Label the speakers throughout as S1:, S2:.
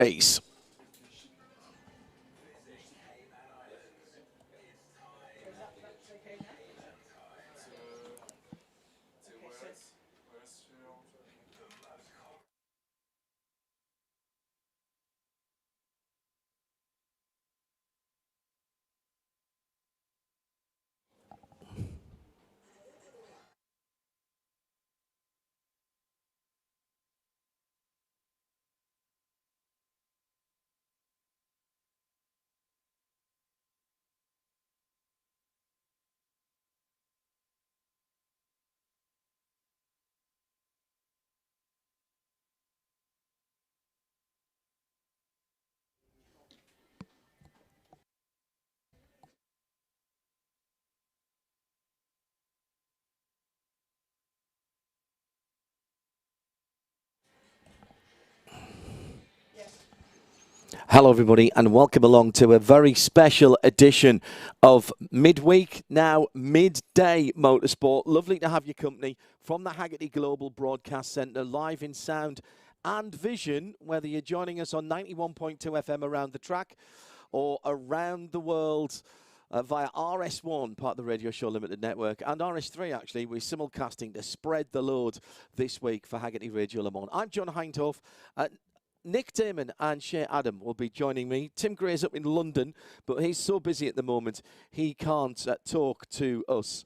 S1: Ace. Hello, everybody, and welcome along to a very special edition of Midweek, now Midday Motorsport. Lovely to have your company from the Hagerty Global Broadcast Centre, live in sound and vision, whether you're joining us on 91.2 FM around the track or around the world via RS1, part of the Radio Show Limited Network, and RS3, actually. We're simulcasting to spread the load this week for Hagerty Radio Le Mans. I'm John Hindhoff. Nick Damon and Shea Adam will be joining me. Tim Gray's up in London, but he's so busy at the moment he can't talk to us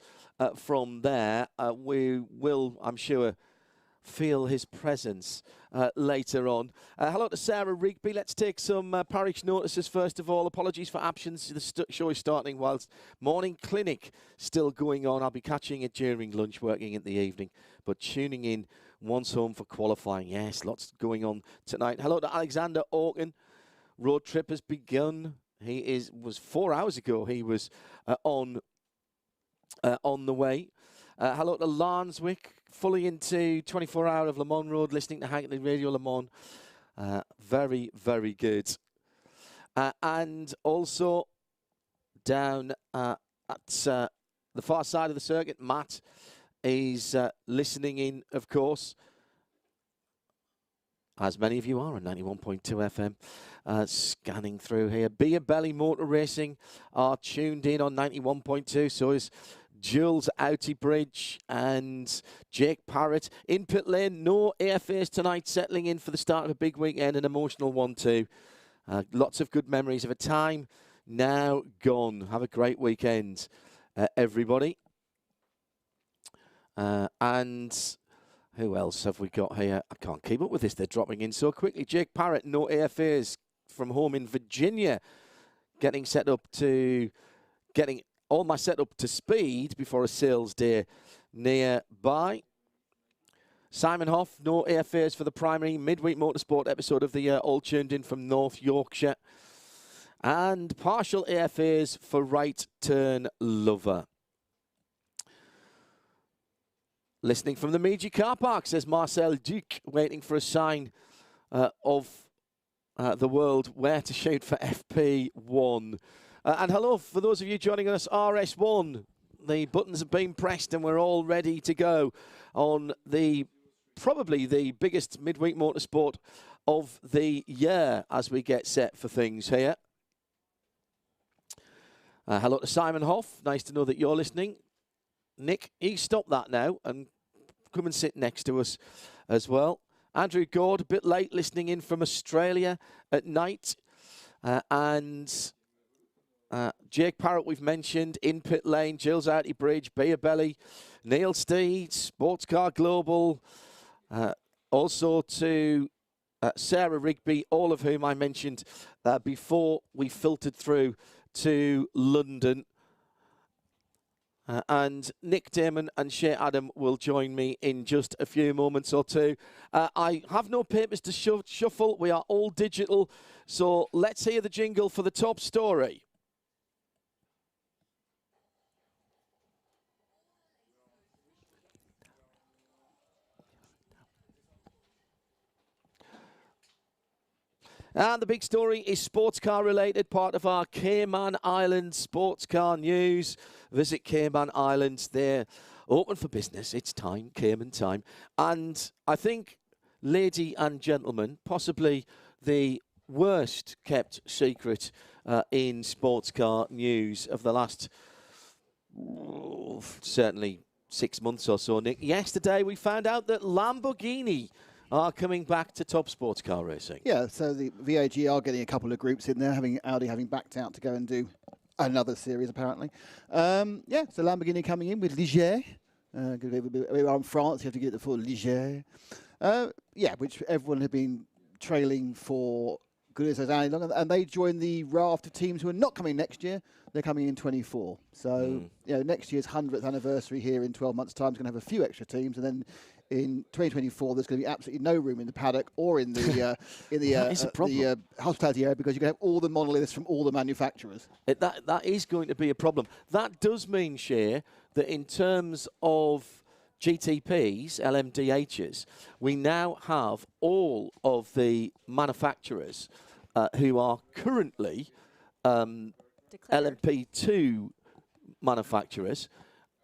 S1: from there. We will, I'm sure, feel his presence later on. Hello to Sarah Rigby. Let's take some parish notices first of all. Apologies for absence. The show is starting whilst morning clinic still going on. I'll be catching it during lunch, working in the evening, but tuning in once home for qualifying. Yes, lots going on tonight. Hello to Alexander Orkin. Road trip has begun. Was 4 hours ago. He was on the way. Hello to Lanswick, fully into 24-hour of Le Mans Road, listening to Hagerty Radio Le Mans. Very, very good. And also down at the far side of the circuit, Matt is listening in, of course, as many of you are on 91.2 FM. Scanning through here. Beer Belly Motor Racing are tuned in on 91.2. So is Jules Outybridge and Jake Parrott. In pit lane, no AFAs tonight, settling in for the start of a big weekend, an emotional one too. Lots of good memories of a time now gone. Have a great weekend, everybody. And who else have we got here? I can't keep up with this. They're dropping in so quickly. Jake Parrott, no AFAs from home in Virginia. Getting all my setup to speed before a sales day nearby. Simon Hoff, no AFAs for the primary Midweek Motorsport episode of the year, all tuned in from North Yorkshire. And partial AFAs for Right Turn Lover. Listening from the Meiji car park, says Marcel Duc, waiting for a sign of the world where to shoot for FP1. And hello, for those of you joining us, RS1. The buttons have been pressed and we're all ready to go on probably the biggest midweek motorsport of the year as we get set for things here. Hello to Simon Hoff. Nice to know that you're listening. Nick, you stop that now and come and sit next to us as well. Andrew Gord, a bit late, listening in from Australia at night. And Jake Parrott, we've mentioned, in pit lane, Jill's Outybridge, Beer Belly, Neil Steed, Sports Car Global, also to Sarah Rigby, all of whom I mentioned before we filtered through to London. And Nick Damon and Shea Adam will join me in just a few moments or two. I have no papers to shuffle. We are all digital. So let's hear the jingle for the top story. And the big story is sports car related, part of our Cayman Islands sports car news. Visit Cayman Islands. They're open for business. It's time, Cayman time. And I think, lady and gentlemen, possibly the worst kept secret in sports car news of the last certainly 6 months or so, Nick. Yesterday we found out that Lamborghini are coming back to top sports car racing.
S2: Yeah, so the VAG are getting a couple of groups in there, Audi having backed out to go and do another series, apparently. Yeah, so Lamborghini coming in with Ligier. We are in France, you have to get the full Ligier. Yeah, which everyone had been trailing for goodness knows how long, and they join the raft of teams who are not coming next year. They're coming in 24. So, next year's 100th anniversary here in 12 months' time is going to have a few extra teams, and then in 2024 there's going to be absolutely no room in the paddock or in the the hospitality area, because you're going to have all the monoliths from all the manufacturers.
S1: That is going to be a problem. That does mean, Shea, that in terms of GTPs, LMDHs, we now have all of the manufacturers who are currently LMP2 manufacturers.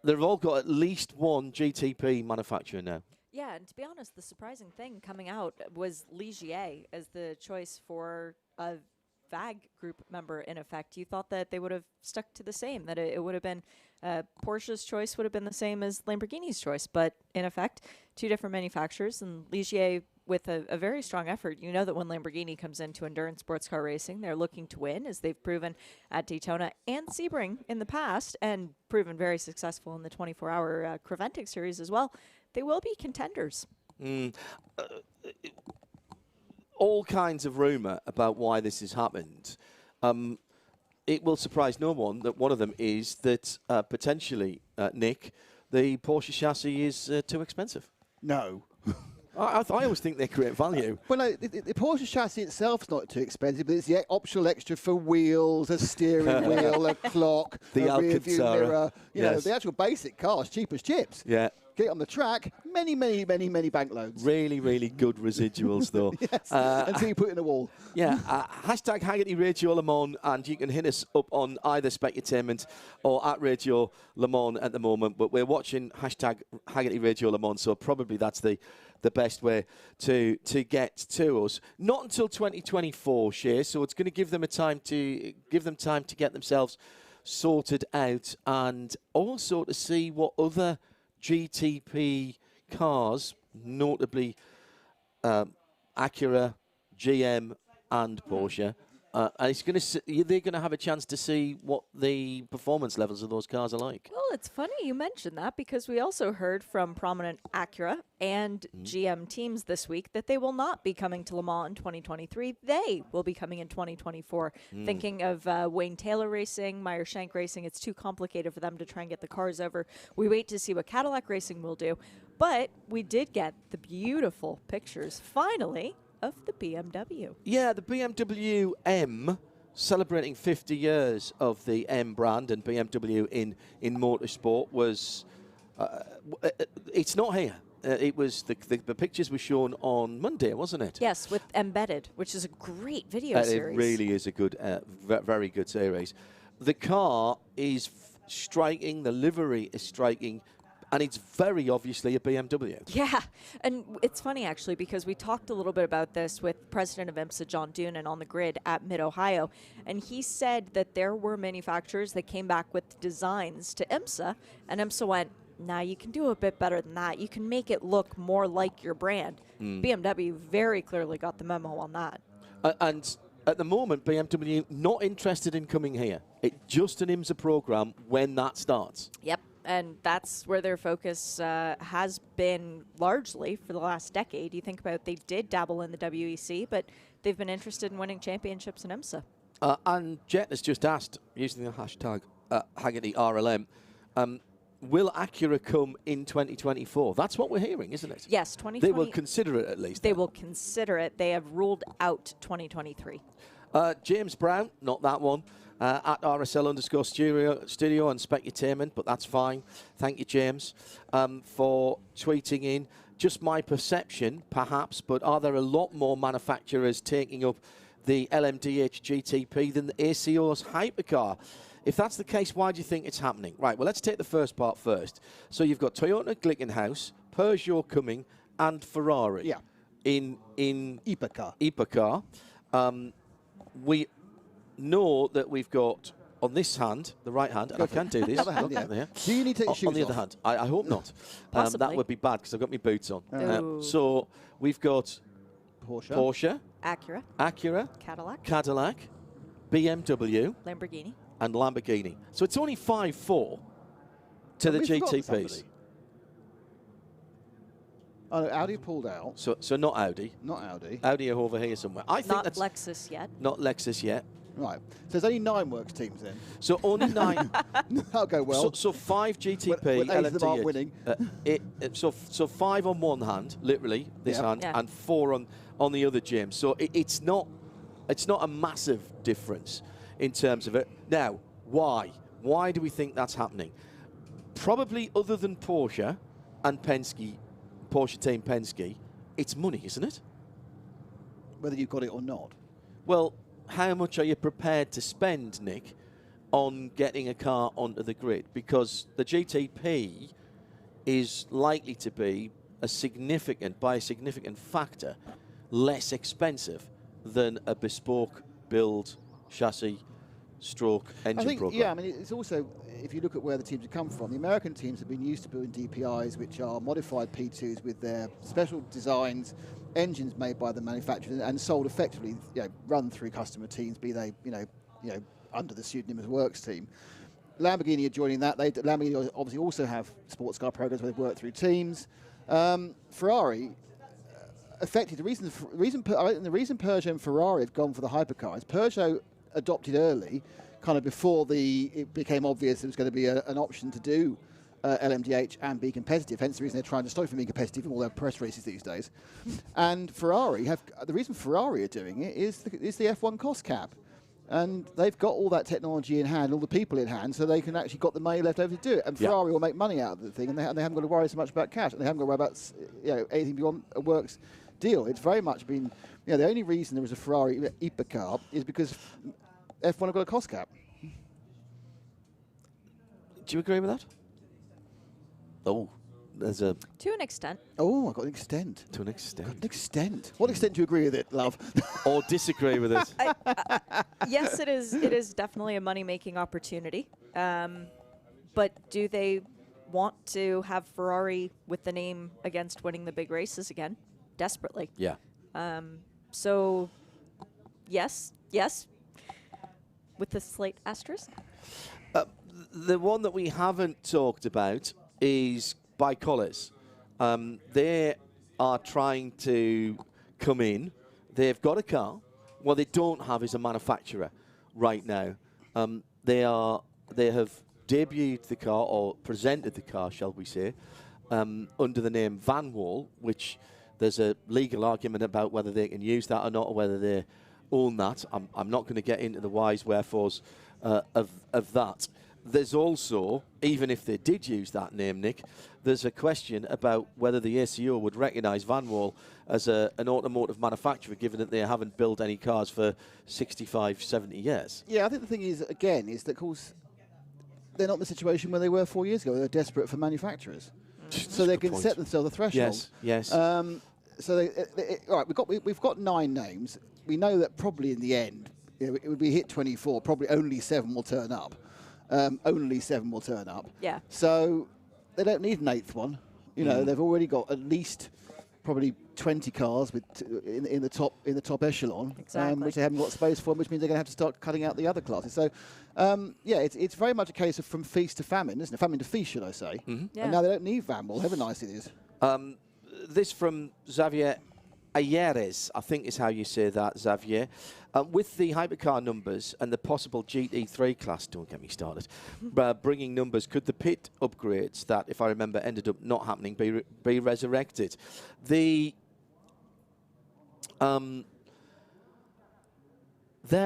S1: They've all got at least one GTP manufacturer now.
S3: Yeah, and to be honest, the surprising thing coming out was Ligier as the choice for a VAG group member, in effect. You thought that they would have stuck to the same, that it would have been Porsche's choice would have been the same as Lamborghini's choice, but in effect, two different manufacturers, and Ligier with a very strong effort. You know that when Lamborghini comes into endurance sports car racing, they're looking to win, as they've proven at Daytona and Sebring in the past, and proven very successful in the 24-hour Creventic series as well. They will be contenders.
S1: All kinds of rumour about why this has happened. It will surprise no one that one of them is that potentially, Nick, the Porsche chassis is too expensive.
S2: No.
S1: I always think they create value.
S2: Well, no, the Porsche chassis itself is not too expensive, but it's the optional extra for wheels, a steering wheel, a clock, a rear view mirror. You know, the actual basic car is cheap as chips.
S1: Yeah.
S2: Get on the track, many bank loads.
S1: Really, really good residuals, though.
S2: Yes, until you put it in a wall.
S1: Yeah, hashtag Hagerty Radio Le Mans, and you can hit us up on either Specutainment or at Radio Le Mans at the moment, but we're watching hashtag Hagerty Radio Le Mans, so probably that's the best way to get to us. Not until 2024, Shea, so it's going to give them time to get themselves sorted out, and also to see what other GTP cars, notably Acura, GM, and Porsche. They're going to have a chance to see what the performance levels of those cars are like.
S3: Well, it's funny you mentioned that, because we also heard from prominent Acura and GM teams this week that they will not be coming to Le Mans in 2023. They will be coming in 2024. Thinking of Wayne Taylor Racing, Meyer Shank Racing. It's too complicated for them to try and get the cars over. We wait to see what Cadillac Racing will do. But we did get the beautiful pictures, finally, of the BMW.
S1: Yeah, the BMW M, celebrating 50 years of the M brand and BMW in motorsport, was it's not here. It was the pictures were shown on Monday, wasn't it?
S3: Yes, with Embedded, which is a great video series.
S1: It really is a good, very good series. The car is striking. The livery is striking. And it's very obviously a BMW.
S3: Yeah, and it's funny, actually, because we talked a little bit about this with President of IMSA, John Doonan, on the grid at Mid-Ohio, and he said that there were manufacturers that came back with designs to IMSA, and IMSA went, nah, you can do a bit better than that. You can make it look more like your brand. BMW very clearly got the memo on that.
S1: And at the moment, BMW not interested in coming here. It's just an IMSA program when that starts.
S3: Yep. And that's where their focus has been largely for the last decade. You think about, they did dabble in the WEC, but they've been interested in winning championships in IMSA.
S1: And Jet has just asked, using the hashtag Hagerty RLM, will Acura come in 2024? That's what we're hearing, isn't it?
S3: Yes, 2020.
S1: They will consider it, at least.
S3: They will consider it. They have ruled out 2023.
S1: James Brown, not that one. At RSL_studio and Specutainment, but that's fine. Thank you, James, for tweeting in. Just my perception, perhaps, but are there a lot more manufacturers taking up the LMDH GTP than the ACO's hypercar? If that's the case, why do you think it's happening? Right, well, let's take the first part first. So you've got Toyota Glickenhaus, Peugeot coming, and Ferrari in
S2: Hypercar.
S1: We know that we've got on this hand, the right hand, and I can do this.
S2: Other hand,
S1: look,
S2: yeah.
S1: there.
S2: Do you need to take your shoes
S1: On the other
S2: off?
S1: hand, I hope not. That
S3: Possibly.
S1: would be bad because I've got my boots on.
S3: Ooh.
S1: So we've got
S2: Porsche.
S3: Acura,
S1: Acura,
S3: Cadillac,
S1: BMW,
S3: Lamborghini.
S1: and Lamborghini. So it's only 5-4 to the
S2: Have we forgotten
S1: GTPs.
S2: somebody? Oh, no, Audi pulled out.
S1: So not Audi.
S2: Not Audi.
S1: Audi are over here somewhere. I think
S3: Not
S1: that's
S3: Lexus yet.
S1: not Lexus yet.
S2: Right. So there's only 9 works teams then.
S1: So only 9.
S2: That'll go well.
S1: So 5 GTP
S2: when 8 of them aren't
S1: LMDH.
S2: winning.
S1: So 5 on one hand, literally this
S2: Yep.
S1: hand,
S3: Yeah.
S1: and 4 on the other, Jim. So it's not a massive difference in terms of it. Now, why? Why do we think that's happening? Probably other than Porsche and Penske, Porsche team Penske, it's money, isn't it?
S2: Whether you've got it or not.
S1: Well, how much are you prepared to spend, Nick, on getting a car onto the grid? Because the GTP is likely to be by a significant factor, less expensive than a bespoke build chassis stroke engine
S2: I think,
S1: program.
S2: yeah, I mean, it's also, if you look at where the teams have come from, the American teams have been used to building DPIs, which are modified P2s with their special designs, engines made by the manufacturer and sold effectively, run through customer teams, be they, under the pseudonym as Works team. Lamborghini are joining that. Lamborghini obviously also have sports car programs where they work through teams. Ferrari, effectively, the reason Peugeot and Ferrari have gone for the hypercar is Peugeot adopted early, kind of before it became obvious there was going to be an option to do LMDH and be competitive. Hence the reason they're trying to stop from being competitive in all their press races these days. And the reason Ferrari are doing it is the F1 cost cap. And they've got all that technology in hand, all the people in hand, so they can actually got the money left over to do it. And Ferrari will make money out of the thing, and they haven't got to worry so much about cash, and they haven't got to worry about anything beyond a Works deal. It's very much been, the only reason there was a Ferrari hypercar is because F1 have got a cost cap.
S1: Do you agree with that? Oh, there's a...
S3: To an extent.
S2: Oh, I've got an extent.
S1: To an extent.
S2: An extent. What extent do you agree with it, love?
S1: Or disagree with it?
S3: Yes, it is. It is definitely a money-making opportunity. But do they want to have Ferrari with the name against winning the big races again? Desperately.
S1: Yeah.
S3: So, yes. With the slight asterisk.
S1: The one that we haven't talked about is Bicolis. They are trying to come in. They've got a car. What they don't have is a manufacturer right now. They have debuted the car, or presented the car, shall we say, under the name Van Wall, which there's a legal argument about whether they can use that or not, or whether they own that. I'm not going to get into the whys, wherefores of that. There's also, even if they did use that name, Nick, there's a question about whether the ACO would recognise Van Wall as an automotive manufacturer, given that they haven't built any cars for 65, 70 years.
S2: Yeah, I think the thing is, again, is that, of course, they're not in the situation where they were 4 years ago. They're desperate for manufacturers. So they can set themselves a threshold.
S1: Yes.
S2: So, all right, we've got 9 names. We know that probably in the end, it would be hit 24. Probably only 7 will turn up. Only 7 will turn up.
S3: Yeah.
S2: So they don't need an 8th one. They've already got at least probably 20 cars with in the top echelon,
S3: Exactly.
S2: which they haven't got space for, which means they're going to have to start cutting out the other classes. So, it's very much a case of from feast to famine, isn't it? Famine to feast, should I say?
S1: Mm-hmm.
S3: Yeah.
S2: And now they don't need Van Wall. However nice it is.
S1: This from Xavier Ayeres, I think is how you say that, Xavier. With the hypercar numbers and the possible GT3 class, don't get me started, bringing numbers, could the pit upgrades that, if I remember, ended up not happening be resurrected? There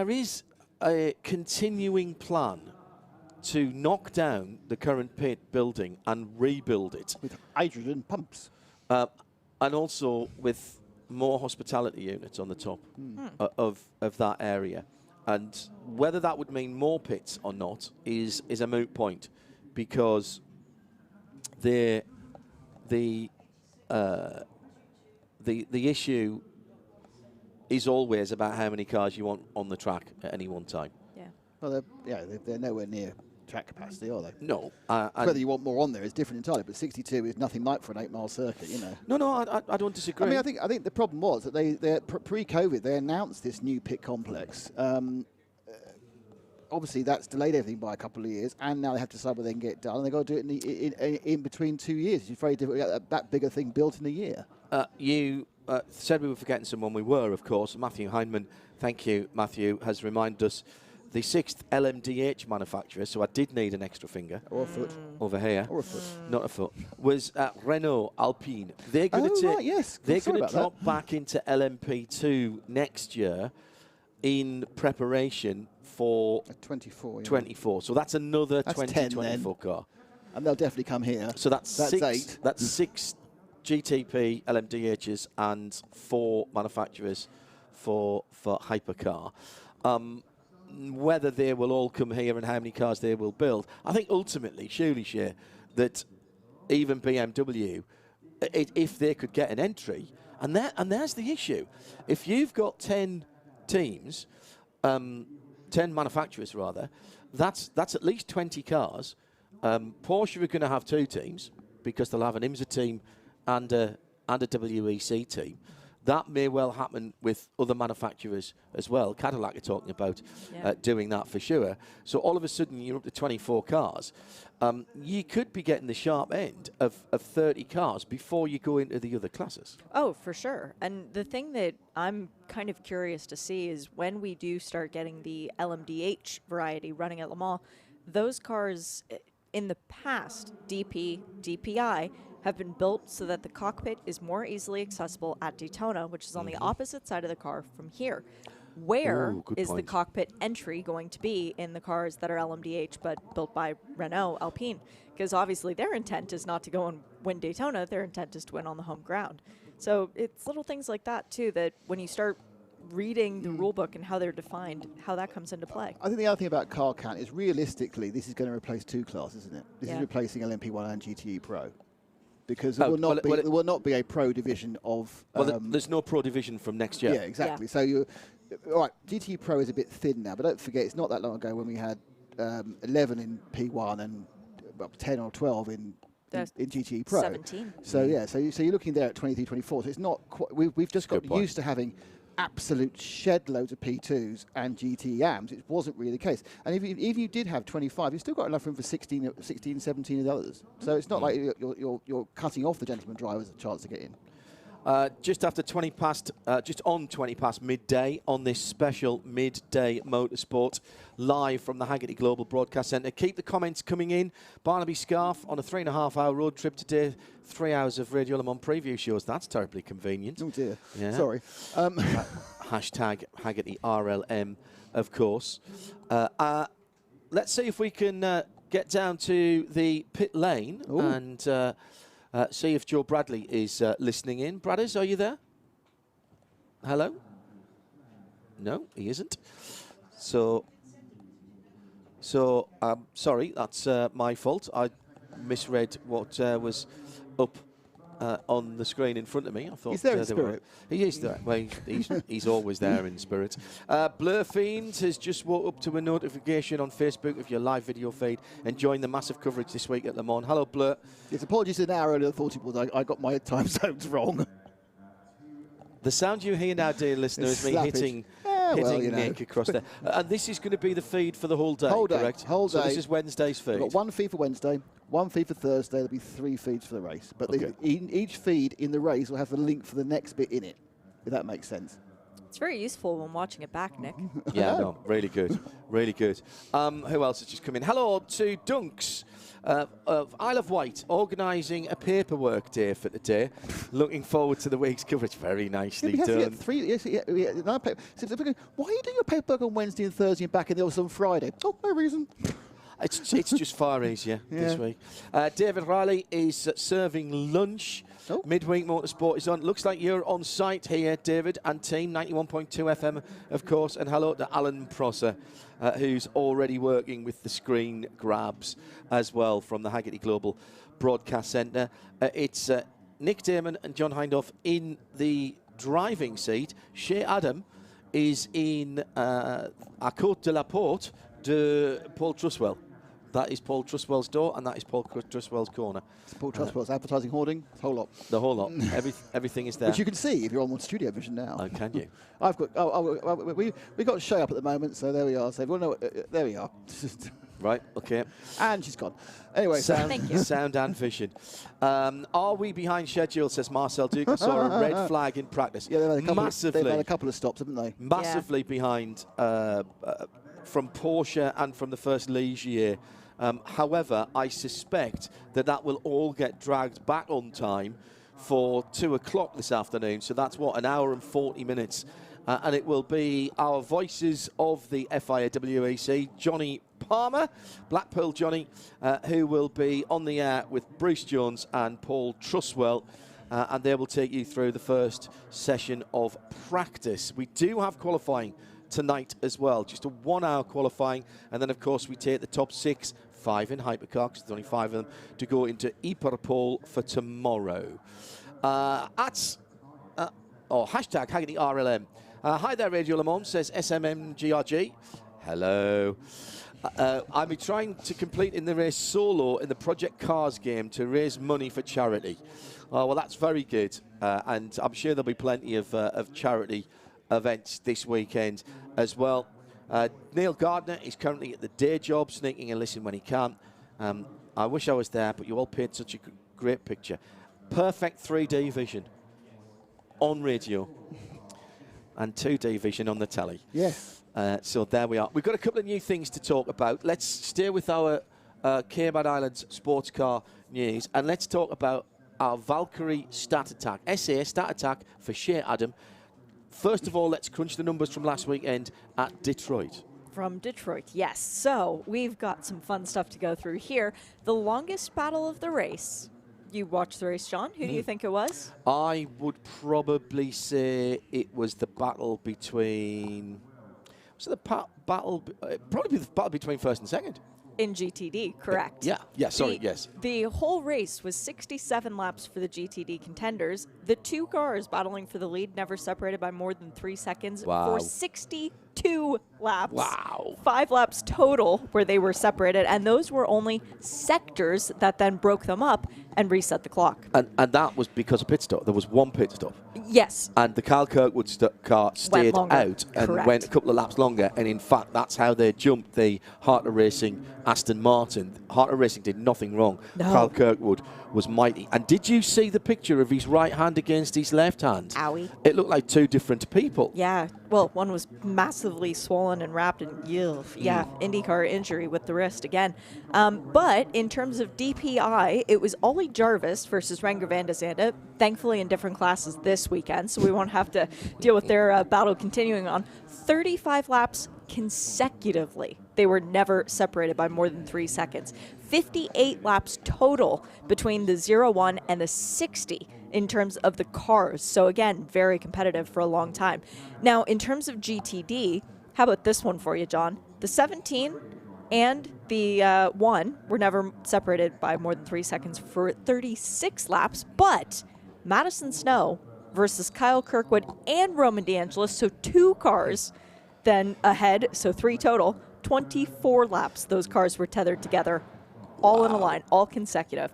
S1: is a continuing plan to knock down the current pit building and rebuild it.
S2: With hydrogen pumps.
S1: And also with more hospitality units on the top of that area. And whether that would mean more pits or not is a moot point, because the issue is always about how many cars you want on the track at any one time.
S3: Yeah.
S2: Well, they're nowhere near track capacity, are they?
S1: No.
S2: Whether you want more on there is different entirely, but 62 is nothing like for an 8-mile circuit, you know.
S1: No, I don't disagree.
S2: I mean, I think the problem was that they pre-COVID, they announced this new pit complex. Obviously, that's delayed everything by a couple of years, and now they have to decide whether they can get it done, and they've got to do it in between 2 years. It's very difficult to get that bigger thing built in a year.
S1: You said we were forgetting someone. We were, of course. Matthew Heinemann, thank you, Matthew, has reminded us the 6th LMDH manufacturer, so I did need an extra finger.
S2: Or a foot.
S1: Over here.
S2: Or a foot.
S1: Not a foot. Was Renault Alpine. They're going to
S2: right, yes.
S1: They're going to drop back into LMP2 next year in preparation for
S2: 24. Yeah.
S1: 24. So that's another
S2: That's
S1: 2024 car.
S2: And they'll definitely come here.
S1: So that's
S2: 8.
S1: That's 6 GTP LMDHs and 4 manufacturers for hypercar. Whether they will all come here and how many cars they will build, I think ultimately, surely, Shea, that even BMW, if they could get an entry, and there's the issue. If you've got 10 teams, 10 manufacturers rather, that's at least 20 cars. Porsche are going to have 2 teams because they'll have an IMSA team and a WEC team. That may well happen with other manufacturers as well. Cadillac are talking about doing that for sure. So all of a sudden, you're up to 24 cars. You could be getting the sharp end of 30 cars before you go into the other classes.
S3: Oh, for sure. And the thing that I'm kind of curious to see is when we do start getting the LMDH variety running at Le Mans, those cars in the past, DP, DPI, have been built so that the cockpit is more easily accessible at Daytona, which is on the opposite side of the car from here. Where is the cockpit entry going to be in the cars that are LMDH but built by Renault Alpine? Because obviously their intent is not to go and win Daytona, their intent is to win on the home ground. So it's little things like that too that when you start reading the rule book and how they're defined, how that comes into play.
S2: I think the other thing about car count is realistically this is going to replace 2 classes, isn't it? This is replacing LMP1 and GTE Pro. Because there will not be a pro division of...
S1: there's no pro division from next year.
S2: Yeah, exactly. Yeah. So all right, GTE Pro is a bit thin now, but don't forget it's not that long ago when we had 11 in P1 and 10 or 12 in GTE Pro.
S3: 17.
S2: So yeah, so you're looking there at 23, 24. So it's not quite... We've just got used to having absolute shed loads of P2s and GT AMs. It wasn't really the case. And if you did have 25, you've still got enough room for 16, 17 of the others. So it's not like you're cutting off the gentleman drivers a chance to get in.
S1: Just on 20 past midday on this special midday motorsport live from the Hagerty Global Broadcast Centre. Keep the comments coming in. Barnaby Scarf on a 3.5-hour road trip today. 3 hours of Radio Le Mans preview shows. That's terribly convenient.
S2: Oh dear.
S1: Yeah.
S2: Sorry.
S1: Hashtag Hagerty RLM, of course. Let's see if we can get down to the pit lane and see if Joe Bradley is listening in. Bradders, are you there? Hello? No, he isn't. So sorry, that's my fault. I misread what was up on the screen in front of me. I thought
S2: he's there in spirit.
S1: He is there. Well, he's always there in spirit. Blur Fiend has just woke up to a notification on Facebook of your live video feed, enjoying the massive coverage this week at Le Mans. Hello, Blur.
S2: Yes, apologies an hour earlier. I thought it was. I got my time zones wrong.
S1: The sound you hear now, dear listener, is me hitting Nick across there. And this is going to be the feed for the whole day, correct?
S2: Whole day.
S1: So this is Wednesday's feed.
S2: We've got 1 feed for Wednesday, 1 feed for Thursday. There'll be 3 feeds for the race. But each feed in the race will have the link for the next bit in it, if that makes sense.
S3: It's very useful when watching it back, Nick.
S1: Yeah, no, really good. Really good. Who else has just come in? Hello to Dunks of Isle of Wight, organising a paperwork day for today. Looking forward to the week's coverage. Very nicely done.
S2: Why are you doing your paperwork on Wednesday and Thursday and back in the office on Friday? Oh, no reason.
S1: It's just far easier this week. David Riley is serving lunch. Midweek Motorsport is on. Looks like you're on site here, David, and team 91.2 FM, of course. And hello to Alan Prosser, who's already working with the screen grabs as well from the Hagerty Global Broadcast Centre. It's Nick Damon and John Hindhoff in the driving seat. Shea Adam is in à côté de la porte de Paul Truswell. That is Paul Truswell's door, and that is Paul Truswell's corner.
S2: It's Paul Truswell's advertising hoarding, the whole lot.
S1: The whole lot. Everything is there.
S2: Which you can see if you're on Studiovision now.
S1: Oh, can you?
S2: I've got. We got Shay up at the moment, so there we are. So everyone know. There we are.
S1: Right. Okay.
S2: And she's gone. Anyway,
S3: Thank you.
S1: Sound and vision. Are we behind schedule? Says Marcel Duke. I saw a red flag in practice.
S2: Yeah, they've
S1: massively.
S2: had a couple of stops, haven't they?
S1: Massively behind from Porsche and from the first Ligier. However, I suspect that will all get dragged back on time for 2 o'clock this afternoon. So that's what, an hour and 40 minutes. And it will be our voices of the FIA WEC, Johnny Palmer, Blackpool Johnny, who will be on the air with Bruce Jones and Paul Truswell. And they will take you through the first session of practice. We do have qualifying tonight as well, just a 1 hour qualifying, and then of course we take the top 6, 5 in hypercar, because there's only 5 of them, to go into Hyperpole for tomorrow. Hashtag Hagerty RLM. Hi there, Radio Le Mans, says SMMGRG. Hello. I'll be trying to complete in the race solo in the Project Cars game to raise money for charity. Well, that's very good, and I'm sure there'll be plenty of charity events this weekend as well. Neil Gardner is currently at the day job, sneaking a listen when he can. I wish I was there, but you all painted such a great picture. Perfect 3D vision on radio and 2D vision on the telly.
S2: Yes.
S1: So there we are. We've got a couple of new things to talk about. Let's stay with our Cayman Islands sports car news, and let's talk about our Valkyrie stat attack. SA stat attack for Shea Adam. First of all, let's crunch the numbers from last weekend at Detroit.
S3: From Detroit, yes. So we've got some fun stuff to go through here. The longest battle of the race. You watched the race, John. Who do you think it was?
S1: I would probably say it was the battle between... Was it the battle... probably the battle between first and second.
S3: In GTD, correct.
S1: Yes.
S3: The whole race was 67 laps for the GTD contenders. The 2 cars battling for the lead never separated by more than 3 seconds for 62 laps.
S1: Wow.
S3: 5 laps total where they were separated, and those were only sectors that then broke them up and reset the clock.
S1: And that was because of pit stop. There was 1 pit stop.
S3: Yes.
S1: And the Carl Kirkwood car stayed out and
S3: Correct.
S1: went a couple of laps longer. And in fact, that's how they jumped the Harter Racing Aston Martin. Harter Racing did nothing wrong.
S3: No.
S1: Carl Kirkwood was mighty. And did you see the picture of his right hand against his left hand?
S3: Owie.
S1: It looked like 2 different people.
S3: Yeah. Well, one was massively swollen and wrapped in IndyCar injury with the wrist again. But in terms of DPI, it was Ollie Jarvis versus Renger van der Zande, thankfully in different classes this weekend, so we won't have to deal with their battle continuing on. 35 laps consecutively. They were never separated by more than 3 seconds. 58 laps total between the 0-1 and the 60 in terms of the cars. So again, very competitive for a long time. Now, in terms of GTD, how about this one for you, John? The 17 and the 1 were never separated by more than 3 seconds for 36 laps, but Madison Snow versus Kyle Kirkwood and Roman DeAngelis, so 2 cars then ahead, so 3 total, 24 laps those cars were tethered together, all in a line, all consecutive.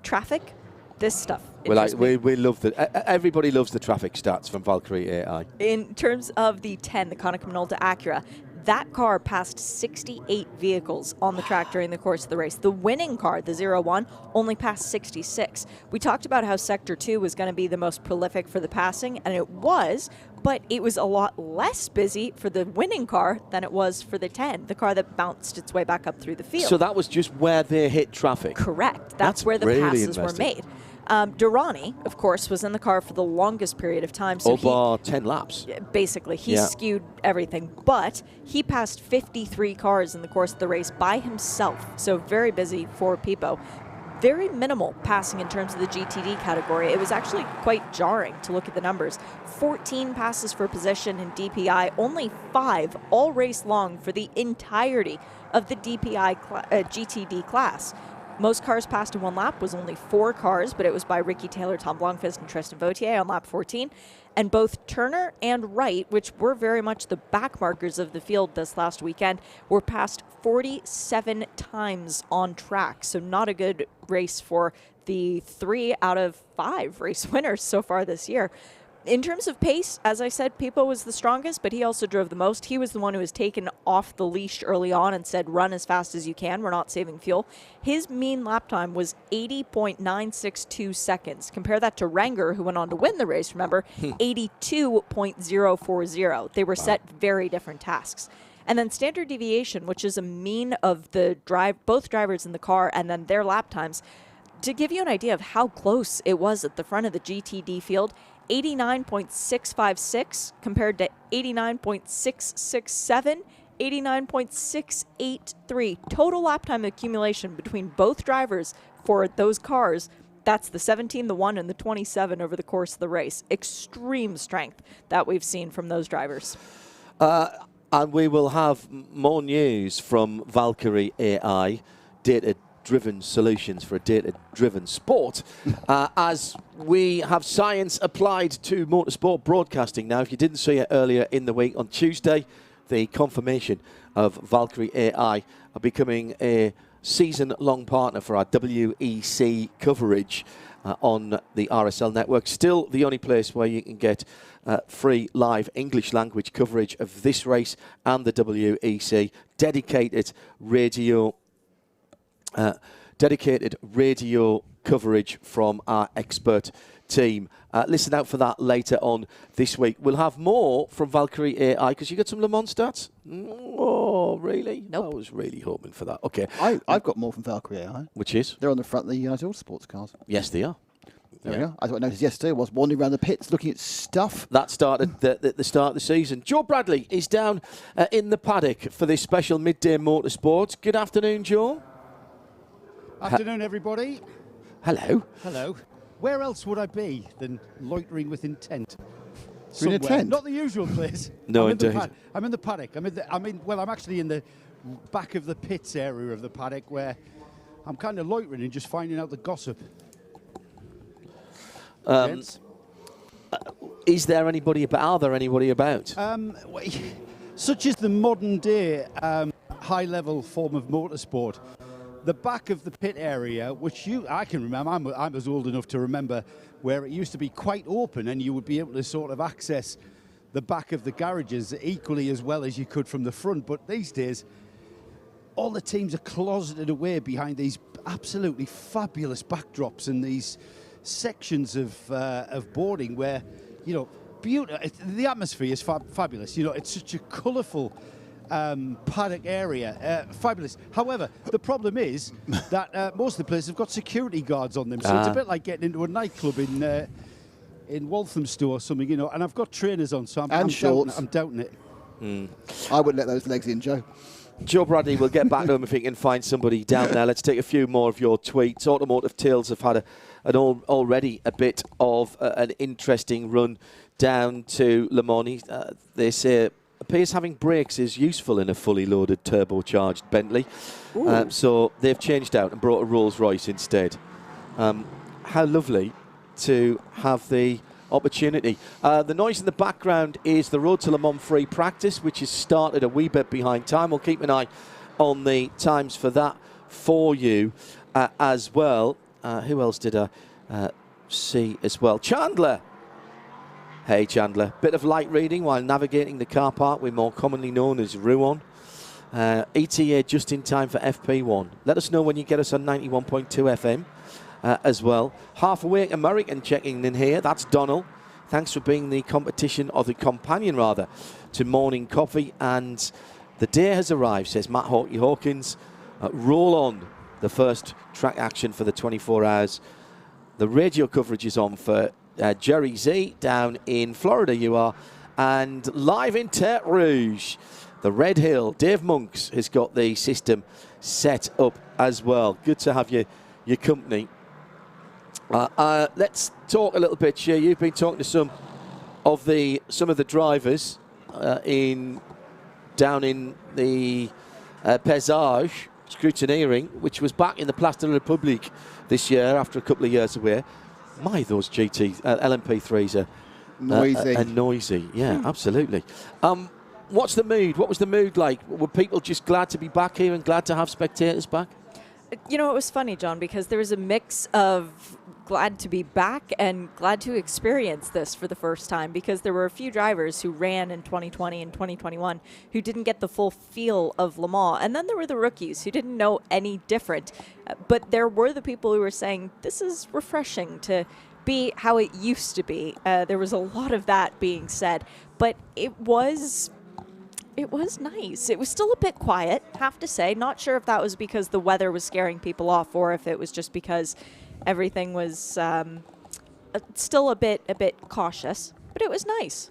S3: Traffic, this stuff.
S1: We love everybody loves the traffic stats from Valkyrie AI.
S3: In terms of the 10, the Konica Minolta Acura, that car passed 68 vehicles on the track during the course of the race. The winning car, the 0-1, only passed 66. We talked about how Sector 2 was going to be the most prolific for the passing, and it was, but it was a lot less busy for the winning car than it was for the 10, the car that bounced its way back up through the field.
S1: So that was just where they hit traffic?
S3: Correct. That's where the
S1: really
S3: passes were made. Durrani, of course, was in the car for the longest period of time. So
S1: over 10 laps.
S3: Basically, he skewed everything. But he passed 53 cars in the course of the race by himself. So very busy for Pipo. Very minimal passing in terms of the GTD category. It was actually quite jarring to look at the numbers. 14 passes for position in DPI, only 5 all race long for the entirety of the DPI GTD class. most cars passed in one lap was only 4 cars, but it was by Ricky Taylor, Tom Blomqvist, and Tristan Vautier on lap 14. And both Turner and Wright, which were very much the back markers of the field this last weekend, were passed 47 times on track. So not a good race for the 3 out of 5 race winners so far this year. In terms of pace, as I said, Pipo was the strongest, but he also drove the most. He was the one who was taken off the leash early on and said, run as fast as you can. We're not saving fuel. His mean lap time was 80.962 seconds. Compare that to Renger, who went on to win the race, remember, 82.040. They were set very different tasks. And then standard deviation, which is a mean of the both drivers in the car and then their lap times. To give you an idea of how close it was at the front of the GTD field, 89.656 compared to 89.667, 89.683. Total lap time accumulation between both drivers for those cars. That's the 17, the 1, and the 27 over the course of the race. Extreme strength that we've seen from those drivers.
S1: And we will have more news from Valkyrie AI, data-driven solutions for a data-driven sport, as we have science applied to motorsport broadcasting. Now, if you didn't see it earlier in the week, on Tuesday, the confirmation of Valkyrie AI are becoming a season-long partner for our WEC coverage on the RSL network. Still the only place where you can get free live English language coverage of this race and the WEC. Dedicated radio coverage from our expert team. Listen out for that later on this week. We'll have more from Valkyrie AI because you got some Le Mans stats. Oh, really?
S3: Nope.
S1: I was really hoping for that. Okay.
S2: I've got more from Valkyrie AI.
S1: Which is?
S2: They're on the front of the United Autosports cars.
S1: Yes, they are.
S2: There we go. I noticed yesterday I was wandering around the pits looking at stuff.
S1: That started the start of the season. Joe Bradley is down in the paddock for this special midday motorsport. Good afternoon, Joe.
S4: Afternoon, everybody.
S1: Hello.
S4: Hello. Where else would I be than loitering with intent?
S2: In a tent?
S4: Not the usual place.
S1: No,
S4: I'm
S1: indeed.
S4: I'm in the paddock. I'm actually in the back of the pits area of the paddock where I'm kind of loitering and just finding out the gossip.
S1: Is there anybody about? Are there anybody about?
S4: Such is the modern day high-level form of motorsport. The back of the pit area, which I can remember, I was old enough to remember, where it used to be quite open and you would be able to sort of access the back of the garages equally as well as you could from the front. But these days, all the teams are closeted away behind these absolutely fabulous backdrops and these sections of boarding where, the atmosphere is fabulous. It's such a colourful paddock area, fabulous. However, the problem is that most of the places have got security guards on them, so it's a bit like getting into a nightclub in Walthamstow or something, and I've got trainers on, so I'm doubting it.
S2: I wouldn't let those legs in, Joe.
S1: Joe Bradley, we'll get back to him if he can find somebody down there. Let's take a few more of your tweets. Automotive Tales have had already a bit of an interesting run down to Le Mans. They say appears having brakes is useful in a fully loaded turbocharged Bentley. So they've changed out and brought a Rolls-Royce instead. How lovely to have the opportunity. The noise in the background is the Road to Le Mans free practice, which has started a wee bit behind time. We'll keep an eye on the times for that for you as well. Who else did I see as well? Chandler. Hey, Chandler. Bit of light reading while navigating the car park, we're more commonly known as Rouen. ETA just in time for FP1. Let us know when you get us on 91.2 FM as well. Half Awake American checking in here. That's Donald. Thanks for being the competition, or the companion rather, to morning coffee. And the day has arrived, says Matt Hawkins. Roll on. The first track action for the 24 hours. The radio coverage is on for Jerry Z down in Florida, you are. And live in Terre Rouge, the Red Hill, Dave Monks has got the system set up as well. Good to have your company. Let's talk a little bit here. You've been talking to some of the drivers down in the Pesage. scrutineering, which was back in the Place de la République this year after a couple of years away. My, those LMP3s are
S2: Noisy.
S1: noisy. Yeah, absolutely. What's the mood? What was the mood like? Were people just glad to be back here and glad to have spectators back?
S3: You know, it was funny, John, because there was a mix of glad to be back and glad to experience this for the first time, because there were a few drivers who ran in 2020 and 2021 who didn't get the full feel of Le Mans. And then there were the rookies who didn't know any different. But there were the people who were saying, this is refreshing to be how it used to be. There was a lot of that being said, but it was nice. It was still a bit quiet, have to say. Not sure if that was because the weather was scaring people off or if it was just because everything was still a bit cautious, but it was nice.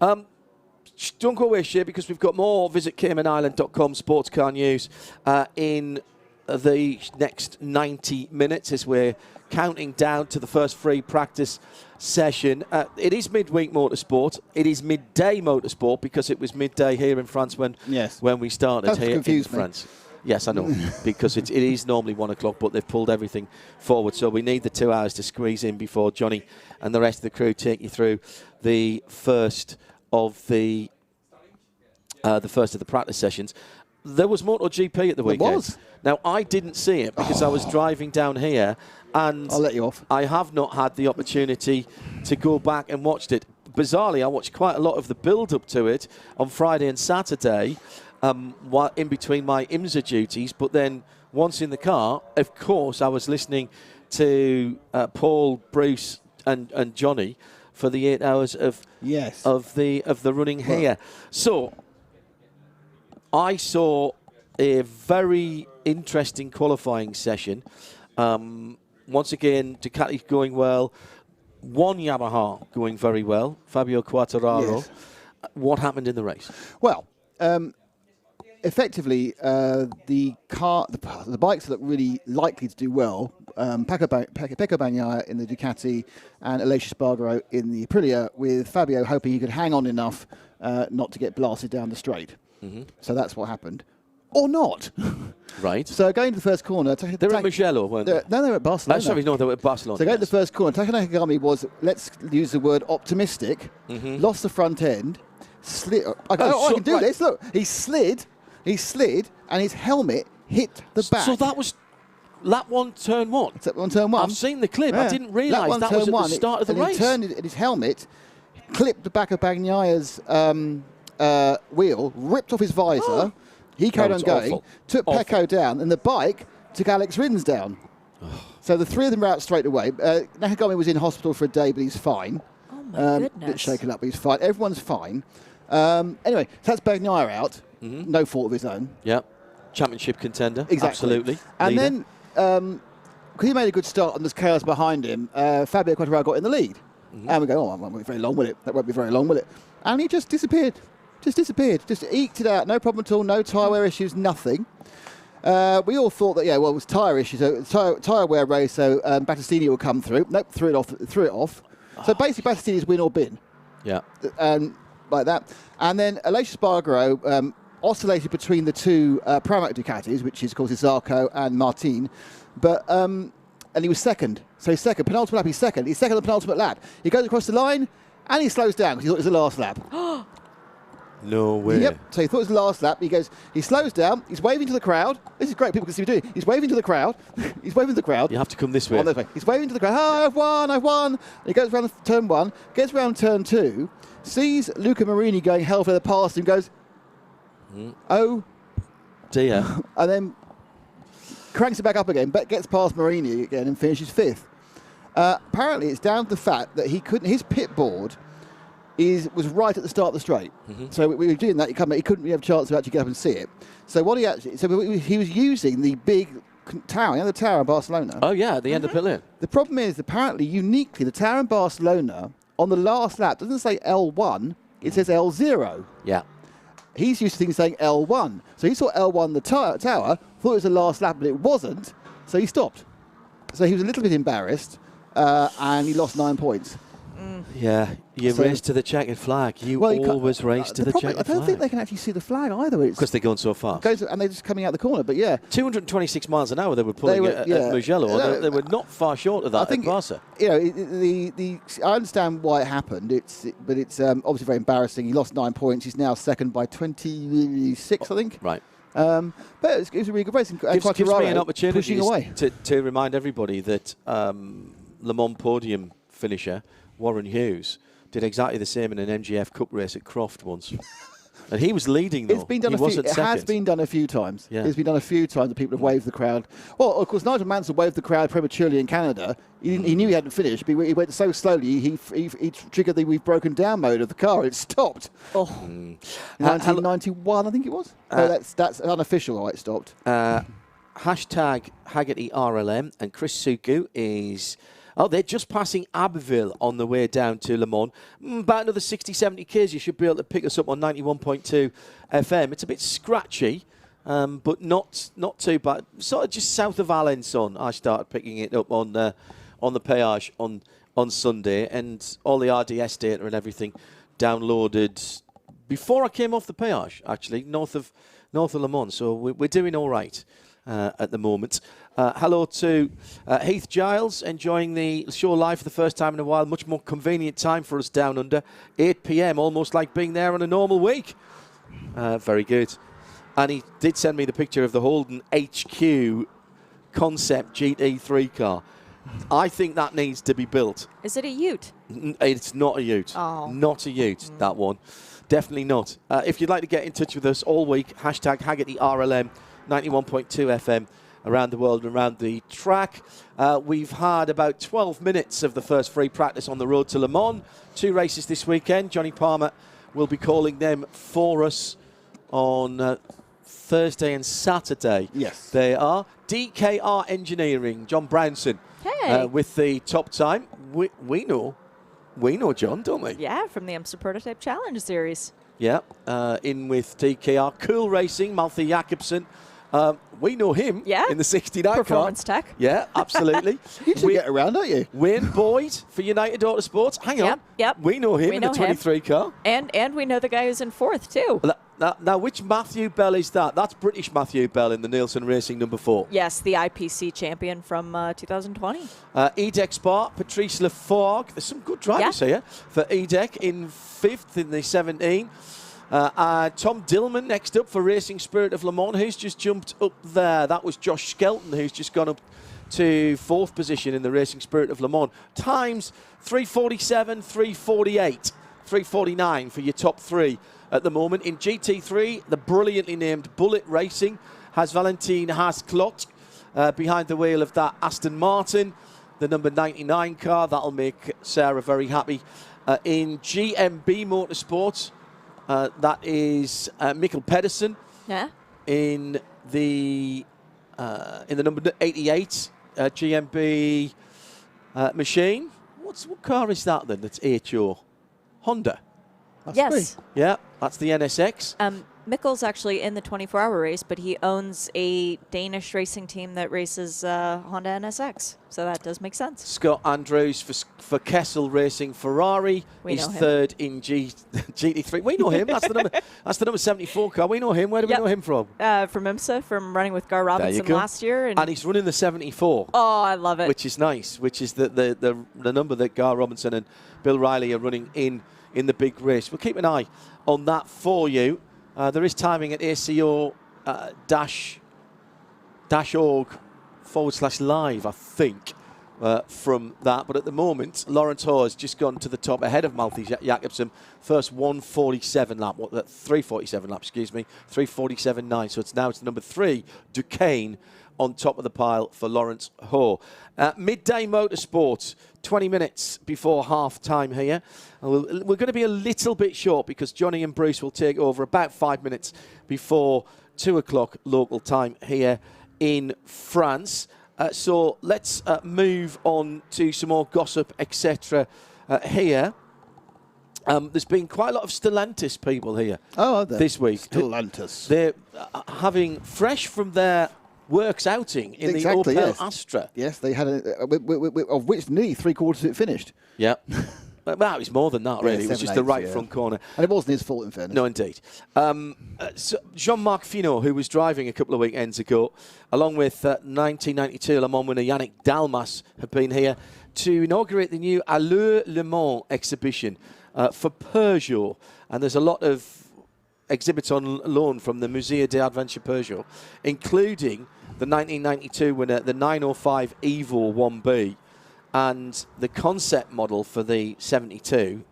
S1: Don't go away, Shea, because we've got more. Visit CaymanIsland.com sports car news in the next 90 minutes as we're counting down to the first free practice session. It is midweek motorsport. It is midday motorsport because it was midday here in France when we started
S2: That's
S1: here in France. Yes, I know, because it is normally 1 o'clock, but they've pulled everything forward. So we need the 2 hours to squeeze in before Johnny and the rest of the crew take you through the first of the practice sessions. There was MotoGP at the weekend.
S2: There was.
S1: Now, I didn't see it because I was driving down here, and
S2: I'll let you off.
S1: I have not had the opportunity to go back and watch it. Bizarrely, I watched quite a lot of the build-up to it on Friday and Saturday, while in between my IMSA duties. But then once in the car, of course, I was listening to Paul, Bruce, and Johnny for the 8 hours of the running here. So I saw a very interesting qualifying session. Once again, Ducati going well. One Yamaha going very well. Fabio Quartararo.
S2: Yes.
S1: What happened in the race?
S2: Well, effectively, the bikes that look really likely to do well, Pecco Bagnaia in the Ducati and Aleix Espargaro in the Aprilia, with Fabio hoping he could hang on enough not to get blasted down the straight. Mm-hmm. So that's what happened. Or not.
S1: Right.
S2: So going to the first corner...
S1: They were at Mugello, weren't they?
S2: No, they were at Barcelona.
S1: Sorry, no, they were at Barcelona.
S2: So going to the first corner, Taka Nakagami was, let's use the word optimistic, lost the front end, slid... I can do this, look. He slid, and his helmet hit the back.
S1: So that was lap 1, turn 1?
S2: Lap 1, turn 1.
S1: I've seen the clip.
S2: Yeah.
S1: I didn't realise that was at the start of the race.
S2: He turned his helmet, clipped the back of Bagnaia's wheel, ripped off his visor. He carried on going, took Pecco down, and the bike took Alex Rins down. So the three of them were out straight away. Nakagami was in hospital for a day, but he's fine.
S3: Oh, my goodness.
S2: A bit shaken up, but he's fine. Everyone's fine. Anyway, so that's Bagnaia out. No fault of his own.
S1: Yeah. Championship contender.
S2: Exactly.
S1: Absolutely.
S2: And
S1: leader.
S2: then, because he made a good start and there's chaos behind him, Fabio Quartararo got in the lead. And we go, that won't be very long, will it? That won't be very long, will it? And he just disappeared. Just eked it out, no problem at all, no tyre wear issues, nothing. We all thought that, it was tyre issues, so tyre wear race, so Battistini will come through. Nope, threw it off. So basically, Battistini's win or bin.
S1: Yeah.
S2: Like that. And then Aleix Espargaro oscillated between the two Pramac Ducatis, which is, of course, Zarco and Martin. But, and he was second. So he's second. Penultimate lap, he's second. He's second on the penultimate lap. He goes across the line, and he slows down because he thought it was the last lap.
S1: No way.
S2: Yep. So he thought it was the last lap. He slows down. He's waving to the crowd. This is great. People can see what he's doing. He's waving to the crowd.
S1: You have to come this way.
S2: On this way. He's waving to the crowd. Oh, I've won. And he goes around turn 1, gets around turn 2, sees Luca Marini going hell for the past and goes, oh
S1: dear.
S2: And then cranks it back up again, but gets past Marini again and finishes 5th. Apparently, it's down to the fact that his pit board was right at the start of the straight. So we were doing that. He couldn't have a chance to actually get up and see it. So he was using the big tower, the tower in Barcelona.
S1: Oh yeah, at the end of pit lane.
S2: The problem is, apparently, uniquely, the tower in Barcelona on the last lap doesn't say L1; it says L0.
S1: Yeah.
S2: He's used to things saying L1, so he saw L1 the tower, thought it was the last lap, but it wasn't. So he stopped. So he was a little bit embarrassed, and he lost 9 points.
S1: Yeah, you race to the checkered flag. You always race to the checkered flag.
S2: I don't think they can actually see the flag either.
S1: Because they're going so fast.
S2: And they're just coming out the corner, but yeah.
S1: 226 miles an hour they were pulling at Mugello. They were not far short of that at Barca.
S2: You know, I understand why it happened. But it's obviously very embarrassing. He lost 9 points. He's now second by 26, I think.
S1: Right.
S2: But it was a really good race.
S1: Gives me an opportunity to remind everybody that Le Mans podium finisher Warren Hughes did exactly the same in an MGF Cup race at Croft once. And he was leading, though. It
S2: has been done a few times.
S1: Yeah.
S2: It's been done a few times that people have waved the crowd. Well, of course, Nigel Mansell waved the crowd prematurely in Canada. He knew he hadn't finished, but he went so slowly, he triggered the "we've broken down" mode of the car, and it stopped.
S3: Oh.
S2: In 1991, I think it was. That's unofficial why it stopped.
S1: Hashtag Hagerty RLM, and Chris Suku is... Oh, they're just passing Abbeville on the way down to Le Mans. About another 60, 70 k's, you should be able to pick us up on 91.2 FM. It's a bit scratchy, but not too bad. Sort of just south of Alençon, I started picking it up on the péage on Sunday, and all the RDS data and everything downloaded before I came off the péage, actually, north of Le Mans. So we're doing all right at the moment. Hello to Heath Giles, enjoying the show live for the first time in a while. Much more convenient time for us down under. 8 p.m, almost like being there on a normal week. Very good. And he did send me the picture of the Holden HQ concept GT3 car. I think that needs to be built.
S3: Is it a ute?
S1: It's not a ute.
S3: Oh.
S1: Not a ute, that one. Definitely not. If you'd like to get in touch with us all week, hashtag Hagerty RLM, 91.2 FM. Around the world and around the track. We've had about 12 minutes of the first free practice on the road to Le Mans. 2 races this weekend. Johnny Palmer will be calling them for us on Thursday and Saturday.
S2: Yes.
S1: They are. DKR Engineering, John Brownson,
S3: Hey.
S1: with the top time. We know John, don't we?
S3: Yeah, from the IMSA Prototype Challenge Series.
S1: Yeah, in with DKR. Cool Racing, Malthe Jacobsen. We know him in the 69
S3: Performance
S1: car.
S3: Tech.
S1: Yeah, absolutely.
S2: You two get around, don't you?
S1: Wayne Boyd for United Autosports. Hang on.
S3: Yep.
S1: We know him in the 23 car.
S3: And we know the guy who's in 4th, too.
S1: Now, which Matthew Bell is that? That's British Matthew Bell in the Nielsen Racing number 4.
S3: Yes, the IPC champion from 2020.
S1: EDEC Spa, Patrice Laforgue. There's some good drivers here for EDEC in 5th in the 17. Tom Dillman next up for Racing Spirit of Le Mans, who's just jumped up there. That was Josh Skelton, who's just gone up to 4th position in the Racing Spirit of Le Mans. Times 3:47, 3:48, 3:49 for your top 3 at the moment. In GT3, the brilliantly named Bullet Racing has Valentin Haas-Klot behind the wheel of that Aston Martin, the number 99 car. That'll make Sarah very happy. In GMB Motorsport, that is Mikkel Pedersen.
S3: Yeah.
S1: In the number 88 GMB machine. What car is that then? That's HO Honda.
S3: Yes.
S1: Yeah, that's the NSX.
S3: Mikkel's actually in the 24-hour race, but he owns a Danish racing team that races Honda NSX, so that does make sense.
S1: Scott Andrews for Kessel Racing Ferrari. He's 3rd in GT3. We know him. That's the number 74 car. We know him. Where do we know him from?
S3: From IMSA, from running with Gar Robinson last year.
S1: And he's running the 74.
S3: Oh, I love it.
S1: Which is nice. Which is the number that Gar Robinson and Bill Riley are running in the big race. We'll keep an eye on that for you. There is timing at ACO -org/live, I think, from that. But at the moment, Lawrence Ho has just gone to the top ahead of Malthe Jacobsen. First 1:47 lap, 3:47 lap, excuse me, 3:47.9. So it's number 3, Duquesne, on top of the pile for Lawrence Ho. Midday Motorsport, 20 minutes before half time here. We're going to be a little bit short because Johnny and Bruce will take over about 5 minutes before 2 o'clock local time here in France. So let's move on to some more gossip, etc. Here. There's been quite a lot of Stellantis people here this week.
S2: Stellantis.
S1: They're having fresh from their works outing in the Opel Astra.
S2: Yes, they had of which nearly 3/4 of it finished.
S1: Yeah. Well, it was more than that, really.
S2: Yeah,
S1: it was just the
S2: 7/8,
S1: right
S2: yeah.
S1: front corner.
S2: And it wasn't his fault, in fairness.
S1: No, indeed. So Jean-Marc Finot, who was driving a couple of weekends ago, along with 1992 Le Mans winner Yannick Dalmas, have been here to inaugurate the new Allure Le Mans exhibition for Peugeot. And there's a lot of exhibits on loan from the Musée des Adventures Peugeot, including the 1992 winner, the 905 Evo 1B, and the concept model for the 72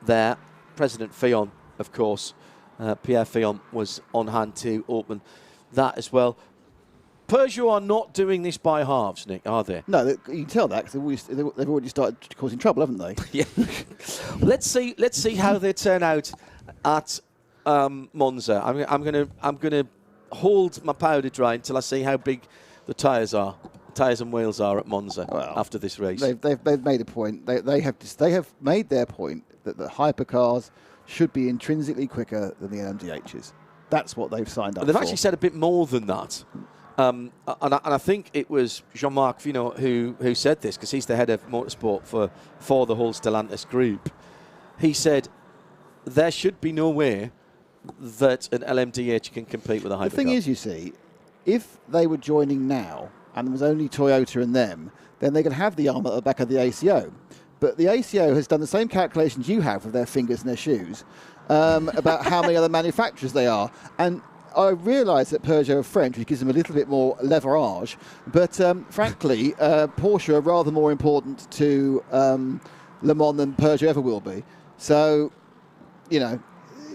S1: there. President Fillon, of course, Pierre Fillon, was on hand to open that as well. Peugeot are not doing this by halves, Nick, are they?
S2: No, you can tell that because they've already started causing trouble, haven't they?
S1: Yeah. Let's see how they turn out at Monza. I'm gonna hold my powder dry until I see how big the tyres and wheels are at Monza after this race.
S2: They've made a point. They have made their point that the hypercars should be intrinsically quicker than the LMDHs. That's what they've signed up
S1: They've
S2: for.
S1: actually said a bit more than that. And I think it was Jean-Marc Finot who said this, because he's the head of motorsport for the whole Stellantis group. He said there should be no way that an LMDH can compete with a hypercar.
S2: The thing is, you see, if they were joining now and there was only Toyota and them, then they could have the arm at the back of the ACO. But the ACO has done the same calculations you have with their fingers and their shoes about how many other manufacturers they are. And I realise that Peugeot are French, which gives them a little bit more leverage. But frankly, Porsche are rather more important to Le Mans than Peugeot ever will be. So, you know,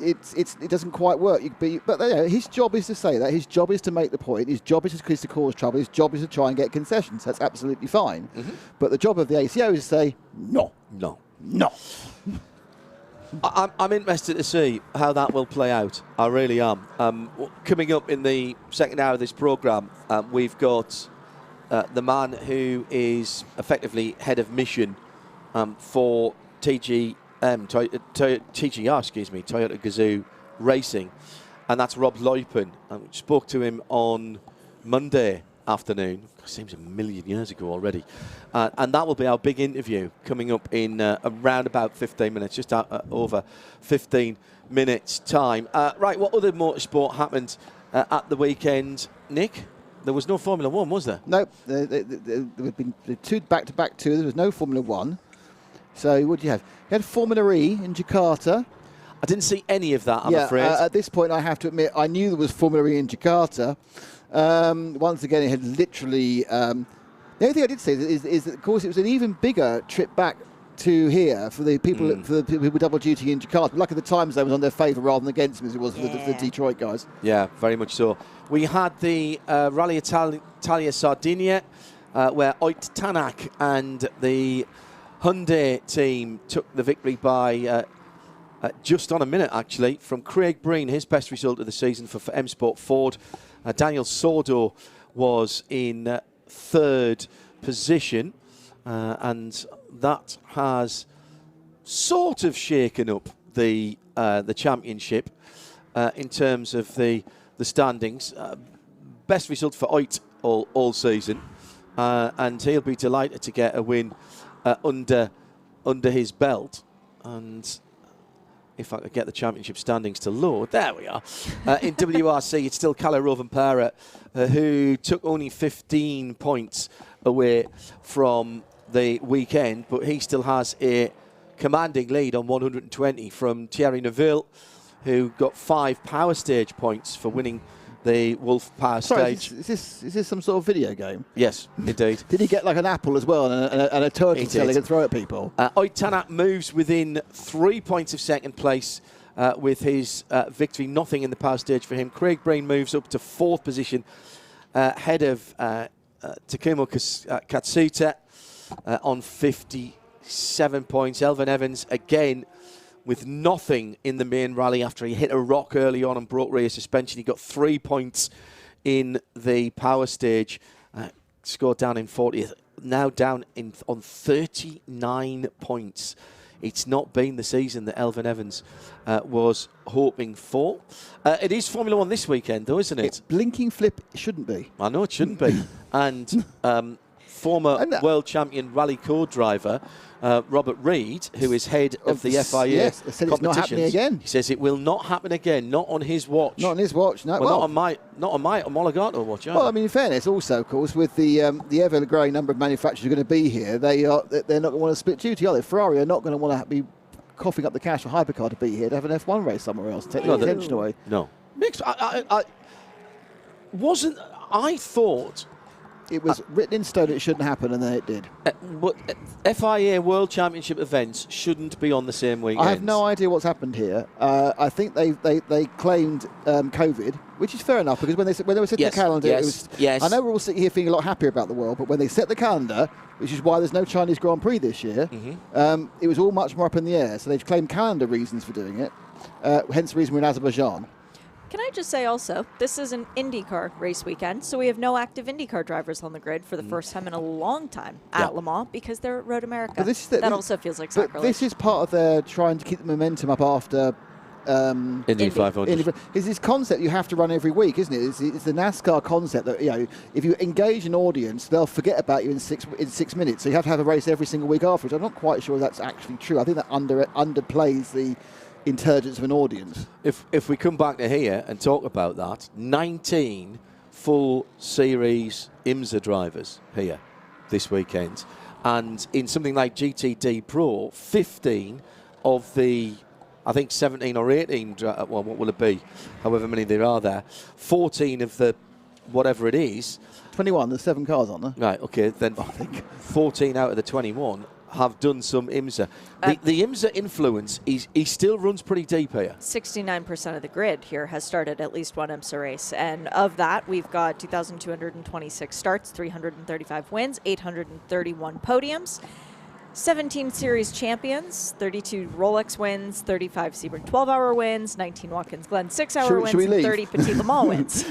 S2: it doesn't quite work. But you know, his job is to say that. His job is to make the point. His job is to cause trouble. His job is to try and get concessions. That's absolutely fine. Mm-hmm. But the job of the ACO is to say, no.
S1: I'm interested to see how that will play out. I really am. Coming up in the second hour of this programme, we've got the man who is effectively head of mission for TGR, Toyota Gazoo Racing, and that's Rob Leupen. I spoke to him on Monday afternoon. Seems a million years ago already. And that will be our big interview coming up in around about 15 minutes, just over 15 minutes' time. Right, what other motorsport happened at the weekend, Nick? There was no Formula One, was there?
S2: No, there have been two back-to-back tours. There was no Formula One. So what do you have? You had Formula E in Jakarta.
S1: I didn't see any of that, I'm afraid.
S2: At this point, I have to admit, I knew there was Formula E in Jakarta. Once again, it had literally... the only thing I did say is that, of course, it was an even bigger trip back to here for the people who were double duty in Jakarta. But luckily, the time zone was on their favour rather than against them, as it was for the Detroit guys.
S1: Yeah, very much so. We had the Rally Italia Sardinia, where Oit Tanak and the Hyundai team took the victory by just on a minute, actually, from Craig Breen, his best result of the season for M Sport Ford. Daniel Sordo was in third position, and that has sort of shaken up the championship in terms of the standings. Best result for Oit all season, and he'll be delighted to get a win under his belt. And if I could get the championship standings to load, there we are. In WRC, it's still Kalle Rovanperä, who took only 15 points away from the weekend, but he still has a commanding lead on 120 from Thierry Neuville, who got 5 power stage points for winning the Wolf Power Stage.
S2: Is this some sort of video game?
S1: Yes, indeed.
S2: Did he get like an apple as well and a turtle tail he can throw at people?
S1: Oit Tanak moves within 3 points of second place with his victory. Nothing in the power stage for him. Craig Breen moves up to 4th position, ahead of Takuma Katsuta on 57 points. Elvin Evans again with nothing in the main rally after he hit a rock early on and broke rear suspension. He got 3 points in the power stage, scored down in 40th, now down on 39 points. It's not been the season that Elvin Evans was hoping for. It is Formula One this weekend, though, isn't it?
S2: It's blinking flip. It shouldn't be.
S1: I know it shouldn't be. And former
S2: And,
S1: world champion rally co-driver, Robert Reed, who is head of the FIA
S2: yes, said it's not happening again.
S1: He says it will not happen again, not on his watch.
S2: Not on his watch, no.
S1: Well, not on my Homologato watch either.
S2: Well, I mean, in fairness, also, of course, with the ever-growing number of manufacturers who are going to be here, they're not going to want to split duty, are they? Ferrari are not going to want to be coughing up the cash for Hypercar to be here to have an F1 race somewhere else, take the attention away.
S1: No. I thought
S2: It was written in stone it shouldn't happen, and then it did.
S1: FIA World Championship events shouldn't be on the same weekend.
S2: I have no idea what's happened here. I think they claimed COVID, which is fair enough, because when they were setting the calendar, it was.
S1: Yes.
S2: I know we're all sitting here feeling a lot happier about the world, but when they set the calendar, which is why there's no Chinese Grand Prix this year, it was all much more up in the air. So they've claimed calendar reasons for doing it. Hence the reason we're in Azerbaijan.
S3: Can I just say also, this is an IndyCar race weekend, so we have no active IndyCar drivers on the grid for the first time in a long time at Le Mans because they're at Road America. That also feels like sacrilege.
S2: This is part of their trying to keep the momentum up after
S1: Indy 500.
S2: It's this concept you have to run every week, isn't it? It's the NASCAR concept that, if you engage an audience, they'll forget about you in 6 minutes. So you have to have a race every single week afterwards. I'm not quite sure that's actually true. I think that underplays the intelligence of an audience.
S1: If we come back to here and talk about that, 19 full series IMSA drivers here this weekend, and in something like GTD Pro, 15 of the, I think 17 or 18, well, what will it be, however many there are there, 14 of the whatever it is.
S2: 21, there's 7 cars on there.
S1: Right, okay, then I think 14 out of the 21 have done some IMSA. The IMSA influence, he still runs pretty deep here.
S3: 69% of the grid here has started at least one IMSA race. And of that, we've got 2,226 starts, 335 wins, 831 podiums, 17 series champions, 32 Rolex wins, 35 Sebring 12-hour wins, 19 Watkins Glen 6-hour wins, and 30 Petit Le Mans wins.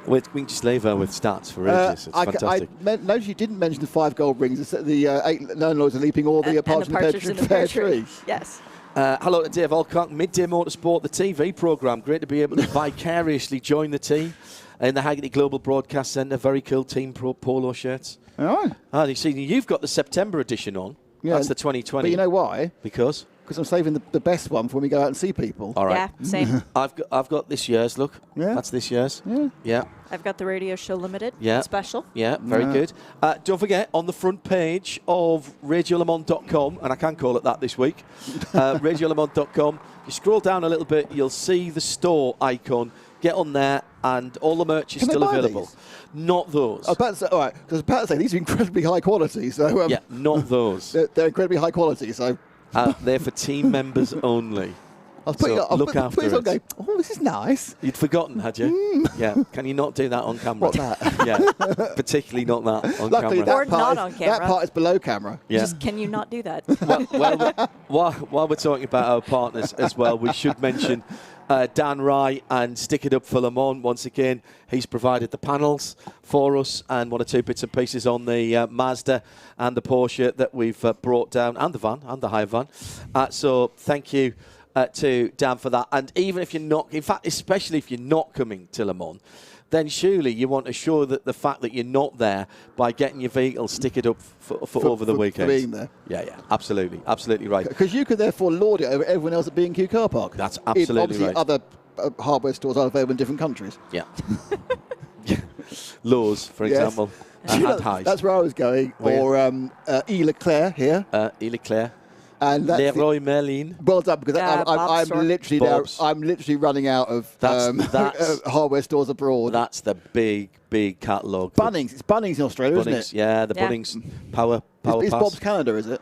S1: We can just leave her with stats for ages. It's fantastic.
S2: I noticed you didn't mention the 5 gold rings, the 8 known laws of leaping, all the partridge in the pear tree.
S3: Yes.
S1: Hello to Dave Alcock, Midday Motorsport, the TV programme. Great to be able to vicariously join the team in the Hagerty Global Broadcast Centre. Very cool team polo shirts.
S2: All right.
S1: You've got the September edition on. Yeah, that's the 2020.
S2: But you know why?
S1: Because
S2: I'm saving the best one for when we go out and see people.
S1: All right.
S3: Yeah, same.
S1: I've got this year's. Look, that's this year's. Yeah.
S3: I've got the Radio Show Limited.
S1: Yeah.
S3: Special.
S1: Yeah, very good. Don't forget, on the front page of radiolemans.com, and I can call it that this week, radiolemans.com, you scroll down a little bit, you'll see the store icon. Get on there, and all the merch is still available.
S2: These?
S1: Not those.
S2: I was about to say, all right, because I was about to say, these are incredibly high quality. So
S1: yeah, not those.
S2: They're incredibly high quality, so...
S1: they're for team members only.
S2: I'll put
S1: look after it.
S2: Going, oh, this is nice.
S1: You'd forgotten, had you? Yeah. Can you not do that on camera?
S2: What, that?
S1: Yeah. Particularly not that on
S2: Luckily,
S1: camera.
S3: Or not on camera.
S2: That part is below camera.
S1: Yeah.
S3: Just, can you not do that?
S1: While we're talking about our partners as well, we should mention Dan Rye and Stick It Up for Le Mans. Once again, he's provided the panels for us and 1 or 2 bits and pieces on the Mazda and the Porsche that we've brought down, and the van, and the hire van. So thank you to Dan for that. And even if you're not, in fact, especially if you're not coming to Le Mans, then surely you want to show that the fact that you're not there by getting your vehicle stick it up for over the weekend.
S2: For being there.
S1: Yeah, absolutely right.
S2: Because you could therefore lord it over everyone else at B&Q car park.
S1: That's absolutely
S2: obviously
S1: right.
S2: Other hardware stores are available in different countries.
S1: Yeah. Lowe's, for example, and Highs.
S2: That's where I was going. Or E. Leclerc here.
S1: E. Leclerc.
S2: And that's
S1: Leroy Merlin.
S2: Well done, because I'm literally running out of hardware stores abroad.
S1: That's the big catalogue.
S2: Bunnings. It's Bunnings in Australia, isn't it?
S1: Yeah, the Bunnings Power
S2: It's
S1: Pass.
S2: Bob's Canada, is it?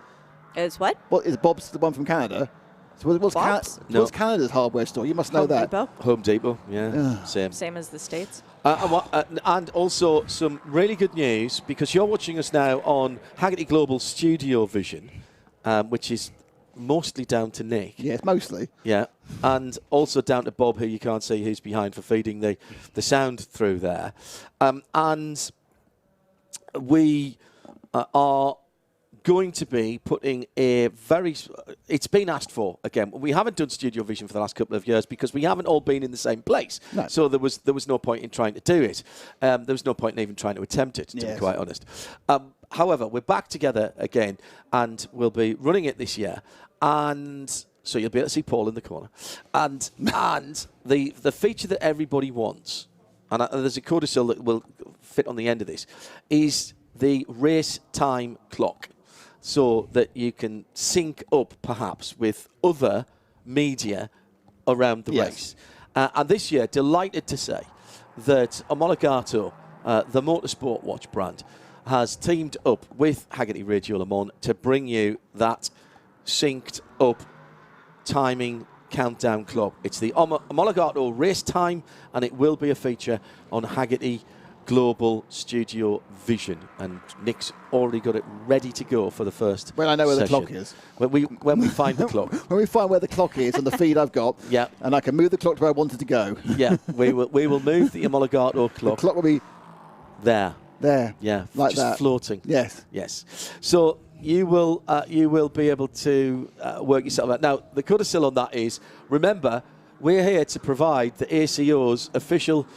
S3: Is what?
S2: Well, is Bob's the one from Canada? So what's Canada's hardware store? You must know that.
S1: Home Depot, yeah.
S3: Same as the States.
S1: And also some really good news, because you're watching us now on Hagerty Global Studiovision, which is mostly down to Nick.
S2: Yes, mostly.
S1: Yeah, and also down to Bob, who you can't see who's behind, for feeding the sound through there. And we are going to be putting a very... It's been asked for, again. We haven't done Studiovision for the last couple of years because we haven't all been in the same place.
S2: No.
S1: So there was no point in trying to do it. There was no point in even trying to attempt it, to be quite honest. However, we're back together again, and we'll be running it this year. And so you'll be able to see Paul in the corner. And the feature that everybody wants, and there's a codicil that will fit on the end of this, is the race time clock, so that you can sync up perhaps with other media around the race. And this year, delighted to say that Omologato, the Motorsport Watch brand, has teamed up with Hagerty Radio Le Mans to bring you that synced up timing countdown clock. It's the Omologato race time, and it will be a feature on Hagerty Global Studio Vision, and Nick's already got it ready to go for the first
S2: When I know where the
S1: session.
S2: clock is.
S1: When we find the clock.
S2: When we find where the clock is on the feed I've got, and I can move the clock to where I want it to go.
S1: Yeah, we will move the Omologato clock.
S2: The clock will be
S1: there.
S2: Yeah, like
S1: just
S2: that.
S1: Floating.
S2: Yes.
S1: So you will be able to work yourself out. Now, the codicil on that is, remember, we're here to provide the ACO's official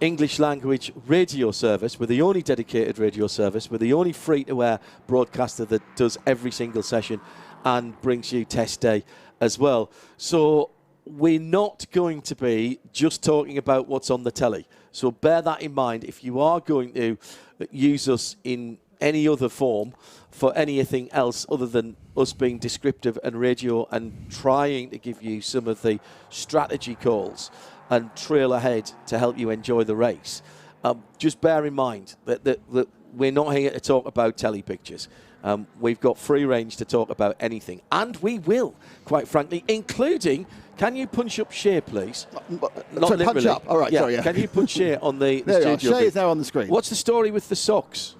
S1: English language radio service. We're the only dedicated radio service. We're the only free-to-air broadcaster that does every single session and brings you test day as well. So we're not going to be just talking about what's on the telly. So bear that in mind. If you are going to use us in any other form for anything else other than us being descriptive and radio and trying to give you some of the strategy calls and trail ahead to help you enjoy the race, just bear in mind that we're not here to talk about telly pictures. We've got free range to talk about anything, and we will, quite frankly, including, can you punch up Shea, please?
S2: Not literally. Punch up. All right, sorry. Yeah.
S1: Can you put Shea on the
S2: there
S1: studio?
S2: Shea is now on the screen.
S1: What's the story with the socks?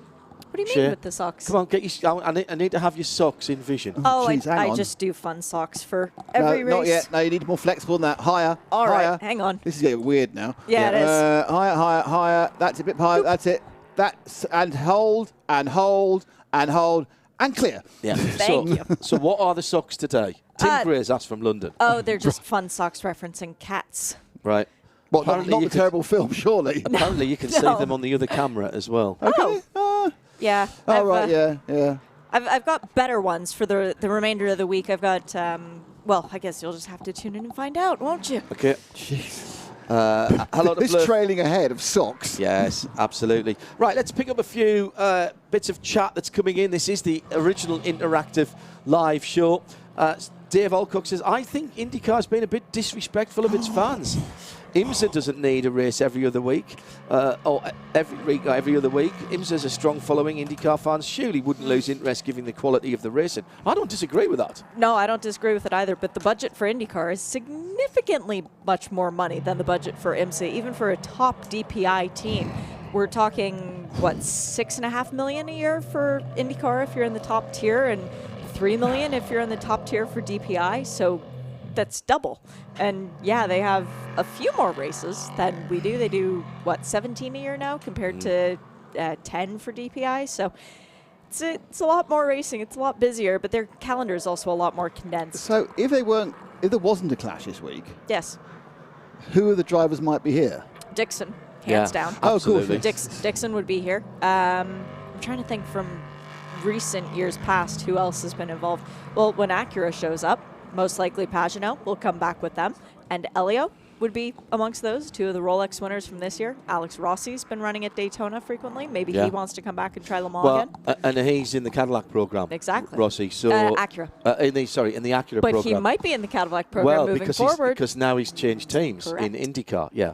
S3: What do you
S1: Shea?
S3: mean with the socks?
S1: Come on, get your. I need to have your socks in vision.
S3: Oh,
S2: geez,
S3: I just do fun socks for every race.
S2: Not yet. No, you need more flexible than that. Higher.
S3: All
S2: higher.
S3: right, hang on.
S2: This is getting weird now.
S3: Yeah, it is.
S2: Higher. That's a bit higher. That's it. That's and hold and hold and hold and clear.
S1: Yeah.
S3: Thank you.
S1: So what are the socks today? Tim Gray's asked from London.
S3: Oh, they're just fun socks referencing cats.
S1: Right.
S2: Well, not the terrible film, surely.
S1: Apparently you can see them on the other camera as well.
S2: Okay.
S3: Yeah.
S2: Oh, right, yeah.
S3: I've got better ones for the remainder of the week. I've got, well, I guess you'll just have to tune in and find out, won't you?
S1: Okay.
S2: Jeez.
S1: This
S2: trailing ahead of socks.
S1: Yes, absolutely. Right, let's pick up a few bits of chat that's coming in. This is the original interactive live show. Dave Alcock says, I think IndyCar's been a bit disrespectful of its fans. IMSA doesn't need a race every other week, or every other week. IMSA has a strong following. IndyCar fans surely wouldn't lose interest given the quality of the racing. I don't disagree with that.
S3: No, I don't disagree with it either, but the budget for IndyCar is significantly much more money than the budget for IMSA, even for a top DPI team. We're talking, what, $6.5 million a year for IndyCar if you're in the top tier, and $3 million if you're in the top tier for DPI, so that's double. And yeah, they have a few more races than we do. They do, what, 17 a year now compared to 10 for DPI. So it's a lot more racing. It's a lot busier, but their calendar is also a lot more condensed.
S2: So if there wasn't a clash this week,
S3: yes,
S2: who of the drivers might be here?
S3: Dixon, hands down.
S1: Absolutely.
S3: Dixon would be here. I'm trying to think from recent years past who else has been involved. Well, when Acura shows up, most likely Pagenaud will come back with them, and Elio would be amongst those, two of the Rolex winners from this year. Alex Rossi's been running at Daytona frequently. Maybe he wants to come back and try Le Mans again.
S1: And he's in the Cadillac program.
S3: Exactly.
S1: Rossi. So
S3: Acura.
S1: In the Acura
S3: but
S1: program.
S3: But he might be in the Cadillac program moving forward.
S1: Because now he's changed teams
S3: Correct.
S1: in IndyCar. Yeah.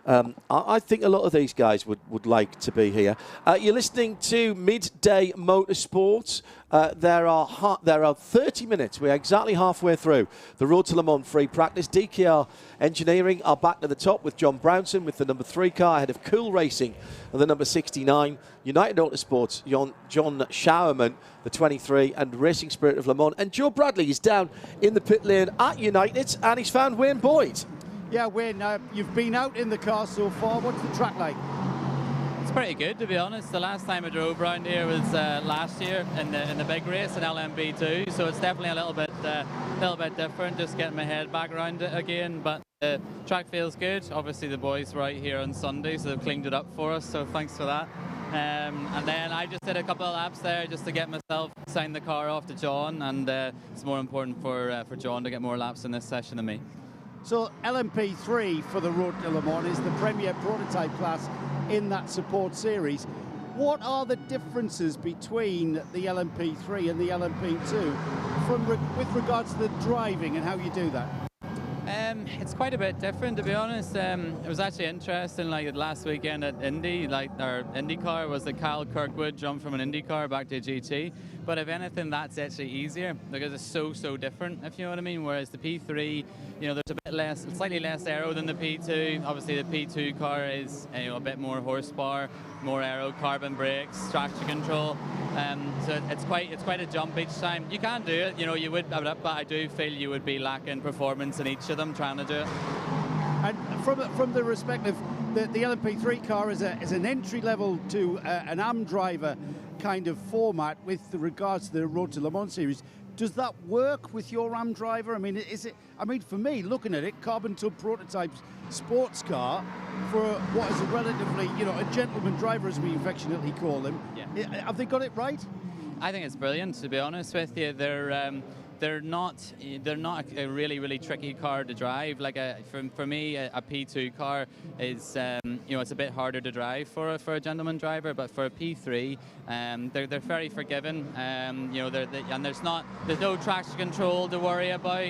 S1: I think a lot of these guys would like to be here. You're listening to Midday Motorsport. There are 30 minutes. We're exactly halfway through the Road to Le Mans free practice. DKR Engineering are back to the top with John Brownson with the number 3 car ahead of Cool Racing and the number 69. United Autosports, John Showerman, the 23, and Racing Spirit of Le Mans. And Joe Bradley is down in the pit lane at United, and he's found Wayne Boyd.
S4: Yeah, Wayne, you've been out in the car so far. What's the track like?
S5: It's pretty good, to be honest. The last time I drove around here was last year in the big race in LMP2, so it's definitely a little bit different. Just getting my head back around it again, but the track feels good. Obviously, the boys were out here on Sunday, so they've cleaned it up for us. So thanks for that. And then I just did a couple of laps there just to get myself signed the car off to John, and it's more important for John to get more laps in this session than me.
S4: So LMP3 for the Road to Le Mans is the premier prototype class in that support series. What are the differences between the LMP3 and the LMP2 with regards to the driving and how you do that?
S5: It's quite a bit different, to be honest. It was actually interesting, like last weekend at Indy, like our IndyCar was the Kyle Kirkwood jump from an IndyCar back to a GT. But if anything, that's actually easier because it's so different, if you know what I mean. Whereas the P3, you know, there's a bit less, slightly less aero than the P2. Obviously, the P2 car is a bit more horsepower, more aero, carbon brakes, traction control. So it's quite a jump each time. You can do it, you know, you would, but I do feel you would be lacking performance in each of them trying to do it.
S4: And from the respective, the LMP3 car is an entry level to an AM driver kind of format with regards to the Road to Le Mans series. Does that work with your AM driver? I mean, is it? I mean, for me, looking at it, carbon tub prototypes sports car for what is a relatively, you know, a gentleman driver, as we affectionately call him. Yeah. Have they got it right?
S5: I think it's brilliant, to be honest with you. They're not a really tricky car to drive. Like for me, a P2 car is you know, it's a bit harder to drive for a gentleman driver, but for a P3, they're very forgiving. You know, and there's no traction control to worry about.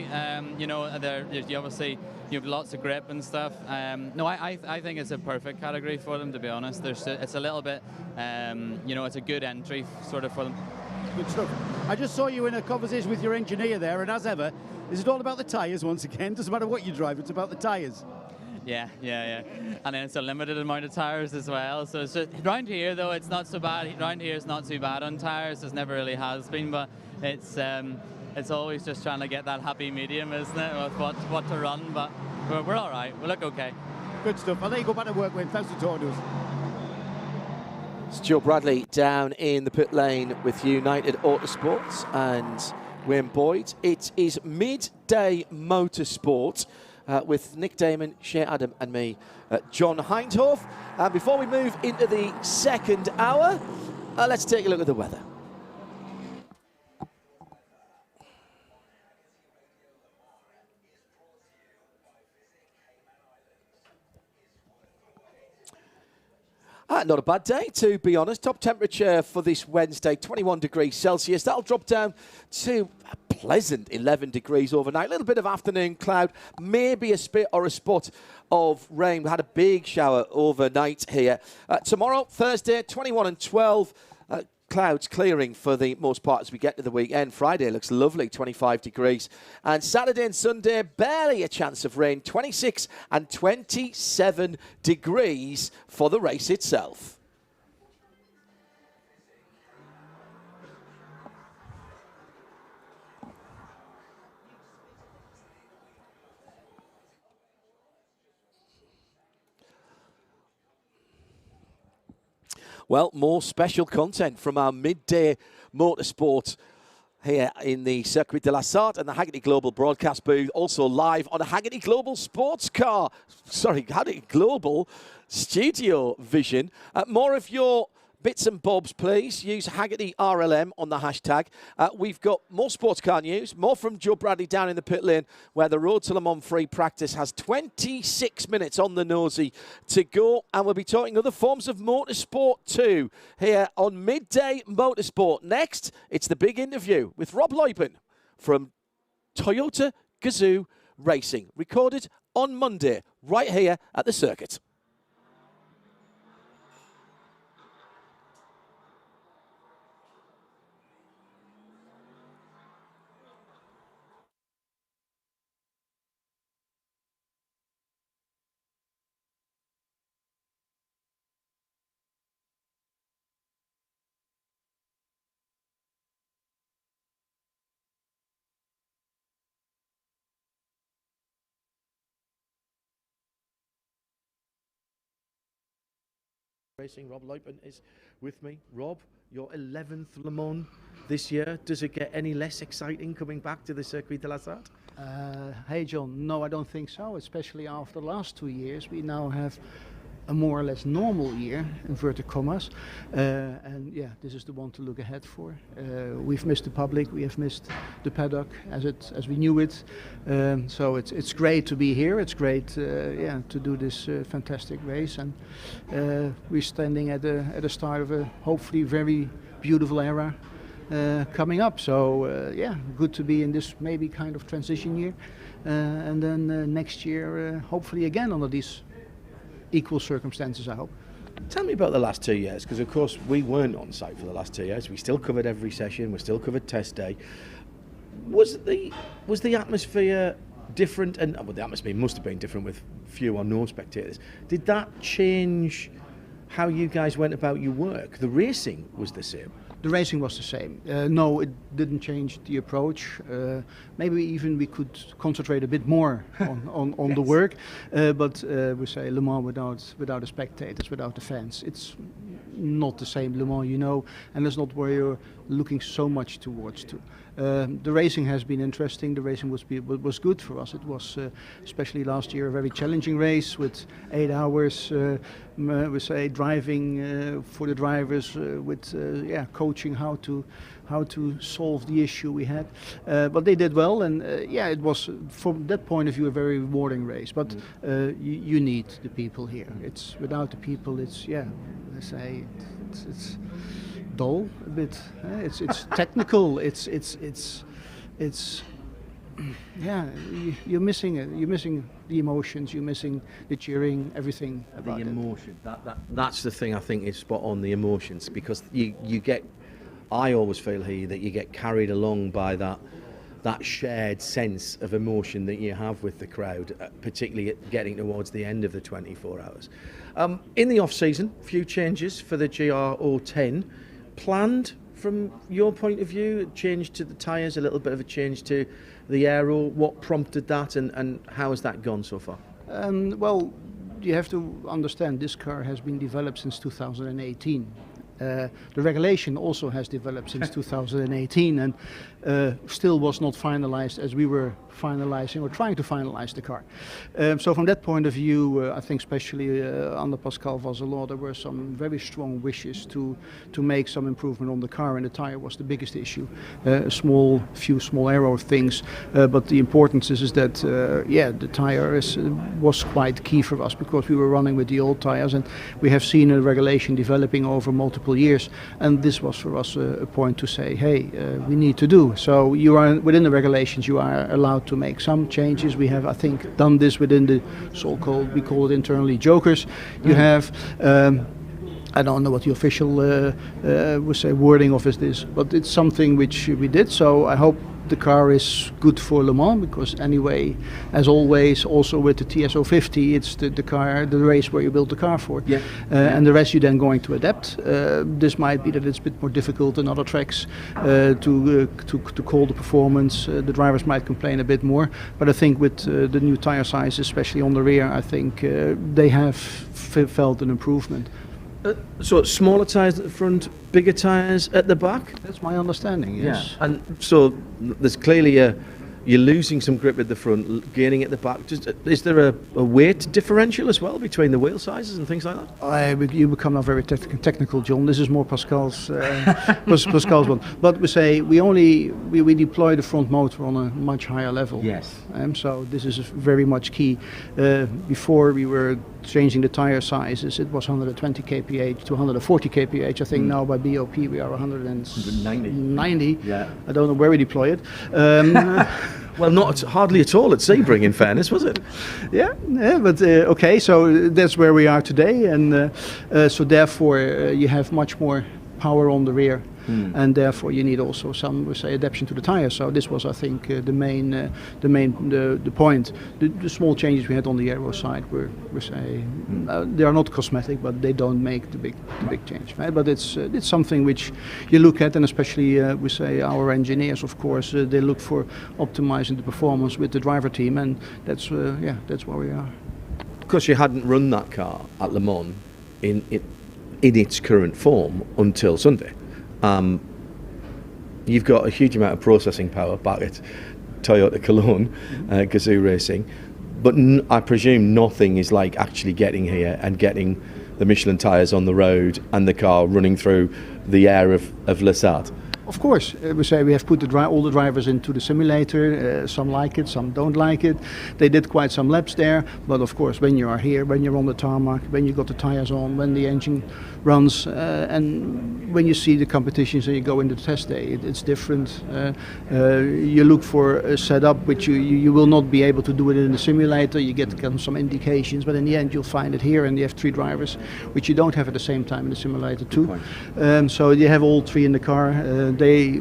S5: You know, you obviously you have lots of grip and stuff. No, I think it's a perfect category for them, to be honest. It's a little bit, you know, it's a good entry sort of for them.
S4: Good stuff. I just saw you in a conversation with your engineer there, and as ever, is it all about the tyres once again? Doesn't matter what you drive, it's about the tyres.
S5: Yeah. And then it's a limited amount of tyres as well. So it's just, around here, though, it's not so bad. Around here, it's not too bad on tyres. It never really has been, but it's always just trying to get that happy medium, isn't it, with what to run. But we're all right. We look okay.
S4: Good stuff. I'll let you go back to work, Wayne. Thanks for talking to us.
S1: It's Joe Bradley down in the pit lane with United Autosports and Wayne Boyd. It is midday motorsport with Nick Damon, Shea Adam and me, John Hindhoff. And before we move into the second hour, let's take a look at the weather. Not a bad day, to be honest. Top temperature for this Wednesday, 21 degrees Celsius. That'll drop down to a pleasant 11 degrees overnight. A little bit of afternoon cloud, maybe a spit or a spot of rain. We had a big shower overnight here. Tomorrow, Thursday, 21 and 12. Clouds clearing for the most part as we get to the weekend. Friday looks lovely, 25 degrees. And Saturday and Sunday, barely a chance of rain, 26 and 27 degrees for the race itself. Well, more special content from our midday motorsport here in the Circuit de la Sarthe and the Hagerty Global broadcast booth. Also live on a Hagerty Global sports car. Sorry, Hagerty Global Studiovision. More of your bits and bobs, please. Use Hagerty RLM on the hashtag. We've got more sports car news, more from Joe Bradley down in the pit lane, where the Road to Le Mans free practice has 26 minutes on the nosy to go. And we'll be talking other forms of motorsport too here on Midday Motorsport. Next, it's the big interview with Rob Leupen from Toyota Gazoo Racing, recorded on Monday right here at the circuit. Racing. Rob Leupen is with me. Rob, your 11th Le Mans this year. Does it get any less exciting coming back to the Circuit de la Sarthe?
S6: Hey John, no I don't think so, especially after the last 2 years. We now have a more or less normal year, inverted commas, and yeah, this is the one to look ahead for. We've missed the public, we have missed the paddock as we knew it, so it's great to be here. It's great, to do this fantastic race, and we're standing at the start of a hopefully very beautiful era coming up. So good to be in this maybe kind of transition year, and then next year hopefully again under these equal circumstances, I hope.
S1: Tell me about the last 2 years, because of course we weren't on site for the last 2 years. We still covered every session, we still covered test day. Was the atmosphere different? And well, the atmosphere must have been different with few or no spectators. Did that change how you guys went about your work? The racing was the same.
S6: The racing was the same. No, it didn't change the approach. Maybe even we could concentrate a bit more on yes. The work. But we say Le Mans without the spectators, without the fans. It's not the same Le Mans, and that's not where you're looking so much towards. The racing has been interesting. The racing was good for us. It was, especially last year, a very challenging race with 8 hours. We say driving for the drivers, with coaching how to solve the issue we had. But they did well, and it was from that point of view a very rewarding race. But you need the people here. It's without the people, it's dull a bit. It's technical. You're missing it. You're missing the emotions. You're missing the cheering. Everything about
S1: the emotion. That's the thing I think is spot on. The emotions, because you get. I always feel here that you get carried along by that shared sense of emotion that you have with the crowd, particularly getting towards the end of the 24 hours. In the off-season, few changes for the GR010 planned from your point of view. A change to the tyres, a little bit of a change to the aero. What prompted that, and how has that gone so far?
S6: Well, you have to understand this car has been developed since 2018. The regulation also has developed since 2018 and still was not finalized as we were finalizing or trying to finalize the car. So from that point of view, I think especially under Pascal Vasselot, there were some very strong wishes to make some improvement on the car, and the tire was the biggest issue. Few small aero things, but the importance is that the tire was quite key for us, because we were running with the old tires, and we have seen a regulation developing over multiple years, and this was for us a point to say, hey, we need to do. So you are within the regulations, you are allowed to make some changes. We have, I think, done this within the so-called, we call it internally, jokers. You have, I don't know what the official wording of this, but it's something which we did. So I hope the car is good for Le Mans, because anyway, as always, also with the TS050, it's the car, the race where you build the car for. Yeah. And the rest you're then going to adapt. This might be that it's a bit more difficult than other tracks to call the performance. The drivers might complain a bit more, but I think with the new tire sizes, especially on the rear, I think they have felt an improvement.
S1: So smaller tyres at the front, bigger tyres at the back?
S6: That's my understanding, yes.
S1: Yeah. And so there's clearly you're losing some grip at the front, gaining at the back. Is there a weight differential as well between the wheel sizes and things like that?
S6: You become now very technical, John. This is more Pascal's Pascal's one. But we say we deploy the front motor on a much higher level.
S1: Yes.
S6: So this is very much key. Before we were changing the tire sizes, it was 120 kph to 140 kph. I think now by BOP we are 190.
S1: Yeah.
S6: I don't know where we deploy it.
S1: Well, not hardly at all at Sebring, in fairness, was it?
S6: Yeah, but okay, so that's where we are today, and so therefore you have much more power on the rear, and therefore you need also some, we say, adaptation to the tire. So this was, I think, the point. The small changes we had on the aero side were, we say, they are not cosmetic, but they don't make the big change. Right? But it's something which you look at, and especially we say our engineers, of course, they look for optimizing the performance with the driver team, and that's where we are.
S1: Because you hadn't run that car at Le Mans in its current form until Sunday. You've got a huge amount of processing power back at Toyota Cologne, Gazoo Racing, but I presume nothing is like actually getting here and getting the Michelin tyres on the road and the car running through the air of Les Sat.
S6: Of course, we say we have put all the drivers into the simulator. Some like it, some don't like it. They did quite some laps there, but of course, when you are here, when you're on the tarmac, when you got the tires on, when the engine runs, and when you see the competitions and you go into the test day, it's different. You look for a setup which you will not be able to do it in the simulator. You get some indications, but in the end, you'll find it here, and you have 3 drivers, which you don't have at the same time in the simulator too. So you have all 3 in the car. They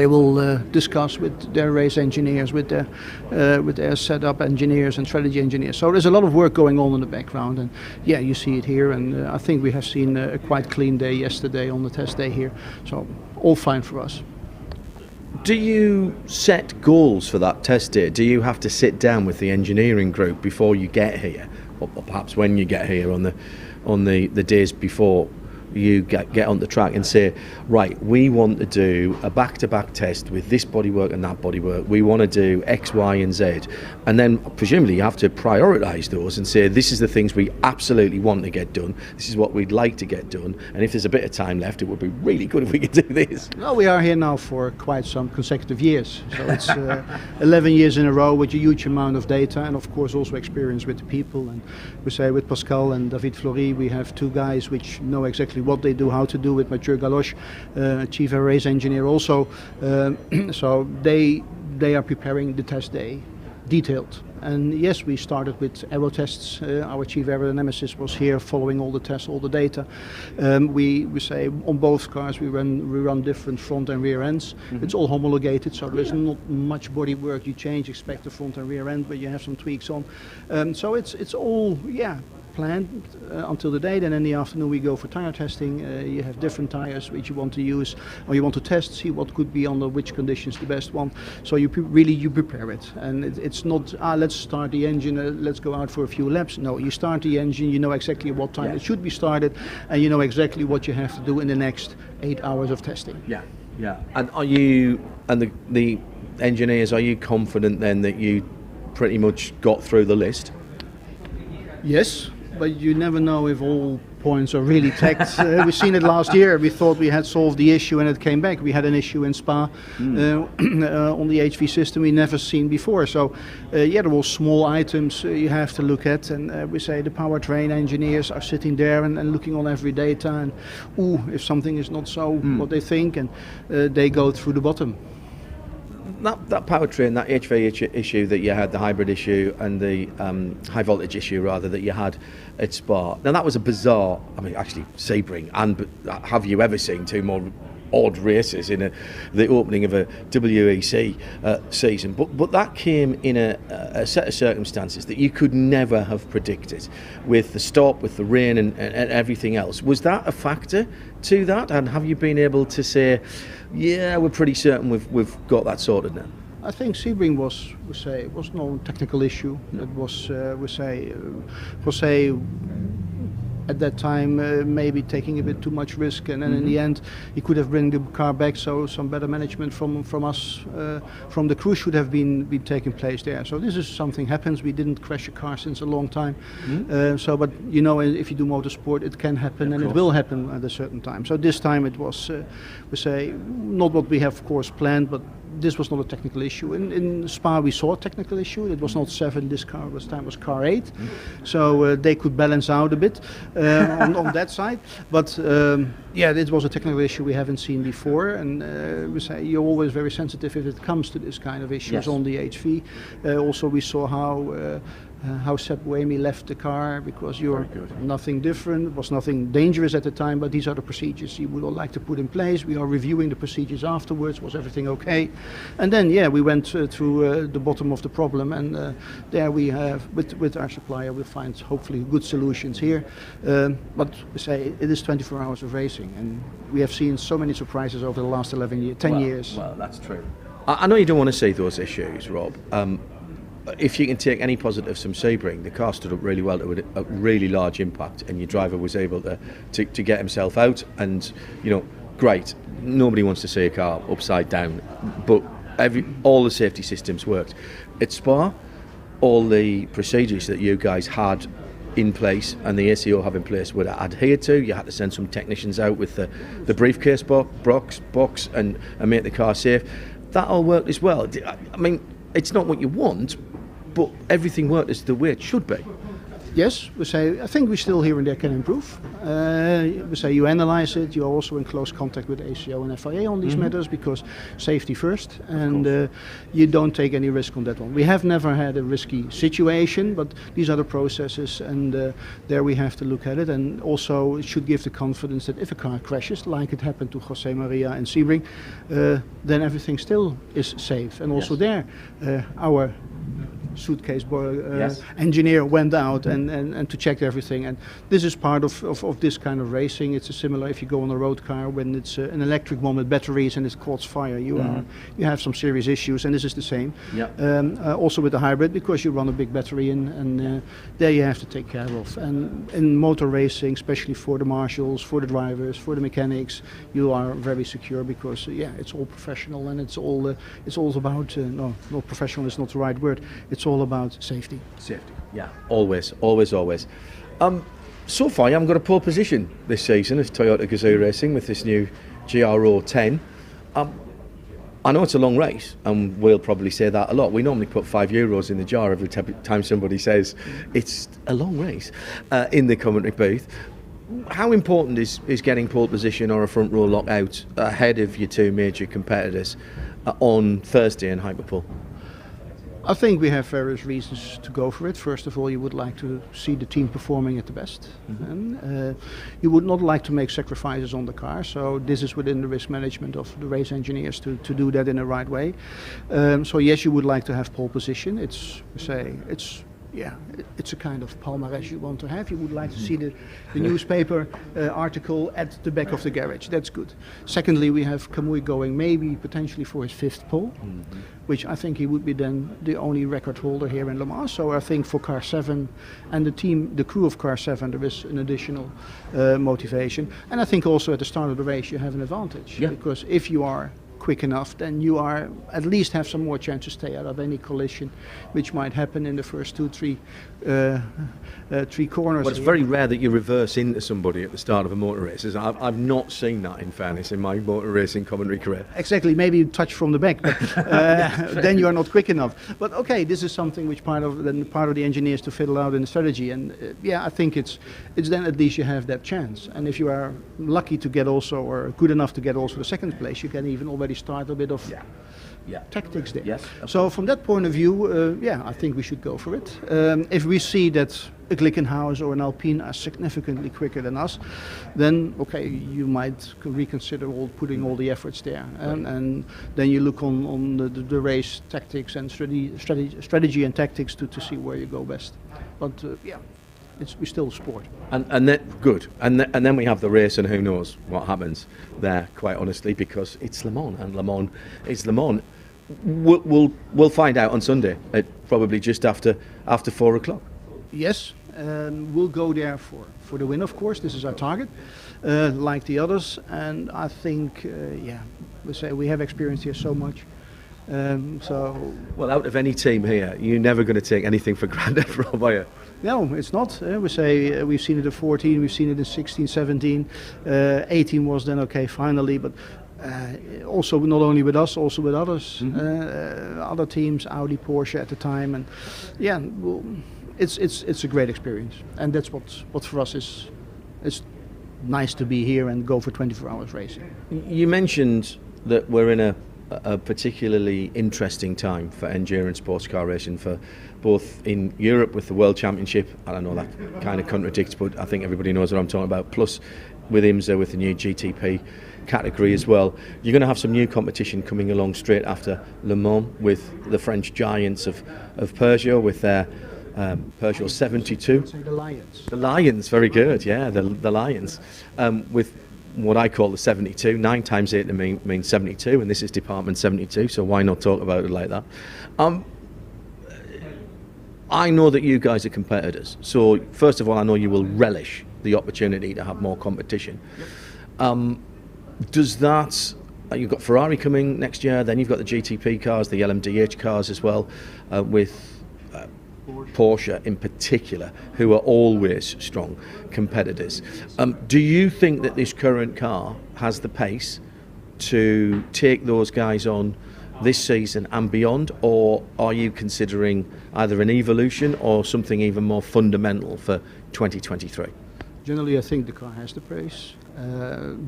S6: will discuss with their race engineers, with their setup engineers and strategy engineers. So there's a lot of work going on in the background, and yeah, you see it here. And I think we have seen a quite clean day yesterday on the test day here. So all fine for us.
S1: Do you set goals for that test day? Do you have to sit down with the engineering group before you get here, or perhaps when you get here on the days before you get on the track and say, right, we want to do a back-to-back test with this bodywork and that bodywork. We want to do X, Y, and Z. And then presumably you have to prioritise those and say, this is the things we absolutely want to get done. This is what we'd like to get done. And if there's a bit of time left, it would be really good if we could do this.
S6: Well, we are here now for quite some consecutive years. So it's 11 years in a row with a huge amount of data, and of course also experience with the people. And we say with Pascal and David Flory, we have 2 guys which know exactly what they do, how to do it. Mathieu Galoche, chief race engineer also. So they are preparing the test day detailed. And yes, we started with aero tests. Our chief aerodynamicist was here following all the tests, all the data. We say on both cars we run different front and rear ends. It's all homologated, so there's not much body work you change. Expect the front and rear end, but you have some tweaks on. So it's all planned until the day. Then in the afternoon we go for tire testing. You have different tires which you want to use, or you want to test, see what could be under which conditions the best one. So you prepare it, and it's not let's start the engine, let's go out for a few laps. No, you start the engine, you know exactly what time it should be started, and you know exactly what you have to do in the next 8 hours of testing.
S1: Yeah. And are you and the engineers, are you confident then that you pretty much got through the list?
S6: Yes, but you never know if all points are really tagged. We've seen it last year. We thought we had solved the issue and it came back. We had an issue in Spa on the HV system we never seen before. So there were small items you have to look at, and we say the powertrain engineers are sitting there and looking on every data, and if something is not so what they think, and they go through the bottom.
S1: That powertrain, that HV issue that you had, the hybrid issue and the high voltage issue rather that you had at Spa. Now that was a bizarre, actually Sebring, and have you ever seen 2 more odd races in the opening of a WEC season? But that came in a set of circumstances that you could never have predicted, with the stop, with the rain and everything else. Was that a factor to that? And have you been able to say, yeah, we're pretty certain we've got that sorted now?
S6: I think Sebring was no technical issue. It was Jose at that time maybe taking a bit too much risk, and then in the end he could have bring the car back. So some better management from us, from the crew, should have been taking place there. So this is something happens. We didn't crash a car since a long time. But if you do motorsport, it can happen, and it will happen at a certain time. So this time it was not what we have of course planned, but this was not a technical issue. In Spa we saw a technical issue. It was not 7, this car was car 8. So they could balance out a bit on that side. But it was a technical issue we haven't seen before. And we say you're always very sensitive if it comes to this kind of issues on the HV. Also we saw how Sepp Buemi left the car, because you're nothing different. It was nothing dangerous at the time, but these are the procedures you would all like to put in place. We are reviewing the procedures afterwards. Was everything okay? And then we went through the bottom of the problem, and there we have with our supplier we'll find hopefully good solutions here. But we say it is 24 hours of racing, and we have seen so many surprises over the last 10 years.
S1: Well, that's true. I know you don't want to see those issues, Rob.
S7: if you can take any positives from Sebring, the car stood up really well to a really large impact, and your driver was able to get himself out. And great. Nobody wants to see a car upside down, but all the safety systems worked. At Spa, all the procedures that you guys had in place and the ACO have in place were adhered to. You had to send some technicians out with the briefcase box and make the car safe. That all worked as well. I mean, it's not what you want, but everything worked as the way it should be.
S6: Yes, I think we still here and there can improve. You analyze it. You're also in close contact with ACO and FIA on these matters, because safety first, and you don't take any risk on that one. We have never had a risky situation, but these are the processes, and there we have to look at it. And also, it should give the confidence that if a car crashes, like it happened to Jose Maria and Sebring, then everything still is safe. And also there, our suitcase engineer went out and to check everything, and this is part of this kind of racing. It's a similar, if you go on a road car, when it's an electric one with batteries and it caught fire, you have some serious issues, and this is the same. Also with the hybrid, because you run a big battery and there you have to take care of. And in motor racing, especially for the marshals, for the drivers, for the mechanics, you are very secure, because it's all professional, and it's all about no, professional is not the right word. It's all about safety.
S7: Safety, yeah, always. So far, you haven't got a pole position this season as Toyota Gazoo Racing with this new GRO 10. I know it's a long race, and we'll probably say that a lot. We normally put €5 in the jar every time somebody says it's a long race in the commentary booth. How important is getting pole position or a front row lockout ahead of your two major competitors on Thursday in Hyperpole?
S6: I think we have various reasons to go for it. First of all, you would like to see the team performing at the best. And you would not like to make sacrifices on the car. So this is within the risk management of the race engineers to do that in the right way. So yes, you would like to have pole position. It's a kind of palmarès you want to have. You would like to see the newspaper article at the back of the garage. That's good. Secondly, we have Kamui going maybe potentially for his 5th pole, which I think he would be then the only record holder here in Le Mans. So I think for Car 7 and the crew of Car 7, there is an additional motivation. And I think also at the start of the race you have an advantage, because if you are quick enough, then you are at least have some more chance to stay out of any collision which might happen in the first 2-3 corners.
S7: Well, it's very rare that you reverse into somebody at the start of a motor race. I've not seen that, in fairness, in my motor racing commentary career.
S6: Exactly, maybe you touch from the back, but then you are not quick enough. But okay, this is something which part of the engineers to fiddle out in the strategy, and I think it's then at least you have that chance. And if you are lucky to get also, or good enough to get also the 2nd place, you can even already start a bit of tactics there.
S7: Yes,
S6: so from that point of view, I think we should go for it. If we see that a Glickenhaus or an Alpine are significantly quicker than us, then okay, you might reconsider putting all the efforts there, and then you look on the race tactics and strategy and tactics to see where you go best. But we're still a sport.
S7: And then good. And then we have the race, and who knows what happens there, quite honestly, because it's Le Mans, and Le Mans is Le Mans. We'll find out on Sunday, probably just after 4 o'clock.
S6: Yes, we'll go there for the win, of course. This is our target, like the others. And I think, we have experienced here so much.
S7: Well, out of any team here, you're never going to take anything for granted, Rob, are you?
S6: No, it's not. We've seen it at 14, we've seen it in 16, 17, 18 was then okay finally, but also not only with us, also with others, other teams, Audi, Porsche at the time, and it's a great experience, and that's what for us is. It's nice to be here and go for 24 hours racing.
S7: You mentioned that we're in a particularly interesting time for endurance sports car racing, for both in Europe with the World Championship, and I know that kind of contradicts, but I think everybody knows what I'm talking about, plus with IMSA with the new GTP category as well. You're going to have some new competition coming along straight after Le Mans with the French giants of Peugeot with their Peugeot 72.
S6: The Lions.
S7: The Lions, very good, yeah, the Lions. With what I call the 72, 9 times 8 means 72, and this is Department 72, so why not talk about it like that? I know that you guys are competitors. So first of all, I know you will relish the opportunity to have more competition. Does that... You've got Ferrari coming next year, then you've got the GTP cars, the LMDH cars as well, with Porsche in particular, who are always strong competitors. Do you think that this current car has the pace to take those guys on this season and beyond, or are you considering either an evolution or something even more fundamental for 2023?
S6: Generally, I think the car has the pace,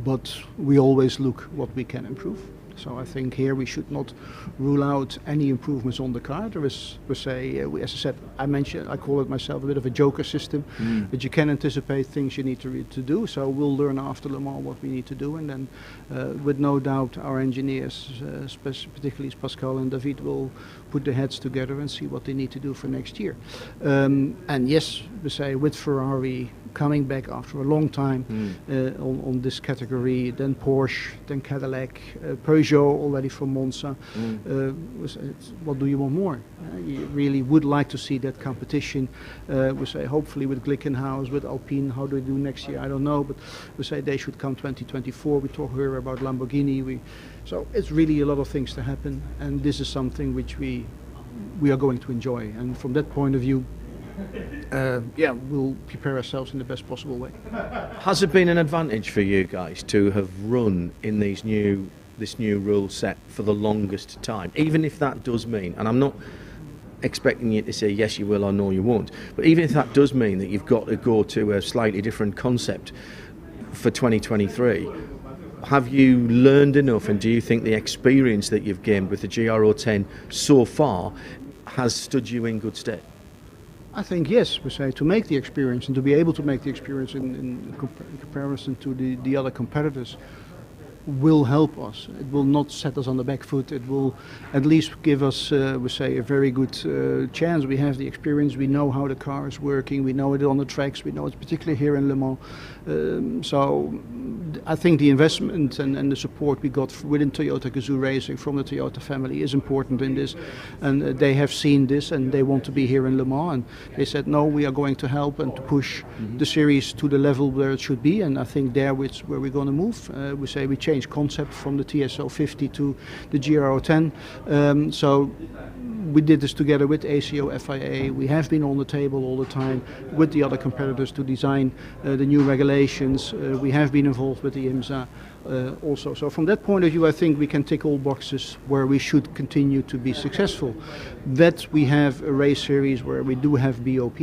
S6: but we always look what we can improve. So I think here we should not rule out any improvements on the car. There is, as I said, I call it myself a bit of a joker system, that you can anticipate things you need to do. So we'll learn after Le Mans what we need to do, and then with no doubt our engineers, particularly Pascal and David, will put their heads together and see what they need to do for next year. And yes, with Ferrari coming back after a long time on this category, then Porsche, then Cadillac, Peugeot already from Monza. What do you want more? You really would like to see that competition. Hopefully with Glickenhaus, with Alpine. How do they do next year? I don't know, but they should come 2024. We talk here about Lamborghini. So it's really a lot of things to happen, and this is something which we are going to enjoy. And from that point of view, we'll prepare ourselves in the best possible way.
S7: Has it been an advantage for you guys to have run in this new rule set for the longest time, even if that does mean, and I'm not expecting you to say yes you will or no you won't, but even if that does mean that you've got to go to a slightly different concept for 2023, have you learned enough, and do you think the experience that you've gained with the GR010 so far has stood you in good stead?
S6: I think yes, to make the experience and to be able to make the experience in comparison to the other competitors will help us. It will not set us on the back foot. It will at least give us, a very good chance. We have the experience. We know how the car is working. We know it on the tracks. We know it particularly here in Le Mans. So I think the investment and the support we got within Toyota Gazoo Racing from the Toyota family is important in this. And they have seen this and they want to be here in Le Mans. And they said, no, we are going to help and to push the series to the level where it should be. And I think there is where we're going to move. We changed concept from the TSO 50 to the GR010. So we did this together with ACO, FIA. We have been on the table all the time with the other competitors to design the new regulations. We have been involved with the IMSA also. So from that point of view, I think we can tick all boxes where we should continue to be successful. That we have a race series where we do have BOP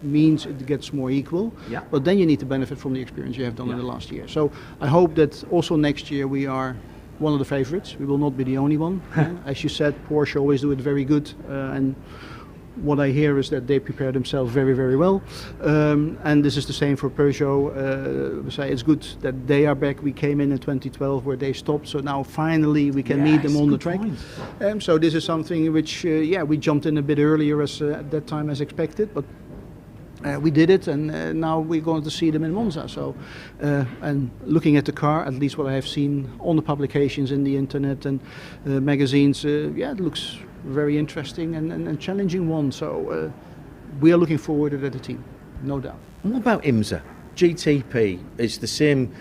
S6: means it gets more equal, but then you need to benefit from the experience you have done in the last year. So I hope that also next year we are one of the favorites. We will not be the only one. As you said, Porsche always do it very good, and what I hear is that they prepare themselves very, very well. And this is the same for Peugeot. It's good that they are back. We came in 2012 where they stopped, so now finally we can meet them on the track. So this is something which, we jumped in a bit earlier at that time as expected, but we did it, and now we're going to see them in Monza. So, and looking at the car, at least what I have seen on the publications in the internet and magazines, it looks very interesting and challenging one. So we are looking forward to that, the team, no doubt.
S7: What about IMSA? GTP is the same.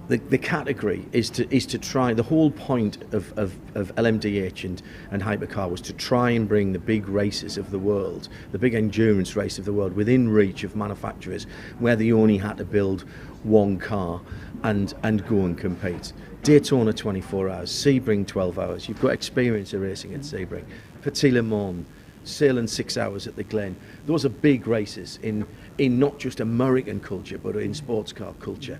S7: The category is to try. The whole point of LMDH and hypercar was to try and bring the big races of the world, the big endurance race of the world, within reach of manufacturers, where they only had to build one car and go and compete. Daytona 24 hours, Sebring 12 hours. You've got experience of racing at Sebring. Petit Le Mans, sailing 6 hours at the Glen. Those are big races in not just American culture, but in sports car culture.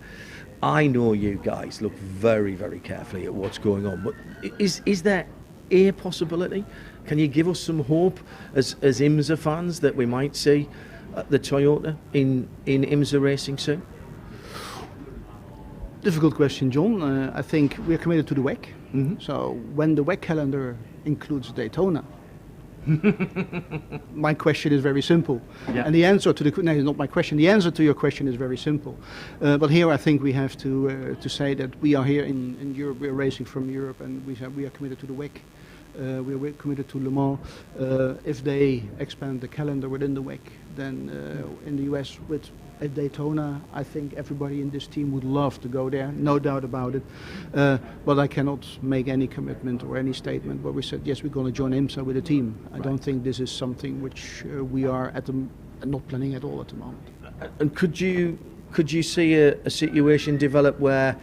S7: I know you guys look very, very carefully at what's going on, but is there a possibility? Can you give us some hope as IMSA fans that we might see the Toyota in IMSA racing soon?
S6: Difficult question, John. I think we are committed to the WEC. So when the WEC calendar includes Daytona, my question is very simple. And the answer to not my question, the answer to your question is very simple. But here I think we have to say that we are here in Europe, we are racing from Europe, and we are committed to the WEC. We're committed to Le Mans. If they expand the calendar within the WEC, then in the US at Daytona, I think everybody in this team would love to go there, no doubt about it. But I cannot make any commitment or any statement where we said, yes, we're going to join IMSA with the team. I don't think this is something which we are not planning at all at the moment.
S7: And could you see a situation develop where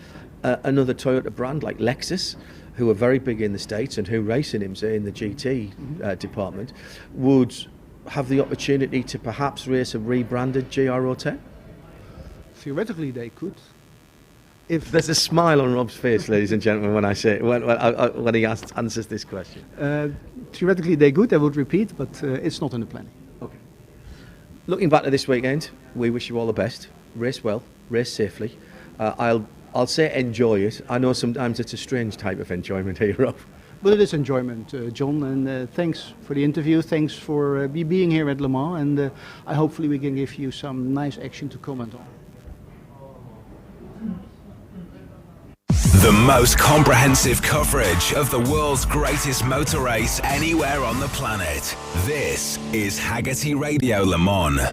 S7: another Toyota brand like Lexus, who are very big in the States and who race in IMSA in the GT department, would have the opportunity to perhaps race a rebranded GR010?
S6: Theoretically, they could.
S7: If there's a smile on Rob's face, ladies and gentlemen, when I say when he answers this question.
S6: Theoretically, they could. I would repeat, but it's not in the planning.
S7: Okay. Looking back to this weekend, we wish you all the best. Race well, race safely. I'll say enjoy it. I know sometimes it's a strange type of enjoyment here, Rob.
S6: But it is enjoyment, John, and thanks for the interview. Thanks for being here at Le Mans, and hopefully we can give you some nice action to comment on.
S8: The most comprehensive coverage of the world's greatest motor race anywhere on the planet. This is Hagerty Radio Le Mans.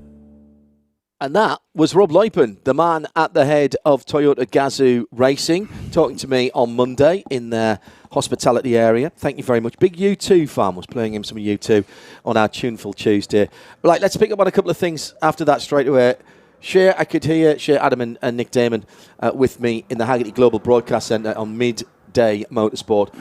S1: And that was Rob Leupen, the man at the head of Toyota Gazoo Racing, talking to me on Monday in their hospitality area. Thank you very much. Big U2 fan, was playing him some U2 on our Tuneful Tuesday. Right, let's pick up on a couple of things after that straight away. Shea, I could hear Shea Adam and Nick Damon with me in the Hagerty Global Broadcast Centre on Midday Motorsport.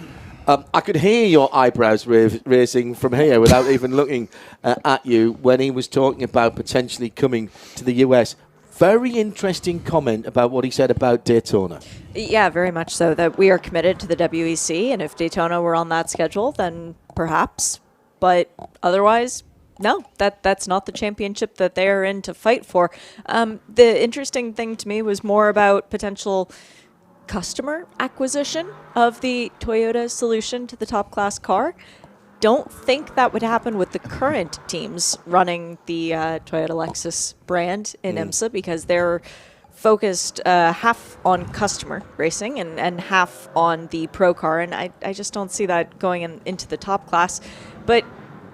S1: I could hear your eyebrows raising from here without even looking at you when he was talking about potentially coming to the US. Very interesting comment about what he said about Daytona.
S3: Yeah, very much so. That we are committed to the WEC, and if Daytona were on that schedule, then perhaps. But otherwise, no, that's not the championship that they are in to fight for. The interesting thing to me was more about potential customer acquisition of the Toyota solution to the top class car. Don't think that would happen with the current teams running the Toyota Lexus brand in IMSA, because they're focused half on customer racing and half on the pro car, and I just don't see that going into the top class. But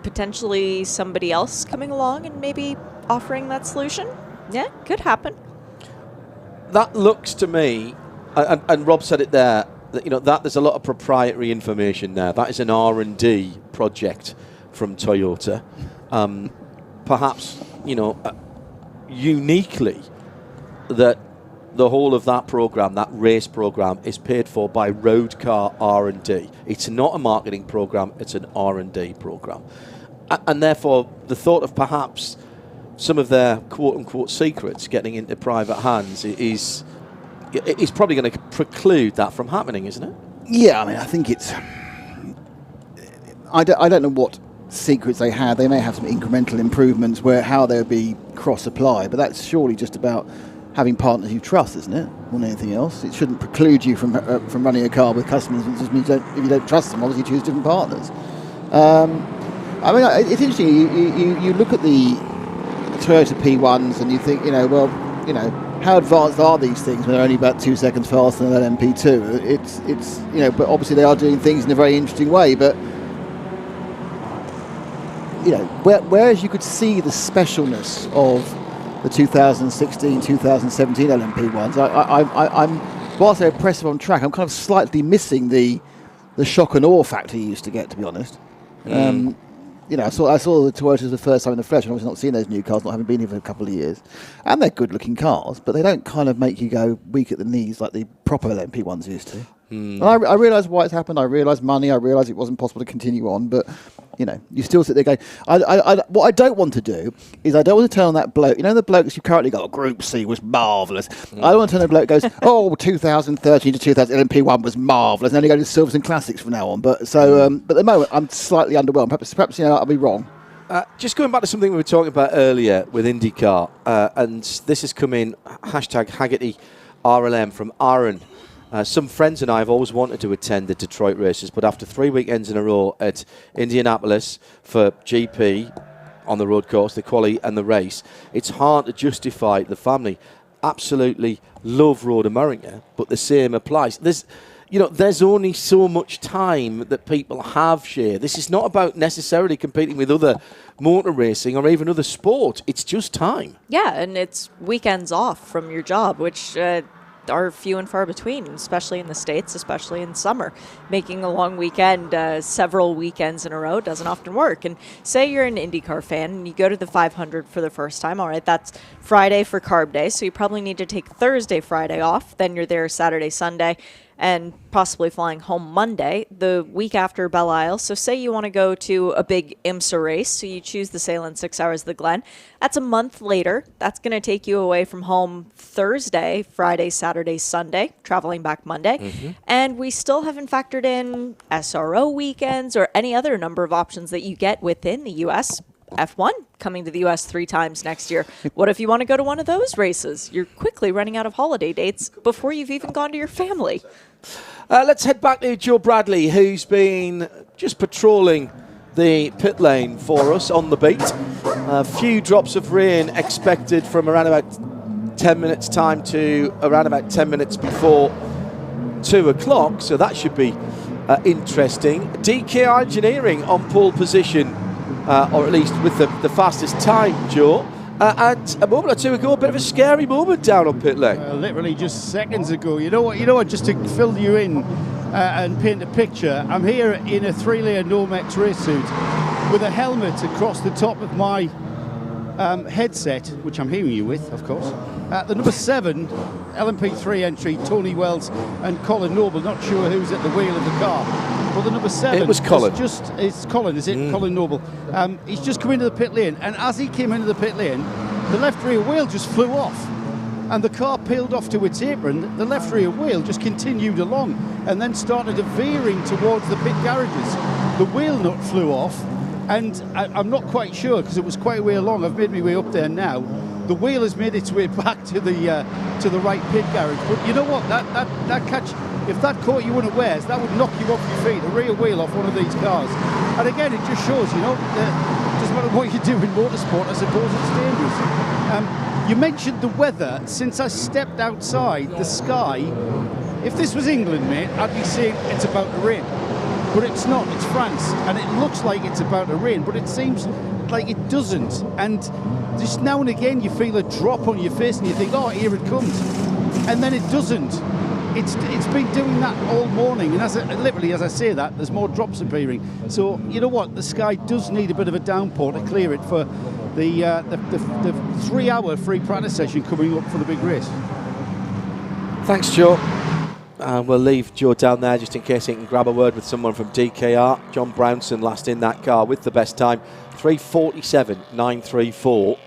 S3: potentially somebody else coming along and maybe offering that solution, yeah, could happen.
S1: That looks to me, and Rob said it there, that there's a lot of proprietary information there. That is an R&D project from Toyota. Perhaps, uniquely, that the whole of that program, that race program, is paid for by road car R&D. It's not a marketing program, it's an R&D program. And therefore, the thought of perhaps some of their quote-unquote secrets getting into private hands is probably going to preclude that from happening, isn't it?
S2: Yeah, I mean, I think it's... I don't know what secrets they had. They may have some incremental improvements how there would be cross-supply, but that's surely just about having partners you trust, isn't it, more than anything else? It shouldn't preclude you from running a car with customers. It just means if you don't trust them, obviously choose different partners. I mean, it's interesting. You look at the Toyota P1s and you think, how advanced are these things when they're only about 2 seconds faster than an MP2? It's but obviously they are doing things in a very interesting way. But whereas you could see the specialness of the 2016, 2017 LMP1s, I'm whilst they're impressive on track, I'm kind of slightly missing the shock and awe factor you used to get, to be honest. I saw the Toyotas the first time in the flesh, and I was not seeing those new cars, not having been here for a couple of years. And they're good-looking cars, but they don't kind of make you go weak at the knees like the proper LMP1s used to. And I realise why it's happened. I realise money. I realise it wasn't possible to continue on, but you still sit there going. What I don't want to do is I don't want to turn on that bloke. The blokes you currently got. Group C was marvellous. I don't want to turn on a bloke who goes, 2013 to 2000 LMP1 was marvellous, and only go to Silvers and Classics from now on. But at the moment I'm slightly underwhelmed. Perhaps I'll be wrong.
S1: Just going back to something we were talking about earlier with IndyCar, and this has come in #Hagerty RLM from Aaron. Some friends and I have always wanted to attend the Detroit races, but after 3 weekends in a row at Indianapolis for GP on the road course, the quali and the race, it's hard to justify the family. Absolutely love Road America, but the same applies. there's only so much time that people have, Shea. This is not about necessarily competing with other motor racing or even other sport. It's just time.
S3: Yeah, and it's weekends off from your job, which are few and far between, especially in the States, especially in summer. Making a long weekend, several weekends in a row, doesn't often work. And say you're an IndyCar fan and you go to the 500 for the first time. All right, that's Friday for carb day, so you probably need to take Thursday, Friday off. Then you're there Saturday, Sunday, and possibly flying home Monday, the week after Belle Isle. So say you want to go to a big IMSA race, so you choose the Salem 6 Hours of the Glen. That's a month later. That's going to take you away from home Thursday, Friday, Saturday, Sunday, traveling back Monday. Mm-hmm. And we still haven't factored in SRO weekends or any other number of options that you get within the U.S. F1 coming to the U.S. 3 times next year. What if you want to go to one of those races? You're quickly running out of holiday dates before you've even gone to your family.
S1: Let's head back to Joe Bradley, who's been just patrolling the pit lane for us on the beat. A few drops of rain expected from around about 10 minutes time to around about 10 minutes before 2 o'clock, so that should be interesting. DK Engineering on pole position, or at least with the fastest time, Joe. And a moment or two ago, a bit of a scary moment down on pit lane.
S4: Literally just seconds ago. You know what? Just to fill you in and paint a picture, I'm here in a 3-layer Nomex race suit with a helmet across the top of my headset, which I'm hearing you with, of course. The number 7 LMP3 entry, Tony Wells and Colin Noble. Not sure who's at the wheel of the car. Well, the number 7.
S1: It was Colin.
S4: It's Colin, is it? Colin Noble. He's just come into the pit lane, and as he came into the pit lane, the left rear wheel just flew off, and the car peeled off to its apron. The left rear wheel just continued along, and then started veering towards the pit garages. The wheel nut flew off, and I'm not quite sure because it was quite a way along. I've made my way up there now. The wheel has made its way back to the right pit garage. But you know what? That catch. If that caught you unawares, that would knock you off your feet, a rear wheel off one of these cars. And again, it just shows, that doesn't matter what you do in motorsport, I suppose it's dangerous. You mentioned the weather. Since I stepped outside, the sky, if this was England, mate, I'd be saying it's about to rain. But it's not, it's France, and it looks like it's about to rain, but it seems like it doesn't. And just now and again, you feel a drop on your face and you think, oh, here it comes. And then it doesn't. It's been doing that all morning, and literally as I say that, there's more drops appearing. So you know what, the sky does need a bit of a downpour to clear it for the 3-hour free practice session coming up for the big race.
S1: Thanks, Joe. And we'll leave Joe down there just in case he can grab a word with someone from DKR. John Brownson last in that car with the best time, 3:47.934,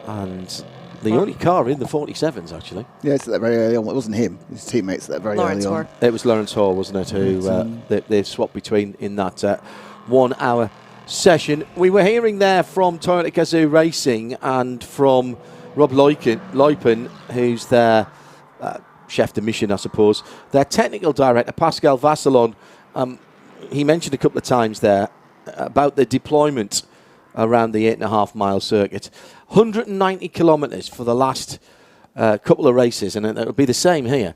S1: and the only car in the 47s, actually.
S2: Yeah, it's that very early on. It wasn't him. His teammates that very
S3: Lawrence
S2: early on.
S3: Hoare.
S1: It was Lawrence Hoare, wasn't it, who they swapped between in that 1 hour session. We were hearing there from Toyota Gazoo Racing and from Rob Leupen, who's their chef de mission, I suppose. Their technical director, Pascal Vasselon, he mentioned a couple of times there about the deployment around the 8.5 mile circuit. 190 kilometres for the last couple of races, and it'll be the same here.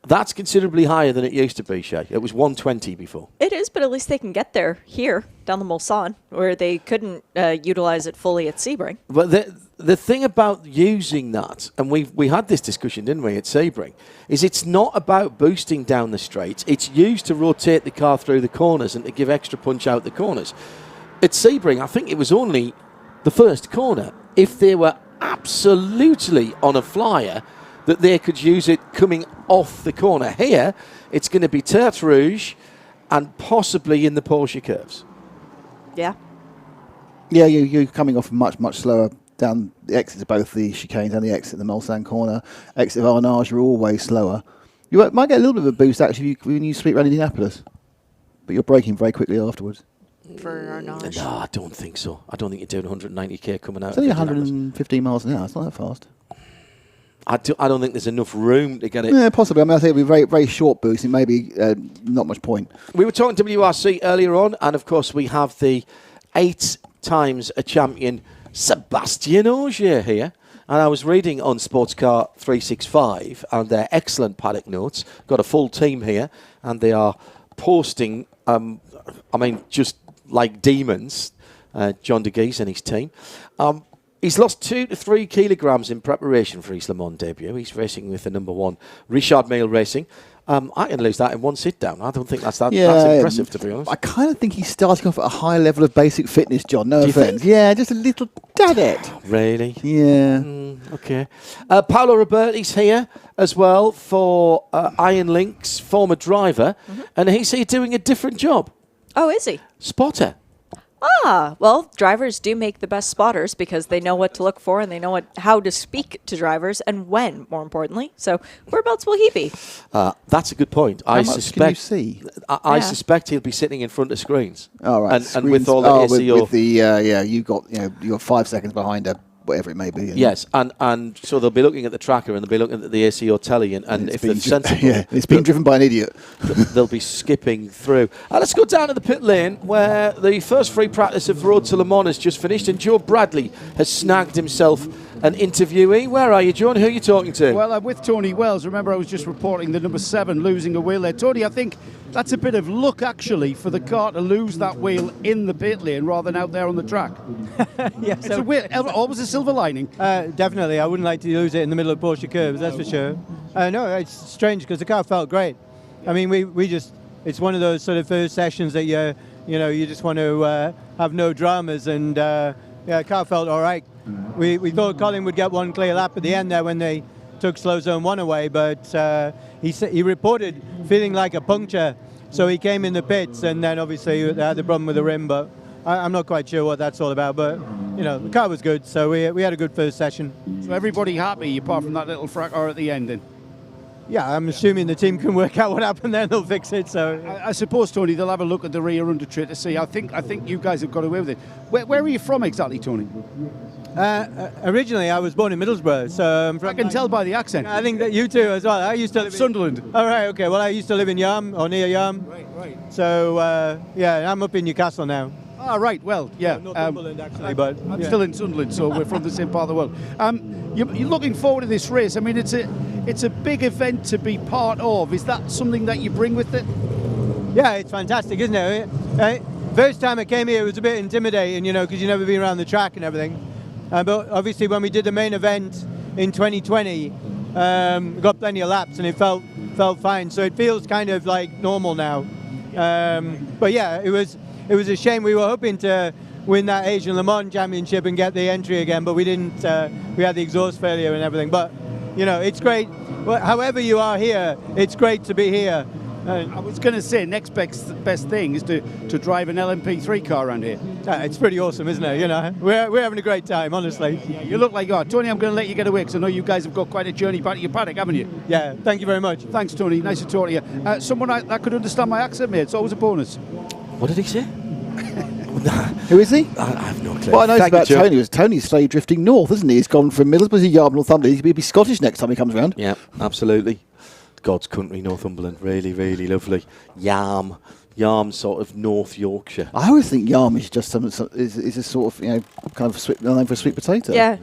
S1: That's considerably higher than it used to be, Shay. It was 120 before.
S3: It is, but at least they can get there here, down the Mulsanne, where they couldn't utilize it fully at Sebring.
S1: But the thing about using that, and we had this discussion, didn't we, at Sebring, is it's not about boosting down the straights. It's used to rotate the car through the corners and to give extra punch out the corners. At Sebring, I think it was only the first corner, if they were absolutely on a flyer, that they could use it coming off the corner. Here, it's going to be Tertre Rouge and possibly in the Porsche curves.
S3: Yeah.
S2: Yeah, you're coming off much, much slower down the exits of both the chicanes and the exit of the Mulsanne corner. Exit of Arnage are always slower. You might get a little bit of a boost, actually, when you sweep around Indianapolis. But you're braking very quickly afterwards.
S3: For Arnage.
S1: No, I don't think so. I don't think you're doing 190k coming out.
S2: It's only 115 miles an hour. It's not that fast.
S1: I don't think there's enough room to get it.
S2: Yeah, possibly. I mean, I think it'll be very, very short boost. It may be not much point.
S1: We were talking WRC earlier on, and of course we have the 8 times a champion Sébastien Ogier here. And I was reading on Sportscar 365 and their excellent paddock notes. Got a full team here, and they are posting, just like demons, John de Gees and his team. He's lost 2 to 3 kilograms in preparation for his Le Mans debut. He's racing with the number 1, Richard Mille Racing. I can lose that in one sit down. I don't think that's impressive, to be honest.
S2: I kind of think he's starting off at a high level of basic fitness, John. No
S1: Do you
S2: offense.
S1: think?
S2: Yeah, just a little tad it.
S1: Really?
S2: Yeah.
S1: Okay. Paolo Roberti's here as well for Iron Link's former driver, and he's here doing a different job.
S3: Oh, is he?
S1: Spotter.
S3: Ah, well, drivers do make the best spotters because they know what to look for and they know how to speak to drivers and when, more importantly. So whereabouts will he be?
S1: That's a good point.
S2: How much can you see?
S1: I suspect he'll be sitting in front of screens.
S2: All right.
S1: And with all the ACO.
S2: With the, you got 5 seconds behind her, whatever it may be.
S1: Yes, and so they'll be looking at the tracker and they'll be looking at the ACO telly, and if they're sensible,
S2: it's being driven by an idiot.
S1: They'll be skipping through. Let's go down to the pit lane where the first free practice of Road to Le Mans has just finished, and Joe Bradley has snagged himself an interviewee. Where are you, John? Who are you talking to?
S4: Well, I'm with Tony Wells. Remember, I was just reporting the number 7 losing a wheel there. Tony, I think that's a bit of luck, actually, for the car to lose that wheel in the pit lane rather than out there on the track.
S9: Yeah,
S4: It's a wheel, always a silver lining.
S9: definitely. I wouldn't like to lose it in the middle of Porsche curves, that's for sure. No, it's strange because the car felt great. I mean, we just, it's one of those sort of first sessions that you just want to have no dramas, and the car felt all right. We thought Colin would get one clear lap at the end there when they took slow zone 1 away, but he reported feeling like a puncture, so he came in the pits, and then obviously they had the problem with the rim, but I'm not quite sure what that's all about, but the car was good, so we had a good first session.
S4: So everybody happy apart from that little fracas at the end then?
S9: Yeah, I'm assuming the team can work out what happened there and they'll fix it. So
S4: I suppose, Tony, they'll have a look at the rear under tray to see. I think you guys have got away with it. Where are you from exactly, Tony?
S9: Originally, I was born in Middlesbrough, so
S4: I can tell by the accent.
S9: I think that you too as well. I used to live
S4: Sunderland.
S9: All right, okay. Well, I used to live in Yarm, or near Yarm.
S4: Right.
S9: So I'm up in Newcastle now.
S4: Ah, right. Well, yeah.
S9: Northumberland actually, but
S4: I'm still in Sunderland, so we're from the same part of the world. You're looking forward to this race. I mean, it's a big event to be part of. Is that something that you bring with it?
S9: Yeah, it's fantastic, isn't it? First time I came here, it was a bit intimidating, because you've never been around the track and everything. But obviously, when we did the main event in 2020, we got plenty of laps, and it felt fine. So it feels kind of like normal now. But yeah, it was a shame. We were hoping to win that Asian Le Mans Championship and get the entry again, but we didn't. We had the exhaust failure and everything. But it's great. However you are here, it's great to be here.
S4: I was going to say, next best thing is to drive an LMP3 car around here.
S9: It's pretty awesome, isn't it? We're having a great time, honestly.
S4: Yeah, you look like you are. Tony, I'm going to let you get away because I know you guys have got quite a journey back to your paddock, haven't you?
S9: Yeah, thank you very much.
S4: Thanks, Tony. Nice to talk to you. Someone that could understand my accent, mate. It's always a bonus.
S1: What did he say?
S2: Who is he?
S1: I have no clue.
S2: What I know
S1: Thank
S2: about
S1: you, Joe.
S2: Tony is Tony's slowly drifting north, isn't he? He's gone from Middlesbrough to Yarm, Northumberland. He'll be Scottish next time he comes around.
S1: Yeah, absolutely. God's country, Northumberland. Really, really lovely. Yarm, sort of North Yorkshire.
S2: I always think Yarm is just is a sort of kind of sweet name for a sweet potato.
S3: Yeah.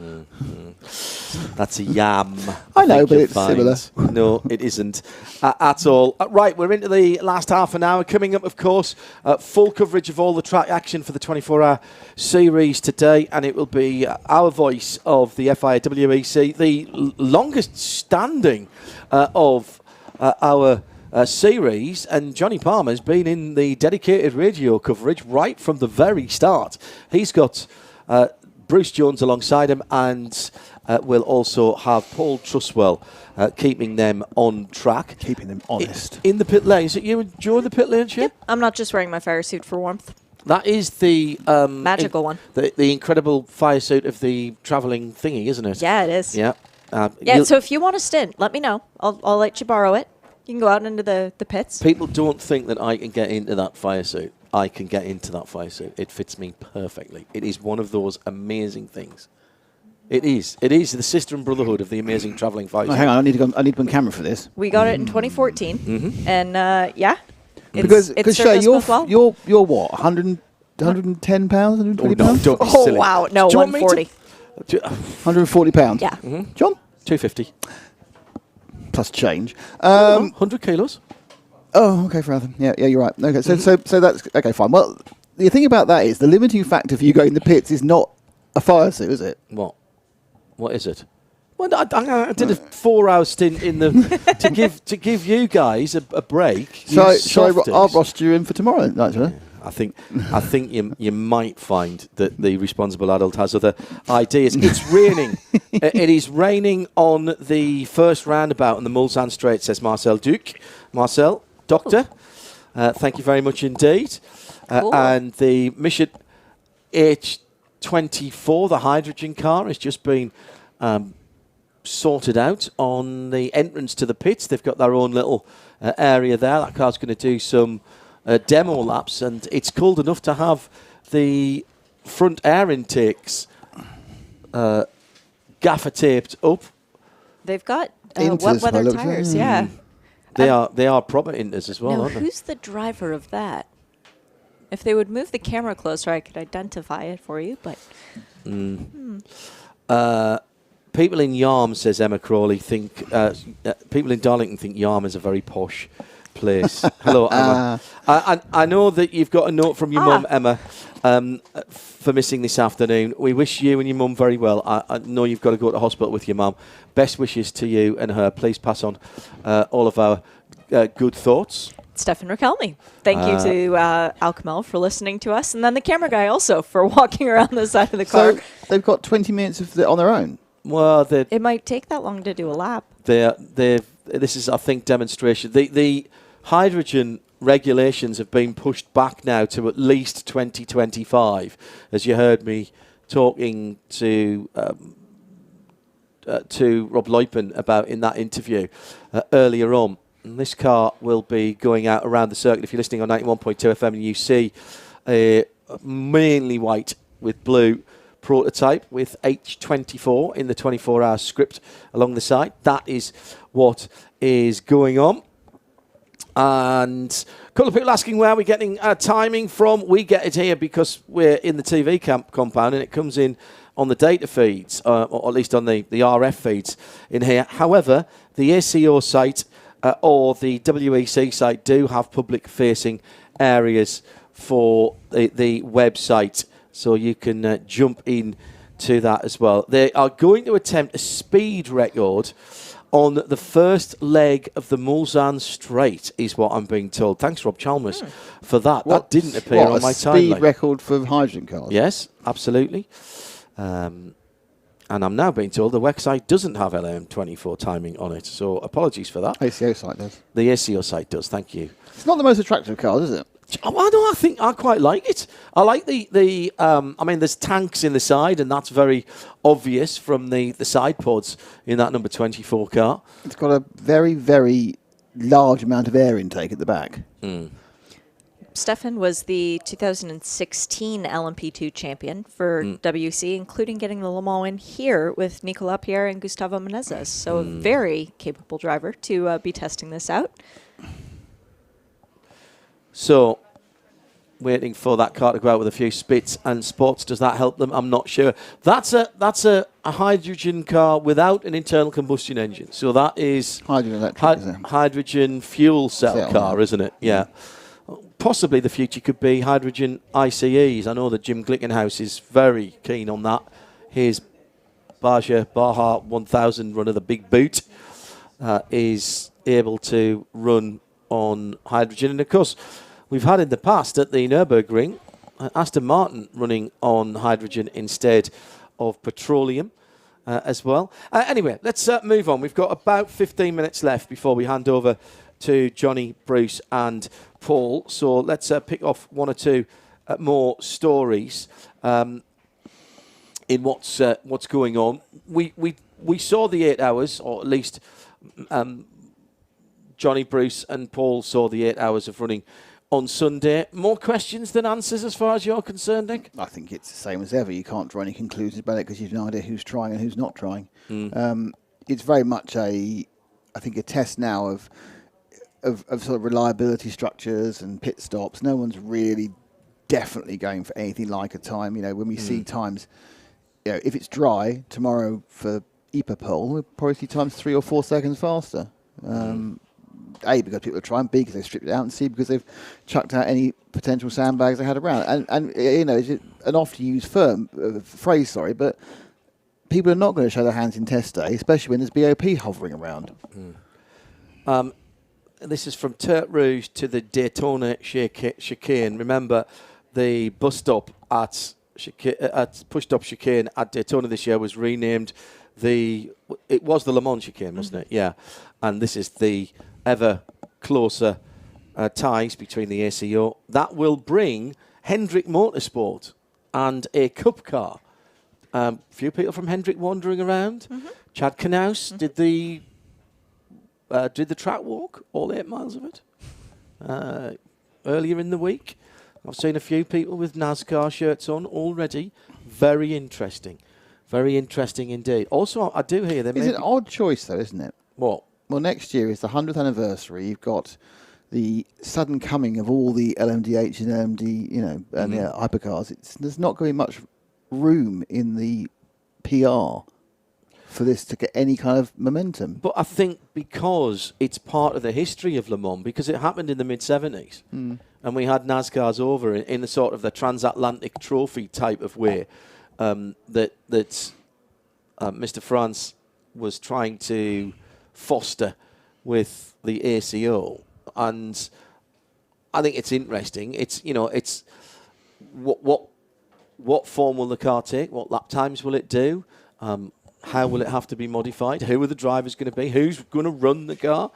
S1: That's a yam.
S2: I know,
S1: think
S2: but
S1: you'll
S2: it's
S1: find.
S2: similar.
S1: No, it isn't at all. Right, we're into the last half an hour. Coming up, of course, full coverage of all the track action for the 24-hour series today, and it will be our voice of the FIA WEC, the longest standing of our series, and Johnny Palmer's been in the dedicated radio coverage right from the very start. He's got Bruce Jones alongside him, and we'll also have Paul Truswell keeping them on track.
S2: Keeping them honest.
S1: In the pit lane. Is it you enjoy the pit lane, Chip?
S3: Yep. I'm not just wearing my fire suit for warmth.
S1: That is the
S3: magical one.
S1: The incredible fire suit of the travelling thingy, isn't it?
S3: Yeah, it is.
S1: Yeah.
S3: So if you want a stint, let me know. I'll let you borrow it. You can go out into the pits.
S1: People don't think that I can get into that fire suit. I can get into that fire suit. It fits me perfectly. It is one of those amazing things. It is. It is the sister and brotherhood of the amazing travelling fire suit.
S2: Hang on, I need to be on camera for this.
S3: We got it in 2014, and
S2: Because Shay,
S3: well.
S2: you're what, 110 pounds, 120 pounds?
S1: Don't be
S3: Oh
S1: silly.
S3: wow, no,
S1: Do you want me
S3: 140.
S2: £140.
S3: Yeah.
S2: John?
S1: 250.
S2: Plus change.
S1: 100 kilos.
S2: Oh, okay, for Yeah, you're right. Okay, so that's okay, fine. Well, the thing about that is the limiting factor for you going in the pits is not a fire suit, is it?
S1: What is it? Well, I did a 4-hour stint in the to give you guys a break.
S2: So I'll roster you in for tomorrow, actually.
S1: I think you might find that the responsible adult has other ideas. It's raining. It is raining on the first roundabout on the Mulsanne Straight, says Marcel Duc. Marcel, Doctor, thank you very much indeed.
S3: Cool.
S1: And the Mission H24, the hydrogen car, has just been sorted out on the entrance to the pits. They've got their own little area there. That car's going to do some demo laps, and it's cold enough to have the front air intakes gaffer taped up.
S3: They've got wet weather tires, yeah.
S1: They are proper Inters as well,
S3: now,
S1: aren't they?
S3: who's the driver of that? If they would move the camera closer, I could identify it for you, but...
S1: People in Yarm, says Emma Crawley, think... people in Darlington think Yarm is a very posh place. Hello, Emma. I know that you've got a note from your mum, Emma, for missing this afternoon. We wish you and your mum very well. I know you've got to go to hospital with your mum. Best wishes to you and her. Please pass on all of our good thoughts.
S3: Stefan Rakelmi. Thank you to Al Kamel for listening to us, and then the camera guy also for walking around the side of the car.
S2: So they've got 20 minutes on their own?
S1: Well,
S3: it might take that long to do a lap.
S1: This is, I think, demonstration. The hydrogen regulations have been pushed back now to at least 2025, as you heard me talking to Rob Leupen about in that interview earlier on. And this car will be going out around the circuit. If you're listening on 91.2 FM and you see a mainly white with blue prototype with H24 in the 24-hour script along the side, that is what is going on. And a couple of people asking where we're getting our timing from. We get it here because we're in the TV compound, and it comes in on the data feeds, or at least on the RF feeds in here. However, the ACO site or the WEC site do have public-facing areas for the website, so you can jump in to that as well. They are going to attempt a speed record on the first leg of the Mulsanne Straight, is what I'm being told. Thanks, Rob Chalmers, for that. That didn't appear on my timeline.
S2: Speed record for hydrogen cars?
S1: Yes, absolutely. And I'm now being told the WEC site doesn't have LM24 timing on it, so apologies for that.
S2: ACO site does.
S1: The ACO site does, thank you.
S2: It's not the most attractive car, is it?
S1: I think I quite like it. I like the I mean, there's tanks in the side, and that's very obvious from the side pods in that number 24 car.
S2: It's got a very, very large amount of air intake at the back.
S3: Stefan was the 2016 LMP2 champion for WEC, including getting the Le Mans win here with Nicolas Pierre and Gustavo Menezes. So a very capable driver to be testing this out.
S1: So, waiting for that car to go out with a few spits and spots. Does that help them? I'm not sure. That's a hydrogen car without an internal combustion engine. So that is
S2: hydrogen electric,
S1: hydrogen fuel cell car, isn't it? Yeah. Possibly the future could be hydrogen ICEs. I know that Jim Glickenhaus is very keen on that. His Baja 1000 runner, the big boot, is able to run on hydrogen. And of course, we've had in the past at the Nürburgring Aston Martin running on hydrogen instead of petroleum as well. Anyway, let's move on. We've got about 15 minutes left before we hand over to Johnny, Bruce and Paul. So let's pick off one or two more stories in what's going on. We saw the 8 hours, or at least Johnny, Bruce and Paul saw the 8 hours of running on Sunday. More questions than answers as far as you're concerned, Nick?
S2: I think it's the same as ever. You can't draw any conclusions about it because you've no idea who's trying and who's not trying. It's very much a test now of sort of reliability structures and pit stops. No one's really definitely going for anything like a time. You know, when we see times if it's dry tomorrow for Ipapol, we'll probably see times 3 or 4 seconds faster. A, because people are trying, B, because they've stripped it out, and C, because they've chucked out any potential sandbags they had around. And it's an oft-used phrase, but people are not going to show their hands in test day, especially when there's BOP hovering around.
S1: This is from Tertre Rouge to the Daytona chicane. Remember, the bus stop at push-stop chicane at Daytona this year was renamed it was the Le Mans chicane, wasn't it? Yeah. And this is the ever closer ties between the ACO. That will bring Hendrick Motorsport and a cup car. A few people from Hendrick wandering around. Chad Knaus did the track walk, all 8 miles of it, earlier in the week. I've seen a few people with NASCAR shirts on already. Very interesting. Very interesting indeed. Also, I do hear them.
S2: It's an odd choice, though, isn't it?
S1: What?
S2: Well, next year is the 100th anniversary. You've got the sudden coming of all the LMDH and LMD, and the hypercars. There's not going to be much room in the PR for this to get any kind of momentum.
S1: But I think because it's part of the history of Le Mans, because it happened in the mid-70s, and we had NASCARs over in the sort of the transatlantic trophy type of way, that Mr. France was trying to foster with the ACO, and I think it's interesting. It's what form will the car take? What lap times will it do? How will it have to be modified? Who are the drivers going to be? Who's going to run the car?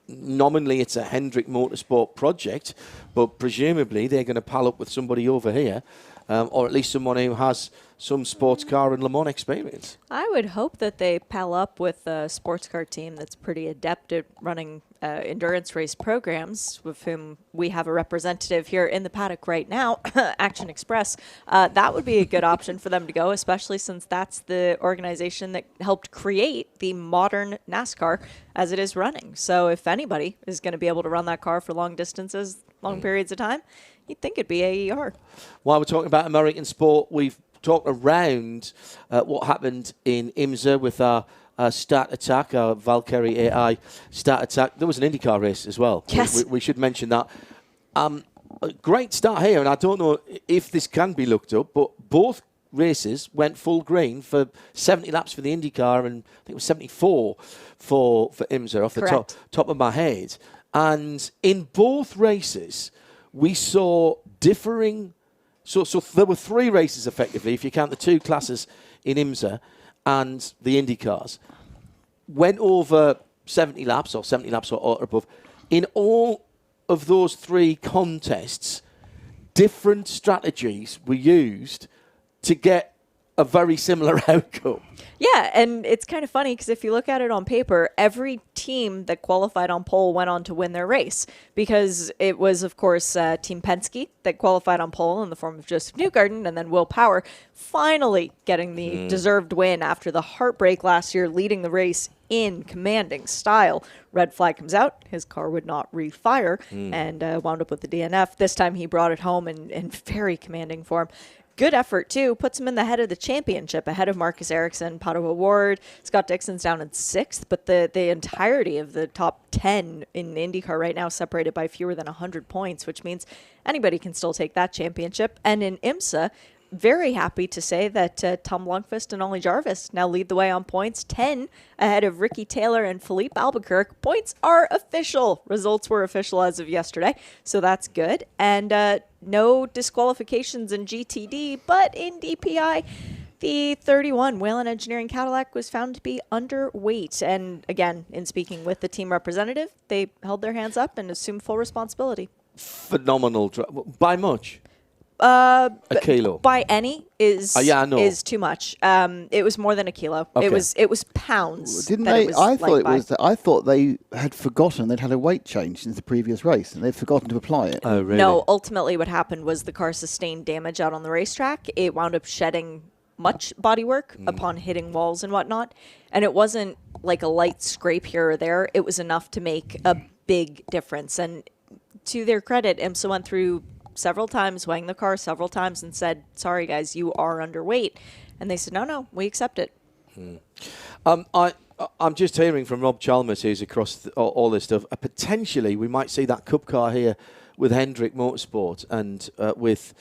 S1: Nominally it's a Hendrick Motorsport project, but presumably they're going to pal up with somebody over here, or at least someone who has some sports car and Le Mans experience.
S3: I would hope that they pal up with a sports car team that's pretty adept at running endurance race programs, with whom we have a representative here in the paddock right now, Action Express. That would be a good option for them to go, especially since that's the organization that helped create the modern NASCAR as it is running. So if anybody is going to be able to run that car for long distances, long periods of time, you'd think it'd be AER.
S1: While we're talking about American sport, we've talked around what happened in IMSA with our Start Attack, our Valkyrie AI Start Attack. There was an IndyCar race as well.
S3: Yes.
S1: We should mention that. A great start here, and I don't know if this can be looked up, but both races went full green for 70 laps for the IndyCar, and I think it was 74 for IMSA off the top of my head. And in both races, we saw differing. So there were 3 races effectively, if you count the 2 classes in IMSA and the Indy cars. Went over 70 laps or above. In all of those 3 contests, different strategies were used to get a very similar outcome.
S3: Yeah, and it's kind of funny because if you look at it on paper, every team that qualified on pole went on to win their race, because it was, of course, Team Penske that qualified on pole in the form of Joseph Newgarden, and then Will Power finally getting the deserved win after the heartbreak last year, leading the race in commanding style. Red flag comes out, his car would not refire, and wound up with the DNF. This time he brought it home in very commanding form. Good effort, too. Puts him in the head of the championship, ahead of Marcus Ericsson, Pato O'Ward. Scott Dixon's down in 6th, but the entirety of the top 10 in IndyCar right now separated by fewer than 100 points, which means anybody can still take that championship. And in IMSA, very happy to say that Tom Lundqvist and Ollie Jarvis now lead the way on points, 10 ahead of Ricky Taylor and Philippe Albuquerque. Points are official. Results were official as of yesterday, so that's good. And no disqualifications in GTD, but in DPI, the 31 Whelen Engineering Cadillac was found to be underweight. And again, in speaking with the team representative, they held their hands up and assumed full responsibility.
S1: Phenomenal. By much? A kilo.
S3: By any is
S1: is
S3: too much. It was more than a kilo. Okay. It was pounds.
S2: Didn't they? I thought they had forgotten they'd had a weight change since the previous race, and they'd forgotten to apply it.
S1: Oh, really?
S3: No. Ultimately, what happened was the car sustained damage out on the racetrack. It wound up shedding much bodywork upon hitting walls and whatnot, and it wasn't like a light scrape here or there. It was enough to make a big difference. And to their credit, IMSA went through several times, weighing the car several times, and said, sorry, guys, you are underweight. And they said, no, we accept it.
S1: I'm just hearing from Rob Chalmers, who's across all this stuff. Potentially, we might see that Cup car here with Hendrick Motorsport and with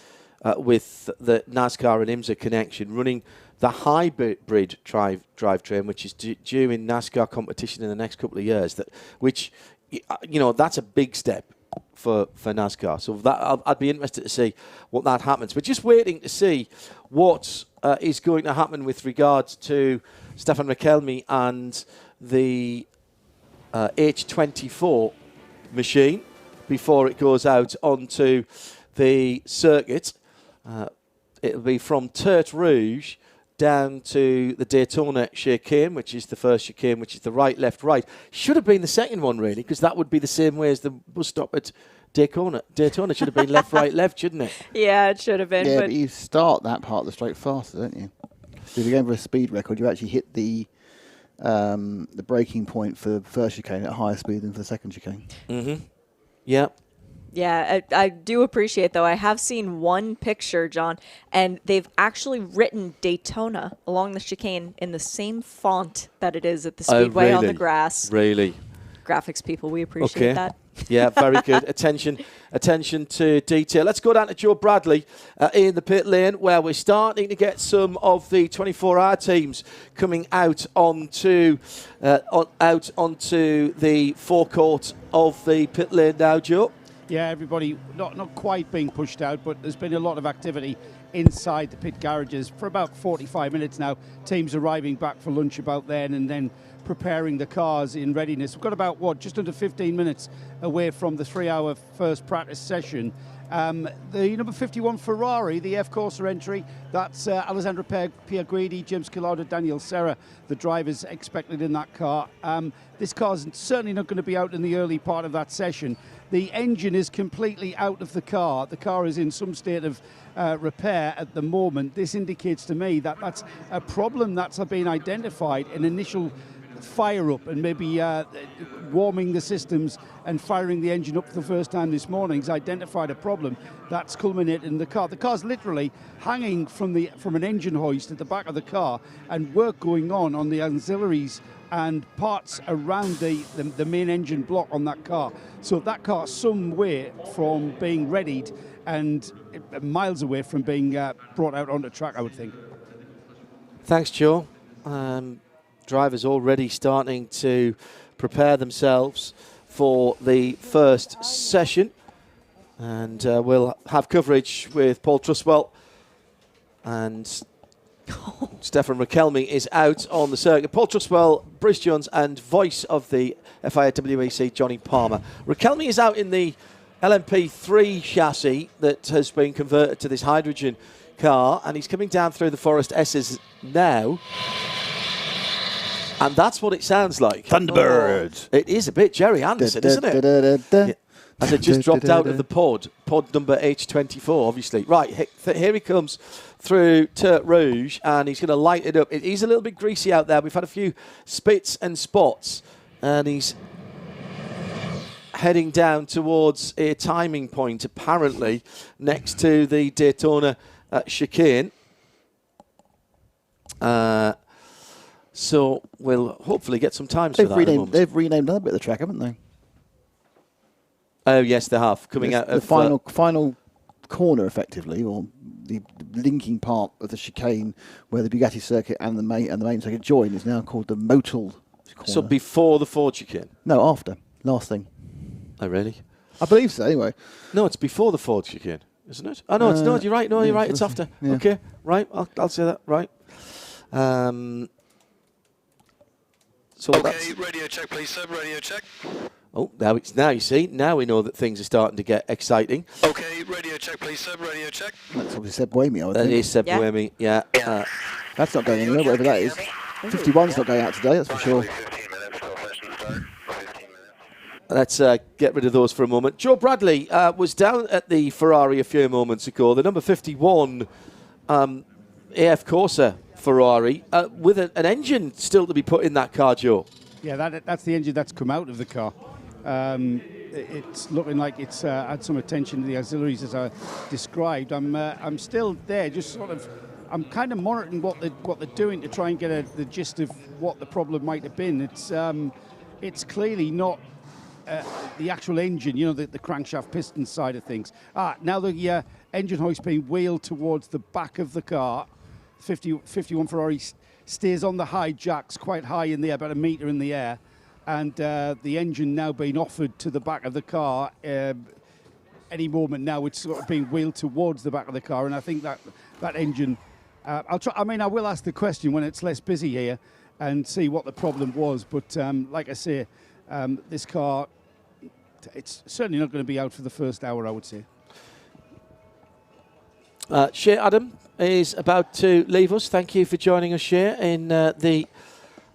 S1: the NASCAR and IMSA connection, running the hybrid drivetrain, which is due in NASCAR competition in the next couple of years. That's a big step for NASCAR. So I'd be interested to see what that happens. We're just waiting to see what is going to happen with regards to Stefan Rakelmi and the H24 machine before it goes out onto the circuit. It'll be from Tertre Rouge down to the Daytona chicane, which is the first chicane, which is the right, left, right. Should have been the second one, really, because that would be the same way as the bus stop at Daytona. Daytona should have been left, right, left, shouldn't it?
S3: Yeah, it should have been.
S2: Yeah, but you start that part of the straight faster, don't you? So if you're going for a speed record, you actually hit the braking point for the first chicane at a higher speed than for the second chicane.
S1: Mm-hmm. Yeah.
S3: Yeah, I do appreciate, though. I have seen one picture, John, and they've actually written Daytona along the chicane in the same font that it is at the Speedway on the grass.
S1: Really?
S3: Graphics people, we appreciate that.
S1: Yeah, very good. Attention to detail. Let's go down to Joe Bradley in the pit lane, where we're starting to get some of the 24-hour teams coming out onto the forecourt of the pit lane now, Joe.
S4: Yeah, everybody not quite being pushed out, but there's been a lot of activity inside the pit garages for about 45 minutes now. Teams arriving back for lunch about then, and then preparing the cars in readiness. We've got about, just under 15 minutes away from the 3-hour first practice session. The number 51 Ferrari, the F Corsa entry, that's Alessandro Pierguidi, James Collado, Daniel Serra, the drivers expected in that car. This car's certainly not going to be out in the early part of that session. The engine is completely out of the car. The car is in some state of repair at the moment. This indicates to me that that's a problem that's been identified in initial fire up, and maybe warming the systems and firing the engine up for the first time this morning has identified a problem that's culminated in the car. The car's literally hanging from an engine hoist at the back of the car, and work going on the ancillaries and parts around the main engine block on that car. So that car's some way from being readied and miles away from being brought out onto track, I would think.
S1: Thanks, Joe. Drivers already starting to prepare themselves for the first session, and we'll have coverage with Paul Truswell, and Stefan Rakelmi is out on the circuit. Paul Truswell, Bruce Jones, and voice of the FIA WEC, Johnny Palmer. Rakelmi is out in the LMP3 chassis that has been converted to this hydrogen car, and he's coming down through the Forest S's now. And that's what it sounds like.
S2: Thunderbirds.
S1: Oh, it is a bit Jerry Anderson, isn't it? Yeah. As it just dropped out of the pod number H24, obviously. Right, here he comes through Tertre Rouge, and he's going to light it up. He's a little bit greasy out there. We've had a few spits and spots, and he's heading down towards a timing point, apparently, next to the Daytona chicane. So we'll hopefully get some times for that.
S2: They've renamed another bit of the track, haven't they?
S1: Oh, yes, they have. Coming out of
S2: the final corner, effectively, or the linking part of the chicane where the Bugatti circuit and the main circuit join is now called the Motul corner.
S1: So before the Ford chicane?
S2: No, after. Last thing.
S1: Oh, really?
S2: I believe so, anyway.
S1: No, it's before the Ford chicane, isn't it? Oh, no, it's not. You're right. No, you're right. It's after. Yeah. Okay, right. I'll say that. Right. So
S10: okay, radio check, please, sir. Radio check.
S1: Oh, now you see. Now we know that things are starting to get exciting.
S10: Okay, radio check, please, sir. Radio check.
S2: That's obviously Seb Buemi, I would think.
S1: That is Seb Buemi, yeah.
S2: That's not going anywhere, whatever that is. 51's not going out today, that's for sure.
S1: Let's get rid of those for a moment. Joe Bradley was down at the Ferrari a few moments ago. The number 51 AF Corsa Ferrari with an engine still to be put in that car, Joe.
S4: Yeah, that's the engine that's come out of the car. it's looking like it's had some attention to the auxiliaries as I described. I'm still there, just sort of. I'm kind of monitoring what they're doing to try and get the gist of what the problem might have been. It's clearly not the actual engine, the crankshaft piston side of things. Now the engine hoist being wheeled towards the back of the car. 51 Ferrari stays on the high jacks, quite high in the air, about a metre in the air. And the engine now being offered to the back of the car. Any moment now, it's sort of being wheeled towards the back of the car. And I think that engine... I'll try. I mean, I will ask the question when it's less busy here and see what the problem was. But like I say, this car, it's certainly not going to be out for the first hour, I would say.
S1: Shea Adam is about to leave us. Thank you for joining us, Shea, in the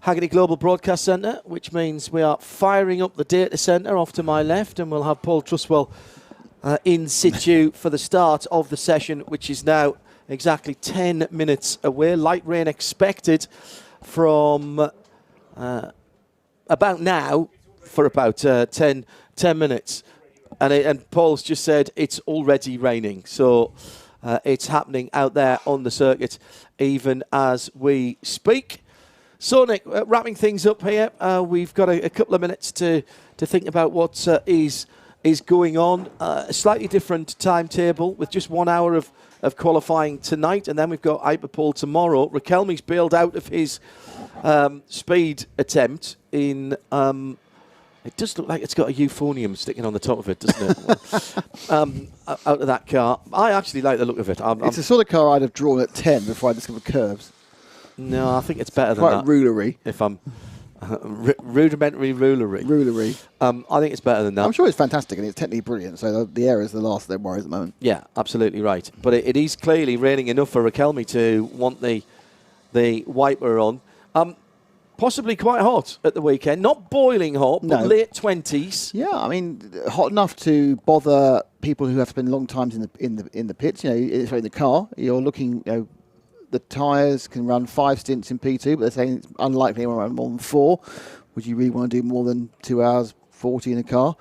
S1: Hagerty Global Broadcast Centre, which means we are firing up the data centre off to my left, and we'll have Paul Truswell in situ for the start of the session, which is now exactly 10 minutes away. Light rain expected from about now for about 10 minutes. And Paul's just said it's already raining. So it's happening out there on the circuit even as we speak. So, Nick, wrapping things up here, we've got a couple of minutes to think about what is going on. A slightly different timetable with just 1 hour of qualifying tonight, and then we've got Hyperpole tomorrow. Rakelmi's bailed out of his speed attempt in... it does look like it's got a euphonium sticking on the top of it, doesn't it? Out of that car. I actually like the look of it.
S2: It's the sort of car I'd have drawn at 10 before I discovered curves.
S1: No, I think it's better than
S2: quite
S1: that.
S2: rulery.
S1: If I'm... rudimentary rulery. I think it's better than that.
S2: I'm sure it's fantastic and it's technically brilliant. So the air is the last of their worries at the moment.
S1: Yeah, absolutely right. But it is clearly raining enough for Rakelmi to want the wiper on. Possibly quite hot at the weekend. Not boiling hot, but late 20s.
S2: Yeah, I mean, hot enough to bother people who have spent long times in the pits. In the car. You're looking. The tyres can run 5 stints in P2, but they're saying it's unlikely to run more than 4. Would you really want to do more than 2 hours 40 in a car?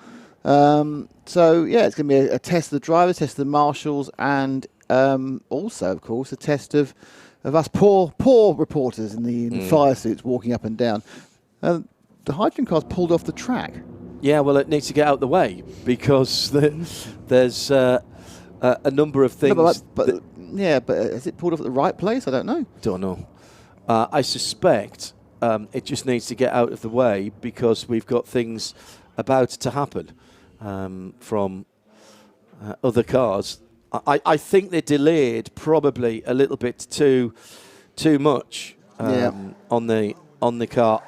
S2: So, yeah, it's going to be a test of the drivers, test of the marshals, and also, of course, a test of us poor reporters in the fire suits walking up and down. The hydrogen car's pulled off the track.
S1: Yeah, well, it needs to get out of the way because there's a number of things...
S2: But has it pulled off at the right place? I don't know.
S1: Don't know. I suspect it just needs to get out of the way because we've got things about to happen from other cars. I think they delayed probably a little bit too much on the car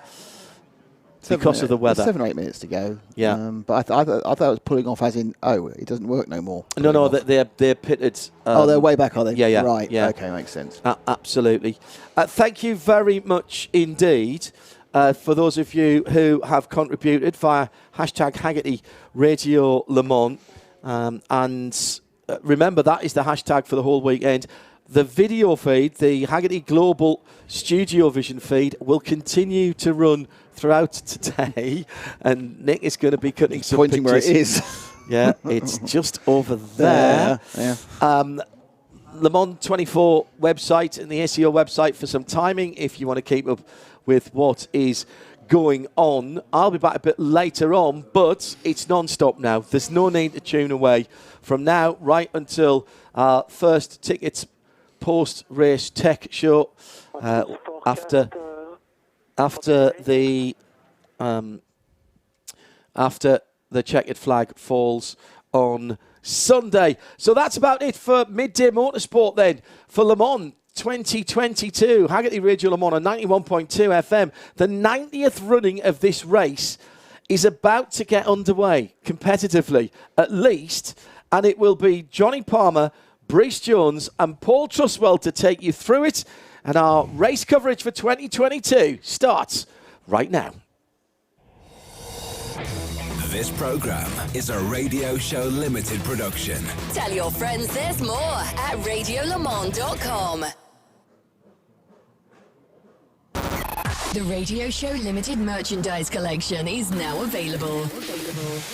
S1: because of the weather.
S2: 7 or 8 minutes to go.
S1: Yeah.
S2: But I thought it was pulling off as in, it doesn't work no more.
S1: No, they're pitted.
S2: They're way back, are they?
S1: Yeah.
S2: Right,
S1: yeah.
S2: Okay, makes sense.
S1: Absolutely. Thank you very much indeed for those of you who have contributed via hashtag Hagerty Radio Le Mans. And remember, that is the hashtag for the whole weekend. The video feed, the Hagerty Global Studiovision feed, will continue to run throughout today, and Nick is going to be cutting some
S2: pointing
S1: pictures.
S2: Where it is.
S1: Yeah, it's just over there.
S2: Yeah.
S1: Le Mans 24 website and the SEO website for some timing if you want to keep up with what is going on. I'll be back a bit later on, but it's non-stop now. There's no need to tune away from now right until our first tickets post-race tech show after the checkered flag falls on Sunday. So that's about it for Midday Motorsport then for Le Mans 2022. Hagerty Radio Le Mans on 91.2 FM. The 90th running of this race is about to get underway competitively, at least, and it will be Johnny Palmer, Bruce Jones and Paul Truswell to take you through it. And our race coverage for 2022 starts right now.
S8: This program is a Radio Show Limited production.
S11: Tell your friends there's more at radiolemans.com. The Radio Show Limited merchandise collection is now available.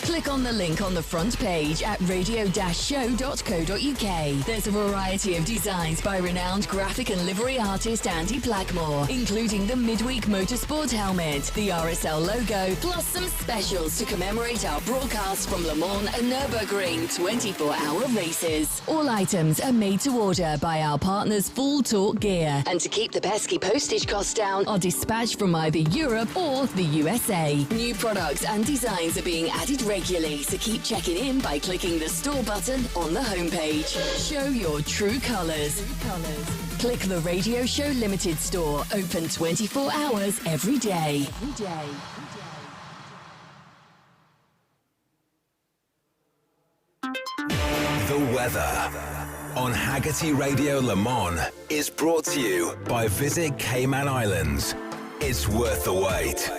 S11: Click on the link on the front page at radio-show.co.uk. There's a variety of designs by renowned graphic and livery artist Andy Blackmore, including the Midweek Motorsport helmet, the RSL logo, plus some specials to commemorate our broadcasts from Le Mans and Nürburgring 24-hour races. All items are made to order by our partners Full Talk Gear, and to keep the pesky postage costs down, are dispatched from either Europe or the USA. New products and designs are being added regularly, so keep checking in by clicking the store button on the homepage. Show your true colours. Click the Radio Show Limited store, open 24 hours every day.
S8: The weather on Hagerty Radio Le Mans is brought to you by Visit Cayman Islands. It's worth the wait.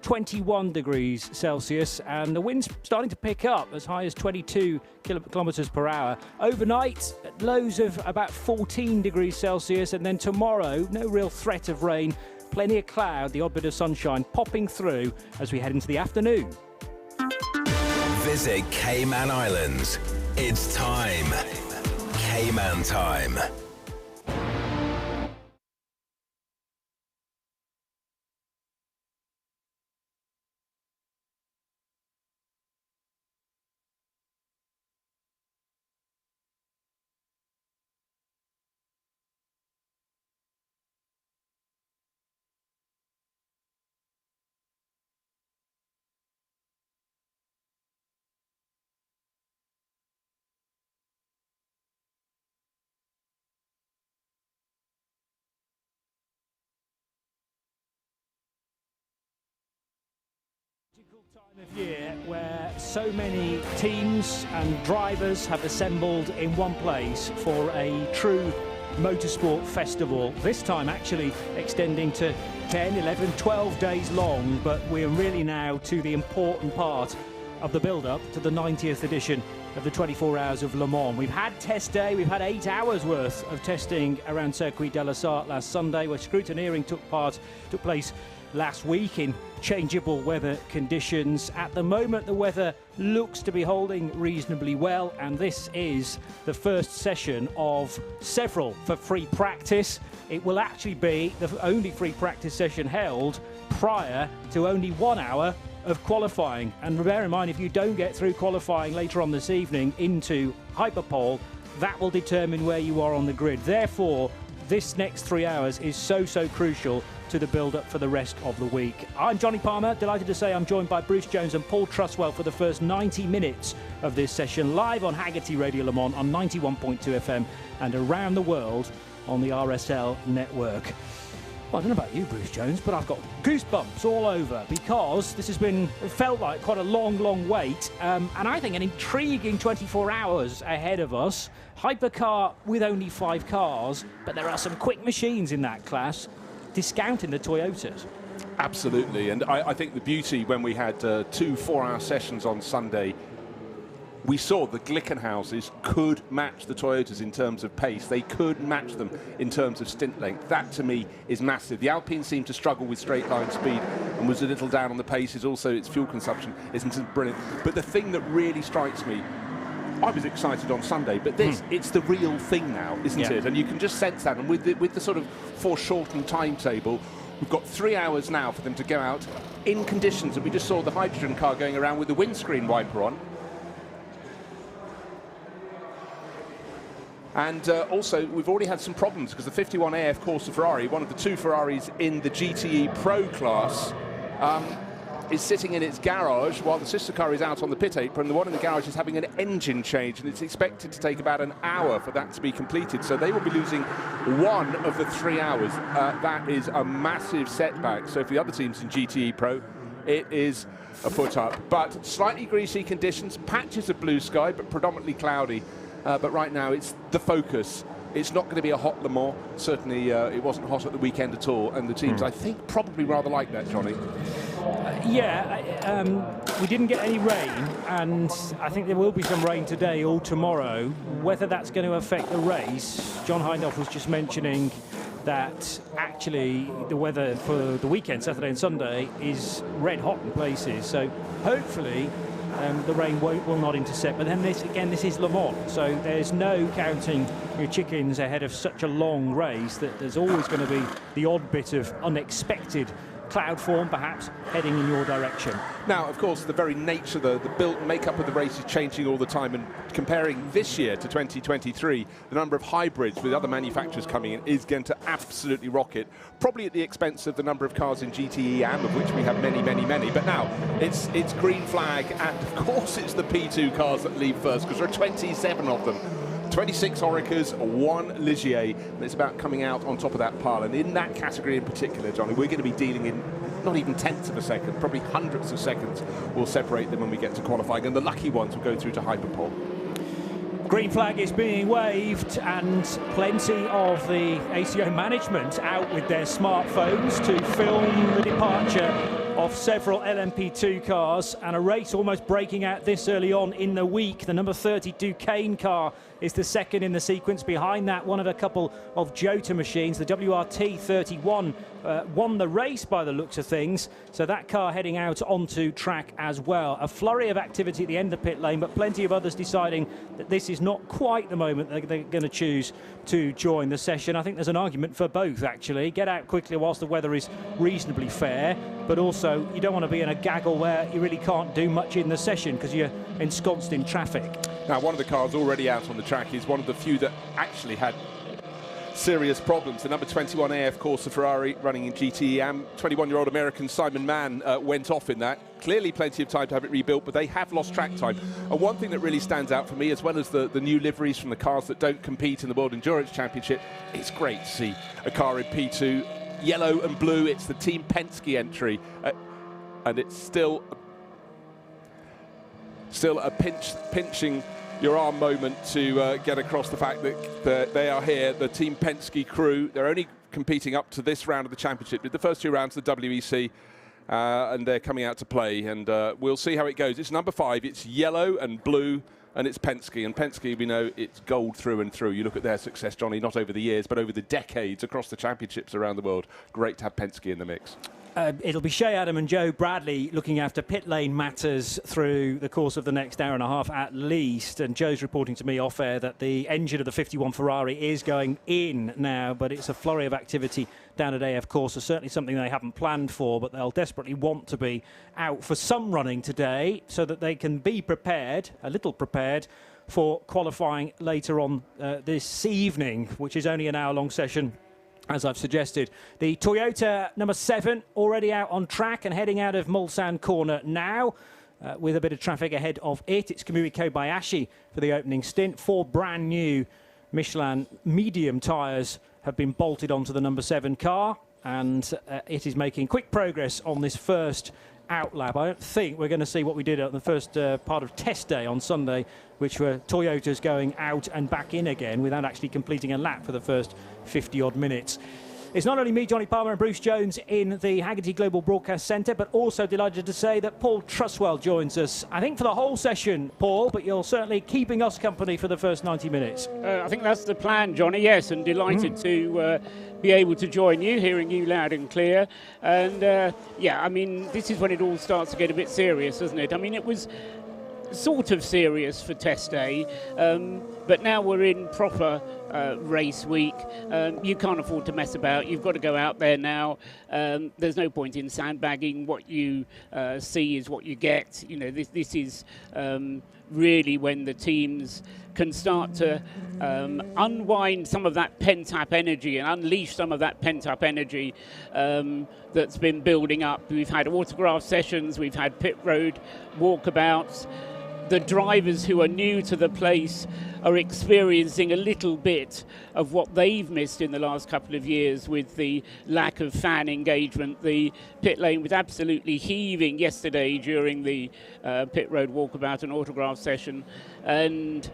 S12: (21 degrees Celsius), and the wind's starting to pick up as high as 22 kilometres per hour. Overnight, lows of about 14 degrees Celsius, and then tomorrow, no real threat of rain, plenty of cloud, the odd bit of sunshine popping through as we head into the afternoon.
S8: Visit Cayman Islands. It's time. Cayman time.
S12: Time of year where so many teams and drivers have assembled in one place for a true motorsport festival. This time actually extending to 10, 11, 12 days long, but we're really now to the important part of the build-up to the 90th edition of the 24 Hours of Le Mans. We've had test day, we've had 8 hours worth of testing around Circuit de la Sarthe last Sunday, where scrutineering took place last week in changeable weather conditions. At the moment, the weather looks to be holding reasonably well, and this is the first session of several for free practice. It will actually be the only free practice session held prior to only 1 hour of qualifying. And bear in mind, if you don't get through qualifying later on this evening into Hyperpole, that will determine where you are on the grid. Therefore, this next 3 hours is so crucial to the build-up for the rest of the week. I'm Johnny Palmer, delighted to say I'm joined by Bruce Jones and Paul Truswell for the first 90 minutes of this session, live on Hagerty Radio Le Mans on 91.2 FM and around the world on the RSL network. Well, I don't know about you, Bruce Jones, but I've got goosebumps all over because this has felt like quite a long wait, and I think an intriguing 24 hours ahead of us. Hypercar with only 5 cars, but there are some quick machines in that class, discounting the Toyotas.
S13: Absolutely, and I think the beauty when we had 2 4-hour sessions on Sunday, we saw the Glickenhauses could match the Toyotas in terms of pace. They could match them in terms of stint length. That, to me, is massive. The Alpine seemed to struggle with straight line speed and was a little down on the paces. Also, its fuel consumption isn't brilliant. But the thing that really strikes me, I was excited on Sunday, but it's the real thing now, isn't it? And you can just sense that. And with the sort of foreshortened timetable, we've got 3 hours now for them to go out in conditions that we just saw the hydrogen car going around with the windscreen wiper on. And also, we've already had some problems because the 51 AF Corsa Ferrari, one of the 2 Ferraris in the GTE Pro class, is sitting in its garage while the sister car is out on the pit apron. The one in the garage is having an engine change, and it's expected to take about an hour for that to be completed. So they will be losing 1 of the 3 hours. That is a massive setback. So for the other teams in GTE Pro, it is a foot up. But slightly greasy conditions, patches of blue sky, but predominantly cloudy. But right now, it's the focus It's not going to be a hot Le Mans. Certainly, it wasn't hot at the weekend at all, and the teams, I think, probably rather like that, Johnny.
S12: We didn't get any rain, and I think there will be some rain today or tomorrow. Whether that's going to affect the race, John Hindhaugh was just mentioning that actually the weather for the weekend, Saturday and Sunday, is red hot in places. So hopefully the rain will not intercept. But then this is Le Mans, so there's no counting your chickens ahead of such a long race. That there's always going to be the odd bit of unexpected cloud form perhaps heading in your direction.
S13: Now, of course, the very nature, the built makeup of the race is changing all the time, and comparing this year to 2023, the number of hybrids with other manufacturers coming in is going to absolutely rocket, probably at the expense of the number of cars in GTE AM, of which we have many, many, many. But now it's green flag, and of course it's the P2 cars that leave first, because there are 27 of them. 26 Oricas, 1 Ligier, and it's about coming out on top of that pile. And in that category in particular, Johnny, we're going to be dealing in not even tenths of a second, probably hundredths of seconds will separate them when we get to qualifying, and the lucky ones will go through to Hyperpole.
S12: Green flag is being waved, and plenty of the ACO management out with their smartphones to film the departure of several LMP2 cars, and a race almost breaking out this early on in the week. The number 30 Duquesne car is the second in the sequence. Behind that, one of a couple of Jota machines. The WRT 31 won the race by the looks of things, so that car heading out onto track as well. A flurry of activity at the end of the pit lane, but plenty of others deciding that this is not quite the moment they're going to choose to join the session. I think there's an argument for both, actually. Get out quickly whilst the weather is reasonably fair, but also you don't want to be in a gaggle where you really can't do much in the session because you're ensconced in traffic.
S13: Now, one of the cars already out on the track is one of the few that actually had serious problems. The number 21 AF Corsa Ferrari running in GTE AM. 21-year-old American Simon Mann went off in that. Clearly plenty of time to have it rebuilt, but they have lost track time. And one thing that really stands out for me, as well as the new liveries from the cars that don't compete in the World Endurance Championship, it's great to see a car in P2, yellow and blue. It's the Team Penske entry, and it's still a pinching your arm moment to get across the fact that they are here, the Team Penske crew. They're only competing up to this round of the championship. Did the first 2 rounds of the WEC, and they're coming out to play, and we'll see how it goes. It's number 5, it's yellow and blue, and it's Penske. And Penske, we know, it's gold through and through. You look at their success, Johnny, not over the years, but over the decades across the championships around the world. Great to have Penske in the mix.
S12: It'll be Shea Adam and Joe Bradley looking after pit lane matters through the course of the next hour and a half at least. And Joe's reporting to me off air that the engine of the 51 Ferrari is going in now, but it's a flurry of activity down at AF Corsa. Certainly something they haven't planned for, but they'll desperately want to be out for some running today so that they can be prepared, a little prepared, for qualifying later on this evening, which is only an hour-long session, as I've suggested. The Toyota number 7 already out on track and heading out of Mulsanne Corner now with a bit of traffic ahead of it. It's Kamui Kobayashi for the opening stint. 4 brand new Michelin medium tyres have been bolted onto the number 7 car, and it is making quick progress on this first out lap. I don't think we're going to see what we did on the first part of test day on Sunday, which were Toyotas going out and back in again without actually completing a lap for the first 50-odd minutes. It's not only me, Johnny Palmer, and Bruce Jones in the Hagerty Global Broadcast Centre, but also delighted to say that Paul Truswell joins us, I think for the whole session, Paul, but you're certainly keeping us company for the first 90 minutes.
S14: I think that's the plan, Johnny, yes, and delighted to be able to join you, hearing you loud and clear. And, yeah, I mean, this is when it all starts to get a bit serious, doesn't it? I mean, it was sort of serious for test day, but now we're in proper race week. You can't afford to mess about. You've got to go out there now. There's no point in sandbagging. What you see is what you get. You know, this is really when the teams can start to unwind some of that pent-up energy and unleash some of that pent-up energy that's been building up. We've had autograph sessions, we've had pit road walkabouts. The drivers who are new to the place are experiencing a little bit of what they've missed in the last couple of years with the lack of fan engagement. The pit lane was absolutely heaving yesterday during the pit road walkabout and autograph session. And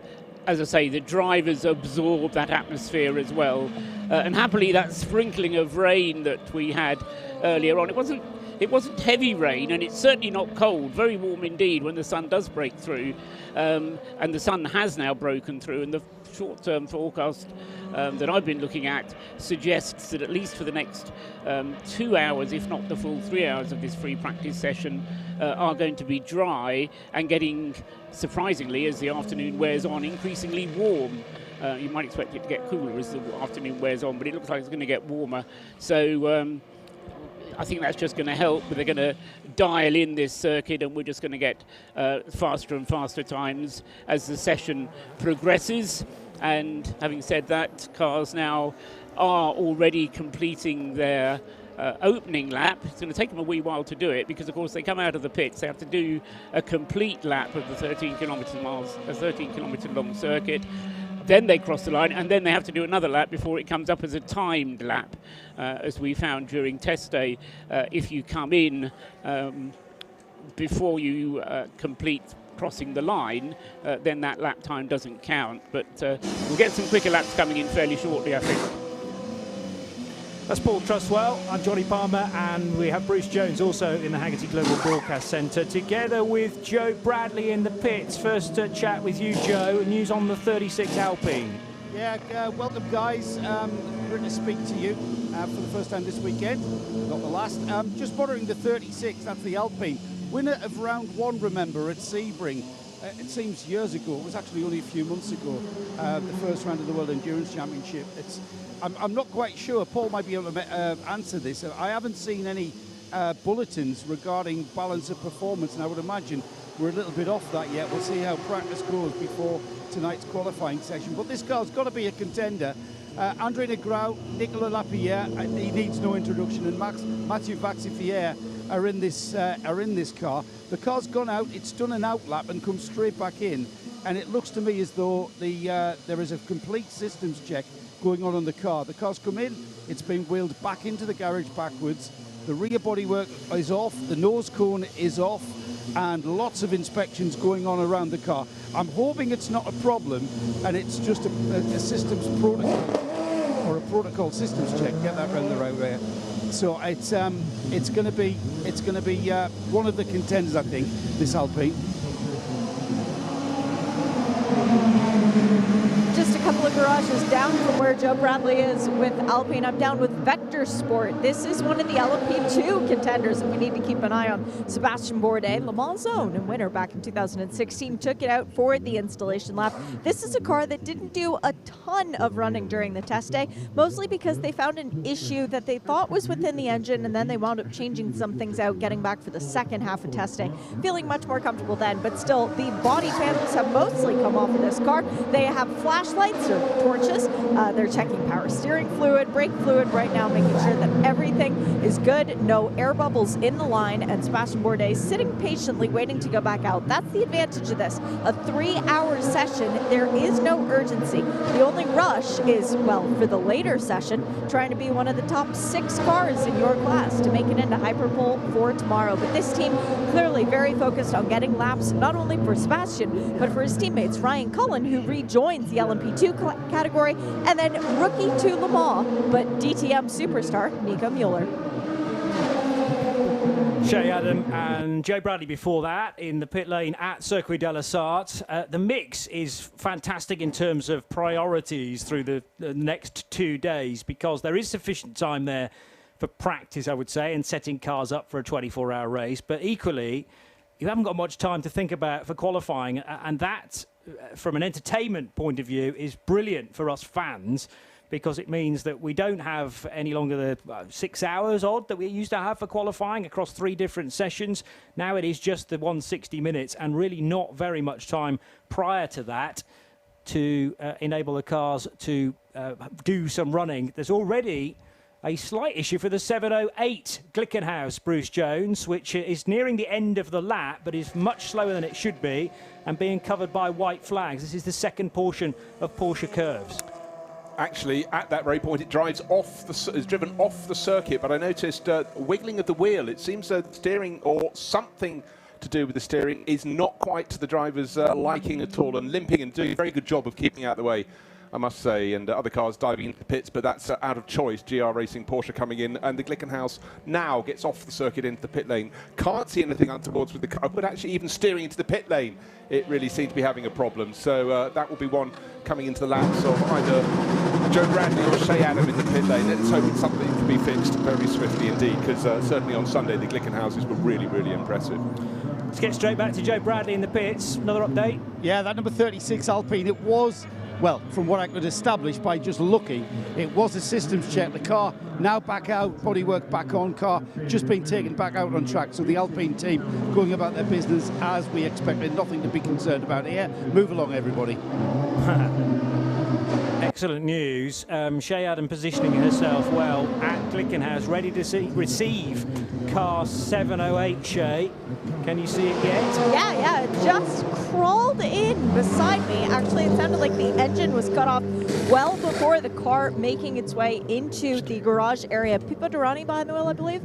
S14: as I say, the drivers absorb that atmosphere as well. And happily, that sprinkling of rain that we had earlier on, it wasn't heavy rain, and it's certainly not cold. Very warm indeed when the sun does break through, and the sun has now broken through. And the short-term forecast that I've been looking at suggests that at least for the next 2 hours, if not the full 3 hours of this free practice session, are going to be dry and getting, surprisingly, as the afternoon wears on, increasingly warm. You might expect it to get cooler as the afternoon wears on, but it looks like it's going to get warmer. So I think that's just going to help. They're going to dial in this circuit, and we're just going to get faster and faster times as the session progresses. And having said that, cars now are already completing their opening lap. It's going to take them a wee while to do it because, of course, they come out of the pits. They have to do a complete lap of the 13 kilometre long circuit. Then they cross the line, and then they have to do another lap before it comes up as a timed lap, as we found during test day. If you come in before you complete crossing the line, then that lap time doesn't count. But we'll get some quicker laps coming in fairly shortly, I think.
S12: That's Paul Trustwell. I'm Johnny Palmer, and we have Bruce Jones also in the Hagerty Global Broadcast Centre, together with Joe Bradley in the pits. First chat with you, Joe. News on the 36 Alpine.
S4: Yeah, welcome, guys. Great to speak to you for the first time this weekend, not the last. Just monitoring the 36, that's the Alpine. Winner of round one, remember, at Sebring. It seems years ago, it was actually only a few months ago, the first round of the World Endurance Championship. I'm not quite sure. Paul might be able to answer this. I haven't seen any bulletins regarding balance of performance, and I would imagine we're a little bit off that yet. We'll see how practice goes before tonight's qualifying session. But this car's got to be a contender. Andre Negrão, Nicolas Lapierre, he needs no introduction, and Mathieu Vaxifier are in this car. The car's gone out, it's done an outlap and come straight back in, and it looks to me as though there is a complete systems check going on the car. The car's come in, it's been wheeled back into the garage backwards, the rear bodywork is off, the nose cone is off, and lots of inspections going on around the car. I'm hoping it's not a problem and it's just a systems protocol, or a protocol systems check, get that round the right way. So it's going to be one of the contenders, I think, this Alpine.
S3: Just a couple of garages down from where Joe Bradley is with Alpine. I'm down with Vector Sport. This is one of the LMP2 contenders that we need to keep an eye on. Sebastian Bourdais, Le Mans zone and winner back in 2016, took it out for the installation lap. This is a car that didn't do a ton of running during the test day, mostly because they found an issue that they thought was within the engine, and then they wound up changing some things out, getting back for the second half of testing. Feeling much more comfortable then, but still, the body panels have mostly come off of this car. They have flashlights or torches. They're checking power steering fluid, brake fluid right now, making sure that everything is good. No air bubbles in the line, and Sebastian Bourdais sitting patiently waiting to go back out. That's the advantage of this. A 3-hour session, there is no urgency. The only rush is, well, for the later session, trying to be one of the top 6 cars in your class to make it into Hyperpole for tomorrow. But this team clearly very focused on getting laps, not only for Sebastian, but for his teammates, Ryan Cullen, who rejoins the LMP2 category, and then rookie to Le Mans, but DTM superstar Nico Mueller.
S12: Shea Adam and Joe Bradley before that in the pit lane at Circuit de la Sarthe. The mix is fantastic in terms of priorities through the next 2 days, because there is sufficient time there for practice, I would say, and setting cars up for a 24-hour race. But equally, you haven't got much time to think about for qualifying, and that, from an entertainment point of view, is brilliant for us fans, because it means that we don't have any longer the 6 hours odd that we used to have for qualifying across 3 different sessions. Now it is just the 160 minutes, and really not very much time prior to that to enable the cars to do some running. There's already a slight issue for the 708 Glickenhaus, Bruce Jones, which is nearing the end of the lap, but is much slower than it should be, and being covered by white flags. This is the second portion of Porsche curves.
S13: Actually, at that very point, it drives off is driven off the circuit, but I noticed wiggling of the wheel. It seems steering or something to do with the steering is not quite to the driver's liking at all, and limping and doing a very good job of keeping out of the way, I must say, and other cars diving into the pits, but that's out of choice. GR Racing Porsche coming in, and the Glickenhaus now gets off the circuit into the pit lane. Can't see anything untoward with the car, but actually even steering into the pit lane, it really seems to be having a problem. So that will be one coming into the laps of either Joe Bradley or Shea Adam in the pit lane. Let's hope it's something that can be fixed very swiftly indeed, because certainly on Sunday the Glickenhauses were really, really impressive.
S12: Let's get straight back to Joe Bradley in the pits. Another update.
S4: Yeah, that number 36 Alpine, it was, well, from what I could establish by just looking, it was a systems check. The car now back out, bodywork back on, car just being taken back out on track. So the Alpine team going about their business as we expected. Nothing to be concerned about here. Move along, everybody.
S12: Excellent news. Shea Adam positioning herself well at Glickenhaus, ready to receive car 708. Shea, can you see it yet?
S3: Yeah, it just crawled in beside me. Actually, it sounded like the engine was cut off well before the car making its way into the garage area. Pippo Durrani behind the wheel, I believe.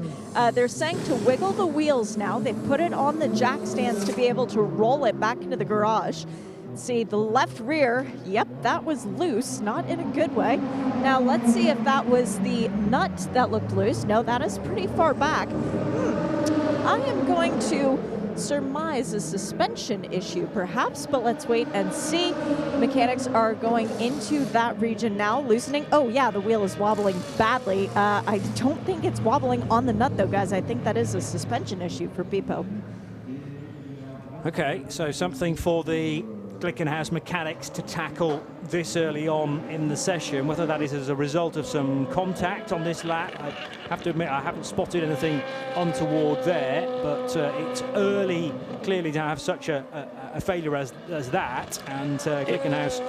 S3: They're saying to wiggle the wheels now. They've put it on the jack stands to be able to roll it back into the garage. See, the left rear, yep, that was loose, not in a good way. Now, let's see if that was the nut that looked loose. No, that is pretty far back. I am going to surmise a suspension issue, perhaps, but let's wait and see. Mechanics are going into that region now, loosening. Oh, yeah, the wheel is wobbling badly. I don't think it's wobbling on the nut, though, guys. I think that is a suspension issue for Pippo.
S12: Okay, so something for the Glickenhaus mechanics to tackle this early on in the session. Whether that is as a result of some contact on this lap, I have to admit I haven't spotted anything untoward there, but it's early clearly to have such a failure as that, and Glickenhaus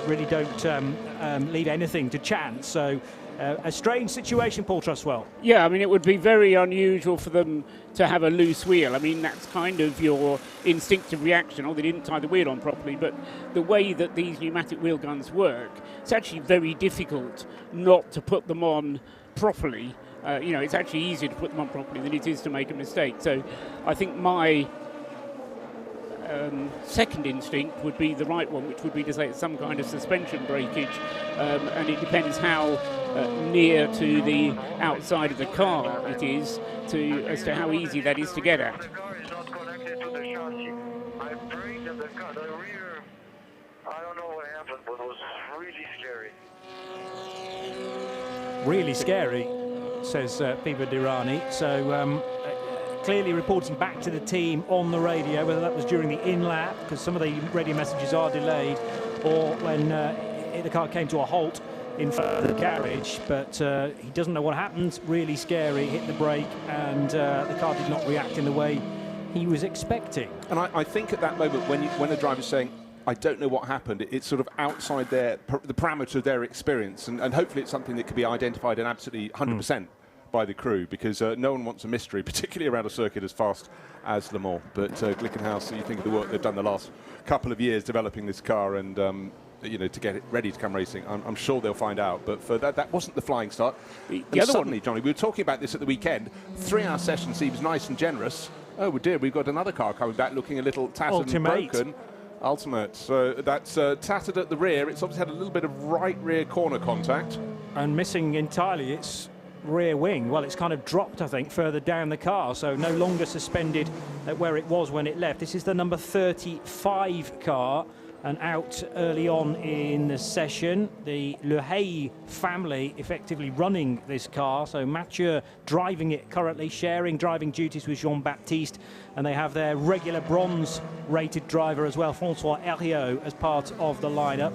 S12: really don't leave anything to chance. So a strange situation, Paul Truswell.
S14: Yeah, I mean, it would be very unusual for them to have a loose wheel. I mean, that's kind of your instinctive reaction. Oh, they didn't tie the wheel on properly, but the way that these pneumatic wheel guns work, it's actually very difficult not to put them on properly. It's actually easier to put them on properly than it is to make a mistake. So I think my second instinct would be the right one, which would be to say it's some kind of suspension breakage, and it depends how near to the outside of the car it is as to how easy that is to get at.
S10: The car is not connected to the chassis. I braked and the rear, I don't know what happened, but it was really scary.
S12: Really scary, says Pippo Durrani. So clearly reporting back to the team on the radio, whether that was during the in-lap, because some of the radio messages are delayed, or when the car came to a halt in front of the garage, but he doesn't know what happened. Really scary, hit the brake, and the car did not react in the way he was expecting.
S13: And I think at that moment when the driver's saying, I don't know what happened, it's sort of outside the parameter of their experience, and hopefully it's something that can be identified and absolutely 100% by the crew, because no one wants a mystery, particularly around a circuit as fast as Le Mans. But Glickenhaus, you think of the work they've done the last couple of years developing this car, and to get it ready to come racing, I'm sure they'll find out. But for that wasn't the flying start. The other suddenly, Johnny, we were talking about this at the weekend. 3-hour session seems nice and generous. Oh dear, we've got another car coming back looking a little tattered and broken. Ultimate. So that's tattered at the rear. It's obviously had a little bit of right rear corner contact.
S12: And missing entirely its rear wing. Well, it's kind of dropped, I think, further down the car, so no longer suspended at where it was when it left. This is the number 35 car, and out early on in the session. The Le Hay family effectively running this car, so Mathieu driving it currently, sharing driving duties with Jean-Baptiste, and they have their regular bronze-rated driver as well, François Herriot, as part of the lineup.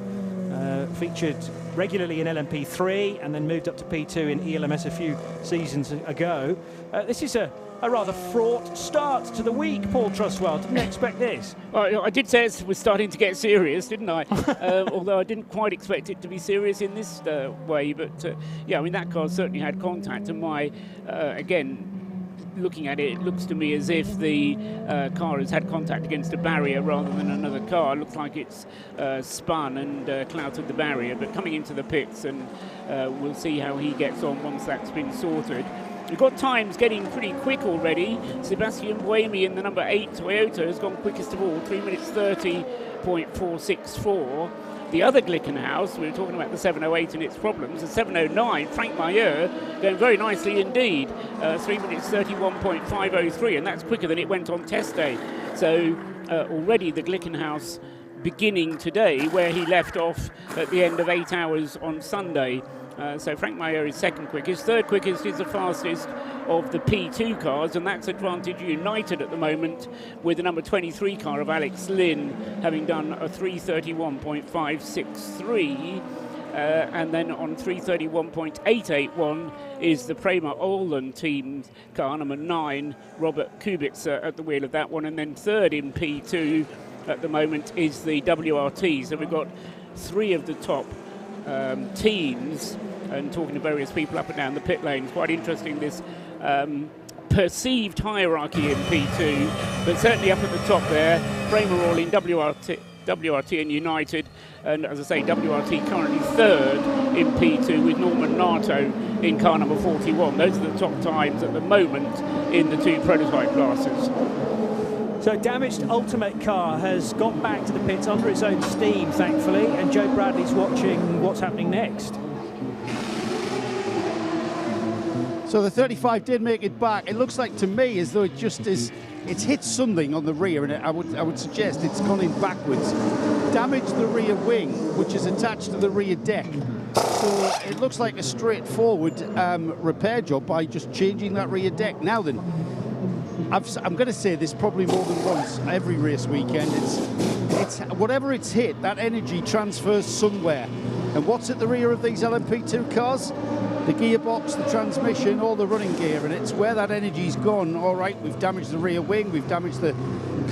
S12: Featured regularly in LMP3 and then moved up to P2 in ELMS a few seasons ago. This is a rather fraught start to the week, Paul Truswell. Didn't expect this.
S14: Well, I did say it was starting to get serious, didn't I? Although I didn't quite expect it to be serious in this way. But yeah, I mean, that car certainly had contact, and again, looking at it, it looks to me as if the car has had contact against a barrier rather than another car. It looks like it's spun and clouted the barrier, but coming into the pits, and we'll see how he gets on once that's been sorted. we've got times getting pretty quick already. Sebastian Buemi in the number 8 Toyota has gone quickest of all, 3 minutes 30.464. The other Glickenhaus, we were talking about the 708 and its problems, the 709, Frank Mayer, going very nicely indeed, 3 minutes 31.503, and that's quicker than it went on test day. So already the Glickenhaus beginning today where he left off at the end of 8 hours on Sunday. So Frank Mayer is second quickest. Third quickest is the fastest of the P2 cars, and that's Advantage United at the moment, with the number 23 car of Alex Lynn having done a 3:31.563. And then on 3:31.881 is the Prema Olin team car, number 9, Robert Kubica at the wheel of that one. And then third in P2 at the moment is the WRT. So we've got 3 of the top teams, and talking to various people up and down the pit lane. It's quite interesting, this perceived hierarchy in P2, but certainly up at the top there, Prema Olin, WRT and United, and as I say, WRT currently third in P2 with Norman Nato in car number 41. Those are the top times at the moment in the 2 prototype classes.
S12: So damaged Ultimate car has got back to the pits under its own steam, thankfully, and Joe Bradley's watching what's happening next.
S4: So the 35 did make it back. It looks like to me as though it just is, it's hit something on the rear, and I would suggest it's gone in backwards. Damaged the rear wing, which is attached to the rear deck. So it looks like a straightforward repair job by just changing that rear deck. Now then, I'm going to say this probably more than once every race weekend. It's whatever it's hit, that energy transfers somewhere. And what's at the rear of these LMP2 cars? The gearbox, the transmission, all the running gear, and it's where that energy's gone. All right, we've damaged the rear wing, we've damaged the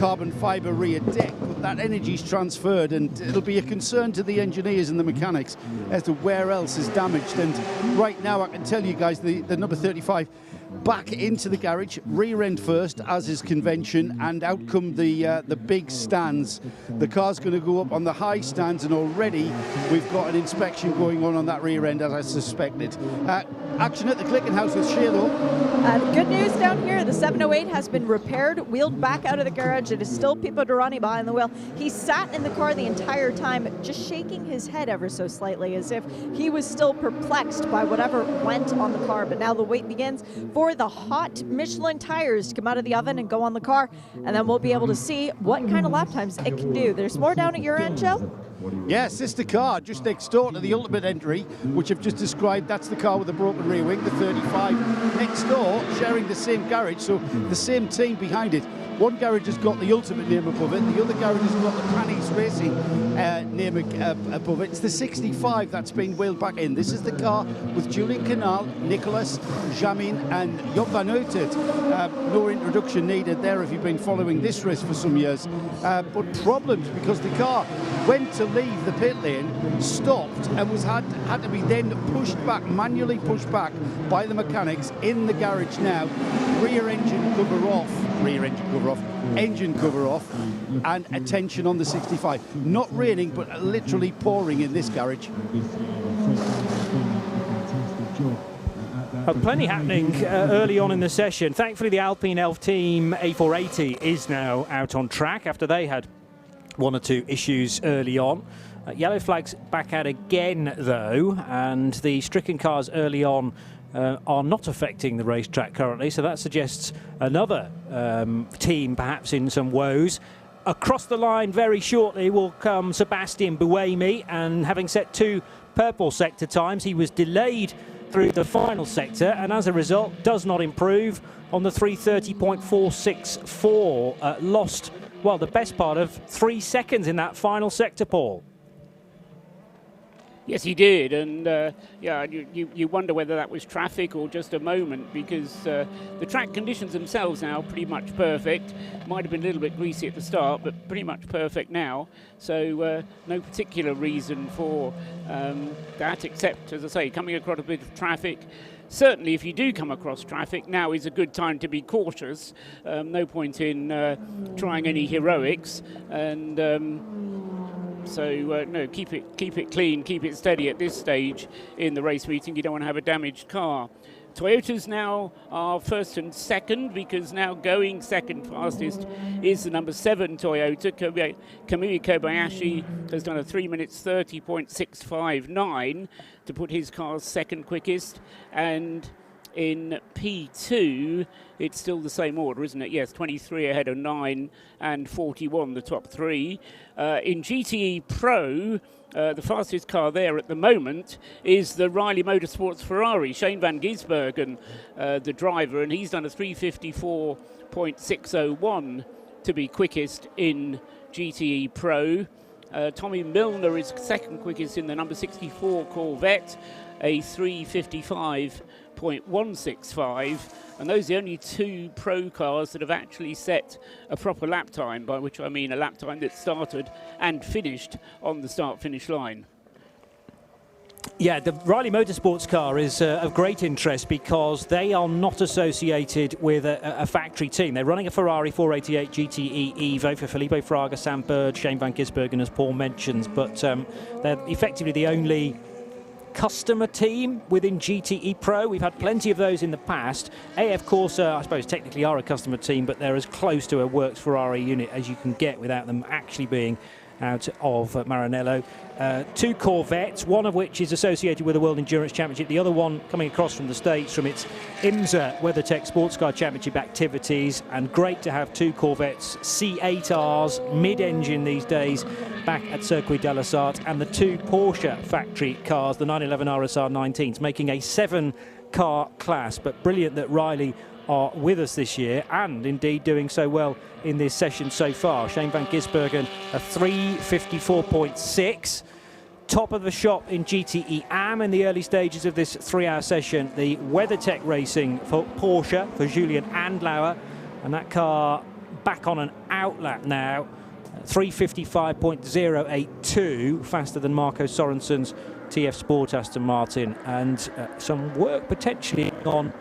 S4: carbon fibre rear deck, but that energy's transferred, and it'll be a concern to the engineers and the mechanics as to where else is damaged. And right now I can tell you guys, the number 35 back into the garage, rear end first, as is convention, and out come the big stands. The car's going to go up on the high stands, and already we've got an inspection going on that rear end, as I suspected. Action at the Glickenhaus with Shea, though.
S3: Good news down here, the 708 has been repaired, wheeled back out of the garage. It is still Pipo Durrani behind the wheel. He sat in the car the entire time, just shaking his head ever so slightly, as if he was still perplexed by whatever went on the car. But now the wait begins for the hot Michelin tires to come out of the oven and go on the car, and then we'll be able to see what kind of lap times it can do. There's more down at your end, Joe?
S4: Yeah, sister car just next door to the Ultimate entry, which I've just described. That's the car with the broken rear wing, the 35. Next door, sharing the same garage, so the same team behind it. One garage has got the Ultimate name above it, the other garage has got the Panis Racing name above it. It's the 65 that's been wheeled back in. This is the car with Julian Canal, Nicholas, Jamin and Job van Uitert. No introduction needed there if you've been following this race for some years. But problems because the car went to leave the pit lane, stopped, and had to be then pushed back, manually pushed back by the mechanics in the garage now. Engine cover off, and attention on the 65. Not raining, but literally pouring in this garage.
S12: Plenty happening early on in the session. Thankfully, the Alpine Elf Team A480 is now out on track after they had 1 or 2 issues early on. Yellow flags back out again, though, and the stricken cars early on are not affecting the racetrack currently, so that suggests another team perhaps in some woes. Across the line very shortly will come Sebastian Buemi, and having set 2 purple sector times, he was delayed through the final sector, and as a result does not improve on the 3:30.464. Lost, well, the best part of 3 seconds in that final sector, Paul.
S14: Yes, he did, and yeah, you wonder whether that was traffic or just a moment, because the track conditions themselves now are pretty much perfect. Might have been a little bit greasy at the start, but pretty much perfect now. So no particular reason for that, except, as I say, coming across a bit of traffic. Certainly, if you do come across traffic, now is a good time to be cautious. No point in trying any heroics, and so no, keep it clean, keep it steady at this stage in the race meeting. You don't want to have a damaged car. Toyotas now are first and second, because now going second fastest is the number 7 Toyota. Kamui Kobayashi has done a 3 minutes 30.659 to put his car second quickest. And in P2, it's still the same order, isn't it? Yes, 23 ahead of 9 and 41, the top 3. In GTE Pro, the fastest car there at the moment is the Riley Motorsports Ferrari, Shane van Gisbergen, the driver, and he's done a 3:54.601 to be quickest in GTE Pro. Tommy Milner is second quickest in the number 64 Corvette, a 3:55.165, and those are the only 2 pro cars that have actually set a proper lap time, by which I mean a lap time that started and finished on the start-finish line.
S12: Yeah, the Riley Motorsports car is of great interest because they are not associated with a factory team. They're running a Ferrari 488 GTE Evo for Felipe Fraga, Sam Bird, Shane van Gisbergen, as Paul mentions, but they're effectively the only customer team within GTE Pro. We've had plenty of those in the past. AF Corsa, I suppose, technically are a customer team, but they're as close to a works Ferrari unit as you can get without them actually being out of Maranello. 2 Corvettes, one of which is associated with the World Endurance Championship, the other one coming across from the States from its IMSA WeatherTech Sports Car Championship activities. And great to have 2 Corvettes C8Rs, mid-engine these days, back at Circuit de la Sarthe, and the 2 Porsche factory cars, the 911 RSR 19s, making a 7-car class. But brilliant that Riley are with us this year, and indeed doing so well in this session so far. Shane van Gisbergen, a 3:54.6. Top of the shop in GTE AM in the early stages of this 3-hour session. The WeatherTech Racing for Porsche, for Julian Andlauer, and that car back on an outlap now. 3:55.082, faster than Marco Sorensen's TF Sport Aston Martin, and some work potentially on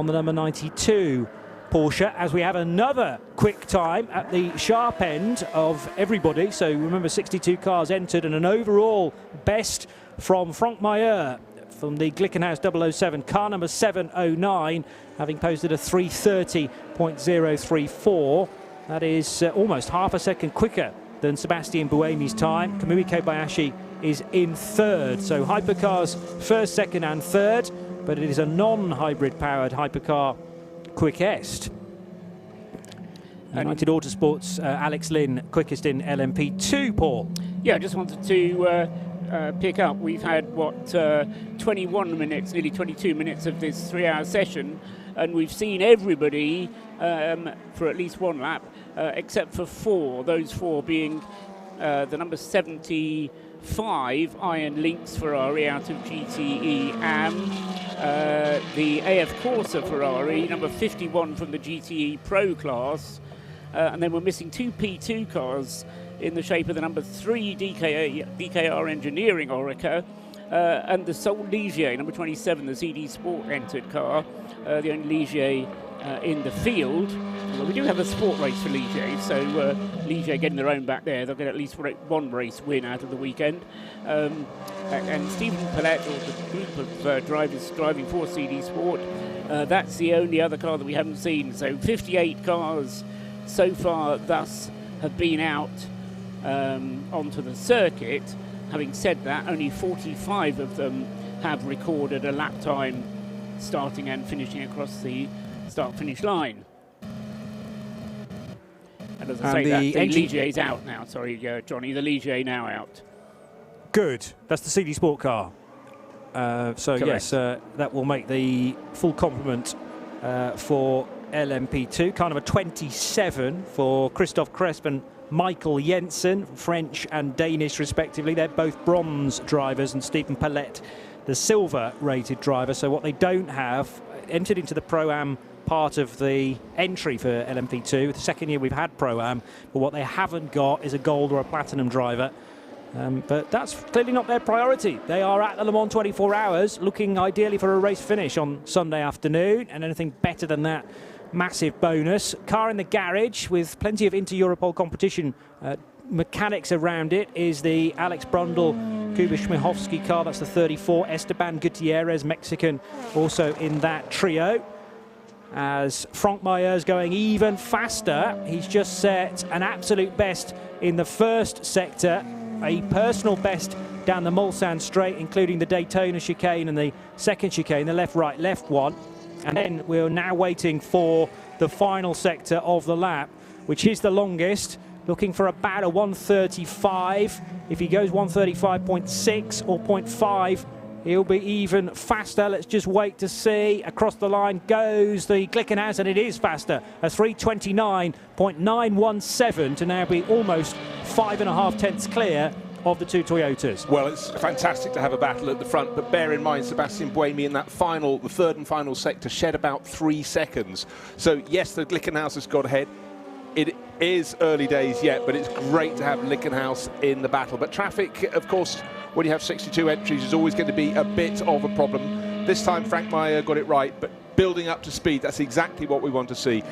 S12: the number 92 Porsche, as we have another quick time at the sharp end of everybody. So remember, 62 cars entered, and an overall best from Franck Meyer from the Glickenhaus 007, car number 709, having posted a 3:30.034. That is almost half a second quicker than Sebastian Buemi's time. Kamui Kobayashi is in third. So hypercars first, second and third, but it is a non-hybrid powered hypercar quickest. United Autosports, Alex Lynn, quickest in LMP2, Paul.
S14: Yeah, I just wanted to pick up. We've had, 21 minutes, nearly 22 minutes of this 3-hour session, and we've seen everybody for at least one lap, except for 4, those 4 being the number 75 Iron Lynx Ferrari out of GTE AM, the AF Corsa Ferrari, number 51 from the GTE Pro class, and then we're missing 2 P2 cars in the shape of the number 3 DKR Engineering Orica, and the sole Ligier, number 27, the CD Sport entered car, the only Ligier in the field. Well, we do have a sport race for Ligier, so Ligier getting their own back there. They'll get at least one race win out of the weekend. And Stephen Pellett, or the group of drivers driving for CD Sport, that's the only other car that we haven't seen. So 58 cars so far thus have been out onto the circuit. Having said that, only 45 of them have recorded a lap time starting and finishing across the start-finish line. And as I say, the Ligier is out now. Sorry, Johnny, the Ligier now out.
S12: Good. That's the CD Sport car. So correct. Yes, that will make the full complement for LMP2. Car number 27 for Christoph Cresp and Michael Jensen, French and Danish respectively. They're both bronze drivers, and Stephen Pellett, the silver-rated driver. So what they don't have, entered into the Pro-Am part of the entry for LMP2. The second year we've had Pro-Am, but what they haven't got is a gold or a platinum driver. But that's clearly not their priority. They are at the Le Mans 24 Hours, looking ideally for a race finish on Sunday afternoon, and anything better than that, massive bonus. Car in the garage with plenty of inter-Europol competition mechanics around it is the Alex Brundle Kuba Schmichowski car. That's the 34. Esteban Gutierrez, Mexican, also in that trio. As Frank Mayer's going even faster. He's just set an absolute best in the first sector, a personal best down the Mulsanne straight, including the Daytona chicane and the second chicane, the left-right left one. And then we're now waiting for the final sector of the lap, which is the longest, looking for about a 135. If he goes 135.6 or 0.5, he'll be even faster. Let's just wait to see. Across the line goes the Glickenhaus, and it is faster. A 329.917 to now be almost 5.5 tenths clear of the two Toyotas.
S13: Well, it's fantastic to have a battle at the front, but bear in mind Sebastian Buemi in that the third and final sector shed about 3 seconds. So yes, the Glickenhaus has got ahead. It is early days yet, but it's great to have Glickenhaus in the battle. But traffic, of course, when you have 62 entries, is always going to be a bit of a problem. This time Frank Meyer got it right, but building up to speed, that's exactly what we want to see.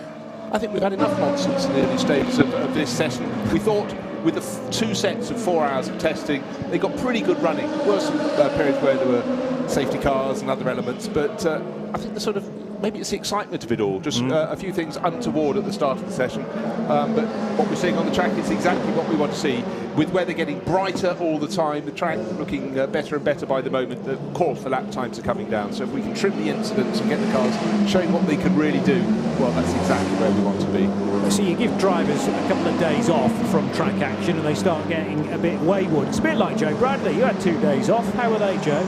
S13: I think we've had enough nonsense in the early stages of this session. We thought with the 2 sets of 4 hours of testing, they got pretty good running. There were some periods where there were safety cars and other elements, but I think the sort of, maybe it's the excitement of it all, just a few things untoward at the start of the session. But what we're seeing on the track is exactly what we want to see, with weather getting brighter all the time, the track looking better and better by the moment. Of course, the lap times are coming down, so if we can trim the incidents and get the cars showing what they can really do, well, that's exactly where we want to be.
S12: So you give drivers a couple of days off from track action and they start getting a bit wayward. It's a bit like Joe Bradley. You had 2 days off. How were they, Joe?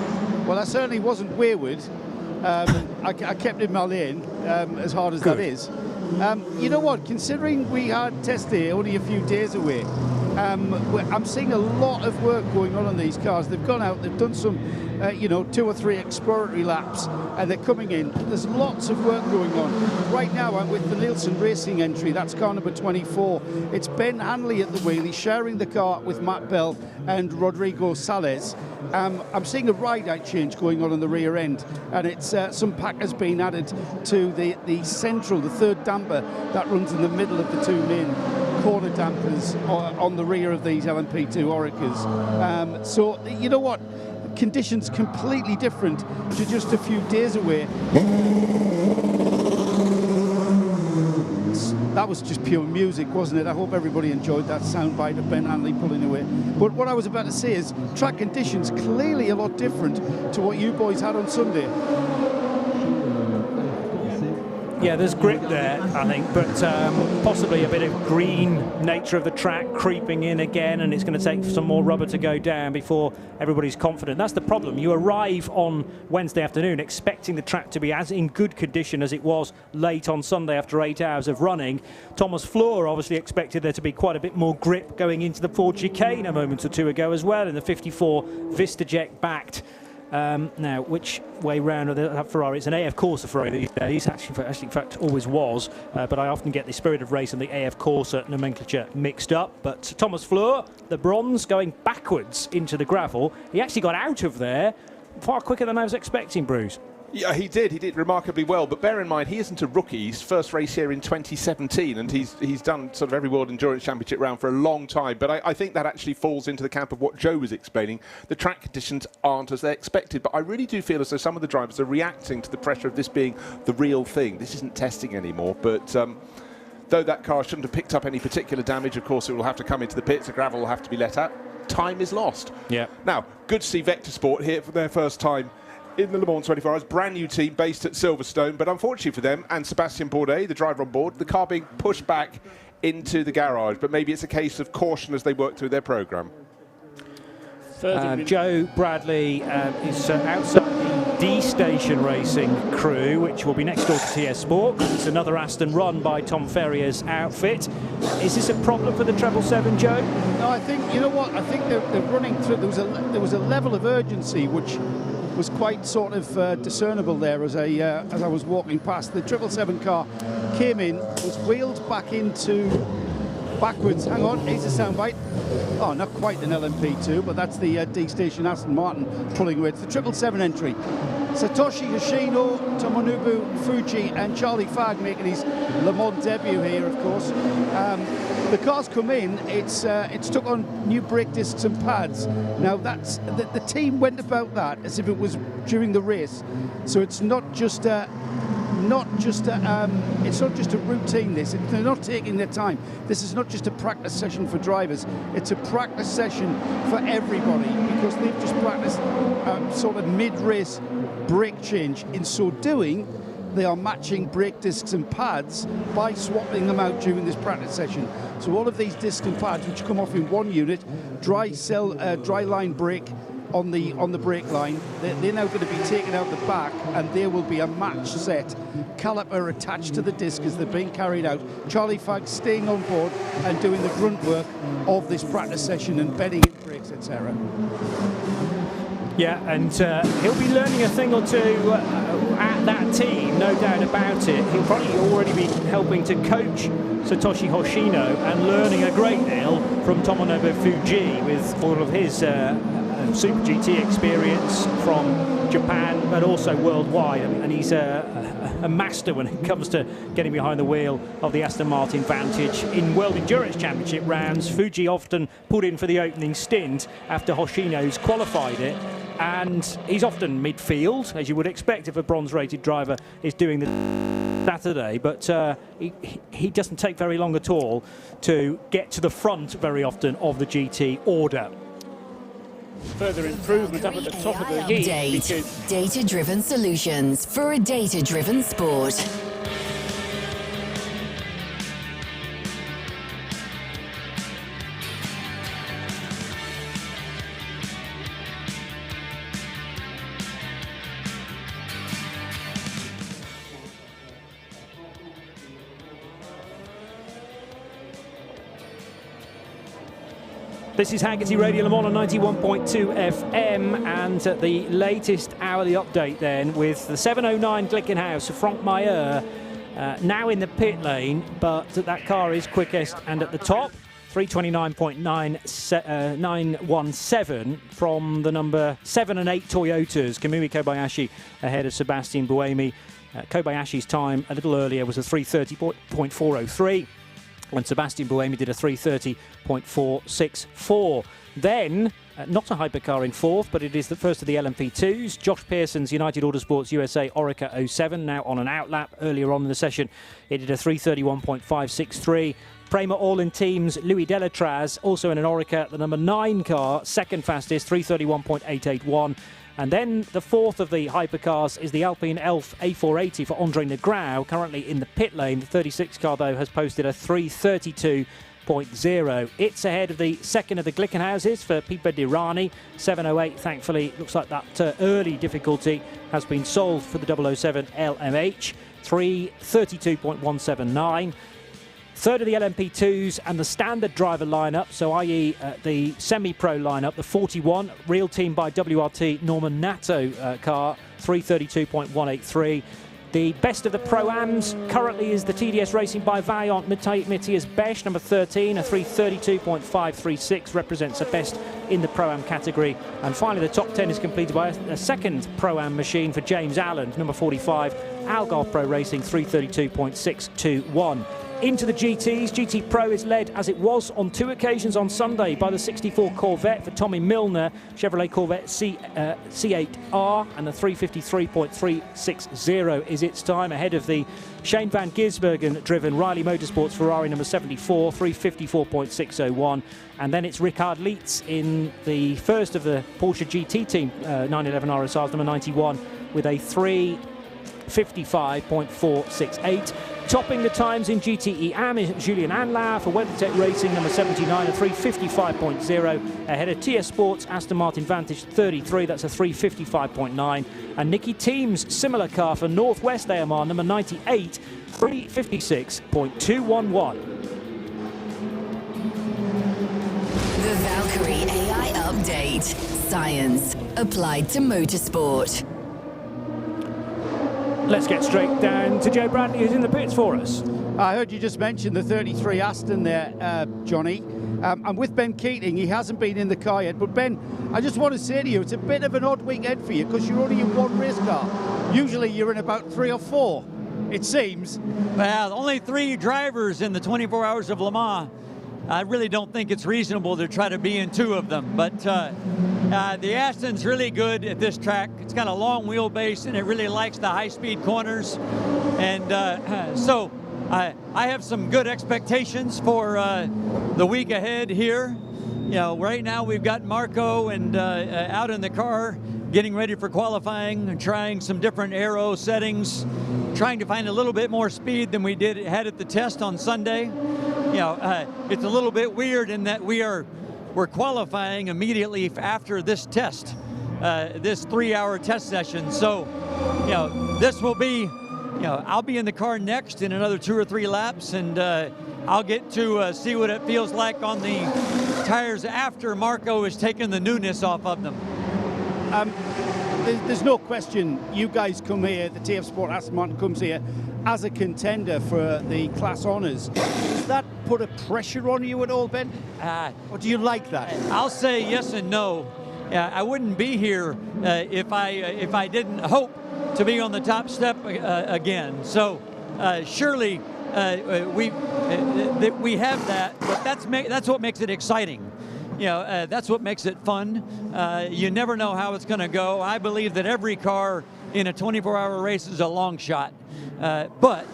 S4: Well, I certainly wasn't wayward. I kept in my lane, as hard as that is. You know what, considering we had test day only a few days away, I'm seeing a lot of work going on these cars. They've gone out, they've done some, 2 or 3 exploratory laps, and they're coming in. There's lots of work going on. Right now, I'm with the Nielsen Racing entry. That's car number 24. It's Ben Hanley at the wheel. He's sharing the car with Matt Bell and Rodrigo Sales. I'm seeing a ride-out change going on the rear end, and it's some pack has been added to the central, the third damper that runs in the middle of the 2 main corner dampers on the rear of these LMP2 Oricas. So, you know what? Conditions completely different to just a few days away. That was just pure music, wasn't it? I hope everybody enjoyed that soundbite of Ben Hanley pulling away. But what I was about to say is track conditions clearly a lot different to what you boys had on Sunday.
S12: Yeah, there's grip there, I think, but possibly a bit of green nature of the track creeping in again, and it's going to take some more rubber to go down before everybody's confident. That's the problem. You arrive on Wednesday afternoon expecting the track to be as in good condition as it was late on Sunday after 8 hours of running. Thomas Floor obviously expected there to be quite a bit more grip going into the Ford chicane a moment or 2 ago as well, in the 54 VistaJet backed. Now, which way round are the Ferrari? It's an AF Corsa Ferrari these days. Actually, in fact, always was. But I often get the Spirit of Race and the AF Corsa nomenclature mixed up. But Thomas Fleur, the bronze, going backwards into the gravel. He actually got out of there far quicker than I was expecting, Bruce.
S13: Yeah, he did remarkably well, but bear in mind he isn't a rookie. His first race here in 2017, and he's done sort of every World Endurance Championship round for a long time, but I think that actually falls into the camp of what Joe was explaining. The track conditions aren't as they expected, but I really do feel as though some of the drivers are reacting to the pressure of this being the real thing. This isn't testing anymore, but though that car shouldn't have picked up any particular damage, of course it will have to come into the pits, the gravel will have to be let out. Time is lost.
S12: Yeah.
S13: Now, good to see Vector Sport here for their first time in the Le Mans 24 Hours, brand new team based at Silverstone, but unfortunately for them and Sebastian Bourdais, the driver on board, the car being pushed back into the garage, but maybe it's a case of caution as they work through their programme.
S12: Joe Bradley is outside the D-Station Racing crew, which will be next door to TS Sport. It's another Aston run by Tom Ferrier's outfit. Is this a problem for the 777, Joe?
S4: No, I think, you know what, I think they're running through, there was a level of urgency which was quite sort of discernible there as I was walking past. The 777 car came in, was wheeled back into backwards. Hang on, here's a soundbite. Oh, not quite an LMP2, but that's the D-Station Aston Martin pulling away. It's the 777 entry. Satoshi Hoshino, Tomonobu Fuji and Charlie Fagg making his Le Mans debut here, of course. The cars come in, it's took on new brake discs and pads. Now that's the team went about that as if it was during the race, so it's not just a routine. They're not taking their time. This is not just a practice session for drivers. It's a practice session for everybody, because they've just practiced sort of mid-race brake change. In so doing, they are matching brake discs and pads by swapping them out during this practice session. So all of these discs and pads, which come off in one unit, dry line brake on the brake line, they're now going to be taken out the back, and there will be a match set caliper attached to the disc as they're being carried out. Charlie Fagg staying on board and doing the grunt work of this practice session and bedding in brakes, etc.
S12: Yeah, and he'll be learning a thing or two at that team, no doubt about it. He'll probably already be helping to coach Satoshi Hoshino and learning a great deal from Tomonobu Fuji with all of his Super GT experience from Japan, but also worldwide. And he's a master when it comes to getting behind the wheel of the Aston Martin Vantage. In World Endurance Championship rounds, Fuji often put in for the opening stint after Hoshino's qualified it, and he's often midfield, as you would expect if a bronze-rated driver is doing the Saturday, but he doesn't take very long at all to get to the front very often of the GT order.
S14: Further improvement up at the top of the heat.
S11: Data-driven solutions for a data-driven sport.
S12: This is Hagerty Radio Le Mans on 91.2 FM, and the latest hourly update then with the 709 Glickenhaus, Frank Mayer, now in the pit lane, but that car is quickest and at the top. 329.917 from the number 7 and 8 Toyotas. Kamui Kobayashi ahead of Sebastian Buemi. Kobayashi's time a little earlier was a 330.403. when Sebastian Buemi did a 330.464. Then, not a hypercar in fourth, but it is the first of the LMP2s. Josh Pearson's United Autosports USA Orica 07, now on an outlap. Earlier on in the session, it did a 331.563. Prema All in Teams, Louis Delatraz, also in an Orica, the number 9 car, second fastest, 331.881. And then the fourth of the hypercars is the Alpine Elf A480 for Andre Negrão, currently in the pit lane. The 36 car, though, has posted a 332.0. It's ahead of the second of the Glickenhauses for Pipa Dirani. 708, thankfully, looks like that early difficulty has been solved for the 007 LMH. 332.179. Third of the LMP2s and the standard driver lineup, so i.e. The semi-pro lineup, the 41, real team by WRT Norman Nato car, 332.183. The best of the Pro-Ams currently is the TDS Racing by Vaillant Matthias Besch, number 13, a 332.536, represents the best in the Pro-Am category. And finally, the top 10 is completed by a second Pro-Am machine for James Allen, number 45, Algarve Pro Racing, 332.621. Into the GTs, GT Pro is led, as it was on 2 occasions on Sunday, by the 64 Corvette for Tommy Milner, Chevrolet Corvette C8R, and the 353.360 is its time, ahead of the Shane Van Gisbergen-driven Riley Motorsports Ferrari number 74, 354.601. And then it's Richard Lietz in the first of the Porsche GT team 911 RSRs, number 91, with a 355.468. Topping the times in GTE AM is Julien Anlauer for WeatherTech Racing, number 79, a 355.0. Ahead of TS Sports Aston Martin Vantage 33, that's a 355.9. And Nicky Teams, similar car for Northwest AMR, number 98, 356.211.
S11: The Valkyrie AI Update. Science applied to motorsport.
S12: Let's get straight down to Joe Bradley, who's in the pits for us.
S4: I heard you just mention the 33 Aston there, Johnny. I'm with Ben Keating. He hasn't been in the car yet. But Ben, I just want to say to you, it's a bit of an odd weekend for you because you're only in one race car. Usually you're in about 3 or 4, it seems.
S15: Well, only 3 drivers in the 24 hours of Le Mans. I really don't think it's reasonable to try to be in 2 of them. But the Aston's really good at this track. It's got a long wheelbase and it really likes the high-speed corners. And so I have some good expectations for the week ahead here. You know, right now we've got Marco and out in the car getting ready for qualifying and trying some different aero settings, trying to find a little bit more speed than we had at the test on Sunday. You know, it's a little bit weird in that we're qualifying immediately after this test, this 3-hour test session. So, you know, this will be, you know, I'll be in the car next in another 2 or 3 laps, and I'll get to see what it feels like on the tires after Marco has taken the newness off of them.
S4: There's no question you guys come here, the TF Sport Aston Martin comes here as a contender for the class honours. Does that put a pressure on you at all, Ben? Or do you like that?
S15: I'll say yes and no. I wouldn't be here if I didn't hope to be on the top step again. So surely we have that, but that's what makes it exciting. You know, that's what makes it fun. You never know how it's going to go. I believe that every car in a 24-hour race is a long shot. But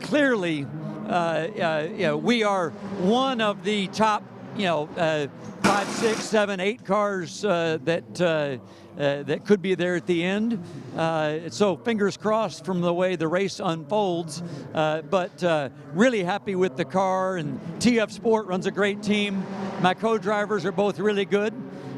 S15: clearly, you know, we are one of the top, you know, 5, 6, 7, 8 cars that could be there at the end. So fingers crossed from the way the race unfolds. But really happy with the car, and TF Sport runs a great team. My co-drivers are both really good,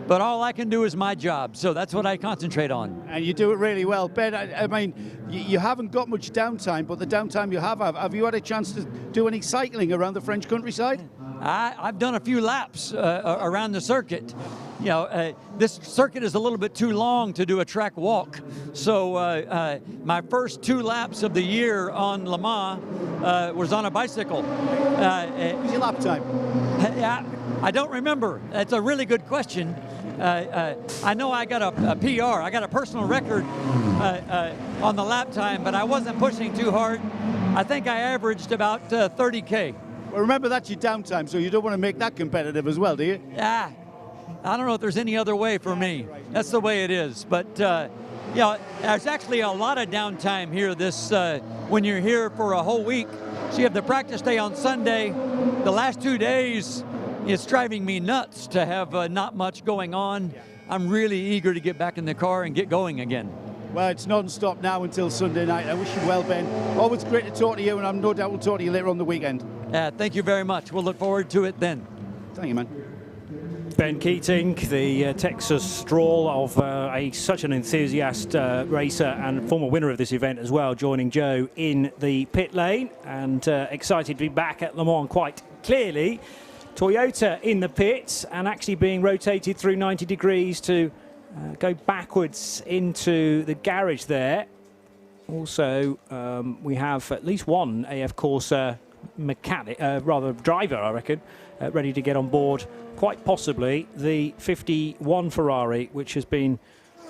S15: but all I can do is my job. So that's what I concentrate on.
S4: And you do it really well. Ben, I mean, you haven't got much downtime, but the downtime you have you had a chance to do any cycling around the French countryside?
S15: I've done a few laps around the circuit. You know, this circuit is a little bit too long to do a track walk. So my first 2 laps of the year on Le Mans was on a bicycle.
S4: What was your lap time?
S15: I don't remember. That's a really good question. I know I got a PR. I got a personal record on the lap time, but I wasn't pushing too hard. I think I averaged about 30K.
S4: Well, remember that's your downtime, so you don't want to make that competitive as well, do you?
S15: Yeah. I don't know if there's any other way for me. That's the way it is. But, you know, there's actually a lot of downtime here when you're here for a whole week. So you have the practice day on Sunday. The last 2 days, it's driving me nuts to have not much going on. I'm really eager to get back in the car and get going again.
S4: Well, it's non-stop now until Sunday night. I wish you well, Ben. Always great to talk to you, and I'm no doubt we'll talk to you later on the weekend.
S15: Thank you very much. We'll look forward to it then.
S4: Thank you, man.
S12: Ben Keating, the Texas Stroll of such an enthusiast racer and former winner of this event as well, joining Joe in the pit lane, and excited to be back at Le Mans quite clearly. Toyota in the pits and actually being rotated through 90 degrees to go backwards into the garage there. Also, we have at least one AF Corsa driver, I reckon, ready to get on board. Quite possibly the 51 Ferrari, which has been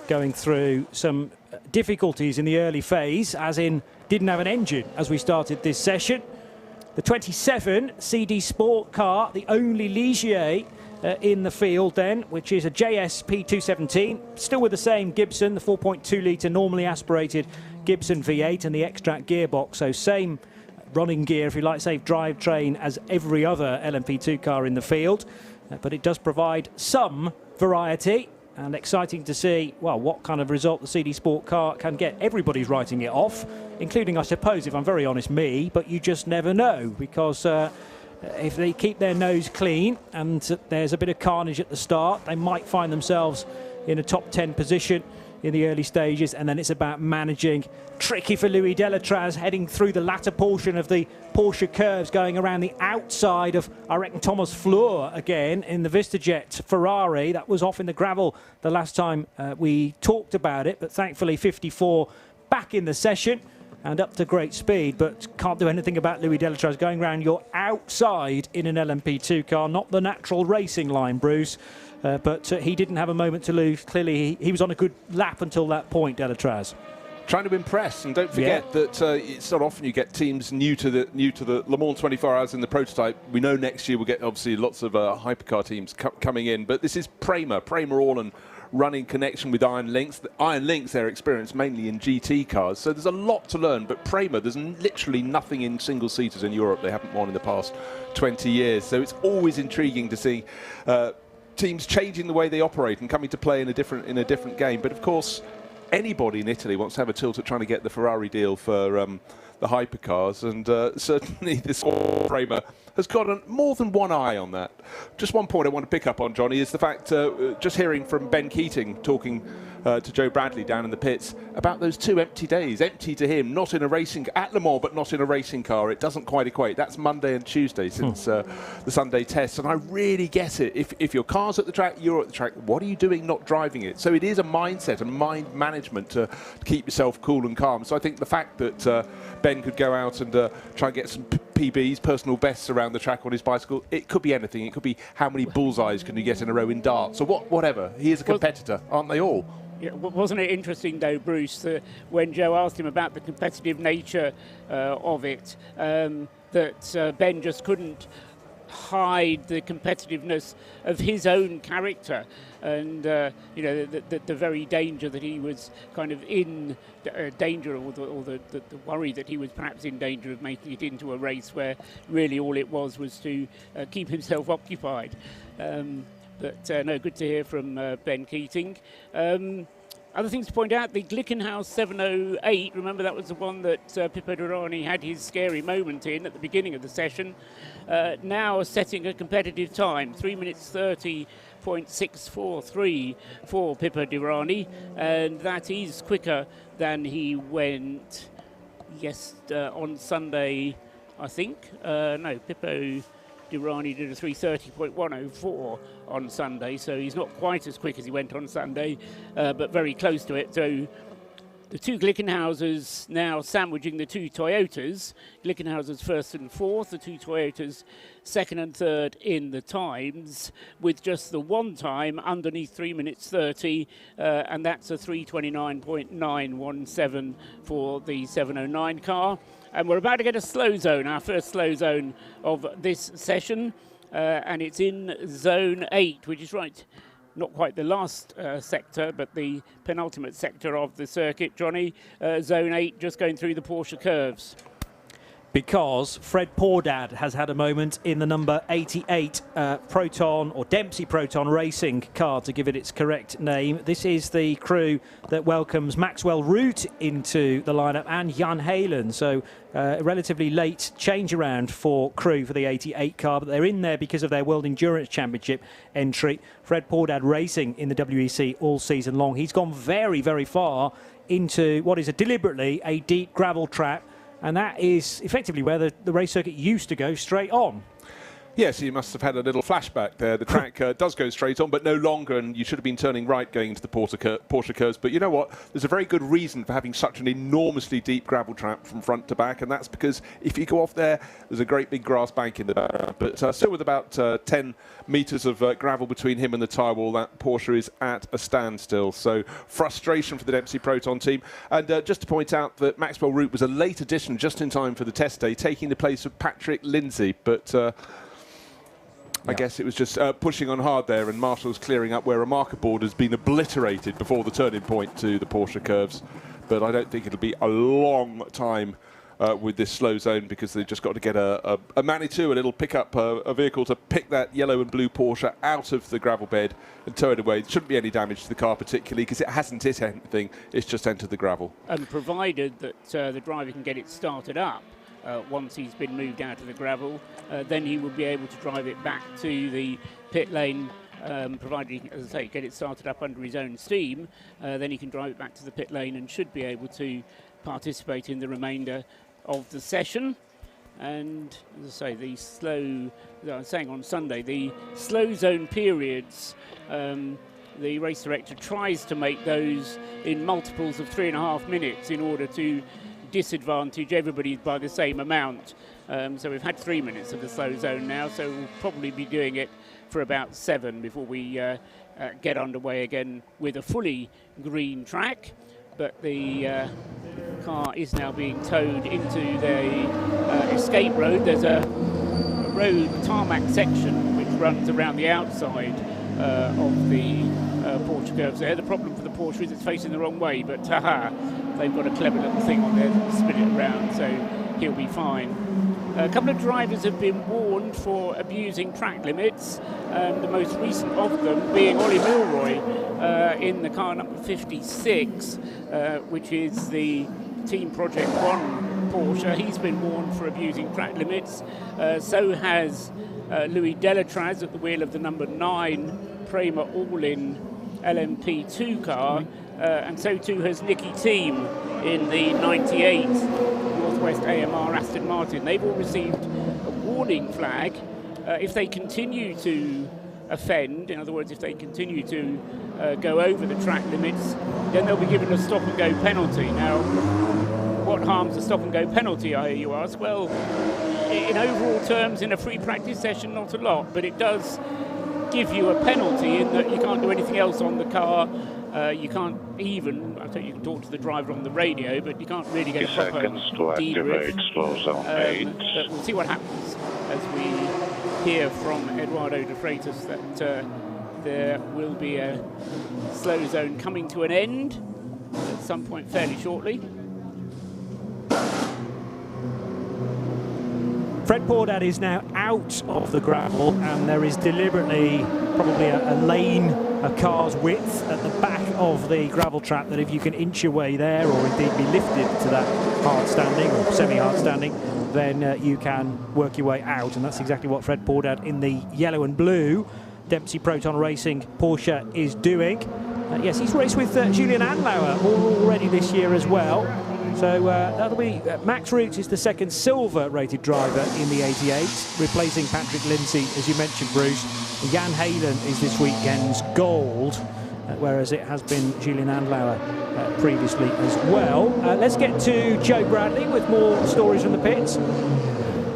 S12: going through some difficulties in the early phase, as in didn't have an engine as we started this session. The 27 CD Sport car, the only Ligier in the field then, which is a JSP 217, still with the same Gibson, the 4.2 litre normally aspirated Gibson V8 and the Extract gearbox, so same running gear, if you like, same drivetrain as every other LMP2 car in the field. But it does provide some variety, and exciting to see, well, what kind of result the CD Sport car can get. Everybody's writing it off, including, I suppose, if I'm very honest, me, but you just never know, because if they keep their nose clean and there's a bit of carnage at the start, they might find themselves in a top 10 position in the early stages, and then it's about managing. Tricky for Louis Delatraz heading through the latter portion of the Porsche curves, going around the outside of, I reckon, Thomas Fleur again in the VistaJet Ferrari. That was off in the gravel the last time we talked about it, but thankfully 54 back in the session. and up to great speed, but can't do anything about Louis Delatraz going round your outside in an LMP2 car, not the natural racing line, Bruce. But he didn't have a moment to lose. Clearly, he was on a good lap until that point, Delatraz.
S13: Trying to impress, and don't forget that it's not often you get teams new to the Le Mans 24 Hours in the prototype. We know next year we'll get obviously lots of hypercar teams coming in, but this is Prema Orlen running connection with Iron Lynx. Iron Lynx, their experience mainly in GT cars, so there's a lot to learn. But Prema, there's literally nothing in single seaters in Europe they haven't won in the past 20 years. So it's always intriguing to see teams changing the way they operate and coming to play in a different game. But of course, anybody in Italy wants to have a tilt at trying to get the Ferrari deal for the hypercars, and certainly this Prema has got more than one eye on that. Just one point I want to pick up on, Johnny, is the fact, just hearing from Ben Keating talking to Joe Bradley down in the pits about those 2 empty days. Empty to him, not in a racing, at Le Mans, but not in a racing car. It doesn't quite equate. That's Monday and Tuesday since the Sunday test. And I really get it. If your car's at the track, you're at the track. What are you doing not driving it? So it is a mindset and mind management to keep yourself cool and calm. So I think the fact that Ben could go out and try and get some PBs, personal bests around the track on his bicycle, it could be anything. It could be how many bullseyes can you get in a row in darts, or whatever. He is a competitor, aren't they all?
S14: Yeah, wasn't it interesting, though, Bruce, when Joe asked him about the competitive nature of it, that Ben just couldn't hide the competitiveness of his own character, and the very danger that he was kind of in danger, or the worry that he was perhaps in danger of making it into a race where really all it was to keep himself occupied. No, good to hear from Ben Keating. Other things to point out, the Glickenhaus 708, remember that was the one that Pippo Durrani had his scary moment in at the beginning of the session, now setting a competitive time, 3 minutes 30.643 for Pippo Durrani, and that is quicker than he went on Sunday, I think. No, Pippo Durrani did a 3:30.104 on Sunday, so he's not quite as quick as he went on Sunday, but very close to it. So the two Glickenhausers now sandwiching the two Toyotas. Glickenhausers first and fourth, the two Toyotas second and third in the times, with just the one time underneath 3 minutes 30, and that's a 3:29.917 for the 709 car. And we're about to get a slow zone, our first slow zone of this session, and it's in Zone 8, which is not quite the last sector, but the penultimate sector of the circuit, Johnny. Zone 8, just going through the Porsche curves.
S12: Because Fred Pordad has had a moment in the number 88 Proton, or Dempsey Proton Racing car, to give it its correct name. This is the crew that welcomes Maxwell Root into the lineup and Jan Halen. So a relatively late change around for crew for the 88 car, but they're in there because of their World Endurance Championship entry. Fred Pordad racing in the WEC all season long. He's gone very, very far into what is deliberately a deep gravel track, and that is effectively where the race circuit used to go straight on.
S13: Yes, you must have had a little flashback there. The track does go straight on, but no longer, and you should have been turning right going into the Porsche curves. But you know what? There's a very good reason for having such an enormously deep gravel trap from front to back, and that's because if you go off there, there's a great big grass bank in the background. But still with about 10 metres of gravel between him and the tyre wall, that Porsche is at a standstill. So frustration for the Dempsey Proton team. And just to point out that Maxwell Root was a late addition just in time for the test day, taking the place of Patrick Lindsay. But I guess it was just pushing on hard there, and Marshall's clearing up where a marker board has been obliterated before the turning point to the Porsche curves. But I don't think it'll be a long time with this slow zone, because they've just got to get a Manitou, a little pickup, a vehicle to pick that yellow and blue Porsche out of the gravel bed and tow it away. There shouldn't be any damage to the car particularly, because it hasn't hit anything, it's just entered the gravel.
S14: And provided that the driver can get it started up, once he's been moved out of the gravel, then he will be able to drive it back to the pit lane, provided he can, as I say, get it started up under his own steam. Then he can drive it back to the pit lane and should be able to participate in the remainder of the session. And as I say, the slow, as I was saying on Sunday, the slow zone periods, the race director tries to make those in multiples of 3.5 minutes in order to disadvantage everybody by the same amount. So we've had 3 minutes of the slow zone now, so we'll probably be doing it for about 7 before we get underway again with a fully green track. But the car is now being towed into the escape road. There's a road tarmac section which runs around the outside of the Porsche curves there. The problem for the Porsche is it's facing the wrong way, but they've got a clever little thing on there to spin it around, so he'll be fine. A couple of drivers have been warned for abusing track limits, the most recent of them being Ollie Milroy in the car number 56, which is the Team Project 1 Porsche. He's been warned for abusing track limits. So has Louis Delatraz at the wheel of the number 9 Prema All-In LMP2 car, and so too has Nicky Thiem in the 98 Northwest AMR Aston Martin. They've all received a warning flag. If they continue to offend, in other words, if they continue to go over the track limits, then they'll be given a stop-and-go penalty. Now, what harms a stop-and-go penalty, I hear you ask? Well, in overall terms, in a free practice session, not a lot, but it does give you a penalty in that you can't do anything else on the car. You can't even, I think you can talk to the driver on the radio, but you can't really get a proper debrief. But we'll see what happens as we hear from Eduardo de Freitas that there will be a slow zone coming to an end at some point fairly shortly.
S12: Fred Bourdais is now out of the gravel, and there is deliberately probably a lane, a car's width at the back of the gravel trap that if you can inch your way there, or indeed be lifted to that hard standing or semi-hard standing, then you can work your way out, and that's exactly what Fred Bourdais in the yellow and blue Dempsey Proton Racing Porsche is doing. Yes, he's raced with Julian Andlauer already this year as well. So that'll be Max Roots is the second silver-rated driver in the 88, replacing Patrick Lindsay, as you mentioned, Bruce. Jan Halen is this weekend's gold, whereas it has been Julian Andlauer previously as well. Let's get to Joe Bradley with more stories from the pits.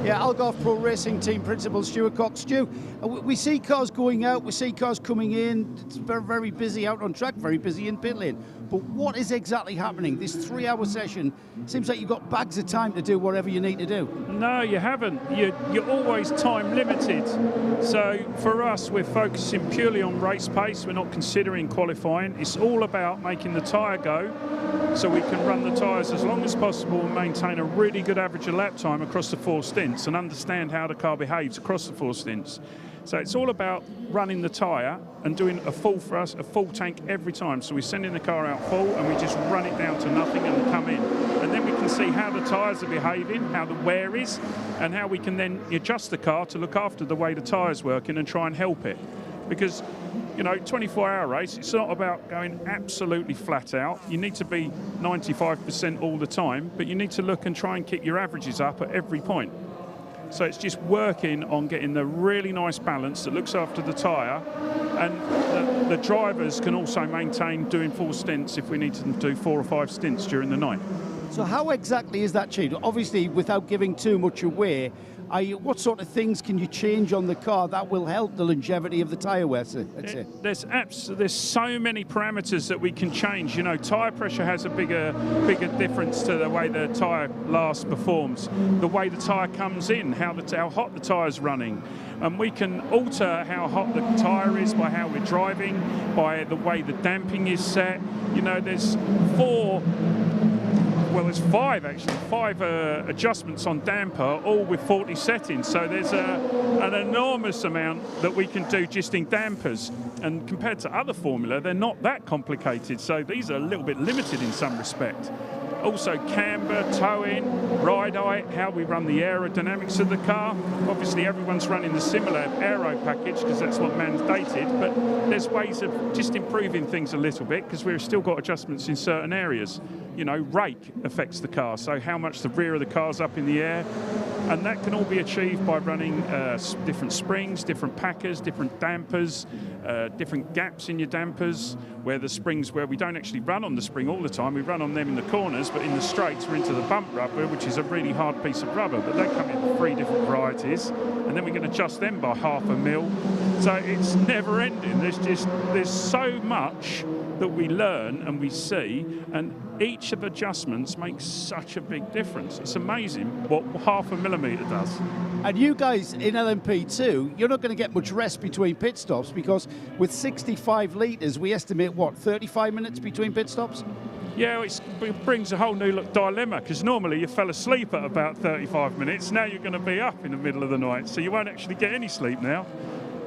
S4: Yeah, Algarve Pro Racing Team Principal Stuart Cox. Stu, we see cars going out, we see cars coming in. It's very, very busy out on track, very busy in pit lane. But what is exactly happening? This 3-hour session seems like you've got bags of time to do whatever you need to do.
S16: No, you haven't. You're always time limited. So for us, we're focusing purely on race pace. We're not considering qualifying. It's all about making the tyre go so we can run the tyres as long as possible and maintain a really good average of lap time across the 4 stints and understand how the car behaves across the 4 stints. So it's all about running the tyre and doing a full thrust, a full tank every time. So we're sending the car out full and we just run it down to nothing and come in. And then we can see how the tyres are behaving, how the wear is, and how we can then adjust the car to look after the way the tyre's working and try and help it. Because, you know, 24-hour race, it's not about going absolutely flat out. You need to be 95% all the time, but you need to look and try and keep your averages up at every point. So it's just working on getting the really nice balance that looks after the tyre, and the drivers can also maintain doing 4 stints if we need to do 4 or 5 stints during the night.
S4: So how exactly is that achieved? Obviously, without giving too much away, what sort of things can you change on the car that will help the longevity of the tyre wear?
S16: There's so many parameters that we can change. You know, tyre pressure has a bigger difference to the way the tyre last performs, the way the tyre comes in, how hot the tyre's running. And we can alter how hot the tyre is by how we're driving, by the way the damping is set. You know, there's 5 adjustments on damper, all with 40 settings. So there's an enormous amount that we can do just in dampers. And compared to other formula, they're not that complicated. So these are a little bit limited in some respect. Also camber, towing, ride height, how we run the aerodynamics of the car. Obviously everyone's running the similar aero package because that's what mandated, but there's ways of just improving things a little bit because we've still got adjustments in certain areas. You know, rake affects the car, so how much the rear of the car's up in the air. And that can all be achieved by running different springs, different packers, different dampers, different gaps in your dampers, where the springs, where we don't actually run on the spring all the time, we run on them in the corners, but in the straights we're into the bump rubber, which is a really hard piece of rubber, but they come in 3 different varieties, and then we can adjust them by 1/2 mil. So it's never ending. There's so much that we learn and we see, and each of adjustments makes such a big difference. It's amazing what 1/2 millimetre does.
S4: And you guys in LMP2, you're not going to get much rest between pit stops, because with 65 litres, we estimate, what, 35 minutes between pit stops?
S16: Yeah, it brings a whole new dilemma, because normally you fell asleep at about 35 minutes. Now you're going to be up in the middle of the night, so you won't actually get any sleep now.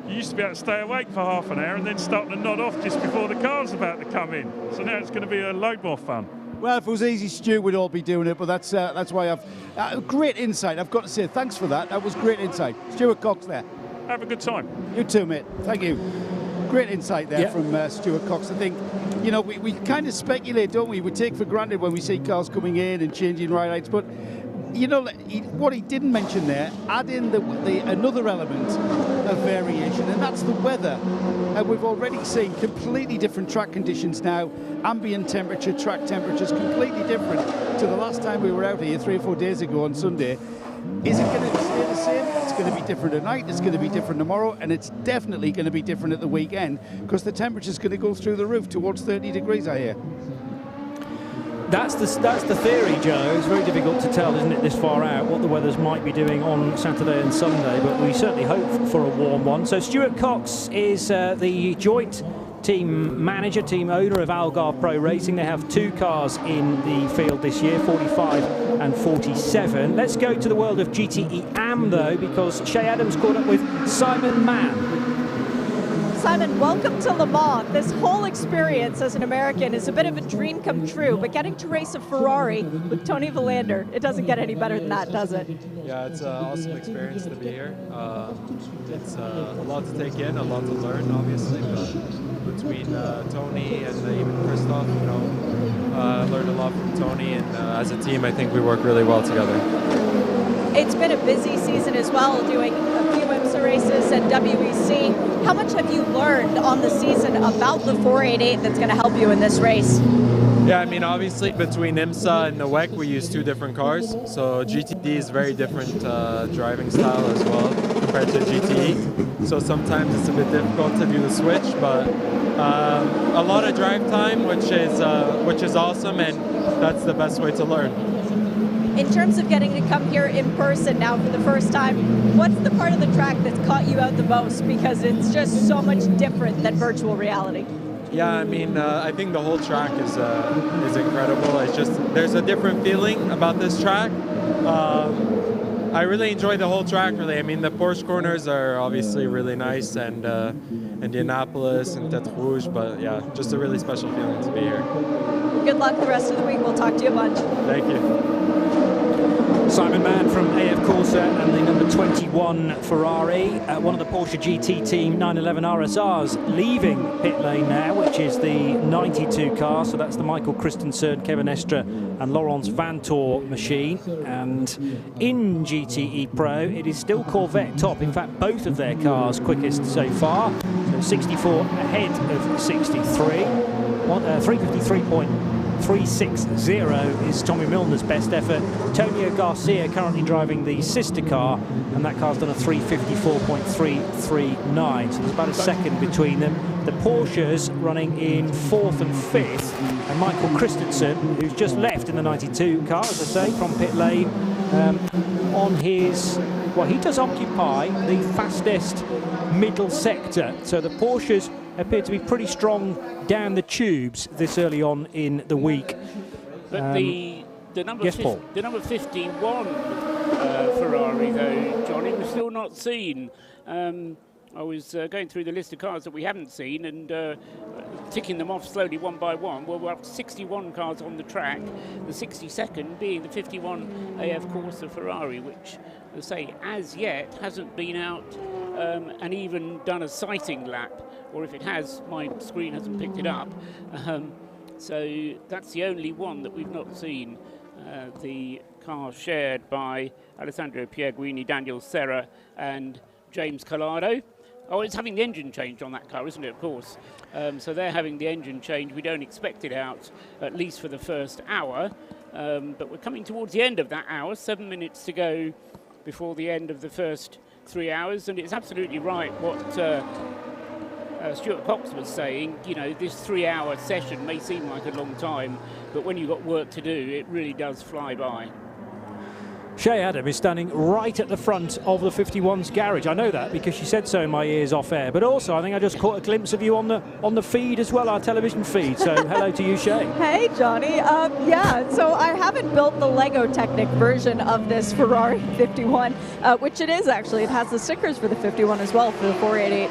S16: You used to be able to stay awake for half an hour and then start to nod off just before the car's about to come in. So now it's going to be a load more fun.
S4: Well, if it was easy, Stu would all be doing it, but that's why I've... great insight, I've got to say. Thanks for that. That was great insight. Stuart Cox there.
S16: Have a good time.
S4: You too, mate. Thank you. Great insight there from Stuart Cox. I think, you know, we kind of speculate, don't we? We take for granted when we see cars coming in and changing ride heights, but... You know, what he didn't mention there, add in another element of variation, and that's the weather. And we've already seen completely different track conditions now. Ambient temperature, track temperatures, completely different to the last time we were out here 3 or 4 days ago on Sunday. Is it going to stay the same? It's going to be different at night, it's going to be different tomorrow, and it's definitely going to be different at the weekend, because the temperature's going to go through the roof towards 30 degrees, I hear.
S12: That's the theory, Joe. It's very difficult to tell, isn't it, this far out, what the weathers might be doing on Saturday and Sunday, but we certainly hope for a warm one. So Stuart Cox is the joint team manager, team owner of Algarve Pro Racing. They have 2 cars in the field this year, 45 and 47. Let's go to the world of GTE AM, though, because Shay Adams caught up with Simon Mann.
S3: Simon, welcome to Le Mans. This whole experience as an American is a bit of a dream come true, but getting to race a Ferrari with Tony Villander, it doesn't get any better than that, does it?
S17: Yeah, it's an awesome experience to be here. It's a lot to take in, a lot to learn, obviously, but between Tony and even Christoph, you know, I learned a lot from Tony, and as a team, I think we work really well together.
S3: It's been a busy season as well, doing a few IMSA races and WEC. How much have you learned on the season about the 488 that's going to help you in this race?
S17: Yeah, I mean, obviously between IMSA and the WEC, we use 2 different cars. So GTD is very different driving style as well compared to GTE. So sometimes it's a bit difficult to do the switch, but a lot of drive time, which is awesome, and that's the best way to learn.
S3: In terms of getting to come here in person now for the first time, what's the part of the track that's caught you out the most? Because it's just so much different than virtual reality.
S17: Yeah, I mean, I think the whole track is incredible. It's just, there's a different feeling about this track. I really enjoy the whole track, really. I mean, the Porsche corners are obviously really nice, and Indianapolis and Tête Rouge, but yeah, just a really special feeling to be here.
S3: Good luck the rest of the week. We'll talk to you a bunch.
S17: Thank you.
S12: Simon Mann from AF Corsa and the number 21 Ferrari. One of the Porsche GT Team 911 RSRs leaving pit lane now, which is the 92 car. So that's the Michael Christensen, Kevin Estre and Laurence Vantor machine. And in GTE Pro, it is still Corvette top. In fact, both of their cars quickest so far. So 64 ahead of 63. 353.360 is Tommy Milner's best effort. Tonio Garcia currently driving the sister car, and that car's done a 354.339. So there's about a second between them. The Porsches running in 4th and 5th, and Michael Christensen, who's just left in the 92 car, as I say, from pit lane, on his... Well, he does occupy the fastest middle sector. So the Porsches appear to be pretty strong down the tubes this early on in the week.
S14: But the number
S12: yes, Paul.
S14: The number 51 Ferrari, though, Johnny, was still not seen. I was going through the list of cars that we haven't seen and ticking them off slowly one by one. Well, we're up to 61 cars on the track, the 62nd being the 51 AF Corsa Ferrari, which, as I say, as yet hasn't been out and even done a sighting lap, or if it has, my screen hasn't picked it up. So that's the only one that we've not seen, the car shared by Alessandro Pierguini, Daniel Serra and James Collado. Oh, it's having the engine changed on that car, isn't it, of course? So they're having the engine change. We don't expect it out, at least for the first hour. But we're coming towards the end of that hour, 7 minutes to go before the end of the first 3 hours. And it's absolutely right what Stuart Cox was saying. You know, this 3 hour session may seem like a long time, but when you've got work to do, it really does fly by.
S12: Shea Adam is standing right at the front of the 51's garage. I know that because she said so in my ears off air. But also, I think I just caught a glimpse of you on the feed as well, our television feed. So hello to you, Shea.
S3: Hey, Johnny. Yeah, so I haven't built the Lego Technic version of this Ferrari 51, which it is actually. It has the stickers for the 51 as well for the 488.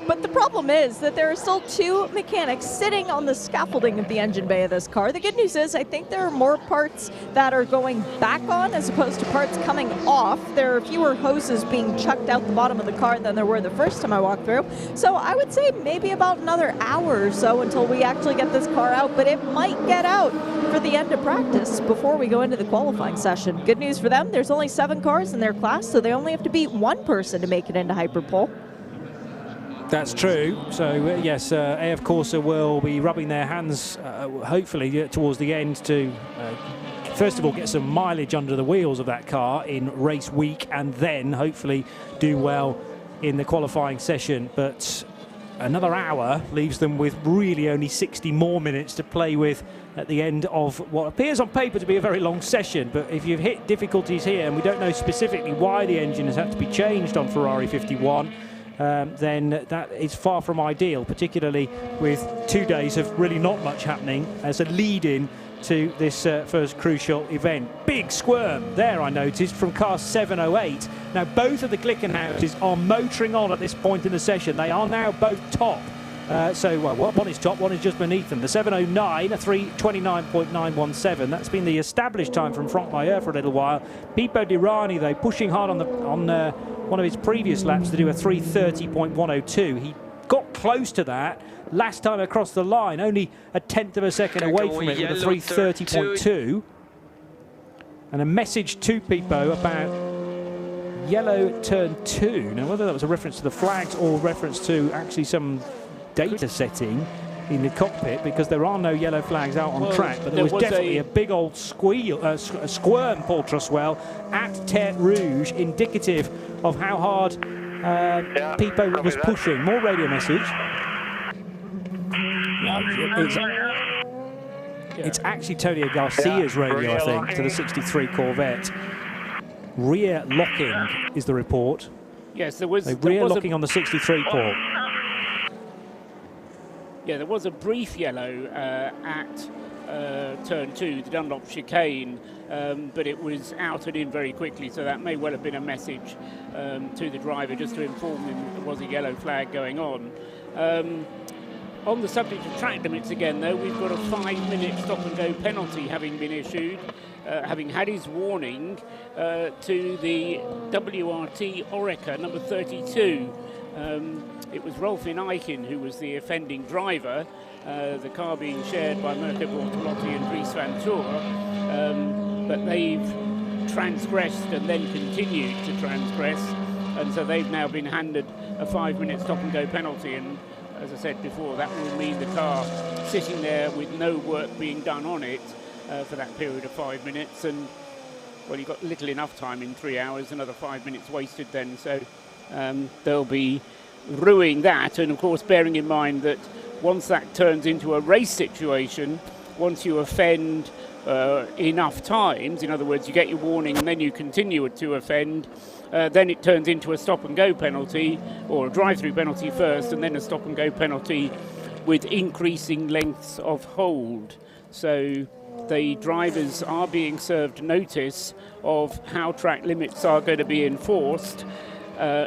S3: But the problem is that there are still 2 mechanics sitting on the scaffolding of the engine bay of this car. The good news is I think there are more parts that are going back on as opposed to parts coming off. There are fewer hoses being chucked out the bottom of the car than there were the first time I walked through. So I would say maybe about another hour or so until we actually get this car out, but it might get out for the end of practice before we go into the qualifying session. Good news for them, there's only 7 cars in their class, so they only have to beat 1 person to make it into Hyperpole.
S12: That's true. So, yes, AF Corsa will be rubbing their hands, hopefully, towards the end to, first of all, get some mileage under the wheels of that car in race week and then, hopefully, do well in the qualifying session. But another hour leaves them with really only 60 more minutes to play with at the end of what appears on paper to be a very long session. But if you've hit difficulties here, and we don't know specifically why the engine has had to be changed on Ferrari 51, then that is far from ideal, particularly with 2 days of really not much happening as a lead-in to this first crucial event. Big squirm there, I noticed, from car 708. Now, both of the Glickenhauses are motoring on at this point in the session. They are now both top. One is top, one is just beneath them. The 709, a 3:29.917. That's been the established time from Franck-Mayer for a little while. Pipo Dirani, though, pushing hard on one of his previous laps to do a 3:30.102. He got close to that last time across the line, only a tenth of a second away from it with a 3:30.2. And a message to Pipo about yellow turn 2. Now, whether that was a reference to the flags or reference to actually some data setting in the cockpit, because there are no yellow flags out on track, but there was definitely a big old squirm, Paul Truswell, at Terre Rouge, indicative of how hard Pipo was pushing. More radio message. It's actually Tonio Garcia's radio, I think, to the 63 Corvette. Rear locking is the report.
S14: Yes, there was
S12: rear locking on the 63 port.
S14: Yeah, there was a brief yellow at turn 2, the Dunlop chicane, but it was out and in very quickly, so that may well have been a message to the driver just to inform him there was a yellow flag going on. On the subject of track limits again, though, we've got a 5-minute stop-and-go penalty having been issued, having had his warning to the WRT Oreca number 32. It was Rolfin Eichen who was the offending driver, the car being shared by Mirko Bortolotti and Dries van Toor, but they've transgressed and then continued to transgress, and so they've now been handed a 5-minute stop-and-go penalty, and as I said before, that will mean the car sitting there with no work being done on it for that period of 5 minutes, and well, you've got little enough time in 3 hours, another 5 minutes wasted then, so they'll be ruining that, and of course bearing in mind that once that turns into a race situation, once you offend enough times, in other words you get your warning and then you continue to offend, then it turns into a stop-and-go penalty, or a drive-through penalty first, and then a stop-and-go penalty with increasing lengths of hold. So the drivers are being served notice of how track limits are going to be enforced,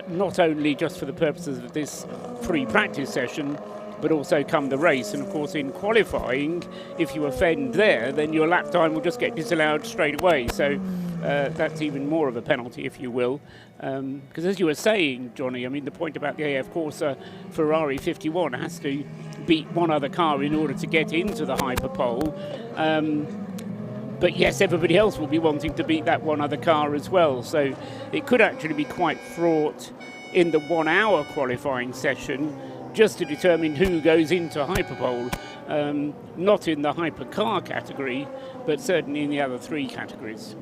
S14: not only just for the purposes of this free practice session, but also come the race. And of course in qualifying, if you offend there, then your lap time will just get disallowed straight away. So that's even more of a penalty, if you will. Because as you were saying, Johnny, I mean, the point about the AF Corsa Ferrari 51 has to beat one other car in order to get into the Hyperpole. But yes, everybody else will be wanting to beat that one other car as well. So it could actually be quite fraught in the 1 hour qualifying session just to determine who goes into Hyperpole. Not in the hypercar category, but certainly in the other 3 categories.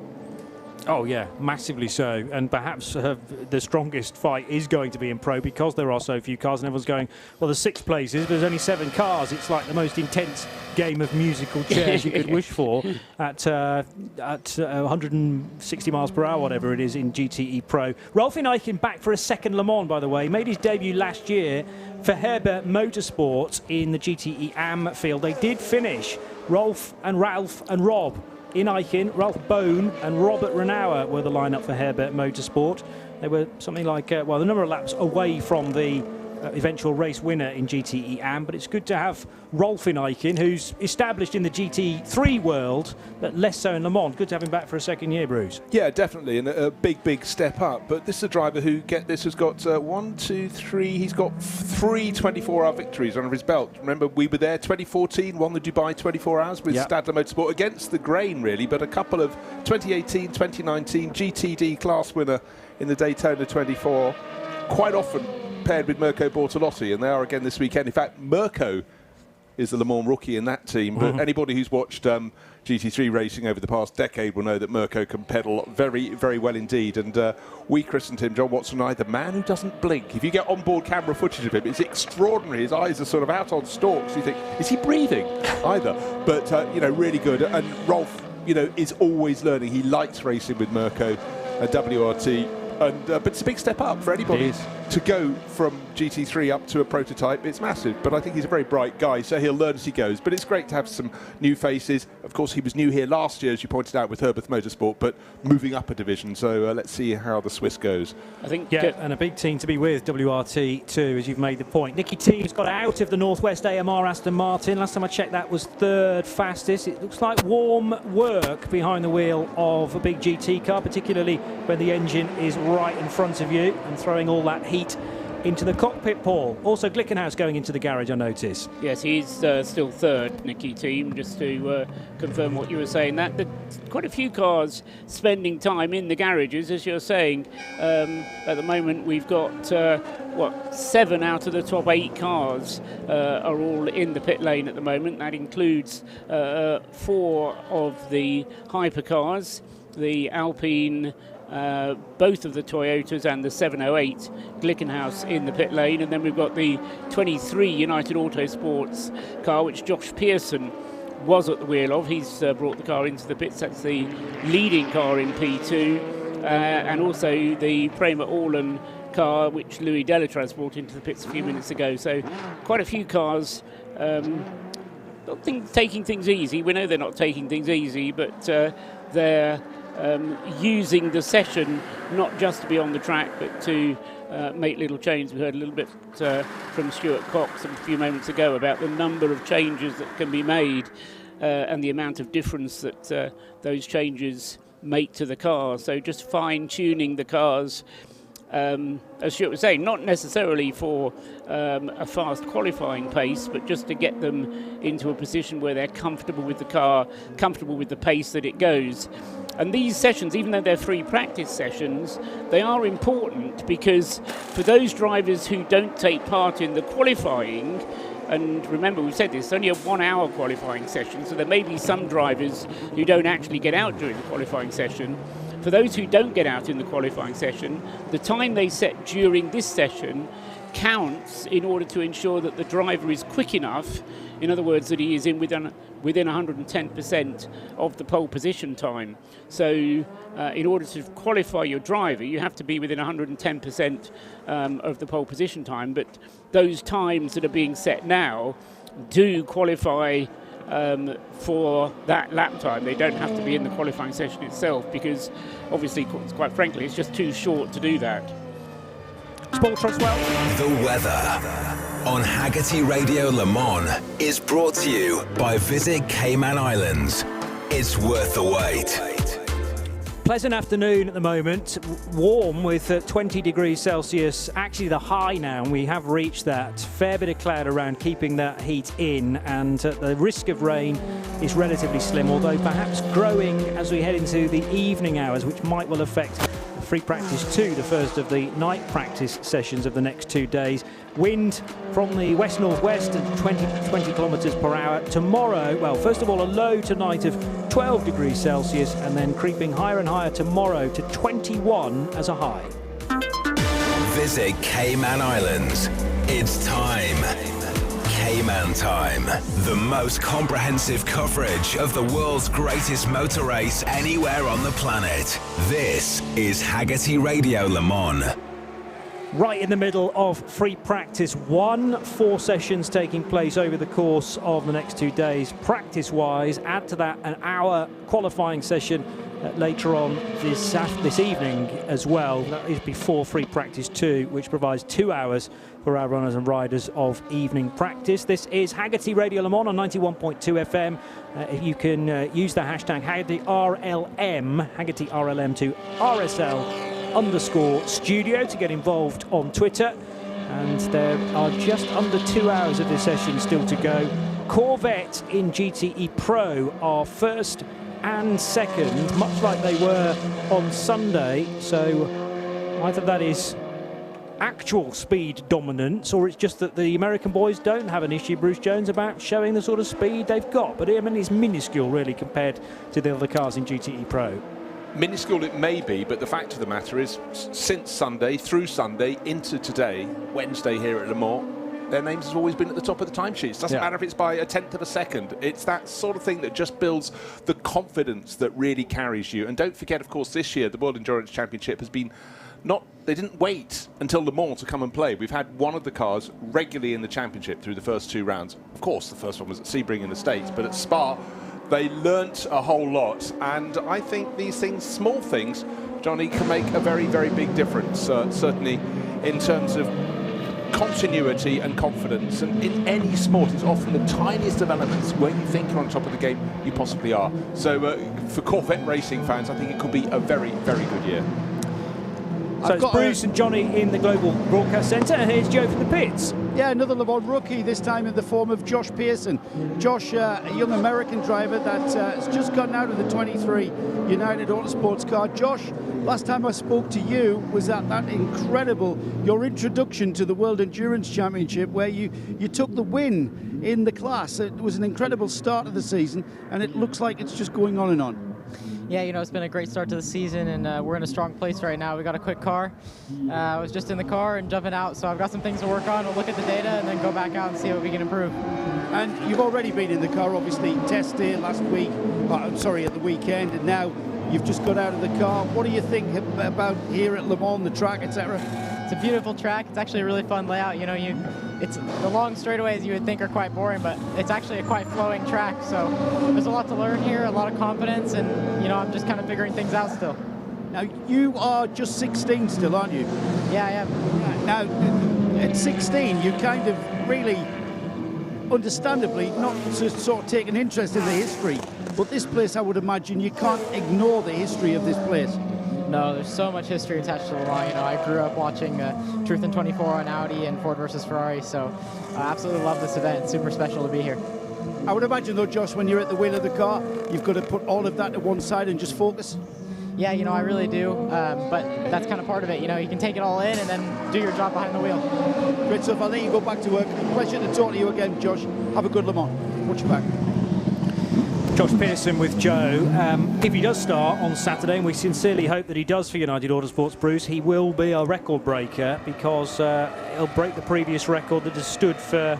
S12: Oh yeah, massively so, and perhaps the strongest fight is going to be in Pro because there are so few cars and everyone's going, well, there's 6 places, but there's only 7 cars. It's like the most intense game of musical chairs you could wish for at 160 miles per hour, whatever it is in GTE Pro. Rolf Eichen back for a second Le Mans, by the way. Made his debut last year for Hagerty Motorsport in the GTE AM field. They did finish. Rolf and Ralph and Rob in Eichen, Ralph Bone and Robert Renauer were the lineup for Hagerty Motorsport. They were something like, the number of laps away from the eventual race winner in GTE AM, but it's good to have Rolf in Eichen, who's established in the GT3 world, but less so in Le Mans. Good to have him back for a second year, Bruce.
S13: Yeah, definitely, and a big step up. But this is a driver who, get this, has got 1, 2, 3, he's got 3 24-hour victories under his belt. Remember, we were there 2014, won the Dubai 24 hours with Stadler Motorsport, against the grain, really, but a couple of 2018, 2019 GTD class winner in the Daytona 24, quite often paired with Mirko Bortolotti, and they are again this weekend. In fact, Mirko is the Le Mans rookie in that team, but anybody who's watched GT3 racing over the past decade will know that Mirko can pedal very, very well indeed, and we christened him, John Watson and I, the man who doesn't blink. If you get onboard camera footage of him, it's extraordinary. His eyes are sort of out on stalks. You think, is he breathing? Either. But, really good. And Rolf, is always learning. He likes racing with Mirko and WRT. But it's a big step up for anybody to go from GT3 up to a prototype. It's massive, but I think he's a very bright guy, so he'll learn as he goes. But it's great to have some new faces. Of course, he was new here last year, as you pointed out, with Hagerty Motorsport, but moving up a division. So let's see how the Swiss goes.
S12: I think, and a big team to be with, WRT too, as you've made the point. Nicky Team's got out of the Northwest AMR Aston Martin. Last time I checked, that was 3rd fastest. It looks like warm work behind the wheel of a big GT car, particularly when the engine is right in front of you and throwing all that heat into the cockpit, Paul. Also, Glickenhaus going into the garage, I notice.
S14: Yes, he's still 3rd, Nicky Team, just to confirm what you were saying. There's quite a few cars spending time in the garages, as you're saying. At the moment, we've got, 7 out of the top 8 cars are all in the pit lane at the moment. That includes 4 of the hypercars, the Alpine, both of the Toyotas and the 708 Glickenhaus in the pit lane, and then we've got the 23 United Autosports car, which Josh Pearson was at the wheel of. He's brought the car into the pits. That's the leading car in P2, and also the Prema Orlen car, which Louis Delatraz brought into the pits a few minutes ago. So quite a few cars taking things easy. We know they're not taking things easy, but they're using the session not just to be on the track, but to make little changes. We heard a little bit from Stuart Cox a few moments ago about the number of changes that can be made and the amount of difference that those changes make to the car. So just fine-tuning the cars, as Stuart was saying, not necessarily for a fast qualifying pace, but just to get them into a position where they're comfortable with the car, comfortable with the pace that it goes. And these sessions, even though they're free practice sessions, they are important because for those drivers who don't take part in the qualifying, and remember, we've said this, it's only a 1 hour qualifying session, so there may be some drivers who don't actually get out during the qualifying session. For those who don't get out in the qualifying session, the time they set during this session counts in order to ensure that the driver is quick enough, in other words, that he is within 110% of the pole position time. So in order to qualify your driver, you have to be within 110% of the pole position time, but those times that are being set now do qualify for that lap time. They don't have to be in the qualifying session itself because obviously, quite frankly, it's just too short to do that.
S12: Sport Trust well.
S8: The weather on Hagerty Radio Le Mans is brought to you by Visit Cayman Islands. It's worth the wait.
S12: Pleasant afternoon at the moment, warm with 20 degrees Celsius, actually the high now, and we have reached that. Fair bit of cloud around keeping that heat in, and the risk of rain is relatively slim, although perhaps growing as we head into the evening hours, which might well affect Free Practice 2, the first of the night practice sessions of the next 2 days. Wind from the west-northwest at 20 kilometres per hour. Tomorrow, well, first of all, a low tonight of 12 degrees Celsius, and then creeping higher and higher tomorrow to 21 as a high.
S8: Visit Cayman Islands. It's time. Cayman Time. The most comprehensive coverage of the world's greatest motor race anywhere on the planet. This is Hagerty Radio Le Mans.
S12: Right in the middle of Free Practice 1, 4 sessions taking place over the course of the next 2 days. Practice-wise, add to that an hour qualifying session later on this evening as well. That is before Free Practice 2, which provides 2 hours for our runners and riders of evening practice. This is Hagerty Radio Le Mans on 91.2 FM. You can use the hashtag HaggertyRLM, Hagerty RLM to RSL_studio to get involved on Twitter. And there are just under 2 hours of this session still to go. Corvette in GTE Pro are first and second, much like they were on Sunday. So either that is actual speed dominance, or it's just that the American boys don't have an issue, Bruce Jones, about showing the sort of speed they've got. But I mean, it's minuscule really compared to the other cars in GTE Pro.
S13: Minuscule it may be, but the fact of the matter is, since Sunday, through Sunday, into today, Wednesday here at Le Mans, their names have always been at the top of the timesheets. Doesn't matter if it's by a tenth of a second. It's that sort of thing that just builds the confidence that really carries you. And don't forget, of course, this year, the World Endurance Championship has been they didn't wait until Le Mans to come and play. We've had one of the cars regularly in the championship through the first 2 rounds. Of course, the first one was at Sebring in the States, but at Spa, they learnt a whole lot. And I think these things, small things, Johnny, can make a very, very big difference, certainly in terms of continuity and confidence. And in any sport, it's often the tiniest developments where you think you're on top of the game, you possibly are. So for Corvette racing fans, I think it could be a very, very good year.
S12: So it's Bruce and Johnny in the Global Broadcast Centre, and here's Joe from the pits.
S6: Yeah, another Le Mans rookie, this time in the form of Josh Pearson. Josh, a young American driver that has just gotten out of the 23 United Autosports car. Josh, last time I spoke to you was at that incredible, your introduction to the World Endurance Championship, where you took the win in the class. It was an incredible start of the season, and it looks like it's just going on and on.
S18: Yeah, you know, it's been a great start to the season, and we're in a strong place right now. We got a quick car. I was just in the car and jumping out, so I've got some things to work on. We'll look at the data and then go back out and see what we can improve.
S6: And you've already been in the car, obviously, test day last week, at the weekend, and now you've just got out of the car. What do you think about here at Le Mans, the track, etc.?
S18: It's a beautiful track. It's actually a really fun layout. You know, it's the long straightaways you would think are quite boring, but it's actually a quite flowing track. So there's a lot to learn here, a lot of confidence, and you know, I'm just kind of figuring things out still.
S6: Now you are just 16 still, aren't you?
S18: Yeah, I am.
S6: Now at 16, you kind of really, understandably, not just sort of take an interest in the history, but this place, I would imagine, you can't ignore the history of this place.
S18: No, there's so much history attached to Le Mans. You know, I grew up watching Truth in 24 on Audi and Ford versus Ferrari, so I absolutely love this event. It's super special to be here.
S6: I would imagine, though, Josh, when you're at the wheel of the car, you've got to put all of that to one side and just focus.
S18: Yeah, you know, I really do, but that's kind of part of it. You know, you can take it all in and then do your job behind the wheel.
S6: Great stuff. I'll let you go back to work. Pleasure to talk to you again, Josh. Have a good Le Mans. Watch your back.
S12: Josh Pearson with Joe. If he does start on Saturday, and we sincerely hope that he does for United Autosports, Bruce, he will be a record breaker, because he'll break the previous record that has stood for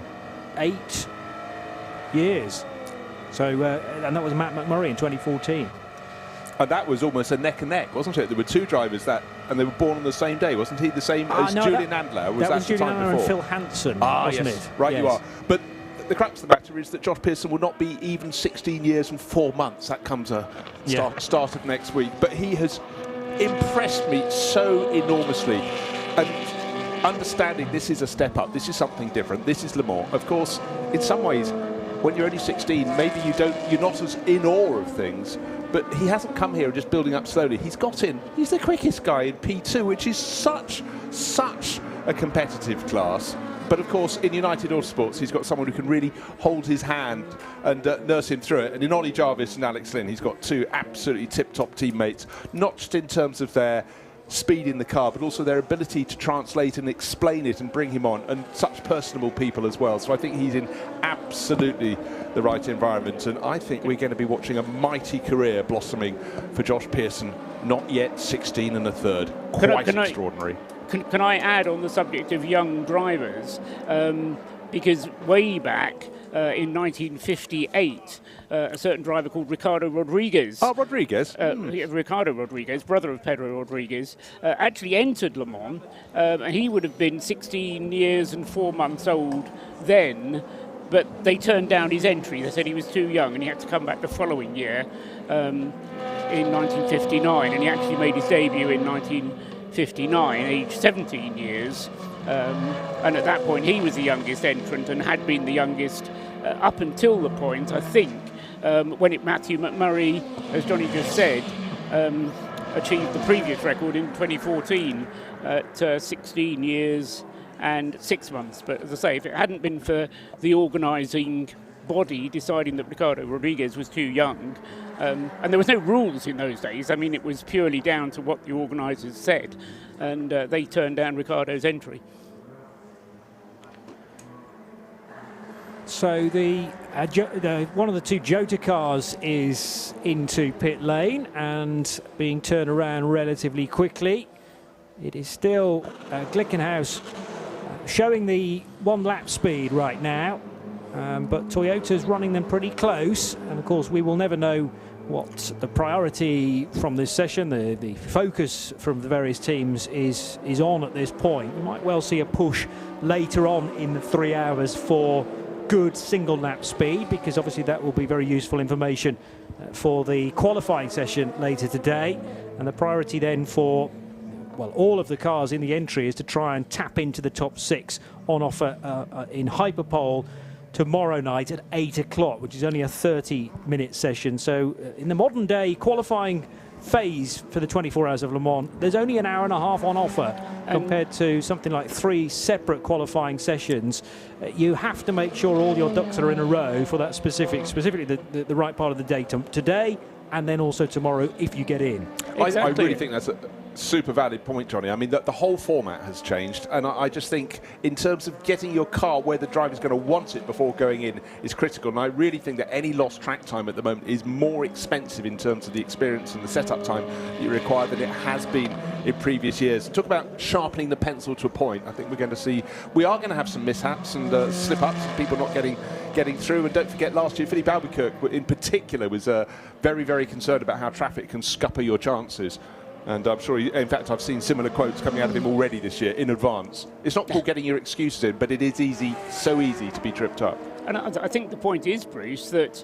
S12: 8 years. So, and that was Matt McMurray in 2014.
S13: And that was almost a neck and neck, wasn't it? There were 2 drivers and they were born on the same day, wasn't he? The same as Julian Andler.
S12: Was that was Julian Andler and Phil Hansen, wasn't it?
S13: Right, yes. You are. But the crux of the matter is that Josh Pearson will not be even 16 years and 4 months. That comes start of next week. But he has impressed me so enormously. And understanding this is a step up, this is something different, this is Le Mans. Of course, in some ways, when you're only 16, maybe you're not as in awe of things. but he hasn't come here just building up slowly. He's got in. He's the quickest guy in P2, which is such a competitive class. But of course, in United Autosports, he's got someone who can really hold his hand and nurse him through it. And in Ollie Jarvis and Alex Lynn, he's got two absolutely tip-top teammates, not just in terms of their speed in the car, but also their ability to translate and explain it and bring him on, and such personable people as well. So I think he's in absolutely the right environment, and I think we're going to be watching a mighty career blossoming for Josh Pearson, not yet 16 1/3. Quite extraordinary.
S14: Can I add on the subject of young drivers? Because way back in 1958, a certain driver called Ricardo Rodriguez.
S13: Oh, Rodriguez.
S14: Ricardo Rodriguez, brother of Pedro Rodriguez, actually entered Le Mans. And he would have been 16 years and 4 months old then, but they turned down his entry. They said he was too young and he had to come back the following year in 1959, and he actually made his debut in 1959, aged 17 years. And at that point he was the youngest entrant and had been the youngest up until the point, I think, when Matthew McMurray, as Johnny just said, achieved the previous record in 2014 at 16 years and 6 months. But as I say, if it hadn't been for the organising body deciding that Ricardo Rodriguez was too young, and there was no rules in those days, I mean, it was purely down to what the organisers said, and they turned down Ricardo's entry.
S12: So the one of the two Jota cars is into pit lane and being turned around relatively quickly. It is still Glickenhaus showing the 1 lap speed right now, but Toyota's running them pretty close, and of course we will never know what the priority from this session, the focus from the various teams is on at this point. We might well see a push later on in the 3 hours for good single lap speed, because obviously that will be very useful information for the qualifying session later today. And the priority then for, well, all of the cars in the entry is to try and tap into the top 6 on offer in Hyperpole tomorrow night at 8 o'clock, which is only a 30-minute session. So in the modern day qualifying phase for the 24 Hours of Le Mans, there's only an hour and a half on offer compared to something like 3 separate qualifying sessions. You have to make sure all your ducks are in a row for that specifically the right part of the day today, and then also tomorrow if you get in.
S13: Exactly. I really think that's a super valid point, Johnny. I mean, the whole format has changed, and I just think in terms of getting your car where the driver's going to want it before going in is critical, and I really think that any lost track time at the moment is more expensive in terms of the experience and the setup time you require than it has been in previous years. Talk about sharpening the pencil to a point. I think we are going to have some mishaps and slip-ups, and people not getting through. And don't forget, last year Philippe Albuquerque in particular was very, very concerned about how traffic can scupper your chances. And I'm sure, in fact, I've seen similar quotes coming out of him already this year in advance. It's not called getting your excuses in, but it is so easy to be tripped up.
S14: And I think the point is, Bruce, that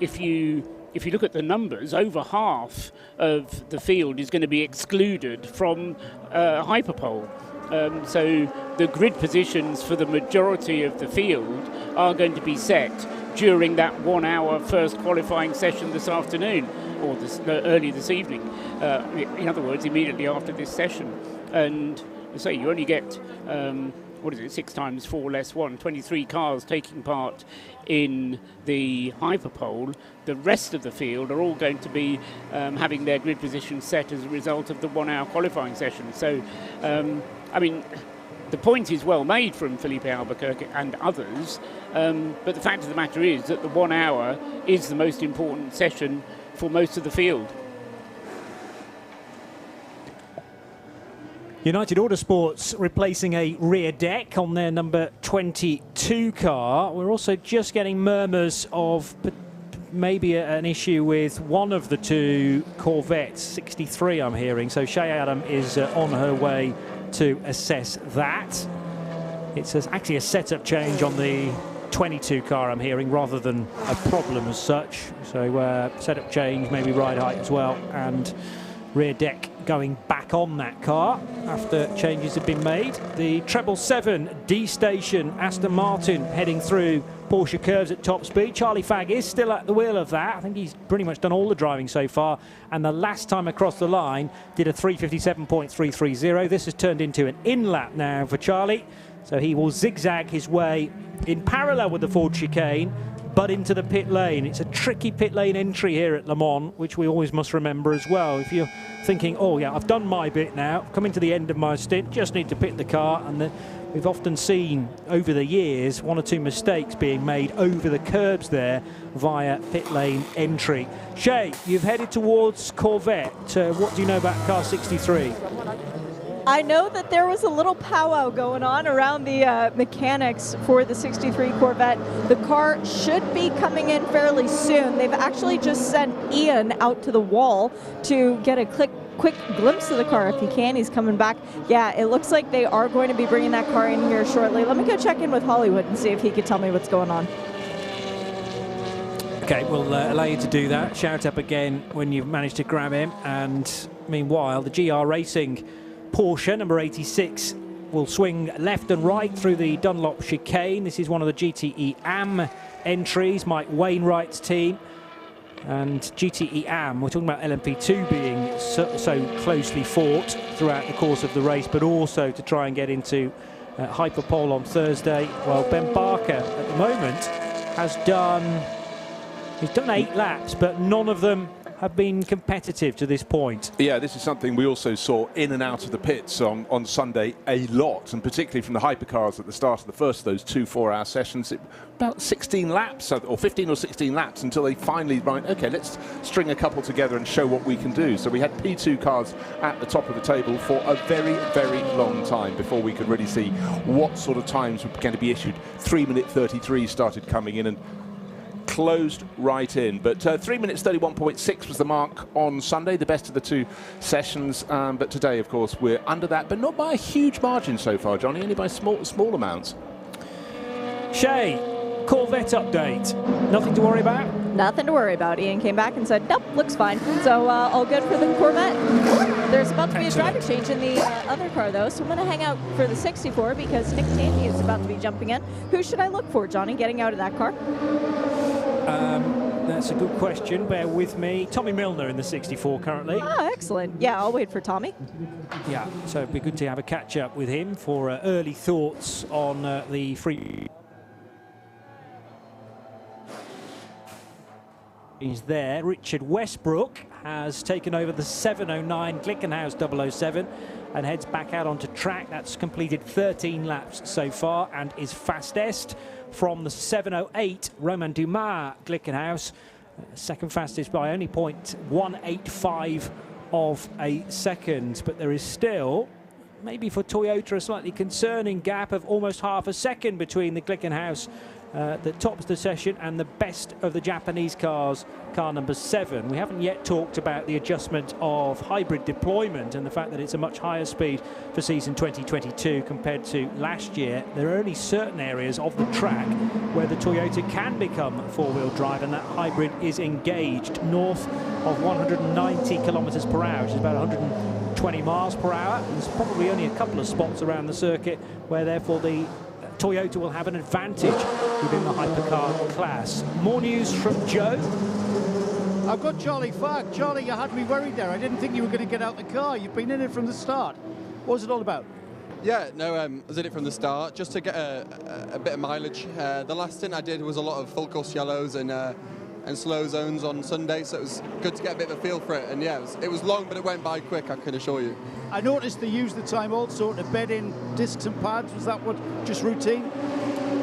S14: if you look at the numbers, over half of the field is going to be excluded from Hyperpole. So the grid positions for the majority of the field are going to be set during that 1 hour first qualifying session this afternoon, or early this evening. In other words, immediately after this session. And I say you only get 6 times 4 less 1, 23 cars taking part in the Hyperpole. The rest of the field are all going to be having their grid position set as a result of the 1 hour qualifying session. So, I mean, the point is well made from Felipe Albuquerque and others, but the fact of the matter is that the 1 hour is the most important session for most of the field.
S12: United Autosports replacing a rear deck on their number 22 car. We're also just getting murmurs of maybe an issue with one of the two Corvettes, 63 I'm hearing. So Shea Adam is on her way to assess that. It's actually a setup change on the 22 car I'm hearing, rather than a problem as such. So setup change, maybe ride height as well, and rear deck going back on that car after changes have been made. The 777 D station Aston Martin heading through Porsche curves at top speed. Charlie Fagg is still at the wheel of that. I think he's pretty much done all the driving so far, and the last time across the line did a 3:57.330. This has turned into an in-lap now for Charlie, so he will zigzag his way in parallel with the Ford chicane, but into the pit lane. It's a tricky pit lane entry here at Le Mans, which we always must remember as well. If you're thinking, oh yeah, I've done my bit now, coming to the end of my stint, just need to pit the car, and we've often seen over the years 1 or 2 mistakes being made over the curbs there via pit lane entry. Shay, you've headed towards Corvette. What do you know about car 63?
S3: I know that there was a little powwow going on around the mechanics for the 63 Corvette. The car should be coming in fairly soon. They've actually just sent Ian out to the wall to get a quick glimpse of the car if he can. He's coming back. Yeah, it looks like they are going to be bringing that car in here shortly. Let me go check in with Hollywood and see if he could tell me what's going on.
S12: Okay, we'll allow you to do that. Shout up again when you've managed to grab him. And meanwhile, the GR Racing Porsche, number 86, will swing left and right through the Dunlop chicane. This is one of the GTE AM entries, Mike Wainwright's team. And GTE AM, we're talking about LMP2 being so closely fought throughout the course of the race, but also to try and get into Hyperpole on Thursday. Well, Ben Barker at the moment has done 8 laps, but none of them have been competitive to this point.
S13: Yeah, this is something we also saw in and out of the pits on Sunday a lot, and particularly from the hypercars at the start of the first of those 2 4-hour sessions. About 16 laps, or 15 or 16 laps, until they finally, right, okay, let's string a couple together and show what we can do. So we had P2 cars at the top of the table for a very, very long time before we could really see what sort of times were going to be issued. 3:33 started coming in and closed right in, but 3 minutes 31.6 was the mark on Sunday, the best of the 2 sessions, but today of course we're under that, but not by a huge margin so far, Johnny, only by small amounts.
S12: Shay, Corvette update, nothing to worry about?
S3: Nothing to worry about. Ian came back and said, nope, looks fine. So all good for the Corvette. There's about to be a driver change in the other car, though, so I'm going to hang out for the 64 because Nick Tandy is about to be jumping in. Who should I look for, Johnny, getting out of that car?
S12: That's a good question. Bear with me. Tommy Milner in the 64 currently.
S3: Oh, excellent. Yeah, I'll wait for Tommy.
S12: Yeah, so it'd be good to have a catch-up with him for early thoughts on the free... He's there. Richard Westbrook has taken over the 709 Glickenhaus 007 and heads back out onto track. That's completed 13 laps so far and is fastest from the 708 Romain Dumas Glickenhaus, second fastest by only 0.185 of a second. But there is still, maybe for Toyota, a slightly concerning gap of almost half a second between the Glickenhaus that tops the session and the best of the Japanese cars, car number 7. We haven't yet talked about the adjustment of hybrid deployment and the fact that it's a much higher speed for season 2022 compared to last year. There are only certain areas of the track where the Toyota can become four-wheel drive, and that hybrid is engaged north of 190 kilometers per hour, which is about 120 miles per hour. There's probably only a couple of spots around the circuit where therefore the Toyota will have an advantage within the hypercar class. More news from Joe.
S4: I've got Charlie Fagg. Charlie, you had me worried there. I didn't think you were going to get out the car. You've been in it from the start. What was it all about?
S19: Yeah, no, I was in it from the start, just to get a bit of mileage. The last stint I did was a lot of full course yellows and slow zones on Sunday, so it was good to get a bit of a feel for it. And yeah, it was long, but it went by quick, I can assure you.
S4: I noticed they used the time also to bed in discs and pads. Was that just routine?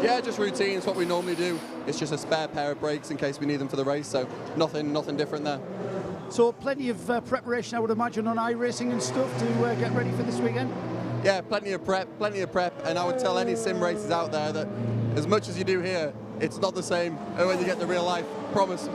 S19: Yeah, just routine. It's what we normally do. It's just a spare pair of brakes in case we need them for the race, so nothing different there.
S4: So plenty of preparation, I would imagine, on iRacing and stuff to get ready for this weekend?
S19: Yeah, plenty of prep, and I would tell any sim racers out there that as much as you do here, it's not the same when you get the real life, promise.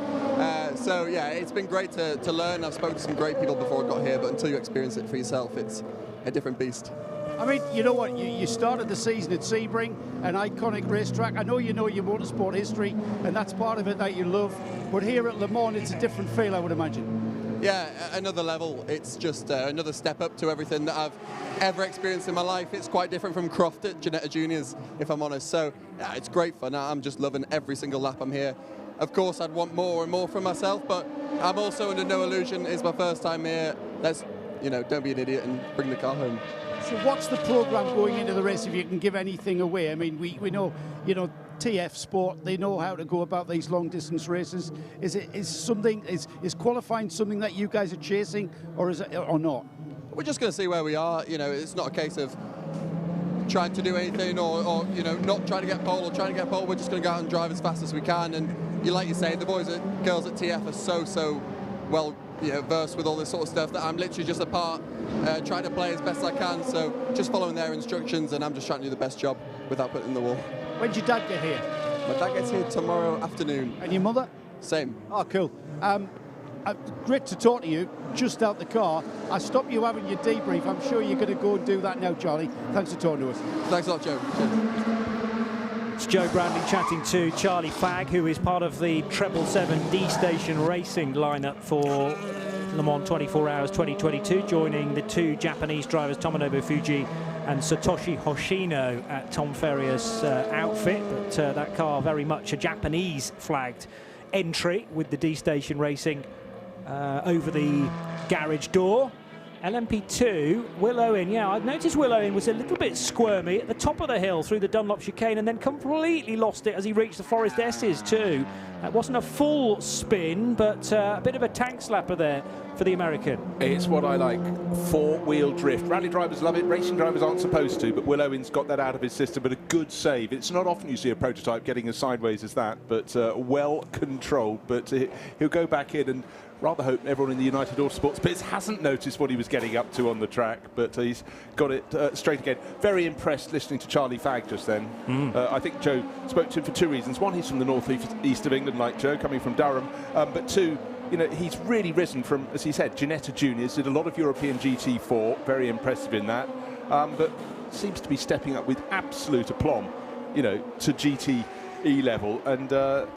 S19: So yeah, it's been great to learn. I've spoken to some great people before I got here, but until you experience it for yourself, it's a different beast.
S4: I mean, you know what, you started the season at Sebring, an iconic racetrack. I know you know your motorsport history, and that's part of it that you love. But here at Le Mans, it's a different feel, I would imagine.
S19: Yeah, another level. It's just another step up to everything that I've ever experienced in my life. It's quite different from Croft at Ginetta Juniors, if I'm honest. So yeah, it's great fun. I'm just loving every single lap I'm here. Of course, I'd want more and more for myself, but I'm also under no illusion. It's my first time here. Let's, don't be an idiot and bring the car home.
S4: So what's the programme going into the race, if you can give anything away? I mean, we know, TF Sport, they know how to go about these long distance races. Is qualifying something that you guys are chasing, or is it, or not?
S19: We're just going to see where we are. It's not a case of trying to do anything or not trying to get pole or trying to get pole. We're just going to go out and drive as fast as we can. And like you say, the boys and girls at TF are so well versed with all this sort of stuff that I'm literally just a part, trying to play as best I can. So just following their instructions, and I'm just trying to do the best job without putting in the wall.
S4: When did your dad get here?
S19: My dad gets here tomorrow afternoon.
S4: And your mother?
S19: Same.
S4: Oh, cool. Great to talk to you, just out the car. I stopped you having your debrief. I'm sure you're going to go and do that now, Charlie. Thanks for talking to us.
S19: Thanks a lot, Joe.
S12: It's Joe Branding chatting to Charlie Fagg, who is part of the 777 D-Station Racing lineup for Le Mans 24 Hours 2022, joining the two Japanese drivers, Tomonobu Fuji and Satoshi Hoshino, at Tom Ferrier's outfit. But that car very much a Japanese flagged entry with the D-Station Racing over the garage door. LMP2, Will Owen, I noticed Will Owen was a little bit squirmy at the top of the hill through the Dunlop chicane and then completely lost it as he reached the Forest S's too. It wasn't a full spin, but a bit of a tank slapper there for the American.
S13: It's what I like, four-wheel drift. Rally drivers love it, racing drivers aren't supposed to, but Will Owen's got that out of his system, but a good save. It's not often you see a prototype getting as sideways as that, but well controlled. But he'll go back in, and rather hope everyone in the United Autosports pits hasn't noticed what he was getting up to on the track, but he's got it straight again. Very impressed listening to Charlie Fagg just then. I think Joe spoke to him for two reasons. One, he's from the northeast of England, like Joe, coming from Durham. But two, he's really risen from, as he said, Ginetta Juniors, did a lot of European GT4, very impressive in that, but seems to be stepping up with absolute aplomb, to GTE level. And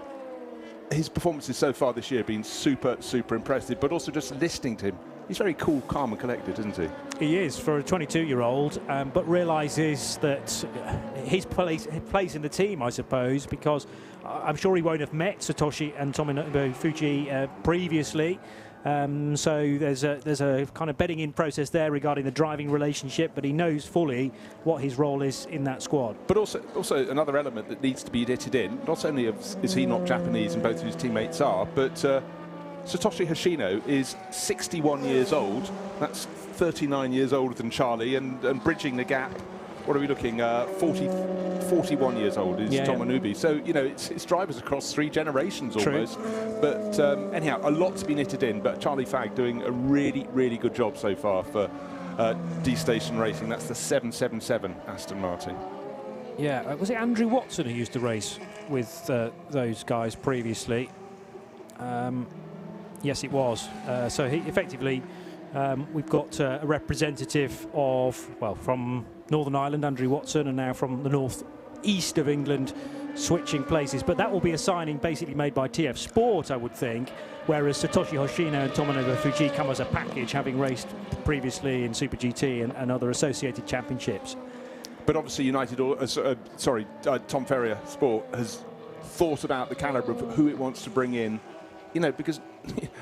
S13: his performances so far this year have been super impressive, but also just listening to him, he's very cool, calm and collected, isn't he?
S12: He is, for a 22-year-old, but realises that his place in the team, I suppose, because I'm sure he won't have met Satoshi and Tomonobu Fuji previously. So there's a kind of bedding in process there regarding the driving relationship, but he knows fully what his role is in that squad.
S13: But also another element that needs to be knitted in, not only is he not Japanese and both of his teammates are, but Satoshi Hoshino is 61 years old. That's 39 years older than Charlie, and bridging the gap, what are we looking, 41 years old is Tomonobu. So, it's drivers across 3 generations almost. But anyhow, a lot to be knitted in, but Charlie Fagg doing a really good job so far for D-Station Racing. That's the 777 Aston Martin.
S12: Yeah, was it Andrew Watson who used to race with those guys previously? Yes, it was. So he effectively, we've got a representative of, well, from Northern Ireland, Andrew Watson, and now from the north east of England, switching places. But that will be a signing basically made by TF Sport, I would think, whereas Satoshi Hoshino and Tomonobu Fuji come as a package, having raced previously in Super GT and other associated championships.
S13: But obviously Tom Ferrier Sport has thought about the calibre of who it wants to bring in, because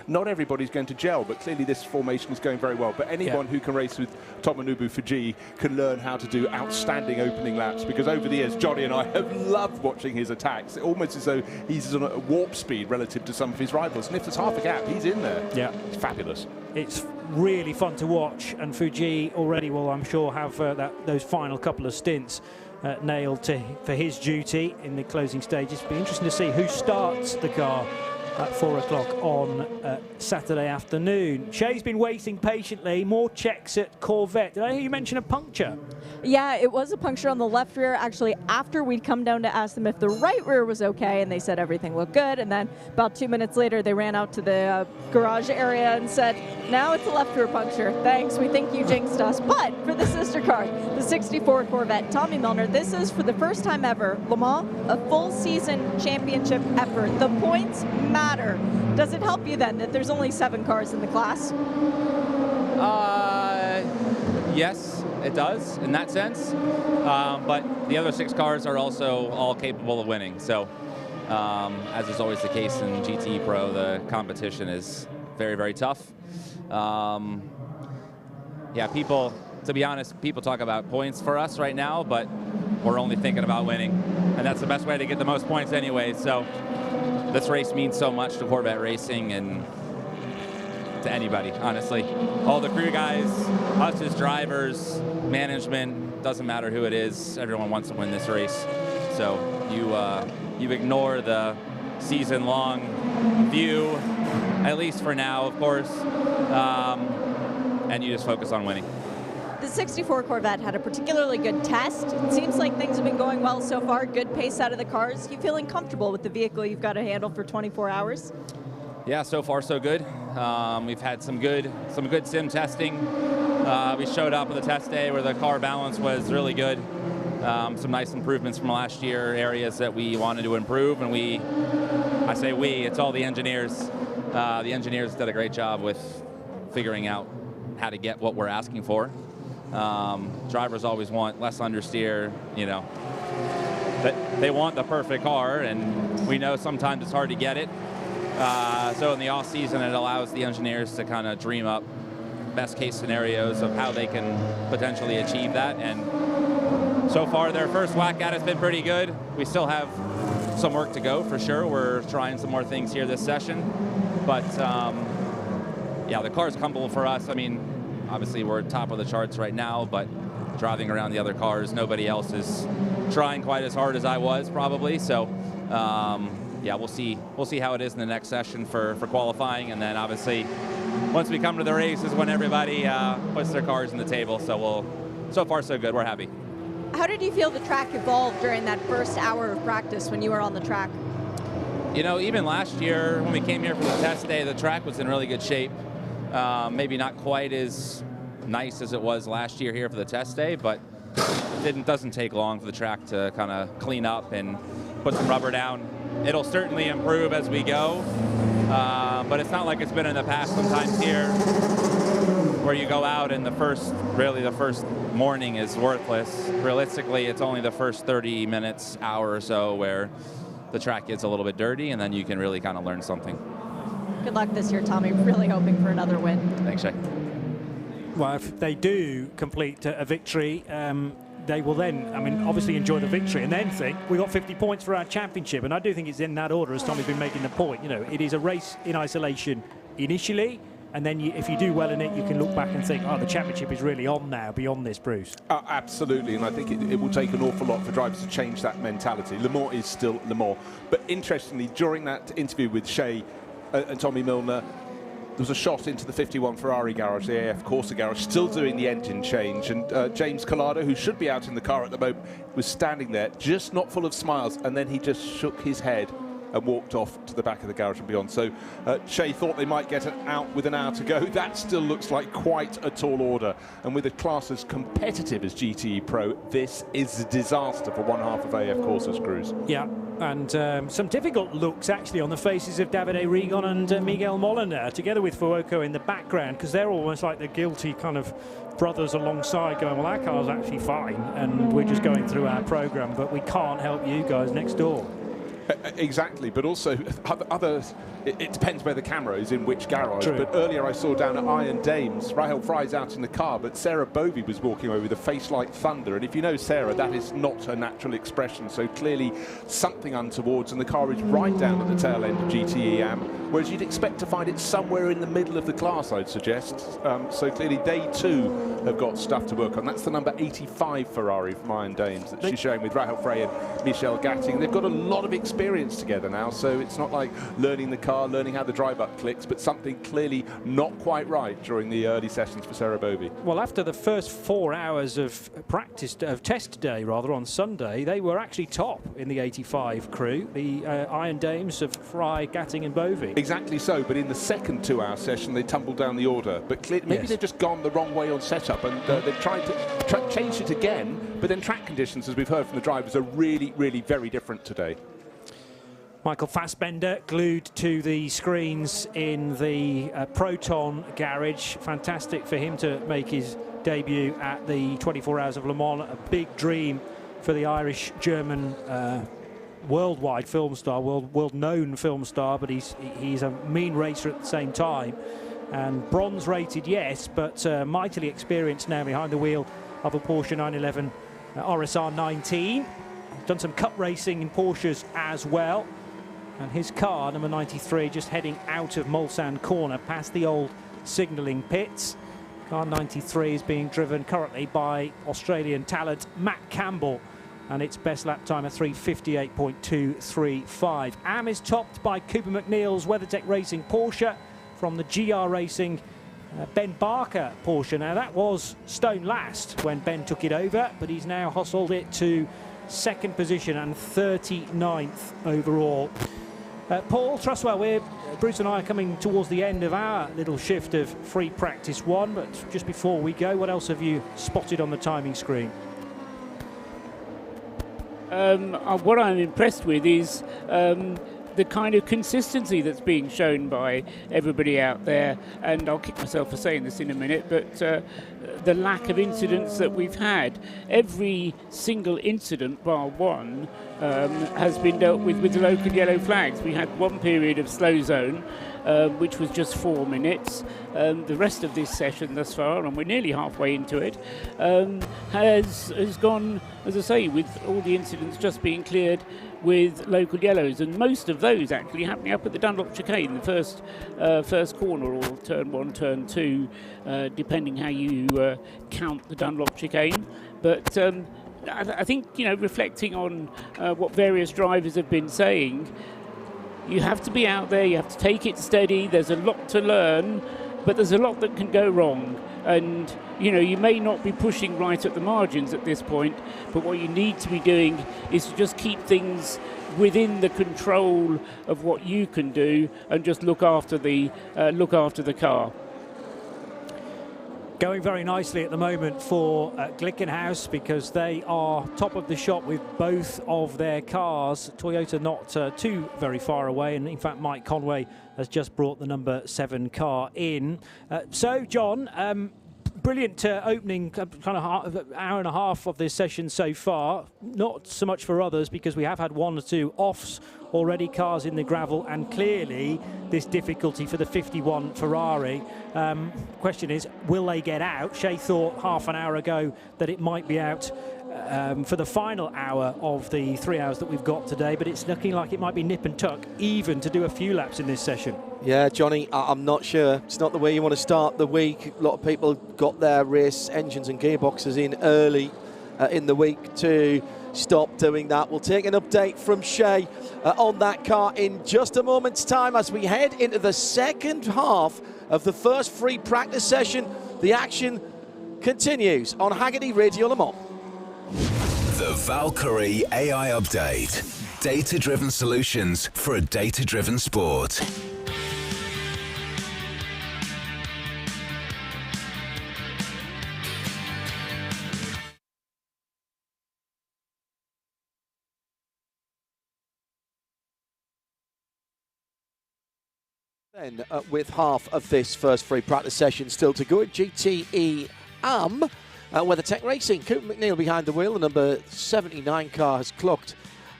S13: not everybody's going to gel, but clearly this formation is going very well. But anyone who can race with Tomonobu Fuji can learn how to do outstanding opening laps, because over the years, Johnny and I have loved watching his attacks, almost as though he's on a warp speed relative to some of his rivals. And if there's half a gap, he's in there.
S12: Yeah.
S13: It's fabulous.
S12: It's really fun to watch, and Fuji already will, I'm sure, have those final couple of stints nailed for his duty in the closing stages. It'll be interesting to see who starts the car at 4 o'clock on Saturday afternoon. Shay's been waiting patiently. More checks at Corvette. Did I hear you mention a puncture?
S3: Yeah, it was a puncture on the left rear, actually, after we'd come down to ask them if the right rear was okay, and they said everything looked good. And then about 2 minutes later, they ran out to the garage area and said, now it's a left rear puncture. Thanks, we think you jinxed us. But for the sister car, the 64 Corvette, Tommy Milner, this is for the first time ever, Le Mans, a full season championship effort. The points matter. Does it help you then that there's only 7 cars in the class?
S20: Yes, it does in that sense. But the other 6 cars are also all capable of winning. So, as is always the case in GT Pro, the competition is very, very tough. Yeah, people, to be honest, people talk about points for us right now, but we're only thinking about winning. And that's the best way to get the most points anyway. So this race means so much to Corvette Racing and to anybody, honestly. All the crew guys, us as drivers, management, doesn't matter who it is, everyone wants to win this race. So you ignore the season-long view, at least for now, of course, and you just focus on winning.
S3: The 64 Corvette had a particularly good test. It seems like things have been going well so far, good pace out of the cars. You feeling comfortable with the vehicle you've got to handle for 24 hours?
S20: Yeah, so far so good. We've had some good sim testing. We showed up at the test day where the car balance was really good. Some nice improvements from last year, areas that we wanted to improve, and I say we, it's all the engineers. The engineers did a great job with figuring out how to get what we're asking for. Drivers always want less understeer, you know. They want the perfect car, and we know sometimes it's hard to get it. So in the off season, it allows the engineers to kind of dream up best case scenarios of how they can potentially achieve that. And so far, their first whack at it's been pretty good. We still have some work to go for sure. We're trying some more things here this session, but yeah, the car's comfortable for us. I mean, obviously we're top of the charts right now, but driving around the other cars, nobody else is trying quite as hard as I was probably. So yeah, we'll see how it is in the next session for qualifying, and then obviously once we come to the race is when everybody puts their cars on the table. So so far so good. We're happy.
S3: How did you feel the track evolved during that first hour of practice when you were on the track?
S20: You know, even last year when we came here for the test day, the track was in really good shape. Maybe not quite as nice as it was last year here for the test day, but it doesn't take long for the track to kind of clean up and put some rubber down. It'll certainly improve as we go, but it's not like it's been in the past sometimes here where you go out and the first morning is worthless. Realistically, it's only the first 30 minutes, hour or so where the track gets a little bit dirty, and then you can really kind of learn something.
S3: Good luck this year, Tommy. Really hoping for another win.
S20: Thanks, Shay.
S12: Well, if they do complete a victory, they will then, I mean, obviously enjoy the victory and then think, we got 50 points for our championship. And I do think it's in that order, as Tommy's been making the point. You know, it is a race in isolation initially, and then if you do well in it, you can look back and think, oh, the championship is really on now, beyond this, Bruce.
S13: Absolutely, and I think it will take an awful lot for drivers to change that mentality. Le Mans is still Le Mans. But interestingly, during that interview with Shay and Tommy Milner, there was a shot into the 51 Ferrari garage, the AF Corsa garage, still doing the engine change. And James Collado, who should be out in the car at the moment, was standing there, just not full of smiles, and then he just shook his head and walked off to the back of the garage and beyond. So Shay thought they might get out with an hour to go. That still looks like quite a tall order. And with a class as competitive as GTE Pro, this is a disaster for one half of AF Corsa's crews.
S12: Yeah, and some difficult looks actually on the faces of Davide Rigon and Miguel Molina, together with Fuoco in the background, because they're almost like the guilty kind of brothers alongside going, well, our car's actually fine, and we're just going through our program, but we can't help you guys next door.
S13: Exactly, but also others, it depends where the camera is, in which garage.
S12: True.
S13: But earlier I saw down at Iron Dames, Rahel Fry's out in the car, but Sarah Bovey was walking away with a face like thunder. And if you know Sarah, that is not her natural expression. So clearly something untowards, and the car is right down at the tail end of GTE AM, whereas you'd expect to find it somewhere in the middle of the class, I'd suggest. So clearly they too have got stuff to work on. That's the number 85 Ferrari from Iron Dames that she's showing with Rahel Frey and Michelle Gatting. They've got a lot of experience together now, so it's not like learning the car, learning how the drive-up clicks, but something clearly not quite right during the early sessions for Sarah Bovey.
S12: Well, after the first 4 hours of test day rather, on Sunday, they were actually top in the 85 crew, the Iron Dames of Fry, Gatting and Bovey.
S13: Exactly so, but in the second 2-hour session they tumbled down the order, but maybe they've just gone the wrong way on setup, and they've tried to change it again, but then track conditions, as we've heard from the drivers, are really, really very different today.
S12: Michael Fassbender glued to the screens in the Proton garage. Fantastic for him to make his debut at the 24 Hours of Le Mans. A big dream for the Irish-German worldwide film star, world-known film star, but he's a mean racer at the same time. And bronze rated, yes, but mightily experienced now behind the wheel of a Porsche 911 RSR 19. Done some cup racing in Porsches as well. And his car, number 93, just heading out of Mulsanne Corner past the old signalling pits. Car 93 is being driven currently by Australian talent Matt Campbell, and its best lap time of 3:58.235. AM is topped by Cooper McNeil's WeatherTech Racing Porsche from the GR Racing Ben Barker Porsche. Now that was stone last when Ben took it over, but he's now hustled it to second position and 39th overall. Paul Trustwell, Bruce and I are coming towards the end of our little shift of free practice one, but just before we go, what else have you spotted on the timing screen?
S14: What I'm impressed with is the kind of consistency that's being shown by everybody out there, and I'll kick myself for saying this in a minute, but the lack of incidents that we've had. Every single incident, bar one, has been dealt with the local yellow flags. We had one period of slow zone, which was just 4 minutes. The rest of this session thus far, and we're nearly halfway into it, has gone, as I say, with all the incidents just being cleared with local yellows, and most of those actually happening up at the Dunlop chicane, the first corner, or turn one, turn two, depending how you count the Dunlop chicane. But I think, reflecting on what various drivers have been saying, you have to be out there, you have to take it steady, there's a lot to learn, but there's a lot that can go wrong. And, you may not be pushing right at the margins at this point, but what you need to be doing is to just keep things within the control of what you can do and just look after the car.
S12: Going very nicely at the moment for Glickenhaus, because they are top of the shop with both of their cars. Toyota not too very far away, and in fact Mike Conway has just brought the number 7 car in. So John, brilliant opening kind of hour and a half of this session so far. Not so much for others, because we have had 1 or 2 offs already, cars in the gravel, and clearly this difficulty for the 51 Ferrari. Question is, will they get out? Shea thought half an hour ago that it might be out for the final hour of the 3 hours that we've got today, but it's looking like it might be nip and tuck even to do a few laps in this session.
S1: Yeah, Johnny, I'm not sure. It's not the way you want to start the week. A lot of people got their race engines and gearboxes in early in the week to stop doing that. We'll take an update from Shea on that car in just a moment's time as we head into the second half of the first free practice session. The action continues on Hagerty Radio Le Mans.
S8: The Valkyrie AI Update. Data-driven solutions for a data-driven sport.
S1: Then with half of this first free practice session still to go at GTE AM, WeatherTech Racing. Cooper McNeil behind the wheel. The number 79 car has clocked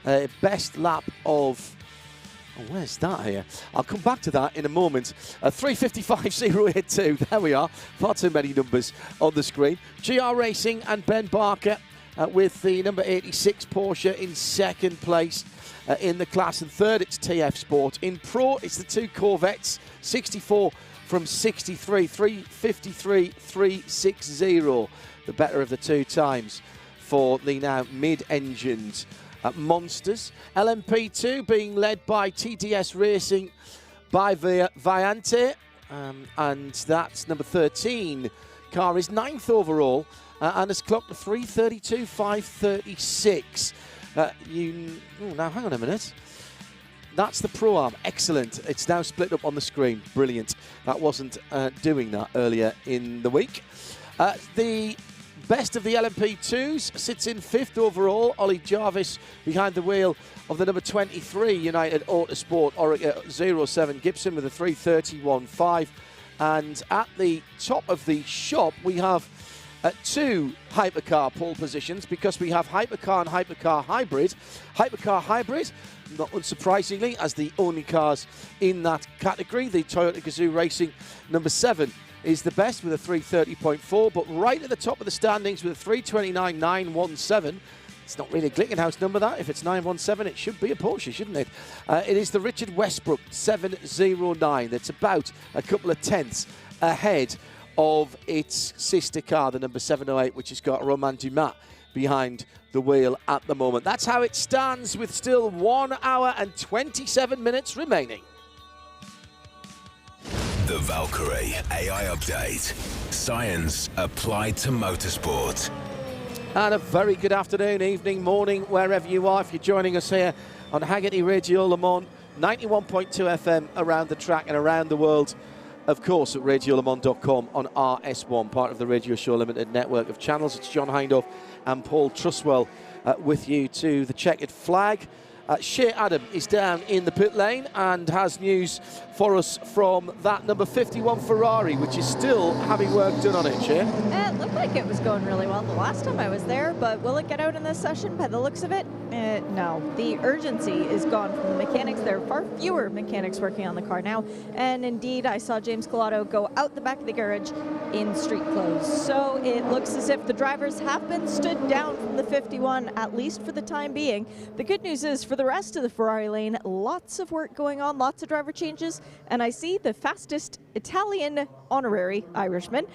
S1: a best lap of... Oh, where's that here? I'll come back to that in a moment. 3:55.082. There we are. Far too many numbers on the screen. GR Racing and Ben Barker with the number 86 Porsche in second place in the class. And third, it's TF Sport. In Pro, it's the 2 Corvettes. 64 from 63. 3:53.360. The better of the 2 times for the now mid-engined monsters. LMP2 being led by TDS Racing by Viante, and that's number 13. Car is 9th overall and has clocked 3:32.536. Now hang on a minute. That's the Pro Am. Excellent. It's now split up on the screen. Brilliant. That wasn't doing that earlier in the week. The best of the LMP2s, sits in 5th overall. Ollie Jarvis behind the wheel of the number 23 United Autosport Orica 07 Gibson with a 3:31.5. And at the top of the shop, we have 2 hypercar pole positions because we have hypercar and hypercar hybrid. Hypercar hybrid, not unsurprisingly, as the only cars in that category. The Toyota Gazoo Racing number 7 is the best with a 3:30.4, but right at the top of the standings with a 3:29.917. It's not really a Glickenhaus number, that. If it's 917, it should be a Porsche, shouldn't it? It is the Richard Westbrook 709 that's about a couple of tenths ahead of its sister car, the number 708, which has got Romain Dumas behind the wheel at the moment. That's how it stands with still 1 hour and 27 minutes remaining.
S8: The Valkyrie AI update. Science applied to motorsport.
S1: And a very good afternoon, evening, morning, wherever you are. If you're joining us here on Hagerty Radio Le Mans, 91.2 FM around the track and around the world, of course, at radiolemans.com on RS1, part of the Radio Show Limited network of channels. It's John Hindhaugh and Paul Truswell with you to the checkered flag. Shea Adam is down in the pit lane and has news for us from that number 51 Ferrari, which is still having work done on it, Shea.
S3: It looked like it was going really well the last time I was there, but will it get out in this session by the looks of it? No. The urgency is gone from the mechanics. There are far fewer mechanics working on the car now, and indeed I saw James Collado go out the back of the garage in street clothes. So it looks as if the drivers have been stood down from the 51, at least for the time being. The good news is for the rest of the Ferrari lane, lots of work going on, lots of driver changes, and I see the fastest Italian honorary Irishman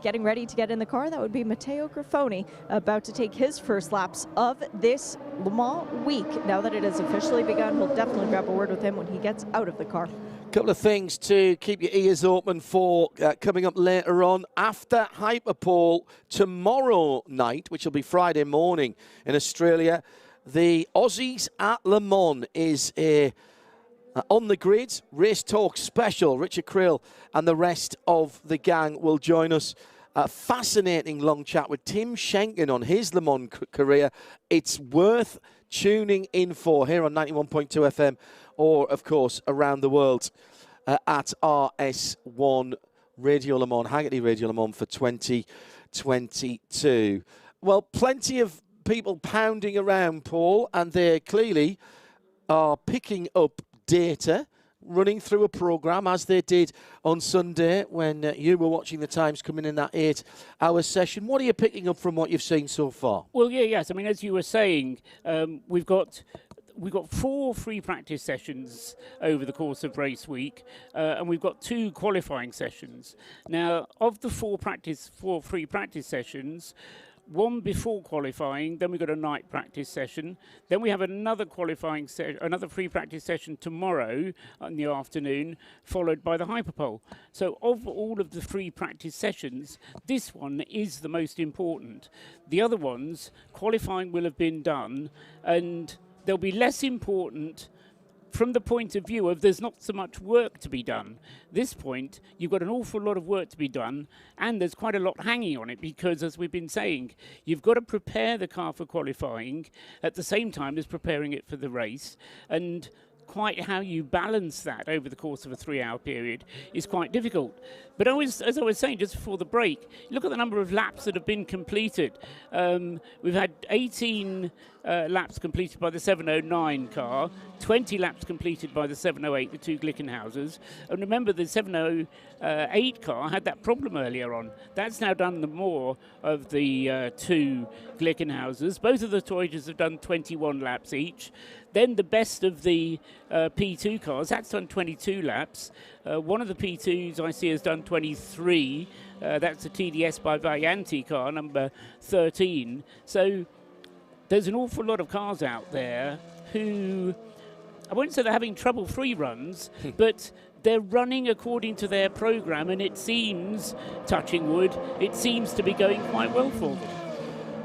S3: getting ready to get in the car. That would be Matteo Grifoni, about to take his first laps of this Le Mans week. Now that it has officially begun, we'll definitely grab a word with him when he gets out of the car.
S1: Couple of things to keep your ears open for coming up later on. After Hyperpole tomorrow night, which will be Friday morning in Australia, the Aussies at Le Mans is a on the grid race talk special. Richard Krill and the rest of the gang will join us. A fascinating long chat with Tim Schenken on his Le Mans career. It's worth tuning in for here on 91.2 FM or, of course, around the world at RS1 Radio Le Mans, Hagerty Radio Le Mans for 2022. Well, plenty of people pounding around, Paul, and they clearly are picking up data, running through a program as they did on Sunday when you were watching the times coming in that 8-hour session. What are you picking up from what you've seen so far?
S14: Well, yes. I mean, as you were saying, we've got 4 free practice sessions over the course of race week, and we've got 2 qualifying sessions. Now, of the 4 free practice sessions, 1 before qualifying, then we've got a night practice session, then we have another another free practice session tomorrow in the afternoon, followed by the Hyperpole. So of all of the free practice sessions, this one is the most important. The other ones, qualifying will have been done, and they'll be less important from the point of view of there's not so much work to be done. This point, you've got an awful lot of work to be done, and there's quite a lot hanging on it because, as we've been saying, you've got to prepare the car for qualifying at the same time as preparing it for the race, and quite how you balance that over the course of a 3-hour period is quite difficult. But as I was saying just before the break, look at the number of laps that have been completed. We've had 18 laps completed by the 709 car, 20 laps completed by the 708, the 2 Glickenhausers. And remember, the 708 car had that problem earlier on. That's now done the more of the 2 Glickenhausers. Both of the Toyotas have done 21 laps each. Then the best of the P2 cars, that's done 22 laps. One of the P2s I see has done 23. That's the TDS by Varianti car, number 13. So there's an awful lot of cars out there who, I won't say they're having trouble-free runs, but they're running according to their program, and it seems, touching wood, it seems to be going quite well for them.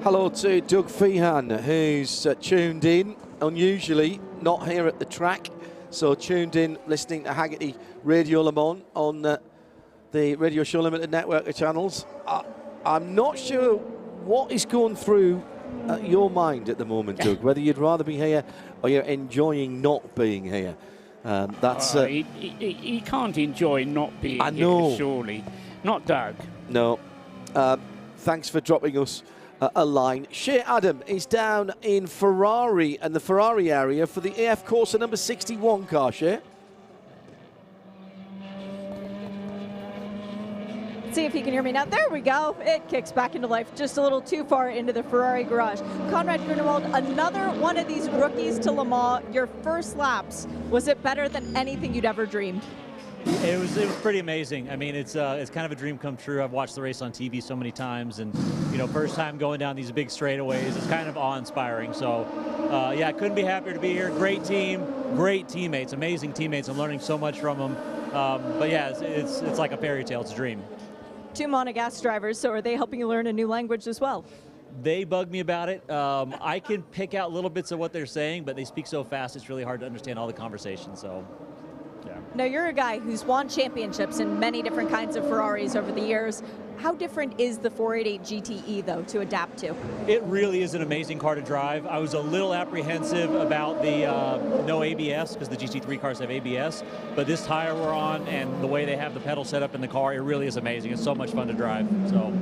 S1: Hello to Doug Feehan, who's tuned in, unusually not here at the track, so tuned in listening to Hagerty Radio Le Mans on the Radio Show Limited network of channels. I'm not sure what is going through your mind at the moment, Doug? Whether you'd rather be here or you're enjoying not being here? That's
S14: he can't enjoy not being
S1: I know.
S14: here, surely. Not Doug.
S1: No. Thanks for dropping us a line. Shea Adam is down in Ferrari and the Ferrari area for the AF Corsa number 61 car, Shea.
S3: See if you can hear me now. There we go. It kicks back into life just a little too far into the Ferrari garage. Conrad Grunewald, another one of these rookies to Le Mans. Your first laps, was it better than anything you'd ever dreamed?
S21: It was pretty amazing. I mean, it's kind of a dream come true. I've watched the race on TV so many times, and first time going down these big straightaways, it's kind of awe-inspiring. So, yeah, I couldn't be happier to be here. Great team, great teammates, amazing teammates. I'm learning so much from them. But yeah, it's like a fairy tale. It's a dream.
S3: 2 Monegasque drivers, so are they helping you learn a new language as well?
S21: They bug me about it. I can pick out little bits of what they're saying, but they speak so fast it's really hard to understand all the conversation. So, yeah.
S3: Now, you're a guy who's won championships in many different kinds of Ferraris over the years. How different is the 488 GTE, though, to adapt to?
S21: It really is an amazing car to drive. I was a little apprehensive about the no ABS, because the GT3 cars have ABS, but this tire we're on and the way they have the pedal set up in the car, it really is amazing. It's so much fun to drive. So.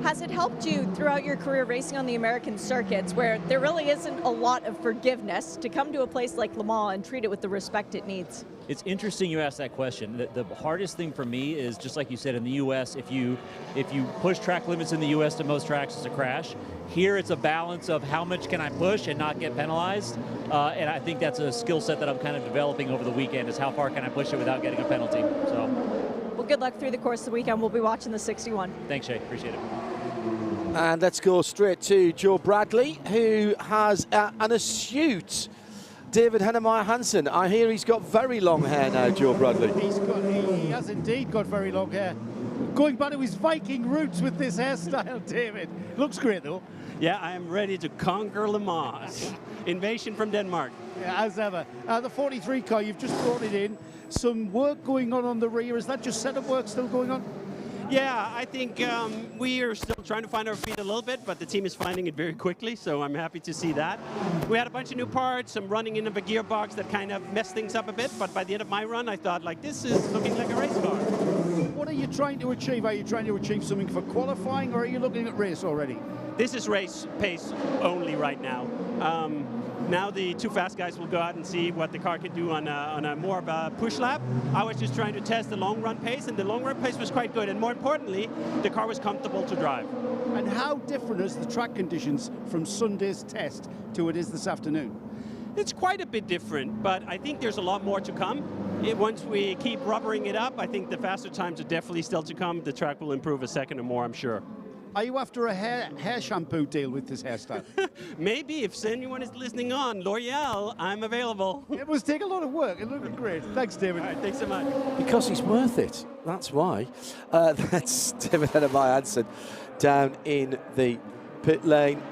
S3: Has it helped you throughout your career racing on the American circuits, where there really isn't a lot of forgiveness, to come to a place like Le Mans and treat it with the respect it needs?
S21: It's interesting you asked that question. The hardest thing for me is, just like you said, in the U.S., if you push track limits in the U.S. to most tracks, it's a crash. Here, it's a balance of how much can I push and not get penalized, and I think that's a skill set that I'm kind of developing over the weekend, is how far can I push it without getting a penalty. So.
S3: Well, good luck through the course of the weekend. We'll be watching the 61.
S21: Thanks, Shay. Appreciate it.
S1: And let's go straight to Joe Bradley, who has an astute David Hennemeyer Hansen. I hear he's got very long hair now, Joe Bradley.
S4: He has indeed got very long hair. Going back to his Viking roots with this hairstyle, David. Looks great, though.
S22: Yeah, I am ready to conquer Le Mans. Invasion from Denmark.
S4: Yeah, as ever. The 43 car, you've just brought it in. Some work going on the rear. Is that just setup work still going on?
S22: Yeah, I think we are still trying to find our feet a little bit, but the team is finding it very quickly, so I'm happy to see that. We had a bunch of new parts, some running in of a gearbox that kind of messed things up a bit, but by the end of my run, I thought, like, this is looking like a race car.
S4: What are you trying to achieve? Are you trying to achieve something for qualifying, or are you looking at race already?
S22: This is race pace only right now. Now the 2 fast guys will go out and see what the car can do on a more of a push lap. I was just trying to test the long run pace, and the long run pace was quite good. And more importantly, the car was comfortable to drive.
S4: And how different is the track conditions from Sunday's test to what it is this afternoon?
S22: It's quite a bit different, but I think there's a lot more to come. Once we keep rubbering it up, I think the faster times are definitely still to come. The track will improve a second or more, I'm sure.
S4: Are you after a hair shampoo deal with this hairstyle?
S22: Maybe, if anyone is listening on, L'Oreal, I'm available.
S4: It must take a lot of work. It looked great. Thanks, David.
S22: All right, thanks so much.
S1: Because he's worth it. That's why. That's David Hennemeyer Hansen down in the pit lane.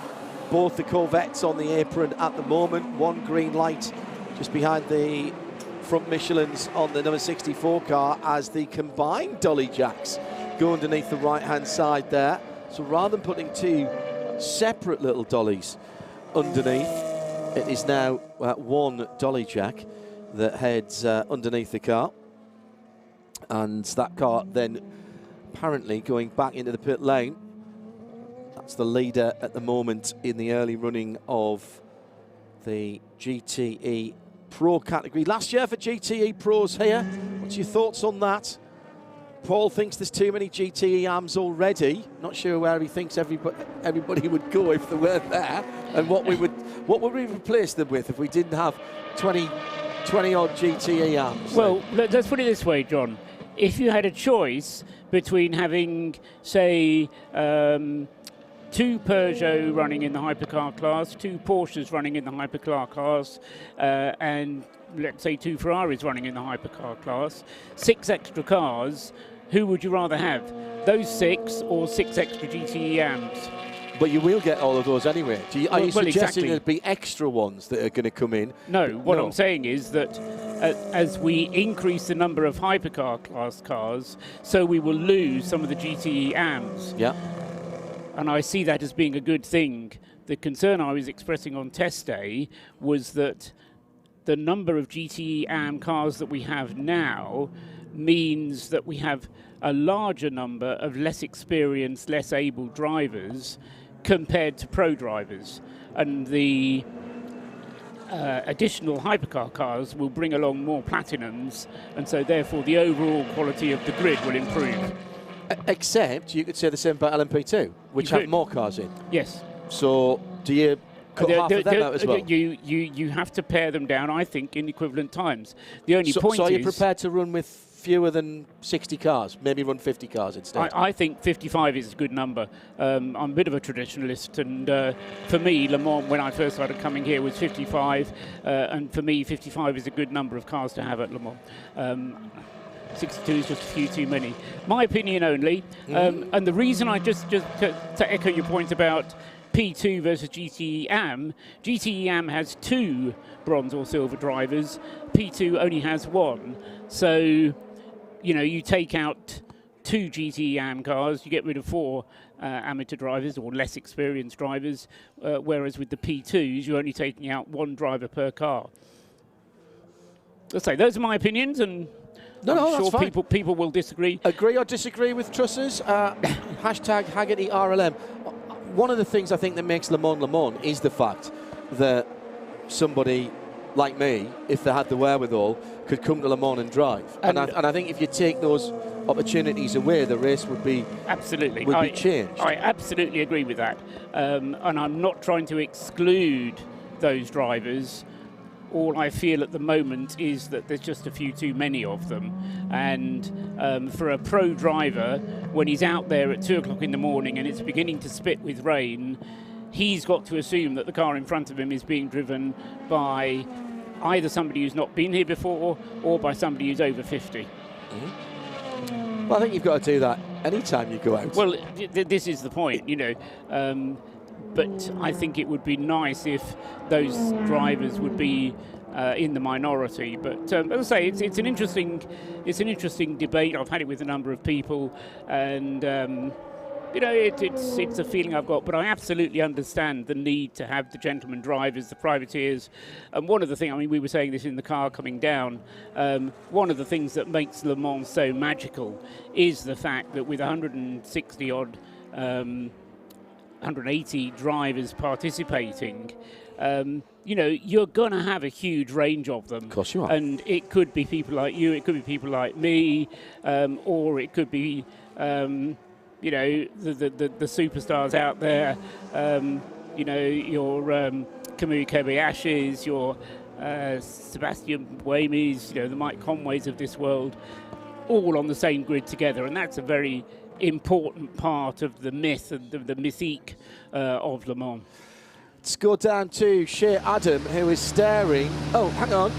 S1: Both the Corvettes on the apron at the moment. One green light just behind the front Michelins on the number 64 car as the combined dolly jacks go underneath the right-hand side there. So rather than putting 2 separate little dollies underneath, it is now one dolly jack that heads underneath the car. And that car then apparently going back into the pit lane. That's the leader at the moment in the early running of the GTE Pro category. Last year for GTE Pros here. What's your thoughts on that? Paul thinks there's too many GTE AMs already. Not sure where he thinks everybody would go if they weren't there, and what would we replace them with if we didn't have 20 odd GTE AMs?
S14: Well, let's put it this way, John. If you had a choice between having, say, 2 Peugeot running in the hypercar class, 2 Porsches running in the hypercar class, and let's say 2 Ferraris running in the hypercar class, 6 extra cars, who would you rather have? Those 6 or 6 extra GTE AMs?
S1: But you will get all of those anyway. Are you suggesting
S14: exactly.
S1: there'd be extra ones that are going to come in?
S14: No, what I'm saying is that as we increase the number of hypercar class cars, so we will lose some of the GTE AMs.
S1: Yeah.
S14: and I see that as being a good thing. The concern I was expressing on test day was that the number of GTE AM cars that we have now means that we have a larger number of less experienced, less able drivers compared to pro drivers. And the additional hypercar cars will bring along more platinums, and so therefore the overall quality of the grid will improve.
S1: Except you could say the same about LMP2, which have more cars in.
S14: Yes.
S1: So do you cut half of them out as well?
S14: You have to pare them down, I think, in equivalent times. The only point
S1: so are
S14: is...
S1: you prepared to run with fewer than 60 cars, maybe run 50 cars instead?
S14: I think 55 is a good number. I'm a bit of a traditionalist, and for me, Le Mans, when I first started coming here, was 55, and for me, 55 is a good number of cars to have at Le Mans. 62 is just a few too many. My opinion only, and the reason I just to echo your point about P2 versus GTE AM, GTE AM has 2 bronze or silver drivers, P2 only has 1. So, you know, you take out 2 GTE AM cars, you get rid of 4 amateur drivers or less experienced drivers, whereas with the P2s, you're only taking out 1 driver per car. Let's say those are my opinions, and I'm sure people will disagree.
S1: Agree or disagree with Trussers? Hashtag Hagerty RLM. One of the things I think that makes Le Mans is the fact that somebody like me, if they had the wherewithal, could come to Le Mans and drive. And I think if you take those opportunities away, the race would be
S14: be
S1: changed.
S14: I absolutely agree with that, and I'm not trying to exclude those drivers. All I feel at the moment is that there's just a few too many of them, and for a pro driver, when he's out there at 2 o'clock in the morning and it's beginning to spit with rain, he's got to assume that the car in front of him is being driven by either somebody who's not been here before or by somebody who's over 50.
S1: Well, I think you've got to do that anytime you go out.
S14: Well, this is the point, you know. But I think it would be nice if those drivers would be in the minority. But as I say, it's an interesting debate. I've had it with a number of people, and you know, it's a feeling I've got. But I absolutely understand the need to have the gentleman drivers, the privateers. And one of the things, I mean, we were saying this in the car coming down. One of the things that makes Le Mans so magical is the fact that with 160 odd. 180 drivers participating, you know, you're going to have a huge range of them.
S1: Of course you are.
S14: And it could be people like you, it could be people like me, or it could be, you know, the superstars out there, you know, your Kamui Kobayashis, your Sebastian Buemis, you know, the Mike Conways of this world, all on the same grid together. And that's a very important part of the myth and the mystique of Le Mans.
S1: Let's go down to Shea Adam, who is staring. Oh, hang on.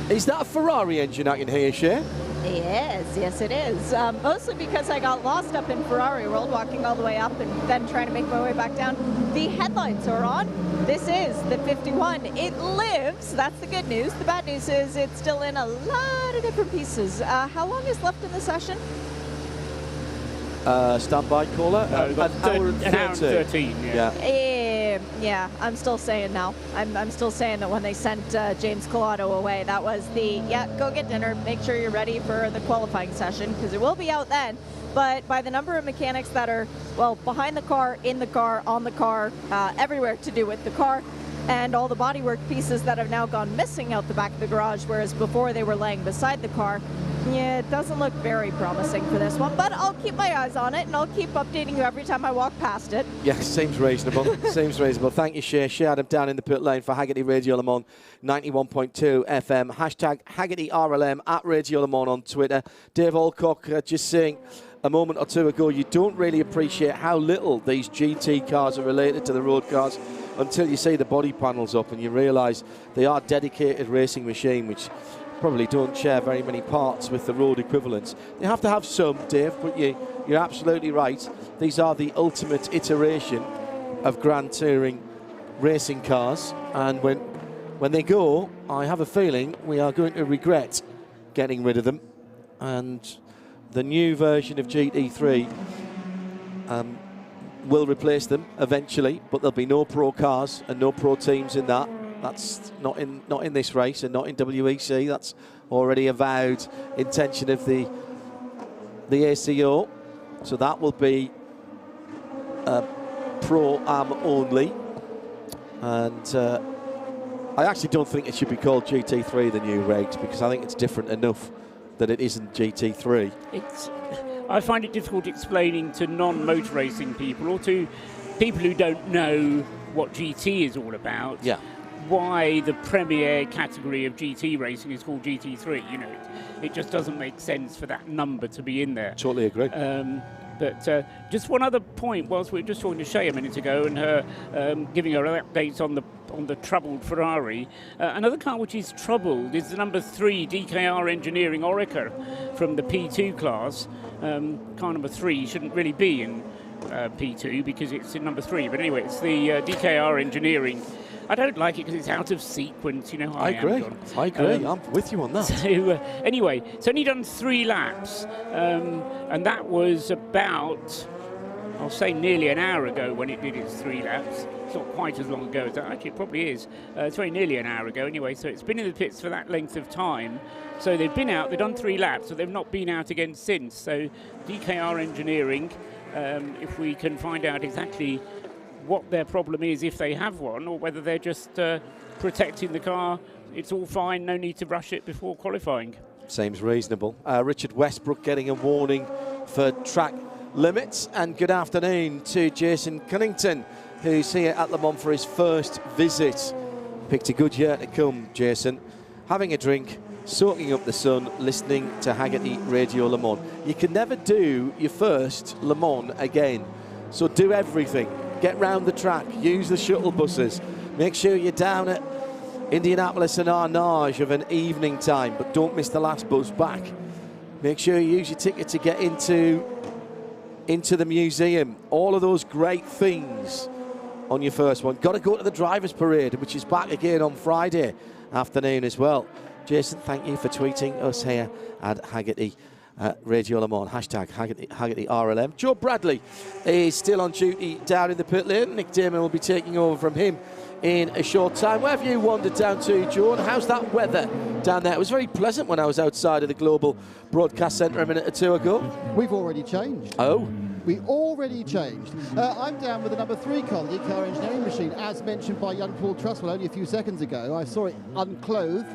S1: Is that a Ferrari engine I can hear, Shea?
S5: Yes, it is. Mostly because I got lost up in Ferrari world, walking all the way up and then trying to make my way back down. The headlights are on. This is the 51. It lives. That's the good news. The bad news is it's still in a lot of different pieces. How long is left in the session?
S1: Standby caller?
S14: An hour and 13,
S5: Yeah, I'm still saying no. I'm still saying that when they sent James Collado away, that was the, go get dinner, make sure you're ready for the qualifying session, because it will be out then. But by the number of mechanics that are, well, behind the car, in the car, on the car, everywhere to do with the car, and all the bodywork pieces that have now gone missing out the back of the garage, whereas before they were laying beside the car, yeah, it doesn't look very promising for this one, but I'll keep my eyes on it, and I'll keep updating you every time I walk past it.
S1: Yeah, seems reasonable. Seems reasonable. Thank you, Shea. Shea Adam down in the pit lane for Hagerty Radio Le Mans 91.2 FM. Hashtag Hagerty RLM at Radio Le Mans on Twitter. Dave Alcock just saying a moment or two ago, you don't really appreciate how little these GT cars are related to the road cars until you see the body panels up and you realise they are dedicated racing machine, which probably don't share very many parts with the road equivalents. They have to have some, Dave, but you're absolutely right. These are the ultimate iteration of Grand Touring racing cars, and when they go, I have a feeling we are going to regret getting rid of them. And the new version of GT3 will replace them eventually, but there'll be no pro cars and no pro teams in that. That's not in this race and not in WEC. That's already avowed intention of the ACO. So that will be pro-am only. And I actually don't think it should be called GT3, the new regs, because I think it's different enough that it isn't GT3.
S14: I find it difficult explaining to non-motor racing people or to people who don't know what GT is all about.
S1: Yeah.
S14: Why the premier category of GT racing is called GT3. You know, it just doesn't make sense for that number to be in there.
S1: Totally agree.
S14: But just one other point, whilst we were just talking to Shay a minute ago and her giving her updates on the troubled Ferrari. Another car which is troubled is the number 3 DKR Engineering Orica from the P2 class. Car number 3 shouldn't really be in P2 because it's in number 3. But anyway, it's the DKR Engineering. I don't like it because it's out of sequence, you know.
S1: I agree. I'm with you on that.
S14: So, anyway, it's only done 3 laps, and that was about, I'll say, nearly an hour ago when it did its 3 laps. It's not quite as long ago as that. Actually, it probably is. It's very nearly an hour ago anyway, so it's been in the pits for that length of time. So they've been out, they've done 3 laps, so they've not been out again since. So DKR Engineering, if we can find out exactly what their problem is, if they have one, or whether they're just protecting the car. It's all fine, no need to rush it before qualifying.
S1: Seems reasonable. Richard Westbrook getting a warning for track limits. And good afternoon to Jason Cunnington, who's here at Le Mans for his first visit. Picked a good year to come, Jason. Having a drink, soaking up the sun, listening to Hagerty Radio Le Mans. You can never do your first Le Mans again, so do everything. Get round the track, use the shuttle buses. Make sure you're down at Indianapolis and Arnage of an evening time, but don't miss the last bus back. Make sure you use your ticket to get into the museum. All of those great things on your first one. Got to go to the Drivers' Parade, which is back again on Friday afternoon as well. Jason, thank you for tweeting us here at Hagerty Radio Le Mans, hashtag Hagerty RLM. Joe Bradley is still on duty down in the pit lane. Nick Damon will be taking over from him in a short time. Where have you wandered down to, Joe, and how's that weather down there? It was very pleasant when I was outside of the Global Broadcast Centre a minute or two ago.
S2: We've already changed.
S1: Oh.
S2: We already changed. I'm down with the number 3 car, the DKR Engineering Machine, as mentioned by young Paul Trustwell only a few seconds ago. I saw it unclothed,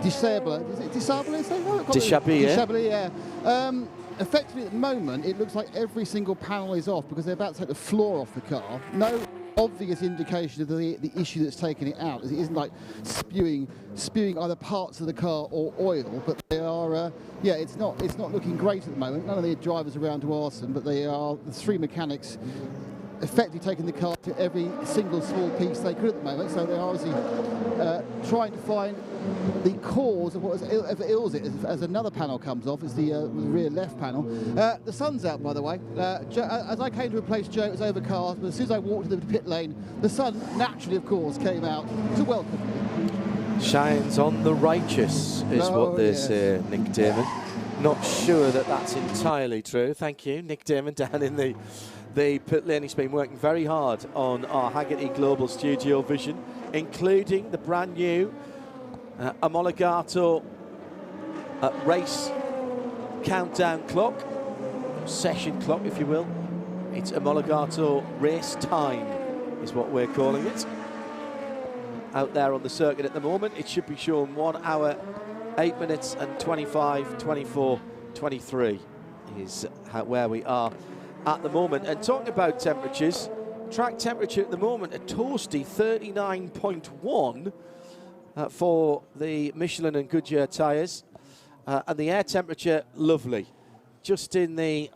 S2: disable. Is it disable? Dishabille, yeah. Effectively, at the moment, it looks like every single panel is off because they're about to take the floor off the car. No obvious indication of the issue that's taking it out. It isn't like spewing either parts of the car or oil, but they are. It's not looking great at the moment. None of the drivers around to ask them, but they are the 3 mechanics effectively taking the car to every single small piece they could at the moment. So they're obviously trying to find the cause of whatever ails it. As another panel comes off, is the rear left panel. The sun's out, by the way. As I came to replace Joe, it was overcast, but as soon as I walked into the pit lane, the sun naturally, of course, came out to welcome me.
S1: Shines on the righteous is what they say, Nick Damon. Not sure that that's entirely true. Thank you, Nick Damon, down in the pit lane. He's been working very hard on our Hagerty Global Studio Vision, including the brand new Omologato race countdown clock, session clock, if you will. It's Omologato race time is what we're calling it. Out there on the circuit at the moment, it should be shown 1 hour, 8 minutes and 25, 24, 23 is where we are at the moment. And talking about temperatures, track temperature at the moment, a toasty 39.1 for the Michelin and Goodyear tyres. And the air temperature, lovely. Just in the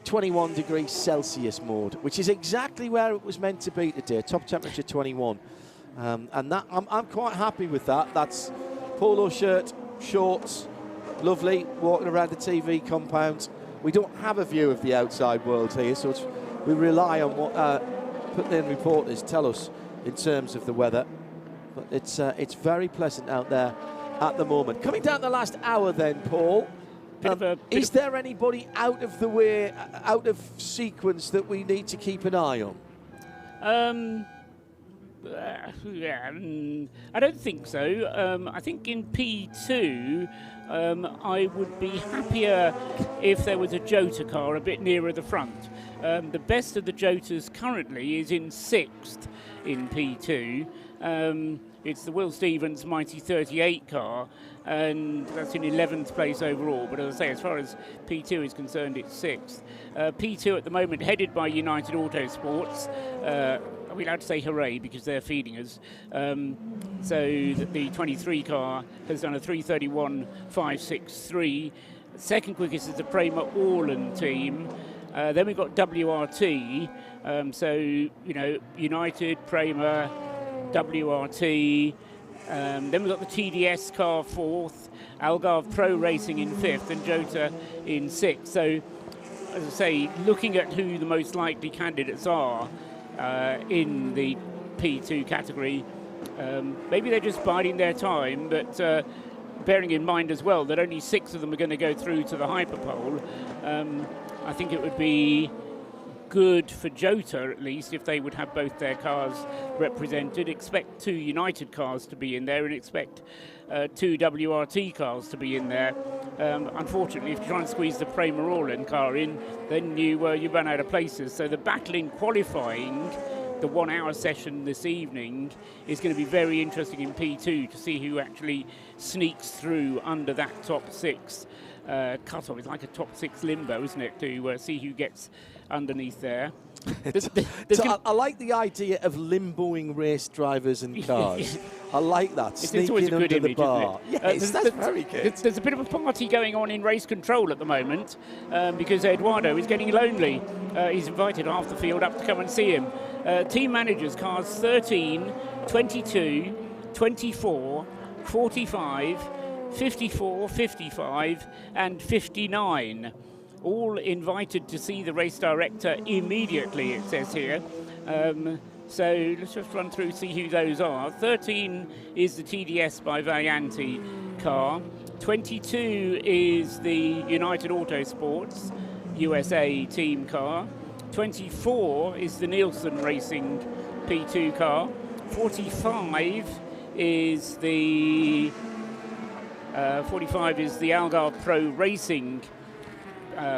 S1: 21 degrees Celsius mode, which is exactly where it was meant to be today. Top temperature 21. And that I'm quite happy with that. That's polo shirt, shorts, lovely, walking around the TV compound. We don't have a view of the outside world here, so we rely on what pit lane reporters tell us in terms of the weather. But it's very pleasant out there at the moment. Coming down the last hour then, Paul, Is there anybody out of the way, out of sequence that we need to keep an eye on?
S14: I don't think so. I think in P2, I would be happier if there was a Jota car a bit nearer the front. The best of the Jotas currently is in 6th in P2. It's the Will Stevens Mighty 38 car, and that's in 11th place overall. But as I say, as far as P2 is concerned, it's 6th. P2 at the moment headed by United Autosports. Are we allowed to say hooray because they're feeding us? So the 23 car has done a 3:31.563. Second quickest is the Prema Orlen team. Then we've got WRT. So, you know, United, Prema, WRT. Then we've got the TDS car 4th, Algarve Pro Racing in 5th, and Jota in 6th. So, as I say, looking at who the most likely candidates are in the P2 category, maybe they're just biding their time, but bearing in mind as well that only 6 of them are going to go through to the Hyperpole, I think it would be good for Jota, at least, if they would have both their cars represented. Expect 2 United cars to be in there, and expect 2 WRT cars to be in there. Unfortunately, if you try and squeeze the Prema Orlen car in, then you run out of places. So the battle in qualifying, the 1 hour session this evening, is going to be very interesting in P2 to see who actually sneaks through under that top 6 cut-off. It's like a top 6 limbo, isn't it, to see who gets underneath there.
S1: I like the idea of limboing race drivers and cars. I like that. Sneaking
S14: always a good
S1: under the
S14: image,
S1: bar.
S14: isn't it?
S1: Yes, that's very good.
S14: There's a bit of a party going on in race control at the moment because Eduardo is getting lonely. He's invited half the field up to come and see him. Team managers, cars 13, 22, 24, 45, 54, 55 and 59. All invited to see the race director immediately, it says here. So let's just run through, see who those are. 13 is the TDS by Valianti car. 22 is the United Autosports USA team car. 24 is the Nielsen Racing P2 car. 45 is the Algarve Pro Racing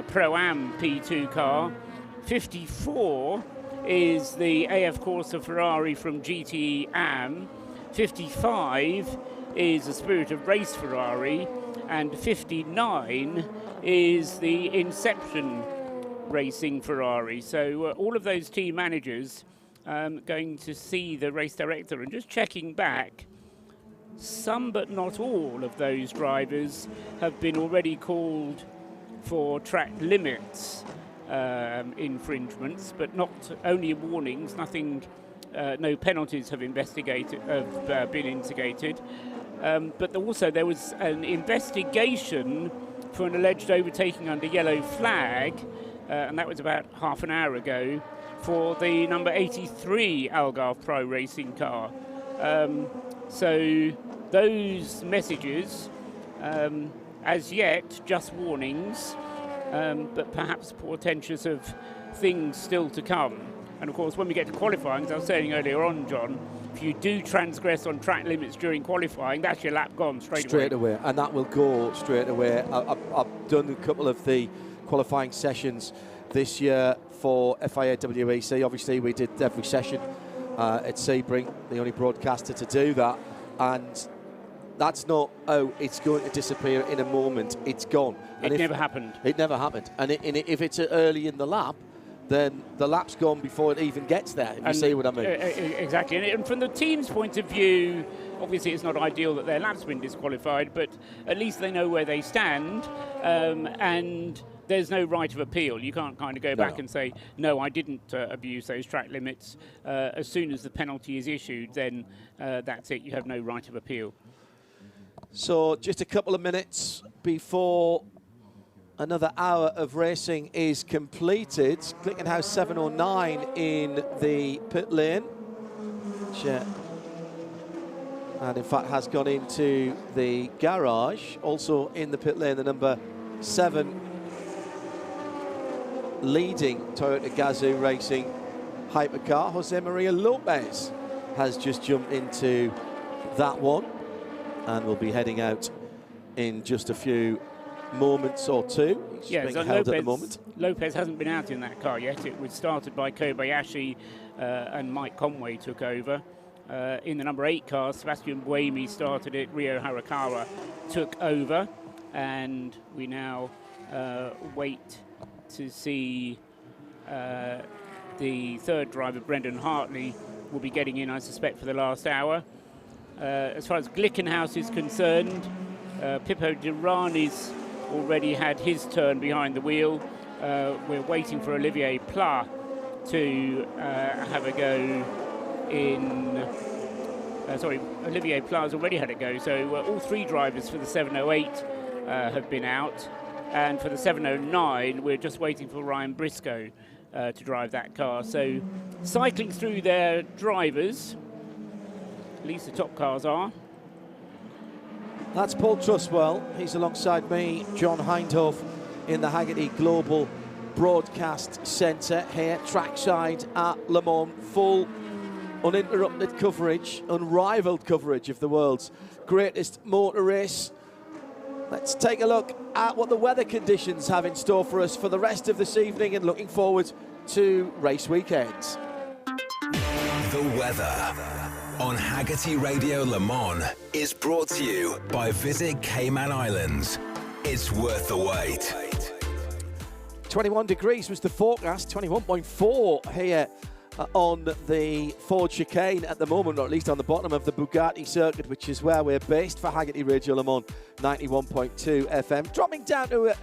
S14: Pro-Am P2 car. 54 is the AF Corsa Ferrari from GTE Am. 55 is the Spirit of Race Ferrari. And 59 is the Inception Racing Ferrari. So all of those team managers going to see the race director. And just checking back, some but not all of those drivers have been already called for track limits infringements, but not only warnings. Nothing, no penalties have been instigated. But also there was an investigation for an alleged overtaking under yellow flag, and that was about half an hour ago, for the number 83 Algarve Pro Racing car. So those messages, as yet, just warnings, but perhaps portentous of things still to come. And of course, when we get to qualifying, as I was saying earlier on, John, if you do transgress on track limits during qualifying, that's your lap gone straight away.
S1: And that will go straight away. I've done a couple of the qualifying sessions this year for FIA WEC. Obviously, we did every session at Sebring, the only broadcaster to do that. And that's not, oh, it's going to disappear in a moment. It's gone.
S14: It never happened.
S1: It never happened. And if it's early in the lap, then the lap's gone before it even gets there, if you see what I mean.
S14: Exactly. And from the team's point of view, obviously it's not ideal that their lap's been disqualified, but at least they know where they stand, and there's no right of appeal. You can't kind of go back and say, no, I didn't abuse those track limits. As soon as the penalty is issued, then that's it. You have no right of appeal.
S1: So just a couple of minutes before another hour of racing is completed. Glickenhaus 709 in the pit lane. And in fact has gone into the garage. Also in the pit lane, the number 7 leading Toyota Gazoo Racing hypercar. Jose Maria Lopez has just jumped into that one and will be heading out in just a few moments or two. He's being held at the moment.
S14: Lopez hasn't been out in that car yet. It was started by Kobayashi and Mike Conway took over. In the number 8 car, Sebastian Buemi started it, Ryo Harakawa took over, and we now wait to see the third driver, Brendan Hartley, will be getting in, I suspect, for the last hour. As far as Glickenhaus is concerned, Pippo Durrani's already had his turn behind the wheel. We're waiting for Olivier Pla to have a go in... Olivier Pla has already had a go, so all 3 drivers for the 708 have been out. And for the 709, we're just waiting for Ryan Briscoe to drive that car. So cycling through their drivers, at least the top cars are.
S1: That's Paul Truswell. He's alongside me, John Hindhoff, in the Hagerty Global Broadcast Centre here, trackside at Le Mans. Full, uninterrupted coverage, unrivaled coverage of the world's greatest motor race. Let's take a look at what the weather conditions have in store for us for the rest of this evening, and looking forward to race weekends.
S8: The weather on Hagerty Radio Le Mans is brought to you by Visit Cayman Islands. It's worth the wait.
S1: 21 degrees was the forecast, 21.4 here on the Ford chicane at the moment, or at least on the bottom of the Bugatti circuit, which is where we're based for Hagerty Radio Le Mans 91.2 FM. Dropping down to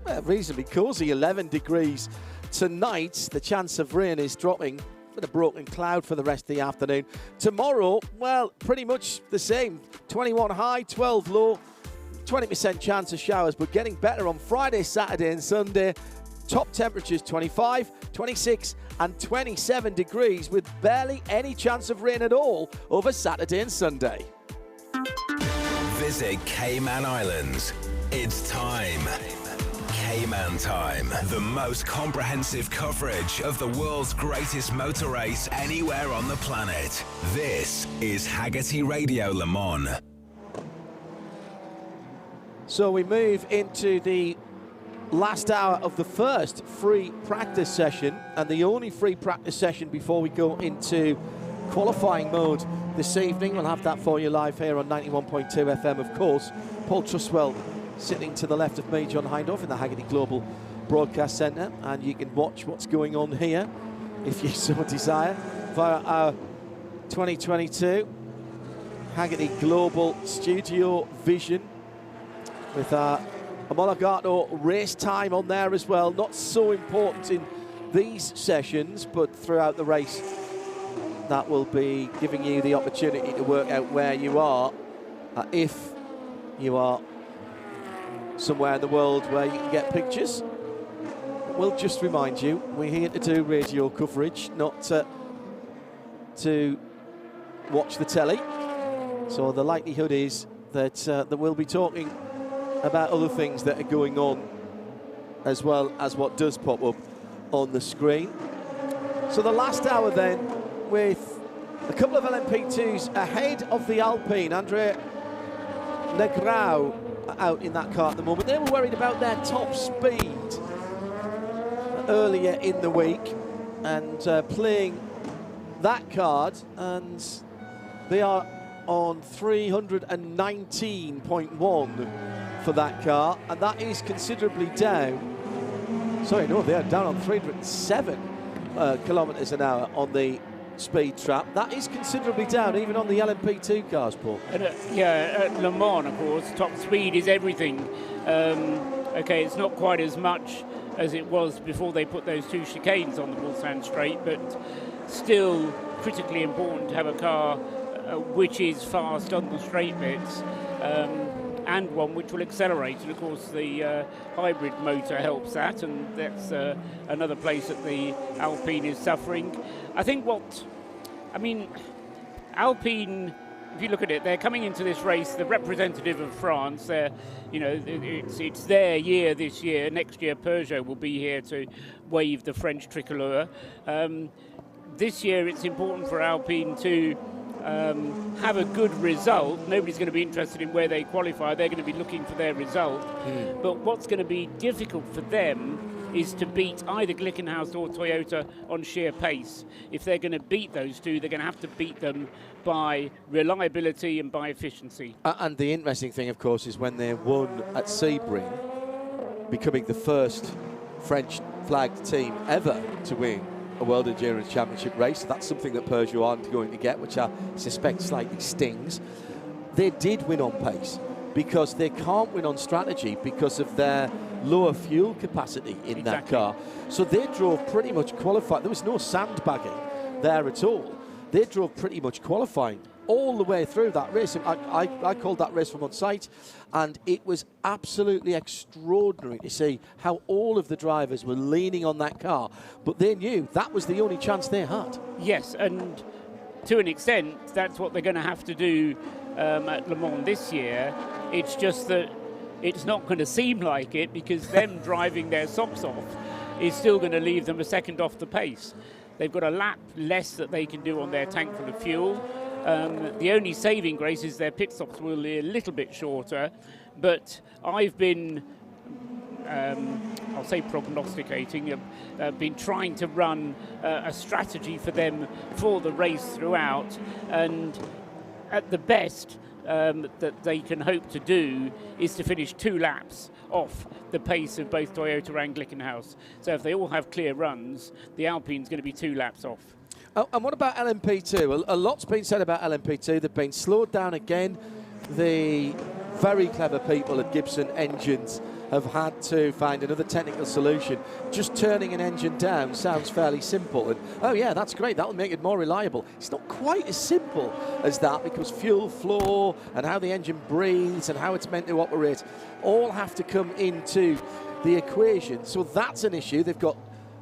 S1: a reasonably cosy 11 degrees tonight. The chance of rain is dropping with a broken cloud for the rest of the afternoon. Tomorrow, well, pretty much the same. 21 high, 12 low, 20% chance of showers, but getting better on Friday, Saturday and Sunday. Top temperatures 25, 26 and 27 degrees with barely any chance of rain at all over Saturday and Sunday.
S8: Visit Cayman Islands. It's time. Cayman Time. The most comprehensive coverage of the world's greatest motor race anywhere on the planet. This is Hagerty Radio Le Mans.
S1: So we move into the last hour of the first free practice session, and the only free practice session before we go into qualifying mode this evening. We'll have that for you live here on 91.2 FM, of course. Paul Truswell sitting to the left of me, John Hindhoff, in the Hagerty Global Broadcast Centre, and you can watch what's going on here, if you so desire, via our 2022 Hagerty Global Studiovision with our Homologato race time on there as well. Not so important in these sessions, but throughout the race, that will be giving you the opportunity to work out where you are, if you are somewhere in the world where you can get pictures. We'll just remind you, we're here to do radio coverage, not to watch the telly. So the likelihood is that we'll be talking about other things that are going on as well as what does pop up on the screen. So the last hour then, with a couple of LMP2s ahead of the Alpine. Andre Negrão out in that car at the moment. They were worried about their top speed earlier in the week and playing that card, and they are on 319.1 for that car, and that is considerably down. Sorry, no, they are down on 307 kilometres an hour on the speed trap. That is considerably down, even on the LMP2 cars, Paul.
S14: And, at Le Mans, of course, top speed is everything. Okay, it's not quite as much as it was before they put those 2 chicanes on the Mulsanne straight, but still critically important to have a car which is fast on the straight bits, and one which will accelerate. And of course the hybrid motor helps that, and that's another place that the Alpine is suffering. I think Alpine if you look at it, they're coming into this race, the representative of France. It's their year this year. Next year, Peugeot will be here to wave the French tricolour. This year, it's important for Alpine to have a good result. Nobody's going to be interested in where they qualify. They're going to be looking for their result. But what's going to be difficult for them is to beat either Glickenhaus or Toyota on sheer pace. If they're going to beat those two, they're going to have to beat them by reliability and by efficiency.
S1: And the interesting thing, of course, is when they won at Sebring, becoming the first French flagged team ever to win a World Endurance Championship race. That's something that Peugeot aren't going to get, which I suspect slightly stings. They did win on pace because they can't win on strategy because of their lower fuel capacity in that car. So they drove pretty much qualified. There was no sandbagging there at all. They drove pretty much qualifying all the way through that race. I called that race from on site, and it was absolutely extraordinary to see how all of the drivers were leaning on that car, but they knew that was the only chance they had.
S14: Yes, and to an extent, that's what they're going to have to do at Le Mans this year. It's just that it's not going to seem like it, because them driving their socks off is still going to leave them a second off the pace. They've got a lap less that they can do on their tank full of fuel. The only saving grace is their pit stops will be a little bit shorter, but I've been, I'll say prognosticating, been trying to run a strategy for them for the race throughout, and at the best that they can hope to do is to finish 2 laps off the pace of both Toyota and Glickenhaus. So if they all have clear runs, the Alpine's going to be 2 laps off.
S1: Oh, and what about LMP2? A lot's been said about LMP2. They've been slowed down again. The very clever people at Gibson Engines have had to find another technical solution. Just turning an engine down sounds fairly simple. And, oh, yeah, that's great. That'll make it more reliable. It's not quite as simple as that, because fuel flow and how the engine breathes and how it's meant to operate all have to come into the equation. So that's an issue. They've got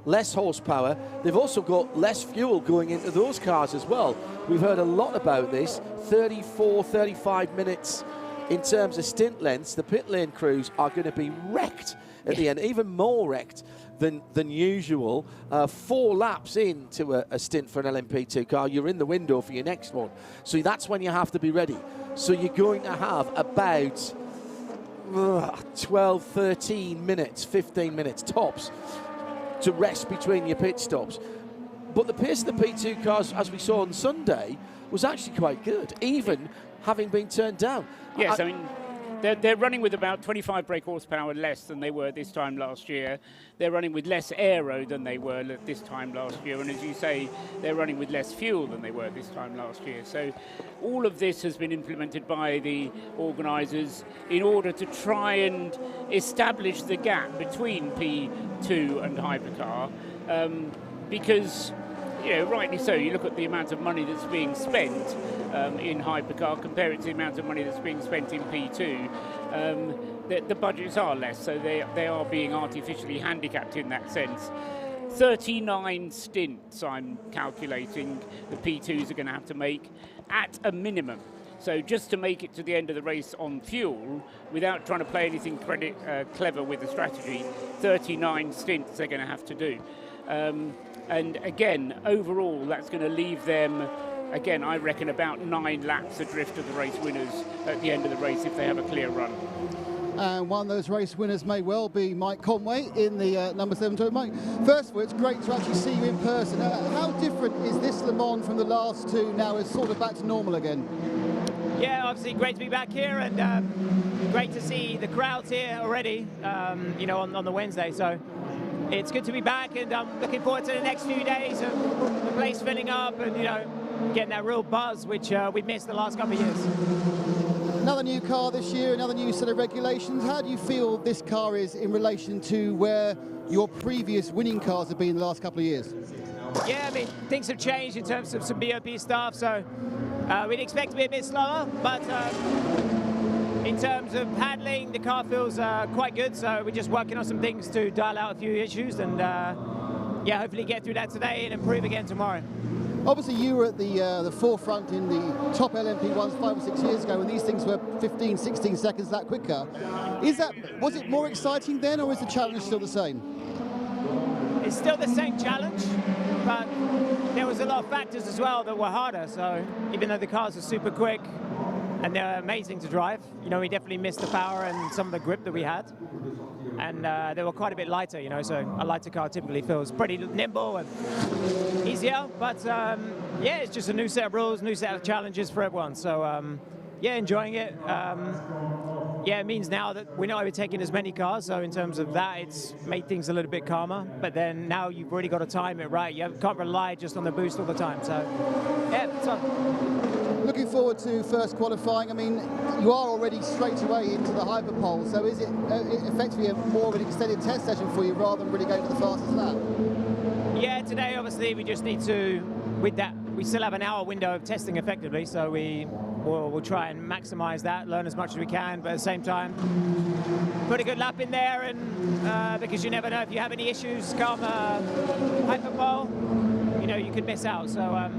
S1: less horsepower. They've also got less fuel going into those cars as well. We've heard a lot about this. 34, 35 minutes in terms of stint lengths. The pit lane crews are going to be wrecked at the end, even more wrecked than usual. 4 laps into a stint for an LMP2 car, you're in the window for your next one. So that's when you have to be ready. So you're going to have about 12, 13 minutes, 15 minutes tops to rest between your pit stops. But the pace of the P2 cars, as we saw on Sunday, was actually quite good, even having been turned down.
S14: Yes, I mean, they're running with about 25 brake horsepower less than they were this time last year. They're running with less aero than they were this time last year. And as you say, they're running with less fuel than they were this time last year. So all of this has been implemented by the organisers in order to try and establish the gap between P2 and hypercar. Because, rightly so, you look at the amount of money that's being spent in hypercar, compare it to the amount of money that's being spent in P2, the budgets are less, so they are being artificially handicapped in that sense. 39 stints, I'm calculating, the P2s are going to have to make at a minimum. So just to make it to the end of the race on fuel, without trying to play anything clever with the strategy, 39 stints they're going to have to do. And again, overall, that's going to leave them, again, I reckon about 9 laps adrift of the race winners at the end of the race if they have a clear run.
S2: And one of those race winners may well be Mike Conway in the number 7 Toyota. Mike, first of all, it's great to actually see you in person. How different is this Le Mans from the last 2 now? It's sort of back to normal again.
S7: Yeah, obviously great to be back here, and great to see the crowds here already, on the Wednesday. So it's good to be back, and I'm looking forward to the next few days of the place filling up and, getting that real buzz, which we've missed the last couple of years.
S2: Another new car this year, another new set of regulations. How do you feel this car is in relation to where your previous winning cars have been the last couple of years?
S7: Yeah, I mean, things have changed in terms of some BOP stuff, so we'd expect to be a bit slower, but in terms of handling, the car feels quite good, so we're just working on some things to dial out a few issues and hopefully get through that today and improve again tomorrow.
S2: Obviously, you were at the forefront in the top LMP1s 5 or 6 years ago, when these things were 15, 16 seconds that quicker. Was it more exciting then, or is the challenge still the same?
S7: It's still the same challenge, but there was a lot of factors as well that were harder. So even though the cars are super quick and they're amazing to drive, you know, we definitely missed the power and some of the grip that we had. And they were quite a bit lighter, you know, so a lighter car typically feels pretty nimble and easier. But yeah, it's just a new set of rules, new set of challenges for everyone. So yeah, enjoying it. Yeah, it means now that we're not overtaking as many cars, so in terms of that, it's made things a little bit calmer. But then now you've really got to time it right. You can't rely just on the boost all the time. So yeah, it's fun.
S2: Looking forward to first qualifying. I mean, you are already straight away into the hyperpole, so is it effectively more of an extended test session for you rather than really going to the fastest lap?
S7: Yeah, today obviously we just need to, with that, we still have an hour window of testing effectively, so we'll try and maximize that, learn as much as we can, but at the same time, put a good lap in there, and because you never know if you have any issues come hyperpole, you know, you could miss out. So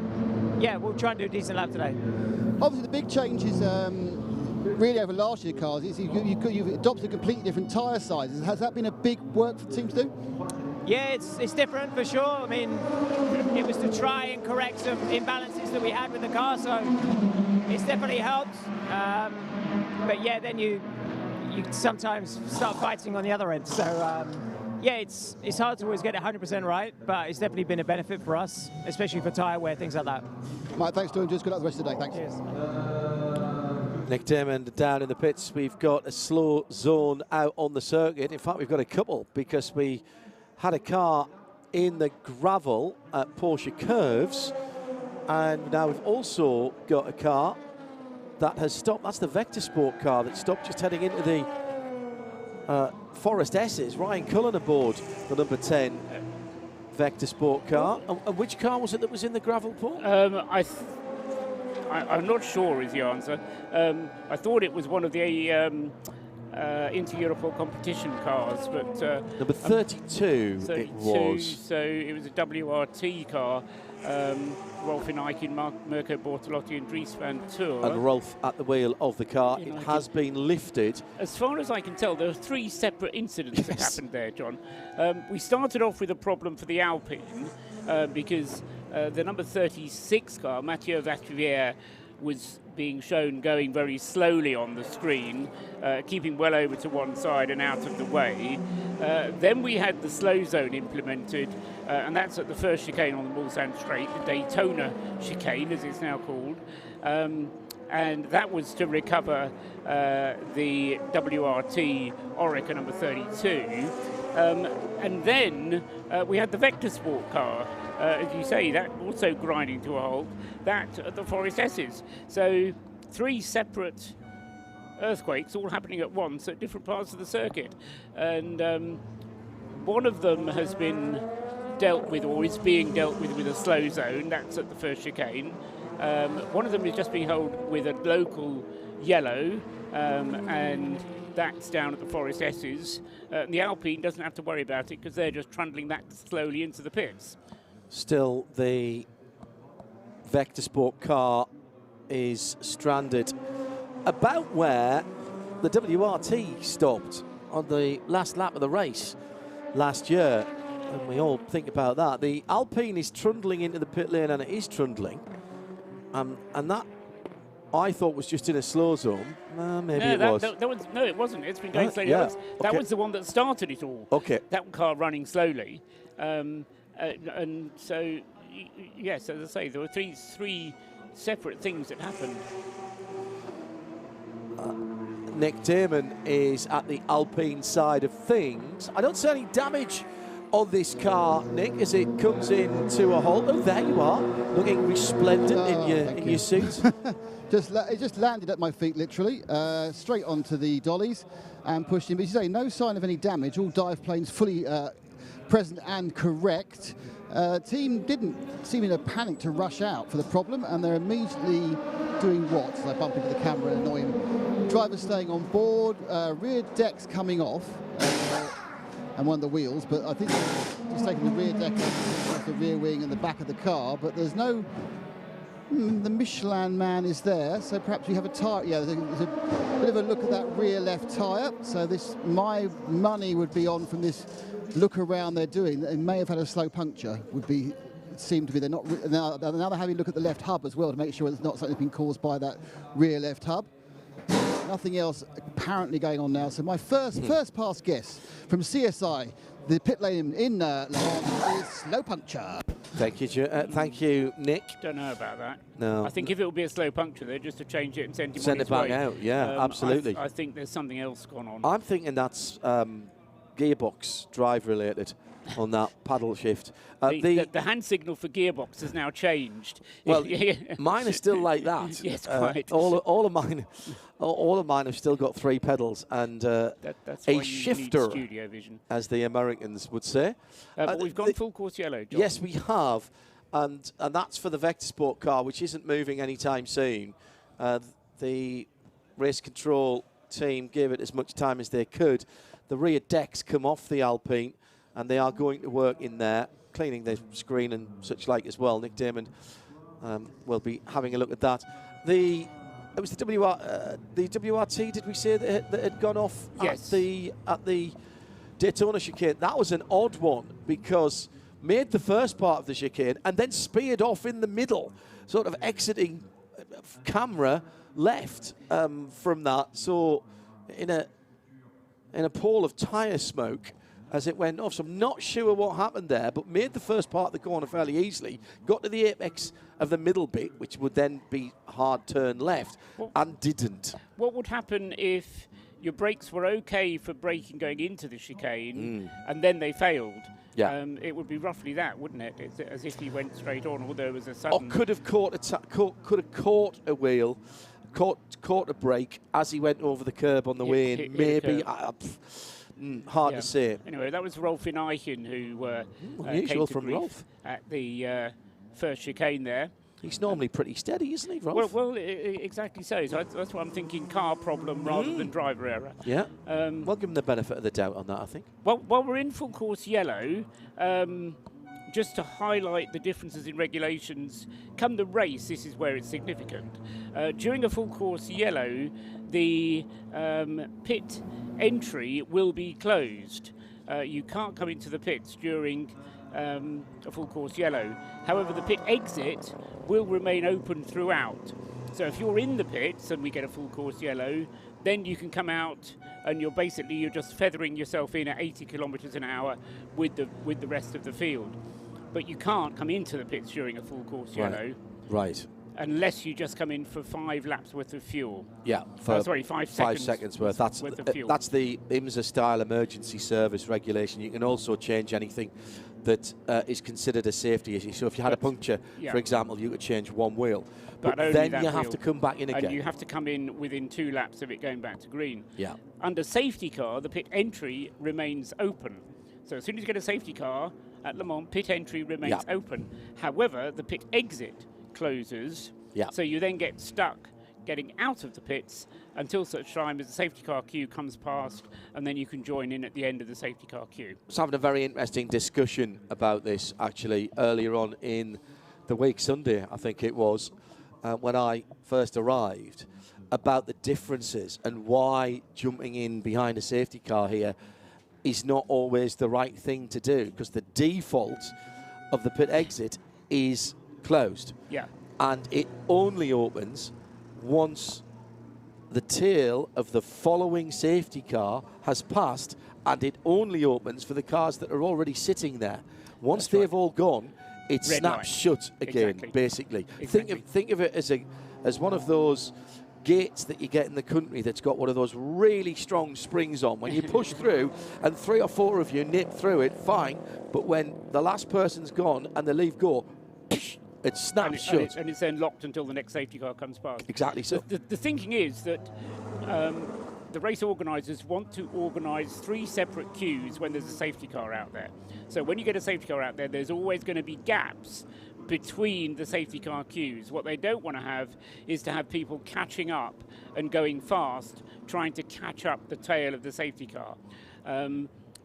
S7: yeah, we'll try and do a decent lap today.
S2: Obviously, the big changes really over last year's cars is you've adopted completely different tyre sizes. Has that been a big work for the team to do?
S7: Yeah, it's different for sure. I mean, it was to try and correct some imbalances that we had with the car, so it's definitely helped. But yeah, then you sometimes start fighting on the other end. So yeah, it's hard to always get it 100% right, but it's definitely been a benefit for us, especially for tyre wear, things like that.
S2: Mike, thanks to just good luck the rest of the day. Thanks.
S7: Cheers.
S1: Nick Damon down in the pits. We've got a slow zone out on the circuit. In fact, we've got a couple, because we had a car in the gravel at Porsche Curves, and now we've also got a car that has stopped. That's the Vector Sport car that stopped just heading into the Forest S's. Ryan Cullen aboard the number 10 Vector Sport car. And which car was it that was in the gravel, Paul?
S14: I'm not sure is the answer. I thought it was one of the inter-Europol competition cars, but
S1: number 32 it was.
S14: So it was a WRT car. Rolf Inaikin, Mirko Bortolotti and Dries van Toor.
S1: And Rolf at the wheel of the car. It has been lifted.
S14: As far as I can tell, there are 3 separate incidents that happened there, John. We started off with a problem for the Alpine because the number 36 car, Mathieu Vatrivière, was being shown going very slowly on the screen, keeping well over to one side and out of the way. Then we had the slow zone implemented, and that's at the first chicane on the Mulsanne Straight, the Daytona chicane, as it's now called. And that was to recover the WRT Oreca number 32. And then we had the Vector Sport car, as you say, that also grinding to a halt, that at the Forest S's. So 3 separate earthquakes all happening at once at different parts of the circuit. And one of them has been dealt with, or is being dealt with a slow zone. That's at the first chicane. One of them is just being held with a local yellow, and that's down at the Forest S's. The Alpine doesn't have to worry about it because they're just trundling that slowly into the pits.
S1: Still, the Vector Sport car is stranded about where the WRT stopped on the last lap of the race last year. And we all think about that. The Alpine is trundling into the pit lane, and it is trundling. And that, I thought, was just in a slow zone. Maybe it was.
S14: No, it wasn't. It's been going slowly.
S1: Yeah.
S14: That was the one that started it all.
S1: Okay.
S14: That car running slowly. And so, yes, as I say, there were three separate things that happened.
S1: Nick Damon is at the Alpine side of things. I don't see any damage on this car, Nick, as it comes in to a halt. Oh, there you are, looking resplendent in your suit.
S2: It just landed at my feet, literally, straight onto the dollies and pushed in. But you say, no sign of any damage. All dive planes fully present and correct. Team didn't seem in a panic to rush out for the problem, and they're immediately doing what? So I bump into the camera and annoy him. Drivers staying on board, rear decks coming off. and one of the wheels, but I think just taking the rear deck off the rear wing and the back of the car, but there's no... the Michelin man is there, so perhaps we have a tyre. Yeah, there's a bit of a look at that rear left tyre. So this, my money would be on from this look around they're doing. They may have had a slow puncture. Seem to be. They're not. Now they're having a look at the left hub as well to make sure it's not something been caused by that rear left hub. Nothing else apparently going on now. So my first pass guess from CSI, the pit lane in Le Mans is slow puncture.
S1: Thank you, Nick.
S14: Don't know about that.
S1: No.
S14: I think if it will be a slow puncture, they're just to change it and send him
S1: Send
S14: on his
S1: it back
S14: way.
S1: out, yeah, absolutely.
S14: I think there's something else going on.
S1: I'm thinking that's gearbox drive related on that paddle shift.
S14: The hand signal for gearbox has now changed.
S1: Well, mine is still like that.
S14: Yes, quite.
S1: All of mine have still got 3 pedals and
S14: that's
S1: a
S14: why you
S1: shifter,
S14: need Studiovision,
S1: as the Americans would say.
S14: But we've gone full course yellow, John.
S1: Yes, we have, and that's for the Vector Sport car, which isn't moving anytime soon. The race control team gave it as much time as they could. The rear decks come off the Alpine, and they are going to work in there, cleaning the screen and such like as well. Nick Damon will be having a look at that. It was the WRT, did we say that had gone off?
S14: Yes.
S1: At the Daytona chicane? That was an odd one because made the first part of the chicane and then speared off in the middle, sort of exiting camera left from that. So in a pall of tyre smoke as it went off. So I'm not sure what happened there, but made the first part of the corner fairly easily, got to the apex of the middle bit, which would then be hard turn left, and didn't.
S14: What would happen if your brakes were okay for braking going into the chicane and then they failed?
S1: Yeah.
S14: It would be roughly that, wouldn't it? It's as if he went straight on, although it was a sudden...
S1: Or could have caught a wheel, caught a brake as he went over the curb on the way in. Maybe. Hard to say.
S14: Anyway, that was Rolf in Eichen who
S1: unusual
S14: came to
S1: from
S14: grief
S1: Rolf
S14: at the first chicane there.
S1: He's normally pretty steady, isn't he, Rolf?
S14: Well, exactly so. So that's why I'm thinking car problem rather than driver error.
S1: Yeah. We'll give him the benefit of the doubt on that, I think.
S14: Well, while we're in full course yellow, just to highlight the differences in regulations, come the race, this is where it's significant. During a full course yellow, the pit entry will be closed. You can't come into the pits during a full course yellow. However, the pit exit will remain open throughout. So if you're in the pits and we get a full course yellow, then you can come out and you're just feathering yourself in at 80 kilometers an hour with the rest of the field. But you can't come into the pits during a full course yellow.
S1: Right.
S14: Unless you just come in for 5 laps worth of fuel.
S1: Yeah.
S14: 5 seconds.
S1: 5 seconds worth. That's the IMSA style emergency service regulation. You can also change anything that is considered a safety issue. So if you had a puncture, for example, you could change one wheel. But then you have to come back in again.
S14: And you have to come in within 2 laps of it going back to green.
S1: Yeah.
S14: Under safety car, the pit entry remains open. So as soon as you get a safety car at Le Mans, pit entry remains open. However, the pit exit closes.
S1: Yeah.
S14: So you then get stuck getting out of the pits until such time as the safety car queue comes past, and then you can join in at the end of the safety car queue.
S1: I was having a very interesting discussion about this actually earlier on in the week, Sunday, I think it was, when I first arrived, about the differences and why jumping in behind a safety car here is not always the right thing to do, because the default of the pit exit is closed.
S14: Yeah.
S1: And it only opens once the tail of the following safety car has passed, and it only opens for the cars that are already sitting there. Once they've all gone, it
S14: Red
S1: snaps
S14: light.
S1: shut again, basically.
S14: Exactly.
S1: Think of it as one of those gates that you get in the country that's got one of those really strong springs on. When you push through and 3 or 4 of you nip through it, fine. But when the last person's gone and the leave go, it snaps shut.
S14: And it's then locked until the next safety car comes past.
S1: Exactly so.
S14: The thinking is that the race organisers want to organise 3 separate queues when there's a safety car out there. So when you get a safety car out there, there's always going to be gaps between the safety car queues. What they don't want to have is to have people catching up and going fast, trying to catch up the tail of the safety car.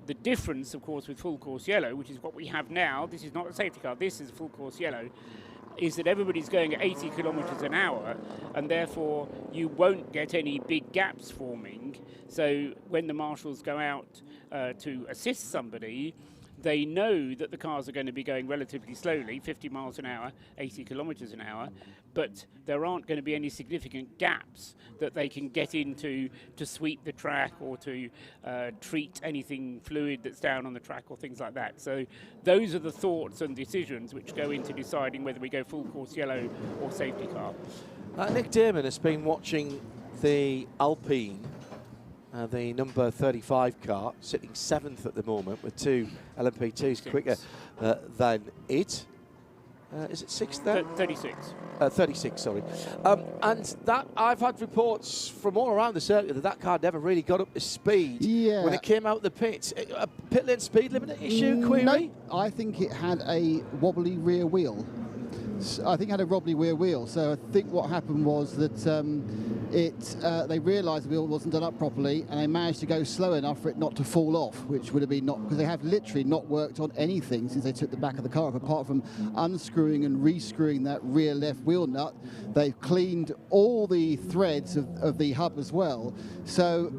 S14: The difference, of course, with full course yellow, which is what we have now, this is not a safety car, this is full course yellow, is that everybody's going at 80 kilometres an hour, and therefore you won't get any big gaps forming. So when the marshals go out to assist somebody, they know that the cars are going to be going relatively slowly, 50 miles an hour, 80 kilometres an hour, but there aren't going to be any significant gaps that they can get into to sweep the track or to treat anything fluid that's down on the track or things like that. So those are the thoughts and decisions which go into deciding whether we go full course yellow or safety car.
S1: Nick Damon has been watching the Alpine, the number 35 car, sitting 7th at the moment with 2 LMP2s quicker than it. Is it 6th there?
S14: 36.
S1: 36, sorry. And that I've had reports from all around the circuit that car never really got up to speed when it came out the pits. A pit lane speed limit issue, query?
S2: No, I think it had a wobbly rear wheel. I think it had a wobbly rear wheel. So I think what happened was that they realised the wheel wasn't done up properly, and they managed to go slow enough for it not to fall off, which would have been not, because they have literally not worked on anything since they took the back of the car up, apart from unscrewing and rescrewing that rear left wheel nut. They've cleaned all the threads of the hub as well. So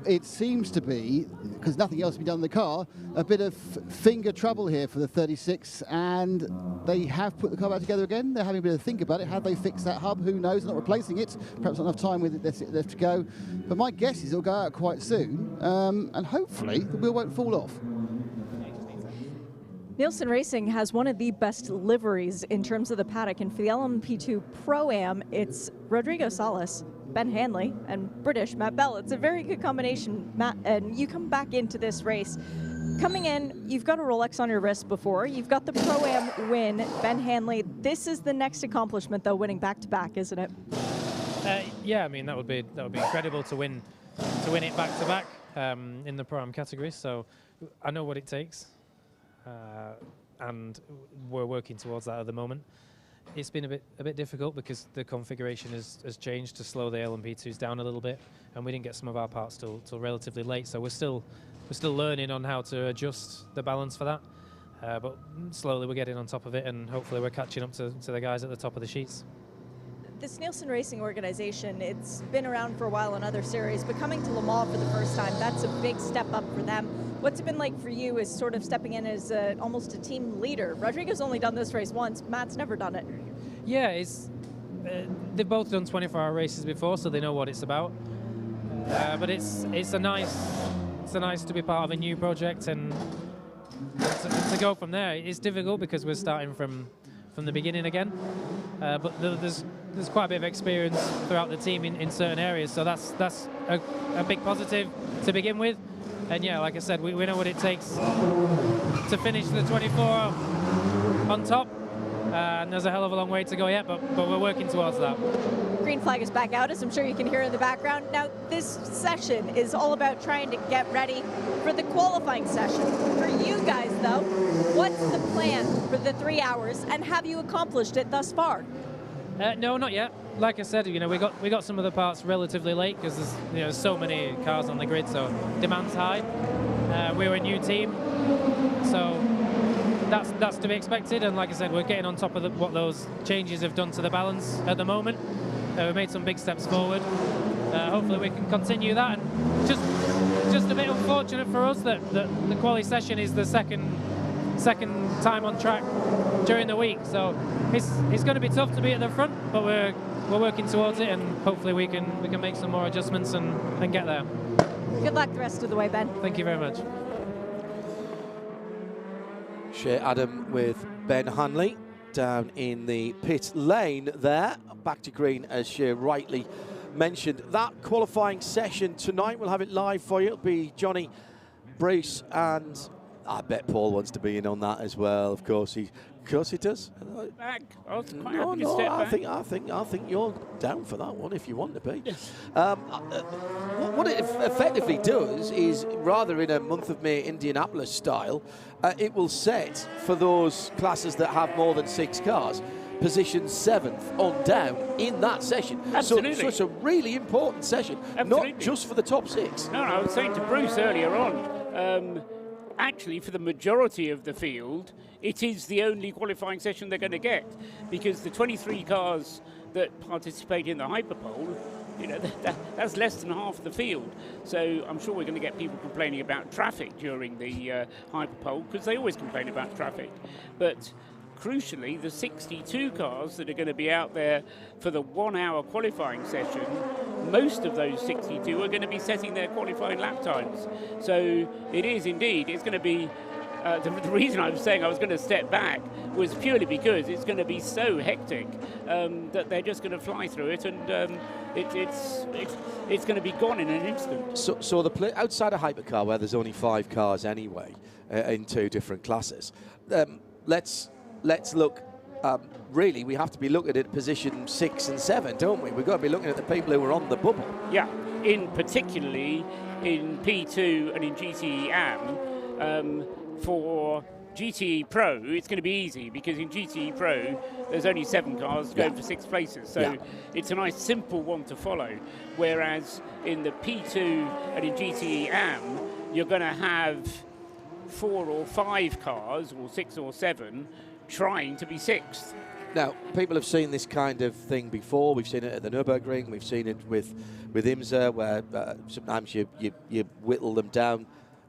S2: it seems to be, because nothing else has been done in the car, a bit of finger trouble here for the 36, and they have put the car back together again. They're having a bit of think about it. Have they fixed that hub? Who knows? They're not replacing it. Perhaps not enough time with it left to go. But my guess is it'll go out quite soon, and hopefully the wheel won't fall off.
S5: Nielsen Racing has one of the best liveries in terms of the paddock, and for the LMP2 Pro-Am, it's Rodrigo Salas, Ben Hanley, and British Matt Bell. It's a very good combination, Matt, and you come back into this race. Coming in, you've got a Rolex on your wrist before. You've got the Pro-Am win, Ben Hanley. This is the next accomplishment, though, winning back-to-back, isn't it?
S9: Yeah, I mean, that would be incredible to win it back-to-back in the Pro-Am category. So I know what it takes. And we're working towards that at the moment. It's been a bit difficult because the configuration has changed to slow the LMP2s down a little bit, and we didn't get some of our parts till relatively late. So we're still learning on how to adjust the balance for that. But slowly we're getting on top of it, and hopefully we're catching up to the guys at the top of the sheets.
S5: This Nielsen Racing organization, it's been around for a while in other series, but coming to Le Mans for the first time, that's a big step up for them. What's it been like for you as sort of stepping in as almost a team leader? Rodrigo's only done this race once. Matt's never done it.
S9: Yeah, they've both done 24-hour races before, so they know what it's about. But it's nice to be part of a new project and to go from there. It's difficult because we're starting from the beginning again, but there's quite a bit of experience throughout the team in certain areas, so that's a big positive to begin with. And yeah, like I said, we know what it takes to finish the 24 on top, and there's a hell of a long way to go yet, but we're working towards that.
S5: Green flag is back out, as I'm sure you can hear in the background. Now, this session is all about trying to get ready for the qualifying session. For you guys, though, what's the plan for the 3 hours, and have you accomplished it thus far?
S9: No, not yet. Like I said, we got some of the parts relatively late because there's so many cars on the grid, so demand's high. We're a new team, so that's to be expected. And like I said, we're getting on top of what those changes have done to the balance at the moment. We've made some big steps forward. Hopefully we can continue that. And just a bit unfortunate for us that the quali session is the second time on track during the week. So it's going to be tough to be at the front, but we're working towards it, and hopefully we can make some more adjustments and get there.
S5: Good luck the rest of the way, Ben.
S9: Thank you very much.
S1: Shea Adam with Ben Hanley down in the pit lane there. Back to green, as Shea rightly mentioned. That qualifying session tonight, we'll have it live for you. It'll be Johnny, Bruce, and I bet Paul wants to be in on that as well. Of course he does.
S14: Back. I was quite
S1: No,
S14: happy to step back.
S1: I think you're down for that one if you want to be. What it effectively does is, rather in a month of May Indianapolis style, it will set for those classes that have more than 6 cars, position 7th on down in that session.
S14: Absolutely.
S1: So it's a really important session,
S14: Absolutely.
S1: not just for the top 6.
S14: No, I was saying to Bruce earlier on, actually, for the majority of the field, it is the only qualifying session they're going to get, because the 23 cars that participate in the Hyperpole, you know, that's less than half the field. So I'm sure we're going to get people complaining about traffic during the Hyperpole, because they always complain about traffic. But crucially, the 62 cars that are going to be out there for the 1 hour qualifying session, most of those 62 are going to be setting their qualifying lap times. So it is indeed, it's going to be, the reason I was saying I was going to step back was purely because it's going to be so hectic that they're just going to fly through it, and it's going to be gone in an instant.
S1: So the outside of hypercar, where there's only 5 cars anyway, in 2 different classes, let's look. Really, we have to be looking at position 6 and 7, don't we? We've got to be looking at the people who are on the bubble.
S14: Yeah, particularly in P2 and in GTE AM. For GTE Pro, it's going to be easy, because in GTE Pro, there's only 7 cars going for 6 places. So it's a nice, simple one to follow. Whereas in the P2 and in GTE AM, you're going to have 4 or 5 cars, or 6 or 7, trying to be 6th.
S1: Now, people have seen this kind of thing before. We've seen it at the Nürburgring. We've seen it with IMSA, where sometimes you whittle them down.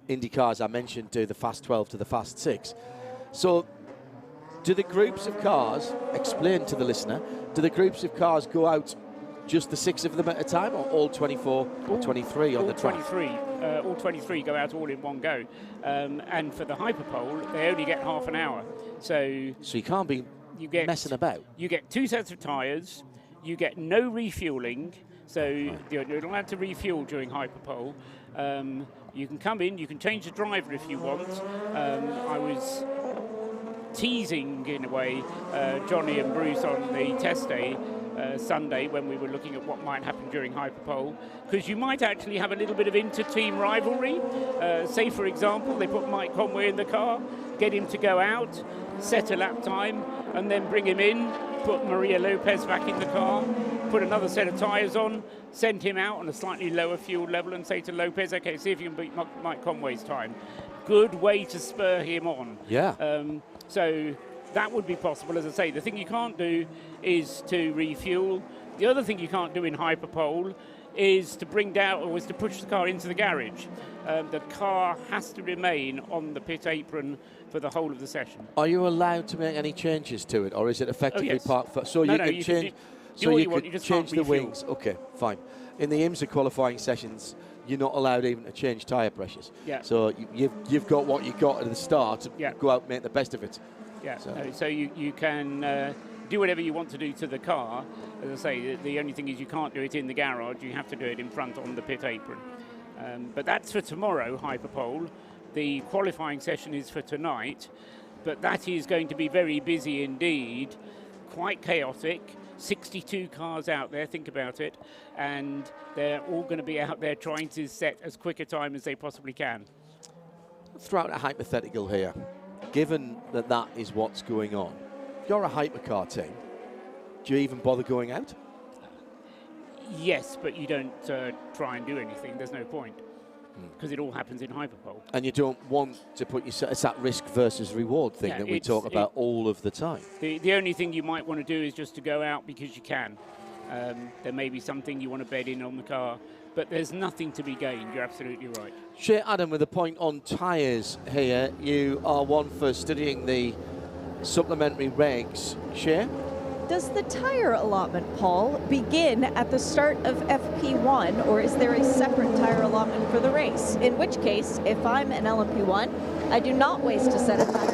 S1: IndyCars, I mentioned, do the fast 12 to the fast 6. So do the groups of cars, explain to the listener, do the groups of cars go out just the 6 of them at a time, or all 24 or 23 on the track?
S14: All 23 go out all in one go. And for the Hyperpole, they only get half an hour. So
S1: you can't be messing about.
S14: You get 2 sets of tyres, you get no refuelling, so you're not allowed to refuel during Hyperpole. You can come in, you can change the driver if you want. I was teasing, in a way, Johnny and Bruce on the test day Sunday, when we were looking at what might happen during Hyperpole, because you might actually have a little bit of inter-team rivalry. Say, for example, they put Mike Conway in the car, get him to go out, set a lap time, and then bring him in, put Maria Lopez back in the car, put another set of tyres on, send him out on a slightly lower fuel level, and say to Lopez, okay, see if you can beat Mike Conway's time. Good way to spur him on.
S1: Yeah.
S14: So that would be possible. As I say, the thing you can't do is to refuel. The other thing you can't do in Hyperpole is to bring down, or is to push the car into the garage. The car has to remain on the pit apron for the whole of the session.
S1: Are you allowed to make any changes to it, or is it effectively parked? So
S14: no,
S1: you
S14: no,
S1: can
S14: you
S1: change.
S14: Can
S1: You
S14: just
S1: change
S14: can't
S1: the
S14: refuel.
S1: wings. Okay, fine. In the IMSA qualifying sessions, you're not allowed even to change tyre pressures.
S14: Yeah.
S1: So you've got what you got at the start.
S14: Yeah.
S1: Go out and make the best of it.
S14: Yeah. So you can do whatever you want to do to the car. As I say, the only thing is you can't do it in the garage. You have to do it in front on the pit apron. But that's for tomorrow, Hyperpole. The qualifying session is for tonight. But that is going to be very busy indeed, quite chaotic. 62 cars out there, think about it, and they're all going to be out there trying to set as quick a time as they possibly can.
S1: Throw out a hypothetical here. Given that is what's going on, if you're a hypercar team, do you even bother going out?
S14: Yes, but you don't try and do anything. There's no point, because it all happens in Hyperpole.
S1: And you don't want to put yourself, it's that risk versus reward thing that we talk about all of the time.
S14: The only thing you might want to do is just to go out because you can. There may be something you want to bed in on the car, but there's nothing to be gained. You're absolutely right.
S1: Shea Adam with a point on tyres here. You are one for studying the supplementary regs. Shea?
S5: Does the tire allotment, Paul, begin at the start of FP1, or is there a separate tire allotment for the race? In which case, if I'm an LMP1, I do not waste a set of tires.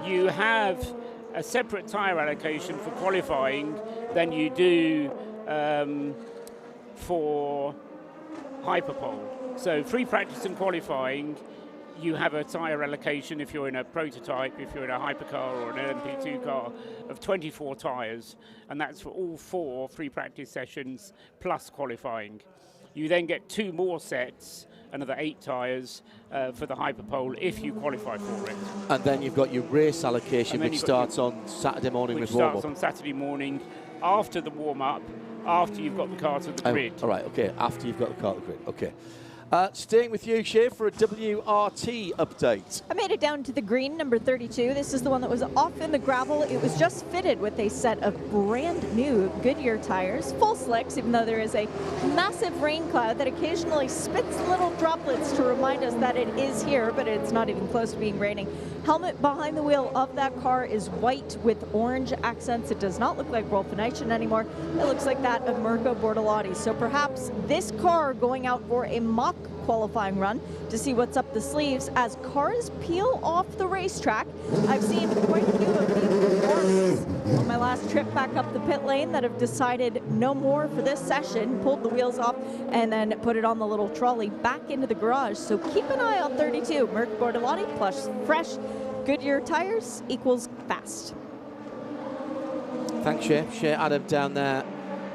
S14: You have a separate tire allocation for qualifying than you do for Hyperpole. So free practice and qualifying, you have a tyre allocation if you're in a prototype, if you're in a hypercar or an LMP2 car, of 24 tyres, and that's for all 4 free practice sessions plus qualifying. You then get 2 more sets, another 8 tyres for the Hyperpole if you qualify for it.
S1: And then you've got your race allocation, which starts on Saturday morning with warm-up.
S14: Which starts on Saturday morning after the warm-up, after you've got the car to the grid.
S1: All right, okay, after you've got the car to the grid, okay. Staying with you, Shea, for a WRT update.
S5: I made it down to the green, number 32. This is the one that was off in the gravel. It was just fitted with a set of brand new Goodyear tires, full slicks, even though there is a massive rain cloud that occasionally spits little droplets to remind us that it is here, but it's not even close to being raining. Helmet behind the wheel of that car is white with orange accents. It does not look like Rolfenation anymore. It looks like that of Mirko Bortolotti. So perhaps this car going out for a mock qualifying run to see what's up the sleeves as cars peel off the racetrack. I've seen quite a few of these on my last trip back up the pit lane that have decided no more for this session, pulled the wheels off, and then put it on the little trolley back into the garage. So keep an eye on 32. Mirko Bortolotti plus fresh Goodyear tires equals fast.
S1: Thanks, Shea. Shea Adam down there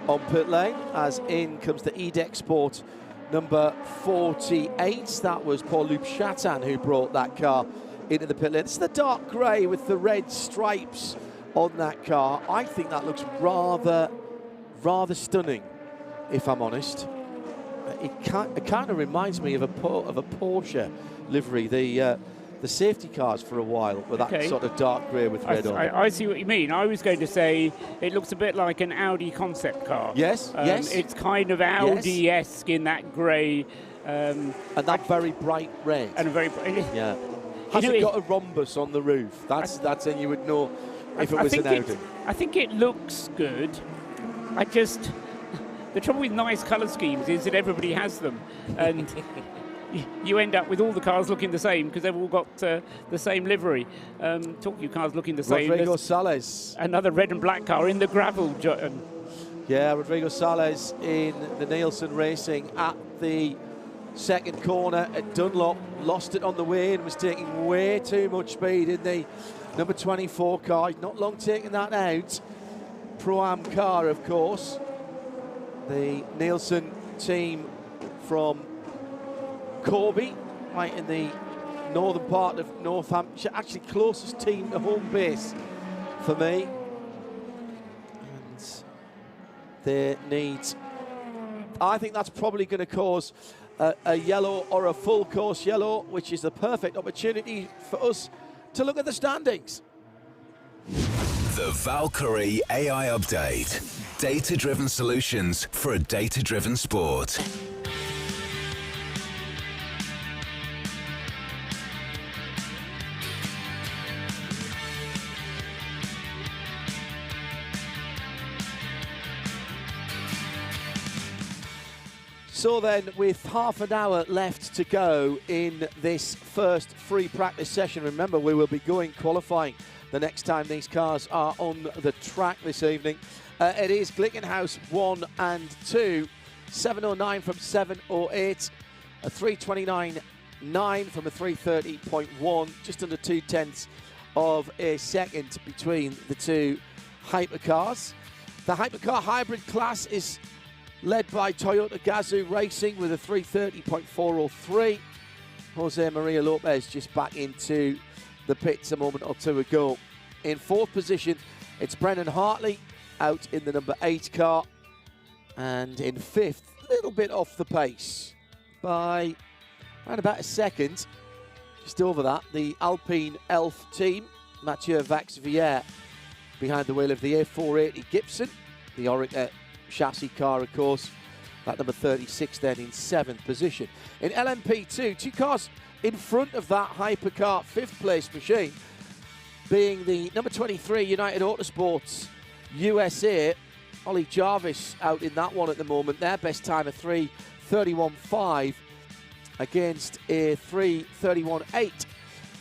S1: on pit lane, as in comes the EDEC Sport number 48. That was Paul-Loup Chatin who brought that car into the pit lane. This is the dark grey with the red stripes on that car. I think that looks rather stunning, if I'm honest. It kind of reminds me of a Porsche livery, the safety cars for a while, with that sort of dark grey with red on.
S14: I see what you mean. I was going to say it looks a bit like an Audi concept car.
S1: Yes, yes.
S14: It's kind of Audi-esque in that grey.
S1: And that very bright red.
S14: And a very
S1: yeah. Has it got a rhombus on the roof? That's and you would know if it was an Audi.
S14: I think it looks good. The trouble with nice colour schemes is that everybody has them. And you end up with all the cars looking the same because they've all got the same livery. Talking of cars looking the same.
S1: Rodrigo Sales.
S14: Another red and black car in the gravel.
S1: Yeah, Rodrigo Sales in the Nielsen Racing at the second corner at Dunlop. Lost it on the way and was taking way too much speed in the number 24 car. He's not long taking that out. Pro-Am car, of course. The Nielsen team from Corby, right in the northern part of Northamptonshire, actually closest team to home base for me. And they need, I think that's probably going to cause a yellow or a full course yellow, which is the perfect opportunity for us to look at the standings.
S8: The Valkyrie AI Update. Data-driven solutions for a data-driven sport.
S1: So then, with half an hour left to go in this first free practice session, remember we will be going qualifying the next time these cars are on the track this evening. It is Glickenhaus 1 and 2, 7:09 from 7:08, a 3:29.9 from a 3:30.1, just under 0.2 of a second between the two hypercars. The hypercar hybrid class is led by Toyota Gazoo Racing with a 3:30.403. Jose Maria Lopez just back into the pits a moment or two ago. In fourth position, it's Brennan Hartley out in the number 8 car. And in fifth, a little bit off the pace by around about a second, just over that, the Alpine Elf team, Mathieu Vaxvier, behind the wheel of the A480 Gibson, the Orica chassis car, of course, that number 36 then in 7th position. In LMP2, two cars in front of that hypercar 5th place machine, being the number 23 United Autosports USA, Ollie Jarvis out in that one at the moment. Their best time of 3:31.5 against a 3:31.8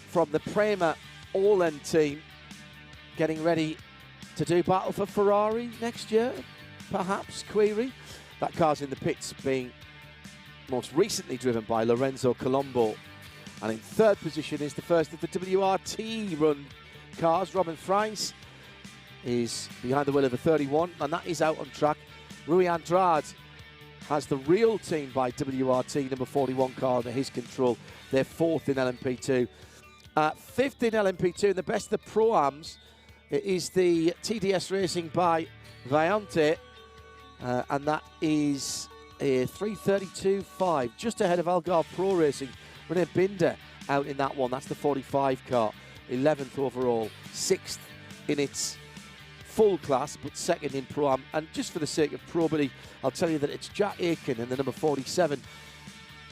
S1: from the Prema Orlen team, getting ready to do battle for Ferrari next year, perhaps, Query. That car's in the pits, being most recently driven by Lorenzo Colombo. And in third position is the first of the WRT run cars. Robin Freins is behind the wheel of the 31, and that is out on track. Rui Andrade has the real team by WRT, number 41 car under his control. They're fourth in LMP2. Fifth in LMP2, and the best of the Pro-Ams, it is the TDS Racing by Vayante, and that is a 3:32.5, just ahead of Algarve Pro Racing. René Binder out in that one. That's the 45 car. 11th overall, 6th in its full class, but 2nd in Pro-Am. And just for the sake of probity, I'll tell you that it's Jack Aiken in the number 47,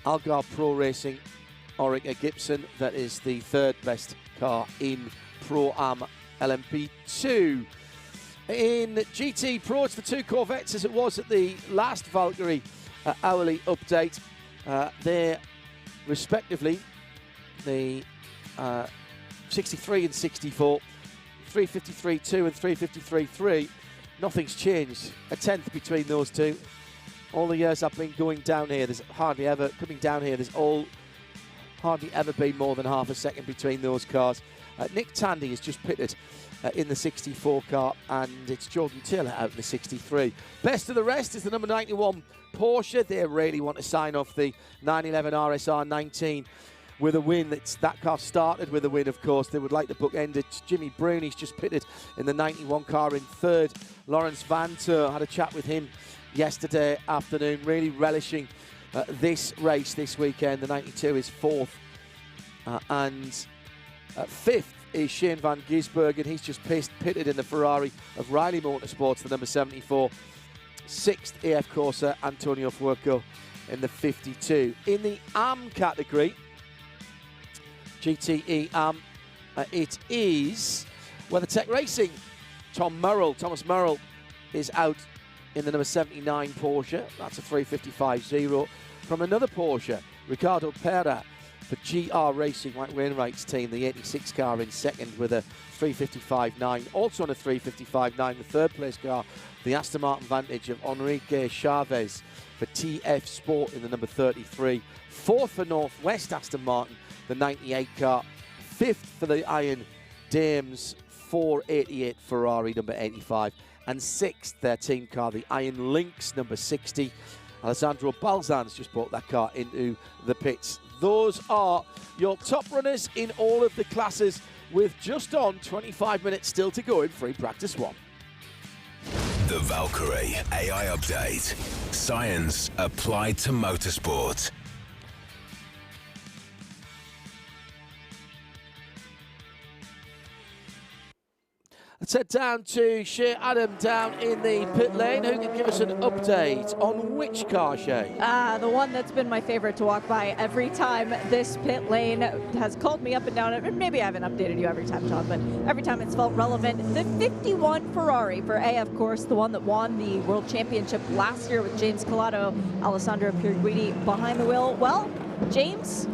S1: Algarve Pro Racing, Orica Gibson. That is the 3rd best car in Pro-Am LMP2. In GT Pro, it's the 2 Corvettes as it was at the last Valkyrie hourly update. They're respectively the 63 and 64, 353.2 and 353.3. Nothing's changed. A 10th between those two. All the years I've been going down here, there's hardly ever, coming down here, there's hardly ever been more than half a second between those cars. Nick Tandy has just pitted in the 64 car, and it's Jordan Taylor out in the 63. Best of the rest is the number 91 Porsche. They really want to sign off the 911 RSR 19 with a win. That car started with a win, of course. They would like to bookend it. Jimmy Brownie's just pitted in the 91 car in 3rd. Lawrence Vanter, had a chat with him yesterday afternoon, really relishing this race this weekend. The 92 is 4th. And 5th is Shane van Gisbergen. He's just pitted in the Ferrari of Riley Motorsports, the number 74. 6th, AF Corsa, Antonio Fuoco in the 52. In the AM category, GTE AM, it is WeatherTech Racing. Thomas Merrill is out in the number 79 Porsche. That's a 355.0. From another Porsche, Ricardo Pera for GR Racing, White Wainwright's team, the 86 car in 2nd with a 355.9. Also on a 355.9, the 3rd place car, the Aston Martin Vantage of Enrique Chavez for TF Sport in the number 33. 4th for Northwest Aston Martin, the 98 car. 5th for the Iron Dames 488 Ferrari, number 85. And 6th, their team car, the Iron Lynx, number 60. Alessandro Balzan's just brought that car into the pits. Those are your top runners in all of the classes, with just on 25 minutes still to go in free practice 1.
S8: The Valkyrie AI Update. Science applied to motorsport.
S1: Let's head down to Shea Adam down in the pit lane, who can give us an update on which car, Shea?
S5: The one that's been my favorite to walk by every time this pit lane has called me up and down. Maybe I haven't updated you every time, Todd, but every time it's felt relevant. The 51 Ferrari for AF Course, the one that won the World Championship last year with James Colato, Alessandro Pirguidi behind the wheel. Well, James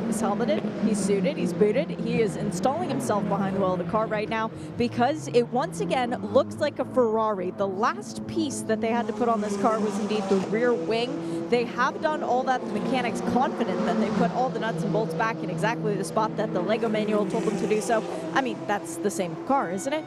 S5: is helmeted, he's suited, he's booted. He is installing himself behind the wheel of the car right now because it once again looks like a Ferrari. The last piece that they had to put on this car was indeed the rear wing. They have done all that. The mechanics confident that they put all the nuts and bolts back in exactly the spot that the Lego manual told them to do so. I mean, that's the same car, isn't it?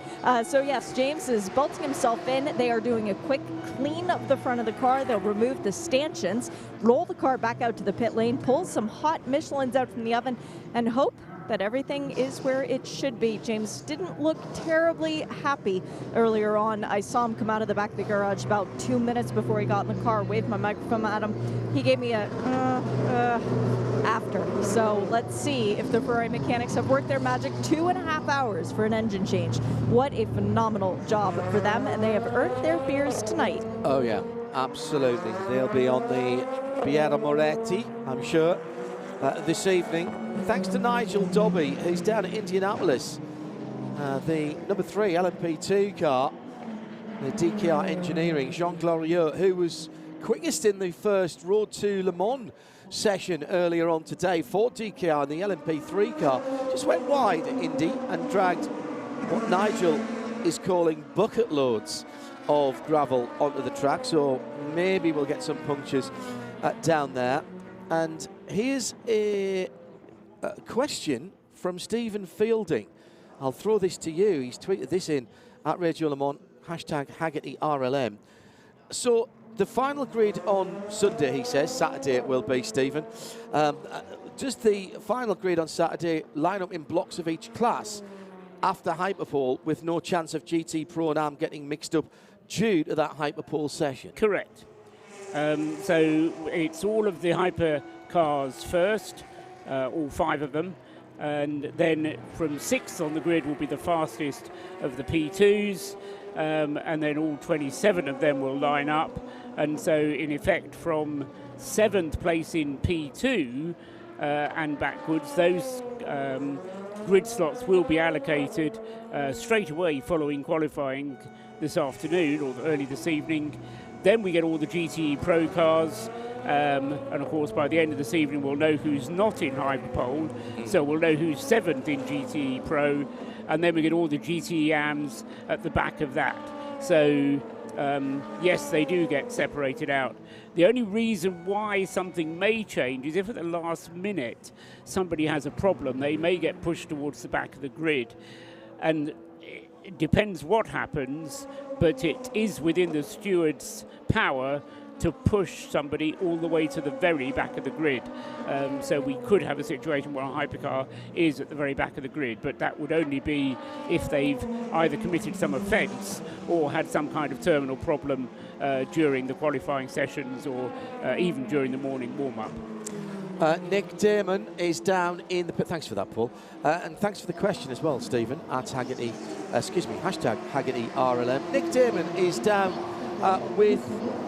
S5: So yes, James is bolting himself in. They are doing a quick clean of the front of the car. They'll remove the stanchions, roll the car back out to the pit lane, pull some hot Michelins out from the oven, and hope that everything is where it should be. James didn't look terribly happy earlier on. I saw him come out of the back of the garage about 2 minutes before he got in the car, waved my microphone at him. He gave me a after. So let's see if the Ferrari mechanics have worked their magic. 2.5 hours for an engine change. What a phenomenal job for them, and they have earned their beers tonight.
S1: Oh yeah, absolutely. They'll be on the Piero Moretti, I'm sure, this evening. Thanks to Nigel Dobby, who's down at Indianapolis. The number 3 LMP2 car, the DKR Engineering, Jean Glorieux, who was quickest in the first Road to Le Mans session earlier on today for DKR, and the LMP3 car just went wide at Indy and dragged what Nigel is calling bucket loads of gravel onto the track, so maybe we'll get some punctures down there. And here's a question from Stephen Fielding. I'll throw this to you. He's tweeted this in at Radio Le Mans, hashtag Hagerty RLM. So the final grid on Sunday, he says, Saturday it will be, Stephen. Does the final grid on Saturday line up in blocks of each class after Hyperpole, with no chance of GT Pro and AM getting mixed up due to that Hyperpole session?
S14: Correct. So it's all of the hypercars first, all 5 of them. And then from 6th on the grid will be the fastest of the P2s. And then all 27 of them will line up. And so, in effect, from 7th place in P2 and backwards, those grid slots will be allocated straight away following qualifying this afternoon or early this evening. Then we get all the GTE Pro cars. And of course, by the end of this evening, we'll know who's not in Hyperpole. So we'll know who's 7th in GTE Pro. And then we get all the GTE AMs at the back of that. So, yes, they do get separated out. The only reason why something may change is if at the last minute somebody has a problem, they may get pushed towards the back of the grid. And it depends what happens, but it is within the steward's power to push somebody all the way to the very back of the grid. So we could have a situation where a hypercar is at the very back of the grid, but that would only be if they've either committed some offence or had some kind of terminal problem during the qualifying sessions or even during the morning warm-up.
S1: Nick Damon is down in the pit. Thanks for that, Paul. And thanks for the question as well, Stephen, at Hagerty, hashtag Hagerty RLM. Nick Damon is down with,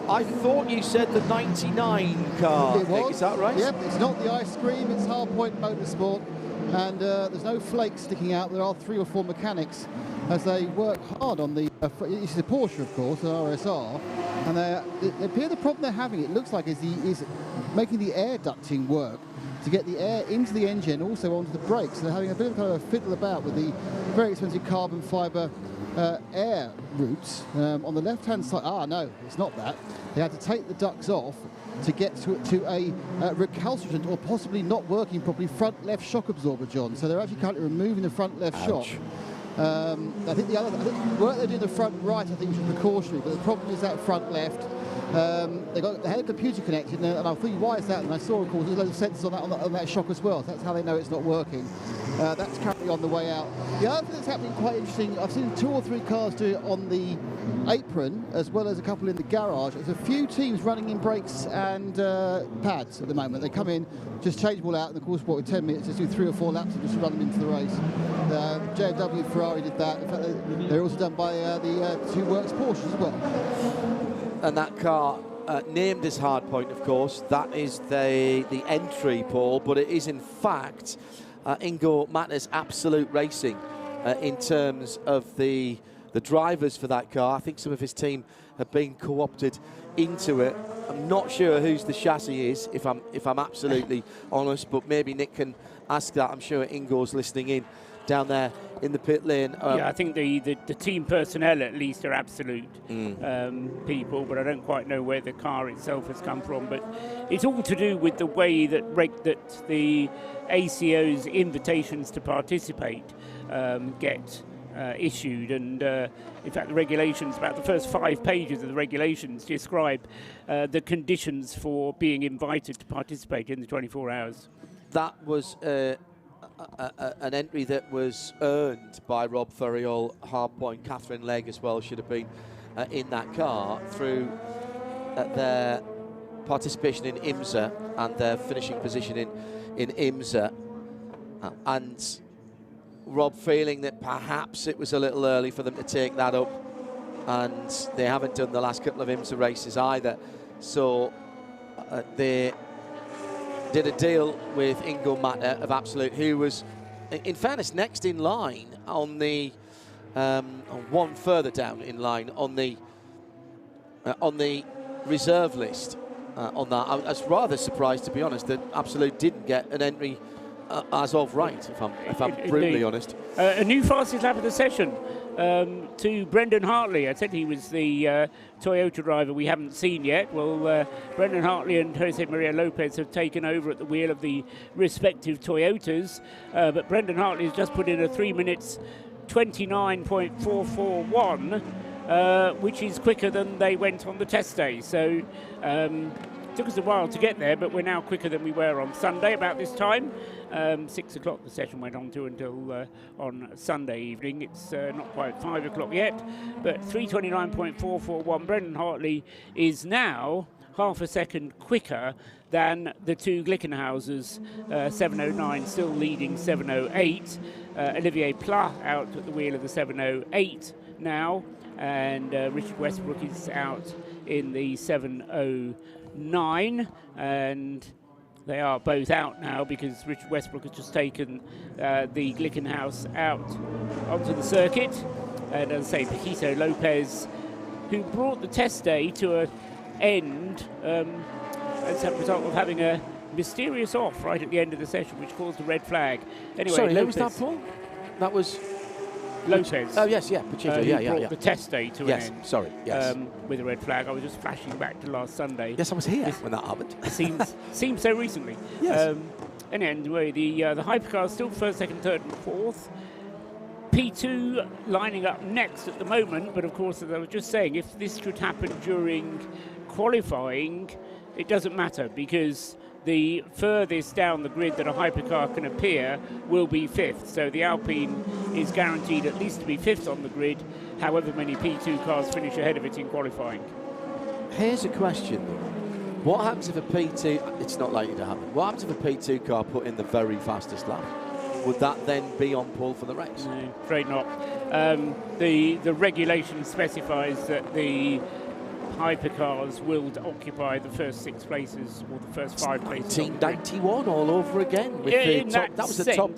S1: I thought you said the 99 car.
S2: It was.
S1: Nick, is that right?
S2: Yep, it's not the ice cream, it's Hardpoint Motorsport. And there's no flakes sticking out. There are 3 or 4 mechanics as they work hard on the, this is a Porsche, of course, an RSR. And they appear the problem they're having, it looks like, is making the air ducting work to get the air into the engine, also onto the brakes. So they're having a bit of kind of a fiddle about with the very expensive carbon fibre air routes. On the left-hand side, no, it's not that. They had to take the ducts off to get to a recalcitrant or possibly not working properly front left shock absorber, John. So they're actually currently removing the front left shock. I think the work they do in the front right, I think, is precautionary, but the problem is that front left. They had a computer connected, and I thought, why is that? And I saw, of course, there's loads of sensors on that shock as well. So that's how they know it's not working. That's currently on the way out. The other thing that's happening quite interesting, I've seen 2 or 3 cars do it on the apron, as well as a couple in the garage. There's a few teams running in brakes and pads at the moment. They come in, just change them all out, and of course, with 10 minutes, just do 3 or 4 laps and just run them into the race. JMW Ferrari did that. In fact, they're also done by the 2 Works Porsches as well.
S1: And that car, named as Hardpoint, of course, that is the entry, Paul, but it is in fact Ingo Matter's Absolute Racing in terms of the drivers for that car. I think some of his team have been co-opted into it. I'm not sure whose the chassis is, if I'm absolutely honest, but maybe Nick can ask that. I'm sure Ingo's listening in down there in the pit lane.
S14: Yeah, I think the team personnel at least are absolute people, but I don't quite know where the car itself has come from. But it's all to do with the way that the ACO's invitations to participate get issued. And in fact, the regulations, about the first 5 pages of the regulations describe the conditions for being invited to participate in the 24 hours.
S1: That was an entry that was earned by Rob Ferriol, Hardpoint. Catherine Legg as well should have been in that car through their participation in IMSA and their finishing position in IMSA. And Rob feeling that perhaps it was a little early for them to take that up, and they haven't done the last couple of IMSA races either. So they did a deal with Ingo Matter of Absolute, who was, in fairness, next in line on the one further down in line on the reserve list. On that, I was rather surprised, to be honest, that Absolute didn't get an entry as of right. If I'm brutally honest.
S14: A new fastest lap of the session to Brendan Hartley. I said he was the Toyota driver we haven't seen yet. Well, Brendan Hartley and Jose Maria Lopez have taken over at the wheel of the respective Toyotas, but Brendan Hartley has just put in a 3 minutes 29.441, which is quicker than they went on the test day. So it took us a while to get there, but we're now quicker than we were on Sunday about this time. 6 o'clock the session went on to until on Sunday evening. It's not quite 5 o'clock yet, but 3:29.441. Brendan Hartley is now half a second quicker than the two Glickenhausers, 709 still leading 708. Olivier Pla out at the wheel of the 708 now, and Richard Westbrook is out in the 709, and they are both out now because Richard Westbrook has just taken the Glickenhaus out onto the circuit. And as I say, Paquito Lopez, who brought the test day to an end as a result of having a mysterious off right at the end of the session, which caused a red flag. Anyway,
S1: sorry,
S14: Lopez,
S1: who was that, Paul? That was
S14: Lopez.
S1: Oh yes, yeah, Paquito.
S14: Who brought the test day to
S1: yes,
S14: an end.
S1: Sorry, yes.
S14: With a red flag. I was just flashing back to last Sunday.
S1: Yes, I was here when that happened.
S14: seems so recently.
S1: Yes.
S14: And anyway, the hypercar is still first, second, third, and fourth. P2 lining up next at the moment, but of course, as I was just saying, if this should happen during qualifying, it doesn't matter because the furthest down the grid that a hypercar can appear will be fifth. So the Alpine is guaranteed at least to be fifth on the grid, however many P2 cars finish ahead of it in qualifying.
S1: Here's a question though. What happens if a P2, it's not likely to happen, what happens if a P2 car put in the very fastest lap? Would that then be on pole for the race?
S14: No, afraid not. The regulation specifies that the hypercars will occupy the first 6 places or the first 5 places.
S1: 1991 all over again. With
S14: in
S1: the top, that was the top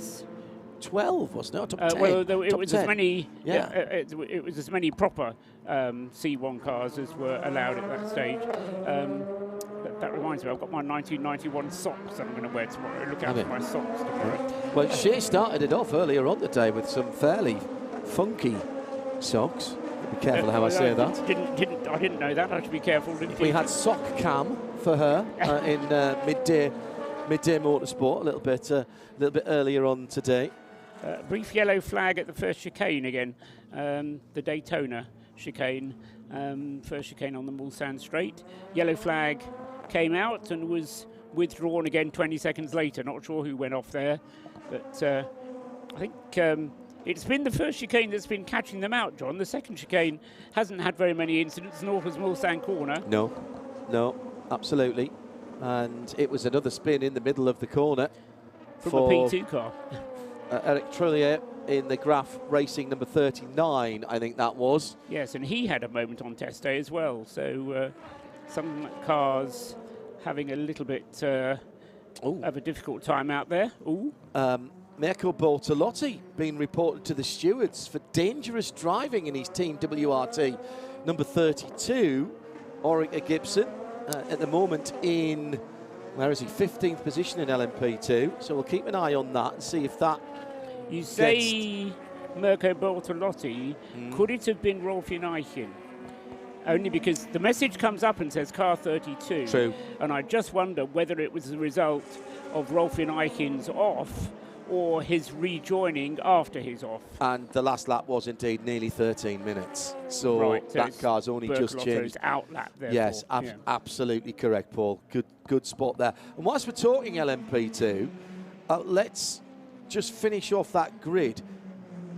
S1: 12, wasn't it? Or top 10?
S14: Well, it
S1: top
S14: was
S1: 10.
S14: as many.
S1: Yeah.
S14: It was as many proper C1 cars as were allowed at that stage. That reminds me, I've got my 1991 socks I'm going to wear tomorrow. Look out for my socks tomorrow.
S1: Well, Shea started it off earlier on the day with some fairly funky socks. Be careful how I say that.
S14: I didn't know that. I should be careful.
S1: We had sock cam for her in midday motorsport a little bit earlier on today.
S14: Brief yellow flag at the first chicane again, the Daytona chicane, first chicane on the Mulsanne Straight. Yellow flag came out and was withdrawn again 20 seconds later. Not sure who went off there, but I think it's been the first chicane that's been catching them out, John. The second chicane hasn't had very many incidents, nor has Mulsanne Corner.
S1: No, absolutely. And it was another spin in the middle of the corner
S14: from a P2 car.
S1: Eric Trullier in the Graf Racing number 39, I think that was.
S14: Yes, and he had a moment on test day as well. So some cars having a little bit of a difficult time out there.
S1: Mirko Bortolotti being reported to the stewards for dangerous driving in his Team WRT number 32. Orica Gibson at the moment in, where is he, 15th position in LMP2. So we'll keep an eye on that and see if that...
S14: You say Mirko Bortolotti, could it have been Rolf Eichen? Only because the message comes up and says car 32.
S1: True.
S14: And I just wonder whether it was the result of Rolf Eichen's off or his rejoining after his off.
S1: And the last lap was indeed nearly 13 minutes. So that car's only just changed.
S14: Out lap, therefore.
S1: Yes, absolutely correct, Paul. Good spot there. And whilst we're talking LMP2, let's just finish off that grid.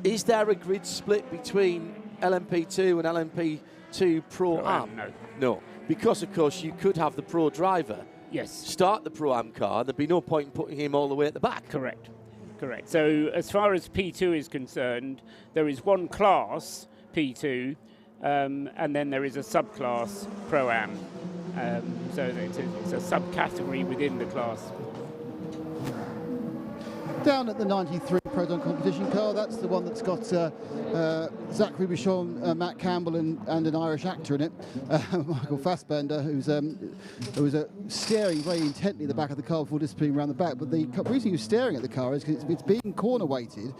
S1: Is there a grid split between LMP2 and LMP2 Pro-Am? No. Because, of course, you could have the pro driver start the Pro-Am car. There'd be no point in putting him all the way at the back.
S14: Correct. So as far as P2 is concerned, there is one class, P2, and then there is a subclass Pro-Am. So it's a subcategory within the class.
S2: Down at the 93 Proton competition car, that's the one that's got Zachary Bichon, Matt Campbell and an Irish actor in it, Michael Fassbender, who's staring very intently at the back of the car before disappearing around the back. But the reason he was staring at the car is because it's being corner weighted,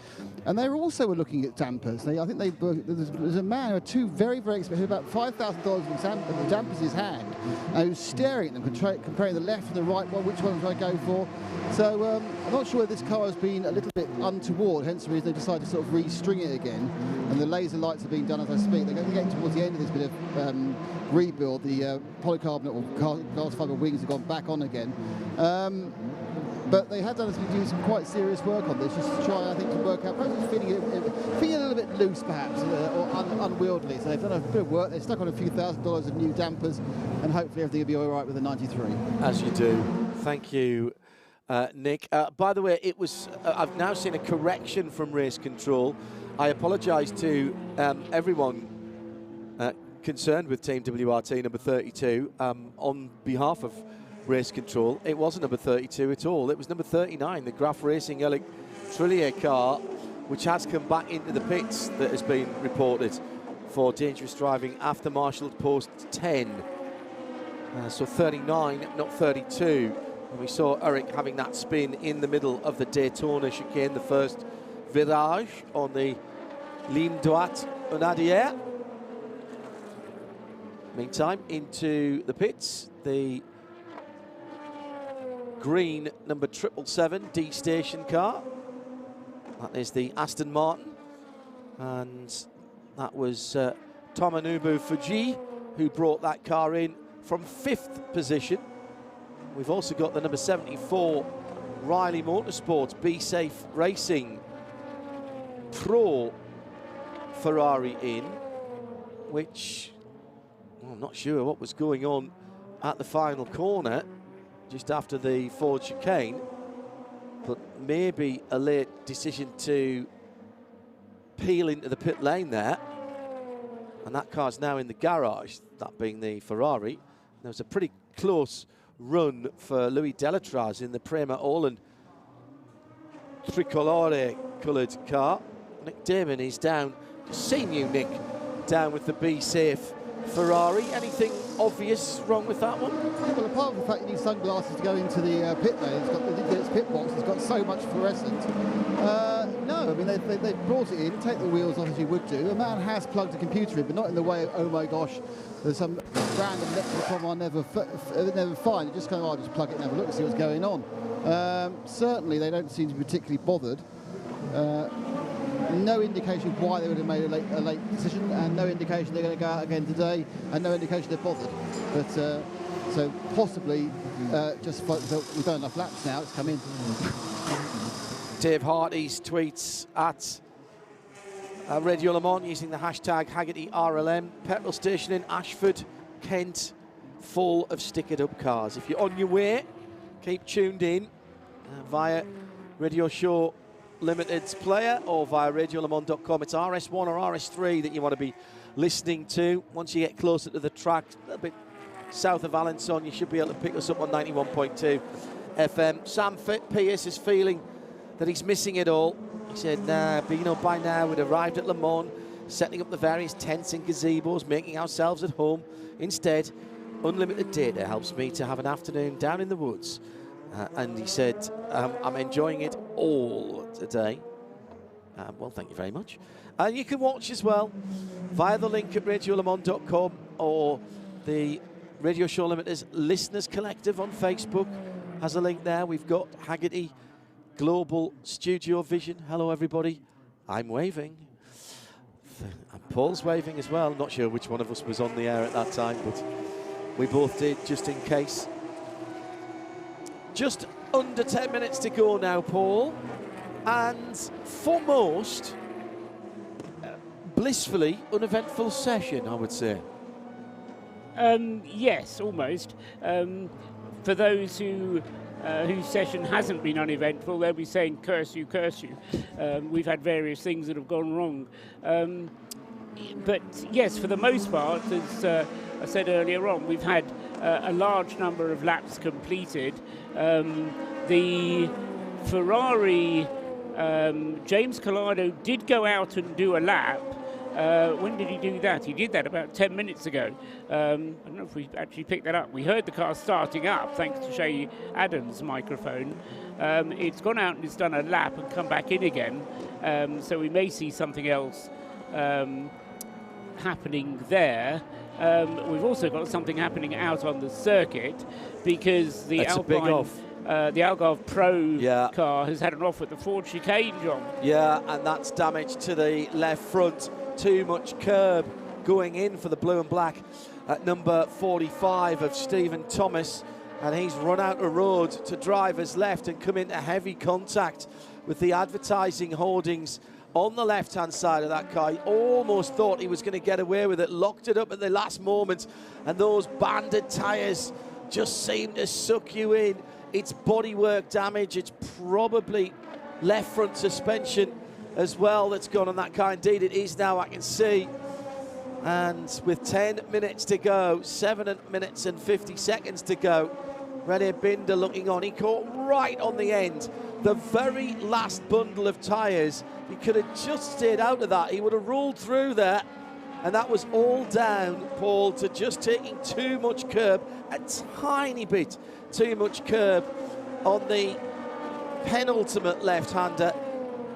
S2: and they also were looking at dampers. I think there's a man or two very, very expensive, about $5,000 of the dampers in his hand, and who's staring at them, comparing the left and the right one, which one should I go for. So I'm not sure if this car has been a little bit untoward, hence the reason they decided to sort of restring it again. And the laser lights are being done as I speak. They're getting towards the end of this bit of rebuild. The polycarbonate or glass fibre wings have gone back on again. But they have done some quite serious work on this, just to try, I think, to work out, perhaps feeling a little bit loose, perhaps, or unwieldy. So they've done a bit of work. They've stuck on a few $1,000s of new dampers, and hopefully everything will be all right with the 93.
S1: As you do. Thank you, Nick. By the way, it was. I've now seen a correction from Race Control. I apologise to everyone concerned with Team WRT number 32 on behalf of Race Control. It wasn't number 32 at all. It was number 39, the Graf Racing Elec Trillier car, which has come back into the pits, that has been reported for dangerous driving after marshalled post 10. So 39, not 32. And we saw Eric having that spin in the middle of the Daytona chicane, the first virage on the ligne droite en arrière. Meantime, into the pits, the green number 777 D station car. That is the Aston Martin, and that was Tomonobu Fuji who brought that car in from 5th position. We've also got the number 74 Riley Motorsports Be Safe Racing Pro Ferrari in, which, well, I'm not sure what was going on at the final corner just after the Ford chicane, but maybe a late decision to peel into the pit lane there. And that car's now in the garage, that being the Ferrari. There was a pretty close run for Louis Delatraz in the Prema Orland tricolore coloured car. Nick Damon is down. Just seen you, Nick, down with the Be Safe Ferrari. Anything obvious wrong with that one?
S2: Well, apart from the fact you need sunglasses to go into the pit lane, its pit box has got so much fluorescent. No, I mean, they've brought it in, take the wheels off as you would do. A man has plugged a computer in, but not in the way of, oh my gosh, there's some random electrical problem I'll never find. You just kind of, I'll just plug it and have a look and see what's going on. Certainly, they don't seem to be particularly bothered. No indication why they would have made a late decision, and no indication they're going to go out again today, and no indication they're bothered. But so possibly just we've done enough laps now. It's come in.
S1: Dave Hardy's tweets at Radio Le Mans using the hashtag HaggertyRLM. Petrol station in Ashford, Kent, full of stickered up cars. If you're on your way, keep tuned in via Radio Show Limited's player or via radiolemans.com. It's RS1 or RS3 that you want to be listening to. Once you get closer to the track, a little bit south of Alençon, you should be able to pick us up on 91.2 FM. Sam Pierce is feeling that he's missing it all. He said, nah, Bino, by now we'd arrived at Le Mans, setting up the various tents and gazebos, making ourselves at home. Instead, unlimited data helps me to have an afternoon down in the woods. And he said, I'm enjoying it all today. Well, thank you very much. And you can watch as well via the link at radiolemans.com or the Radio Show Limiters Listeners Collective on Facebook has a link there. We've got Hagerty Global Studiovision. Hello, everybody. I'm waving. And Paul's waving as well. Not sure which one of us was on the air at that time, but we both did, just in case. Just under 10 minutes to go now, Paul. And for most, blissfully uneventful session, I would say.
S14: Yes, almost. For those whose session hasn't been uneventful, they'll be saying, curse you, curse you. We've had various things that have gone wrong. But yes, for the most part, as I said earlier on, we've had a large number of laps completed. The Ferrari, James Collado did go out and do a lap. When did he do that? He did that about 10 minutes ago. I don't know if we actually picked that up. We heard the car starting up thanks to Shay Adams' microphone. It's gone out and it's done a lap and come back in again. So we may see something else happening there. We've also got something happening out on the circuit because the Algarve Pro car has had an off at the Ford chicane, John.
S1: Yeah, and that's damage to the left front. Too much curb going in for the blue and black at number 45 of Stephen Thomas. and he's run out of road to driver's left and come into heavy contact with the advertising hoardings on the left-hand side of that car. He almost thought he was going to get away with it, locked it up at the last moment, and those banded tyres just seem to suck you in. It's bodywork damage. It's probably left front suspension as well that's gone on that car. Indeed, it is now, I can see. And with 10 minutes to go, 7 minutes and 50 seconds to go, René Binder looking on. He caught right on the end, the very last bundle of tyres. He could have just stayed out of that. He would have rolled through there. And that was all down, Paul, to just taking too much curb, a tiny bit too much curb on the penultimate left-hander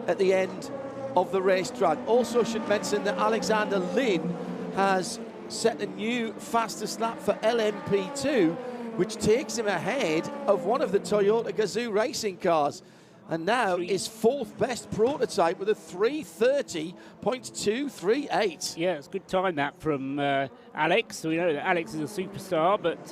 S1: at the end of the racetrack. Also should mention that Alexander Lynn has set a new fastest lap for LMP2, which takes him ahead of one of the Toyota Gazoo racing cars. And now his fourth best prototype with a 3:30.238.
S14: Yeah, it's good time that from Alex. So we know that Alex is a superstar, but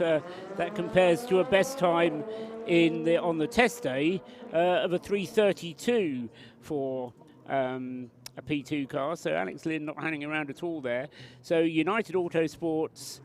S14: that compares to a best time on the test day of a 3:32 for a P2 car. So Alex Lynn not hanging around at all there. So United Autosports.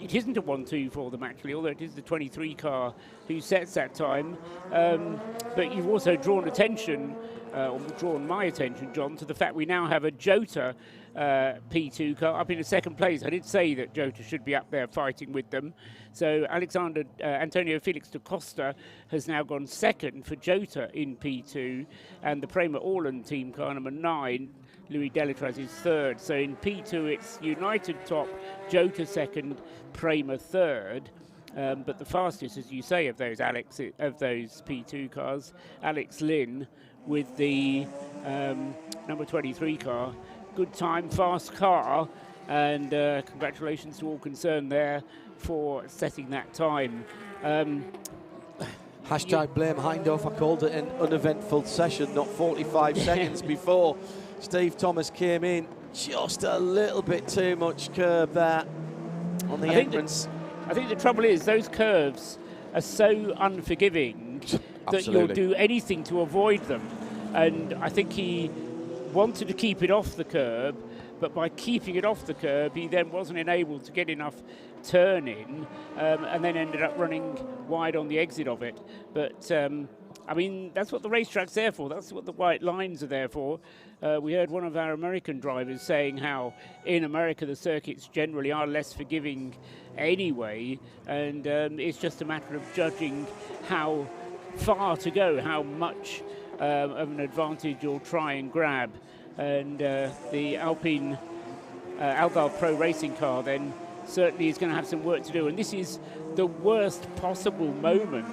S14: It isn't a 1-2 for them, actually, although it is the 23 car who sets that time. But you've also drawn attention, or drawn my attention, John, to the fact we now have a Jota P2 car up in the second place. I did say that Jota should be up there fighting with them. So Antonio Felix da Costa has now gone second for Jota in P2, and the Prema Orland team car number 9, Louis Delatraz, is third. So in P2 it's United top, Jota second, Prema third. But the fastest, as you say, of those P2 cars, Alex Lynn with the number 23 car. Good time, fast car, and congratulations to all concerned there for setting that time.
S1: Hashtag blame Hindhoff. I called it an uneventful session, not 45 seconds before Steve Thomas came in. Just a little bit too much curb there on the entrance.
S14: I think the trouble is those curves are so unforgiving that you'll do anything to avoid them. And I think he wanted to keep it off the curb, but by keeping it off the curb, he then wasn't enabled to get enough turn in, and then ended up running wide on the exit of it. But I mean, that's what the racetrack's there for. That's what the white lines are there for. We heard one of our American drivers saying how in America the circuits generally are less forgiving anyway, and it's just a matter of judging how far to go, how much of an advantage you'll try and grab. And the Alpine Algarve Pro Racing car then certainly is going to have some work to do. And this is the worst possible moment,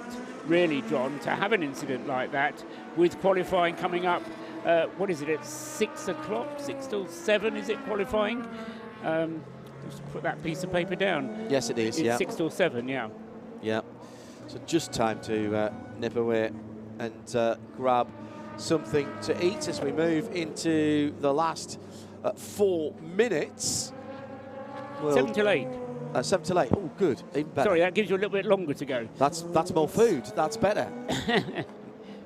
S14: really, John, to have an incident like that with qualifying coming up. What is it, at 6 o'clock, 6 till 7, is it qualifying? Just put that piece of paper down.
S1: Yes, it is,
S14: it's
S1: yeah.
S14: 6 till 7, yeah.
S1: Yeah, so just time to nip away and grab something to eat as we move into the last 4 minutes.
S14: 7 till 8.
S1: 7 till 8. Oh, good. Even better.
S14: Sorry, that gives you a little bit longer to go.
S1: That's more food. That's better.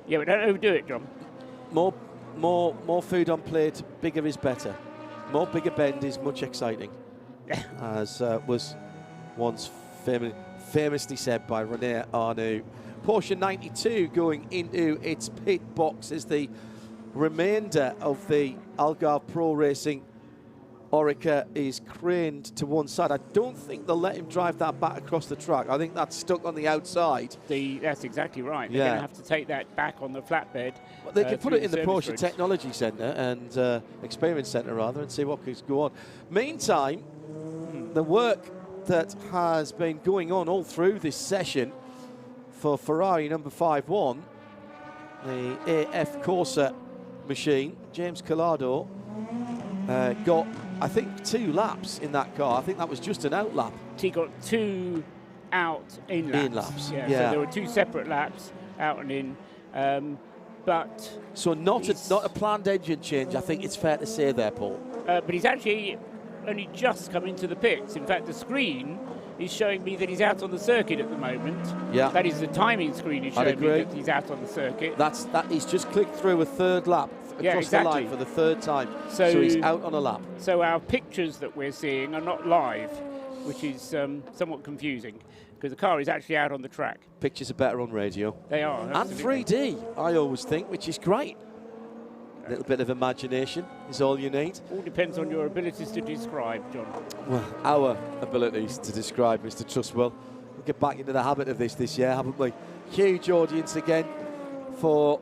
S14: Yeah, but don't overdo it, John.
S1: More food on plate. Bigger is better. More bigger bend is much exciting, as was once famously said by René Arnoux. Porsche 92 going into its pit box as the remainder of the Algarve Pro Racing Oreca is craned to one side. I don't think they'll let him drive that back across the track. I think that's stuck on the outside.
S14: That's exactly right. They're going to have to take that back on the flatbed.
S1: Well, they can put it in the Porsche Technology Centre and Experience Centre rather, and see what could go on. Meantime, the work that has been going on all through this session for Ferrari number 5-1, the AF Corsa machine, James Collado, got, I think, 2 laps in that car. I think that was just an out lap.
S14: He got 2 out in laps.
S1: In laps,
S14: yeah.
S1: yeah.
S14: So there were 2 separate laps, out and in. But
S1: so not a planned engine change, I think it's fair to say there, Paul.
S14: But he's actually only just come into the pits. In fact, the screen is showing me that he's out on the circuit at the moment.
S1: Yeah.
S14: That is the timing screen is showing me that he's out on the circuit.
S1: He's just clicked through a third lap across the line for the third time. So he's out on a lap.
S14: So our pictures that we're seeing are not live, which is somewhat confusing because the car is actually out on the track.
S1: Pictures are better on radio.
S14: They are.
S1: And
S14: Absolutely.
S1: 3D, I always think, which is great. A little bit of imagination is all you need.
S14: All depends on your abilities to describe, John.
S1: Well, our abilities to describe, Mr. Trustwell. We'll get back into the habit of this year, haven't we? Huge audience again for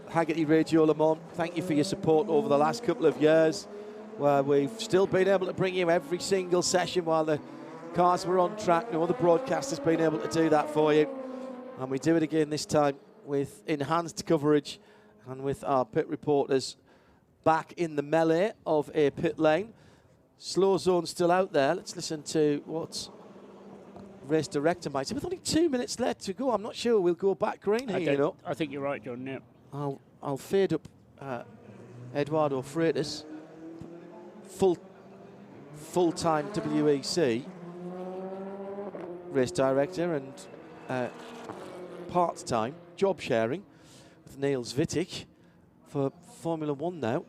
S1: Hagerty Radio Le Mans. Thank you for your support over the last couple of years, where we've still been able to bring you every single session while the cars were on track. No other broadcaster's been able to do that for you. And we do it again this time with enhanced coverage and with our pit reporters back in the melee of a pit lane. Slow zone still out there. Let's listen to what race director might say. With only 2 minutes left to go, I'm not sure we'll go back green here, you know.
S14: I think you're right, John. Yeah.
S1: I'll fade up Eduardo Freitas, full-time WEC race director and part-time job sharing with Niels Wittig for Formula One now.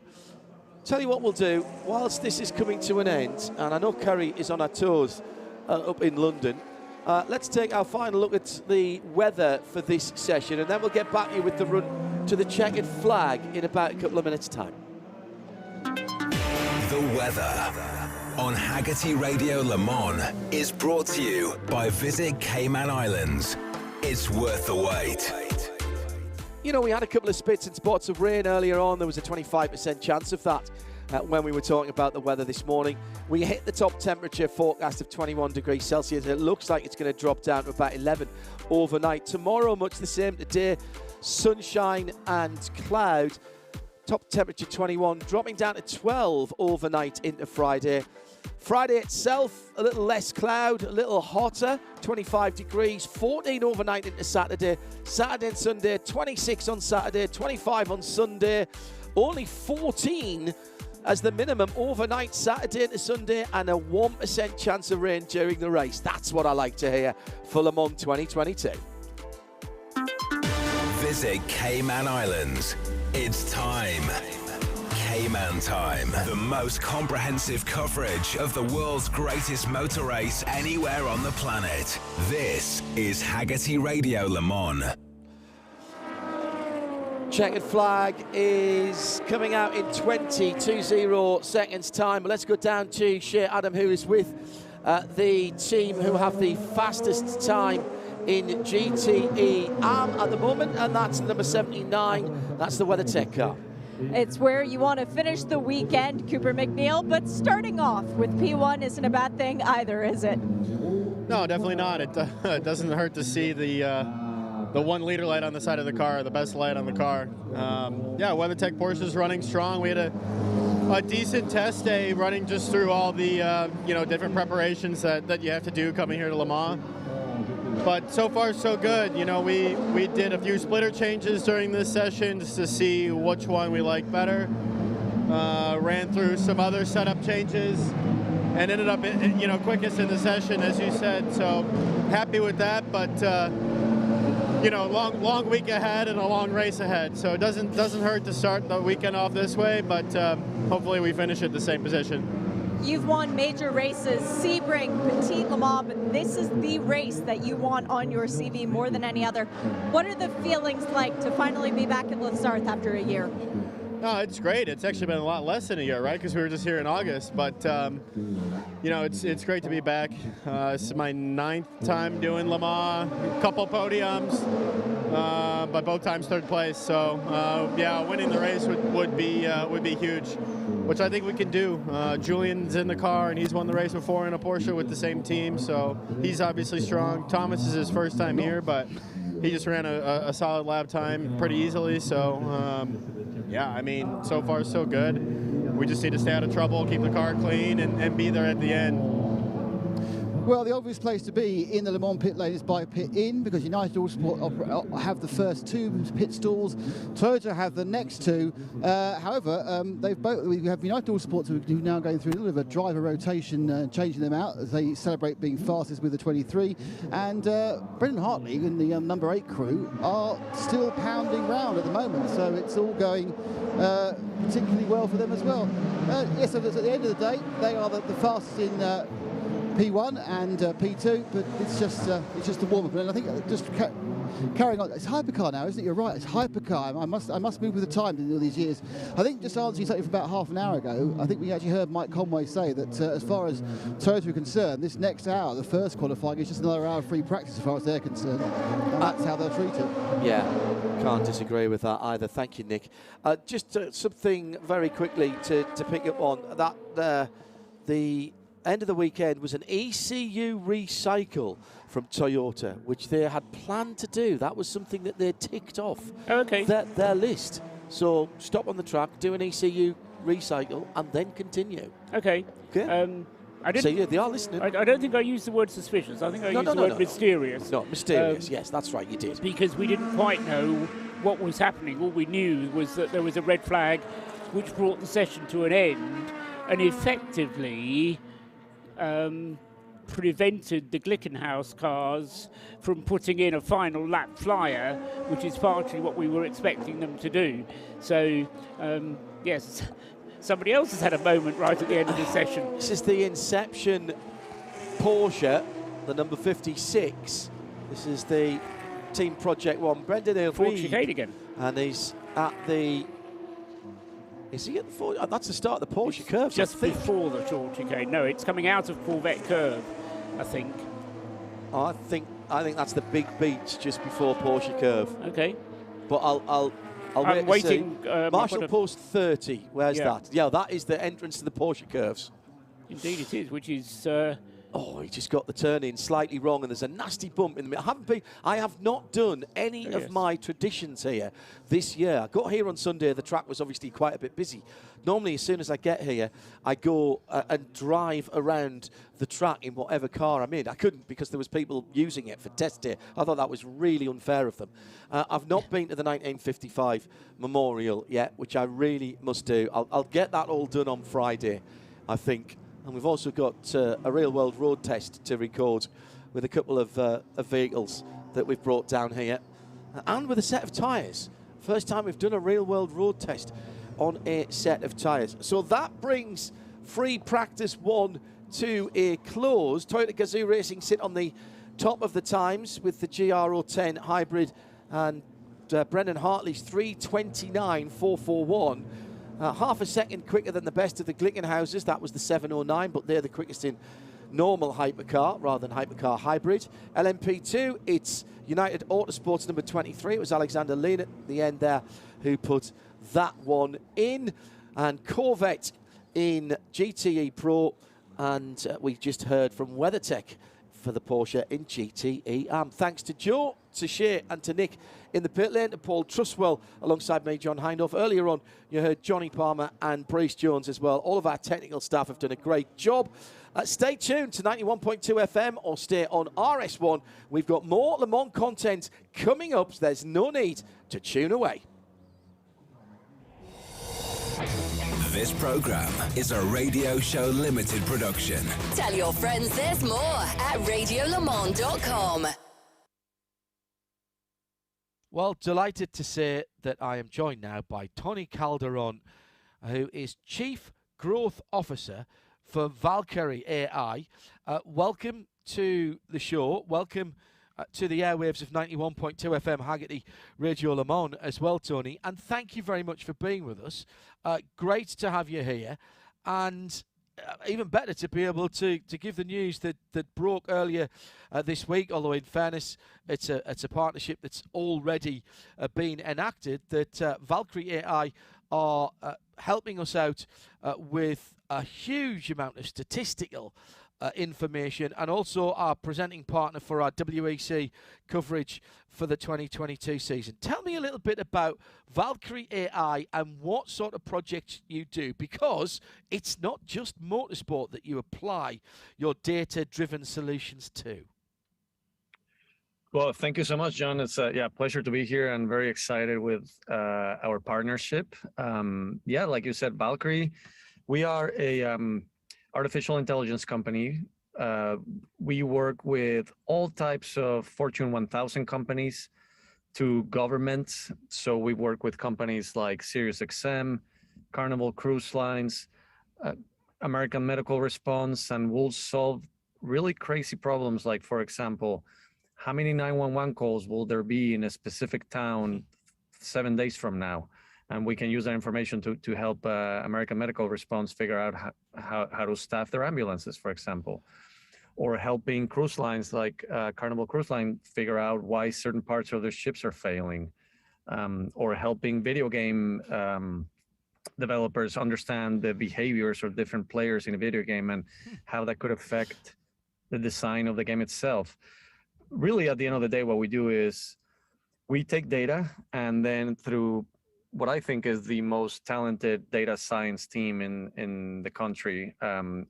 S1: Tell you what we'll do, whilst this is coming to an end, and I know Kerry is on her toes up in London, let's take our final look at the weather for this session, and then we'll get back to you with the run to the checkered flag in about a couple of minutes' time.
S8: The weather on Hagerty Radio Le Mans is brought to you by Visit Cayman Islands. It's worth the wait.
S1: You know, we had a couple of spits and spots of rain earlier on. There was a 25% chance of that when we were talking about the weather this morning. We hit the top temperature forecast of 21 degrees Celsius. It looks like it's going to drop down to about 11 overnight. Tomorrow, much the same today. Sunshine and cloud. Top temperature 21, dropping down to 12 overnight into Friday. Friday itself, a little less cloud, a little hotter, 25 degrees, 14 overnight into Saturday. Saturday and Sunday, 26 on Saturday, 25 on Sunday. Only 14 as the minimum overnight Saturday to Sunday, and a 1% chance of rain during the race. That's what I like to hear for Le Mans 2022.
S8: Visit Cayman Islands. It's time. Cayman Time. The most comprehensive coverage of the world's greatest motor race anywhere on the planet. This is Hagerty Radio Le Mans.
S1: Checkered flag is coming out in 20 seconds time. Let's go down to Shea Adam, who is with the team who have the fastest time in GTE at the moment, and that's number 79. That's the WeatherTech car.
S5: It's where you want to finish the weekend, Cooper McNeil, but starting off with P1 isn't a bad thing either, is it?
S10: No, definitely not. It doesn't hurt to see the 1 liter light on the side of the car, the best light on the car. Yeah, WeatherTech Porsche is running strong. We had a decent test day running just through all the different preparations that you have to do coming here to Le Mans. But so far, so good. You know, we did a few splitter changes during this session just to see which one we like better. Ran through some other setup changes and ended up, quickest in the session, as you said. So happy with that. But long week ahead and a long race ahead. So it doesn't hurt to start the weekend off this way. But hopefully we finish at the same position.
S5: You've won major races, Sebring, Petit Le Mans, but this is the race that you want on your CV more than any other. What are the feelings like to finally be back at Le Sarthe after a year?
S10: No, it's great. It's actually been a lot less than a year, right? Because we were just here in August. But, it's great to be back. This is my 9th time doing Le Mans, a couple podiums, but both times 3rd place. So, winning the race would be huge, which I think we can do. Julian's in the car, and he's won the race before in a Porsche with the same team, so he's obviously strong. Thomas is his first time here, but he just ran a solid lap time pretty easily. So, so far so good. We just need to stay out of trouble, keep the car clean, and be there at the end.
S2: Well, the obvious place to be in the Le Mans pit lane is by pit in, because United Autosport have the first 2 pit stalls. Toyota have the next 2. However, we have United Autosport who are now going through a little bit of a driver rotation, changing them out as they celebrate being fastest with the 23. And Brendan Hartley and the number 8 crew are still pounding round at the moment, so it's all going particularly well for them as well. Yes, at the end of the day, they are the fastest in P1 and P2, but it's just a warm-up. And I think just carrying on, it's hypercar now, isn't it? You're right, it's hypercar. I must move with the time in all these years. I think, just answering something from about half an hour ago, I think we actually heard Mike Conway say that as far as Toyota are concerned, this next hour, the first qualifying, is just another hour of free practice as far as they're concerned. And that's how they'll treat it.
S1: Yeah, can't disagree with that either. Thank you, Nick. Just something very quickly to pick up on that. The end of the weekend was an ECU recycle from Toyota, which they had planned to do. That was something that they ticked off their list. So stop on the track, do an ECU recycle, and then continue.
S14: Okay. I didn't.
S1: So yeah, they are listening.
S14: I don't think I used the word suspicious. I think I used the word mysterious.
S1: No, mysterious. Yes, that's right. You did.
S14: Because we didn't quite know what was happening. All we knew was that there was a red flag, which brought the session to an end, and effectively prevented the Glickenhaus cars from putting in a final lap flyer, which is partially what we were expecting them to do. So, yes, somebody else has had a moment right at the end of the session.
S1: This is the Inception Porsche, the number 56. This is the Team Project One. Brendan Hill.
S14: Ford chicane again.
S1: And he's at the... Is he at the Ford? That's the start of the Porsche curve.
S14: Just before the Ford chicane. No, it's coming out of Corvette curve, I think.
S1: Oh, I think that's the big beach just before Porsche curve.
S14: Okay.
S1: But I'll
S14: I'm waiting.
S1: Marshall Post 30. Where's that? Yeah, that is the entrance to the Porsche curves.
S14: Indeed, it is. Which is.
S1: Oh, he just got the turn in slightly wrong, and there's a nasty bump in the middle. I have not done any of my traditions here this year. I got here on Sunday. The track was obviously quite a bit busy. Normally, as soon as I get here, I go and drive around the track in whatever car I'm in. I couldn't because there was people using it for test day. I thought that was really unfair of them. I've not been to the 1955 Memorial yet, which I really must do. I'll get that all done on Friday, I think. And we've also got a real-world road test to record with a couple of vehicles that we've brought down here. And with a set of tyres. First time we've done a real-world road test on a set of tyres. So that brings free practice 1 to a close. Toyota Gazoo Racing sit on the top of the times with the GR010 hybrid and Brendan Hartley's 3:29.441. Half a second quicker than the best of the Glickenhauses. That was the 7:09, but they're the quickest in normal hypercar rather than hypercar hybrid. LMP2, it's United Autosport's number 23. It was Alexander Lean at the end there who put that one in. And Corvette in GTE Pro. And we just heard from WeatherTech for the Porsche in GTE AM. Thanks to Joe, to Shea and to Nick in the pit lane, to Paul Trustwell alongside me, John Hindhoff. Earlier on, you heard Johnny Palmer and Bruce Jones as well. All of our technical staff have done a great job. Stay tuned to 91.2 FM or stay on RS1. We've got more Le Mans content coming up, so there's no need to tune away.
S8: This program is a Radio Show Limited production.
S11: Tell your friends there's more at radiolemans.com.
S1: Well, delighted to say that I am joined now by Tony Calderon, who is Chief Growth Officer for Valkyrie AI. Welcome to the show. Welcome to the airwaves of 91.2 FM Hagerty Radio Le Mans as well, Tony. And thank you very much for being with us. Great to have you here. And even better to be able to give the news that broke earlier this week, although in fairness, it's a partnership that's already been enacted, that Valkyrie AI are helping us out with a huge amount of statistical information, and also our presenting partner for our WEC coverage for the 2022 season. Tell me a little bit about Valkyrie AI and what sort of projects you do, because it's not just motorsport that you apply your data-driven solutions to.
S15: Well, thank you so much, John. It's a pleasure to be here and very excited with our partnership. Like you said, Valkyrie, we are a artificial intelligence company. We work with all types of Fortune 1000 companies to governments. So we work with companies like SiriusXM, Carnival Cruise Lines, American Medical Response, and we'll solve really crazy problems like, for example, how many 911 calls will there be in a specific town 7 days from now? And we can use that information to help American Medical Response figure out how to staff their ambulances, for example, or helping cruise lines like Carnival Cruise Line figure out why certain parts of their ships are failing, or helping video game developers understand the behaviors of different players in a video game and how that could affect the design of the game itself. Really, at the end of the day, what we do is we take data, and then through what I think is the most talented data science team in the country,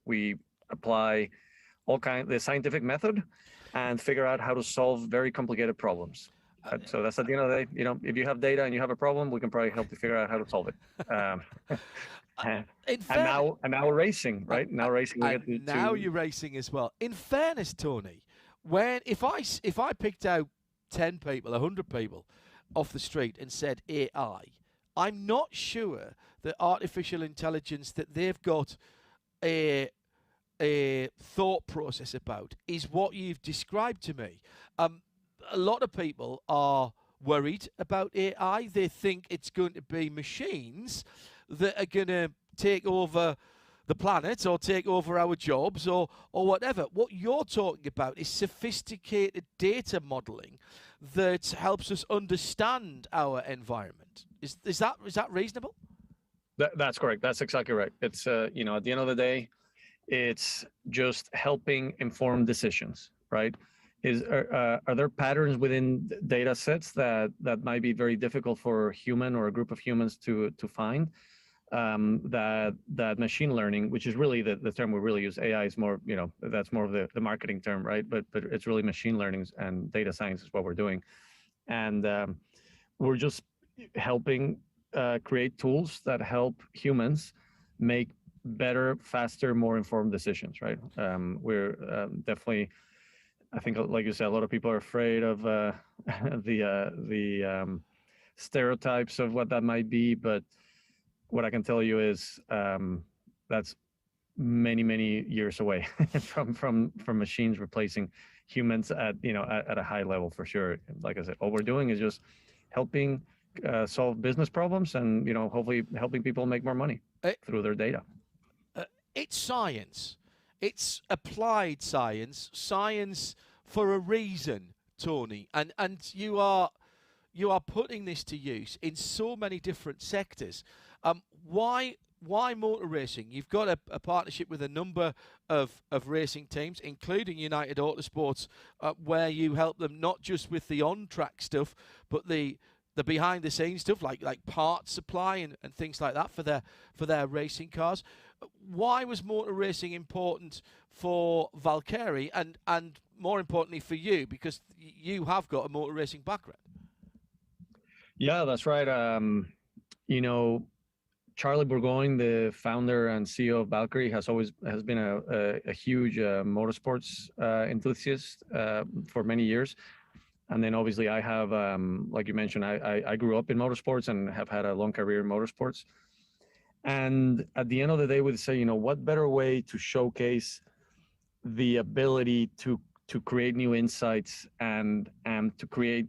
S15: we apply the scientific method and figure out how to solve very complicated problems. So that's at the end of the day, if you have data and you have a problem, we can probably help you figure out how to solve it. And now we're racing, right? Now racing.
S1: You're racing as well. In fairness, Tony, if I picked out 10 people, 100 people off the street and said AI, I'm not sure that artificial intelligence that they've got a thought process about is what you've described to me. A lot of people are worried about AI. They think it's going to be machines that are going to take over the planet or take over our jobs or whatever. What you're talking about is sophisticated data modeling that helps us understand our environment. Is that reasonable?
S15: That's correct. That's exactly right. It's at the end of the day, it's just helping inform decisions, right? Are there patterns within data sets that might be very difficult for a human or a group of humans to find? That machine learning, which is really the term we really use. AI is more, that's more of the marketing term, right? But it's really machine learning and data science is what we're doing. And we're just helping create tools that help humans make better, faster, more informed decisions, right? We're definitely, I think, like you said, a lot of people are afraid of the stereotypes of what that might be, but what I can tell you is that's many years away from machines replacing humans at a high level for sure. Like I said, all we're doing is just helping solve business problems and hopefully helping people make more money through their data.
S1: It's science. It's applied science for a reason, Tony, and you are putting this to use in so many different sectors. Why motor racing? You've got a partnership with a number of racing teams, including United Autosports, where you help them not just with the on-track stuff, but the behind-the-scenes stuff like parts supply and things like that for their racing cars. Why was motor racing important for Valkyrie and more importantly for you, because you have got a motor racing background?
S15: Yeah, that's right. Charlie Burgoyne, the founder and CEO of Valkyrie, has been a huge motorsports enthusiast for many years. And then obviously I have, like you mentioned, I grew up in motorsports and have had a long career in motorsports. And at the end of the day, we'd say, what better way to showcase the ability to create new insights and to create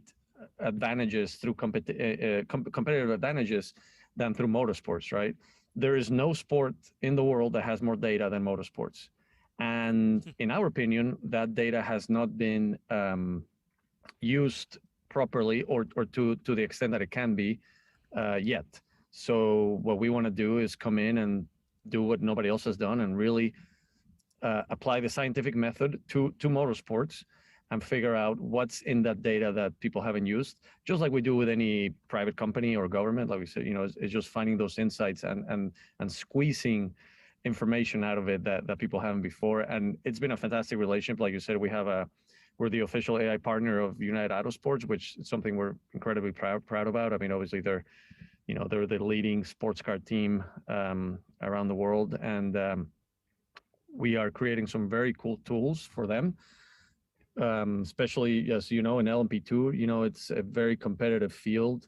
S15: advantages through competitive advantages than through motorsports, right? There is no sport in the world that has more data than motorsports. And in our opinion, that data has not been used properly or to the extent that it can be yet. So what we want to do is come in and do what nobody else has done and really apply the scientific method to motorsports and figure out what's in that data that people haven't used, just like we do with any private company or government. Like we said, it's just finding those insights and squeezing information out of it that people haven't before. And it's been a fantastic relationship. Like you said, we're the official AI partner of United Autosports, which is something we're incredibly proud about. I mean, obviously they're the leading sports car team around the world, and we are creating some very cool tools for them. Especially, as you know, in LMP2, it's a very competitive field.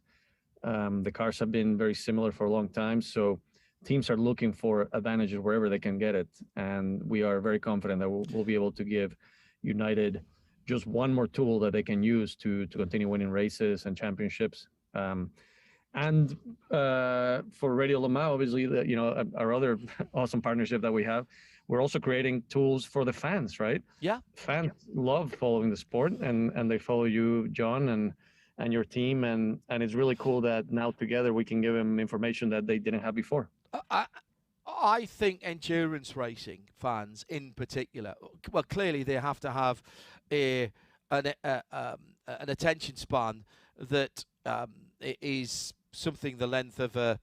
S15: The cars have been very similar for a long time, so teams are looking for advantages wherever they can get it, and we are very confident that we'll be able to give United just one more tool that they can use to continue winning races and championships. And for Radio Le Mans, obviously, our other awesome partnership that we have, we're also creating tools for the fans, right?
S1: Yeah.
S15: Fans love following the sport, and they follow you, John, and your team, and it's really cool that now together we can give them information that they didn't have before.
S1: I think endurance racing fans in particular, well, clearly they have to have an attention span that is something the length of a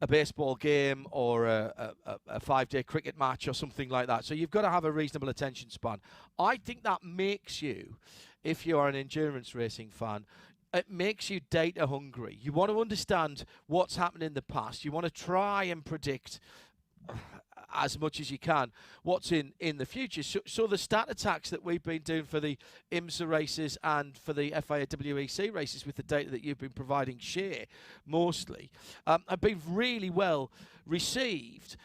S1: baseball game or a 5-day cricket match or something like that. So you've got to have a reasonable attention span. I think that makes you, if you are an endurance racing fan, it makes you data hungry. You want to understand what's happened in the past. You want to try and predict as much as you can what's in the future. So the stat attacks that we've been doing for the IMSA races and for the FIA WEC races with the data that you've been providing, Shea, mostly, have been really well received.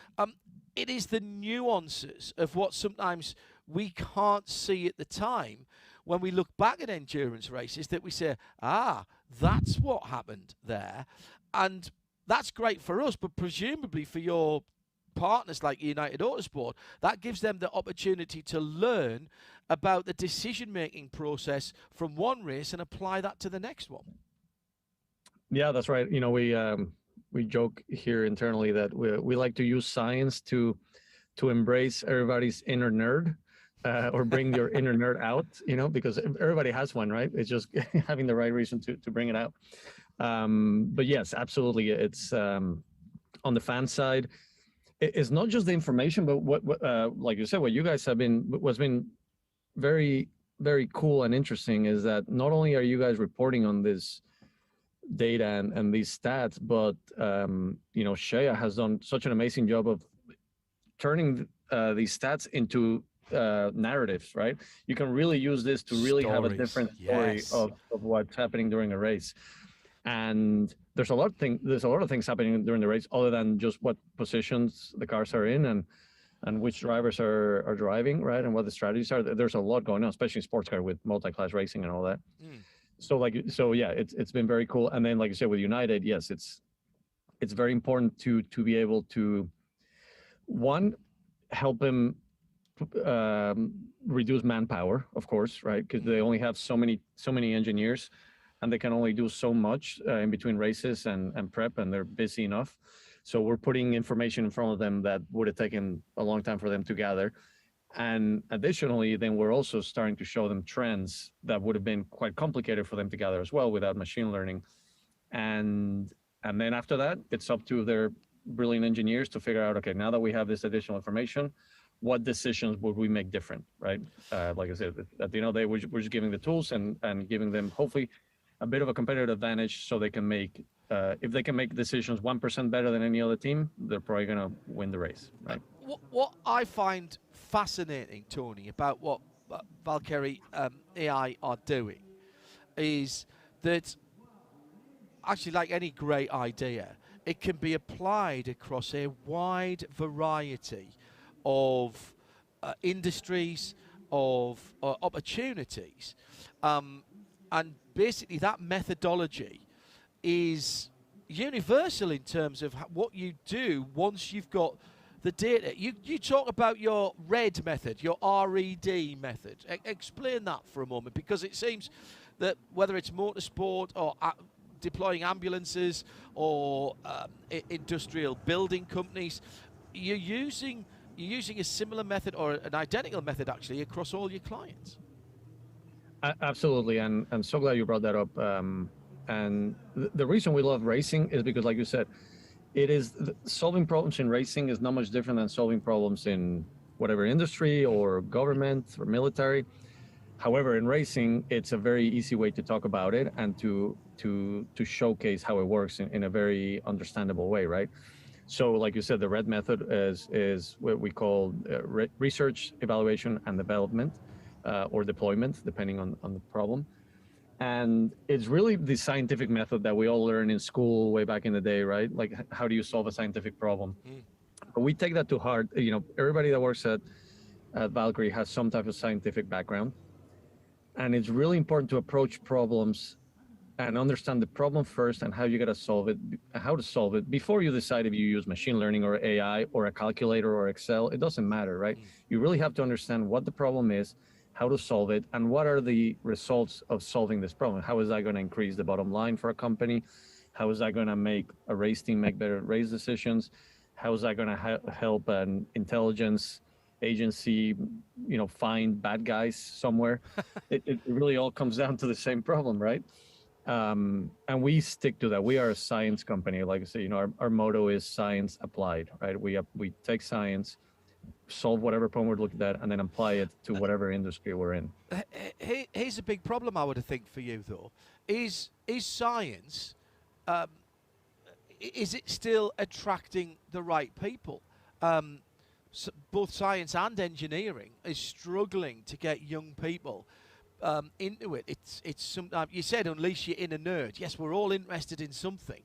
S1: It is the nuances of what sometimes we can't see at the time when we look back at endurance races that we say, that's what happened there. And that's great for us, but presumably for your partners like United Autosport, that gives them the opportunity to learn about the decision-making process from one race and apply that to the next one.
S15: Yeah, that's right. We joke here internally that we like to use science to embrace everybody's inner nerd. Or bring your inner nerd out, because everybody has one, right? It's just having the right reason to bring it out. But yes, absolutely. It's on the fan side. It's not just the information, but what like you said, what you guys have what's been very, very cool and interesting is that not only are you guys reporting on this data and these stats, but Shea has done such an amazing job of turning these stats into narratives, right? You can really use this to really have a different story of what's happening during a race. And there's a lot of things happening during the race other than just what positions the cars are in and which drivers are driving, right? And what the strategies are. There's a lot going on, especially in sports car with multi-class racing and all that. So yeah, it's been very cool. And then, like you said, with United, yes, it's very important to be able to, one, help them reduce manpower, of course, right? Because they only have so many engineers, and they can only do so much in between races and prep, and they're busy enough. So we're putting information in front of them that would have taken a long time for them to gather. And additionally, then we're also starting to show them trends that would have been quite complicated for them to gather as well without machine learning. And then after that, it's up to their brilliant engineers to figure out, okay, now that we have this additional information, what decisions would we make different, right? Like I said, at the end of the day, we're just giving the tools and giving them hopefully a bit of a competitive advantage so they can make, if they can make decisions 1% better than any other team, they're probably going to win the race, right?
S1: What I find fascinating, Tony, about what Valkyrie AI are doing is that actually, like any great idea, it can be applied across a wide variety of industries, of opportunities. And basically that methodology is universal in terms of what you do once you've got the data. You talk about your RED method, your RED method. Explain that for a moment, because it seems that whether it's motorsport or deploying ambulances or industrial building companies, you're using you're using a similar method or an identical method actually across all your clients.
S15: Absolutely, and I'm so glad you brought that up. And the reason we love racing is because, like you said, solving problems in racing is not much different than solving problems in whatever industry or government or military. However, in racing, it's a very easy way to talk about it and to showcase how it works in a very understandable way, right? So, like you said, the RED method is what we call research, evaluation, and development, or deployment, depending on the problem. And it's really the scientific method that we all learned in school way back in the day, right? Like, how do you solve a scientific problem? But we take that to heart. You know, everybody that works at Valkyrie has some type of scientific background. And it's really important to approach problems and understand the problem first and how you got to solve it, how to solve it before you decide if you use machine learning or AI or a calculator or Excel. It doesn't matter, right? You really have to understand what the problem is, how to solve it, and what are the results of solving this problem. How is that going to increase the bottom line for a company? How is that going to make a race team make better race decisions? How is that going to help an intelligence agency, find bad guys somewhere? It really all comes down to the same problem, right? And we stick to that. We are a science company. Like I say, our motto is science applied, right? We take science, solve whatever problem we're looking at, and then apply it to whatever industry we're in.
S1: Here's a big problem, I would think, for you, though. Is science, is it still attracting the right people? Both science and engineering is struggling to get young people into it. It's sometimes, you said, unleash your inner nerd. Yes, we're all interested in something,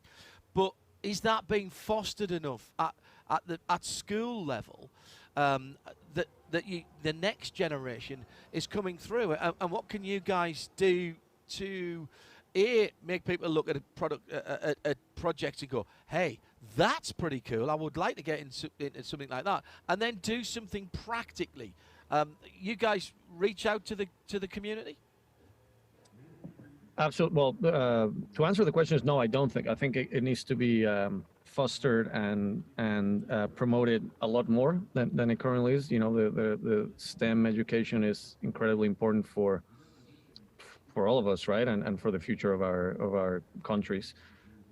S1: but is that being fostered enough at school level that the next generation is coming through? And what can you guys do to make people look at a product, a project, and go, hey, that's pretty cool, I would like to get into something like that, and then do something practically? You guys reach out to the community?
S15: Absolutely. Well, to answer the question is no, I don't think. I think it needs to be fostered and promoted a lot more than it currently is. The STEM education is incredibly important for all of us, right? And for the future of our countries.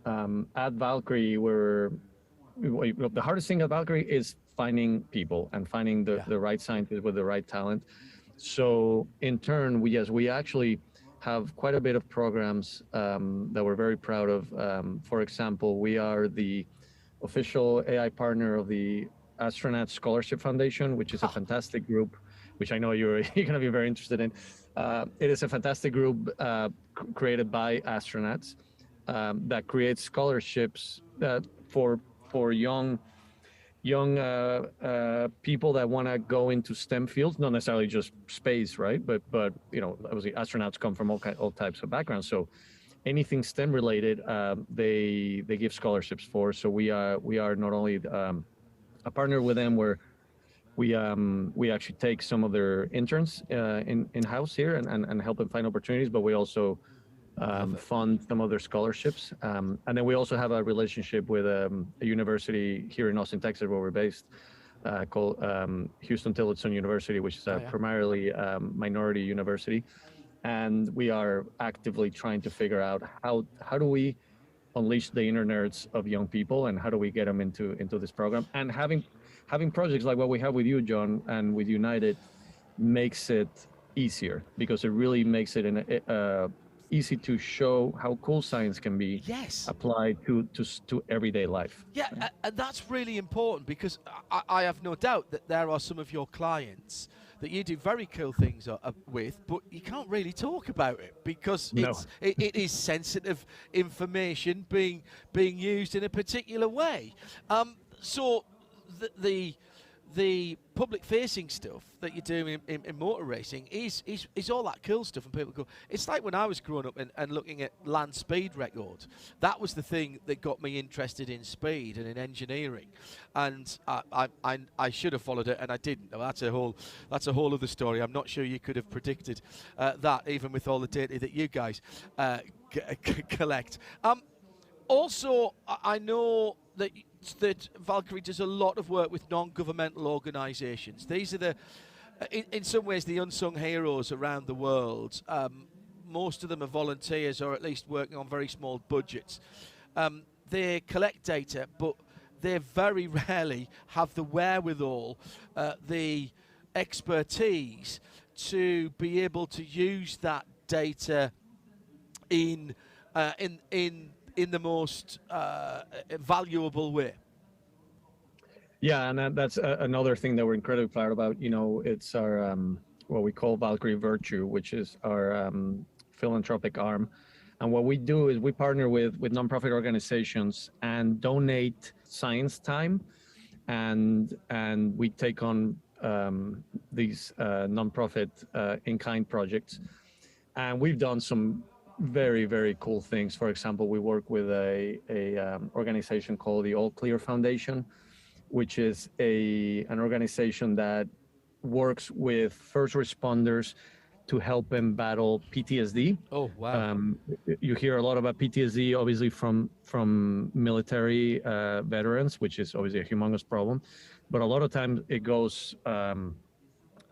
S15: At Valkyrie, the hardest thing at Valkyrie is finding people and finding the right scientists with the right talent. So in turn, we actually have quite a bit of programs that we're very proud of. For example, we are the official AI partner of the Astronaut Scholarship Foundation, which is a fantastic group, which I know you're going to be very interested in. It is a fantastic group created by astronauts that creates scholarships for young people that want to go into STEM fields, not necessarily just space, right? But obviously astronauts come from all types of backgrounds. So anything STEM related, they give scholarships for. So we are not only a partner with them where we actually take some of their interns in-house here and help them find opportunities, but we also fund some of their scholarships. And then we also have a relationship with a university here in Austin, Texas, where we're based, called Houston Tillotson University, which is primarily minority university. And we are actively trying to figure out how do we unleash the inner nerds of young people, and how do we get them into this program. And having projects like what we have with you, John, and with United makes it easier, because it really makes it easy to show how cool science can be applied to everyday life.
S1: Yeah, and that's really important, because I have no doubt that there are some of your clients that you do very cool things with, but you can't really talk about it because it is sensitive information being used in a particular way. So the public-facing stuff that you do in motor racing is all that cool stuff, and people go, it's like when I was growing up and looking at land speed records. That was the thing that got me interested in speed and in engineering, and I should have followed it, and I didn't. That's a whole other story. I'm not sure you could have predicted that, even with all the data that you guys collect. Also, I know that that Valkyrie does a lot of work with non-governmental organisations. These are in some ways, the unsung heroes around the world. Most of them are volunteers or at least working on very small budgets. They collect data, but they very rarely have the wherewithal, the expertise to be able to use that data in the most valuable way.
S15: Yeah, and that's another thing that we're incredibly proud about. It's our what we call Valkyrie Virtue, which is our philanthropic arm. And what we do is we partner with nonprofit organizations and donate science time, and we take on these nonprofit in-kind projects. And we've done some very, very cool things. For example, we work with a organization called the All Clear Foundation, which is an organization that works with first responders to help them battle PTSD.
S1: Oh, wow.
S15: You hear a lot about PTSD, obviously, from military veterans, which is obviously a humongous problem. But a lot of times it goes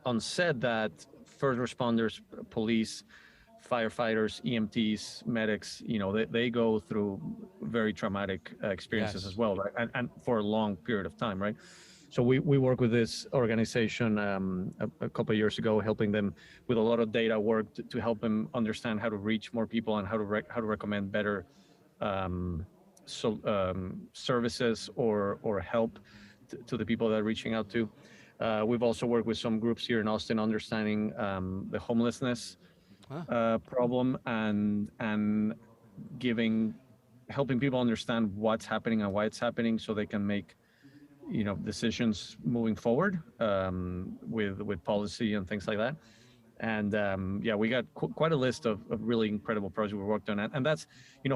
S15: unsaid that first responders, police, firefighters, EMTs, medics, they go through very traumatic experiences
S1: Yes.
S15: as well, right? And for a long period of time, right? So we work with this organization a couple of years ago, helping them with a lot of data work to help them understand how to reach more people and how to recommend better services or help to the people that are reaching out to. We've also worked with some groups here in Austin, understanding the homelessness problem and helping people understand what's happening and why it's happening, so they can make decisions moving forward with policy and things like that. And we got quite a list of really incredible projects we worked on, and that's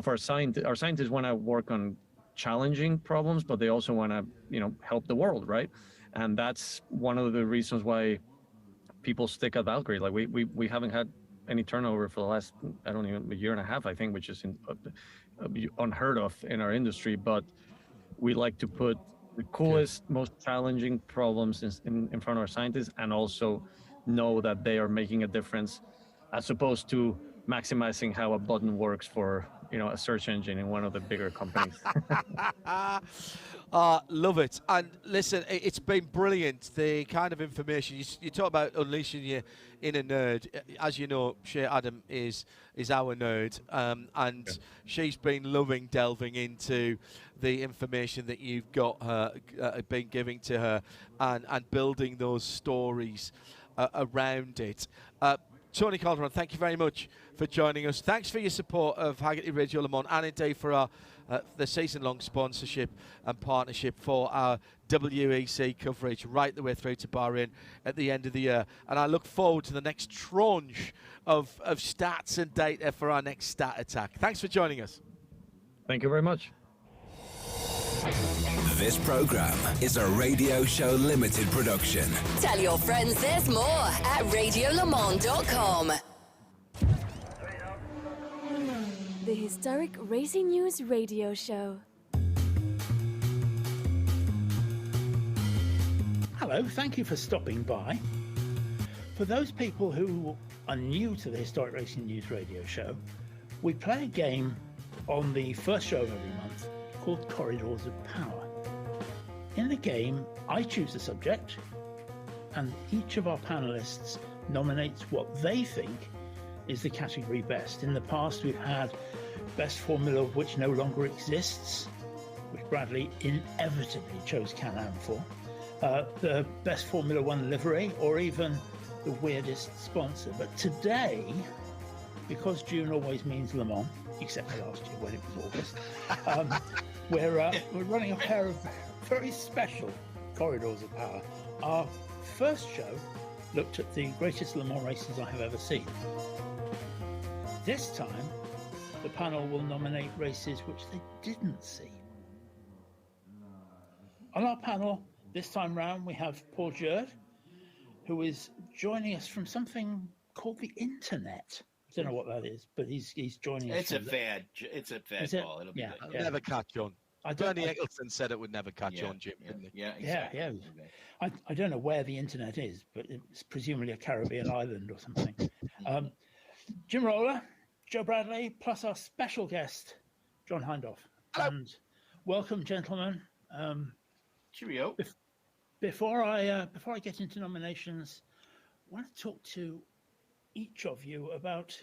S15: for our scientists want to work on challenging problems, but they also want to help the world, right? And that's one of the reasons why people stick at Valkyrie. Like we haven't had any turnover for the last, a year and a half, I think, which is unheard of in our industry. But we like to put the coolest, most challenging problems in front of our scientists, and also know that they are making a difference, as opposed to maximizing how a button works for a search engine in one of the bigger companies.
S1: Love it. And listen, it's been brilliant, the kind of information you talk about, unleashing your inner nerd. As you know, Shea Adam is our nerd, and she's been loving delving into the information that you've got been giving to her, and building those stories around it. Tony Calderon, thank you very much for joining us. Thanks for your support of Hagerty Radio Le Mans, and indeed for our the season-long sponsorship and partnership for our WEC coverage right the way through to Bahrain at the end of the year. And I look forward to the next tranche of stats and data for our next stat attack. Thanks for joining us.
S15: Thank you very much.
S8: This program is a Radio Show Limited production.
S11: Tell your friends there's more at radiolemans.com.
S16: The Historic Racing News Radio Show.
S17: Hello, thank you for stopping by. For those people who are new to the Historic Racing News Radio Show, we play a game on the first show of every month called Corridors of Power. In the game, I choose a subject, and each of our panelists nominates what they think is the category best. In the past, we've had Best Formula, which no longer exists, which Bradley inevitably chose Can-Am for, the Best Formula One livery, or even the weirdest sponsor. But today, because June always means Le Mans, except for last year when it was August, we're running a pair of very special Corridors of Power. Our first show looked at the greatest Le Mans races I have ever seen. This time, the panel will nominate races which they didn't see. On our panel this time round, we have Paul Jerd, who is joining us from something called the Internet. I don't know what that is, but he's joining us.
S23: It's a fad,
S17: Is it?
S23: Paul. It'll be
S17: Yeah.
S23: good.
S1: I'll never catch on. Bernie Eccleston said it would never catch on, Jim, didn't he?
S17: Yeah, exactly. I don't know where the internet is, but it's presumably a Caribbean island or something. Jim Roller, Joe Bradley, plus our special guest, John Hindhaugh. And welcome, gentlemen.
S6: Cheerio.
S17: Before I get into nominations, I want to talk to each of you about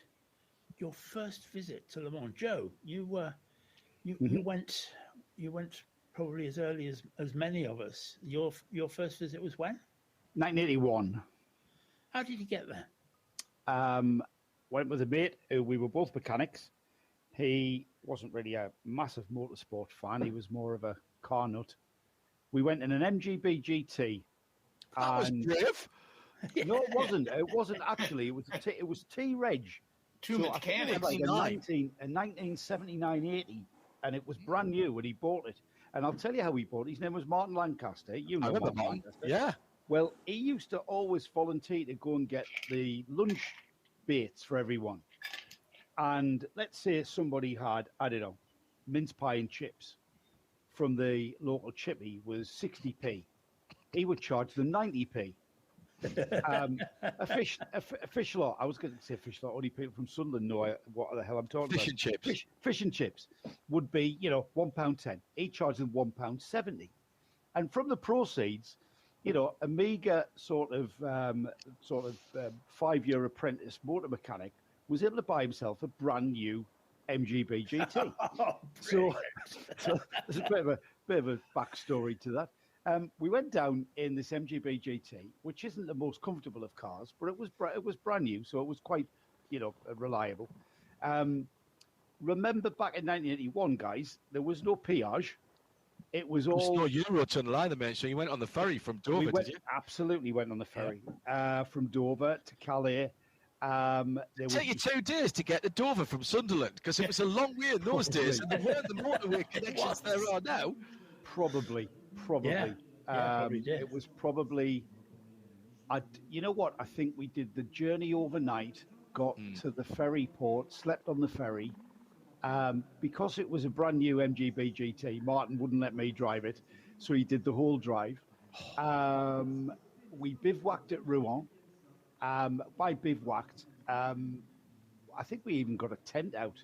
S17: your first visit to Le Mans. Joe, you went probably as early as many of us. Your first visit was when?
S4: 1981.
S17: How did you get there?
S4: Went with a mate who we were both mechanics. He wasn't really a massive motorsport fan. He was more of a car nut. We went in an MGB GT.
S1: That was brave.
S4: No, it wasn't. It wasn't actually. It was T-Reg.
S6: Two mechanics.
S4: Like a 1979-80, and it was brand new when he bought it. And I'll tell you how he bought it. His name was Martin Lancaster. You know Martin Lancaster.
S1: Yeah.
S4: Well, he used to always volunteer to go and get the lunch baits for everyone. And let's say somebody had, I don't know, mince pie and chips from the local chippy was 60p. He would charge them 90p. A fish lot. I was going to say fish lot. Only people from Sunderland know what the hell I'm talking
S1: Fish
S4: about.
S1: and chips.
S4: Fish and chips would be, £1.10. He charged them £1.70. And from the proceeds, a meager sort of 5-year apprentice motor mechanic was able to buy himself a brand new MGB GT. So there's a bit of a backstory to that. We went down in this MGB GT, which isn't the most comfortable of cars, but it was brand new, so it was quite, reliable. Remember back in 1981, guys, there was no peage. It was all...
S1: There was no Eurotunnel either, mate, so you went on the ferry from Dover, did you?
S4: Absolutely went on the ferry. From Dover to Calais.
S1: It took you 2 days to get to Dover from Sunderland, because it was a long way in those days, and there weren't the motorway connections there are now.
S4: Probably. It was probably... you know what? I think we did the journey overnight, got to the ferry port, slept on the ferry. Because it was a brand new MGB GT, Martin wouldn't let me drive it, so he did the whole drive. We bivouacked at Rouen. By bivouacked, I think we even got a tent out.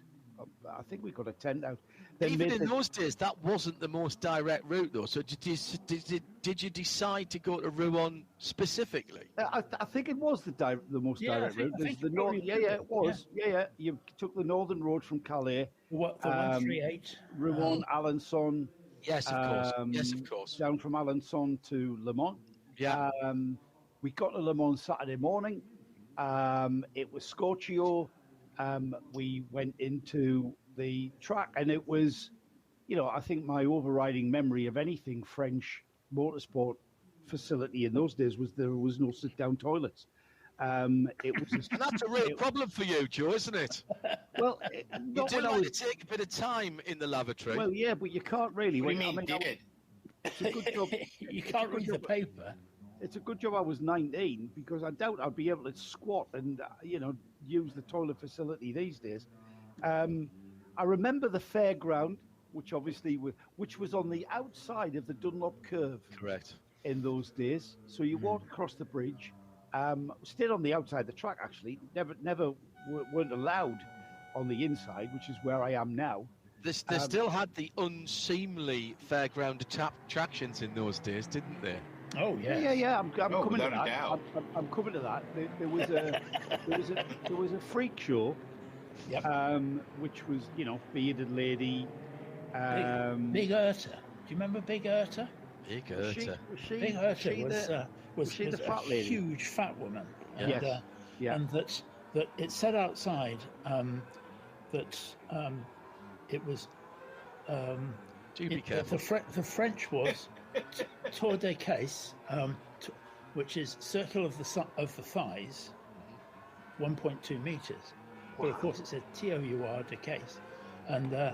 S1: Even in those days, that wasn't the most direct route, though. So did you decide to go to Rouen specifically?
S4: I think it was the most direct route. It was. Yeah. You took the northern road from Calais.
S17: What, the 138?
S4: Rouen, Alençon.
S1: Yes, of course.
S4: Down from Alençon to Le Mans.
S1: Yeah.
S4: We got to Le Mans Saturday morning. It was Scorchio. We went into the track, and it was, I think my overriding memory of anything French motorsport facility in those days was there was no sit-down toilets. It was
S1: and that's a real problem for you, Joe, isn't it?
S4: Well,
S1: you do like to take a bit of time in the lavatory.
S4: Well, yeah, but you can't really.
S6: What do you mean, did?
S4: It's a good job.
S17: You can't read the paper.
S4: It's a good job I was 19, because I doubt I'd be able to squat and, use the toilet facility these days. I remember the fairground, which was on the outside of the Dunlop curve.
S1: Correct.
S4: In those days. So you walked across the bridge, stayed on the outside of the track, actually. Never weren't allowed on the inside, which is where I am now.
S1: They still had the unseemly fairground attractions in those days, didn't they?
S17: Oh
S4: yeah. I'm coming to that. I'm coming to that. There was a freak show, which was bearded lady.
S17: Big Urta. Do you remember Big Urta?
S1: Big Urta.
S17: Big Urta was
S4: the fat
S17: a
S4: lady?
S17: huge fat woman.
S4: Yes.
S17: And that it said outside that it was.
S1: Do be careful.
S17: The French was tour de caisse, which is circle of the thighs, 1.2 meters. But of course, it said TOUR de caisse, and I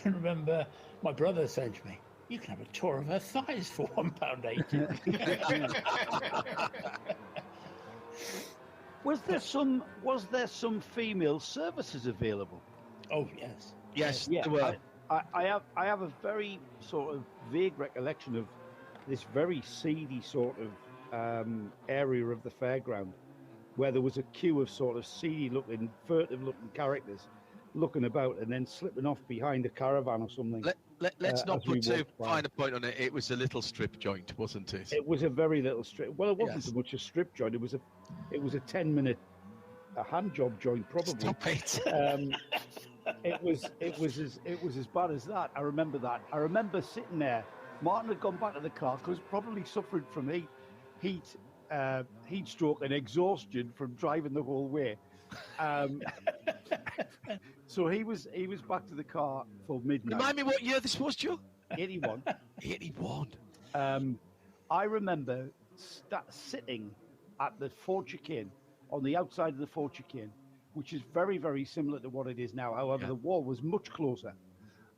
S17: can remember my brother saying to me, "You can have a tour of her thighs for £1.80."
S4: Was there some female services available?
S17: Oh yes.
S1: Yes,
S4: Yeah.
S1: there were.
S4: I have a very sort of vague recollection of this very seedy sort of area of the fairground, where there was a queue of sort of seedy-looking, furtive-looking characters looking about and then slipping off behind a caravan or something.
S1: Let's not
S4: as we
S1: put too
S4: walked by.
S1: fine a point on it. It was a little strip joint, wasn't it?
S4: It was a very little strip. Well, it wasn't
S1: Yes.
S4: so much a strip joint. It was a 10-minute hand job joint, probably.
S1: Stop it.
S4: It was as bad as that. I remember that. I remember sitting there. Martin had gone back to the car because probably suffering from heat stroke and exhaustion from driving the whole way. So he was back to the car for midnight.
S1: Remind me what year this was, Joe?
S4: 81.
S1: 81.
S4: I remember sitting at the Ford Chicane, on the outside of the Ford Chicane, which is very, very similar to what it is now. However, the wall was much closer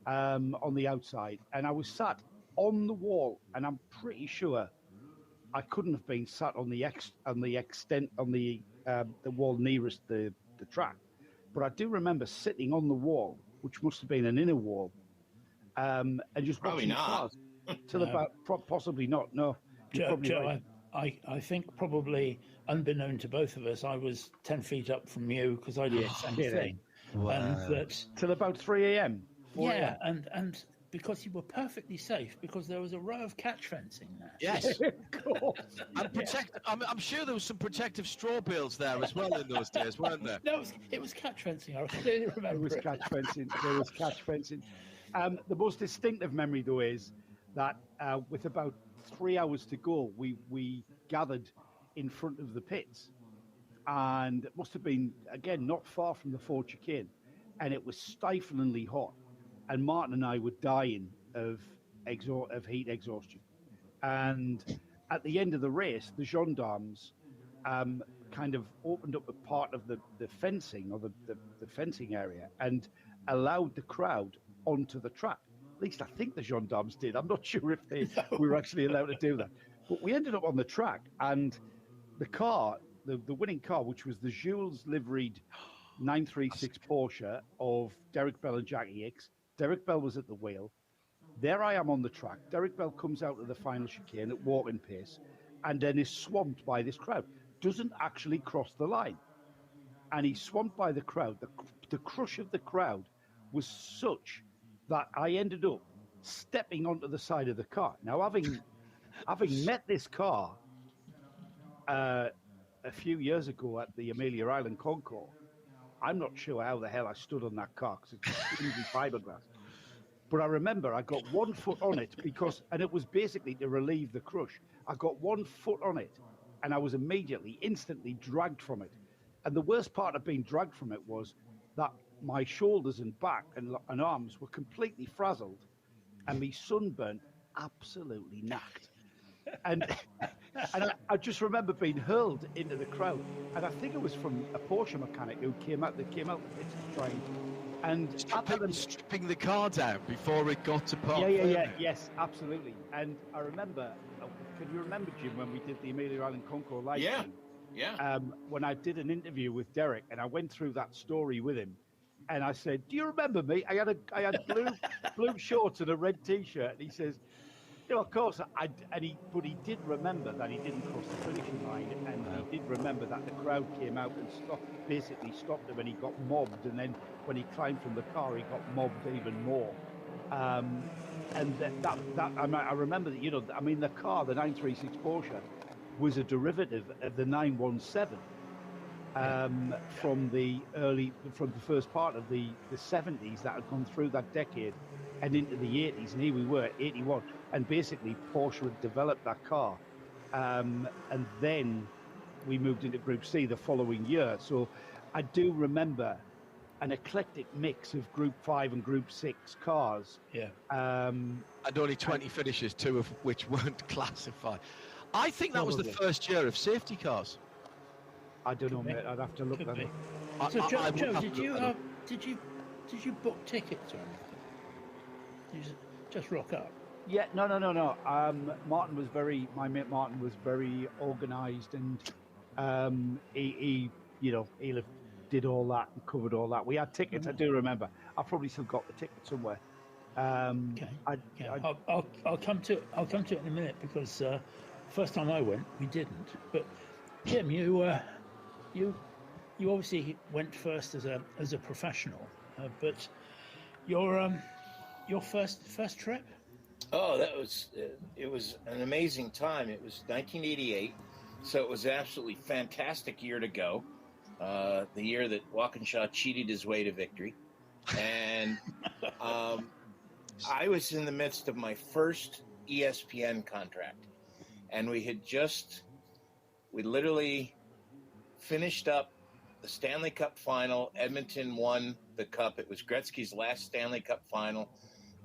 S4: on the outside, and I was sat on the wall, and I'm pretty sure I couldn't have been sat on the wall nearest the track, but I do remember sitting on the wall, which must have been an inner wall, and just
S6: Probably
S4: watching
S6: not.
S4: cars till about possibly not. No, you're
S17: Joe,
S4: probably
S17: Joe,
S4: right.
S17: I think probably unbeknown to both of us, I was 10 feet up from you because I did the same thing.
S4: Wow.
S17: And that
S4: till about 3 a.m. 4
S17: Yeah,
S4: a.m.
S17: and because you were perfectly safe because there was a row of catch fencing there.
S1: Yes.
S4: Of course.
S1: And I'm sure there was some protective straw bales there as well in those days, weren't there?
S17: No, it was catch fencing. I clearly remember.
S4: There was catch fencing. There was catch fencing. The most distinctive memory, though, is that with about 3 hours to go, we gathered in front of the pits, and it must have been again not far from the Ford Chicane, and it was stiflingly hot, and Martin and I were dying of heat exhaustion, and at the end of the race, the gendarmes kind of opened up a part of the fencing or the fencing area and allowed the crowd onto the track. At least I think the gendarmes did. I'm not sure if we were actually allowed to do that. But we ended up on the track, and the car, the winning car, which was the Jules liveried 936 Porsche of Derek Bell and Jackie Hicks. Derek Bell was at the wheel. There I am on the track. Derek Bell comes out of the final chicane at walking pace and then is swamped by this crowd. Doesn't actually cross the line. And he's swamped by the crowd. The crush of the crowd was such that I ended up stepping onto the side of the car. Now, having met this car a few years ago at the Amelia Island Concours, I'm not sure how the hell I stood on that car because it's flimsy fiberglass. But I remember I got 1 foot on it and it was basically to relieve the crush. I got 1 foot on it and I was instantly dragged from it. And the worst part of being dragged from it was that my shoulders and back and arms were completely frazzled and me sunburnt absolutely knacked. And I just remember being hurled into the crowd, and I think it was from a Porsche mechanic who came out the pits to try and
S1: stripping the car down before it got to park.
S4: Yes, absolutely. And I remember, can you remember, Jim, when we did the Amelia Island Concours live stream?
S6: Yeah.
S4: When I did an interview with Derek, and I went through that story with him, and I said, "Do you remember me? I had blue shorts and a red T-shirt." And he says, "No, of course." But he did remember that he didn't cross the finishing line, and he did remember that the crowd came out and basically stopped him, and he got mobbed. And then when he climbed from the car, he got mobbed even more. And I remember that. The car, the 936 Porsche, was a derivative of the 917 from the first part of the 70s that had gone through that decade and into the 80s, and here we were, 81, and basically Porsche had developed that car, and then we moved into Group C the following year. So I do remember an eclectic mix of Group 5 and Group 6 cars.
S17: Yeah.
S1: And only 20 finishes, 2 of which weren't classified. I think that was the first year of safety cars.
S4: I don't know, mate. I'd have to look that up.
S17: So, Joe, did you book tickets or anything? Did you just rock up?
S4: Yeah, no. Martin was my mate Martin was very organised, and he did all that and covered all that. We had tickets. I do remember. I probably still got the ticket somewhere.
S17: Okay. I'll come to it in a minute because first time I went, we didn't. But Jim, you obviously went first as a professional, but your first trip.
S18: Oh, it was an amazing time. It was 1988, so it was an absolutely fantastic year to go. The year that Walkinshaw cheated his way to victory, and I was in the midst of my first ESPN contract, and we literally finished up the Stanley Cup final. Edmonton won the cup. It was Gretzky's last Stanley Cup final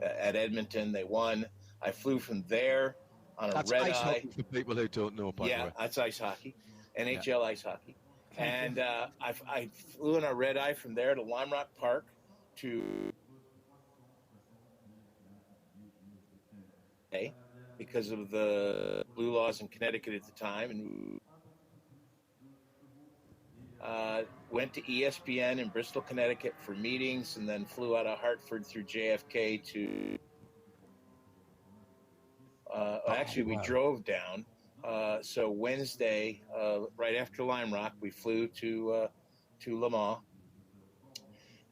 S18: at Edmonton. They won. I flew from there on a red eye.
S1: That's ice hockey for people who don't know, by the way.
S18: Yeah, that's ice hockey, NHL ice hockey. And I flew in a red eye from there to Lime Rock Park to because of the blue laws in Connecticut at the time, and went to ESPN in Bristol, Connecticut for meetings, and then flew out of Hartford through JFK to we drove down. So Wednesday, right after Lime Rock, we flew to Le Mans,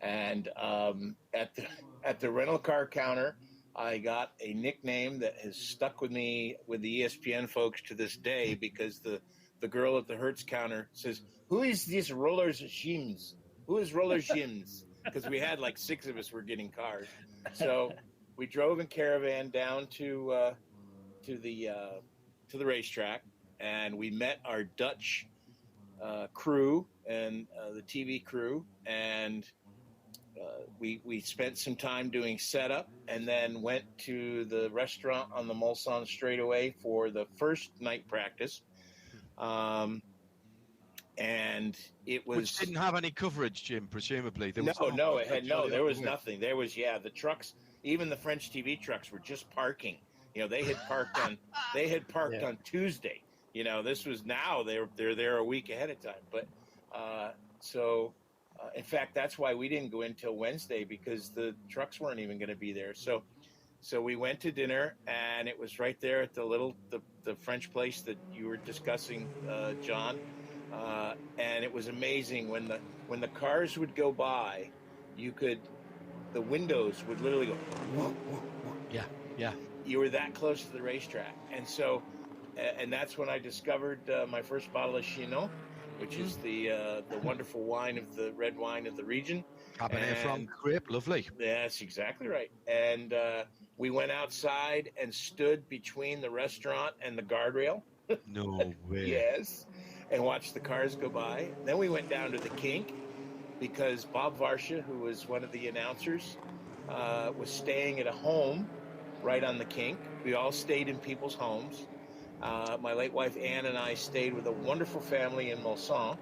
S18: and at the rental car counter, I got a nickname that has stuck with me with the ESPN folks to this day, because the girl at the Hertz counter says, "Who is this Roller Jims? Who is Roller Jims?" Because we had like 6 of us were getting cars, so we drove in caravan down to the racetrack, and we met our Dutch crew and the TV crew, and we spent some time doing setup, and then went to the restaurant on the Mulsanne straightaway for the first night practice. And it was...
S1: Which didn't have any coverage, Jim, presumably. There
S18: was nothing. There was, the trucks, even the French TV trucks were just parking. They had parked on Tuesday. This was now they're there a week ahead of time. But in fact, that's why we didn't go in till Wednesday, because the trucks weren't even going to be there. So we went to dinner, and it was right there at the French place that you were discussing, John. And it was amazing when the cars would go by, the windows would literally go. Whoa, whoa, whoa.
S1: Yeah.
S18: You were that close to the racetrack, and that's when I discovered my first bottle of Chinon, which is the wonderful red wine of the region.
S1: Cabernet Franc grape, lovely.
S18: That's exactly right. And we went outside and stood between the restaurant and the guardrail.
S1: No way.
S18: Yes, and watched the cars go by. Then we went down to the kink, because Bob Varsha, who was one of the announcers, was staying at a home right on the kink. We all stayed in people's homes. My late wife Ann and I stayed with a wonderful family in Mulsanne,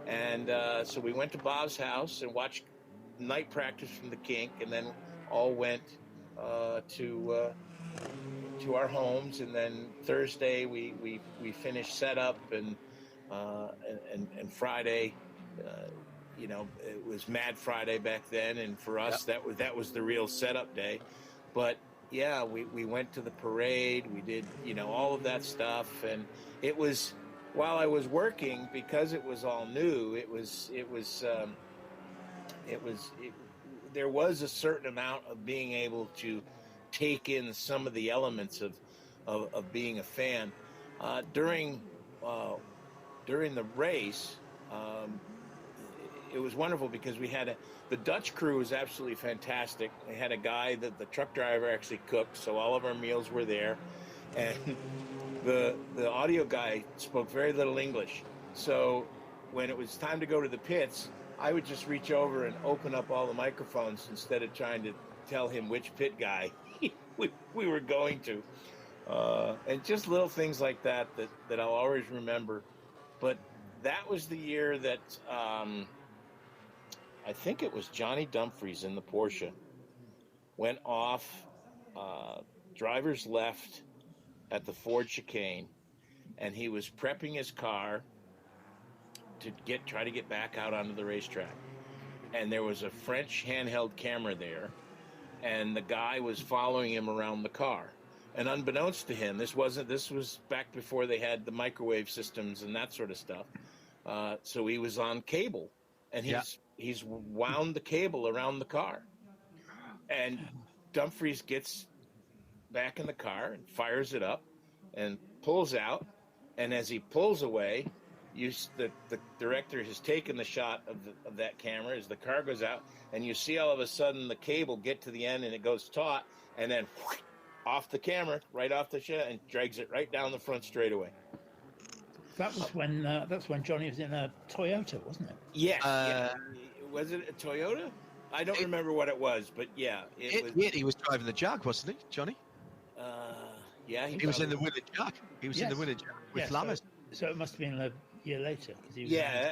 S18: and so we went to Bob's house and watched night practice from the kink, and then all went to our homes. And then Thursday we finished setup, and Friday, it was Mad Friday back then, and for us that was the real setup day. But yeah, we went to the parade. We did, all of that stuff, and it was, while I was working, because it was all new. There was a certain amount of being able to take in some of the elements of being a fan during the race. It was wonderful because we had the Dutch crew was absolutely fantastic. We had a guy that the truck driver actually cooked, so all of our meals were there. And the audio guy spoke very little English. So when it was time to go to the pits, I would just reach over and open up all the microphones instead of trying to tell him which pit guy we were going to. And just little things like that I'll always remember. But that was the year that... I think it was Johnny Dumfries in the Porsche went off, drivers left at the Ford chicane, and he was prepping his car to try to get back out onto the racetrack. And there was a French handheld camera there, and the guy was following him around the car. And unbeknownst to him, this was back before they had the microwave systems and that sort of stuff. So he was on cable, and he's wound the cable around the car. And Dumfries gets back in the car and fires it up and pulls out. And as he pulls away, the director has taken the shot of that camera as the car goes out, and you see all of a sudden the cable get to the end and it goes taut, and then off the camera, right off the shot, and drags it right down the front straightaway.
S17: That was when that's when Johnny was in a Toyota, wasn't it?
S18: Yeah. Was it a Toyota? I don't remember what it was, but yeah,
S19: he was driving the Jag, wasn't he, Johnny?
S18: Yeah,
S19: he was in the winning Jag. He was in the winning Jag with Lammers.
S17: So it must have been a year later.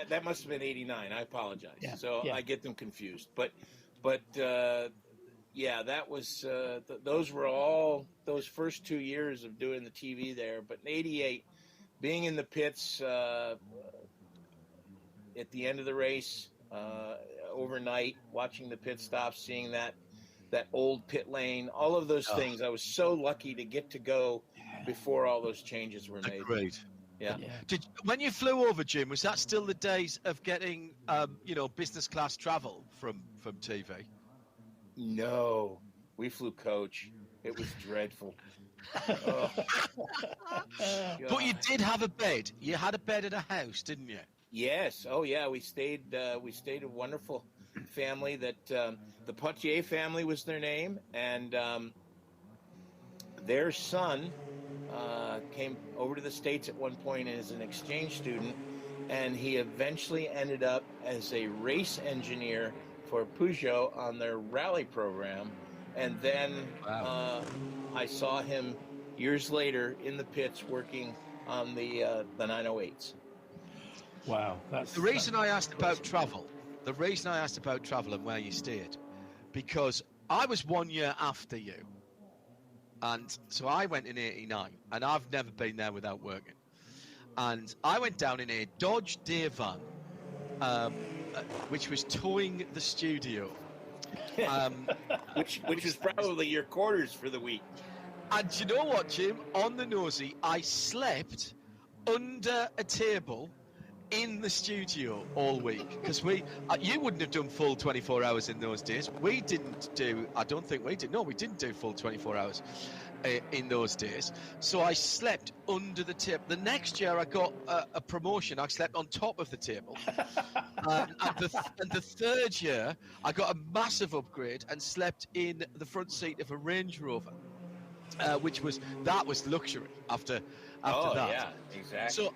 S18: That must have been '89. I apologize. I get them confused. But that was those were all those first 2 years of doing the TV there. But in '88, being in the pits at the end of the race, overnight, watching the pit stops, seeing that old pit lane, all of those things. I was so lucky to get to go before all those changes were made.
S19: Great.
S18: Yeah.
S19: When you flew over, Jim, was that still the days of getting, business class travel from TV?
S18: No, we flew coach. It was dreadful.
S19: But you did have a bed. You had a bed at a house, didn't you?
S18: Yes. Oh, yeah. We stayed a wonderful family that the Potier family was their name, and their son came over to the States at one point as an exchange student, and he eventually ended up as a race engineer for Peugeot on their rally program. And then I saw him years later in the pits working on the 908s.
S17: Wow.
S19: The reason I asked about travel and where you stayed, because I was 1 year after you. And so I went in '89, and I've never been there without working. And I went down in a Dodge Deer van, which was towing the studio.
S18: Which is probably your quarters for the week.
S19: And you know what, Jim? On the nosy, I slept under a table in the studio all week, because you wouldn't have done full 24 hours in those days. We didn't do full 24 hours in those days. So I slept under the table. The next year I got a promotion. I slept on top of the table. And the third year I got a massive upgrade and slept in the front seat of a Range Rover. Which was luxury after that.
S18: Yeah, exactly.
S19: So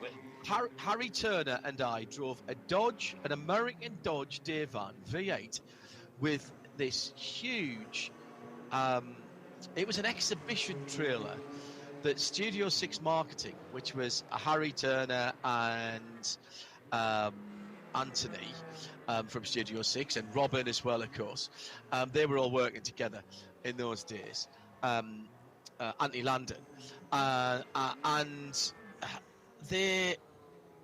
S19: Harry Turner and I drove an American Dodge Deer van V8 with this huge. It was an exhibition trailer that Studio 6 Marketing, which was Harry Turner and Anthony from Studio 6 and Robin as well, of course. They were all working together in those days. Anthony Landon, and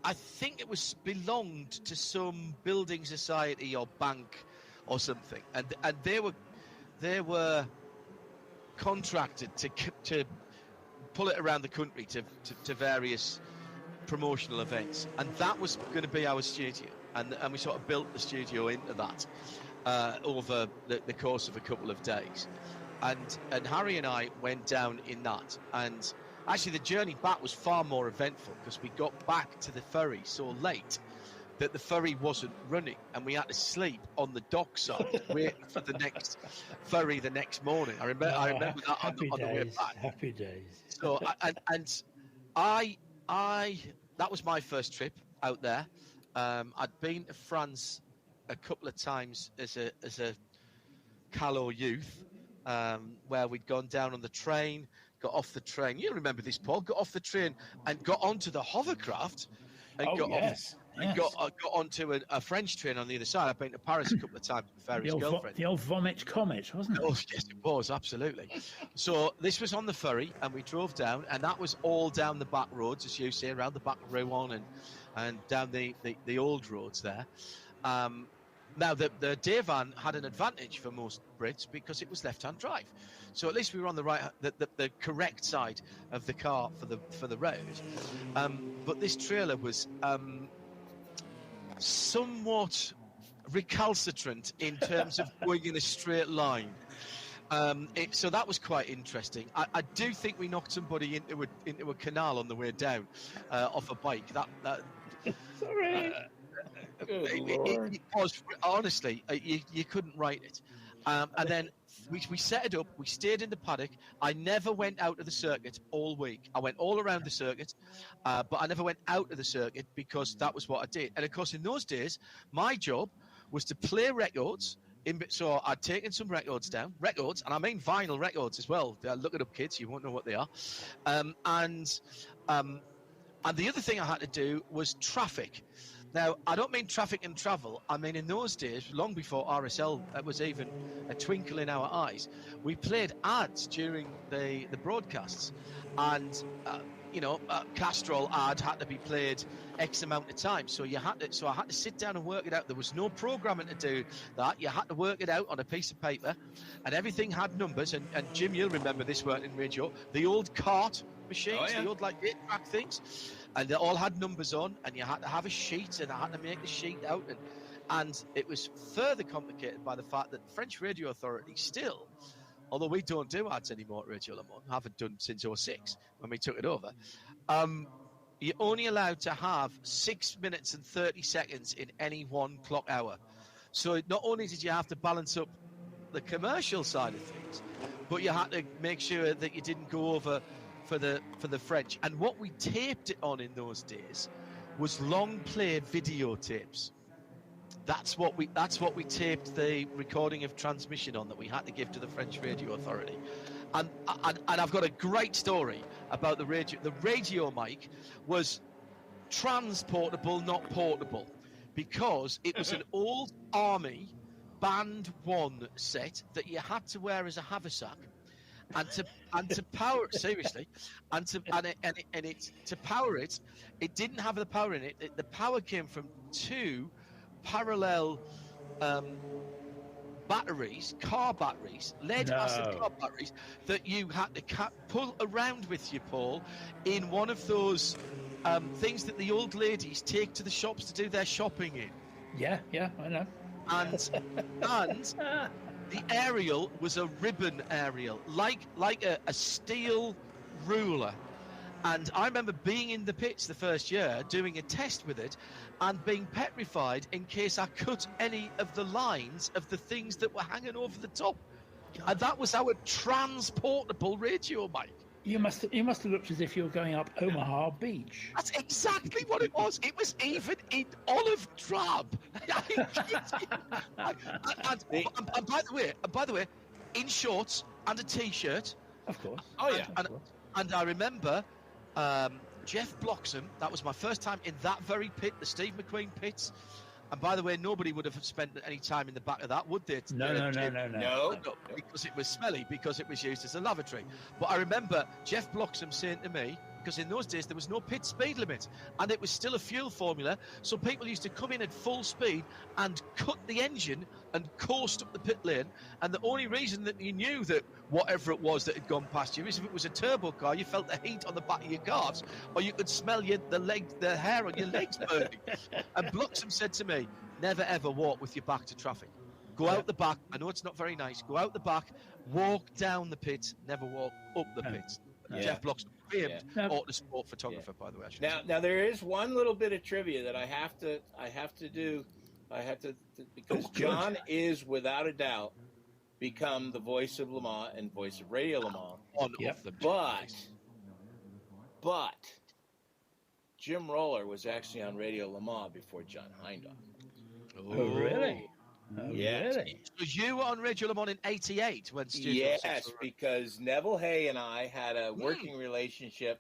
S19: I think it belonged to some building society or bank or something, and they were contracted to pull it around the country to various promotional events, and that was going to be our studio, and we sort of built the studio into that over the course of a couple of days. And Harry and I went down in that, and actually the journey back was far more eventful because we got back to the ferry so late that the ferry wasn't running, and we had to sleep on the dockside waiting for the next ferry the next morning. I remember that on the way back.
S17: Happy days.
S19: So I that was my first trip out there. I'd been to France a couple of times as a callow youth. Where we'd gone down on the train, got off the train. You remember this, Paul? Got off the train and got onto the hovercraft, and got onto a French train on the other side. I've been to Paris a couple of times with various girlfriends.
S17: The old Vomit Comet, wasn't it?
S19: Oh, yes, it was, absolutely. So this was on the ferry, and we drove down, and that was all down the back roads, as you say, around the back Rouen and down the old roads there. Now, the Dayvan had an advantage for most Brits because it was left-hand drive, so at least we were on the correct side of the car for the road. But this trailer was somewhat recalcitrant in terms of going in a straight line. So that was quite interesting. I do think we knocked somebody into a canal on the way down off a bike.
S17: Sorry.
S19: It was, honestly, you couldn't write it. And then we set it up. We stayed in the paddock. I never went out of the circuit all week. I went all around the circuit, but I never went out of the circuit because that was what I did. And of course, in those days, my job was to play records. So I'd taken some records down, and I mean vinyl records as well. Look it up, kids. You won't know what they are. And the other thing I had to do was traffic. Now, I don't mean traffic and travel. I mean, in those days, long before RSL was even a twinkle in our eyes, we played ads during the broadcasts. And, Castrol ad had to be played X amount of time. So I had to sit down and work it out. There was no programming to do that. You had to work it out on a piece of paper. And everything had numbers. And Jim, you'll remember this worked in radio. The old cart machines, the old 8-track things. And they all had numbers on, and you had to have a sheet, and I had to make the sheet out. And it was further complicated by the fact that the French Radio Authority still, although we don't do ads anymore at Radio Le Mans, haven't done since 2006 when we took it over, you're only allowed to have 6 minutes and 30 seconds in any one clock hour. So not only did you have to balance up the commercial side of things, but you had to make sure that you didn't go over for the French. And what we taped it on in those days was long play videotapes. That's what we taped the recording of transmission on that we had to give to the French Radio Authority. And I've got a great story about the radio. The radio mic was transportable, not portable, because it was an old Army Band 1 set that you had to wear as a haversack. And to power seriously, to power it, it didn't have the power in it. The power came from 2 parallel batteries, car batteries, lead-acid car batteries that you had to pull around with you, Paul, in one of those things that the old ladies take to the shops to do their shopping in.
S17: Yeah, I know.
S19: And the aerial was a ribbon aerial, like a steel ruler. And I remember being in the pits the first year, doing a test with it, and being petrified in case I cut any of the lines of the things that were hanging over the top. And that was our transportable radio mic.
S17: You must have looked as if you were going up Omaha Beach.
S19: That's exactly what it was. It was even in olive drab. And by the way, in shorts and a t-shirt.
S17: Of course.
S19: Oh yeah. And I remember Jeff Bloxham. That was my first time in that very pit, the Steve McQueen pits. And by the way, nobody would have spent any time in the back of that, would they?
S17: No.
S19: Because it was smelly, because it was used as a lavatory. But I remember Jeff Bloxham saying to me, because in those days there was no pit speed limit, and it was still a fuel formula, so people used to come in at full speed and cut the engine and coast up the pit lane, and the only reason that you knew that whatever it was that had gone past you is if it was a turbo car, you felt the heat on the back of your calves, or you could smell the hair on your legs burning. And Bloxham said to me, never ever walk with your back to traffic. Go out the back. I know it's not very nice. Go out the back, walk down the pit, never walk up the pit. Jeff Bloxham, famed autosport photographer, by the way.
S18: Now there is one little bit of trivia that I have to do. Because John is without a doubt become the voice of Le Mans and voice of Radio Le Mans. But Jim Roller was actually on Radio Le Mans before John Hindhaugh.
S17: Oh, really?
S18: Yes.
S17: Really?
S19: So you were on Radio Le Mans in '88 when Studiovision.
S18: Yes, because Neville Hay and I had a working relationship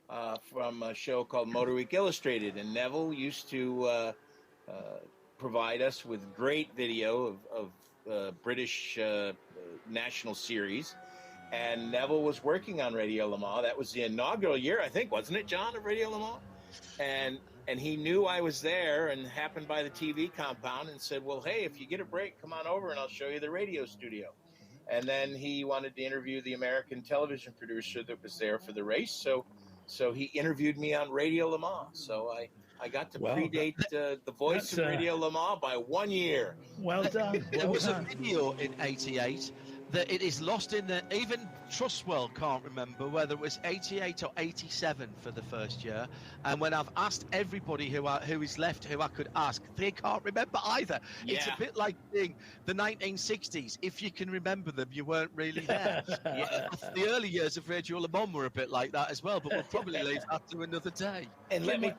S18: from a show called MotorWeek Illustrated, and Neville used to provide us with great video of British national series. And Neville was working on Radio Le Mans. That was the inaugural year, I think, wasn't it, John, of Radio Le Mans? And he knew I was there and happened by the TV compound and said, well, hey, if you get a break, come on over and I'll show you the radio studio. And then he wanted to interview the American television producer that was there for the race. So he interviewed me on Radio Le Mans. So I got to predate the voice of Radio Le Mans by 1 year.
S17: Well done.
S19: There was a video in '88 that it is lost in the, even Trustwell can't remember whether it was 88 or 87 for the first year. And when I've asked everybody who is left who I could ask, they can't remember either.
S18: Yeah.
S19: It's a bit like being the 1960s. If you can remember them, you weren't really there. The early years of Radio Le Mans were a bit like that as well, but we'll probably leave that to another day.
S18: And let me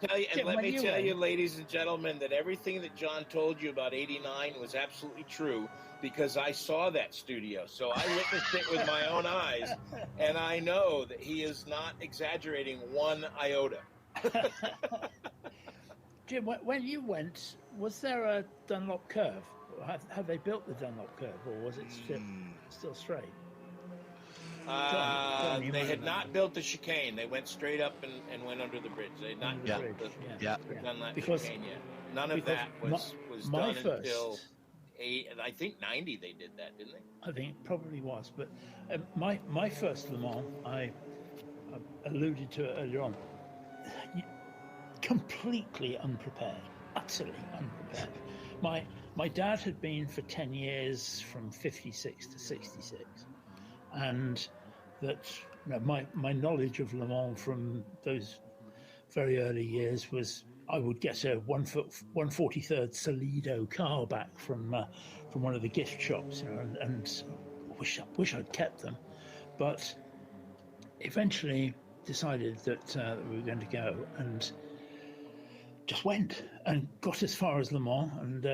S18: tell you, ladies and gentlemen, that everything that John told you about '89 was absolutely true, because I saw that studio. So I witnessed it with my own eyes, and I know that he is not exaggerating one iota.
S17: Jim, when you went, was there a Dunlop curve? Have they built the Dunlop curve, or was it still straight?
S18: They had not built the chicane. They went straight up and went under the bridge. They had not done that chicane yet. None of that was done until I think 90 they did that, didn't they?
S17: I think it probably was. But my first Le Mans, I alluded to it earlier on, completely unprepared, utterly unprepared. My dad had been for 10 years from 56 to 66. And that my knowledge of Le Mans from those very early years was I would get a 1/43 Solido car back from one of the gift shops, and wish I'd kept them, but eventually decided that we were going to go, and just went and got as far as Le Mans, and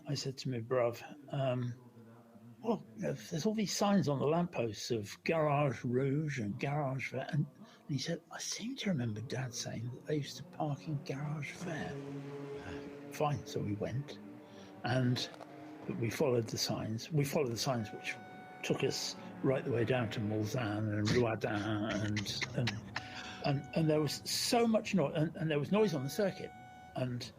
S17: I said to my bruv, well, there's all these signs on the lampposts of Garage Rouge and Garage Fair. And he said, I seem to remember Dad saying that they used to park in Garage Fair. Fine, so we went. And we followed the signs. We followed the signs which took us right the way down to Mulsanne and Rouadin. And there was so much noise. And there was noise on the circuit. And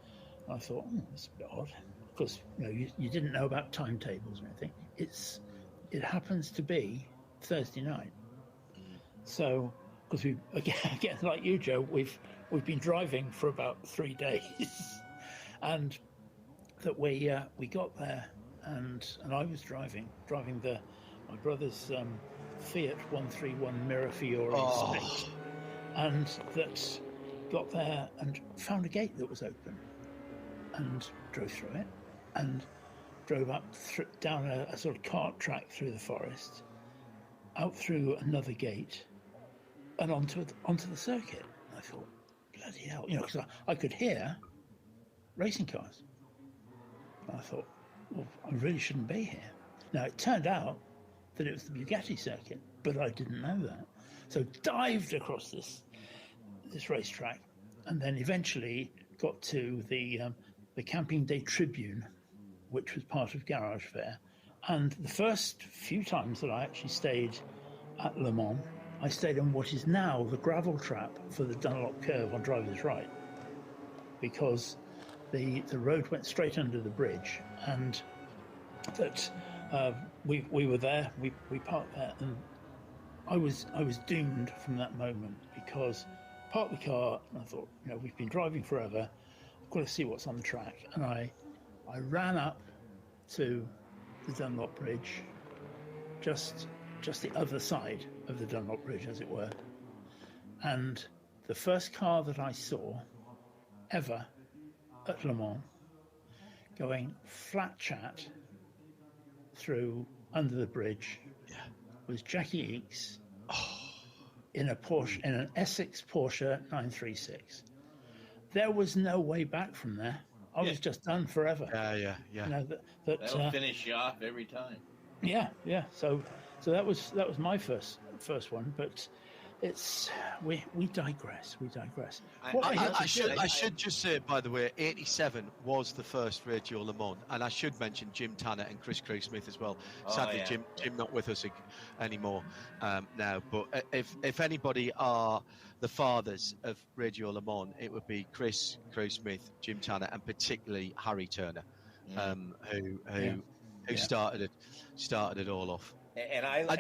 S17: I thought, that's a bit odd. Because you didn't know about timetables or anything. It happens to be Thursday night. So, because we again like you, Joe, we've been driving for about 3 days, and that we got there, and I was driving my brother's Fiat 131 Mirafiore Estate, and that got there and found a gate that was open, and drove through it, and drove up down a sort of cart track through the forest, out through another gate, and onto the circuit. And I thought, bloody hell, because I could hear racing cars. And I thought, well, I really shouldn't be here. Now, it turned out that it was the Bugatti circuit, but I didn't know that. So dived across this racetrack, and then eventually got to the Camping Day Tribune, which was part of Garage Fair. And the first few times that I actually stayed at Le Mans, I stayed on what is now the gravel trap for the Dunlop curve on driver's right, because the road went straight under the bridge, and that we were there, we parked there, and I was doomed from that moment, because I parked the car and I thought, we've been driving forever, I've got to see what's on the track, and I ran up to the Dunlop Bridge, just the other side of the Dunlop Bridge, as it were. And the first car that I saw ever at Le Mans going flat chat through under the bridge was Jackie Eakes in a Porsche, in an Essex Porsche 936. There was no way back from there. I was just done forever.
S18: Yeah. That'll finish you off every time.
S17: Yeah. So that was my first one. But we digress. We digress.
S19: I should just say, by the way, 87 was the first Radio Le Mans, and I should mention Jim Tanner and Chris Smith as well. Sadly, Jim not with us anymore now. But if anybody are the fathers of Radio Le Mans, it would be Chris Smith, Jim Tanner, and particularly Harry Turner, who started it all off.
S18: And
S19: I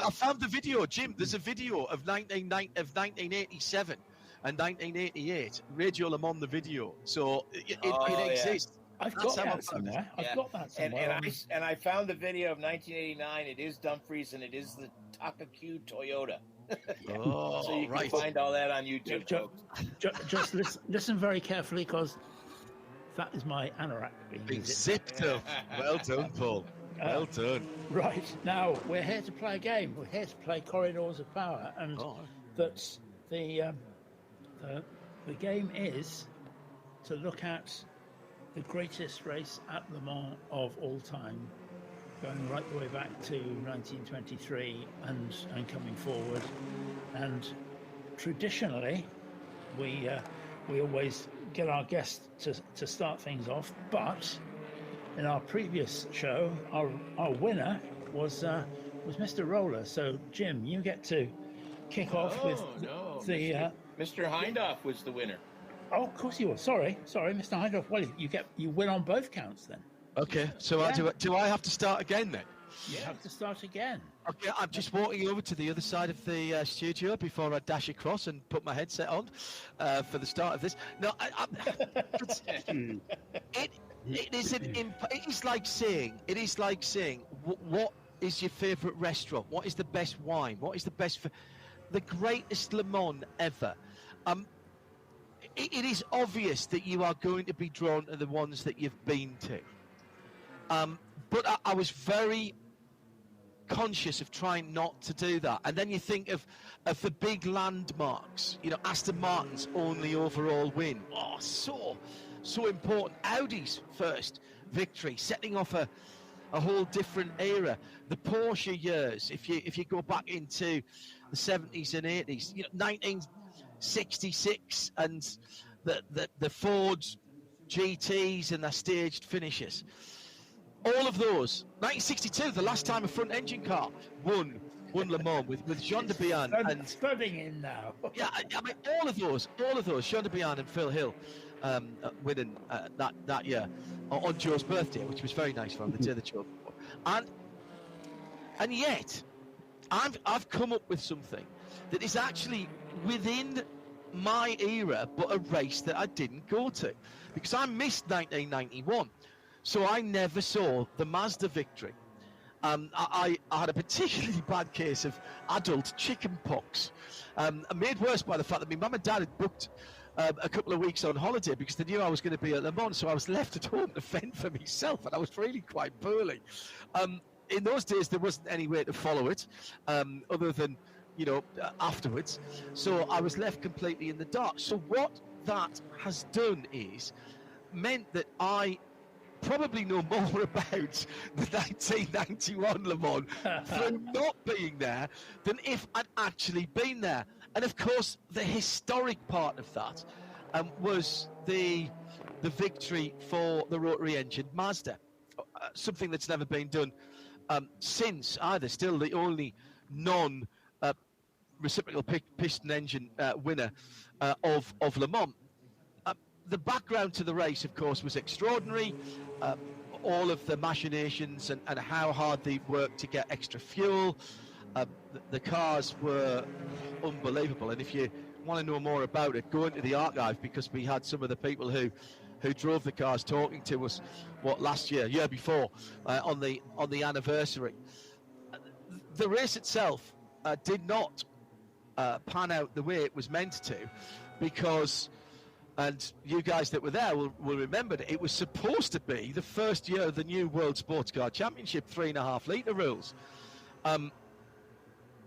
S19: found the video, Jim. There's a video of 1987 and 1988. Radio Le Mans, the video. So it exists.
S17: I've got that somewhere. I've got that somewhere.
S18: And I found the video of 1989. It is Dumfries, and it is the Taka-Q Toyota. So you can find all that on YouTube.
S17: Just listen very carefully, because that is my anorak being
S19: zipped up. Well done, Paul. Well done.
S17: Right, now we're here to play a game. We're here to play Corridors of Power, and that's the game is to look at the greatest race at Le Mans of all time, going right the way back to 1923 and coming forward. And traditionally, we always get our guest to start things off, but in our previous show, our winner was Mr. Roller. So, Jim, you get to kick off with the
S18: Mr. Hindhoff was the winner.
S17: Oh, of course you were. Sorry, Mr. Hindhoff. Well, you win on both counts then.
S19: Okay, so do I have to start again then?
S17: You have to start again.
S19: Okay, I'm just walking over to the other side of the studio before I dash across and put my headset on for the start of this. No, it is like saying what is your favourite restaurant? What is the best wine? What is the best the greatest Le Mans ever? It is obvious that you are going to be drawn to the ones that you've been to. But I was very conscious of trying not to do that. And then you think of the big landmarks, Aston Martin's only overall win. Oh, so important. Audi's first victory, setting off a whole different era. The Porsche years, if you go back into the 70s and 80s, 1966 and the Ford GTs and their staged finishes. All of those. 1962, the last time a front-engine car won Le Mans with Jean de Bian and
S17: studying in now.
S19: Yeah, I mean all of those. Jean de Bian and Phil Hill winning that year on Joe's birthday, which was very nice for him. The day that Joe, and yet I've come up with something that is actually within my era, but a race that I didn't go to because I missed 1991. So I never saw the Mazda victory. I had a particularly bad case of adult chicken pox, made worse by the fact that my mum and dad had booked a couple of weeks on holiday because they knew I was going to be at Le Mans, so I was left at home to fend for myself, and I was really quite poorly. In those days, there wasn't any way to follow it other than, afterwards. So I was left completely in the dark. So what that has done is meant that I probably know more about the 1991 Le Mans through not being there than if I'd actually been there. And of course, the historic part of that was the victory for the rotary engine Mazda, something that's never been done since either. Still the only non-reciprocal piston engine winner of Le Mans. The background to the race, of course, was extraordinary. All of the machinations and how hard they worked to get extra fuel. The cars were unbelievable. And if you want to know more about it, go into the archive, because we had some of the people who drove the cars talking to us, year before, on the anniversary. The race itself did not pan out the way it was meant to, because... And you guys that were there will remember that it was supposed to be the first year of the new World Sports Car Championship 3.5 litre rules.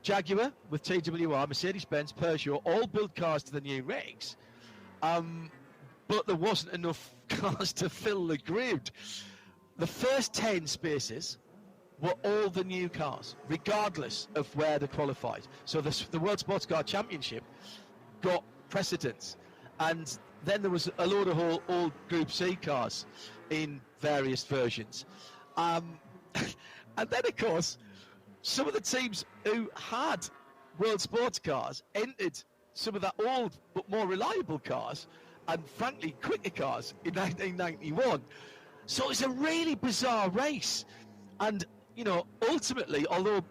S19: Jaguar with TWR, Mercedes-Benz, Peugeot all built cars to the new regs, but there wasn't enough cars to fill the grid. The first 10 spaces were all the new cars, regardless of where they qualified. So the World Sports Car Championship got precedence. And then there was a load of all Group C cars in various versions. And then, of course, some of the teams who had World Sports cars entered some of the old but more reliable cars and, frankly, quicker cars in 1991. So it's a really bizarre race. And, you know, ultimately, although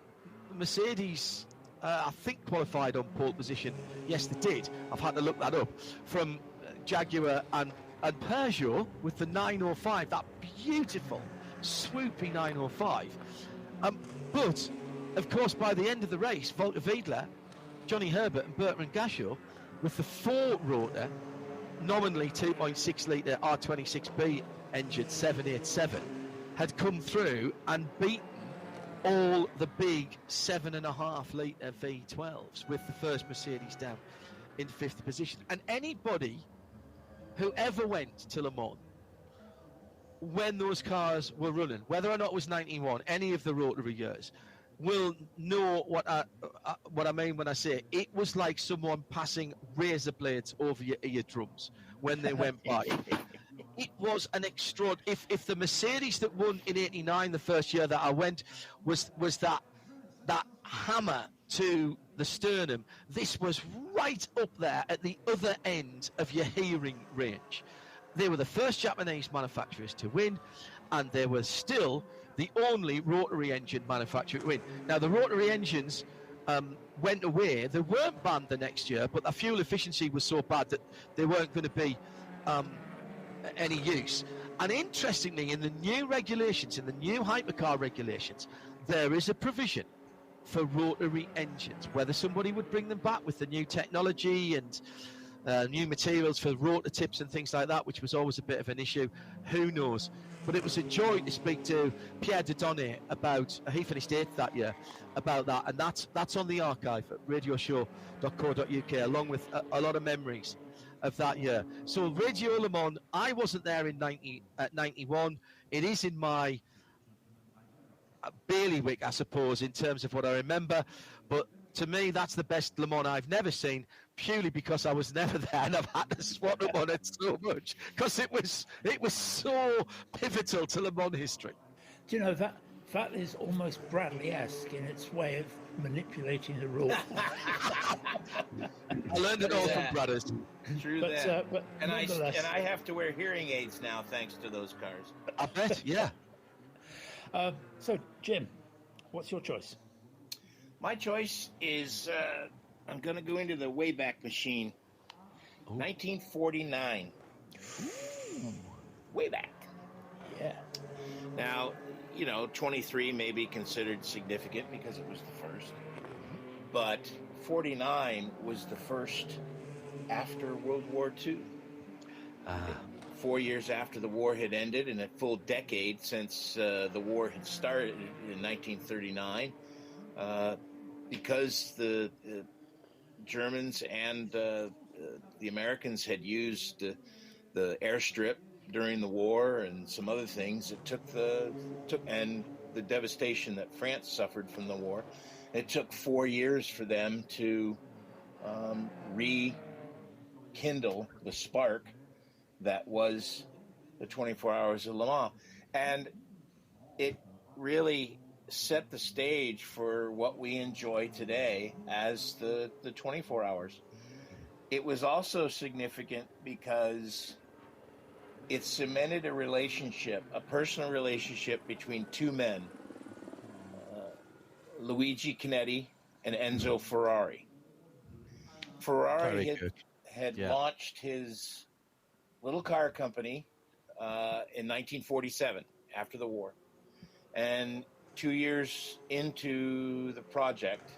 S19: Mercedes, I think, qualified on pole position, yes, they did. I've had to look that up. From Jaguar and Peugeot with the 905, that beautiful, swoopy 905. But, of course, by the end of the race, Walter Weidler, Johnny Herbert and Bertrand Gachot, with the 4-rotor, nominally 2.6 litre R26B engine 787, had come through and beaten all the big 7.5 litre V12s with the first Mercedes down in 5th position. And anybody who ever went to Le Mans when those cars were running, whether or not it was 91, any of the rotary years, will know what I mean when I say it was like someone passing razor blades over your eardrums when they went by. It was an extraordinary. If the Mercedes that won in '89, the first year that I went, was that hammer to the sternum, this was right up there at the other end of your hearing range. They were the first Japanese manufacturers to win, and they were still the only rotary engine manufacturer to win. Now, the rotary engines went away. They weren't banned the next year, but the fuel efficiency was so bad that they weren't going to be any use. And interestingly, in the new regulations, in the new hypercar regulations, there is a provision for rotary engines, whether somebody would bring them back with the new technology and new materials for rotor tips and things like that, which was always a bit of an issue. Who knows? But it was a joy to speak to Pierre Dieudonné about, he finished 8th that year, about that. And that's on the archive at radioshow.co.uk, along with a lot of memories of that year. So Radio Le Mans, I wasn't there in 91. It is in my bailiwick, I suppose, in terms of what I remember. But to me, that's the best Le Mans I've never seen, purely because I was never there and I've had to swat up on it so much, because it was so pivotal to Le Mans history.
S17: Do you know, that is almost Bradley-esque in its way of manipulating the rules.
S19: I learned it all from brothers.
S18: True that. And I have to wear hearing aids now thanks to those cars.
S19: I bet, yeah.
S17: So, Jim, what's your choice?
S18: My choice is, I'm going to go into the Wayback Machine. Ooh. 1949. Ooh. Wayback.
S17: Yeah.
S18: Now, 23 may be considered significant because it was the first. But 49 was the first after World War II. 4 years after the war had ended, and a full decade since the war had started in 1939. Because the Germans and the Americans had used the airstrip during the war and some other things, it took and the devastation that France suffered from the war. It took 4 years for them to rekindle the spark that was the 24 Hours of Le Mans, and it really set the stage for what we enjoy today as the 24 hours. It was also significant because it cemented a personal relationship between two men, Luigi Chinetti and Enzo Ferrari. Ferrari had launched his little car company in 1947 after the war, and 2 years into the project,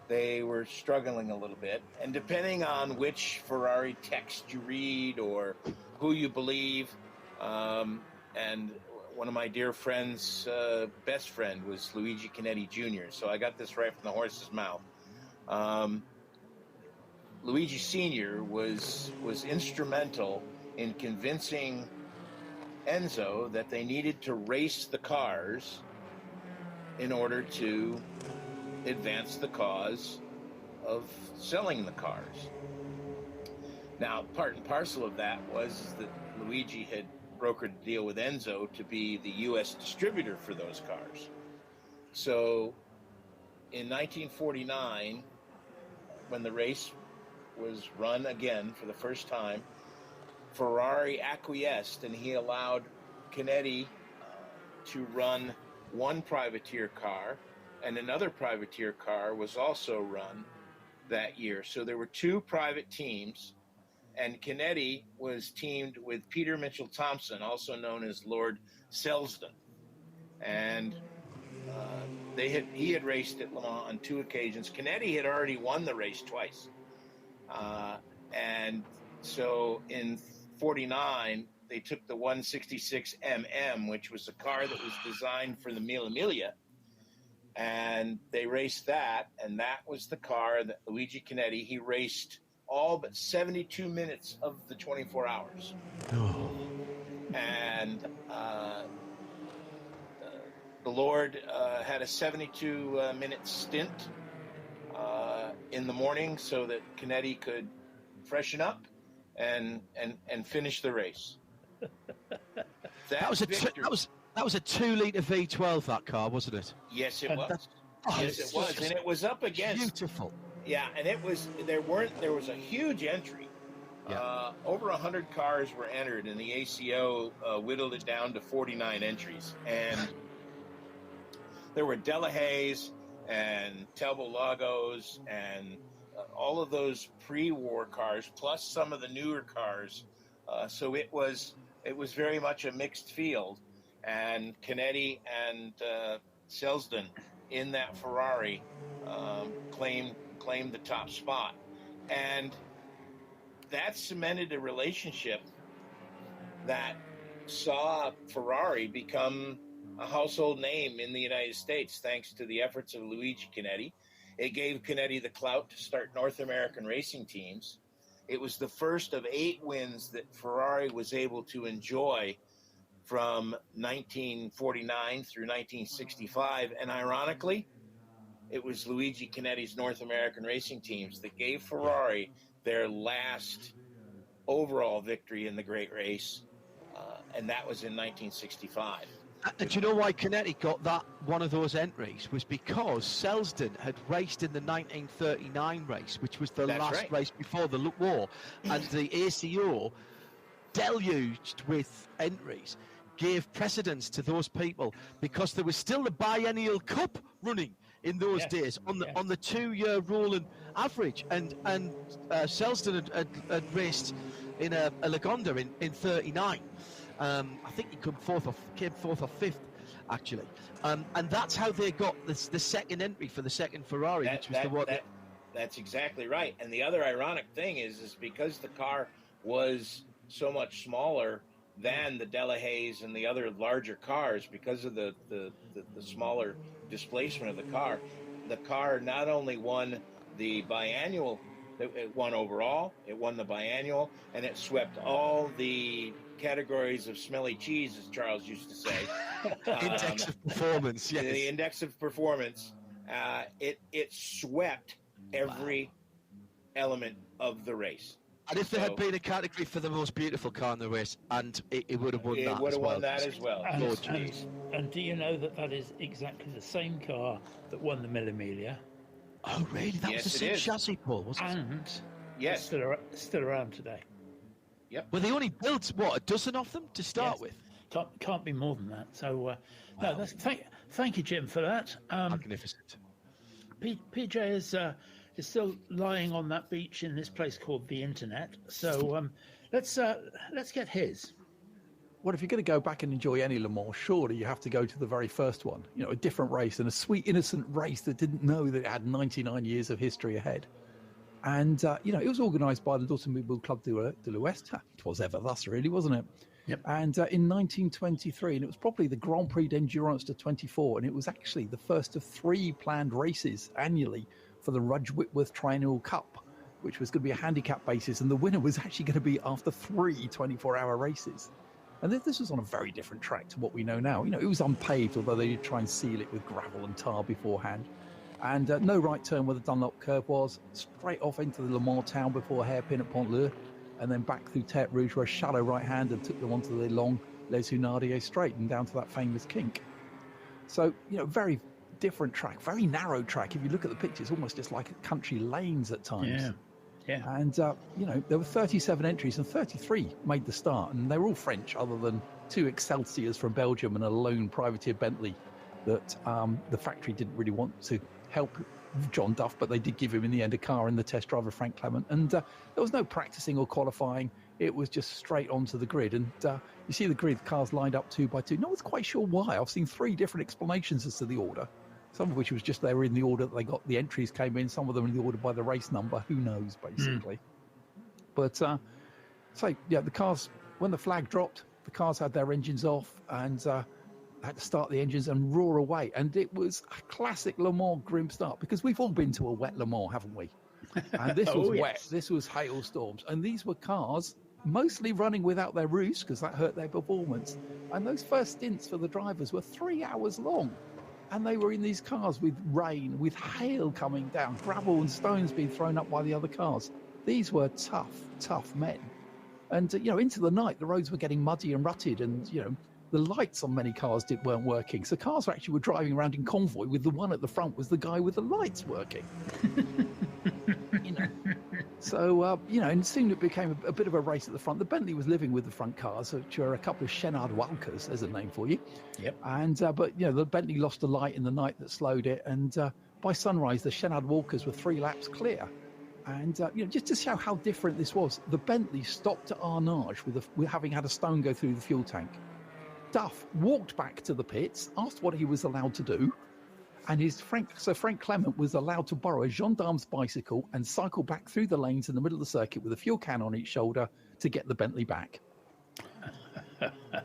S18: they were struggling a little bit. And depending on which Ferrari text you read or who you believe, and one of my dear friends' best friend was Luigi Chinetti Jr., so I got this right from the horse's mouth. Luigi Sr. was instrumental in convincing Enzo that they needed to race the cars in order to advance the cause of selling the cars. Now, part and parcel of that was that Luigi had brokered a deal with Enzo to be the U.S. distributor for those cars. So in 1949, when the race was run again for the first time, Ferrari acquiesced and he allowed Canetti to run one privateer car, and another privateer car was also run that year. So there were two private teams, and Canetti was teamed with Peter Mitchell Thompson, also known as Lord Selsdon. And he had raced at Le Mans on two occasions. Canetti had already won the race twice. And so in 49, they took the 166 MM, which was a car that was designed for the Mille Miglia, and they raced that, and that was the car that Luigi Canetti, he raced all but 72 minutes of the 24 hours. And the Lord had a 72-minute stint in the morning so that Canetti could freshen up and finish the race.
S19: That was a 2-litre V12, that car, wasn't it?
S18: Yes, it was. Yes, it was, and it was up against
S19: beautiful.
S18: Yeah, and it was there was a huge entry.
S19: Yeah.
S18: Over 100 cars were entered, and the ACO whittled it down to 49 entries. And there were Delahayes and Telbo Lagos and all of those pre-war cars, plus some of the newer cars. So it was very much a mixed field. And Canetti and Selsdon in that Ferrari claimed the top spot. And that cemented a relationship that saw Ferrari become a household name in the United States thanks to the efforts of Luigi Canetti. It gave Canetti the clout to start North American racing teams. It was the first of 8 wins that Ferrari was able to enjoy from 1949 through 1965. And ironically, it was Luigi Canetti's North American racing teams that gave Ferrari their last overall victory in the Great Race, and that was in 1965.
S19: And do you know why Canetti got that one of those entries? Was because Selsdon had raced in the 1939 race, which was the last race before the war, and the ACO, deluged with entries, gave precedence to those people because there was still the biennial cup running in those days on the 2-year rolling average, and Selsdon had raced in a Lagonda in 39. I think he came fourth or fifth, actually, and that's how they got the second entry for the second Ferrari, which was the one.
S18: That's exactly right. And the other ironic thing is because the car was so much smaller than the Delahayes and the other larger cars, because of the smaller displacement of the car not only won the biannual, it won overall, it won the biannual, and it swept all the categories of smelly cheese, as Charles used to say.
S19: Index of performance, yes.
S18: The index of performance. It swept every element of do race.
S19: And if there had been a category for the most beautiful car in the race, and it would have won that as well. It would have
S18: won that as well.
S17: And do you know that is exactly the same car that won the Mille Miglia?
S19: Oh, really? That was the same chassis, Paul, wasn't it?
S17: And it's still around today.
S18: Yep.
S19: Well, they only built, what, a dozen of them to start with?
S17: Can't be more than that. So, no, thank you, Jim, for that.
S19: Magnificent.
S17: PJ is still lying on that beach in this place called the Internet. So let's get his.
S13: Well, if you're going to go back and enjoy any Le Mans, surely you have to go to the very first one. You know, a different race and a sweet, innocent race that didn't know that it had 99 years of history ahead. And, it was organised by the L'Automobile Club de l'Ouest. It was ever thus, really, wasn't it?
S17: Yep.
S13: And in 1923, and it was probably the Grand Prix d'Endurance de 24, and it was actually the first of 3 planned races annually for the Rudge Whitworth Triennial Cup, which was going to be a handicap basis, and the winner was actually going to be after 3 24-hour races. And this was on a very different track to what we know now. It was unpaved, although they did try and seal it with gravel and tar beforehand. And no right turn where the Dunlop curve was, straight off into the Le Mans town before hairpin at Pont-Leu, and then back through Tête Rouge where a shallow right-hander took them onto the long Les Hunardier straight and down to that famous kink. So, very different track, very narrow track. If you look at the pictures, almost just like country lanes at times.
S17: Yeah.
S13: And, there were 37 entries and 33 made the start, and they were all French other than 2 Excelsiors from Belgium and a lone privateer Bentley that the factory didn't really want to help John Duff, but they did give him in the end a car in the test driver Frank Clement. And there was no practicing or qualifying. It was just straight onto the grid. And you see the grid, cars lined up 2 by 2. No one's quite sure why. I've seen 3 different explanations as to the order. Some of which was just they were in the order that they got the entries came in. Some of them in the order by the race number. Who knows, basically. But the cars, when the flag dropped, the cars had their engines off and had to start the engines and roar away. And it was a classic Le Mans grim start, because we've all been to a wet Le Mans, haven't we? And this was wet. This was hailstorms. And these were cars mostly running without their roofs because that hurt their performance. And those first stints for the drivers were 3 hours long. And they were in these cars with rain, with hail coming down, gravel and stones being thrown up by the other cars. These were tough men. And, into the night, the roads were getting muddy and rutted and, the lights on many cars weren't working. So cars were driving around in convoy with the one at the front was the guy with the lights working. So, and soon it became a bit of a race at the front. The Bentley was living with the front cars, which are a couple of Chenard Walkers, there's a name for you.
S17: Yep.
S13: And, but the Bentley lost a light in the night that slowed it. And by sunrise, the Chenard Walkers were 3 laps clear. And, just to show how different this was, the Bentley stopped at Arnage with having had a stone go through the fuel tank. Duff walked back to the pits, asked what he was allowed to do, and Frank Clement was allowed to borrow a gendarme's bicycle and cycle back through the lanes in the middle of the circuit with a fuel can on each shoulder to get the Bentley back.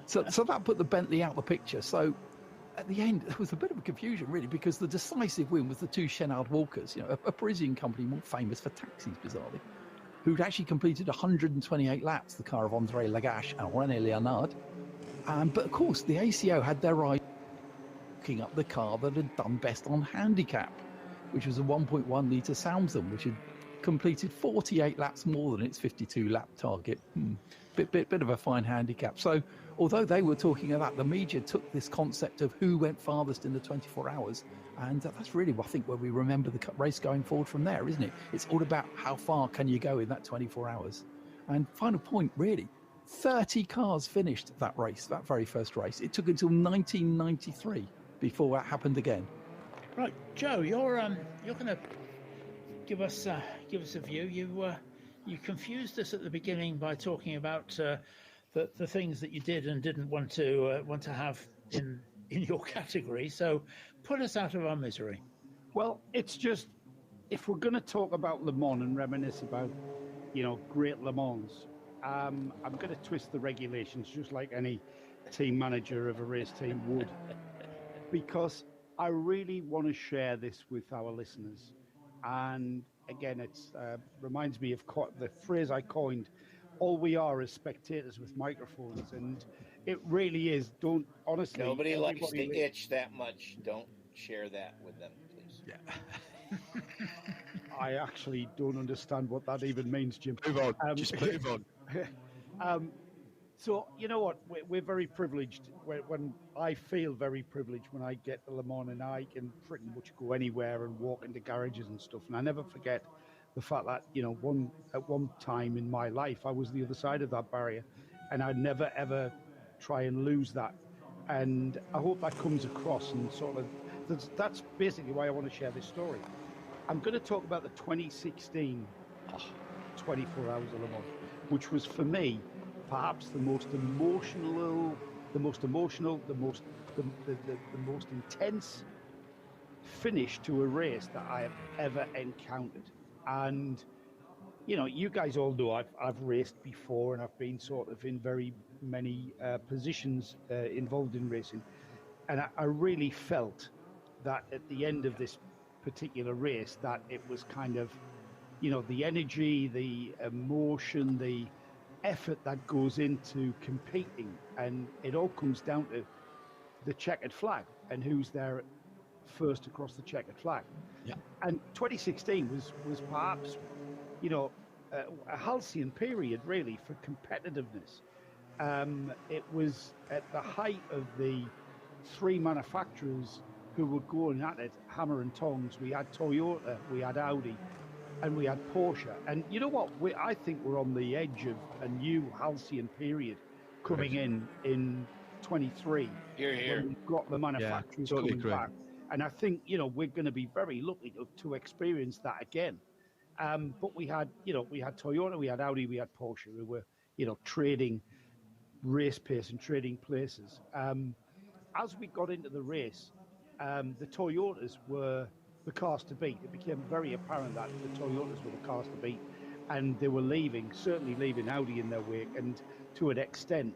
S13: So that put the Bentley out of the picture. So at the end, there was a bit of a confusion, really, because the decisive win was the 2 Chenard Walkers, a Parisian company more famous for taxis, bizarrely, who'd actually completed 128 laps, the car of André Lagache and René Léonard. But of course, the ACO had their eye looking up the car that had done best on handicap, which was a 1.1 litre Salmson, which had completed 48 laps more than its 52 lap target. Bit of a fine handicap. So although they were talking about, the media took this concept of who went farthest in the 24 hours, and that's really, I think, where we remember the race going forward from there, isn't it? It's all about how far can you go in that 24 hours. And final point, really, 30 cars finished that race, that very first race. It took until 1993 before that happened again.
S17: Right, Joe, you're going to give us a view. You confused us at the beginning by talking about the things that you did and didn't want to have in your category. So put us out of our misery.
S4: Well, it's just, if we're going to talk about Le Mans and reminisce about, great Le Mans, I'm going to twist the regulations just like any team manager of a race team would, because I really want to share this with our listeners. And again, it reminds me of the phrase I coined, all we are is spectators with microphones. And it really is. Honestly,
S18: nobody likes to itch that much. Don't share that with them, please.
S4: Yeah. I actually don't understand what that even means, Jim.
S12: Move on. Just move on.
S4: So, you know what? We're very privileged. When I feel very privileged when I get to Le Mans, and I can pretty much go anywhere and walk into garages and stuff. And I never forget the fact that, at one time in my life, I was the other side of that barrier, and I'd never, ever try and lose that. And I hope that comes across, and that's basically why I want to share this story. I'm going to talk about the 2016 24 Hours of Le Mans, which was, for me, perhaps the most emotional, the most intense finish to a race that I have ever encountered. And, you guys all know I've raced before, and I've been sort of in very many positions involved in racing. And I really felt that at the end of this particular race, that it was kind of, the energy, the emotion, effort that goes into competing, and it all comes down to the checkered flag and who's there first across the checkered flag.
S3: Yeah.
S4: And 2016 was perhaps, a halcyon period really for competitiveness. It was at the height of the three manufacturers who were going at it, hammer and tongs. We had Toyota, we had Audi, and we had Porsche. And you know what? I think we're on the edge of a new halcyon period coming in 23.
S3: Here, here.
S4: When we've got the manufacturers
S3: totally
S4: coming
S3: agree.
S4: back. And I think, we're going to be very lucky to experience that again. But we had Toyota, we had Audi, we had Porsche, who were, trading race pace and trading places. As we got into the race, the Toyotas were the cars to beat. It became very apparent that the Toyotas were the cars to beat, and they were certainly leaving Audi in their wake, and to an extent,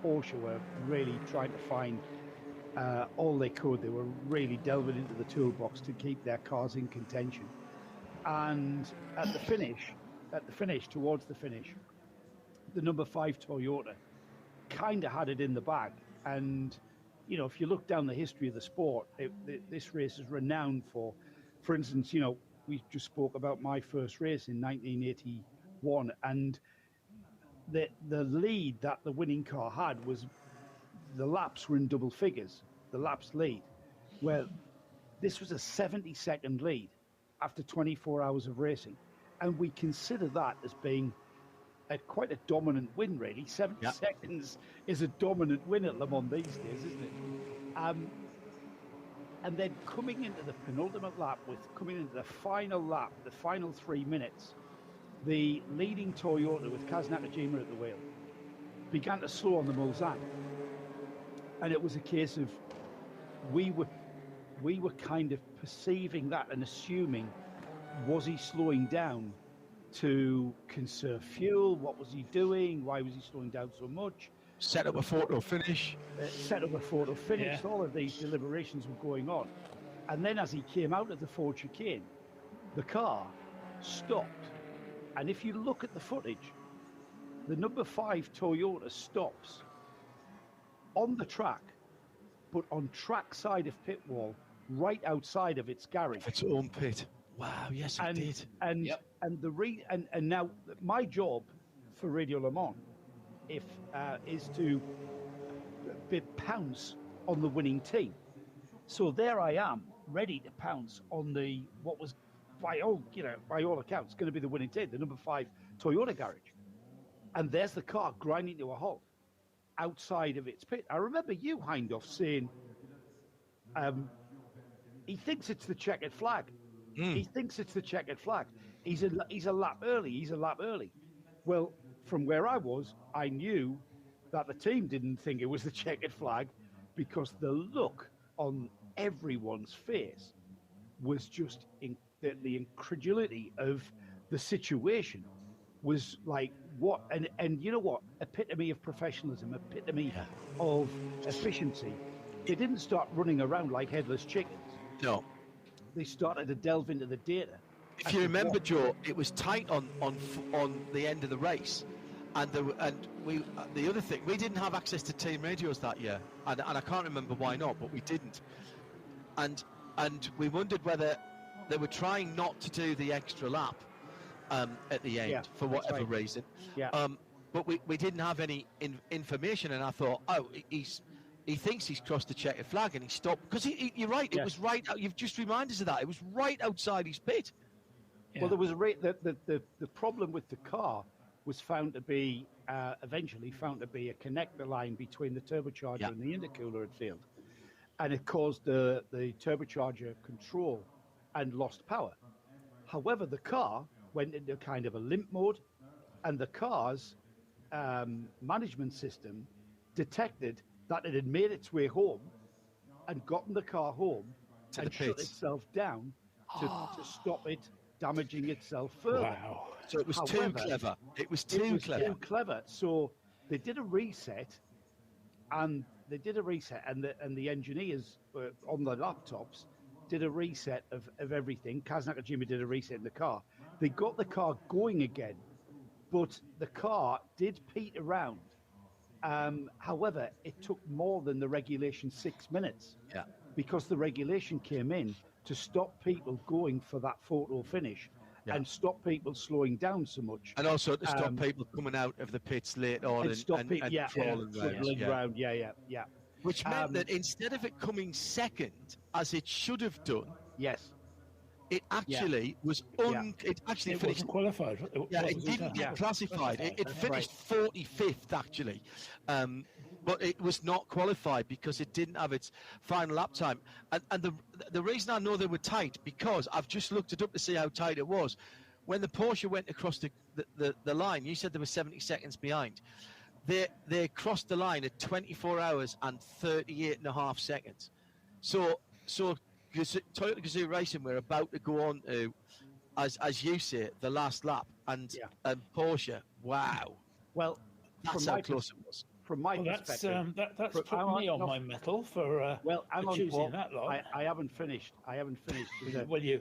S4: Porsche were really trying to find all they could. They were really delving into the toolbox to keep their cars in contention. And at the finish, towards the finish, the number 5 Toyota kind of had it in the bag. And, if you look down the history of the sport, this race is renowned for instance, we just spoke about my first race in 1981, and the lead that the winning car had was the laps were in double figures, the laps lead. Well, this was a 70-second lead after 24 hours of racing. And we consider that as being quite a dominant win, really. 70 seconds is a dominant win at Le Mans these days, isn't it? And then coming into the penultimate lap, coming into the final lap, the final 3 minutes, the leading Toyota with Kaz Nakajima at the wheel began to slow on the Mulsanne. And it was a case of we were kind of perceiving that and assuming, was he slowing down to conserve fuel? What was he doing? Why was he slowing down so much?
S3: Set up a photo finish.
S4: Yeah. All of these deliberations were going on. And then as he came out of the Ford chicane, the car stopped. And if you look at the footage, the number 5 Toyota stops on the track, but on track side of pit wall, right outside of its garage.
S3: Its own pit. Wow, yes, it did.
S4: And now my job for Radio Le Mans is to pounce on the winning team. So there I am, ready to pounce on what was by all accounts going to be the winning team, the number 5 Toyota garage. And there's the car grinding to a halt outside of its pit. I remember you, Hindhoff, saying he thinks it's the checkered flag. He thinks it's the checkered flag. He's a lap early. Well, from where I was, I knew that the team didn't think it was the checkered flag, because the look on everyone's face was just the incredulity of the situation was like, what? And you know what? Epitome of professionalism, epitome of efficiency. They didn't start running around like headless chickens.
S3: No.
S4: They started to delve into the data.
S3: If you remember, Joe, it was tight on the end of the race, and the other thing, we didn't have access to team radios that year, and I can't remember why not, but we didn't, and we wondered whether they were trying not to do the extra lap at the end for whatever reason.
S4: Yeah.
S3: But we didn't have any information, and I thought, he thinks he's crossed the checkered flag, and he stopped because you're right. It was right out. You've just reminded us of that. It was right outside his pit.
S4: Yeah. Well, there was the problem with the car was found to be eventually found to be a connector line between the turbocharger and the intercooler had failed, and it caused the turbocharger control and lost power. However, the car went into kind of a limp mode, and the car's management system detected that it had made its way home and gotten the car home and shut itself down to stop it damaging itself further.
S3: Wow. So it was too clever. It was too
S4: clever. So they did a reset, and the engineers on the laptops did a reset of everything. Kaz Nakajima did a reset in the car. They got the car going again
S17: but the car did peat around. However, it took more than the regulation 6 minutes.
S1: Yeah.
S17: Because the regulation came in to stop people going for that photo finish and stop people slowing down so much.
S3: And also to stop people coming out of the pits late on and crawling around.
S17: Yeah.
S3: Which meant that instead of it coming second, as it should have done, it actually was it actually
S17: it
S3: finished
S17: wasn't qualified.
S3: It didn't get classified. It finished 45th actually, but it was not qualified because it didn't have its final lap time. And the reason I know they were tight, because I've just looked it up to see how tight it was. When the Porsche went across the line, you said they were 70 seconds behind. They crossed the line at 24 hours and 38 and a half seconds. So Toyota Gazoo Racing were about to go on to, as you say, the last lap, and Porsche. Wow.
S17: Well,
S3: that's how close it was.
S17: From my perspective,
S12: that's put me on my mettle for choosing that lot.
S17: I haven't finished.
S12: Well, you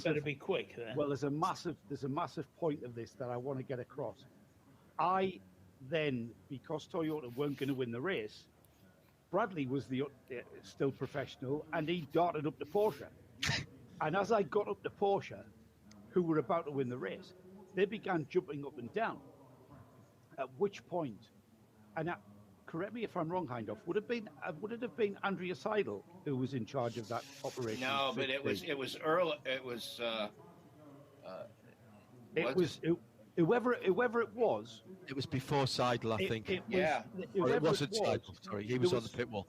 S12: better be quick then.
S17: Well, there's a massive point of this that I want to get across. I then, because Toyota weren't going to win the race, Bradley was still professional, and he darted up to Porsche. And as I got up to Porsche, who were about to win the race, they began jumping up and down. At which point, and correct me if I'm wrong, Hindhoff, would it have been Andrea Seidel who was in charge of that operation?
S6: No, but it was early.
S17: Whoever it was.
S3: It was before Seidel, I think.
S17: It
S3: wasn't Seidel. Sorry, he was on the pit wall.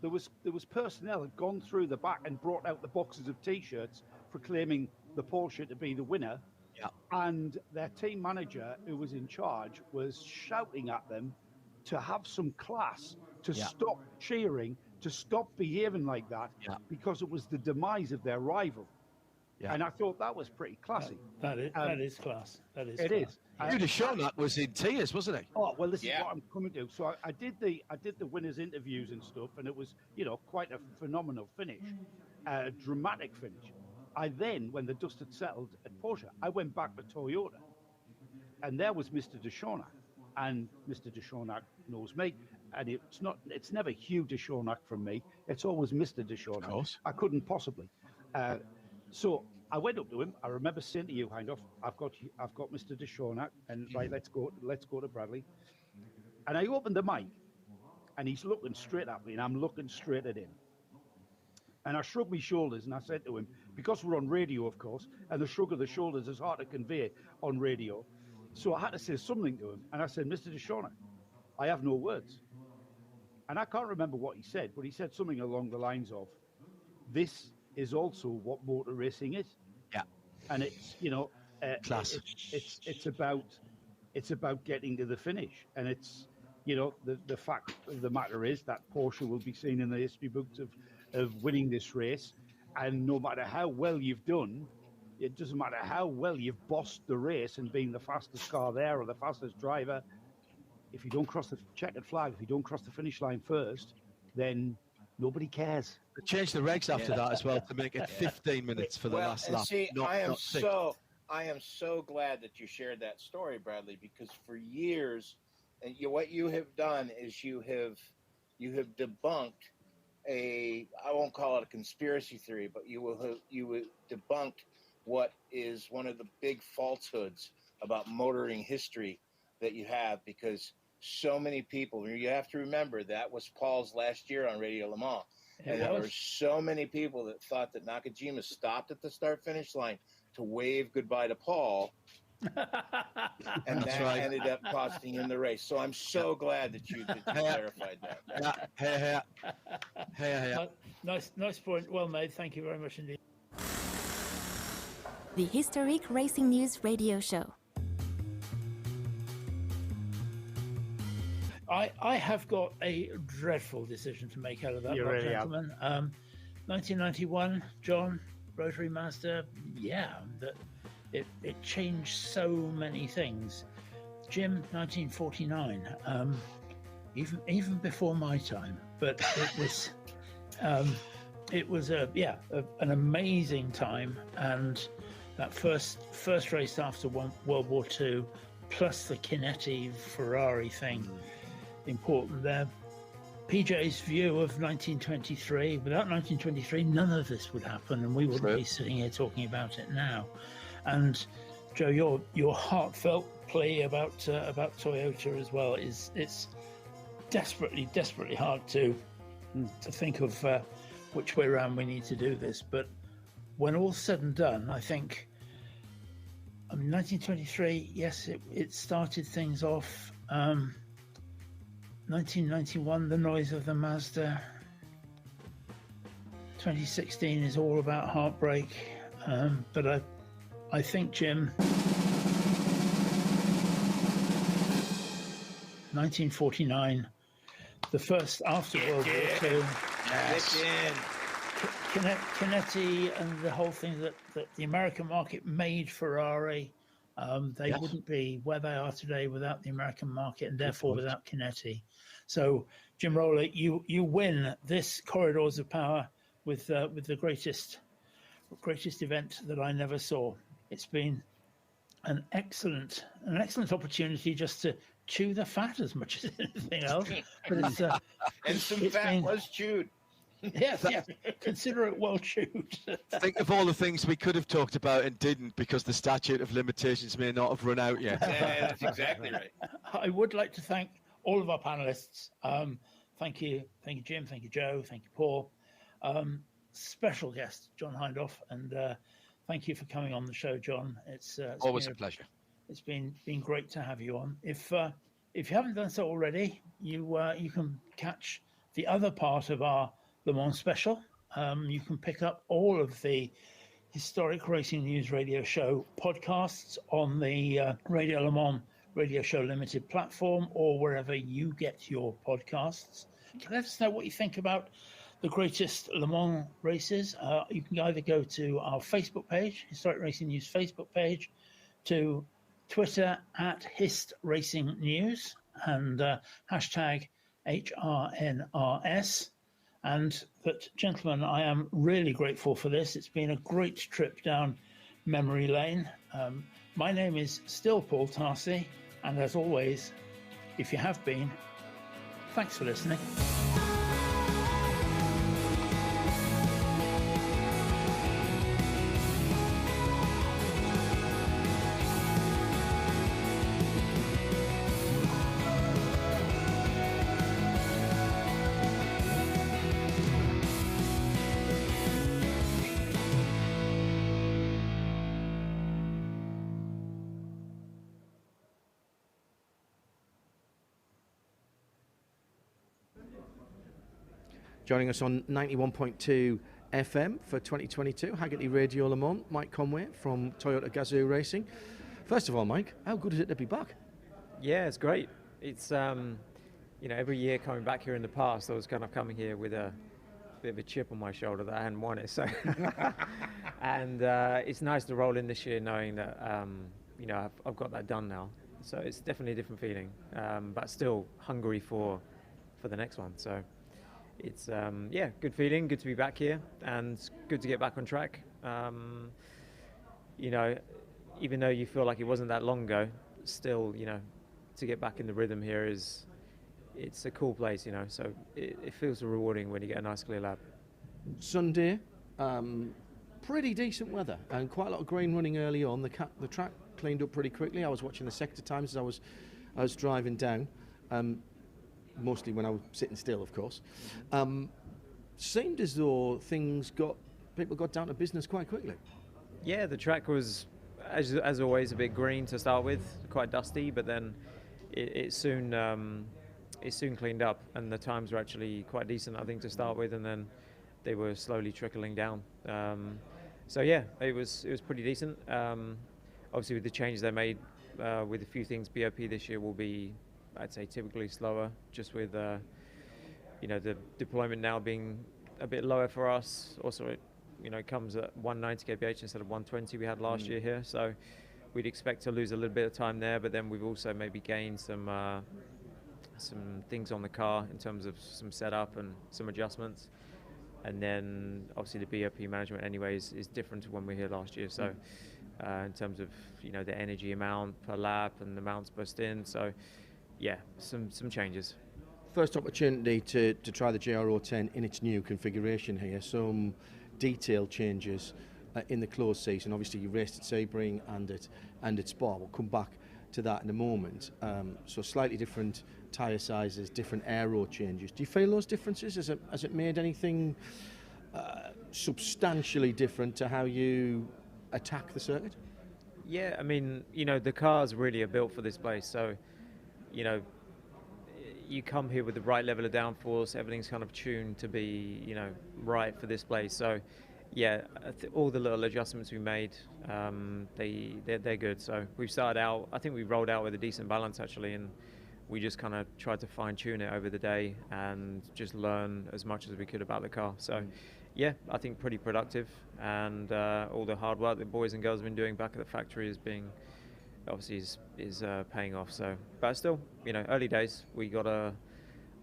S17: There was personnel had gone through the back and brought out the boxes of T-shirts proclaiming the Porsche to be the winner.
S3: Yeah.
S17: And their team manager, who was in charge, was shouting at them to have some class, to stop cheering, to stop behaving like that, because it was the demise of their rival. Yeah. And I thought that was pretty classy.
S12: That is class. That is.
S17: It
S12: class.
S17: is.
S3: You'd have shown that was in tears, wasn't he?
S17: Oh well, this is what I'm coming to. So I did the winners' interviews and stuff, and it was quite a phenomenal finish, a dramatic finish. I then, when the dust had settled at Porsche, I went back to Toyota, and there was Mr. Deschornac, and Mr. Deschornac knows me, and it's never Hugh Deschornac from me. It's always Mr. Deschornac.
S3: Of course.
S17: I couldn't possibly. So I went up to him. I remember saying to you, Hindhoff, I've got Mr. Deschornac, and right, let's go to Bradley. And I opened the mic, and he's looking straight at me, and I'm looking straight at him. And I shrugged my shoulders, and I said to him, because we're on radio, of course, and the shrug of the shoulders is hard to convey on radio, so I had to say something to him. And I said, Mr. Deschornac, I have no words. And I can't remember what he said, but he said something along the lines of, this is also what motor racing is.
S3: Yeah.
S17: And it's,
S3: class.
S17: It's about getting to the finish. And it's, the fact of the matter is that Porsche will be seen in the history books of winning this race. And no matter how well you've done, it doesn't matter how well you've bossed the race and been the fastest car there or the fastest driver, if you don't cross the checkered flag, if you don't cross the finish line first, then nobody cares.
S3: They changed the regs after that as well to make it 15 minutes for the last lap.
S6: See, I am so glad that you shared that story, Bradley, because for years, and what you have done is you have debunked I won't call it a conspiracy theory, but you have debunked what is one of the big falsehoods about motoring history that you have, because so many people, you have to remember that was Paul's last year on Radio Le Mans. And there were so many people that thought that Nakajima stopped at the start-finish line to wave goodbye to Paul, and that ended up costing him the race. So I'm so glad that you clarified that.
S12: Nice point. Well made. Thank you very much indeed.
S16: The Historic Racing News Radio Show.
S12: I have got a dreadful decision to make out of that, gentlemen. 1991, John, Rotary Master, it changed so many than Jim, 1949, even before my time, but it was an amazing time, and that first race after World War II, plus the Chinetti Ferrari thing important there. PJ's view of 1923, without 1923, none of this would happen, and we wouldn't be sitting here talking about it now. And Joe, your heartfelt plea about Toyota as well it's desperately hard to think of which way around we need to do this. But when all's said and done, I think, 1923, yes, it started things off. 1991, the noise of the Mazda. 2016 is all about heartbreak. But I think, Jim, 1949, the first after World War II.
S18: Yes.
S12: Chinetti and the whole thing that the American market made Ferrari. They wouldn't be where they are today without the American market, and therefore without Chinetti. So, Jim Roller, you win this Corridors of Power with the greatest event that I never saw. It's been an excellent opportunity just to chew the fat as much as anything else. But it's
S6: and some fat was chewed.
S12: Yes, consider it well chewed.
S3: Think of all the things we could have talked about and didn't because the statute of limitations may not have run out yet.
S6: Yeah, that's exactly right.
S12: I would like to thank all of our panelists. Thank you, Jim. Thank you, Joe. Thank you, Paul. Special guest, John Hindhoff, and thank you for coming on the show, John. It's
S3: always a pleasure.
S12: It's been great to have you on. If you haven't done so already, you can catch the other part of our Le Mans special. You can pick up all of the Historic Racing News Radio Show podcasts on the Radio Le Mans Radio Show Limited platform or wherever you get your podcasts. Let us know what you think about the greatest Le Mans races. You can either go to our Facebook page, Historic Racing News Facebook page, to Twitter at Hist Racing News and hashtag HRNRS. And but, gentlemen, I am really grateful for this. It's been a great trip down memory lane. My name is still Paul Tarsi, and as always, if you have been, thanks for listening.
S1: Joining us on 91.2 FM for 2022, Hagerty Radio Le Mans, Mike Conway from Toyota Gazoo Racing. First of all, Mike, how good is it to be back?
S20: Yeah, it's great. It's, every year coming back here in the past, I was kind of coming here with a bit of a chip on my shoulder that I hadn't won it. So, and it's nice to roll in this year knowing that, I've got that done now. So it's definitely a different feeling, but still hungry for the next one. So. It's good feeling, good to be back here, and good to get back on track. Even though you feel like it wasn't that long ago, still, to get back in the rhythm here it's a cool place, so it feels rewarding when you get a nice clear lap.
S1: Sunday, pretty decent weather and quite a lot of green running early on. The track cleaned up pretty quickly. I was watching the sector times as I was driving down. Mostly when I was sitting still, of course. Seemed as though people got down to business quite quickly.
S20: Yeah, the track was, as always, a bit green to start with, quite dusty, but then it soon cleaned up, and the times were actually quite decent, I think, to start with, and then they were slowly trickling down. It was pretty decent. Obviously, with the changes they made, with a few things, BOP this year will be, I'd say, typically slower, just with the deployment now being a bit lower for us. Also, it comes at 190 kph instead of 120 we had last year here. So we'd expect to lose a little bit of time there, but then we've also maybe gained some things on the car in terms of some setup and some adjustments. and then obviously the BOP management anyways is different to when we were here last year. So in terms of the energy amount per lap and the amounts per stint, so yeah, some changes.
S1: First opportunity to try the GR010 in its new configuration here. Some detailed changes in the closed season. Obviously, you raced at Sebring and at Spa. We'll come back to that in a moment. So slightly different tyre sizes, different aero changes. Do you feel those differences? Has it made anything substantially different to how you attack the circuit?
S20: Yeah, I mean, the cars really are built for this place. So, you come here with the right level of downforce. Everything's kind of tuned to be, right for this place. So, yeah, all the little adjustments we made, they're good. So we've started out. I think we rolled out with a decent balance actually, and we just kind of tried to fine tune it over the day and just learn as much as we could about the car. So, yeah, I think pretty productive, and all the hard work the boys and girls have been doing back at the factory is paying off. So, but still, early days. We got a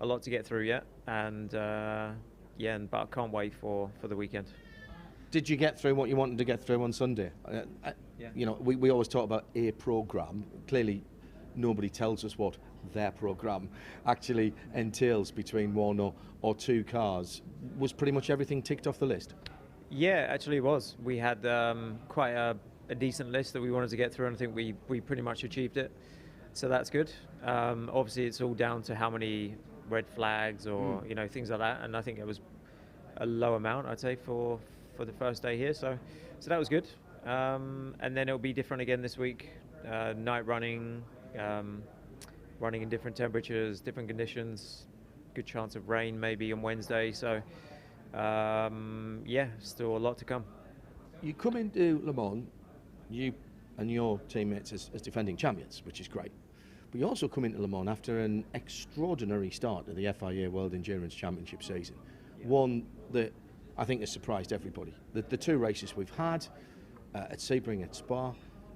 S20: lot to get through yet, and but I can't wait for the weekend.
S1: Did you get through what you wanted to get through on Sunday?
S20: Yeah.
S1: We always talk about a programme. Clearly, nobody tells us what their programme actually entails between one or two cars. Was pretty much everything ticked off the list?
S20: Yeah, actually it was. We had quite a decent list that we wanted to get through, and I think we pretty much achieved it. So that's good. Obviously, it's all down to how many red flags or things like that, and I think it was a low amount, I'd say, for the first day here. So that was good. And then it'll be different again this week. Night running, running in different temperatures, different conditions. Good chance of rain maybe on Wednesday. So still a lot to come.
S1: You come into Le Mans, you and your teammates as defending champions, which is great. But you also come into Le Mans after an extraordinary start to the FIA World Endurance Championship season. Yeah. One that I think has surprised everybody. The two races we've had at Sebring, at Spa,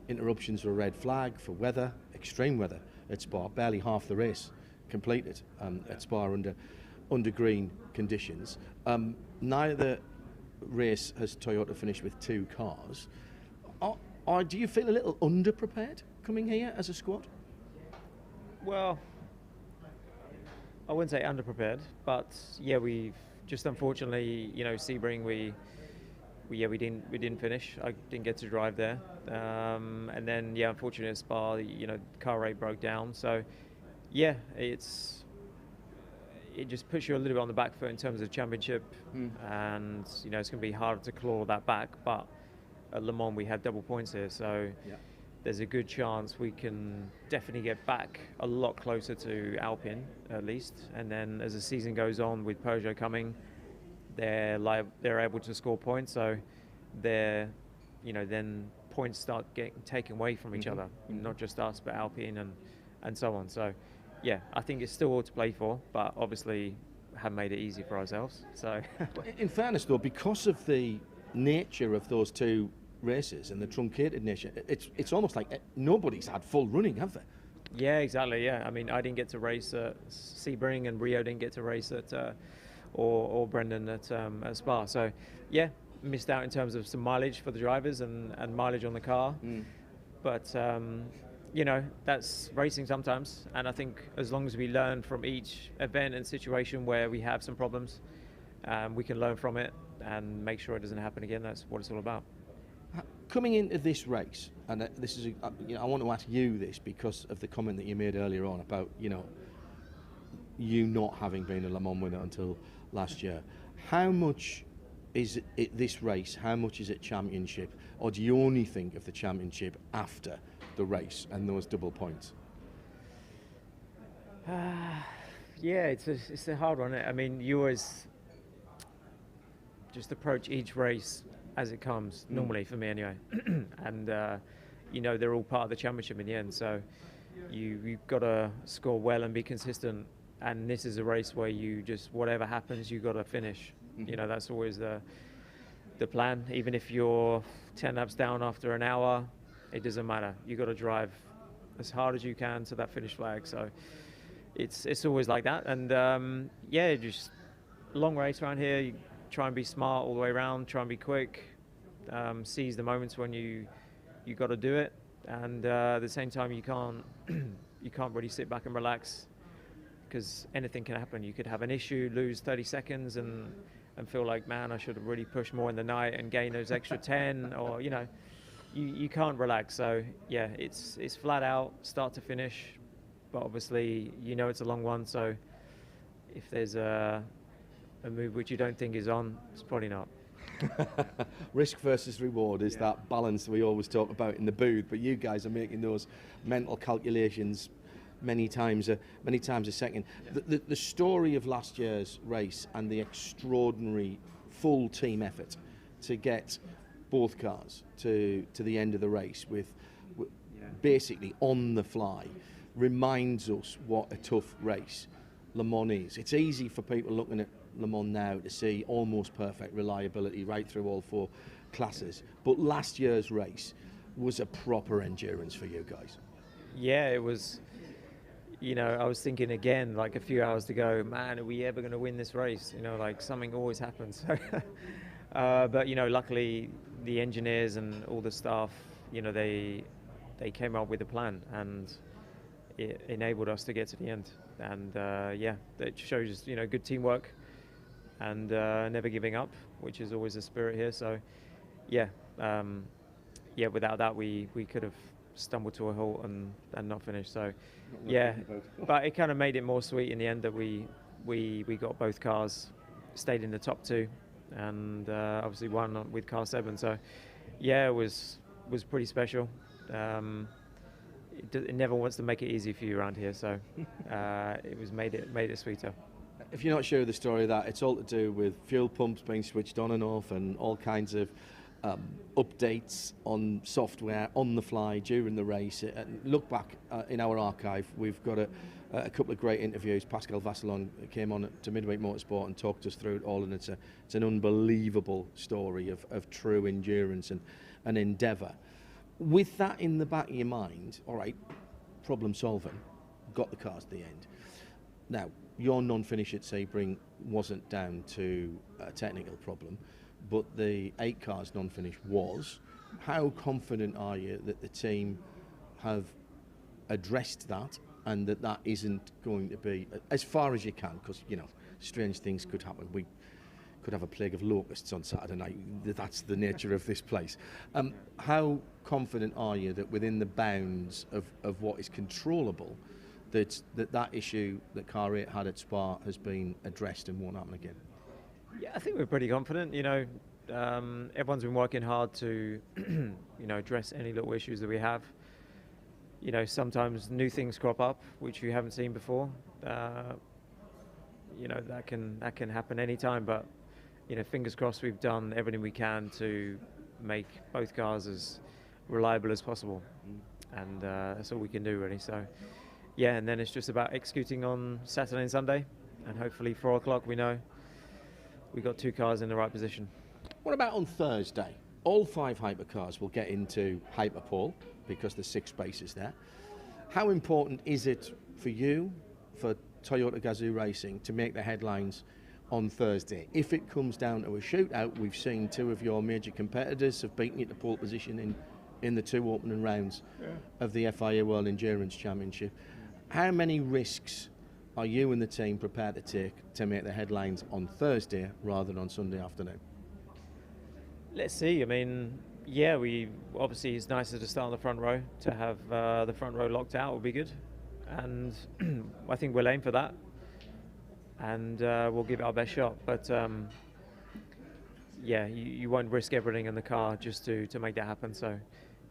S1: interruptions for a red flag, for weather, extreme weather at Spa, barely half the race completed at Spa under green conditions. Neither race has Toyota finished with two cars. Do you feel a little underprepared coming here as a squad?
S20: Well, I wouldn't say underprepared, but yeah, we've just unfortunately, Sebring, we didn't finish. I didn't get to drive there, and then unfortunately at Spa, car rate broke down. So yeah, it just puts you a little bit on the back foot in terms of championship, and it's going to be harder to claw that back. But at Le Mans we had double points here, so there's a good chance we can definitely get back a lot closer to Alpine at least. And then as the season goes on, with Peugeot coming, they're able to score points. So then points start getting taken away from each other, not just us, but Alpine and so on. So yeah, I think it's still all to play for, but obviously have made it easy for ourselves. So
S1: in fairness though, because of the nature of those two races and the truncated nature, it's almost like nobody's had full running, have they?
S20: Yeah, exactly. Yeah, I mean, I didn't get to race at Sebring, and Rio didn't get to race at or Brendan at Spa. So yeah, missed out in terms of some mileage for the drivers and mileage on the car. But that's racing sometimes, and I think as long as we learn from each event and situation where we have some problems, we can learn from it and make sure it doesn't happen again. That's what it's all about.
S1: Coming into this race, and this is, I want to ask you this because of the comment that you made earlier on about, you not having been a Le Mans winner until last year. How much is it this race? How much is it championship? Or do you only think of the championship after the race and those double points?
S20: Yeah, it's a hard one. I mean, you always just approach each race as it comes, normally for me anyway. And they're all part of the championship in the end, so you've got to score well and be consistent, and this is a race where you just, whatever happens, you've got to finish. That's always the plan. Even if you're 10 laps down after an hour, it doesn't matter. You've got to drive as hard as you can to that finish flag. So it's always like that. And just long race around here. You try and be smart all the way around, try and be quick, seize the moments when you got to do it, and at the same time you can't really sit back and relax, because anything can happen. You could have an issue, lose 30 seconds and feel like, man, I should have really pushed more in the night and gained those extra 10, or you can't relax. So yeah, it's flat out, start to finish, but obviously it's a long one, so if there's a move which you don't think is on, it's probably not.
S1: Risk versus reward is that balance we always talk about in the booth, but you guys are making those mental calculations many times a second. Yeah. The story of last year's race and the extraordinary full team effort to get both cars to the end of the race with basically on the fly reminds us what a tough race Le Mans is. It's easy for people looking at Le Mans now to see almost perfect reliability right through all four classes, but last year's race was a proper endurance for you guys.
S20: Yeah, it was. I was thinking again, like a few hours to go, man, are we ever going to win this race? Like something always happens. But luckily the engineers and all the staff, they came up with a plan, and it enabled us to get to the end. And it shows good teamwork and never giving up, which is always the spirit here. So without that we could have stumbled to a halt and not finished. So but it kind of made it more sweet in the end that we got both cars, stayed in the top two, and obviously won with car 7. So it was pretty special. It never wants to make it easy for you around here, so it was made it sweeter.
S1: If you're not sure of the story of that, it's all to do with fuel pumps being switched on and off and all kinds of updates on software on the fly during the race. Look back in our archive, we've got a couple of great interviews. Pascal Vasselon came on to Midweek Motorsport and talked us through it all, and it's an unbelievable story of true endurance and endeavour. With that in the back of your mind, all right, problem solving, got the cars at the end. Now, your non-finish at Sebring wasn't down to a technical problem, but the 8 cars non-finish was. How confident are you that the team have addressed that, and that isn't going to be, as far as you can, because strange things could happen. We could have a plague of locusts on Saturday night. That's the nature of this place. How confident are you that within the bounds of what is controllable, that issue that car 8 had at Spa has been addressed and won't happen again?
S20: Yeah, I think we're pretty confident. Everyone's been working hard to address any little issues that we have. Sometimes new things crop up which you haven't seen before. That can happen anytime, but fingers crossed we've done everything we can to make both cars as reliable as possible, and that's all we can do really. So and then it's just about executing on Saturday and Sunday, and hopefully 4 o'clock we know we got 2 cars in the right position.
S1: What about on Thursday? All 5 hypercars will get into Hyperpole because there's 6 spaces there. How important is it for you, for Toyota Gazoo Racing, to make the headlines on Thursday? If it comes down to a shootout, we've seen 2 of your major competitors have beaten you to pole position in the 2 opening rounds of the FIA World Endurance Championship. How many risks are you and the team prepared to take to make the headlines on Thursday rather than on Sunday afternoon?
S20: Let's see. I mean, we obviously it's nicer to start on the front row. To have the front row locked out would be good, and I think we'll aim for that, and we'll give it our best shot. But you won't risk everything in the car just to make that happen. So,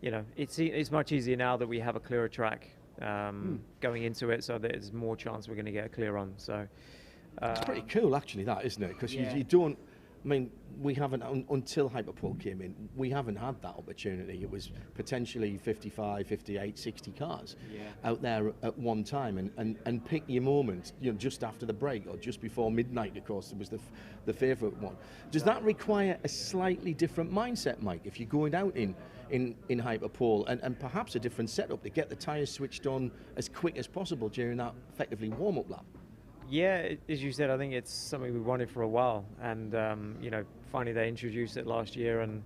S20: it's much easier now that we have a clearer track going into it, so there's more chance we're going to get a clear run. So
S1: it's pretty cool, actually, that, isn't it? Because you don't. I mean, we haven't, until Hyperpole came in, we haven't had that opportunity. It was potentially 55, 58, 60 cars out there at one time, and pick your moment, just after the break or just before midnight, of course, it was the favourite one. Does that require a slightly different mindset, Mike, if you're going out in Hyperpole, and perhaps a different setup to get the tyres switched on as quick as possible during that effectively warm-up lap?
S20: Yeah, as you said, I think it's something we wanted for a while, and finally they introduced it last year, and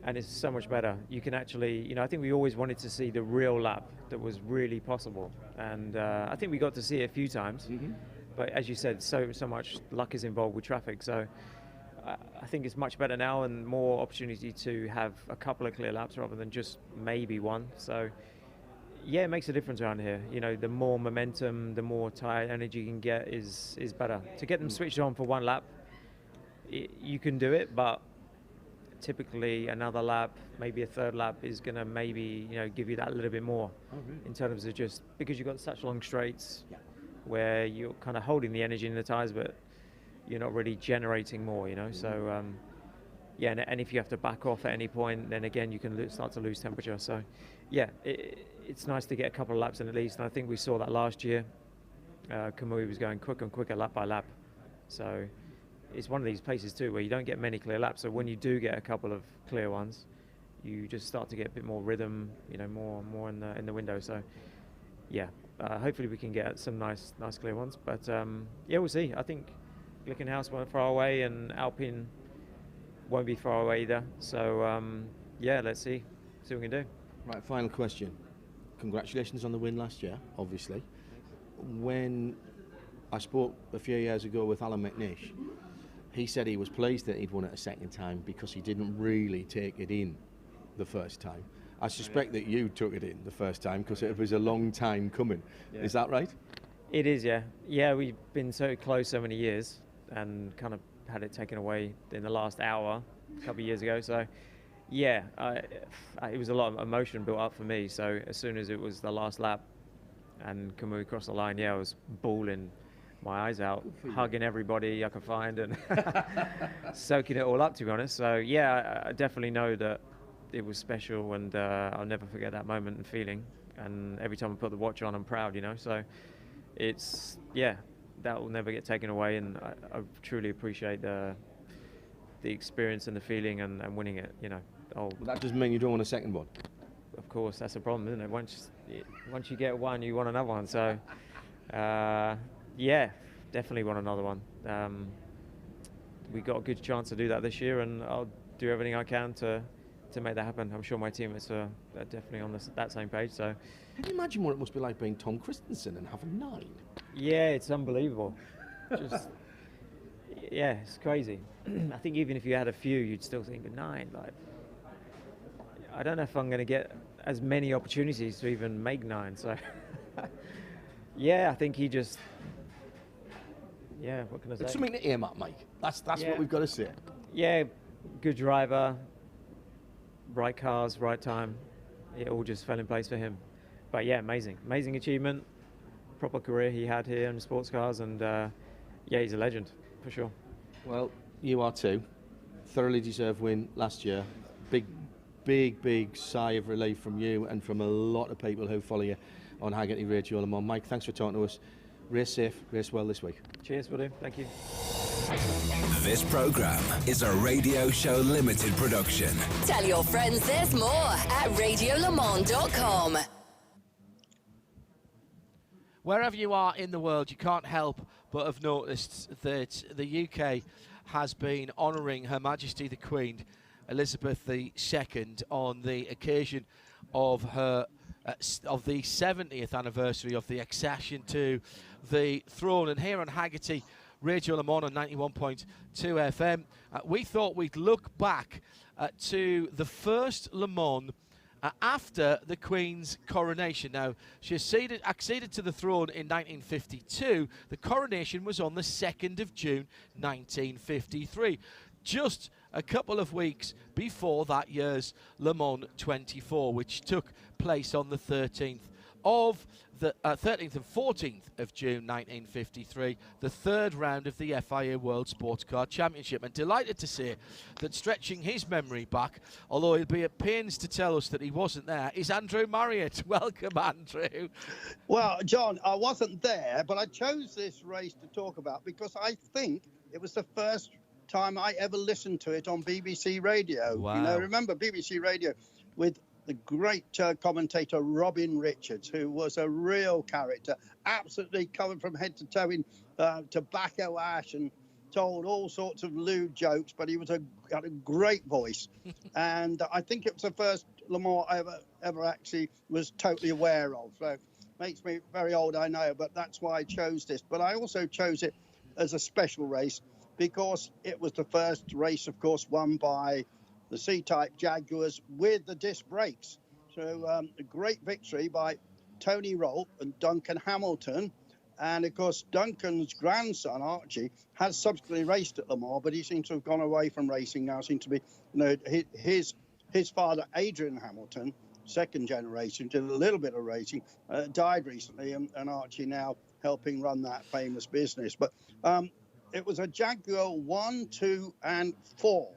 S20: it's so much better. You can actually, I think we always wanted to see the real lap that was really possible, and I think we got to see it a few times. But as you said, so much luck is involved with traffic, so I think it's much better now and more opportunity to have a couple of clear laps rather than just maybe one. So. Yeah, it makes a difference around here. The more momentum, the more tire energy you can get is better. To get them switched on for one lap, you can do it, but typically another lap, maybe a third lap, is going to maybe give you that little bit more in terms of just because you've got such long straights where you're kind of holding the energy in the tires, but you're not really generating more. So yeah, and if you have to back off at any point, then again you can start to lose temperature. So yeah, it's nice to get a couple of laps in at least, and I think we saw that last year. Kamui was going quicker and quicker lap by lap, so it's one of these places too where you don't get many clear laps, so when you do get a couple of clear ones, you just start to get a bit more rhythm, more in the window. So yeah, hopefully we can get some nice clear ones, but yeah, we'll see. I think Glickenhaus weren't far away, and Alpine won't be far away either, so yeah, let's see what we can do.
S1: Right, final question. Congratulations on the win last year, obviously. When I spoke a few years ago with Alan McNish, he said he was pleased that he'd won it a second time because he didn't really take it in the first time. I suspect that you took it in the first time because it was a long time coming. Yeah. Is that right?
S20: It is, yeah. Yeah, we've been so close so many years and kind of had it taken away in the last hour a couple of years ago. So yeah, it was a lot of emotion built up for me. So as soon as it was the last lap and Kamui crossed the line, yeah, I was bawling my eyes out, hugging everybody I could find and soaking it all up, to be honest. So yeah, I definitely know that it was special, and I'll never forget that moment and feeling. And every time I put the watch on, I'm proud, So it's, yeah, that will never get taken away, and I truly appreciate the experience and the feeling and winning it,
S1: Well, that doesn't mean you don't want a second one.
S20: Of course, that's the problem, isn't it? Once you get one, you want another one. So, yeah, definitely want another one. We got a good chance to do that this year, and I'll do everything I can to make that happen. I'm sure my teammates are definitely on that same page. So,
S1: can you imagine what it must be like being Tom Christensen and having 9?
S20: Yeah, it's unbelievable. Yeah, it's crazy. I think even if you had a few, you'd still think 9. Like, I don't know if I'm going to get as many opportunities to even make 9. So, yeah, I think he just. Yeah, what can I say?
S1: It's something to aim at, Mike. That's
S20: yeah.
S1: What we've got to say.
S20: Yeah, good driver, right cars, right time. It all just fell in place for him. But yeah, amazing achievement. Proper career he had here in sports cars, and yeah, he's a legend for sure.
S1: Well, you are too. Thoroughly deserved win last year. Big sigh of relief from you and from a lot of people who follow you on Hagerty Radio Le Mans. Mike, thanks for talking to us. Race safe, race well this week.
S20: Cheers, will do. Thank you.
S8: This program is a Radio Show Limited production.
S11: Tell your friends there's more at radiolemans.com.
S3: Wherever you are in the world, you can't help but have noticed that the UK has been honouring Her Majesty the Queen Elizabeth II on the occasion of her of the 70th anniversary of the accession to the throne. And here on Hagerty Radio Le Mans on 91.2 FM, we thought we'd look back to the first Le Mans after the Queen's coronation. Now, she acceded to the throne in 1952. The coronation was on the 2nd of June 1953, just a couple of weeks before that year's Le Mans 24, which took place on the 13th and 14th of June 1953, the third round of the FIA World Sports Car Championship. And delighted to say that, stretching his memory back, although he'll be at pains to tell us that he wasn't there, is Andrew Marriott. Welcome, Andrew.
S21: Well, John, I wasn't there, but I chose this race to talk about because I think it was the first time I ever listened to it on BBC Radio.
S3: Wow.
S21: You know, remember BBC Radio with the great commentator Robin Richards, who was a real character, absolutely covered from head to toe in tobacco ash and told all sorts of lewd jokes, but he had a great voice. And I think it was the first Le Mans I ever actually was totally aware of. So makes me very old, I know, but that's why I chose this. But I also chose it as a special race because it was the first race, of course, won by the C-Type Jaguars with the disc brakes. So a great victory by Tony Rolt and Duncan Hamilton. And, of course, Duncan's grandson, Archie, has subsequently raced at Le Mans, but he seems to have gone away from racing now. Seems to be, his father, Adrian Hamilton, second generation, did a little bit of racing, died recently, and Archie now helping run that famous business. But it was a Jaguar 1, 2, and 4.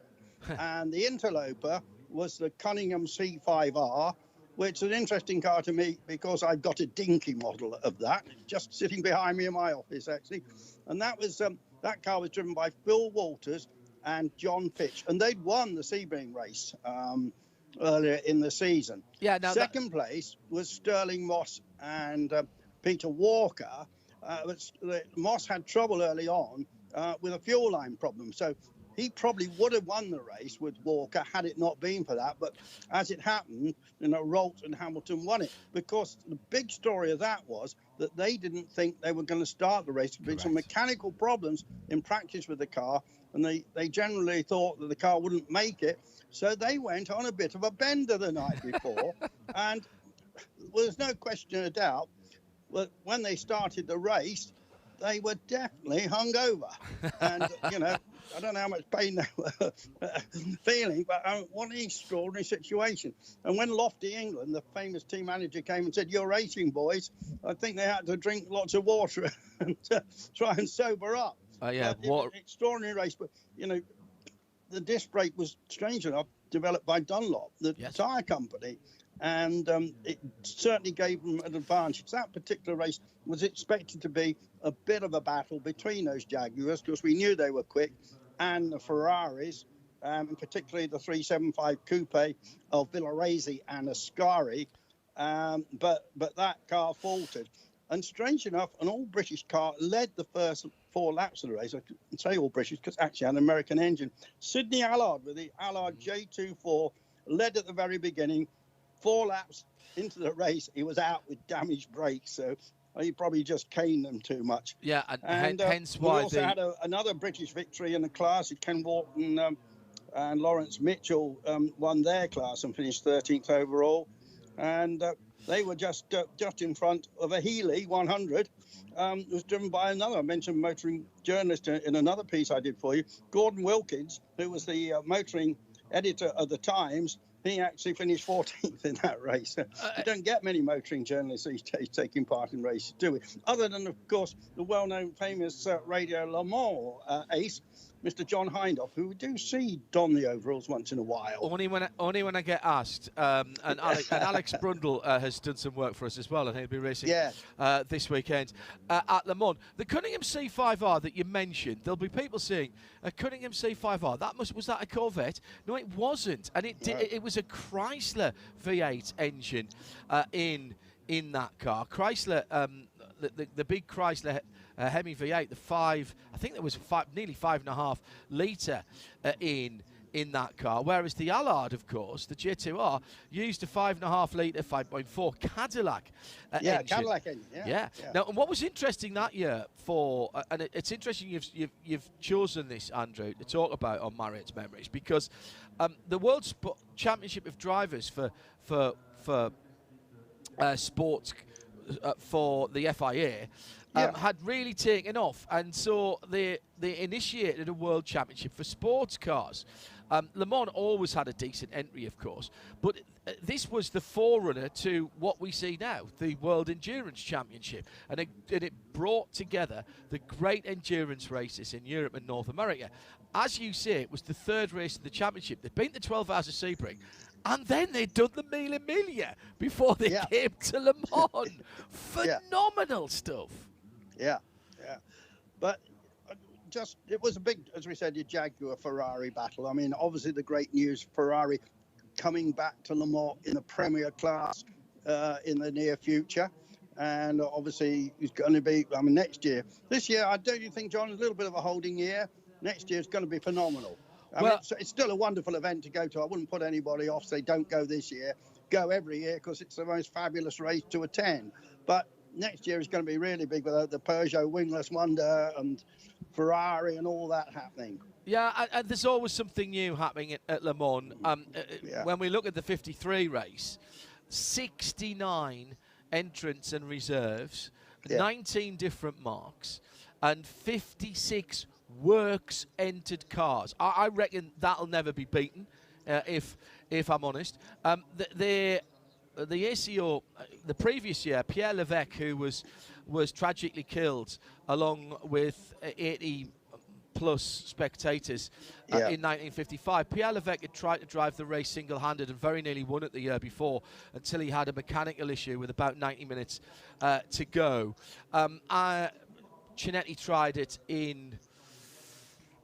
S21: And the interloper was the Cunningham C5R, which is an interesting car to me because I've got a dinky model of that, just sitting behind me in my office, actually. And that was that car was driven by Phil Walters and John Fitch, and they'd won the Sebring race earlier in the season.
S1: Yeah. Now
S21: second place was Sterling Moss and Peter Walker. Moss had trouble early on with a fuel line problem, so he probably would have won the race with Walker had it not been for that. But as it happened, Rolt and Hamilton won it, because the big story of that was that they didn't think they were going to start the race. There had been some mechanical problems in practice with the car, and they generally thought that the car wouldn't make it. So they went on a bit of a bender the night before. And there's no question of doubt that when they started the race, they were definitely hungover. And, I don't know how much pain they were feeling, but what an extraordinary situation. And when Lofty England, the famous team manager, came and said, "You're racing, boys," I think they had to drink lots of water and try and sober up.
S1: Yeah,
S21: it was an extraordinary race. But, the disc brake was, strange enough, developed by Dunlop, the tyre company. And it certainly gave them an advantage. That particular race was expected to be a bit of a battle between those Jaguars, because we knew they were quick, and the Ferraris, particularly the 375 Coupe of Villaresi and Ascari. But that car faltered. And strange enough, an all-British car led the first 4 laps of the race. I can say all-British because actually had an American engine. Sidney Allard with the Allard J24 led at the very beginning. 4 laps into the race, he was out with damaged brakes, so he probably just caned them too much.
S1: Yeah, and hence why
S21: we also had another British victory in the class. Ken Wharton and Lawrence Mitchell won their class and finished 13th overall, and they were just in front of a Healy 100. It was driven by another, I mentioned motoring journalist in another piece I did for you, Gordon Wilkins, who was the motoring editor of the Times. He actually finished 14th in that race. You don't get many motoring journalists these days taking part in races, do we? Other than, of course, the well-known, famous Radio Le Mans ace, Mr. John Hindhaugh, who we do see don the overalls once in a while.
S1: Only when I get asked. And Alex Brundle has done some work for us as well, and he'll be racing this weekend at Le Mans. The Cunningham C5R that you mentioned, there'll be people saying, a Cunningham C5R, was that a Corvette? No, it wasn't. And it was a Chrysler V8 engine in that car. Chrysler, the big Chrysler Hemi V8, I think there was nearly 5.5 litre in that car, whereas the Allard, of course, the J2R, used a 5.5 litre 5.4 Cadillac engine.
S21: Cadillac engine, yeah.
S1: Now, and what was interesting that year and it's interesting you've chosen this, Andrew, to talk about on Marriott's Memories, because the World Championship of Drivers for sports for the FIA had really taken off, and so they initiated a World Championship for sports cars. Le Mans always had a decent entry, of course, but this was the forerunner to what we see now, the World Endurance Championship, and it brought together the great endurance races in Europe and North America. As you say, it was the third race of the championship. They'd been the 12 Hours of Sebring, and then they'd done the Mille Miglia before they came to Le Mans. Phenomenal stuff.
S21: Yeah. But it was a big, as we said, a Jaguar-Ferrari battle. I mean, obviously the great news, Ferrari coming back to Le Mans in the Premier class in the near future. And obviously, it's going to be, next year. This year, I don't think, John, is a little bit of a holding year. Next year is going to be phenomenal. I mean, it's still a wonderful event to go to. I wouldn't put anybody off, say, don't go this year. Go every year because it's the most fabulous race to attend. But next year is going to be really big with the Peugeot wingless wonder and Ferrari and all that happening.
S1: Yeah, and there's always something new happening at Le Mans. When we look at the 53 race, 69 entrants and reserves, 19 different marks, and 56 works entered cars. I reckon that'll never be beaten, if I'm honest. The ACO, the previous year, Pierre Levesque, who was tragically killed along with 80 plus spectators in 1955. Pierre Levesque had tried to drive the race single-handed and very nearly won it the year before until he had a mechanical issue with about 90 minutes to go. Cinetti tried it in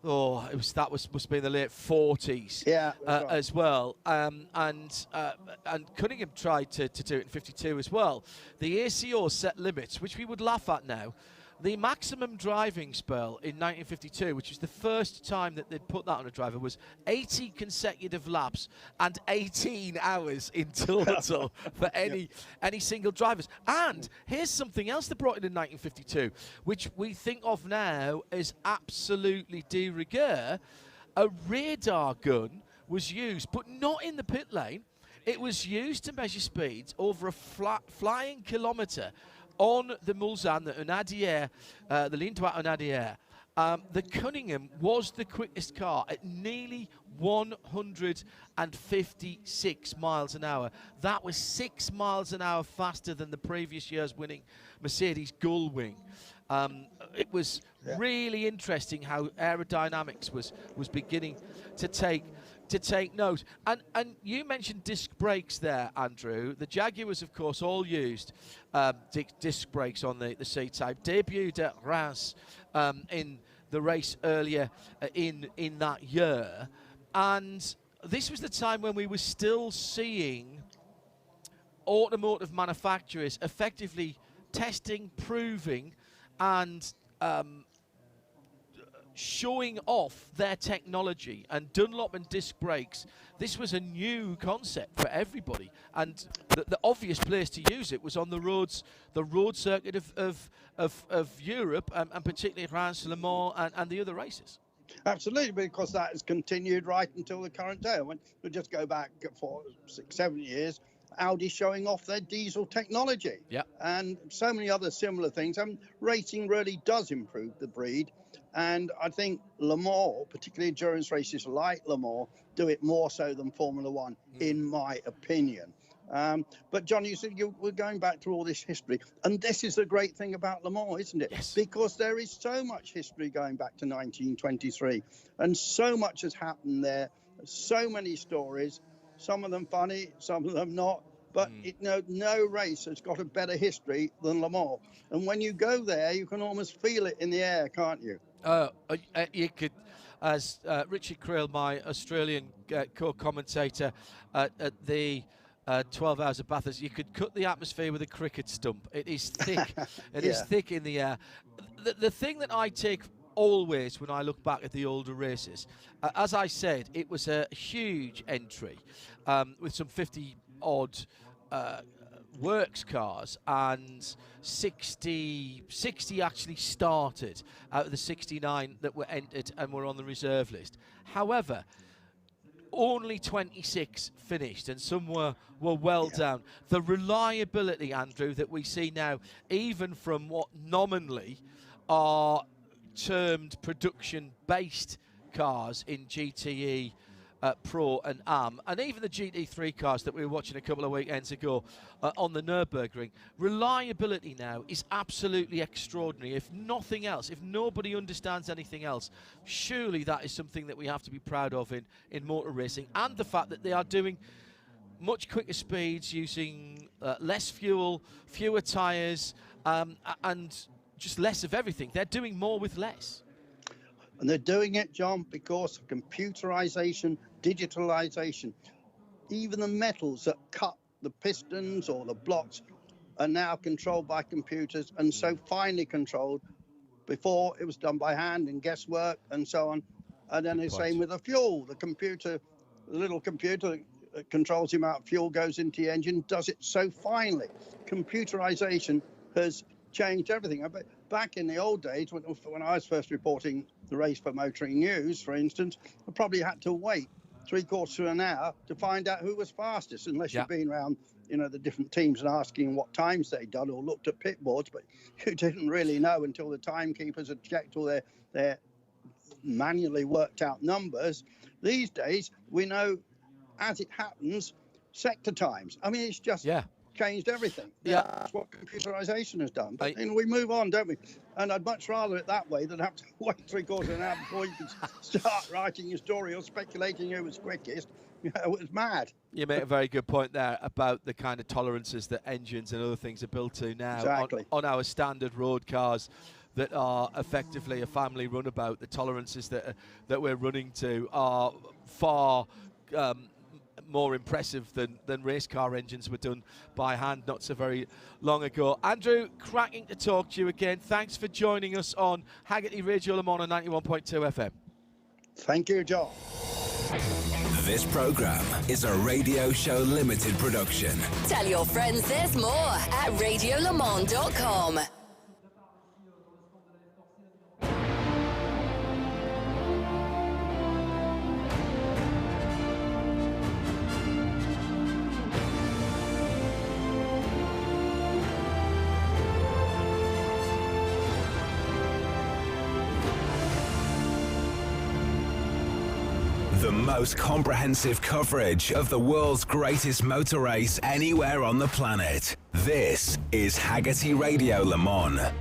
S1: must have been the late 40s as well, and Cunningham tried to do it in 52 as well. The ACO set limits, which we would laugh at now. The maximum driving spell in 1952, which was the first time that they'd put that on a driver, was 80 consecutive laps and 18 hours in total for any single drivers. And here's something else they brought in 1952, which we think of now as absolutely de rigueur. A radar gun was used, but not in the pit lane. It was used to measure speeds over a flying kilometre on the Mulsanne, the Unadier, the Ligne Droite Unadier. The Cunningham was the quickest car at nearly 156 miles an hour. That was 6 miles an hour faster than the previous year's winning Mercedes Gullwing. It was really interesting how aerodynamics was beginning to take note. And you mentioned disc brakes there, Andrew. The Jaguars, of course, all used disc brakes on the C-Type. Debuted at Reims in the race earlier in that year. And this was the time when we were still seeing automotive manufacturers effectively testing, proving, and showing off their technology. And Dunlop and disc brakes, this was a new concept for everybody, and the obvious place to use it was on the roads, the road circuit of Europe, and particularly Reims, Le Mans, and the other races.
S21: Absolutely, because that has continued right until the current day. We'll just go back for 6-7 years. Audi showing off their diesel technology, and so many other similar things. Racing really does improve the breed, and I think Le Mans, particularly endurance races like Le Mans, do it more so than Formula One, in my opinion. But John, you said we're going back through all this history, and this is the great thing about Le Mans, isn't it?
S1: Yes.
S21: Because there is so much history going back to 1923, and so much has happened there. So many stories. Some of them funny, some of them not. But no race has got a better history than Le Mans. And when you go there, you can almost feel it in the air, can't you?
S1: You could, as Richard Creel, my Australian co-commentator at the 12 Hours of Bathurst, you could cut the atmosphere with a cricket stump. It is thick. It is thick in the air. The thing that I take always when I look back at the older races, as I said, it was a huge entry with some 50-odd works cars, and 60 actually started out of the 69 that were entered and were on the reserve list. However, only 26 finished, and some were well down. The reliability, Andrew, that we see now, even from what nominally are termed production-based cars in GTE, Pro and AM, and even the GT3 cars that we were watching a couple of weekends ago on the Nürburgring. Reliability now is absolutely extraordinary. If nothing else, if nobody understands anything else, surely that is something that we have to be proud of in motor racing, and the fact that they are doing much quicker speeds using less fuel, fewer tyres, and just less of everything. They're doing more with less.
S21: And they're doing it, John, because of computerization, digitalization. even the metals that cut the pistons or the blocks are now controlled by computers, and so finely controlled. Before it was done by hand and guesswork and so on. And then the same with the fuel. The little computer that controls the amount of fuel goes into the engine, does it so finely. Computerization has changed everything. Back in the old days, when I was first reporting the race for Motoring News, for instance, I probably had to wait 3/4 of an hour to find out who was fastest, unless you've been around, the different teams and asking what times they'd done or looked at pit boards, but you didn't really know until the timekeepers had checked all their manually worked out numbers. These days, we know, as it happens, sector times. I mean, it's just changed everything. That's what computerization has done. But we move on, don't we? And I'd much rather it that way than have to wait 3/4 of an hour before you can start writing your story or speculating who was quickest. It was mad.
S1: You make a very good point there about the kind of tolerances that engines and other things are built to now on our standard road cars that are effectively a family runabout. The tolerances that we're running to are far more impressive than race car engines were done by hand not so very long ago. Andrew, cracking to talk to you again. Thanks for joining us on Hagerty Radio Le Mans on 91.2 FM.
S21: Thank you, John.
S8: This program is a Radio Show Limited production.
S11: Tell your friends there's more at radiolemans.com.
S8: The most comprehensive coverage of the world's greatest motor race anywhere on the planet. This is Hagerty Radio Le Mans.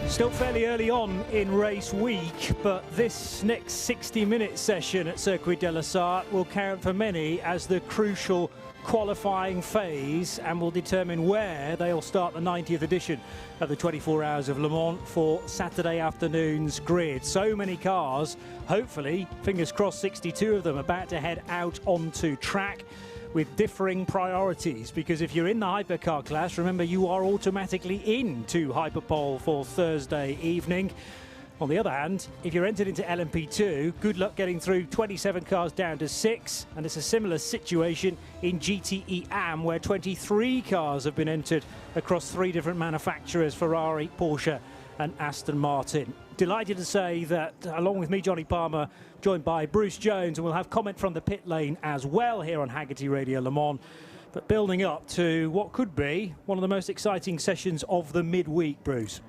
S7: Still fairly early on in race week, but this next 60-minute session at Circuit de la Sarthe will count for many as the crucial qualifying phase and will determine where they'll start the 90th edition of the 24 Hours of Le Mans for Saturday afternoon's grid. So many cars, hopefully, fingers crossed, 62 of them about to head out onto track with differing priorities, because if you're in the hypercar class, remember you are automatically into Hyperpole for Thursday evening. On the other hand, if you're entered into LMP2, good luck getting through 27 cars down to 6, and it's a similar situation in GTE AM, where 23 cars have been entered across 3 different manufacturers, Ferrari, Porsche and Aston Martin. Delighted to say that, along with me, Johnny Palmer, joined by Bruce Jones, and we'll have comment from the pit lane as well here on Hagerty Radio Le Mans. But building up to what could be one of the most exciting sessions of the midweek, Bruce.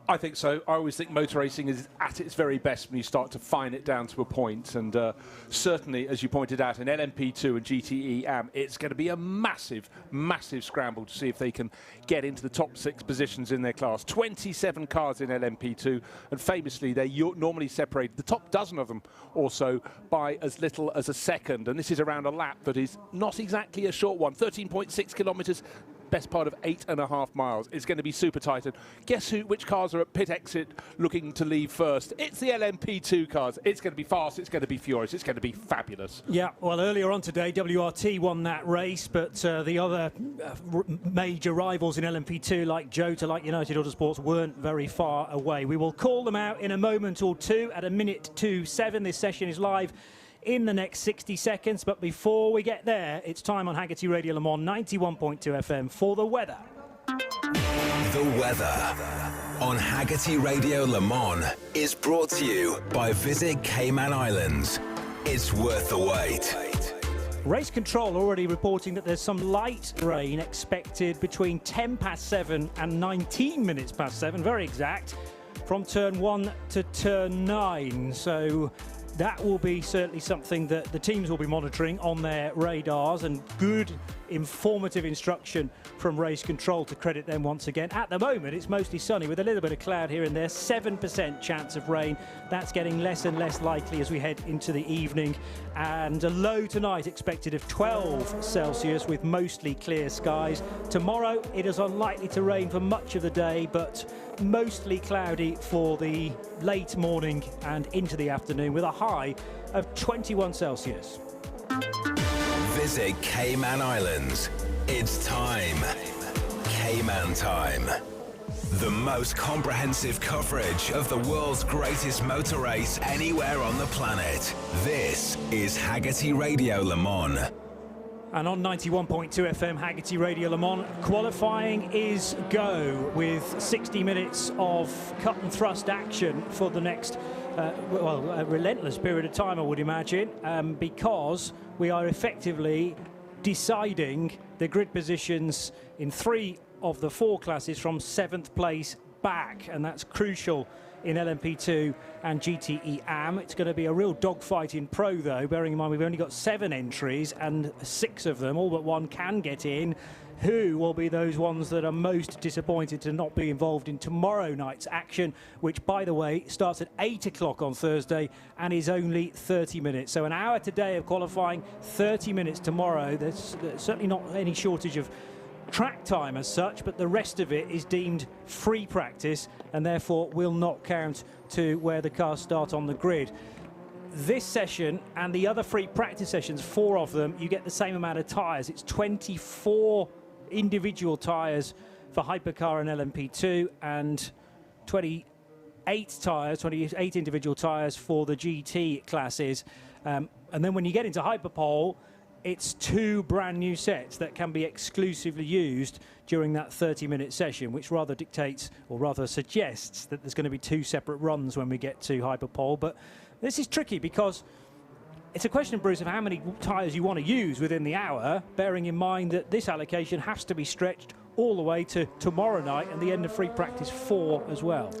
S22: I think so. I always think motor racing is at its very best when you start to fine it down to a point. And certainly, as you pointed out, in LMP2 and GTE AM, it's going to be a massive, massive scramble to see if they can get into the top 6 positions in their class. 27 cars in LMP2, and famously, they normally separate the top dozen of them also by as little as a second. And this is around a lap that is not exactly a short one, 13.6 kilometres. Best part of 8.5 miles. It's going to be super tight. And guess which cars are at pit exit looking to leave first? It's the LMP2 cars. It's going to be fast. It's going to be furious. It's going to be fabulous.
S7: Yeah, well, earlier on today, WRT won that race, but the other major rivals in LMP2, like Jota, like United Autosports, weren't very far away. We will call them out in a moment or two at 1:07. This session is live in the next 60 seconds, but before we get there, it's time on Hagerty Radio Le Mans 91.2 FM for the weather.
S8: The weather on Hagerty Radio Le Mans is brought to you by Visit Cayman Islands. It's worth the wait.
S7: Race control already reporting that there's some light rain expected between 7:10 and 7:19, very exact, from turn 1 to turn 9. So that will be certainly something that the teams will be monitoring on their radars, and good informative instruction from race control to credit them once again. At the moment, it's mostly sunny with a little bit of cloud here and there, 7% chance of rain. That's getting less and less likely as we head into the evening. And a low tonight expected of 12 Celsius with mostly clear skies. Tomorrow, it is unlikely to rain for much of the day, but mostly cloudy for the late morning and into the afternoon with a high of 21 Celsius.
S8: Visit Cayman Islands. It's time. Cayman time. The most comprehensive coverage of the world's greatest motor race anywhere on the planet. This is Hagerty Radio Le Mans.
S7: And on 91.2 FM, Hagerty Radio Le Mans, qualifying is go with 60 minutes of cut and thrust action for the next, a relentless period of time, I would imagine, because we are effectively deciding the grid positions in 3 of the 4 classes from 7th place back, and that's crucial in LMP2 and GTE AM. It's going to be a real dogfight in Pro, though, bearing in mind we've only got 7 entries and 6 of them, all but 1, can get in. Who will be those ones that are most disappointed to not be involved in tomorrow night's action, which, by the way, starts at 8 o'clock on Thursday and is only 30 minutes. So an hour today of qualifying, 30 minutes tomorrow. There's certainly not any shortage of track time as such, but the rest of it is deemed free practice and therefore will not count to where the cars start on the grid. This session and the other free practice sessions, 4 of them, you get the same amount of tyres. It's 24 individual tyres for Hypercar and LMP2 and 28 individual tyres for the GT classes. And then when you get into Hyperpole, it's 2 brand new sets that can be exclusively used during that 30-minute session, which rather dictates, or rather suggests, that there's going to be 2 separate runs when we get to Hyperpole. But this is tricky because it's a question, Bruce, of how many tyres you want to use within the hour, bearing in mind that this allocation has to be stretched all the way to tomorrow night and the end of free practice 4 as well.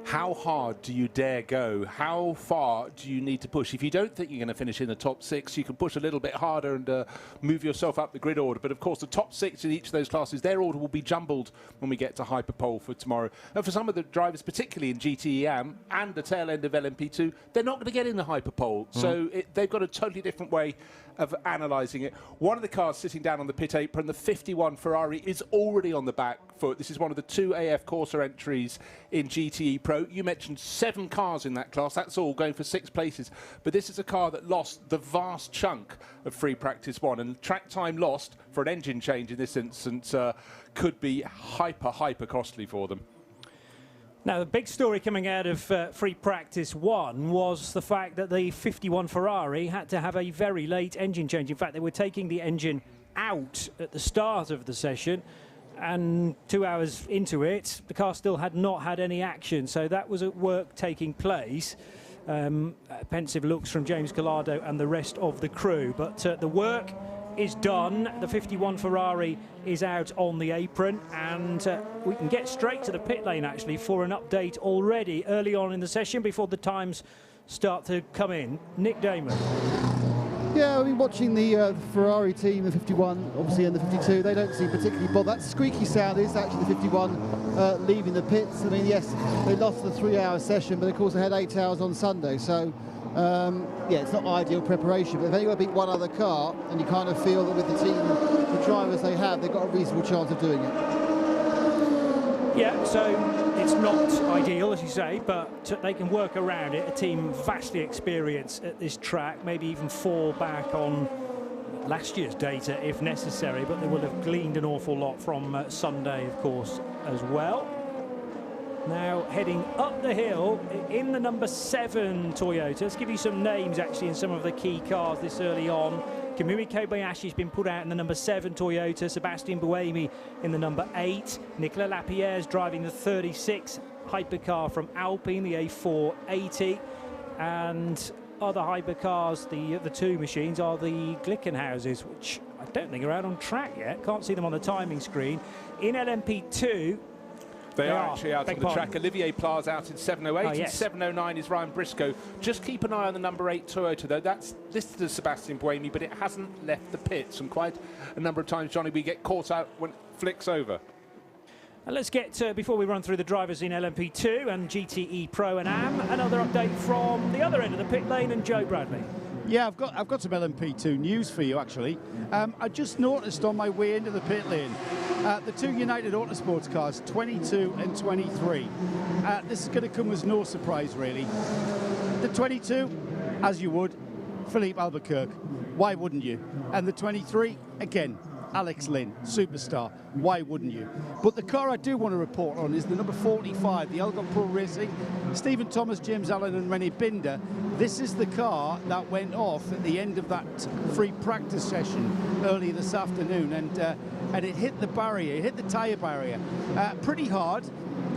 S22: How hard do you dare go? How far do you need to push? If you don't think you're going to finish in the top 6, you can push a little bit harder and move yourself up the grid order. But of course, the top 6 in each of those classes, their order will be jumbled when we get to Hyperpole for tomorrow. And for some of the drivers, particularly in GTE-AM and the tail end of LMP2, they're not going to get in the Hyperpole. So they've got a totally different way of analysing it. One of the cars sitting down on the pit apron, the 51 Ferrari, is already on the back foot. This is one of the 2 AF Corsa entries in GTE Pro. You mentioned 7 cars in that class. That's all going for 6 places. But this is a car that lost the vast chunk of free practice 1, and track time lost for an engine change in this instance could be hyper costly for them.
S7: Now, the big story coming out of free practice 1 was the fact that the 51 Ferrari had to have a very late engine change. In fact, they were taking the engine out at the start of the session, and 2 hours into it, the car still had not had any action. So that was at work taking place. Pensive looks from James Collado and the rest of the crew. But the work is done. The 51 Ferrari is out on the apron, and we can get straight to the pit lane actually for an update already early on in the session before the times start to come in. Nick Damon.
S2: Yeah, I mean, watching the Ferrari team, the 51, obviously, and the 52, they don't seem particularly bothered. That squeaky sound is actually the 51 leaving the pits. I mean, yes, they lost the 3-hour session, but of course they had 8 hours on Sunday. So, yeah, it's not ideal preparation. But if they've got to beat one other car, and you kind of feel that with the team, the drivers they have, they've got a reasonable chance of doing it.
S7: Yeah, so it's not ideal, as you say, but they can work around it. A team vastly experienced at this track, maybe even fall back on last year's data if necessary, but they will have gleaned an awful lot from Sunday, of course, as well. Now heading up the hill in the number 7 Toyota. Let's give you some names actually in some of the key cars this early on. Kamui Kobayashi's been put out in the number 7 Toyota. Sebastian Buemi in the number 8. Nicolas Lapierre's driving the 36 hypercar from Alpine, the A480. And other hypercars, the 2 machines, are the Glickenhauses, which I don't think are out on track yet. Can't see them on the timing screen. In LMP2,
S22: They are actually out on the track. Olivier Pla's out in 7:08,
S7: Oh, yes.
S22: and 7:09 is Ryan Briscoe. Just keep an eye on the number 8 Toyota, though. That's listed as Sebastian Buemi, but it hasn't left the pits. And quite a number of times, Johnny, we get caught out when it flicks over.
S7: And let's get, before we run through the drivers in LMP2 and GTE Pro and Am, another update from the other end of the pit lane and Joe Bradley.
S4: Yeah, I've got some LMP2 news for you, actually. I just noticed on my way into the pit lane, the two United Autosports cars, 22 and 23. This is going to come as no surprise, really. The 22, as you would, Philippe Albuquerque. Why wouldn't you? And the 23, again, Alex Lynn, superstar. Why wouldn't you? But the car I do want to report on is the number 45, the Algarve Pro Racing, Stephen Thomas, James Allen and René Binder. This is the car that went off at the end of that free practice session earlier this afternoon, and it hit the barrier, it hit the tyre barrier pretty hard.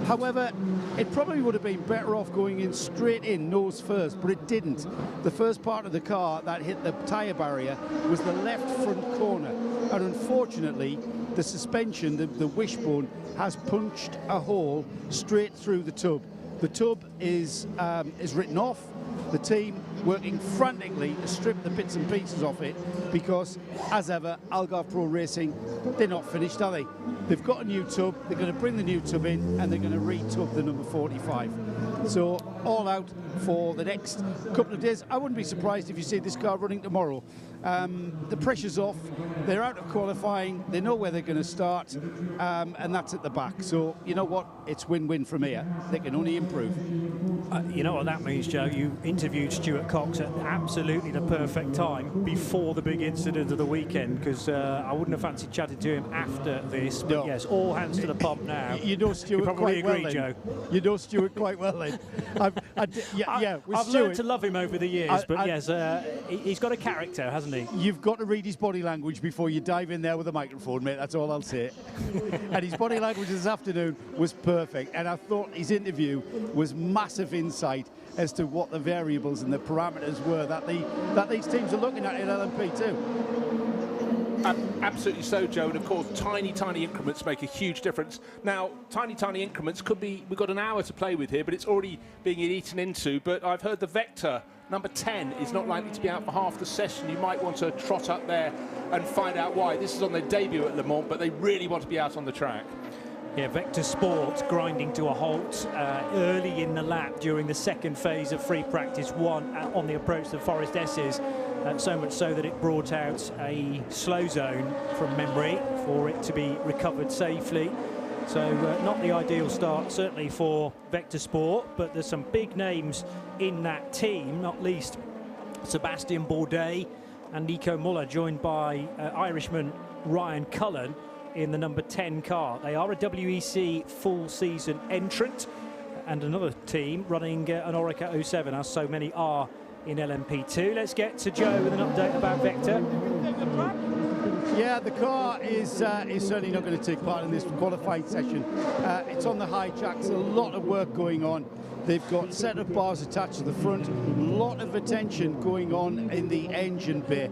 S4: However, it probably would have been better off going in straight in, nose first, but it didn't. The first part of the car that hit the tyre barrier was the left front corner. And unfortunately, the suspension, the wishbone, has punched a hole straight through the tub. The tub is written off. The team working frantically to strip the bits and pieces off it because, as ever, Algarve Pro Racing, they're not finished, are they? They've got a new tub, they're going to bring the new tub in, and they're going to re-tub the number 45. So, all out for the next couple of days. I wouldn't be surprised if you see this car running tomorrow. The pressure's off, they're out of qualifying, they know where they're going to start, and that's at the back. So, you know what? It's win-win from here. They can only improve.
S7: You know what that means, Joe? You interviewed Stuart Cox at absolutely the perfect time before the big incident of the weekend, because I wouldn't have fancied chatting to him after this. But yes, all hands to the pump now.
S4: You know Stuart
S7: probably
S4: quite
S7: agree,
S4: well,
S7: Joe.
S4: You know Stuart quite well, then.
S7: I've learned to love him over the years, but yes, he's got a character, hasn't he?
S4: You've got to read his body language before you dive in there with a microphone, mate. That's all I'll say. And his body language this afternoon was perfect, and I thought his interview was massive insight as to what the variables and the parameters were that these teams are looking at in LMP2.
S22: Absolutely so, Joe, and of course tiny increments make a huge difference. Now, tiny increments could be, we've got an hour to play with here, but it's already being eaten into. But I've heard the Vector number 10 is not likely to be out for half the session. You might want to trot up there and find out why. This is on their debut at Le Mans, but they really want to be out on the track.
S7: Yeah, Vector Sport grinding to a halt early in the lap during the second phase of free practice 1 on the approach to Forest S's. So much so that it brought out a slow zone from memory for it to be recovered safely. So not the ideal start, certainly for Vector Sport, but there's some big names in that team, not least Sebastian Bourdais and Nico Muller, joined by Irishman Ryan Cullen in the number 10 car. They are a WEC full season entrant, and another team running an Oreca 07, as so many are in LMP2. Let's get to Joe with an update about Vector.
S4: Yeah, the car is certainly not going to take part in this qualifying session. It's on the high tracks, a lot of work going on. They've got set-up bars attached to the front, a lot of attention going on in the engine bay.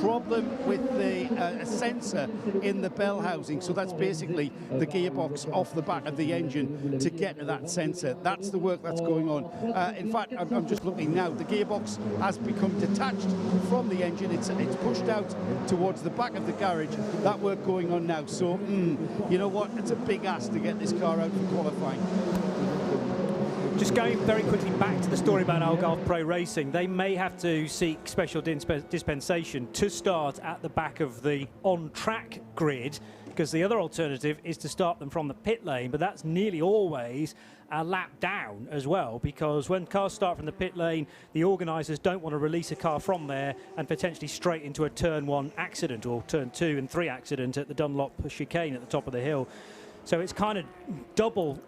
S4: Problem with the sensor in the bell housing, so that's basically the gearbox off the back of the engine to get to that sensor. That's the work that's going on. In fact, I'm just looking now, the gearbox has become detached from the engine. It's pushed out towards the back of the garage. That work going on now. So, you know what? It's a big ask to get this car out for qualifying.
S7: Just going very quickly back to the story about Algarve Pro Racing, they may have to seek special dispensation to start at the back of the on-track grid, because the other alternative is to start them from the pit lane, but that's nearly always a lap down as well, because when cars start from the pit lane, the organisers don't want to release a car from there and potentially straight into a turn 1 accident or turn 2 and 3 accident at the Dunlop chicane at the top of the hill. So it's kind of double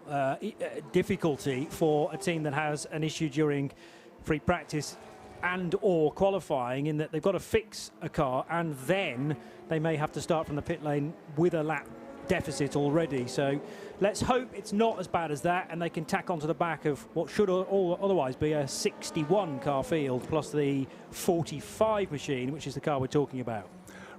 S7: difficulty for a team that has an issue during free practice and or qualifying, in that they've got to fix a car and then they may have to start from the pit lane with a lap deficit already. So let's hope it's not as bad as that and they can tack onto the back of what should otherwise be a 61 car field plus the 45 machine, which is the car we're talking about.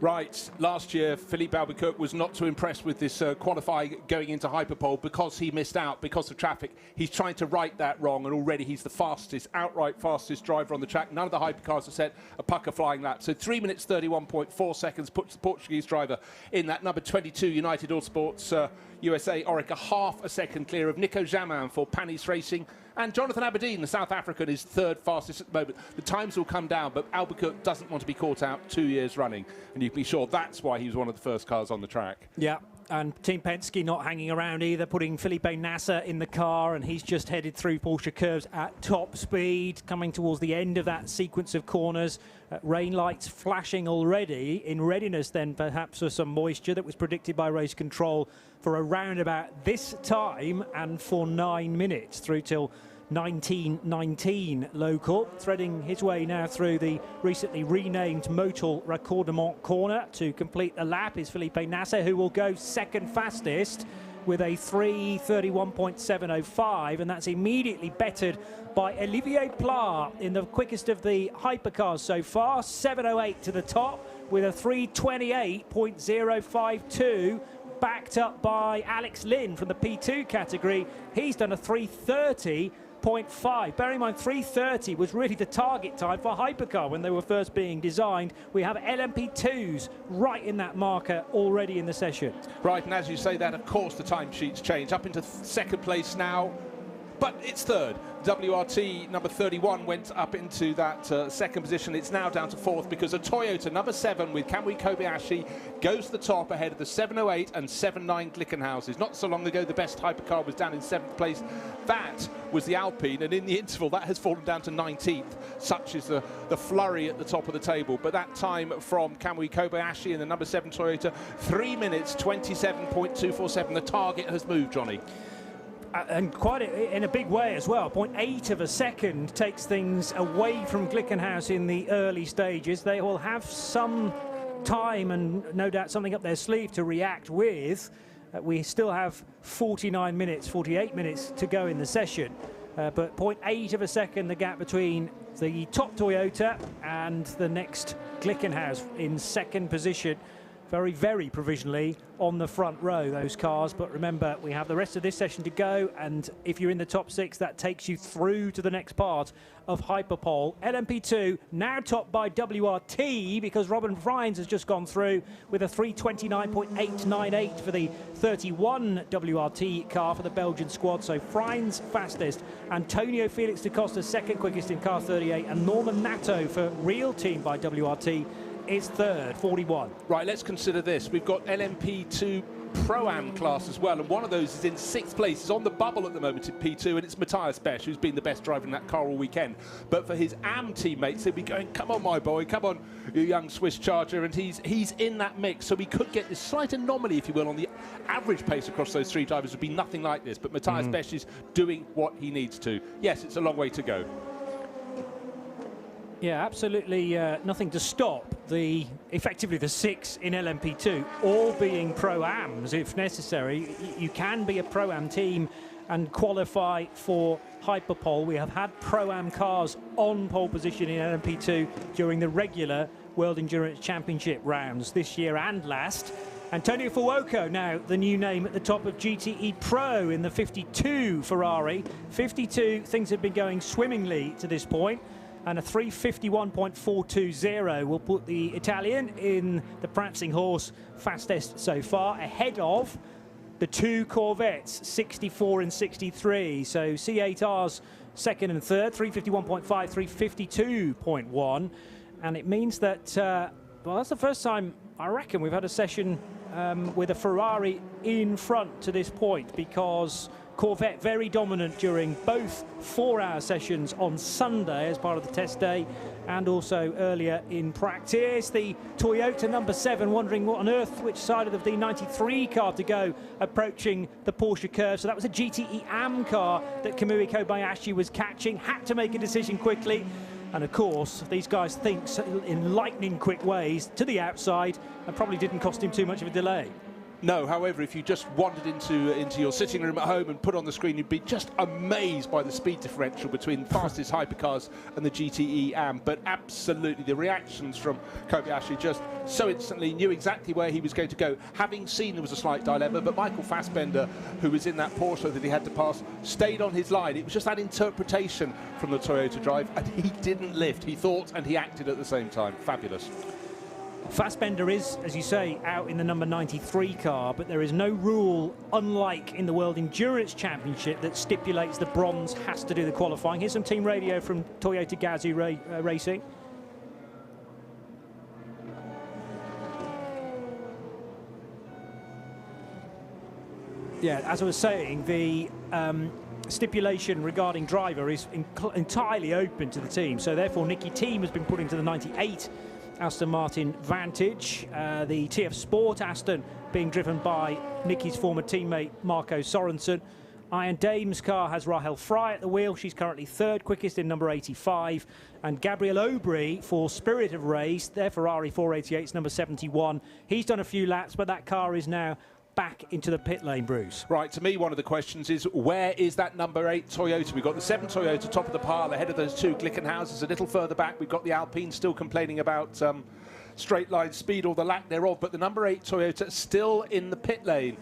S22: Right, last year Philippe Albuquerque was not too impressed with this qualifying going into Hyperpole because he missed out because of traffic. He's trying to right that wrong, and already he's the fastest, outright fastest driver on the track. None of the hypercars have set a pucker flying lap. So 3 minutes 31.4 seconds puts the Portuguese driver in that number 22 United Autosports USA Orica half a second clear of Nico Jamin for Panis Racing. And Jonathan Aberdeen, the South African, is third fastest at the moment. The times will come down, but Albuquerque doesn't want to be caught out 2 years running. And you can be sure that's why he was one of the first cars on the track.
S7: Yeah, and Team Penske not hanging around either, putting Felipe Nasser in the car, and he's just headed through Porsche curves at top speed, coming towards the end of that sequence of corners. Rain lights flashing already, in readiness then perhaps for some moisture that was predicted by race control for around about this time and for 9 minutes through till 1919 local. Threading his way now through the recently renamed Motul Raccordement corner to complete a lap is Felipe Nasser, who will go second fastest with a 3:31.705, and that's immediately bettered by Olivier Pla in the quickest of the hypercars so far. 7:08 to the top with a 3:28.052, backed up by Alex Lynn from the P2 category. He's done a 3:30.5. Bear in mind, 3:30 was really the target time for hypercar when they were first being designed. We have LMP2s right in that marker already in the session.
S22: Right, and as you say that, of course, the timesheets change. Up into second place now, but it's third. WRT number 31 went up into that second position. It's now down to fourth because a Toyota number 7 with Kamui Kobayashi goes to the top ahead of the 708 and 79 Glickenhauses. Not so long ago, the best hypercar was down in 7th place. That was the Alpine, and in the interval, that has fallen down to 19th. Such is the flurry at the top of the table. But that time from Kamui Kobayashi in the number 7 Toyota, 3 minutes 27.247. The target has moved, Johnny.
S7: And quite in a big way as well. 0.8 of a second takes things away from Glickenhaus in the early stages. They will have some time and no doubt something up their sleeve to react with. We still have 48 minutes to go in the session. But 0.8 of a second, the gap between the top Toyota and the next Glickenhaus in second position. Very, very provisionally on the front row, those cars. But remember, we have the rest of this session to go, and if you're in the top 6, that takes you through to the next part of Hyperpole. LMP2 now topped by WRT because Robin Freins has just gone through with a 3:29.898 for the 31 WRT car for the Belgian squad. So Freins fastest, Antonio Felix da Costa second quickest in car 38, and Norman Nato for real team by WRT is third, 41.
S22: Right, let's consider this. We've got LMP2 Pro-Am class as well, and one of those is in 6th place. He's on the bubble at the moment in P2, and it's Matthias Besch, who's been the best driver in that car all weekend. But for his AM teammates, they'll be going, come on, my boy, come on, you young Swiss charger, and he's in that mix. So we could get this slight anomaly, if you will, on the average pace across those 3 drivers would be nothing like this. But Matthias Besch is doing what he needs to. Yes, it's a long way to go.
S7: Yeah, absolutely nothing to stop effectively the 6 in LMP2, all being Pro-Ams if necessary. You can be a Pro-Am team and qualify for Hyperpole. We have had Pro-Am cars on pole position in LMP2 during the regular World Endurance Championship rounds this year and last. Antonio Fuoco now the new name at the top of GTE Pro in the 52 Ferrari. 52, things have been going swimmingly to this point. And a 3:51.420 will put the Italian in the prancing horse fastest so far, ahead of the 2 Corvettes, 64 and 63. So C8Rs second and third, 3:51.5, 3:52.1. And it means that, well, that's the first time, I reckon, we've had a session with a Ferrari in front to this point, because Corvette very dominant during both 4-hour sessions on Sunday as part of the test day and also earlier in practice. The Toyota number 7 wondering what on earth, which side of the D93 car to go approaching the Porsche curve. So that was a GTE AM car that Kamui Kobayashi was catching, had to make a decision quickly. And of course, these guys think in lightning quick ways to the outside, and probably didn't cost him too much of a delay.
S22: No, however, if you just wandered into your sitting room at home and put on the screen, you'd be just amazed by the speed differential between the fastest hypercars and the GTE AM. But absolutely, the reactions from Kobayashi just so instantly, knew exactly where he was going to go. Having seen there was a slight dilemma, but Michael Fassbender, who was in that Porsche that he had to pass, stayed on his line. It was just that interpretation from the Toyota drive, and he didn't lift. He thought and he acted at the same time. Fabulous.
S7: Fassbender is, as you say, out in the number 93 car, but there is no rule, unlike in the World Endurance Championship, that stipulates the bronze has to do the qualifying. Here's some team radio from Toyota Gazoo Racing. Yeah, as I was saying, the stipulation regarding driver is entirely open to the team, so therefore Nicky Thiem has been put into the 98 Aston Martin Vantage. The TF Sport Aston being driven by Nicky's former teammate Marco Sorensen. Iron Dame's car has Rahel Fry at the wheel. She's currently third quickest in number 85. And Gabriel Aubry for Spirit of Race, their Ferrari 488 is number 71. He's done a few laps, but that car is now back into the pit lane, Bruce.
S22: Right, to me, one of the questions is, where is that number 8 Toyota? We've got the 7 Toyota top of the pile ahead of those 2 Glickenhausers. A little further back, we've got the Alpine still complaining about straight line speed or the lack thereof, but the number 8 Toyota still in the pit lane.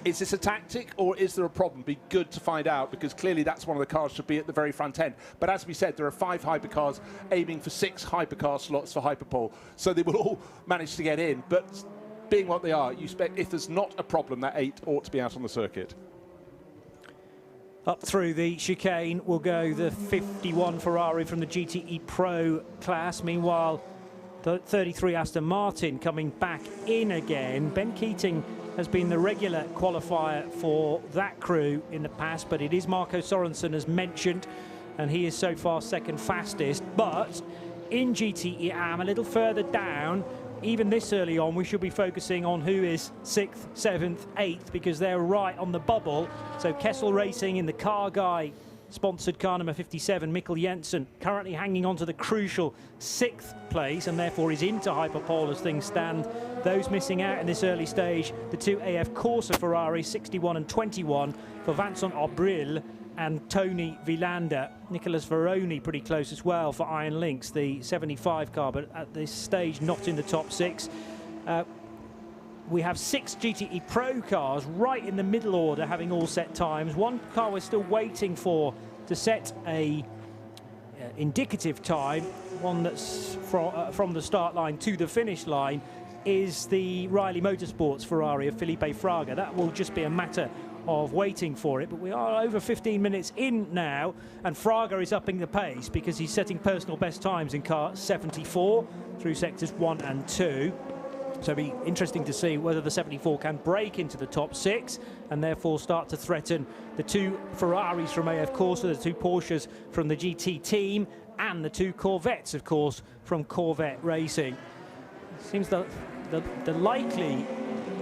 S22: Is this a tactic or is there a problem? Be good to find out, because clearly that's one of the cars should be at the very front end. But as we said, there are 5 hypercars aiming for 6 hypercar slots for Hyperpole, so they will all manage to get in. But being what they are, you expect if there's not a problem, that 8 ought to be out on the circuit.
S7: Up through the chicane will go the 51 Ferrari from the GTE Pro class. Meanwhile, the 33 Aston Martin coming back in again. Ben Keating has been the regular qualifier for that crew in the past, but it is Marco Sorensen, as mentioned, and he is so far second fastest. But in GTE AM, a little further down, even this early on, we should be focusing on who is 6th, 7th, 8th, because they're right on the bubble. So Kessel Racing in the Car Guy sponsored car number 57, Mikkel Jensen, currently hanging on to the crucial 6th place, and therefore is into Hyperpole as things stand. Those missing out in this early stage, the 2 AF Corsa Ferrari, 61 and 21, for Vincent Aubril and Tony Villander. Nicholas Veroni pretty close as well for Iron Lynx, the 75 car, but at this stage not in the top 6. We have 6 GTE Pro cars right in the middle order, having all set times. One car we're still waiting for to set a indicative time, one that's from the start line to the finish line, is the Riley Motorsports Ferrari of Felipe Fraga. That will just be a matter of waiting for it, but we are over 15 minutes in now, and Fraga is upping the pace because he's setting personal best times in car 74 through sectors 1 and 2. So it'll be interesting to see whether the 74 can break into the top 6 and therefore start to threaten the 2 Ferraris from AF Corsa, the 2 Porsches from the GT team, and the 2 Corvettes, of course, from Corvette Racing. Seems that the likely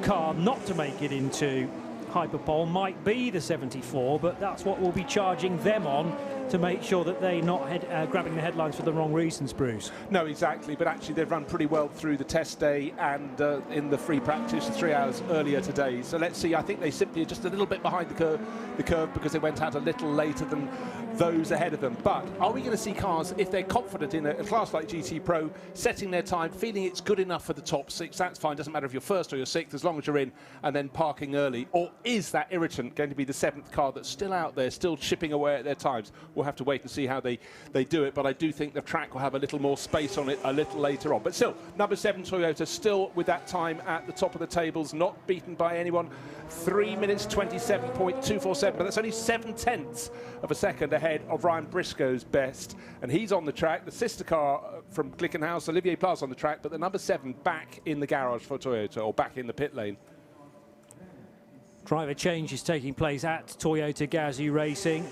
S7: car not to make it into Hyperpole might be the 74, but that's what we'll be charging them on to make sure that they're not grabbing the headlines for the wrong reasons, Bruce.
S22: No, exactly, but actually they've run pretty well through the test day and in the free practice 3 hours earlier today. So let's see, I think they simply are just a little bit behind the curve because they went out a little later than those ahead of them. But are we going to see cars, if they're confident in a class like GT Pro, setting their time, feeling it's good enough for the top 6, that's fine, doesn't matter if you're 1st or you're 6th, as long as you're in, and then parking early? Or is that irritant going to be the 7th car that's still out there, still chipping away at their times? We'll have to wait and see how they do it, but I do think the track will have a little more space on it a little later on. But still, number 7 Toyota still with that time at the top of the tables, not beaten by anyone. 3 minutes 27.247, but that's only 7/10 of a second ahead of Ryan Briscoe's best, and he's on the track. The sister car from Glickenhaus, Olivier Plas, on the track, but the number 7 back in the garage for Toyota, or back in the pit lane.
S7: Driver change is taking place at Toyota Gazoo Racing.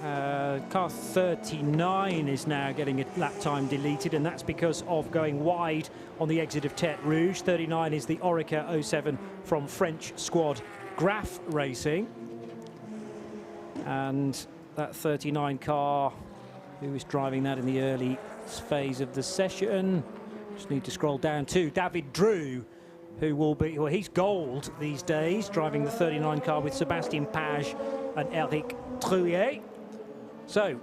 S7: Car 39 is now getting a lap time deleted, and that's because of going wide on the exit of Tête Rouge. 39 is the Orica 07 from French squad Graf Racing. And that 39 car, who was driving that in the early phase of the session, just need to scroll down to David Drew, who will be, well, he's gold these days, driving the 39 car with Sébastien Page and Eric Trouillet. So,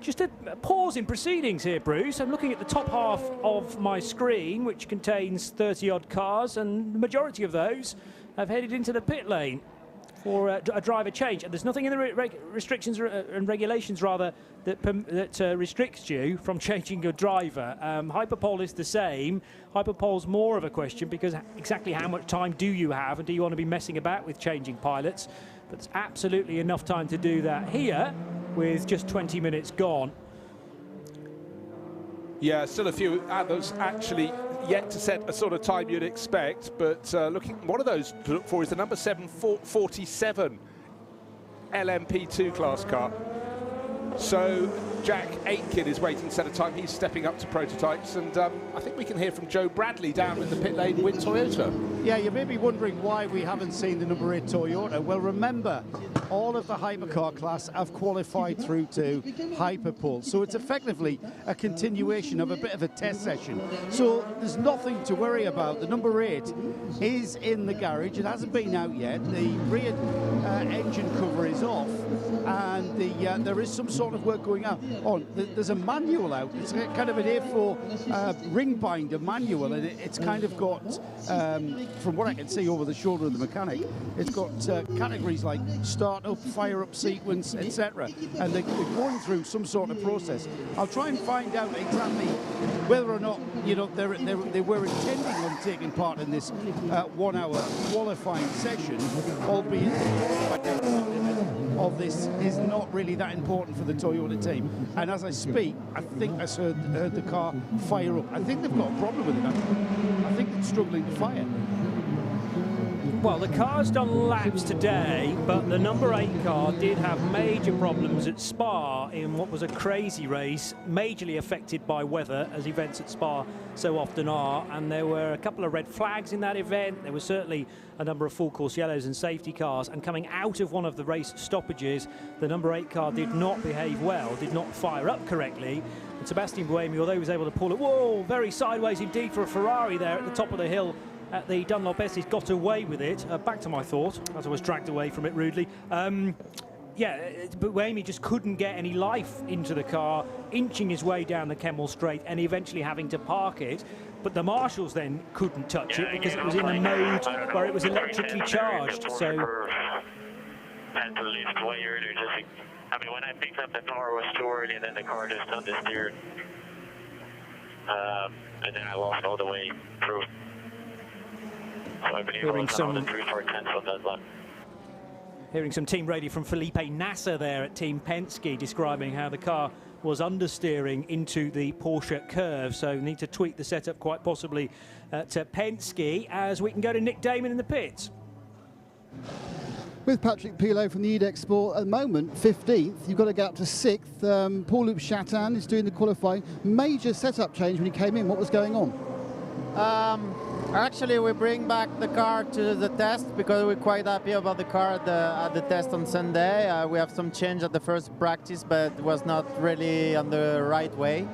S7: just a pause in proceedings here, Bruce. I'm looking at the top half of my screen, which contains 30-odd cars, and the majority of those have headed into the pit lane for a driver change. And there's nothing in the restrictions and regulations, rather, that restricts you from changing your driver. Hyperpole is the same. Hyperpole's more of a question, because exactly how much time do you have, and do you want to be messing about with changing pilots? But there's absolutely enough time to do that here, with just 20 minutes gone.
S22: Yeah, still a few others actually yet to set a sort of time you'd expect, but looking, one of those to look for is the number 747 LMP2 class car. So Jack Aitken is waiting to set a time. He's stepping up to prototypes, and I think we can hear from Joe Bradley down in the pit lane with Toyota.
S4: Yeah, you may be wondering why we haven't seen the number 8 Toyota. Well, remember, all of the hypercar class have qualified through to Hyperpole, so it's effectively a continuation of a bit of a test session. So there's nothing to worry about. The number 8 is in the garage. It hasn't been out yet. The rear engine cover is off, and there is some sort of work going on. There's a manual out. It's kind of an A4 ring binder manual, and it's kind of got, from what I can see over the shoulder of the mechanic, it's got categories like start up, fire up sequence, etc. And they're going through some sort of process. I'll try and find out exactly whether or not, you know, they were intending on taking part in this 1 hour qualifying session, albeit of this is not really that important for the Toyota team. And as I speak, I think I heard the car fire up. I think they've got a problem with it, actually. I think it's struggling to fire.
S7: Well, the car's done laps today, but the number 8 car did have major problems at Spa in what was a crazy race, majorly affected by weather, as events at Spa so often are. And there were a couple of red flags in that event. There was certainly a number of full course yellows and safety cars. And coming out of one of the race stoppages, the number 8 car did not behave well, did not fire up correctly. And Sébastien Buemi, although he was able to pull it, whoa, very sideways indeed for a Ferrari there at the top of the hill at the Dunlop S, he's got away with it. Back to my thought, as I was dragged away from it rudely. Yeah, but Buemi just couldn't get any life into the car, inching his way down the Kemmel Straight and eventually having to park it. But the marshals then couldn't touch it because it was in a mode where it was electrically charged. So,
S5: had to lift way earlier. I mean, when I picked up the car, it was too early, and then the car just understeered. And then I lost all the way through. So I believe I was on the 3/4 on that lap.
S7: Hearing some team radio from Felipe Nasser there at Team Penske, describing how the car was understeering into the Porsche curve. So need to tweak the setup quite possibly to Penske, as we can go to Nick Damon in the pits.
S2: With Patrick Pilot from the EDEX Sport at the moment, 15th. You've got to get up to 6th. Paul-Loup Chatin is doing the qualifying. Major setup change when he came in. What was going on?
S9: Actually, we bring back the car to the test because we're quite happy about the car at the test on Sunday. We have some change at the first practice, but it was not really on the right way.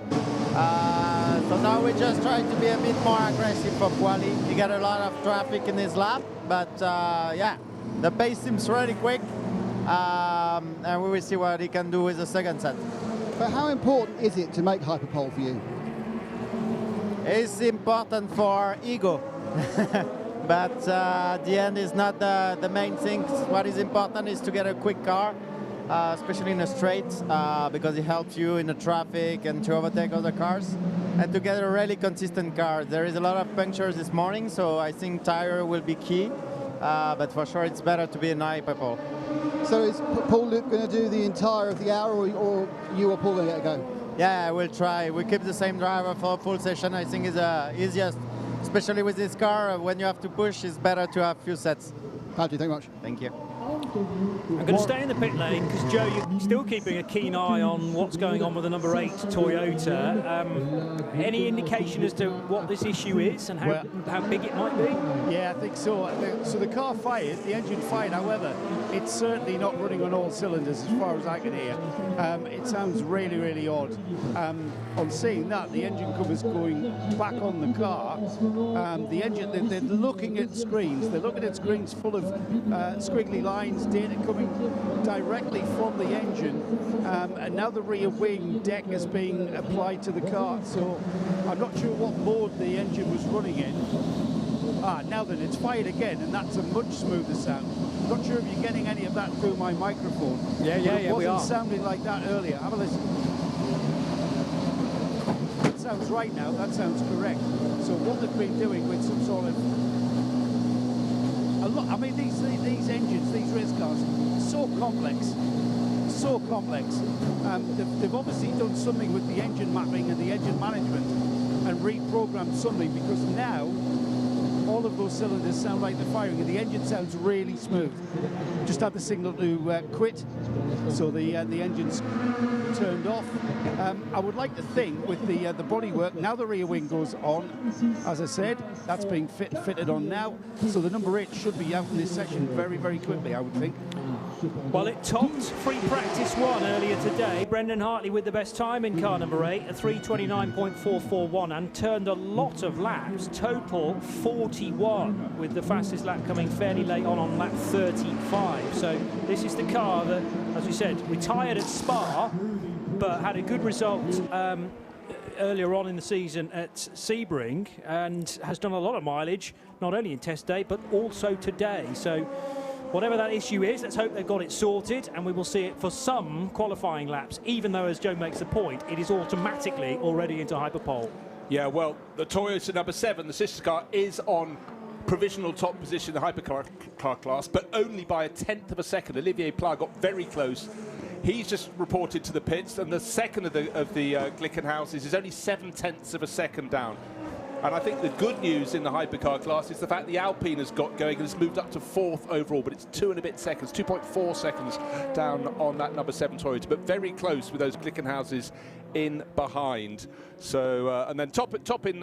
S9: So now we're just trying to be a bit more aggressive for quali. He got a lot of traffic in his lap, but yeah, the pace seems really quick, and we will see what he can do with the second set.
S2: But how important is it to make Hyperpole for you?
S9: It's important for ego, but at the end is not the main thing. What is important is to get a quick car, especially in a straight, because it helps you in the traffic and to overtake other cars, and to get a really consistent car. There is a lot of punctures this morning, so I think tire will be key, but for sure it's better to be in Hyperpole.
S2: So is Paul-Loup going to do the entire of the hour, or you or Paul going to get a go?
S9: Yeah, we'll try. We keep the same driver for a full session. I think is easiest, especially with this car. When you have to push, it's better to have few sets.
S2: Thank you very much.
S9: Thank you.
S7: I'm going to stay in the pit lane because, Joe, you're still keeping a keen eye on what's going on with the number 8 Toyota. Any indication as to what this issue is and how big it might be?
S4: Yeah, I think so. So the car fired, the engine fired. However, it's certainly not running on all cylinders as far as I can hear. It sounds really, really odd. On seeing that, the engine cover's going back on the car. The engine, they're looking at screens. They're looking at screens full of squiggly lines, data coming directly from the engine. And now the rear wing deck is being applied to the car. So I'm not sure what mode the engine was running in. Now then, it's fired again, and that's a much smoother sound. Not sure if you're getting any of that through my microphone.
S7: Yeah, we are.
S4: It wasn't sounding like that earlier. Have a listen. That sounds right now. That sounds correct. So what they've been doing with some sort of... I mean, these engines, these race cars, so complex. So complex. They've obviously done something with the engine mapping and the engine management and reprogrammed something, because now all of those cylinders sound like they're firing and the engine sounds really smooth. Just had the signal to quit, so the engine's turned off. I would like to think with the bodywork, now the rear wing goes on, as I said, that's being fitted on now, so the number 8 should be out in this section very, very quickly, I would think.
S7: Well, it topped free practice 1 earlier today. Brendan Hartley with the best time in car number 8, a 3:29.441, and turned a lot of laps, total 41, with the fastest lap coming fairly late on lap 35. So this is the car that, as we said, retired at Spa, but had a good result earlier on in the season at Sebring, and has done a lot of mileage, not only in test day, but also today. So whatever that issue is, let's hope they've got it sorted, and we will see it for some qualifying laps, even though, as Joe makes the point, it is automatically already into hyperpole.
S22: Yeah, well, the Toyota number 7, the sister car, is on provisional top position in the hypercar class, but only by a 1/10 of a second. Olivier Pla got very close. He's just reported to the pits, and the second of the Glickenhauses is only 7/10 of a second down. And I think the good news in the hypercar class is the fact the Alpine has got going and has moved up to 4th overall, but it's 2 and a bit seconds, 2.4 seconds down on that number 7 Toyota, but very close with those Glickenhauses in behind. So, and then top in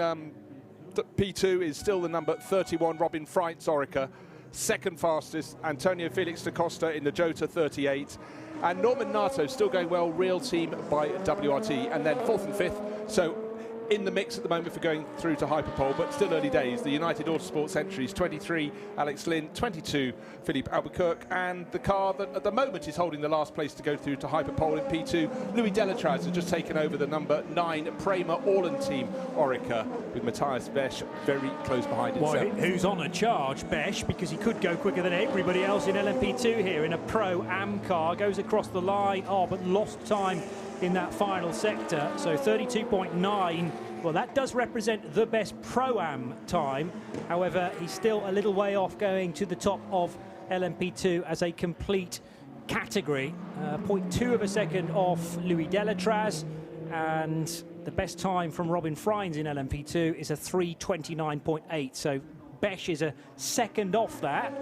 S22: P2 is still the number 31, Robin Freitz Orica, second fastest, Antonio Felix da Costa in the Jota 38, and Norman Nato still going well, real team by WRT, and then 4th and 5th. So in the mix at the moment for going through to hyperpole, but still early days. The United Autosports entries, 23 Alex Lynn, 22 Philippe Albuquerque, and the car that at the moment is holding the last place to go through to hyperpole in P2, Louis Delatraz has just taken over the number 9 Prema Orlen team Orica, with Matthias Besch very close behind
S7: Well,
S22: himself.
S7: who's on a charge, Besch, because he could go quicker than everybody else in LMP2 here in a Pro-Am car, goes across the line, but lost time in that final sector. So 32.9, well, that does represent the best Pro-Am time. However, he's still a little way off going to the top of LMP2 as a complete category. 0.2 of a second off Louis Delatraz, and the best time from Robin Freins in LMP2 is a 3:29.8. So Besch is a second off that.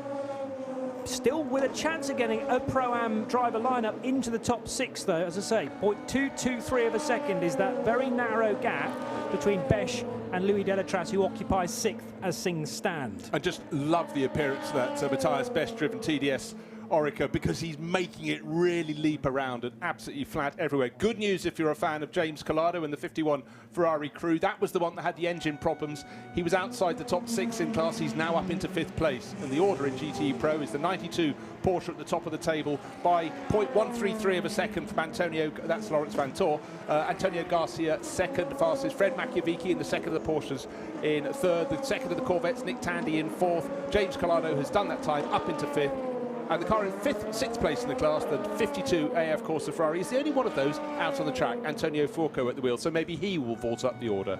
S7: Still with a chance of getting a Pro-Am driver lineup into the top 6, though. As I say, 0.223 of a second is that very narrow gap between Besch and Louis Delatraz, who occupies 6th as things stand.
S22: I just love the appearance that Matthias Besch driven TDS Orica, because he's making it really leap around and absolutely flat everywhere. Good news if you're a fan of James Collado and the 51 Ferrari crew. That was the one that had the engine problems. He was outside the top 6 in class. He's now up into 5th place. And the order in GTE Pro is the 92 Porsche at the top of the table by 0.133 of a second from Antonio, that's Lawrence Van Tor. Antonio Garcia, second fastest. Fred Machiavicki in the second of the Porsches in 3rd. The second of the Corvettes, Nick Tandy in 4th. James Collado has done that time up into 5th. And the car in 6th place in the class, the 52 AF Corsa Ferrari, is the only one of those out on the track. Antonio Fuoco at the wheel, so maybe he will vault up the order.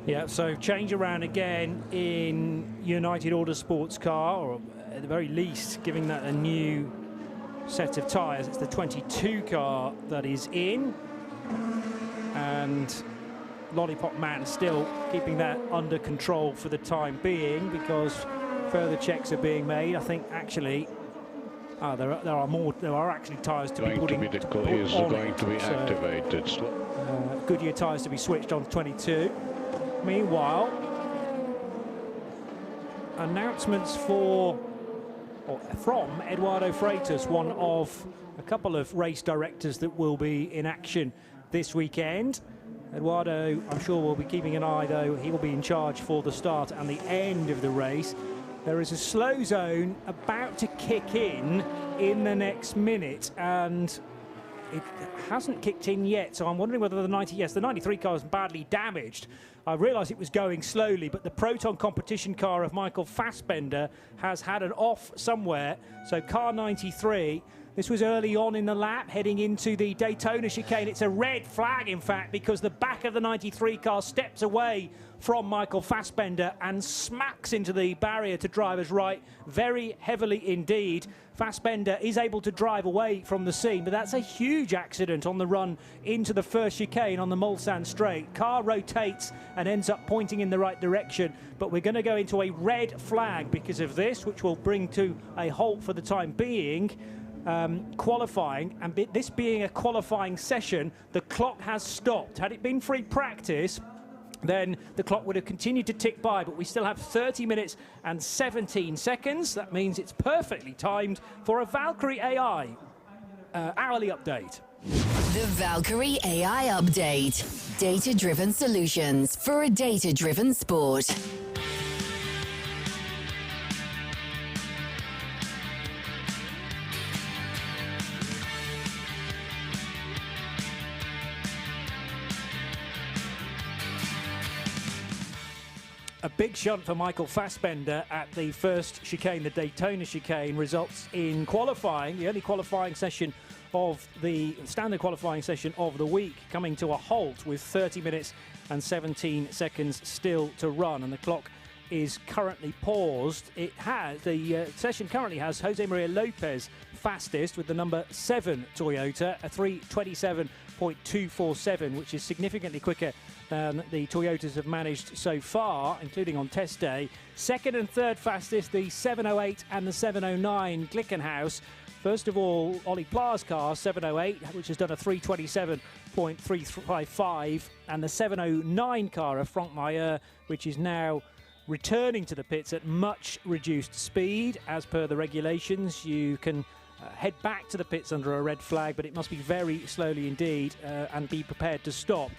S7: Yeah, so change around again in United Autosports car, or at the very least giving that a new set of tyres. It's the 22 car that is in, and Lollipop Man still keeping that under control for the time being, because further checks are being made. I think actually there are actually tyres to be put on it.
S10: Activated.
S7: Goodyear tyres to be switched on 22. Meanwhile, announcements from Eduardo Freitas, one of a couple of race directors that will be in action this weekend. Eduardo, I'm sure, will be keeping an eye, though. He will be in charge for the start and the end of the race. There is a slow zone about to kick in the next minute, and it hasn't kicked in yet, so I'm wondering whether the 93 car is badly damaged. I realised it was going slowly, but the Proton competition car of Michael Fassbender has had an off somewhere. So car 93, this was early on in the lap, heading into the Daytona chicane. It's a red flag, in fact, because the back of the 93 car steps away from Michael Fassbender and smacks into the barrier to driver's right very heavily indeed. Fassbender is able to drive away from the scene, but that's a huge accident on the run into the first chicane on the Mulsanne straight. Car rotates and ends up pointing in the right direction, but we're going to go into a red flag because of this, which will bring to a halt for the time being qualifying. And this being a qualifying session, the clock has stopped. Had it been free practice, then the clock would have continued to tick by, but we still have 30 minutes and 17 seconds. That means it's perfectly timed for a Valkyrie AI hourly update.
S11: The Valkyrie AI Update. Data-driven solutions for a data-driven sport.
S7: A big shunt for Michael Fassbender at the first chicane, the Daytona chicane, results in qualifying, the early qualifying session of the standard qualifying session of the week, coming to a halt with 30 minutes and 17 seconds still to run, and the clock is currently paused. The session currently has Jose Maria Lopez fastest with the number 7 Toyota, a 3:27.247, which is significantly quicker than the Toyotas have managed so far, including on test day. Second and third fastest, the 708 and the 709 Glickenhaus. First of all, Ollie Pla's car, 708, which has done a 3:27.355, and the 709 car of Frank Mayer, which is now returning to the pits at much reduced speed. As per the regulations, you can head back to the pits under a red flag, but it must be very slowly indeed and be prepared to stop.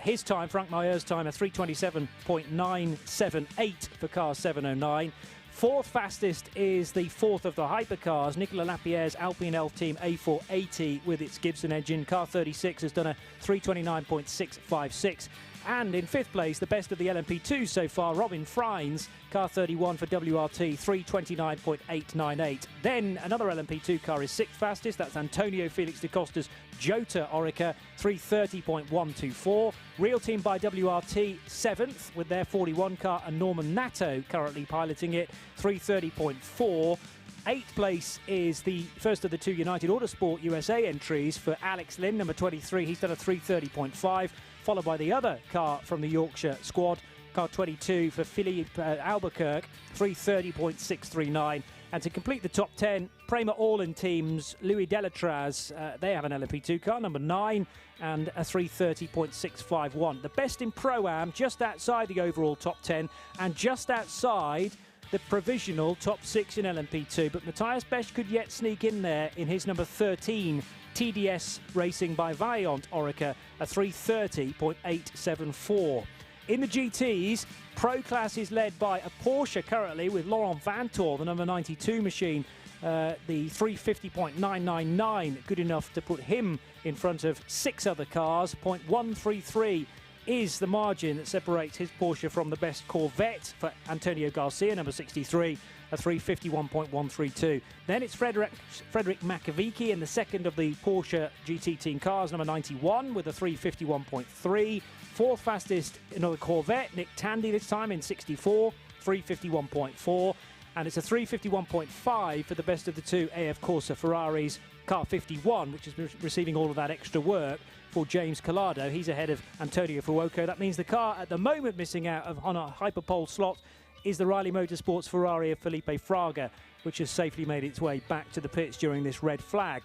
S7: His time, Frank Mayer's time, a 3:27.978 for car 709. Fourth fastest is the fourth of the hypercars, Nicolas Lapierre's Alpine Elf Team A480 with its Gibson engine. Car 36 has done a 3:29.656. And in fifth place, the best of the LMP2 so far, Robin Freins, car 31 for WRT, 3:29.898. Then another LMP2 car is sixth fastest. That's Antonio Felix da Costa's Jota Orica, 3:30.124. Real Team by WRT, seventh with their 41 car, and Norman Nato currently piloting it, 3:30.4. Eighth place is the first of the two United Autosport USA entries for Alex Lynn, number 23. He's done a 3:30.5. Followed by the other car from the Yorkshire squad, car 22 for Philippe Albuquerque, 3:30.639. And to complete the top 10, Prema Orlen teams, Louis Delatraz, they have an LMP2 car, number 9, and a 3:30.651. The best in Pro-Am, just outside the overall top 10, and just outside the provisional top 6 in LMP2. But Matthias Besch could yet sneak in there in his number 13, TDS Racing by Vaillant Orica, a 3:30.874. In the GTs, Pro Class is led by a Porsche currently with Laurent Vantor, the number 92 machine, the 3:50.999, good enough to put him in front of 6 other cars. 0.133 is the margin that separates his Porsche from the best Corvette for Antonio Garcia, number 63, a 3:51.132. Then it's Frederick Makovici in the second of the Porsche GT team cars, number 91, with a 3:51.3. Fourth fastest, another Corvette, Nick Tandy this time in 64, 3:51.4. And it's a 3:51.5 for the best of the two AF Corsa Ferraris, car 51, which is receiving all of that extra work for James Collado. He's ahead of Antonio Fuoco. That means the car at the moment missing out on a hyperpole slot is the Riley Motorsports Ferrari of Felipe Fraga, which has safely made its way back to the pits during this red flag.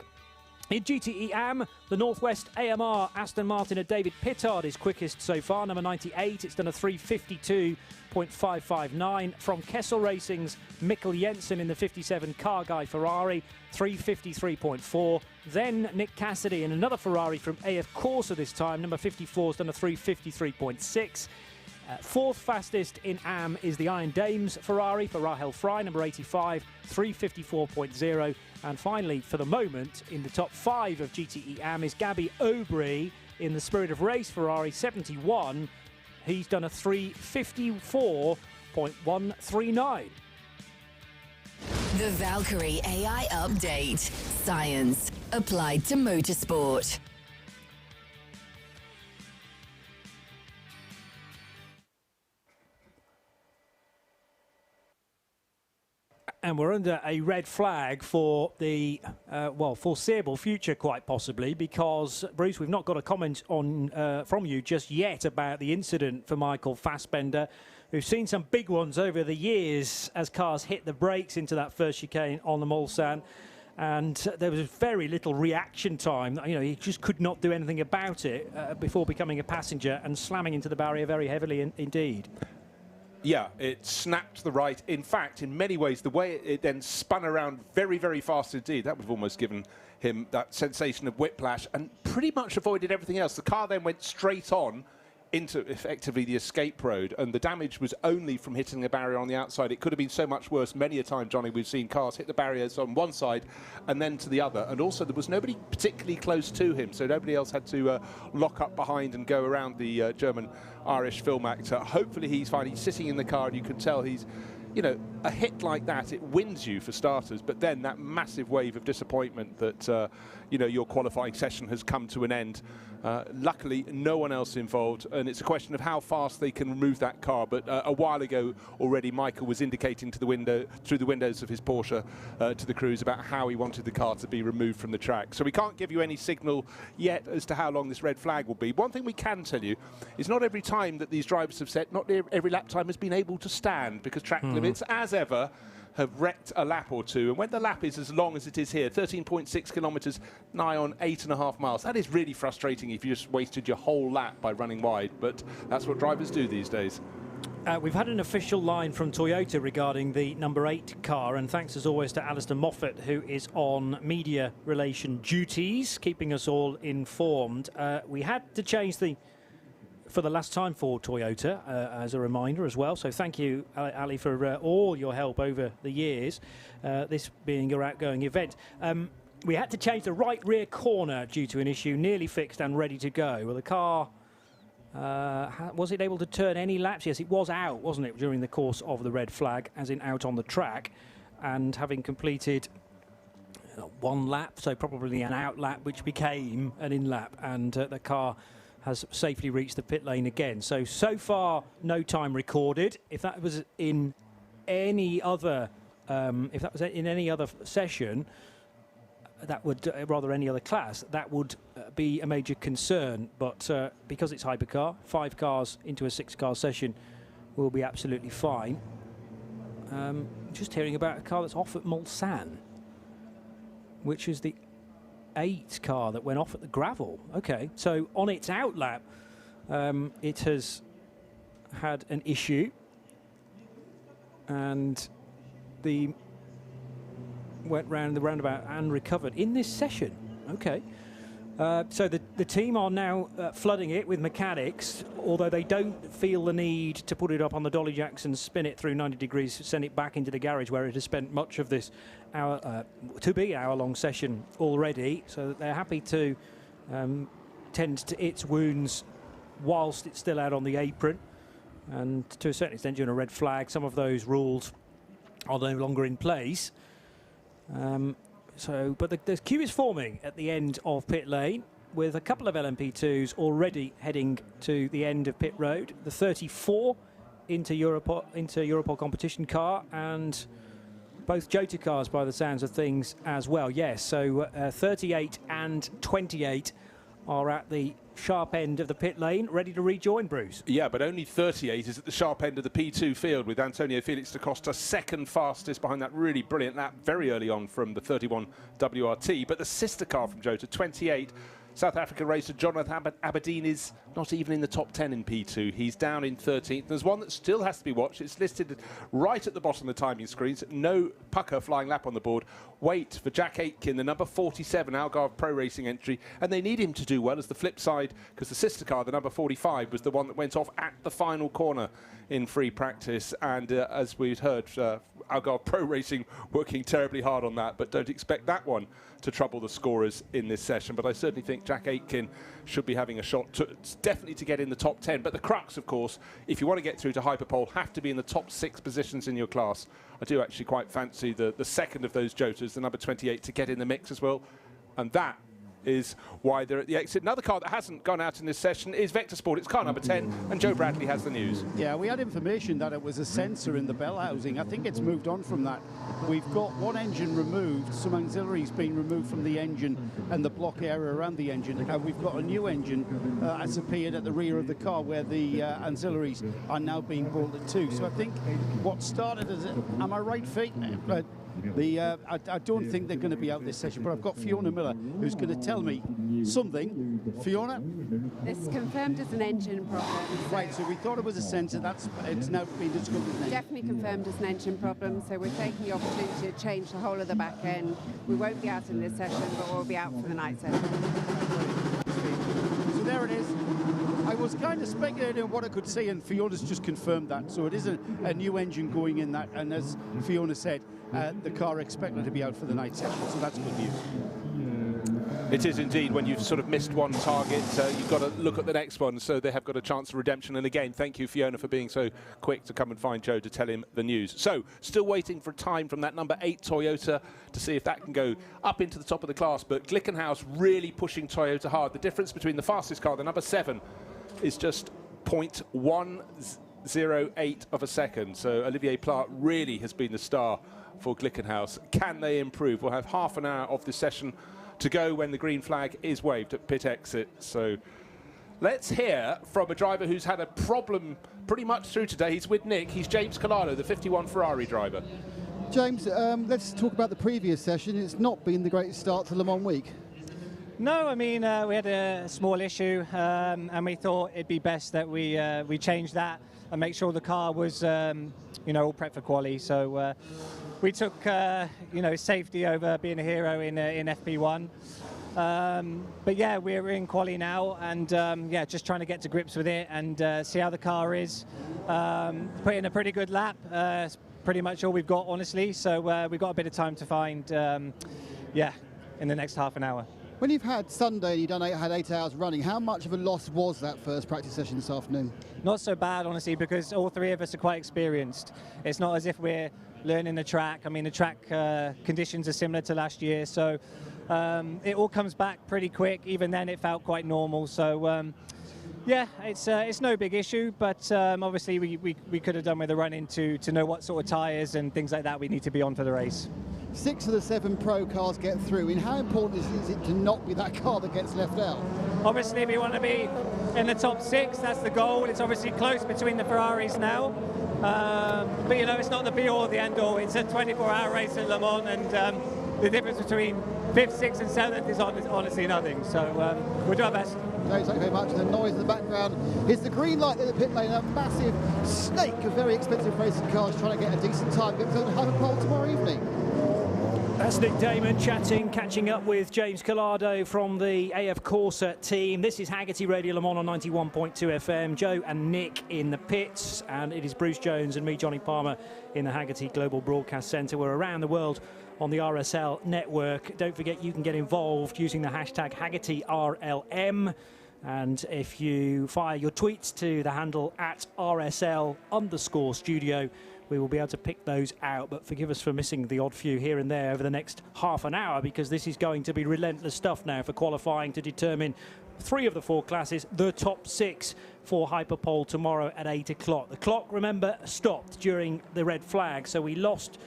S7: In GTE AM, the Northwest AMR Aston Martin of David Pittard is quickest so far, number 98. It's done a 3:52.559. From Kessel Racing's Mikkel Jensen in the 57 Car Guy Ferrari, 3:53.4. Then Nick Cassidy in another Ferrari from AF Corsa this time, number 54, has done a 3:53.6. Fourth fastest in AM is the Iron Dames Ferrari for Rahel Fry, number 85, 3:54.0. And finally, for the moment, in the top 5 of GTE AM is Gabby Aubry in the Spirit of Race Ferrari 71. He's done a 3:54.139.
S11: The Valkyrie AI Update. Science applied to motorsport.
S7: And we're under a red flag for the, foreseeable future, quite possibly, because, Bruce, we've not got a comment on from you just yet about the incident for Michael Fassbender. We've seen some big ones over the years as cars hit the brakes into that first chicane on the Mulsanne. And there was very little reaction time. You know, he just could not do anything about it before becoming a passenger and slamming into the barrier very heavily indeed.
S22: Yeah, it snapped to the right. In fact, in many ways, the way it then spun around very, very fast indeed, that would have almost given him that sensation of whiplash and pretty much avoided everything else. The car then went straight on into effectively the escape road, and the damage was only from hitting the barrier on the outside. It could have been so much worse. Many a time, Johnny, we've seen cars hit the barriers on one side and then to the other, and also there was nobody particularly close to him, so nobody else had to lock up behind and go around the German-Irish film actor. Hopefully he's fine. He's sitting in the car and you can tell he's, you know, a hit like that, it wins you for starters, but then that massive wave of disappointment that, you know, your qualifying session has come to an end. Luckily, no one else involved, and it's a question of how fast they can remove that car. But a while ago already, Michael was indicating to the window, through the windows of his Porsche, to the crews about how he wanted the car to be removed from the track. So we can't give you any signal yet as to how long this red flag will be. One thing we can tell you is not every time that these drivers have set, not every lap time has been able to stand, because track limits, as ever, have wrecked a lap or two. And when the lap is as long as it is here, 13.6 kilometres, nigh on 8.5 miles, that is really frustrating if you just wasted your whole lap by running wide. But that's what drivers do these days.
S7: We've had an official line from Toyota regarding the number 8 car, and thanks as always to Alistair Moffat, who is on media relation duties, keeping us all informed. We had to change for the last time for Toyota, as a reminder as well. So thank you, Ali, for all your help over the years, this being your outgoing event. We had to change the right rear corner due to an issue, nearly fixed and ready to go. Well, the car, was it able to turn any laps? Yes, it was out, wasn't it, during the course of the red flag, as in out on the track, and having completed one lap, so probably an out lap, which became an in lap, and the car has safely reached the pit lane again. So far, no time recorded. If that was in any other, session, that would, rather any other class, that would be a major concern. But because it's hypercar, 5 cars into a 6-car session will be absolutely fine. Just hearing about a car that's off at Mulsanne, which is the 8 car that went off at the gravel. Okay, so on its out lap, it has had an issue, and went round the roundabout and recovered in this session. Okay, so the team are now flooding it with mechanics, although they don't feel the need to put it up on the dolly jacks and spin it through 90 degrees, send it back into the garage where it has spent much of this hour-long session already. So they're happy to tend to its wounds whilst it's still out on the apron, and to a certain extent during a red flag, some of those rules are no longer in place. But the queue is forming at the end of pit lane, with a couple of LMP2s already heading to the end of pit road. The 34 into Europol competition car, and both Jota cars by the sounds of things as well. Yes, so 38 and 28 are at the sharp end of the pit lane, ready to rejoin Bruce.
S22: Yeah, but only 38 is at the sharp end of the P2 field, with Antonio Felix da Costa second fastest behind that really brilliant lap very early on from the 31 WRT. But the sister car from Jota, 28, South African racer Jonathan Aberdeen, is not even in the top 10 in P2. He's down in 13th. There's one that still has to be watched. It's listed right at the bottom of the timing screens. No pucker flying lap on the board. Wait for Jack Aitken, the number 47 Algarve Pro Racing entry. And they need him to do well as the flip side, because the sister car, the number 45, was the one that went off at the final corner in free practice. And as we've heard, Algarve Pro Racing working terribly hard on that, but don't expect that one to trouble the scorers in this session. But I certainly think Jack Aitken should be having a shot definitely to get in the top 10. But the crux, of course, if you want to get through to Hyperpole, have to be in the top 6 positions in your class. I do actually quite fancy the second of those Jotas, the number 28, to get in the mix as well. And that is why they're at the exit. Another car that hasn't gone out in this session is Vector Sport. It's car number 10, and Joe Bradley has the news.
S4: Yeah, we had information that it was a sensor in the bell housing. I think it's moved on from that. We've got one engine removed, some auxiliaries being removed from the engine and the block area around the engine, and we've got a new engine has appeared at the rear of the car where the auxiliaries are now being bolted to. So I think what started as, am I right, Fee? I don't think they're going to be out this session, but I've got Fiona Miller who's going to tell me something. Fiona?
S14: It's confirmed as an engine problem. So
S4: right, so we thought it was a sensor. It's now been discovered as an engine.
S14: Definitely confirmed as an engine problem, so we're taking the opportunity to change the whole of the back end. We won't be out in this session, but we'll be out for the night session.
S4: So there it is. I was kind of speculating on what I could see, and Fiona's just confirmed that. So it is a new engine going in that, and as Fiona said, the car expected to be out for the night session, so that's good news.
S22: It is indeed. When you've sort of missed one target, you've got to look at the next one, so they have got a chance of redemption. And again, thank you, Fiona, for being so quick to come and find Joe to tell him the news. So, still waiting for time from that number 8 Toyota to see if that can go up into the top of the class. But Glickenhaus really pushing Toyota hard. The difference between the fastest car, the number 7, is just 0.108 of a second. So Olivier Plat really has been the star for Glickenhaus. Can they improve? We'll have half an hour of this session to go when the green flag is waved at pit exit. So let's hear from a driver who's had a problem pretty much through today. He's with Nick. He's James Collado, the 51 Ferrari driver.
S2: James, let's talk about the previous session. It's not been the greatest start to Le Mans week.
S15: No, I mean, we had a small issue, and we thought it'd be best that we change that and make sure the car was, all prepped for quali. So we took, safety over being a hero in FP1. But yeah, we're in quali now, and just trying to get to grips with it and see how the car is. Put in a pretty good lap. It's pretty much all we've got, honestly. So we've got a bit of time to find, in the next half an hour.
S2: When you've had Sunday and you've had 8 hours running, how much of a loss was that first practice session this afternoon?
S15: Not so bad, honestly, because all three of us are quite experienced. It's not as if we're learning the track. I mean, the track conditions are similar to last year, so it all comes back pretty quick. Even then, it felt quite normal. So, it's no big issue, but obviously we could have done with a run-in to know what sort of tyres and things like that we need to be on for the race.
S2: 6 of the 7 pro cars get through. I mean, how important is it to not be that car that gets left out?
S15: Obviously, we want to be in the top 6. That's the goal. It's obviously close between the Ferraris now. But, it's not the be-all, the end-all. It's a 24-hour race at Le Mans, and the difference between 5th, 6th and 7th is honestly nothing. So we'll do our best.
S2: James, thank you very much. The noise in the background is the green light in the pit lane. A massive snake of very expensive racing cars trying to get a decent time. Get to Hyperpole tomorrow evening.
S7: That's Nick Damon catching up with James Collado from the AF Corsa team. This is Hagerty Radio Le Mans on 91.2 FM. Joe and Nick in the pits, and it is Bruce Jones and me, Johnny Palmer, in the Hagerty Global Broadcast Centre. We're around the world on the RSL network. Don't forget you can get involved using the hashtag HagertyRLM. And if you fire your tweets to the handle at @RSL_studio, we will be able to pick those out. But forgive us for missing the odd few here and there over the next half an hour, because this is going to be relentless stuff now for qualifying to determine 3 of the 4 classes, the top 6 for Hyperpole tomorrow at 8 o'clock. The clock, remember, stopped during the red flag, so we lost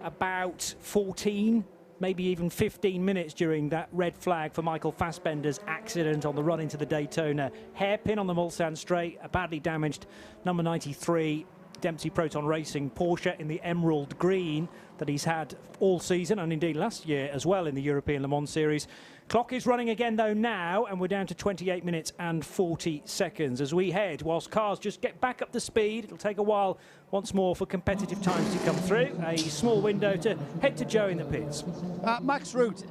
S7: about 14 maybe even 15 minutes during that red flag for Michael Fassbender's accident on the run into the Daytona. Hairpin on the Mulsanne straight, a badly damaged number 93 Dempsey Proton Racing Porsche in the emerald green that he's had all season, and indeed last year as well in the European Le Mans Series. Clock is running again though now, and we're down to 28 minutes and 40 seconds as we head, whilst cars just get back up to speed. It'll take a while once more for competitive times to come through. A small window to head to Joe in the pits.
S4: Max Root,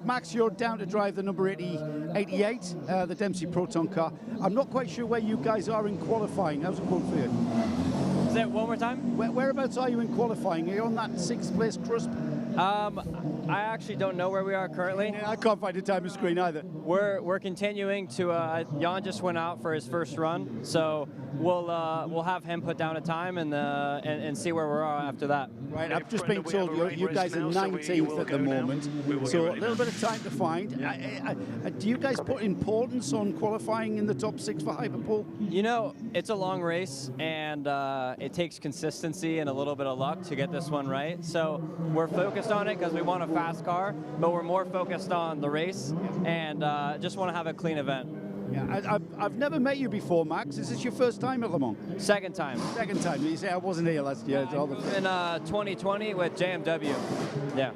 S4: Max, you're down to drive the number 88, the Dempsey Proton car. I'm not quite sure where you guys are in qualifying. How's it going for you?
S13: Say it one more time?
S4: Whereabouts are you in qualifying? Are you on that 6th place cusp?
S13: I actually don't know where we are currently.
S4: Yeah, I can't find a timer screen either.
S13: We're continuing to. Jan just went out for his first run, so we'll have him put down a time and see where we are after that.
S4: Right, I've just been told you guys are 19th at the moment, so a little bit of time to find. Do you guys put importance on qualifying in the top 6 for Hyperpole?
S13: You know, it's a long race, and it takes consistency and a little bit of luck to get this one right. So we're focused on it because we want a fast car, but we're more focused on the race and just want to have a clean event.
S4: Yeah, I've never met you before, Max. Is this your first time at Le Mans?
S13: Second time.
S4: Second time. You say I wasn't here last year.
S13: In 2020 with JMW. Yeah.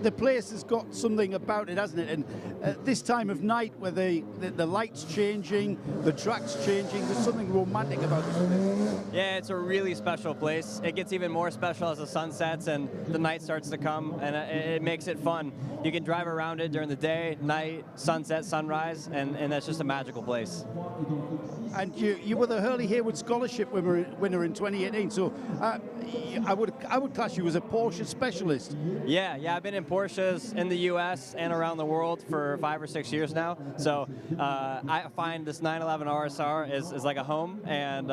S4: The place has got something about it, hasn't it? And this time of night, where the lights changing, the track's changing, there's something romantic about this place.
S13: Yeah, it's a really special place. It gets even more special as the sun sets and the night starts to come, and it makes it fun. You can drive around it during the day, night, sunset, sunrise, and that's just a magical place.
S4: And you were the Hurley Haywood Scholarship winner in 2018, so I would class you as a Porsche specialist.
S13: Yeah, I've been in Porsches in the US and around the world for 5 or 6 years now. So I find this 911 RSR is like a home, and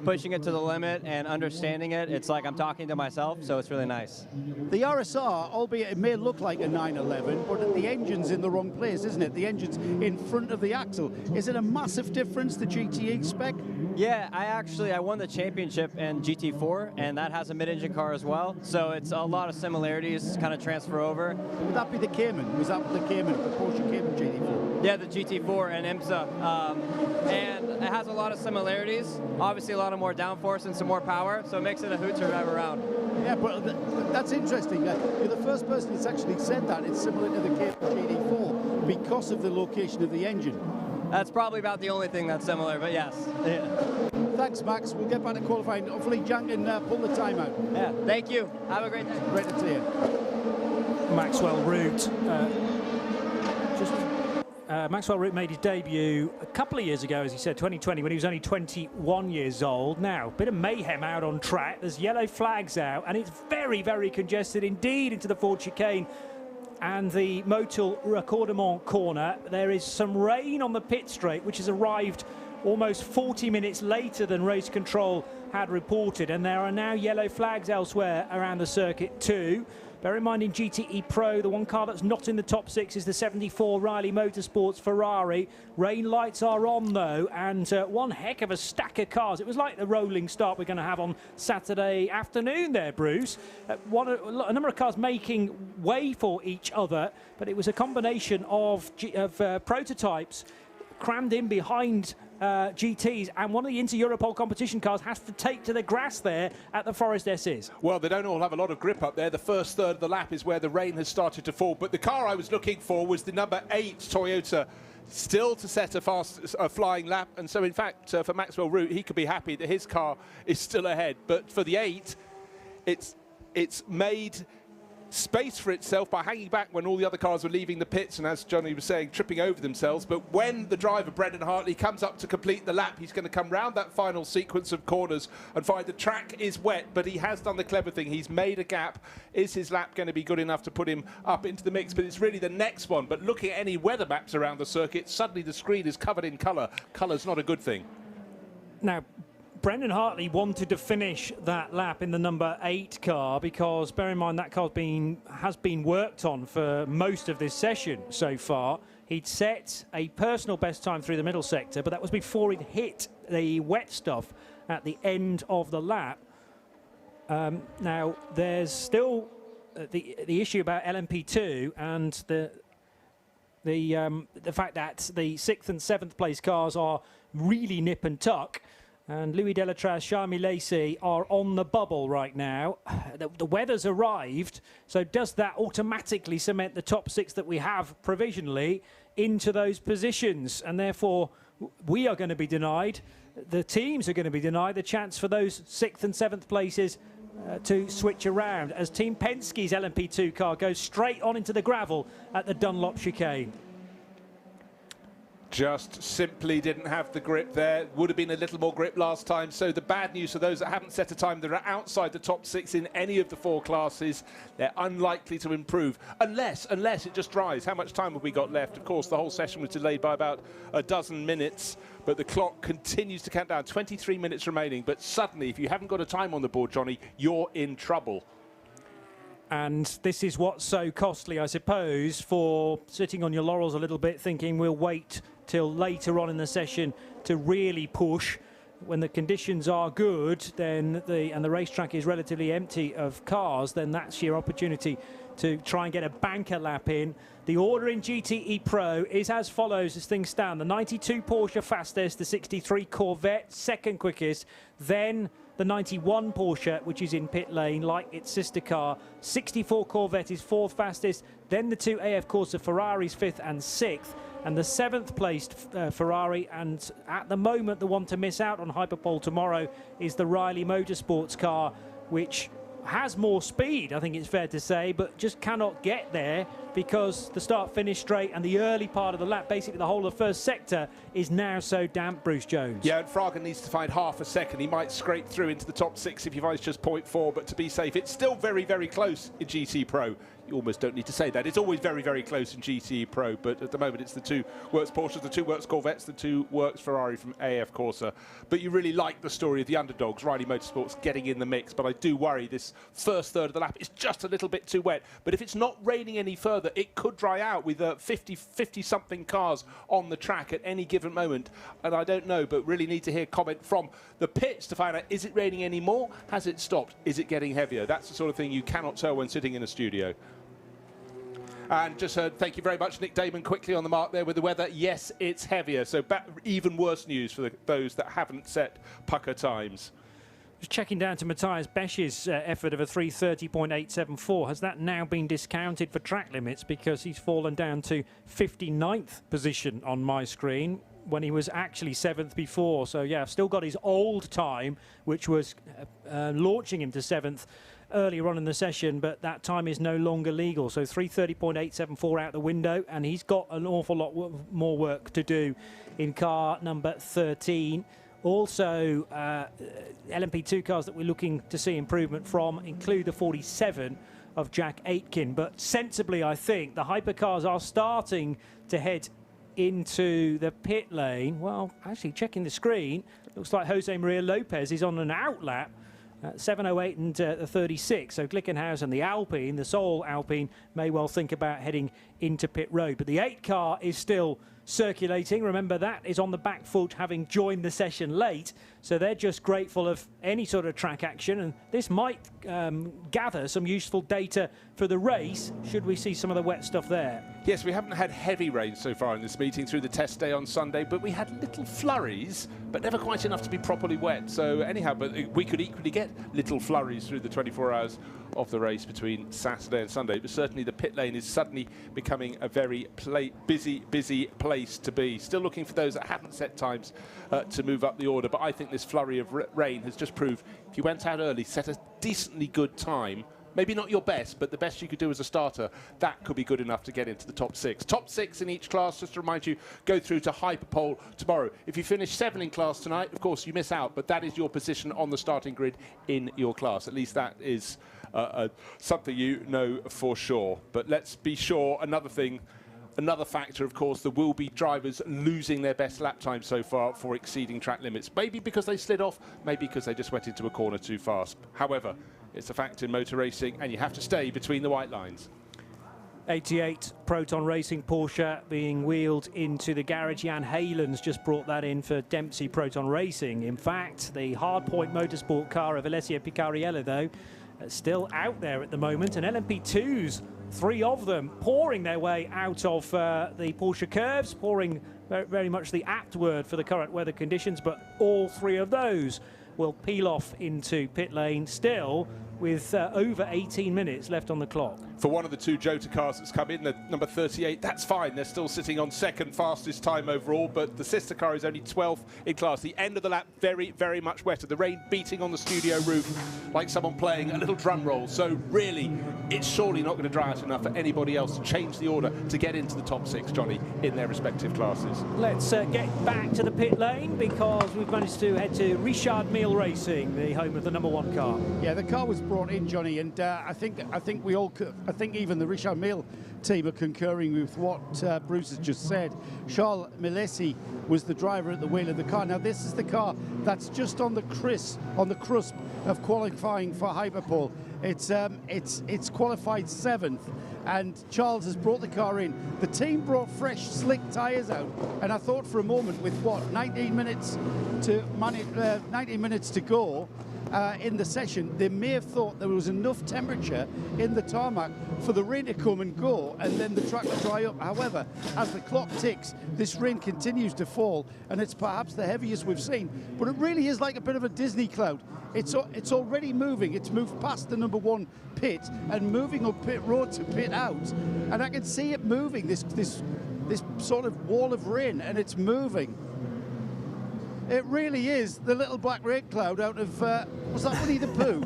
S13: pushing it to the limit and understanding it, it's like I'm talking to myself, so it's really nice.
S4: The RSR, albeit it may look like a 911, but the engine's in the wrong place, isn't it? The engine's in front of the axle. Is it a massive difference, the GTE spec?
S13: Yeah, I won the championship in GT4, and that has a mid-engine car as well. So it's a lot of similarities kind of transfer over.
S4: Would that be the Cayman? Was that the Cayman, the Porsche Cayman GT4?
S13: Yeah, the GT4 and IMSA. And it has a lot of similarities. Obviously a lot of more downforce and some more power, so it makes it a hoot to drive around.
S4: Yeah, but that's interesting. You're the first person that's actually said that. It's similar to the Cayman GT4 because of the location of the engine.
S13: That's probably about the only thing that's similar, but yes. Yeah.
S4: Thanks, Max. We'll get back to qualifying. Hopefully, Jan can pull the time out.
S13: Yeah, thank you. Have a great day.
S4: Great to see you.
S7: Maxwell Root. Maxwell Root made his debut a couple of years ago, as he said, 2020, when he was only 21 years old. Now, a bit of mayhem out on track. There's yellow flags out, and it's very, very congested indeed into the Ford chicane and the Motul Raccordement corner. There is some rain on the pit straight, which has arrived almost 40 minutes later than race control had reported, and there are now yellow flags elsewhere around the circuit too. Bear in mind, in GTE Pro, the one car that's not in the top 6 is the 74 Riley Motorsports Ferrari. Rain lights are on, though, and one heck of a stack of cars. It was like the rolling start we're going to have on Saturday afternoon there, Bruce. A number of cars making way for each other, but it was a combination of prototypes crammed in behind GTs, and one of the Inter-Europol competition cars has to take to the grass there at the Forest S's.
S22: Well, they don't all have a lot of grip up there. The first third of the lap is where the rain has started to fall, but the car I was looking for was the number 8 Toyota, still to set a flying lap, and so in fact for Maxwell Root, he could be happy that his car is still ahead. But for the 8, it's made space for itself by hanging back when all the other cars were leaving the pits and, as Johnny was saying, tripping over themselves. But when the driver, Brendan Hartley, comes up to complete the lap, he's going to come round that final sequence of corners and find the track is wet, but he has done the clever thing. He's made a gap. Is his lap going to be good enough to put him up into the mix? But it's really the next one. But looking at any weather maps around the circuit, suddenly the screen is covered in colour. Colour's not a good thing.
S7: Now, Brendan Hartley wanted to finish that lap in the number 8 car because, bear in mind, that car has been worked on for most of this session so far. He'd set a personal best time through the middle sector, but that was before he'd hit the wet stuff at the end of the lap. Now, there's still the issue about LMP2 and the fact that the 6th and 7th place cars are really nip and tuck, and Louis Delatraz, Charmy Lacey are on the bubble right now. The weather's arrived, so does that automatically cement the top 6 that we have provisionally into those positions? And therefore, we are going to be denied, the teams are going to be denied the chance for those 6th and 7th places to switch around, as Team Penske's LMP2 car goes straight on into the gravel at the Dunlop chicane.
S22: Just simply didn't have the grip there. Would have been a little more grip last time. So the bad news for those that haven't set a time that are outside the top 6 in any of the 4 classes, they're unlikely to improve unless it just dries. How much time have we got left? Of course, the whole session was delayed by about a dozen minutes, but the clock continues to count down. 23 minutes remaining, but suddenly, if you haven't got a time on the board, Johnny, you're in trouble.
S7: And this is what's so costly, I suppose, for sitting on your laurels a little bit, thinking we'll wait till later on in the session to really push. When the conditions are good, then and the racetrack is relatively empty of cars, then that's your opportunity to try and get a banker lap in. The order in GTE Pro is as follows as things stand. The 92 Porsche fastest, the 63 Corvette second quickest, then the 91 Porsche, which is in pit lane like its sister car. 64 Corvette is 4th fastest, then the 2 AF Corsa Ferraris 5th and 6th, and the 7th placed Ferrari, and at the moment the one to miss out on Hyperpole tomorrow is the Riley Motorsports car, which has more speed, I think it's fair to say, but just cannot get there because the start-finish straight and the early part of the lap, basically the whole of the first sector, is now so damp, Bruce Jones.
S22: Yeah, and Fraga needs to find half a second. He might scrape through into the top 6 if he finds just 0.4, but to be safe, it's still very, very close in GT Pro. You almost don't need to say that. It's always very, very close in GT Pro, but at the moment it's the 2 Works Porsches, the 2 Works Corvettes, the 2 Works Ferrari from AF Corsa. But you really like the story of the underdogs, Riley Motorsports getting in the mix, but I do worry this first third of the lap is just a little bit too wet. But if it's not raining any further, it could dry out with 50-something cars on the track at any given moment. And I don't know, but really need to hear comment from the pits to find out, is it raining any more? Has it stopped? Is it getting heavier? That's the sort of thing you cannot tell when sitting in a studio. And just heard, thank you very much, Nick Damon, quickly on the mark there with the weather. Yes, it's heavier. So even worse news for those that haven't set pucker times.
S7: Just checking down to Matthias Besch's effort of a 3:30.874. Has that now been discounted for track limits because he's fallen down to 59th position on my screen when he was actually 7th before? So, yeah, I've still got his old time, which was launching him to 7th earlier on in the session, but that time is no longer legal. So 3:30.874 out the window, and he's got an awful lot more work to do in car number 13. Also, LMP2 cars that we're looking to see improvement from include the 47 of Jack Aitken. But sensibly, I think, the hypercars are starting to head into the pit lane. Well, actually, checking the screen, looks like Jose Maria Lopez is on an outlap. 7:08 and 36. So Glickenhaus, the Alpine, the sole Alpine, may well think about heading into pit road. But the 8 car is still circulating. Remember, that is on the back foot, having joined the session late. So they're just grateful of any sort of track action. And this might gather some useful data for the race, should we see some of the wet stuff there.
S22: Yes, we haven't had heavy rain so far in this meeting through the test day on Sunday, but we had little flurries, but never quite enough to be properly wet. So anyhow, but we could equally get little flurries through the 24 hours of the race between Saturday and Sunday. But certainly the pit lane is suddenly becoming a very busy place to be. Still looking for those that haven't set times to move up the order, but I think this flurry of rain has just proved if you went out early, set a decently good time, maybe not your best, but the best you could do as a starter, that could be good enough to get into the top 6. Top 6 in each class, just to remind you, go through to Hyperpole tomorrow. If you finish 7 in class tonight, of course, you miss out, but that is your position on the starting grid in your class. At least that is something you know for sure. But let's be sure, another factor, of course, there will be drivers losing their best lap time so far for exceeding track limits. Maybe because they slid off, maybe because they just went into a corner too fast. However, it's a fact in motor racing, and you have to stay between the white lines.
S7: 88 Proton Racing Porsche being wheeled into the garage. Jan Halen's just brought that in for Dempsey Proton Racing. In fact, the Hardpoint Motorsport car of Alessia Picariello, though, still out there at the moment, and LMP2s, 3 of them pouring their way out of the Porsche curves, pouring very much the apt word for the current weather conditions, but all 3 of those will peel off into pit lane still with over 18 minutes left on the clock.
S22: For one of the 2 Jota cars that's come in, the number 38, that's fine. They're still sitting on second fastest time overall, but the sister car is only 12th in class. The end of the lap, very, very much wetter. The rain beating on the studio roof like someone playing a little drum roll. So really, it's surely not going to dry out enough for anybody else to change the order to get into the top 6, Johnny, in their respective classes.
S7: Let's get back to the pit lane because we've managed to head to Richard Mille Racing, the home of the number 1 car.
S4: Yeah, the car was brought in, Johnny, and I think we all could. I think even the Richard Mille team are concurring with what Bruce has just said. Charles Milesi was the driver at the wheel of the car. Now this is the car that's just on the cusp of qualifying for Hyperpole. It's qualified 7th, and Charles has brought the car in. The team brought fresh, slick tyres out, and I thought for a moment, with what 19 minutes to go. In the session, they may have thought there was enough temperature in the tarmac for the rain to come and go and then the track to dry up. However, as the clock ticks, this rain continues to fall, and it's perhaps the heaviest we've seen. But it really is like a bit of a Disney cloud. It's already moving. It's moved past the number 1 pit and moving up pit road to pit out. And I can see it moving, this sort of wall of rain, and it's moving. It really is the little black rain cloud out of, was that Winnie the Pooh?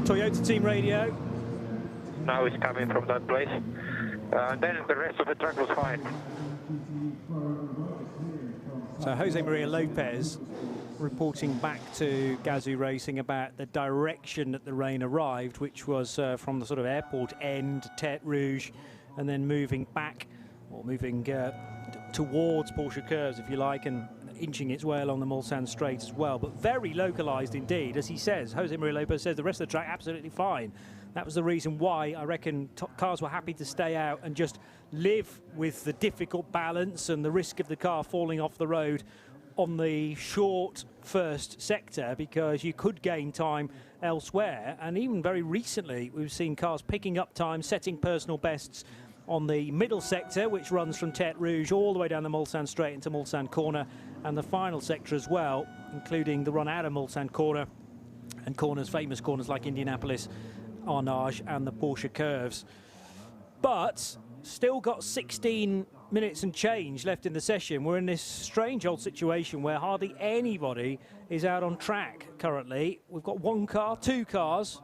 S7: Toyota team radio.
S5: Now it's coming from that place. Then the rest of the track was fine.
S7: So Jose Maria Lopez reporting back to Gazoo Racing about the direction that the rain arrived, which was from the sort of airport end, Tête Rouge, and then moving back, or moving towards Porsche curves, if you like, and inching its way along the Mulsanne Straight as well, but very localised indeed. As he says, Jose Maria Lopez says the rest of the track absolutely fine. That was the reason why I reckon cars were happy to stay out and just live with the difficult balance and the risk of the car falling off the road on the short first sector, because you could gain time elsewhere. And even very recently, we've seen cars picking up time, setting personal bests on the middle sector, which runs from Tête Rouge all the way down the Mulsanne Straight into Mulsanne Corner, and the final sector as well, including the run out of Mulsanne Corner and corners, famous corners like Indianapolis, Arnage and the Porsche curves. But still got 16 minutes and change left in the session. We're in this strange old situation where hardly anybody is out on track currently. We've got 1 car, 2 cars,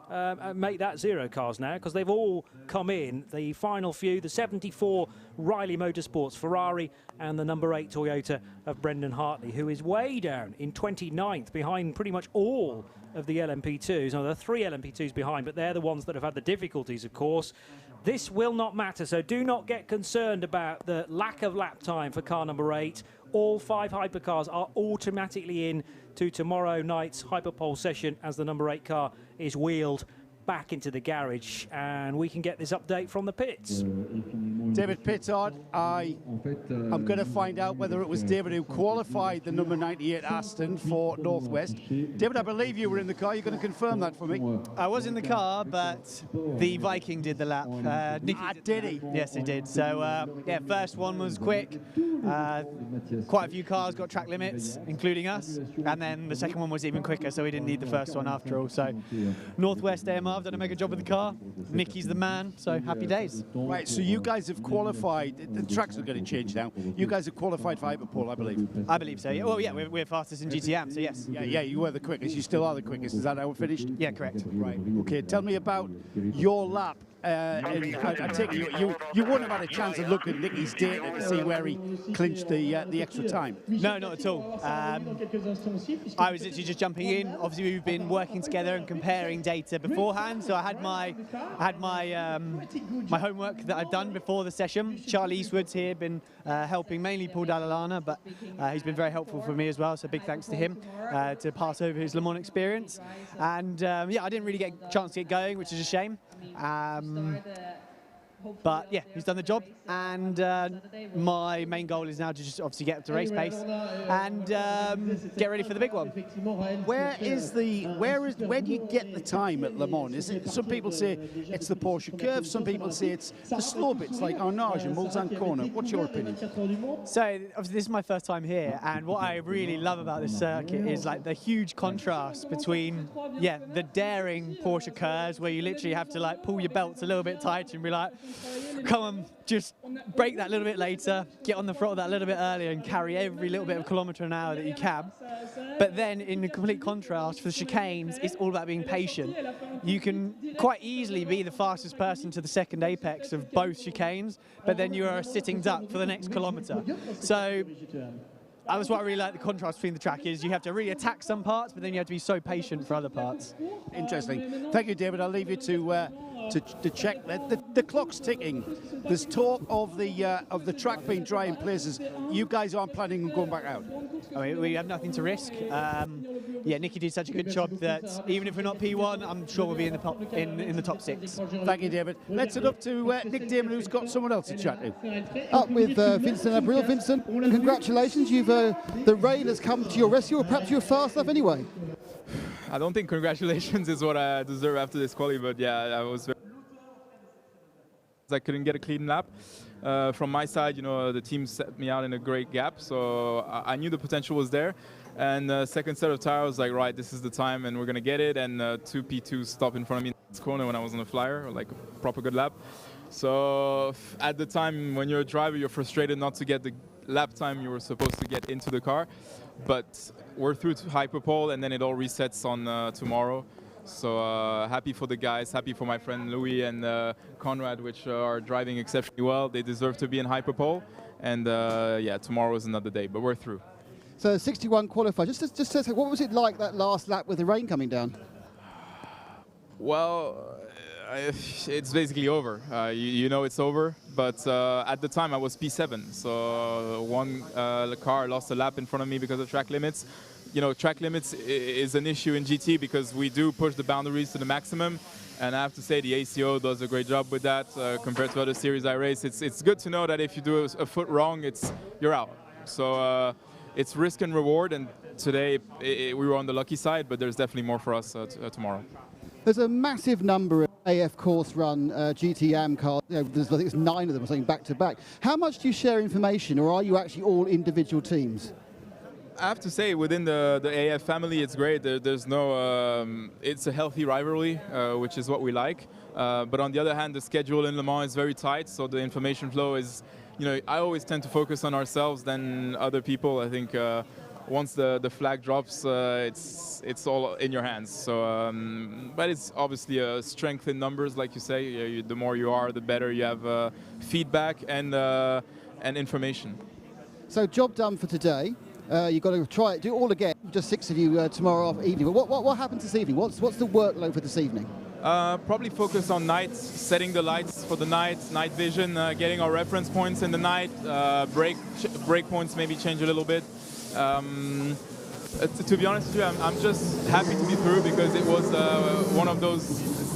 S7: make that 0 cars now, because they've all come in. The final few, the 74 Riley Motorsports Ferrari and the number 8 Toyota of Brendan Hartley, who is way down in 29th behind pretty much all of the LMP2s. Now, there are 3 LMP2s behind, but they're the ones that have had the difficulties, of course. This will not matter, so do not get concerned about the lack of lap time for car number 8. All 5 hypercars are automatically in to tomorrow night's Hyperpole session as the number 8 car is wheeled back into the garage, and we can get this update from the pits.
S4: David Pittard, I'm going to find out whether it was David who qualified the number 98 Aston for Northwest. David, I believe you were in the car. You're going to confirm that for me?
S17: I was in the car, but the Viking did the lap.
S4: Did he?
S17: Yes, he did. So, yeah, first one was quick. Quite a few cars got track limits, including us. And then the second one was even quicker, so we didn't need the first one after all. So, Northwest AMR have done a mega job with the car. Nicky's the man, so happy days.
S4: Right, so you guys have qualified. The tracks are going to change now. You guys have qualified for Hyperpole, I believe.
S17: I believe so. Yeah. Well, yeah, we're fastest in GTM, so yes.
S4: Yeah, you were the quickest. You still are the quickest. Is that how it finished?
S17: Yeah, correct.
S4: Right. Okay, tell me about your lap. I take it you wouldn't have had a chance to look at Nicky's data to see where he clinched the extra time.
S17: No, not at all. I was literally just jumping in. Obviously, we've been working together and comparing data beforehand. So I had my homework that I'd done before the session. Charlie Eastwood's here, been helping mainly Paul Dallalana, but he's been very helpful for me as well. So big thanks to him to pass over his Le Mans experience. And yeah, I didn't really get a chance to get going, which is a shame. But yeah, he's done the job, and my main goal is now to just obviously get up to race pace and get ready for the big one.
S4: Where do you get the time at Le Mans? Is it, some people say it's the Porsche curve, some people say it's the slow bits like Arnage and Mulsanne Corner. What's your opinion?
S17: So obviously this is my first time here, and what I really love about this circuit is like the huge contrast between the daring Porsche curves where you literally have to like pull your belts a little bit tighter and be like, come on, just brake that little bit later, get on the throttle that little bit earlier and carry every little bit of kilometre an hour that you can. But then in the complete contrast for the chicanes, it's all about being patient. You can quite easily be the fastest person to the second apex of both chicanes, but then you are a sitting duck for the next kilometre. So that's what I really like the contrast between the track is you have to really attack some parts, but then you have to be so patient for other parts.
S4: Interesting. Thank you, David. I'll leave you to check. The clock's ticking. There's talk of the track being dry in places. You guys aren't planning on going back out?
S17: I mean, we have nothing to risk. Yeah, Nicky did such a good job that even if we're not P1, I'm sure we'll be in the top 6.
S4: Thank you, David. Let's head up to Nick Damon, who's got someone else to chat to.
S2: Up with Vincent Abril. Vincent, congratulations. The rain has come to your rescue, or perhaps you were fast enough anyway.
S16: I don't think congratulations is what I deserve after this quali, but yeah, I couldn't get a clean lap. From my side, the team set me out in a great gap, so I knew the potential was there. And second set of tires, I was like, right, this is the time, and we're going to get it. And two P2s stopped in front of me in this corner when I was on the flyer, like a proper good lap. So at the time, when you're a driver, you're frustrated not to get the lap time you were supposed to get into the car. But we're through to Hyperpole, and then it all resets on tomorrow. So happy for the guys, happy for my friend Louis and Conrad, which are driving exceptionally well. They deserve to be in Hyperpole. And yeah, tomorrow is another day, but we're through.
S2: So 61 qualified. Just what was it like that last lap with the rain coming down?
S16: Well, it's basically over. You know it's over, but at the time I was P7, so one car lost a lap in front of me because of track limits. Track limits is an issue in GT because we do push the boundaries to the maximum, and I have to say the ACO does a great job with that compared to other series I race. It's good to know that if you do a foot wrong, you're out. So it's risk and reward, and today we were on the lucky side, but there's definitely more for us tomorrow.
S2: There's a massive number of AF course run GTM cars. I think it's 9 of them or something back to back. How much do you share information, or are you actually all individual teams?
S16: I have to say, within the AF family, it's great. There's no, it's a healthy rivalry, which is what we like. But on the other hand, the schedule in Le Mans is very tight, so the information flow is, I always tend to focus on ourselves than other people. I think once the flag drops, it's all in your hands. So, but it's obviously a strength in numbers, like you say. The more you are, the better you have feedback and information.
S2: So, job done for today. You've got to try it, do it all again. Just 6 of you tomorrow evening. But what happens this evening? What's the workload for this evening?
S16: Probably focus on nights, setting the lights for the night vision, getting our reference points in the night, brake points maybe change a little bit. To be honest with you, I'm just happy to be through because it was one of those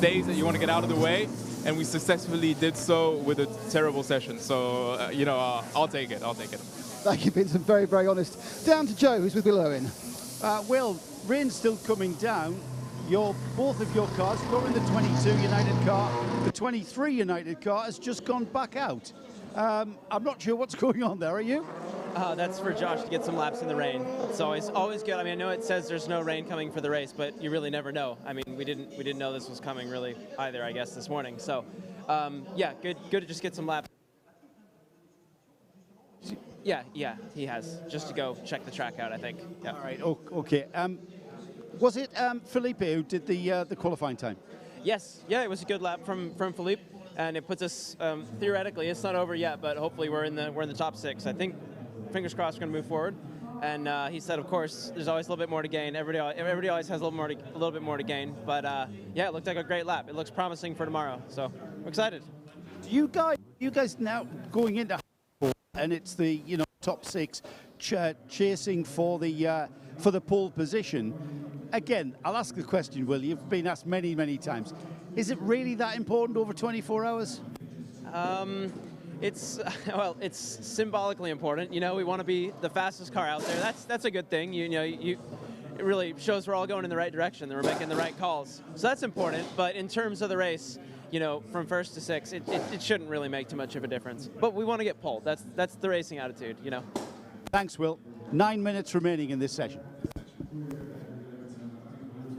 S16: days that you want to get out of the way, and we successfully did so with a terrible session. So, I'll take it.
S2: Thank you, Vincent. Very, very honest. Down to Joe, who's with Will Owen.
S4: Will, rain's still coming down. Both of your cars, you're in the 22 United car. The 23 United car has just gone back out. I'm not sure what's going on there. Are you?
S19: That's for Josh to get some laps in the rain. It's always good. I mean, I know it says there's no rain coming for the race, but you really never know. I mean, we didn't know this was coming really either, I guess, this morning. So, yeah, good to just get some laps. Yeah, he has. Just to go check the track out, I think. Yeah.
S4: All right, okay. Was it Felipe who did the qualifying time?
S19: Yes, yeah, it was a good lap from Felipe, and it puts us, theoretically, it's not over yet, but hopefully we're in the top 6. I think, fingers crossed, we're going to move forward. And he said, of course, there's always a little bit more to gain. Everybody always has a little bit more to gain. But yeah, it looked like a great lap. It looks promising for tomorrow, so we're excited.
S4: You guys now going into and it's the top 6 chasing for the pole position. Again, I'll ask the question, Will. You've been asked many times. Is it really that important over 24 hours?
S19: It's well, it's symbolically important. You know, we want to be the fastest car out there. That's a good thing. It really shows we're all going in the right direction, that we're making the right calls. So that's important. But in terms of the race, from first to sixth, it shouldn't really make too much of a difference. But we want to get pole. That's the racing attitude.
S4: Thanks, Will. 9 minutes remaining in this session.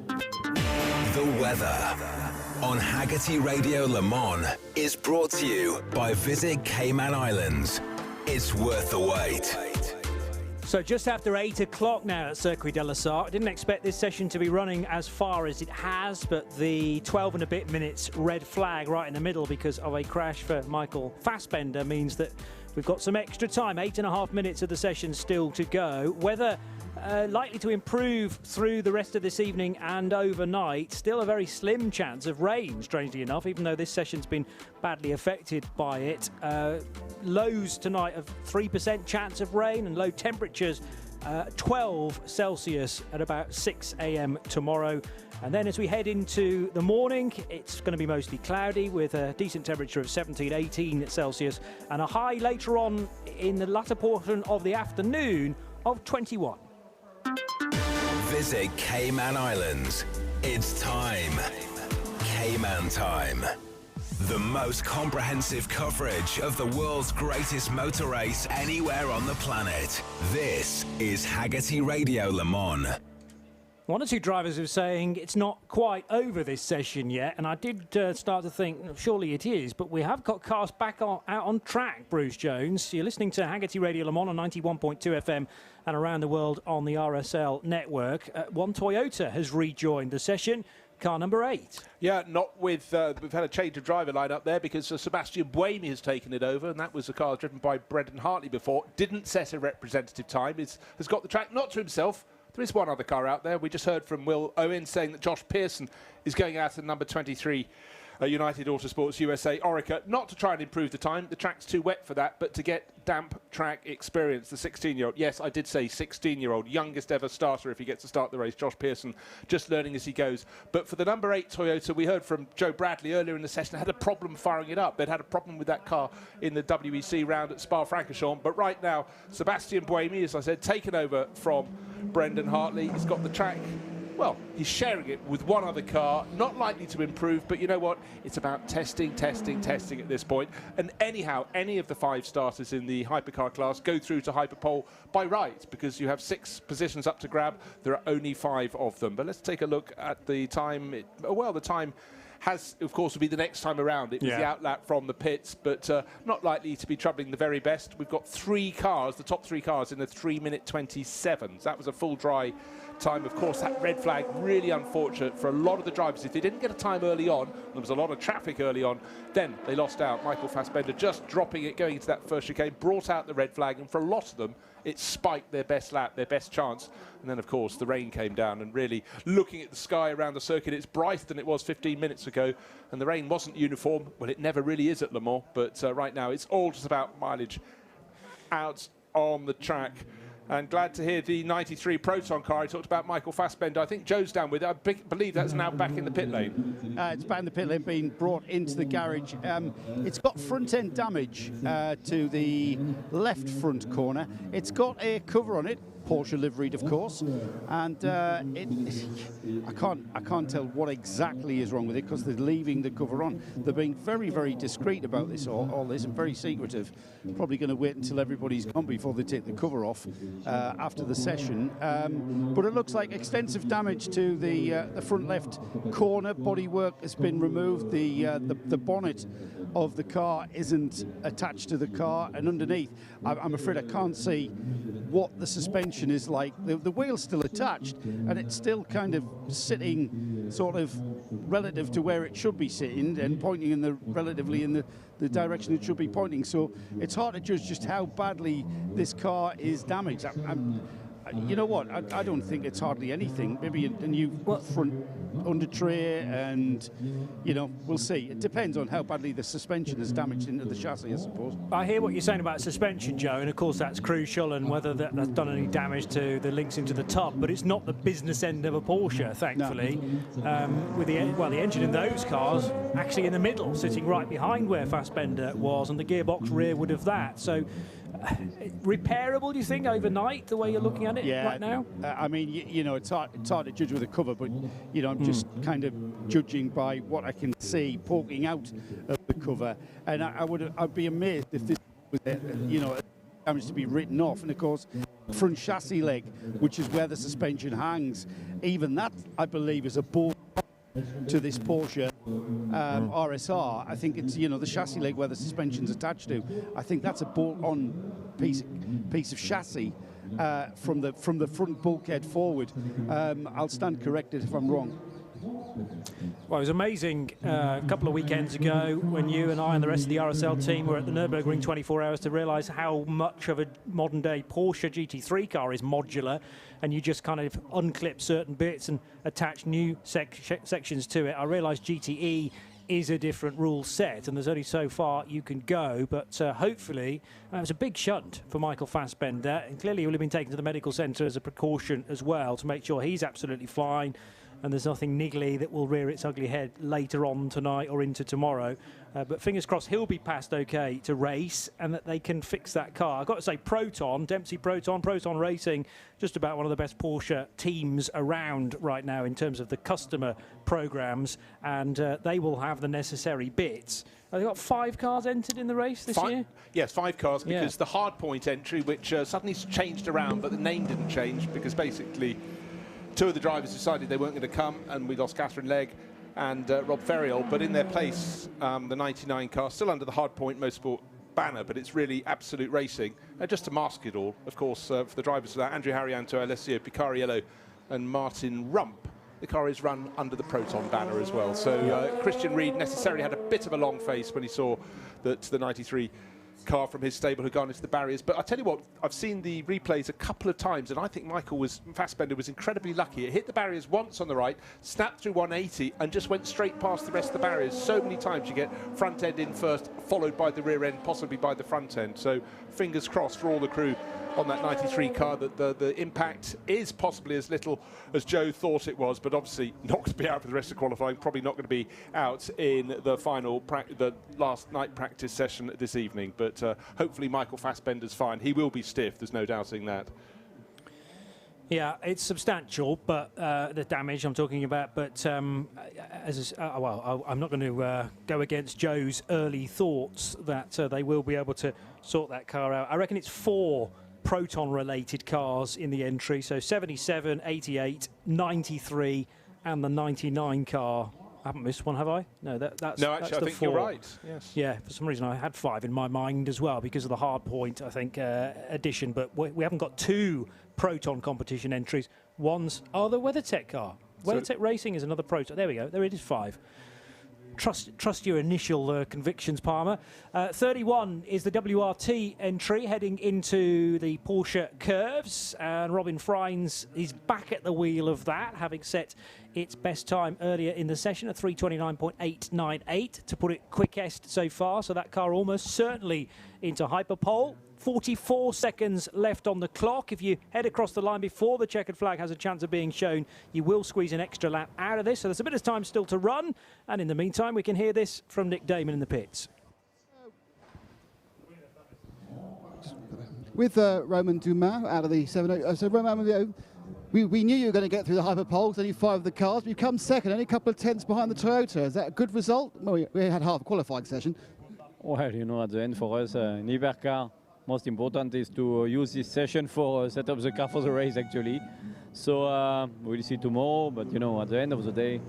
S8: The weather on Hagerty Radio Le Mans is brought to you by Visit Cayman Islands. It's worth the wait.
S7: So just after 8 o'clock now at Circuit de la Sarthe. I didn't expect this session to be running as far as it has, but the 12 and a bit minutes red flag right in the middle because of a crash for Michael Fassbender means that we've got some extra time, 8.5 minutes of the session still to go. Weather likely to improve through the rest of this evening and overnight. Still a very slim chance of rain, strangely enough, even though this session's been badly affected by it. Lows tonight of 3% chance of rain and low temperatures 12 Celsius at about 6 a.m. tomorrow. And then as we head into the morning, it's going to be mostly cloudy with a decent temperature of 17, 18 Celsius and a high later on in the latter portion of the afternoon of 21.
S8: Visit Cayman Islands. It's time. Cayman time. The most comprehensive coverage of the world's greatest motor race anywhere on the planet. This is Hagerty Radio Le Mans.
S7: One or two drivers are saying it's not quite over this session yet, and I did start to think, surely it is, but we have got cars back out on track, Bruce Jones. You're listening to Hagerty Radio Le Mans on 91.2 FM and around the world on the RSL network. One Toyota has rejoined the session, car number 8.
S22: Yeah, not with, we've had a change of driver line up there because Sebastian Buemi has taken it over, and that was a car driven by Brendan Hartley before. Didn't set a representative time, has got the track not to himself. There is one other car out there. We just heard from Will Owen saying that Josh Pearson is going out at number 23, United Autosports USA Orica, not to try and improve the time. The track's too wet for that, but to get damp track experience. The 16-year-old, yes, I did say 16-year-old, youngest ever starter if he gets to start the race. Josh Pearson just learning as he goes. But for the number 8 Toyota, we heard from Joe Bradley earlier in the session, had a problem firing it up. They'd had a problem with that car in the WEC round at Spa-Francorchamps. But right now, Sebastian Buemi, as I said, taken over from Brendan Hartley. He's got the track. Well, he's sharing it with one other car, not likely to improve, but you know what? It's about testing at this point. And anyhow, any of the 5 starters in the hypercar class go through to Hyperpole by right, because you have 6 positions up to grab. There are only 5 of them. But let's take a look at the time. The time has, of course, will be the next time around. It was the outlet from the pits, but not likely to be troubling the very best. We've got 3 cars, the top 3 cars, in the 3-minute 27. So that was a full dry time. Of course, that red flag really unfortunate for a lot of the drivers. If they didn't get a time early on, there was a lot of traffic early on, then they lost out. Michael Fassbender just dropping it, going into that first chicane, brought out the red flag, and for a lot of them, it spiked their best lap, their best chance. And then, of course, the rain came down, and really looking at the sky around the circuit, it's brighter than it was 15 minutes ago, and the rain wasn't uniform. Well, it never really is at Le Mans, but right now it's all just about mileage out on the track. And glad to hear the 93 Proton car. I talked about Michael Fassbender. I think Joe's down with it. I believe that's now back in the pit lane.
S4: It's back in the pit lane, being brought into the garage. It's got front-end damage to the left front corner. It's got a cover on it, Porsche liveried, of course, and I can't tell what exactly is wrong with it because they're leaving the cover on. They're being very, very discreet about this, all this, and very secretive. Probably going to wait until everybody's gone before they take the cover off after the session. But it looks like extensive damage to the front left corner. Bodywork has been removed. The bonnet of the car isn't attached to the car, and underneath, I'm afraid I can't see what the suspension is like. The wheel's still attached, and it's still kind of sitting sort of relative to where it should be sitting and pointing in the direction it should be pointing. So it's hard to judge just how badly this car is damaged. you know what? I don't think it's hardly anything. Maybe a new front under tray, and we'll see. It depends on how badly the suspension is damaged into the chassis, I suppose.
S7: I hear what you're saying about suspension, Joe, and of course that's crucial, and whether that's done any damage to the links into the tub. But it's not the business end of a Porsche, thankfully. No. With the engine in those cars actually in the middle, sitting right behind where Fassbender was, and the gearbox rearward of that. So. Repairable, do you think, overnight, the way you're looking at it right now?
S4: I mean, it's hard to judge with a cover, but, I'm just kind of judging by what I can see poking out of the cover. And I'd be amazed if this was, damage to be written off. And, of course, front chassis leg, which is where the suspension hangs, even that, I believe, is a bolt to this Porsche RSR. I think it's the chassis leg where the suspension's attached to. I think that's a bolt-on piece of chassis from the front bulkhead forward. I'll stand corrected if I'm wrong.
S7: Well, it was amazing a couple of weekends ago when you and I and the rest of the RSL team were at the Nürburgring 24 hours to realise how much of a modern-day Porsche GT3 car is modular, and you just kind of unclip certain bits and attach new sections to it. I realised GTE is a different rule set, and there's only so far you can go, but hopefully it was a big shunt for Michael Fassbender, and clearly he will have been taken to the medical centre as a precaution as well to make sure he's absolutely fine, and there's nothing niggly that will rear its ugly head later on tonight or into tomorrow. But fingers crossed he'll be passed okay to race, and that they can fix that car. I've got to say, Dempsey Proton Racing, just about one of the best Porsche teams around right now in terms of the customer programs, and they will have the necessary bits. They've got 5 cars entered in the race this year?
S22: Yes, 5 cars, because the hardpoint entry, which suddenly changed around, but the name didn't change, because basically 2 of the drivers decided they weren't going to come, and we lost Catherine Legg and Rob Ferriol, but in their place, the 99 car, still under the Hardpoint Motorsport banner, but it's really Absolute Racing. Just to mask it all, of course, for the drivers of that, Andrew Harrianto, Alessio Picariello and Martin Rump. The car is run under the Proton banner as well. So Christian Reed necessarily had a bit of a long face when he saw that the 93 car from his stable had gone into the barriers. But I tell you what, I've seen the replays a couple of times, and I think Fassbender was incredibly lucky. It hit the barriers once on the right, snapped through 180, and just went straight past the rest of the barriers. So many times you get front end in first, followed by the rear end, possibly by the front end. So fingers crossed for all the crew on that 93 car that the impact is possibly as little as Joe thought it was, but obviously not going to be out for the rest of qualifying, probably not going to be out in the final, the last night practice session this evening. But hopefully Michael Fassbender's fine. He will be stiff, there's no doubting that.
S7: Yeah, it's substantial, but the damage I'm talking about. But I'm not going to go against Joe's early thoughts that they will be able to sort that car out. I reckon it's 4 Proton-related cars in the entry, so 77, 88, 93, and the 99 car. I haven't missed one, have I? No, that's
S22: actually,
S7: that's
S22: I
S7: the
S22: think
S7: 4.
S22: You're right. Yes.
S7: Yeah, for some reason I had 5 in my mind as well because of the Hardpoint, I think, addition. But we haven't got 2 Proton competition entries. One's the WeatherTech car. WeatherTech Racing is another Proton. There we go. There it is, 5. Trust your initial convictions, Palmer. 31 is the WRT entry heading into the Porsche curves, and Robin Freins is back at the wheel of that, having set its best time earlier in the session at 3:29.898, to put it quickest so far. So that car almost certainly into hyperpole. 44 seconds left on the clock. If you head across the line before the checkered flag has a chance of being shown, you will squeeze an extra lap out of this. So there's a bit of time still to run. And in the meantime, we can hear this from Nick Damon in the pits.
S2: With Roman Dumas out of the 7-8. So Roman, we knew you were going to get through the hyperpoles, only 5 of the cars. But you've come second, only a couple of tenths behind the Toyota. Is that a good result? Well, we had half a qualifying session.
S6: Well, at the end for us, in hypercar, most important is to use this session for set up the car for the race, actually. So we'll see tomorrow, but at the end of the day,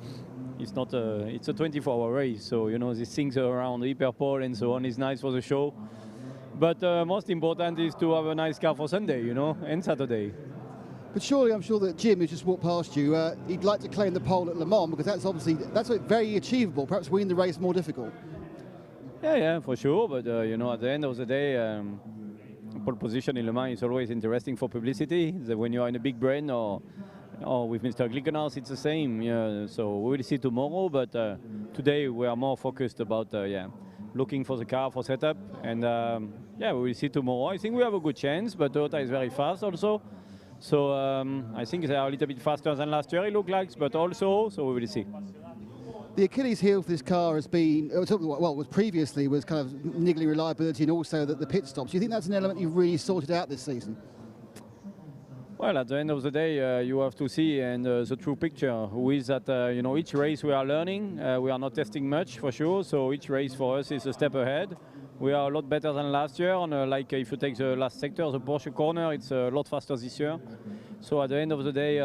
S6: it's not it's a 24-hour race. So these things around hyperpole and so on is nice for the show. But most important is to have a nice car for Sunday, and Saturday.
S2: But surely, I'm sure that Jim, who's just walked past you, he'd like to claim the pole at Le Mans, because that's very achievable. Perhaps winning the race more difficult.
S6: Yeah, for sure. But at the end of the day, pole position in Le Mans is always interesting for publicity. When you are in a big brand or with Mr. Glickenhaus, it's the same. Yeah, so we will see tomorrow, but today we are more focused about looking for the car for setup, and we will see tomorrow. I think we have a good chance, but Toyota is very fast also. So I think they are a little bit faster than last year, it looks like, but also, so we will see.
S2: The Achilles heel for this car has been, was previously was kind of niggling reliability and also the pit stops. Do you think that's an element you've really sorted out this season?
S6: Well, at the end of the day, you have to see and the true picture. Who is that? Each race we are learning. We are not testing much for sure. So each race for us is a step ahead. We are a lot better than last year. Like if you take the last sector, the Porsche corner, it's a lot faster this year. So at the end of the day,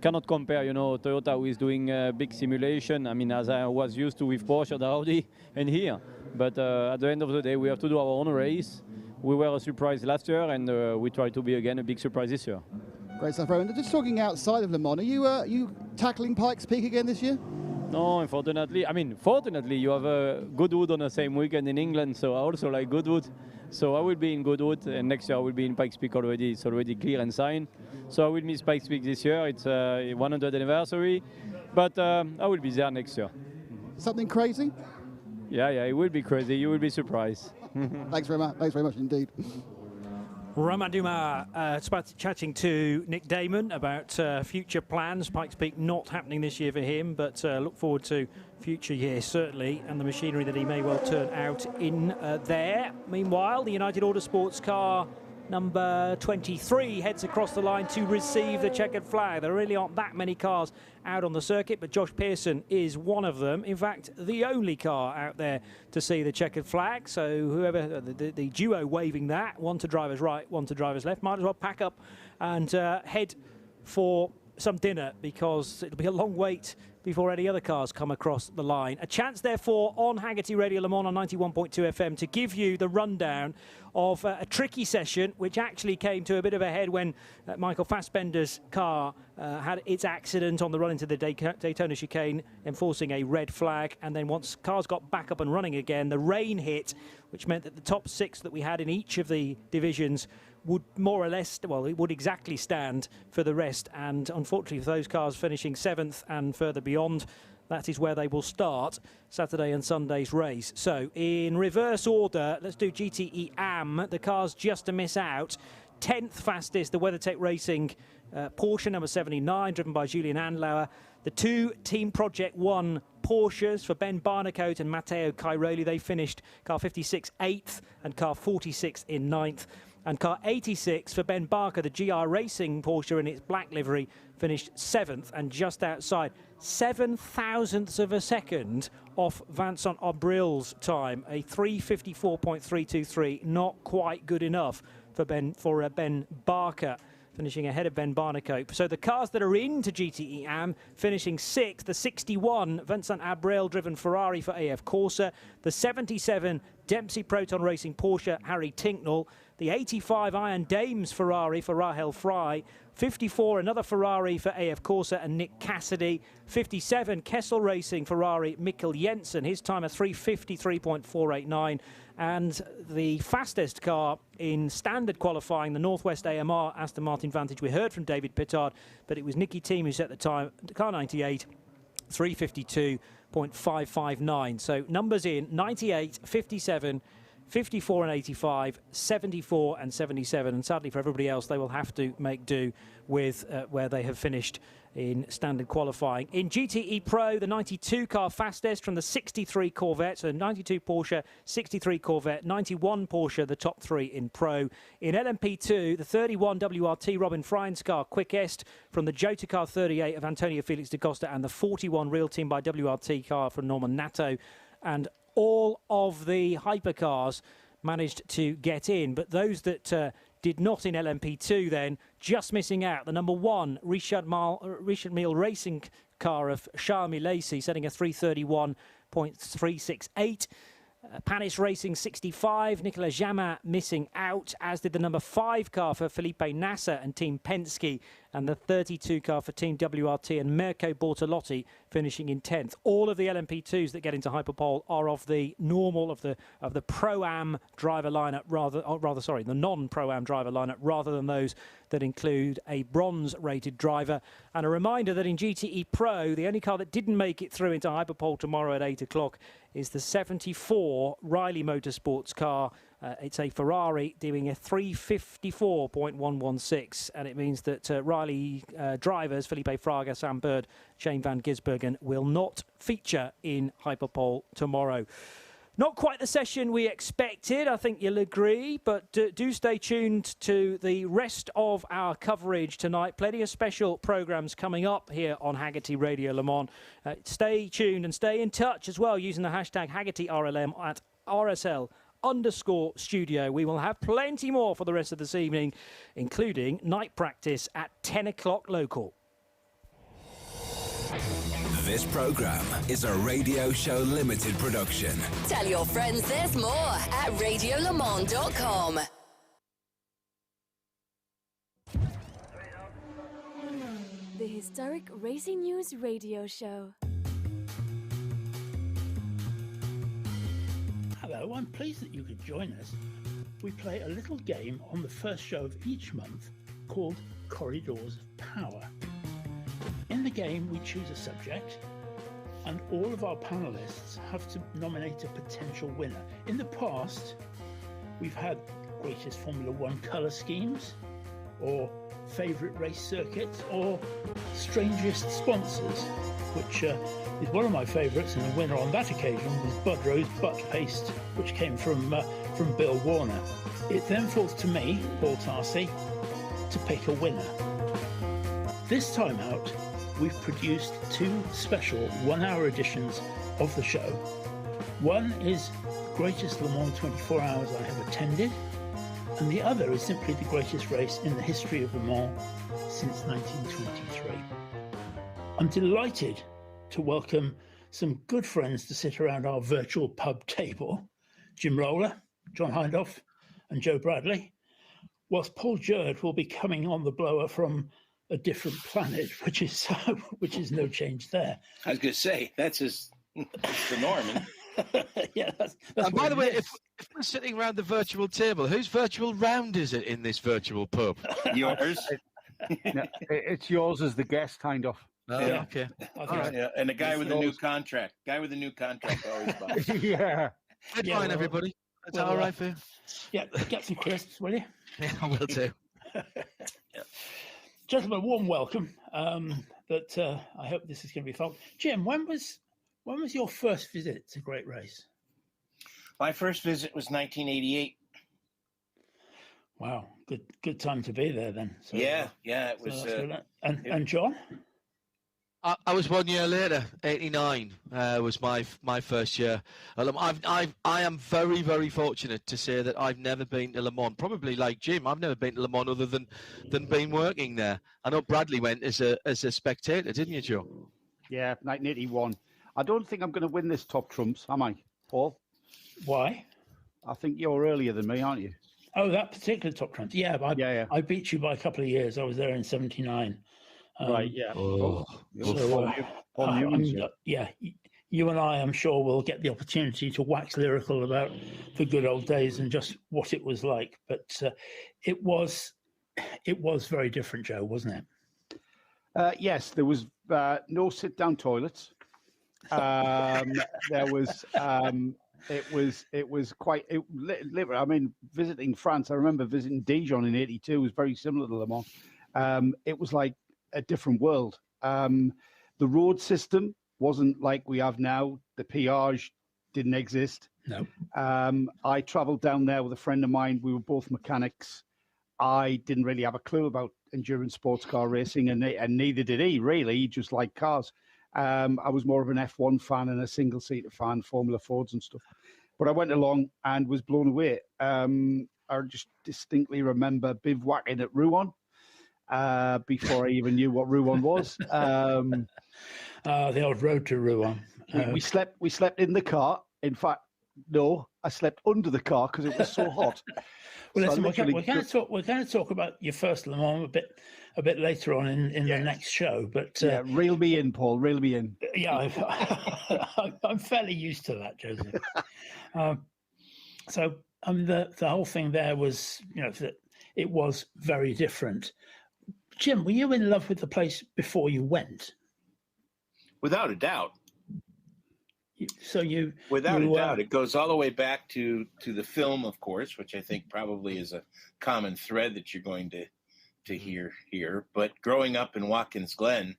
S6: cannot compare. Toyota who is doing big simulation. I mean, as I was used to with Porsche, the Audi, and here. But at the end of the day, we have to do our own race. We were a surprise last year, and we try to be again a big surprise this year.
S2: Great stuff, Rowan. Just talking outside of Le Mans, are you tackling Pikes Peak again this year?
S6: No, unfortunately. I mean, fortunately, you have Goodwood on the same weekend in England, so I also like Goodwood. So I will be in Goodwood, and next year I will be in Pikes Peak already. It's already clear and signed. So I will miss Pikes Peak this year. It's 100th anniversary, but I will be there next year.
S2: Something crazy?
S6: Yeah, it will be crazy. You will be surprised.
S2: Thanks very much. Thanks very much indeed.
S7: Romain Dumas chatting to Nick Damon about future plans. Pikes Peak not happening this year for him, but look forward to future years certainly, and the machinery that he may well turn out in there. Meanwhile, the United Autosports car number 23 heads across the line to receive the checkered flag. There really aren't that many cars out on the circuit, but Josh Pearson is one of them. In fact, the only car out there to see the checkered flag. So whoever, the duo waving that, one to driver's right, one to driver's left, might as well pack up and head for some dinner, because it'll be a long wait before any other cars come across the line. A chance, therefore, on Hagerty Radio Le Mans on 91.2 FM to give you the rundown of a tricky session, which actually came to a bit of a head when Michael Fassbender's car had its accident on the run into the Daytona chicane, enforcing a red flag. And then once cars got back up and running again, the rain hit, which meant that the top six that we had in each of the divisions would more or less, well, it would exactly stand for the rest. And unfortunately for those cars finishing 7th and further beyond, that is where they will start Saturday and Sunday's race. So in reverse order, let's do GTE AM. The cars just to miss out. 10th fastest, the WeatherTech Racing Porsche number 79, driven by Julian Andlauer. The two Team Project 1 Porsches for Ben Barnicoat and Matteo Cairoli. They finished car 56 8th and car 46 in 9th. And car 86 for Ben Barker, the GR Racing Porsche in its black livery, finished 7th and just outside 7 thousandths of a second off Vincent Aubril's time, a 3:54.323, not quite good enough for Ben Barker, finishing ahead of Ben Barnicoat. So the cars that are into GTE AM finishing 6th, the 61 Vincent Abril driven Ferrari for AF Corsa, the 77 Dempsey Proton Racing Porsche Harry Tinknell, the 85 Iron Dames Ferrari for Rahel Fry, 54 another Ferrari for AF Corsa and Nick Cassidy, 57 Kessel Racing Ferrari Mikkel Jensen, his time a 3:53.489, and the fastest car in standard qualifying, the Northwest AMR Aston Martin Vantage. We heard from David Pittard, but it was Nicky Thiem who set the time, car 98, 3:52.559. So numbers in 98, 57, 54 and 85, 74 and 77. And sadly for everybody else, they will have to make do with where they have finished in standard qualifying. In GTE Pro, the 92 car fastest from the 63 Corvette, so 92 Porsche, 63 Corvette, 91 Porsche, the top three in Pro. In LMP2, the 31 WRT Robin Fryns car quickest from the Jota car 38 of Antonio Felix da Costa and the 41 Real Team by WRT car from Norman Nato. And all of the hypercars managed to get in, but those that did not in LMP2 then, just missing out. The number 1 Richard Mille Racing car of Charles Milesi, setting a 3:31.368. Panis Racing 65, Nicolas Jamin missing out, as did the number 5 car for Felipe Nasser and Team Penske, and the 32 car for Team WRT and Mirko Bortolotti finishing in 10th. All of the LMP2s that get into Hyperpole are of the normal, of the Pro-Am driver lineup, the non-Pro-Am driver lineup, rather than those that include a bronze-rated driver. And a reminder that in GTE Pro, the only car that didn't make it through into Hyperpole tomorrow at 8 o'clock is the 74 Riley Motorsports car. It's a Ferrari doing a 354.116, and it means that Riley drivers Felipe Fraga, Sam Bird, Shane van Gisbergen will not feature in Hyperpole tomorrow. Not quite the session we expected, I think you'll agree, but do stay tuned to the rest of our coverage tonight. Plenty of special programmes coming up here on Hagerty Radio Le Mans. Stay tuned and stay in touch as well using the hashtag HaggertyRLM at RSL_studio. We will have plenty more for the rest of this evening, including night practice at 10 o'clock local.
S8: This program is a Radio Show Limited production.
S11: Tell your friends there's more at radiolemans.com.
S12: The Historic Racing News Radio Show.
S18: Hello, I'm pleased that you could join us. We play a little game on the first show of each month called Corridors of Power. In the game, we choose a subject, and all of our panelists have to nominate a potential winner. In the past, we've had greatest Formula One colour schemes, or favourite race circuits, or strangest sponsors, which is one of my favourites, and the winner on that occasion was Budrow's Butt Paste, which came from Bill Warner. It then falls to me, Paul Tarsi, to pick a winner. This time out, we've produced 2 special 1-hour editions of the show. One is Greatest Le Mans 24 Hours I Have Attended, and the other is simply the greatest race in the history of Le Mans since 1923. I'm delighted to welcome some good friends to sit around our virtual pub table, Jim Roller, John Hindhoff and Joe Bradley, whilst Paul Jerd will be coming on the blower from a different planet, which is no change there.
S23: I was going to say, that's the norm.
S18: Yeah.
S3: And by the way, if we're sitting around the virtual table, whose virtual round is it in this virtual pub?
S23: Yours.
S4: No, it's yours as the guest, Hindhoff.
S3: Oh, yeah. Okay.
S23: Right. Yeah. And the guy with the new contract. Always buys.
S4: Yeah.
S3: Good fine, everybody. That's all right for you.
S18: Yeah, get some crisps, will you?
S3: Yeah, I will do.
S18: Yeah. Gentlemen, warm welcome. I hope this is going to be fun. Jim, when was your first visit to Great Race?
S23: My first visit was 1988.
S18: Wow, good time to be there then. So,
S23: it was.
S18: And John?
S3: I was 1 year later. 89 was my first year. I am very, very fortunate to say that I've never been to Le Mans. Probably like Jim, I've never been to Le Mans other than been working there. I know Bradley went as a spectator, didn't you, Joe?
S4: Yeah, 1981. I don't think I'm going to win this Top Trumps, am I, Paul?
S18: Why?
S4: I think you're earlier than me, aren't you?
S18: Oh, that particular Top Trumps. Yeah, I beat you by a couple of years. I was there in 79.
S4: Right, yeah.
S18: You and I, I'm sure, will get the opportunity to wax lyrical about the good old days and just what it was like. But it was very different, Joe, wasn't it?
S4: Yes, there was no sit-down toilets. There was. It was quite. I mean, visiting France, I remember visiting Dijon in '82 was very similar to Le Mans. It was like a different world. The road system wasn't like we have now. The peage didn't exist.
S18: No.
S4: I travelled down there with a friend of mine. We were both mechanics. I didn't really have a clue about endurance sports car racing, and neither did he, really. He just liked cars. I was more of an F1 fan and a single-seater fan, Formula Fords and stuff. But I went along and was blown away. I just distinctly remember bivouacking at Rouen before I even knew what Rouen was.
S18: The old road to Rouen.
S4: We slept in the car. In fact, No, I slept under the car because it was so hot.
S18: Well,
S4: So I
S18: listen,
S4: literally
S18: we're going to talk about your first Le Mans a bit later on in the next show. But
S4: yeah, reel me in, Paul. Reel me in.
S18: Yeah, I'm fairly used to that, Joseph. So the whole thing there was, that it was very different. Jim, were you in love with the place before you went?
S23: Without a doubt.
S18: Without
S23: a doubt, it goes all the way back to the film, of course, which I think probably is a common thread that you're going to hear here. But growing up in Watkins Glen,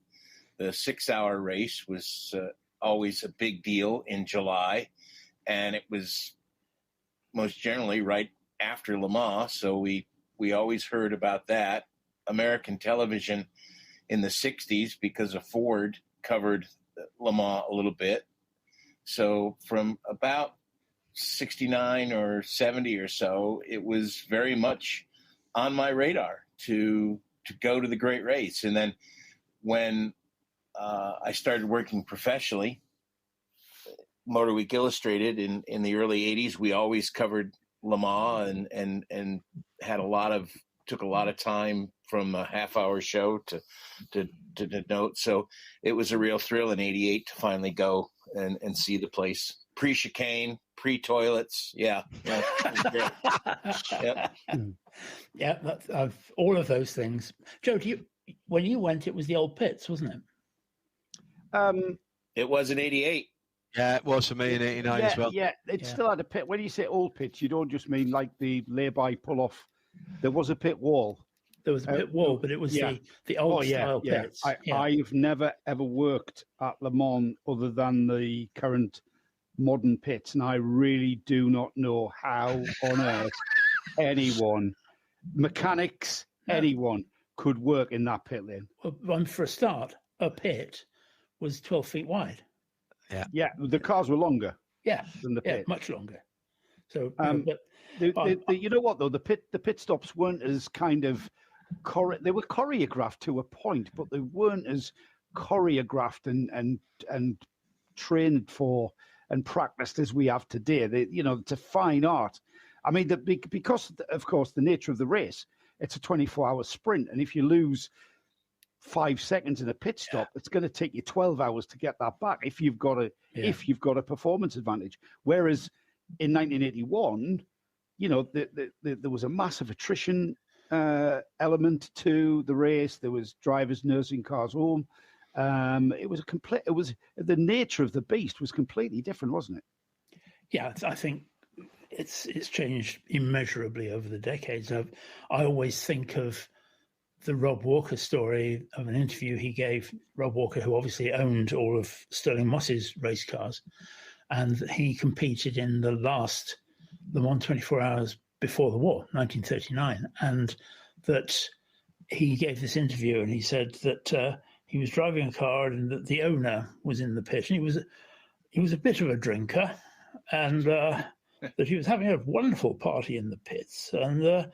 S23: the 6-hour race was always a big deal in July, and it was most generally right after Le Mans, so we always heard about that. American television in the 60s, because of Ford, covered Le Mans a little bit. So from about 69 or 70 or so, it was very much on my radar to go to the great race. And then when I started working professionally, Motor Week Illustrated in the early 80s, we always covered Le Mans and took a lot of time from a half-hour show to note. So it was a real thrill in 88 to finally go and see the place. Pre-chicane, pre-toilets. Yeah.
S18: Yeah, all of those things. Joe, when you went, it was the old pits, wasn't it?
S23: It was in 88.
S3: Yeah, it was for me in 89 as well.
S4: Yeah, it still had a pit. When you say old pits, you don't just mean like the lay-by pull-off. There was a pit wall.
S18: There was a pit wall, but it was the old style pits.
S4: I've never, ever worked at Le Mans other than the current modern pits, and I really do not know how on earth anyone, mechanics, anyone, could work in that pit lane.
S18: Well, for a start, a pit was 12 feet wide.
S4: Yeah, the cars were longer.
S18: Yeah,
S4: than the pit.
S18: Much longer. So,
S4: you know what though, the pit stops weren't as kind of they were choreographed to a point, but they weren't as choreographed and trained for and practiced as we have today. It's a fine art. I mean, because of course the nature of the race, it's a 24-hour sprint, and if you lose 5 seconds in a pit stop, it's going to take you 12 hours to get that back if you've got a performance advantage. Whereas in 1981, there was a massive attrition element to the race. There was drivers nursing cars home. It was the nature of the beast was completely different, wasn't it?
S18: Yeah, I think it's changed immeasurably over the decades. I always think of the Rob Walker story of an interview he gave. Rob Walker, who obviously owned all of Sterling Moss's race cars, and he competed in the last Le Mans 24 hours before the war, 1939, and that he gave this interview and he said that he was driving a car and that the owner was in the pit, and he was a bit of a drinker, and that he was having a wonderful party in the pits, and that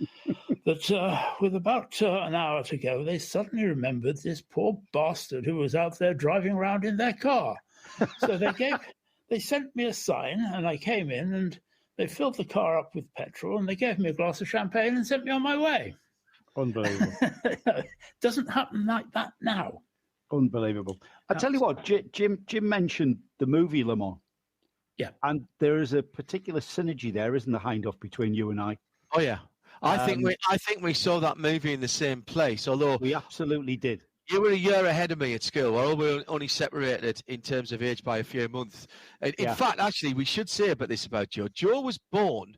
S18: with about an hour to go, they suddenly remembered this poor bastard who was out there driving around in their car. So they sent me a sign, and I came in, and they filled the car up with petrol, and they gave me a glass of champagne and sent me on my way.
S4: Unbelievable.
S18: Doesn't happen like that now.
S4: Unbelievable. I tell you what, Jim mentioned the movie Le Mans.
S18: Yeah.
S4: And there is a particular synergy there, isn't there, Hindhoff, between you and I?
S3: Oh, yeah. I think we saw that movie in the same place, although...
S4: We absolutely did.
S3: You were a year ahead of me at school. We were only separated in terms of age by a few months. In fact, actually, we should say this about Joe. Joe was born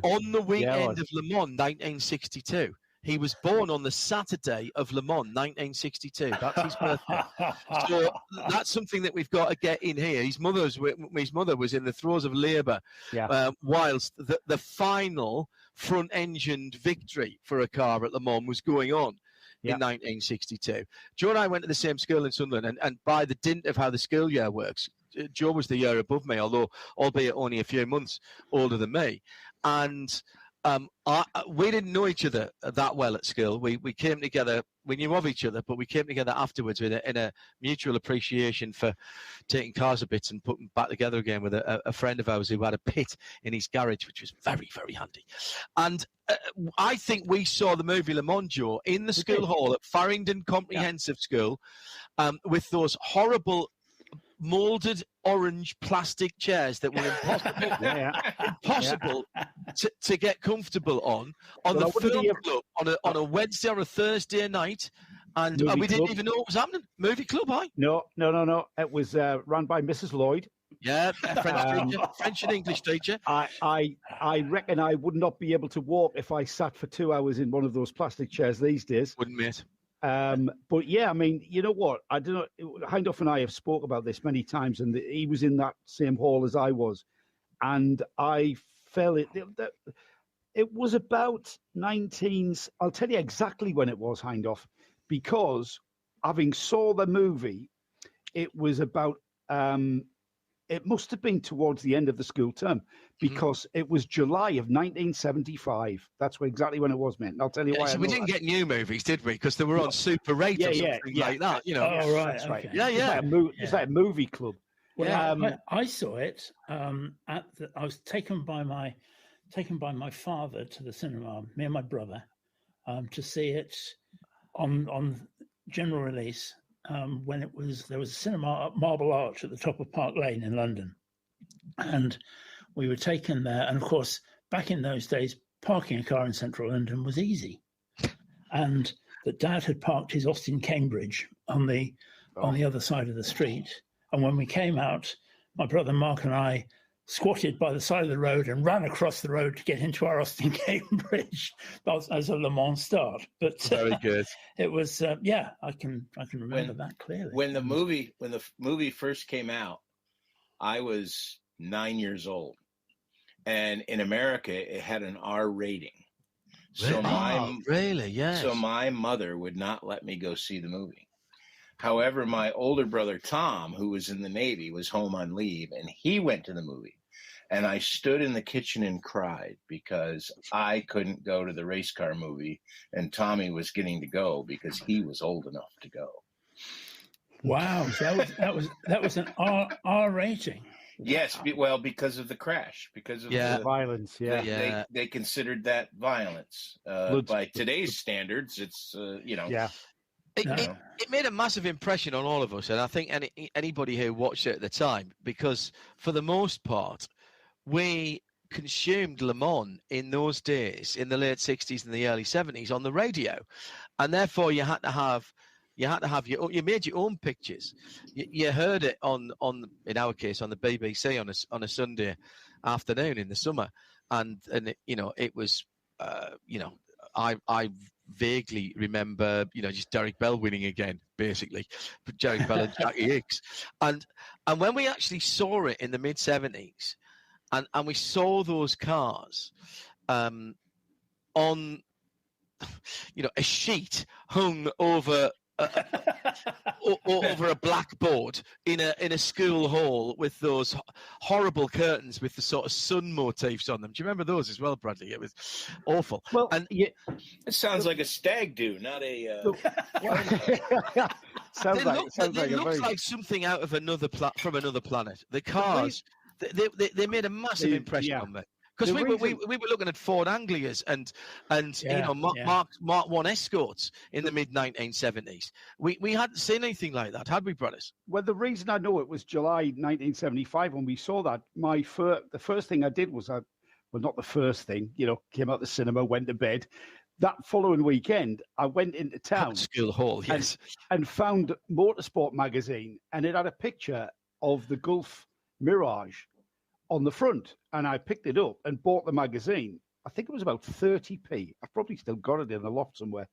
S3: on the weekend of Le Mans, 1962. He was born on the Saturday of Le Mans, 1962. That's his birthday. So that's something that we've got to get in here. His mother was in the throes of labour, whilst the final front-engined victory for a car at Le Mans was going on in 1962. Joe and I went to the same school in Sunderland, and by the dint of how the school year works, Joe was the year above me, albeit only a few months older than me. And we didn't know each other that well at school. We came together. We knew of each other, but we came together afterwards in a mutual appreciation for taking cars to bits and putting them back together again with a friend of ours who had a pit in his garage, which was very, very handy. And I think we saw the movie Le Mans, Joe, in the school hall at Farringdon Comprehensive School with those horrible moulded orange plastic chairs that were impossible to get comfortable on the film club on a Wednesday or a Thursday night, and we didn't even know what was happening. Movie club,
S1: No. It was run by Mrs. Lloyd.
S3: Yeah, French and English teacher.
S1: I reckon I would not be able to walk if I sat for 2 hours in one of those plastic chairs these days.
S3: Wouldn't, mate.
S1: But yeah, I mean, you know what? I don't know. Hindhoff and I have spoke about this many times, and he was in that same hall as I was, and I felt it was about 19. I'll tell you exactly when it was, Hindhoff, because having saw the movie, it was about. It must have been towards the end of the school term, because it was July of 1975. That's exactly when it was, mate. And I'll tell you why.
S3: So we didn't get new movies, did we? Because they were on Super 8 or something like that. You know.
S18: Oh, right.
S1: That's right.
S3: Yeah.
S1: It's like a movie club.
S18: Well, I saw it. I was taken by my father to the cinema, me and my brother, to see it on general release. When there was a cinema at Marble Arch at the top of Park Lane in London, and we were taken there. And of course, back in those days, parking a car in central London was easy. And that Dad had parked his Austin Cambridge on the other side of the street. And when we came out, my brother Mark and I squatted by the side of the road and ran across the road to get into our Austin Cambridge as a Le Mans start. But
S3: very good.
S18: It was I can remember that clearly.
S23: When the movie first came out, I was 9 years old, and in America it had an R rating. So So my mother would not let me go see the movie. However, my older brother Tom, who was in the Navy, was home on leave, and he went to the movie. And I stood in the kitchen and cried because I couldn't go to the race car movie, and Tommy was getting to go because he was old enough to go.
S18: Wow, that was an R rating.
S23: Yes, well, because of the crash, because of the
S1: violence.
S23: They considered that violence. By today's standards, it's
S3: It made a massive impression on all of us, and I think anybody who watched it at the time, because for the most part, we consumed Le Mans in those days, in the late 60s and the early 70s, on the radio, and therefore you made your own pictures. You heard it on in our case on the BBC on a Sunday afternoon in the summer, and it was I vaguely remember, just Derek Bell winning again, basically. Derek Bell and Jackie Hicks. And when we actually saw it in the mid-70s, and we saw those cars on, a sheet hung over over a blackboard in a school hall with those horrible curtains with the sort of sun motifs on them. Do you remember those as well, Bradley? It was awful.
S23: Well, and it sounds like a stag do, not a.
S3: It looks like something out of from another planet. The cars, they made a massive impression on me. Because we were looking at Ford Anglias and Mark 1 Escorts in the mid-1970s. We hadn't seen anything like that, had we, brothers?
S1: Well, the reason I know it was July 1975 when we saw that. The first thing I did was not the first thing, came out the cinema, went to bed. That following weekend, I went into town,
S3: school hall, yes,
S1: and found Motorsport magazine, and it had a picture of the Gulf Mirage on the front, and I picked it up and bought the magazine. I think it was about 30p. I've probably still got it in the loft somewhere.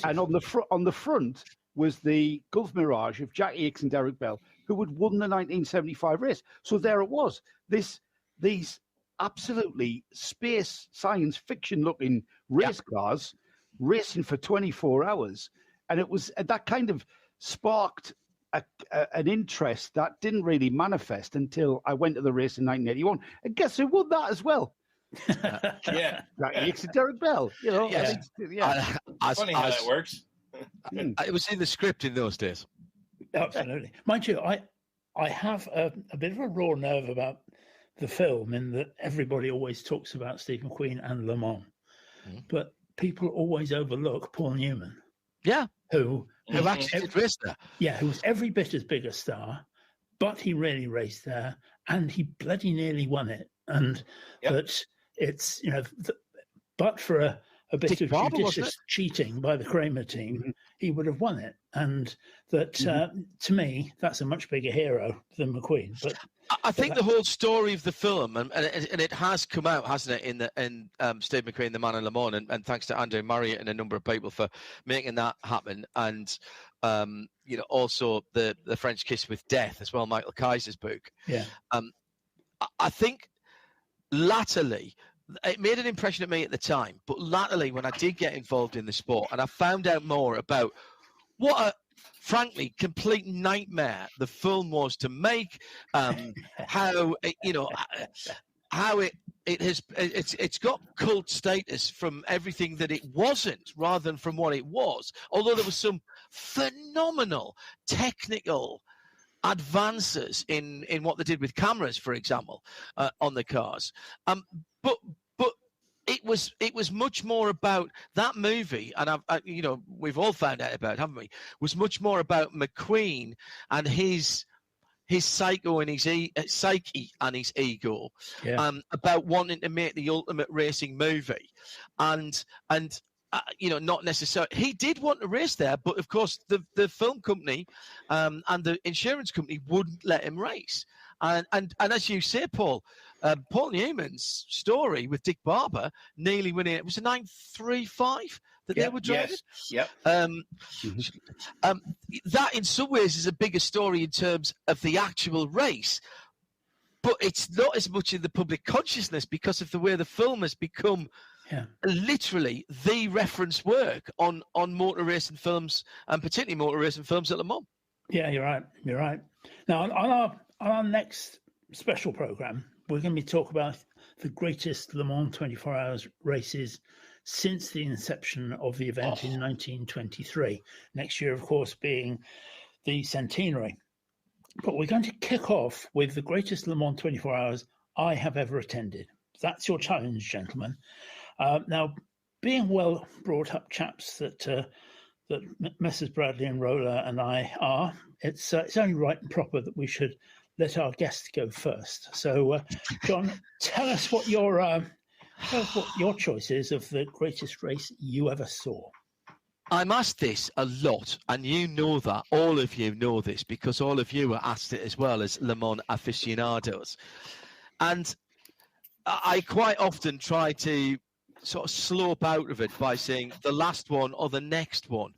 S1: And on the front was the Gulf Mirage of Jackie Hicks and Derek Bell, who had won the 1975 race. So there it was. These absolutely space science fiction looking race cars racing for 24 hours, and it was that kind of sparked an interest that didn't really manifest until I went to the race in 1981. And guess who won that as well?
S23: Yeah.
S1: Like it's a Derek Bell, you know.
S3: Yes.
S23: Funny how that works.
S3: It was in the script in those days.
S18: Absolutely. Mind you, I have a bit of a raw nerve about the film in that everybody always talks about Steve McQueen and Le Mans, but people always overlook Paul Newman.
S3: Yeah.
S18: Who
S3: actually did race there.
S18: Yeah, who was every bit as big a star, but he really raced there and he bloody nearly won it. And that it's, but for a bit
S3: Dick
S18: of
S3: Barber,
S18: judicious cheating by the Kramer team, he would have won it. And that, to me, that's a much bigger hero than McQueen. But
S3: I think the whole story of the film, and it has come out, hasn't it, in Steve McQueen, The Man in Le Mans, and thanks to Andrew Marriott and a number of people for making that happen, and also the French Kiss with Death as well, Michael Kaiser's book.
S18: Yeah.
S3: I think latterly, it made an impression on me at the time, but latterly when I did get involved in the sport and I found out more about what a frankly complete nightmare the film was to make, how it's got cult status from everything that it wasn't rather than from what it was, although there was some phenomenal technical advances in what they did with cameras, for example, on the cars. But it was much more about that movie, and we've all found out about it, haven't we? Was much more about McQueen and his psycho and his psyche and his ego, about wanting to make the ultimate racing movie, and not necessarily. He did want to race there, but of course the film company and the insurance company wouldn't let him race. And as you say, Paul Newman's story with Dick Barber nearly winning, it was a 935 that they were driving.
S23: Yes.
S3: That in some ways is a bigger story in terms of the actual race, but it's not as much in the public consciousness because of the way the film has become literally the reference work on motor racing films, and particularly motor racing films at Le Mans.
S18: Yeah, you're right. Now, on our next special program, we're going to be talking about the greatest Le Mans 24 hours races since the inception of the event in 1923. Next year, of course, being the centenary. But we're going to kick off with the greatest Le Mans 24 hours I have ever attended. That's your challenge, gentlemen. Now, being well brought up chaps that Messrs. Bradley and Roller and I are, it's only right and proper that we should let our guests go first. So, John, tell us what your choice is of the greatest race you ever saw.
S3: I'm asked this a lot, and you know that. All of you know this because all of you are asked it as well as Le Mans aficionados. And I quite often try to sort of slope out of it by saying the last one or the next one,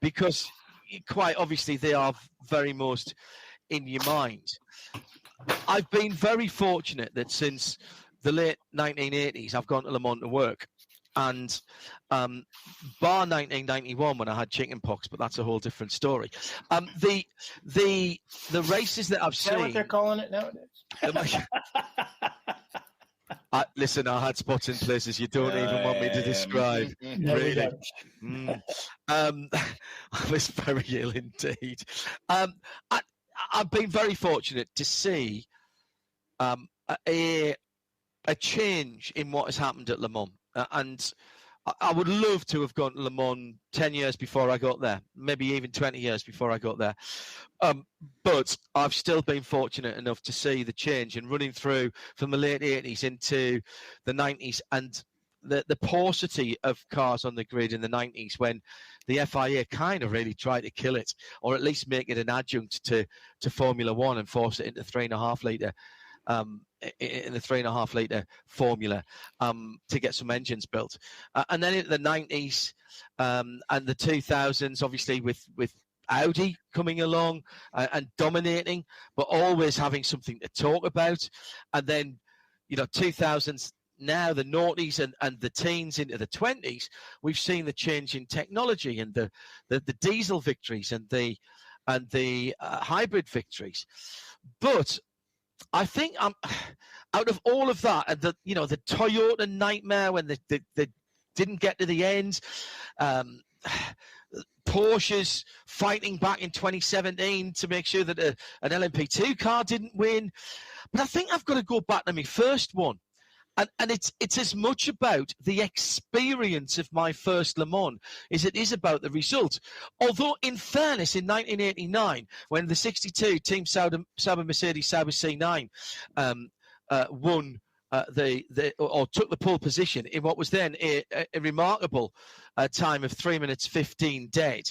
S3: because quite obviously they are very most in your mind. I've been very fortunate that since the late 1980s, I've gone to Le Mans to work. And bar 1991 when I had chicken pox, but that's a whole different story. The races that I've seen.
S23: Is that what they're calling it nowadays?
S3: Listen, I had spots in places you don't even want me to describe.
S18: No,
S3: really. I was very ill indeed. I've been very fortunate to see a change in what has happened at Le Mans. And I would love to have gone to Le Mans 10 years before I got there, maybe even 20 years before I got there. But I've still been fortunate enough to see the change and running through from the late 80s into the 90s and the paucity of cars on the grid in the 90s when the FIA kind of really tried to kill it, or at least make it an adjunct to Formula One and force it into 3.5 litre. In the 3.5 litre formula to get some engines built. And then in the 90s and the 2000s, obviously with Audi coming along and dominating, but always having something to talk about. And then, 2000s, now the noughties and the teens into the 20s, we've seen the change in technology and the diesel victories and the hybrid victories. But I think out of all of that, and the Toyota nightmare when they didn't get to the end, Porsche's fighting back in 2017 to make sure that an LMP2 car didn't win. But I think I've got to go back to my first one. And it's as much about the experience of my first Le Mans as it is about the result. Although, in fairness, in 1989, when the 62 Team Sauber Mercedes Sauber C9 won or took the pole position in what was then a remarkable time of 3 minutes 15 dead,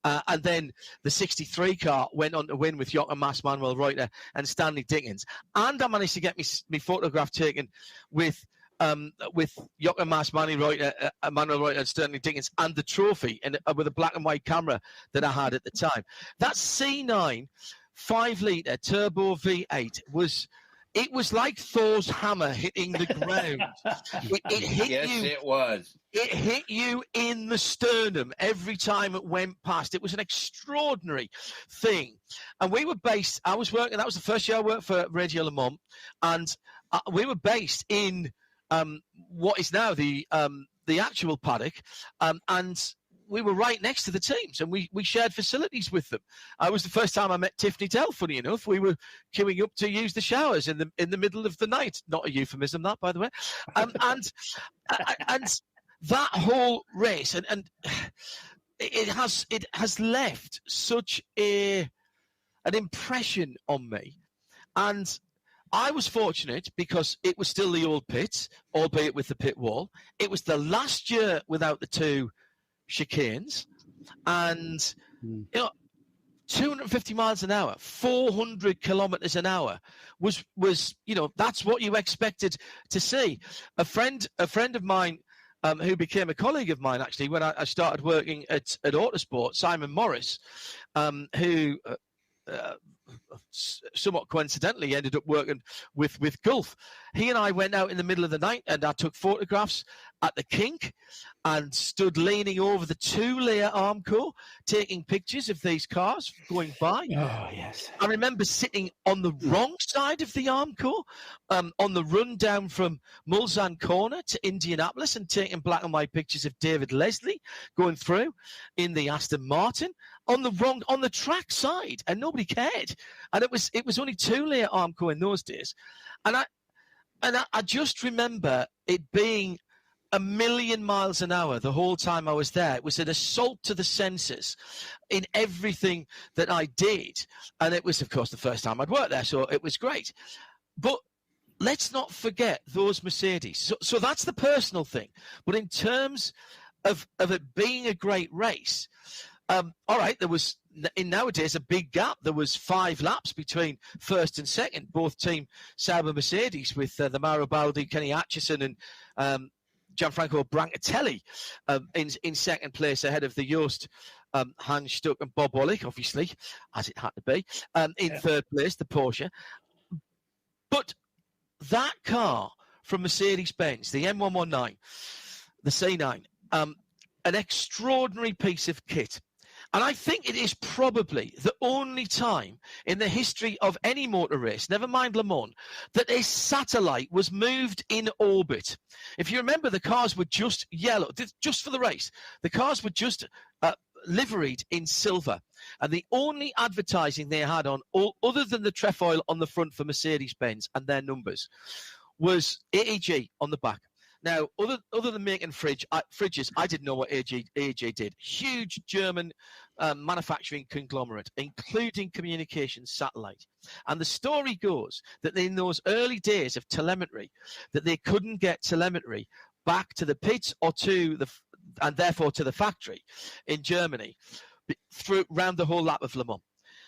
S3: and then the 63 car went on to win with Jochen Mass, Manuel Reuter, and Stanley Dickens, and I managed to get me photograph taken with Jochen Mass, Manuel Reuter, and Stanley Dickens, and the trophy, and with a black and white camera that I had at the time. That C9 5-litre turbo V8 was. It was like Thor's hammer hitting the ground. It hit
S23: yes,
S3: you.
S23: It was.
S3: It hit you in the sternum every time it went past. It was an extraordinary thing. And we were based, I was working, that was the first year I worked for Radio Le Mans, and we were based in what is now the actual paddock, and we were right next to the teams, and we shared facilities with them. It was the first time I met Tiffany Tell, funny enough. We were queuing up to use the showers in the middle of the night. Not a euphemism, that, by the way. And that whole race, and it has left such an impression on me. And I was fortunate because it was still the old pits, albeit with the pit wall. It was the last year without the two chicanes, and 250 miles an hour, 400 kilometers an hour was that's what you expected to see. A friend of mine who became a colleague of mine actually when I started working at Autosport, Simon Morris, who somewhat coincidentally ended up working with Gulf. He and I went out in the middle of the night and I took photographs at the kink and stood leaning over the 2-layer Armco taking pictures of these cars going by.
S18: Oh, yes.
S3: I remember sitting on the wrong side of the Armco on the run down from Mulsanne Corner to Indianapolis and taking black and white pictures of David Leslie going through in the Aston Martin on the track side, and nobody cared. And it was only 2-layer Armco in those days. And I just remember it being 1,000,000 miles an hour the whole time I was there. It was an assault to the senses in everything that I did. And it was, of course, the first time I'd worked there, so it was great. But let's not forget those Mercedes. So that's the personal thing. But in terms of it being a great race, all right, there was nowadays a big gap. There was 5 laps between first and second, both Team Sauber Mercedes with the Mauro Baldi, Kenny Atchison, and Gianfranco Brancatelli in second place ahead of the Jost, Hans Stuck and Bob Wallach, obviously, as it had to be, in third place, the Porsche. But that car from Mercedes-Benz, the M119, the C9, an extraordinary piece of kit. And I think it is probably the only time in the history of any motor race, never mind Le Mans, that a satellite was moved in orbit. If you remember, the cars were just yellow, just for the race. The cars were just liveried in silver. And the only advertising they had on, other than the trefoil on the front for Mercedes-Benz and their numbers, was AEG on the back. Now, other than making fridges, I didn't know what AEG did. Huge German manufacturing conglomerate, including communications satellite. And the story goes that in those early days of telemetry, that they couldn't get telemetry back to the pits or and therefore to the factory in Germany round the whole lap of Le Mans.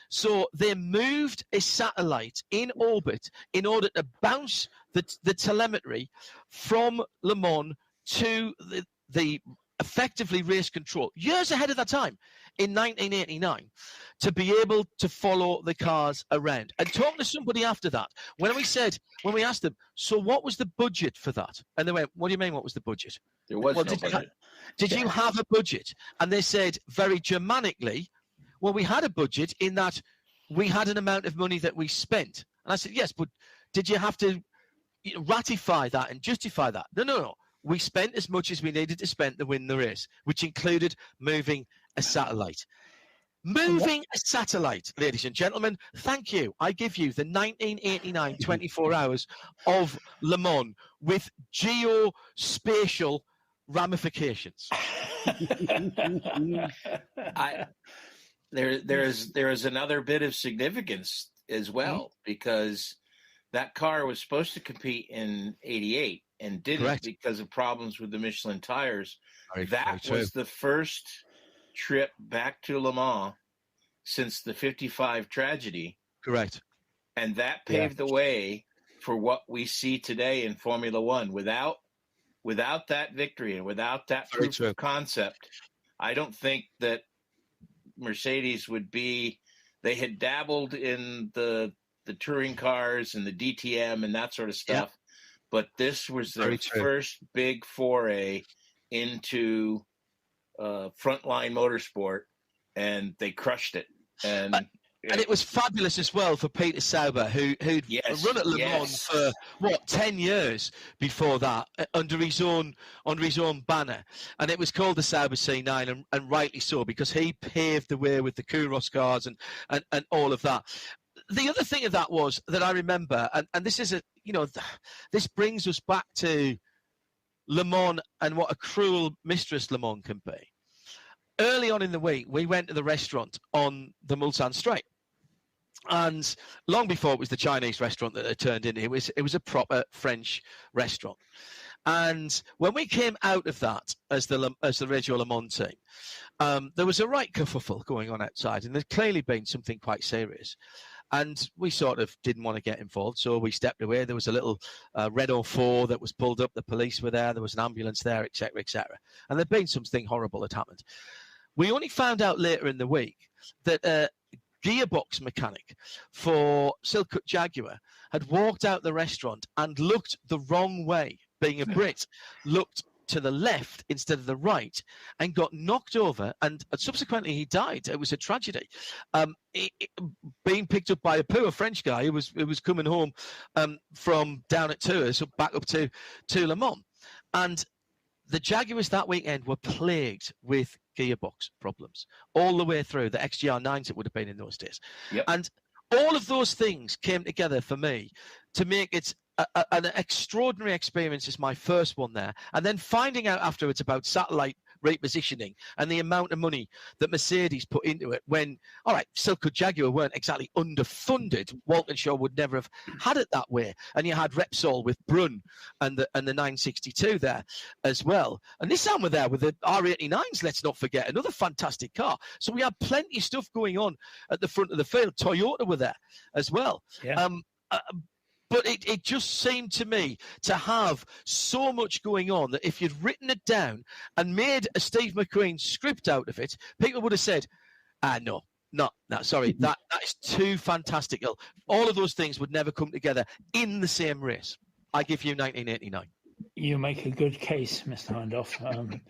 S3: So they moved a satellite in orbit in order to bounce the telemetry from Le Mans to the effectively race control, years ahead of that time, in 1989, to be able to follow the cars around. And talking to somebody after that, when we asked them, so what was the budget for that? And they went, what do you mean, what was the budget?
S23: There was no budget.
S3: Did you have a budget? And they said, very Germanically, well, we had a budget in that we had an amount of money that we spent. And I said, yes, but did you have to ratify that and justify that? No. We spent as much as we needed to spend to win the race, which included moving a satellite. Moving a satellite, ladies and gentlemen, thank you. I give you the 1989 24 hours of Le Mans with geospatial ramifications.
S23: There is another bit of significance as well, because that car was supposed to compete in '88 and didn't because of problems with the Michelin tires. That was the first trip back to Le Mans since the '55 tragedy.
S3: Correct.
S23: And that paved the way for what we see today in Formula One. Without that victory and without that proof of concept, I don't think that Mercedes would be. They had dabbled in the touring cars and the DTM and that sort of stuff, but this was their first big foray into frontline motorsport, and they crushed it. And
S3: it was fabulous as well for Peter Sauber, who'd run at Le Mans for 10 years before that under his own banner, and it was called the Sauber C9, and rightly so, because he paved the way with the Kouros cars and all of that. The other thing of that was that I remember, and this is this brings us back to Le Mans and what a cruel mistress Le Mans can be. Early on in the week, we went to the restaurant on the Mulsanne Straight. And long before it was the Chinese restaurant that it turned into, it was a proper French restaurant. And when we came out of that as the Reggio Le Mans team, there was a right kerfuffle going on outside, and there'd clearly been something quite serious. And we sort of didn't want to get involved, so we stepped away. There was a little Renault 4 that was pulled up. The police were there. There was an ambulance there, etc., etc. And there'd been something horrible that happened. We only found out later in the week that gearbox mechanic for Silkcut Jaguar had walked out the restaurant and looked the wrong way, being a Brit, looked to the left instead of the right, and got knocked over, and subsequently he died. It was a tragedy. Being picked up by a poor French guy who was coming home from down at Tours back up to Le Mans. And the Jaguars that weekend were plagued with gearbox problems all the way through, the XGR9s it would have been in those days. And all of those things came together for me to make it an extraordinary experience. Is my first one there. And then finding out afterwards about satellite repositioning and the amount of money that Mercedes put into it when, all right, Silkcut Jaguar weren't exactly underfunded. Walkinshaw would never have had it that way. And you had Repsol with Brunn and the 962 there as well. And Nissan were there with the R89s, let's not forget, another fantastic car. So we had plenty of stuff going on at the front of the field. Toyota were there as well. But it just seemed to me to have so much going on that if you'd written it down and made a Steve McQueen script out of it, people would have said, no, sorry, that is too fantastical. All of those things would never come together in the same race. I give you 1989.
S18: You make a good case, Mr. Hindhoff.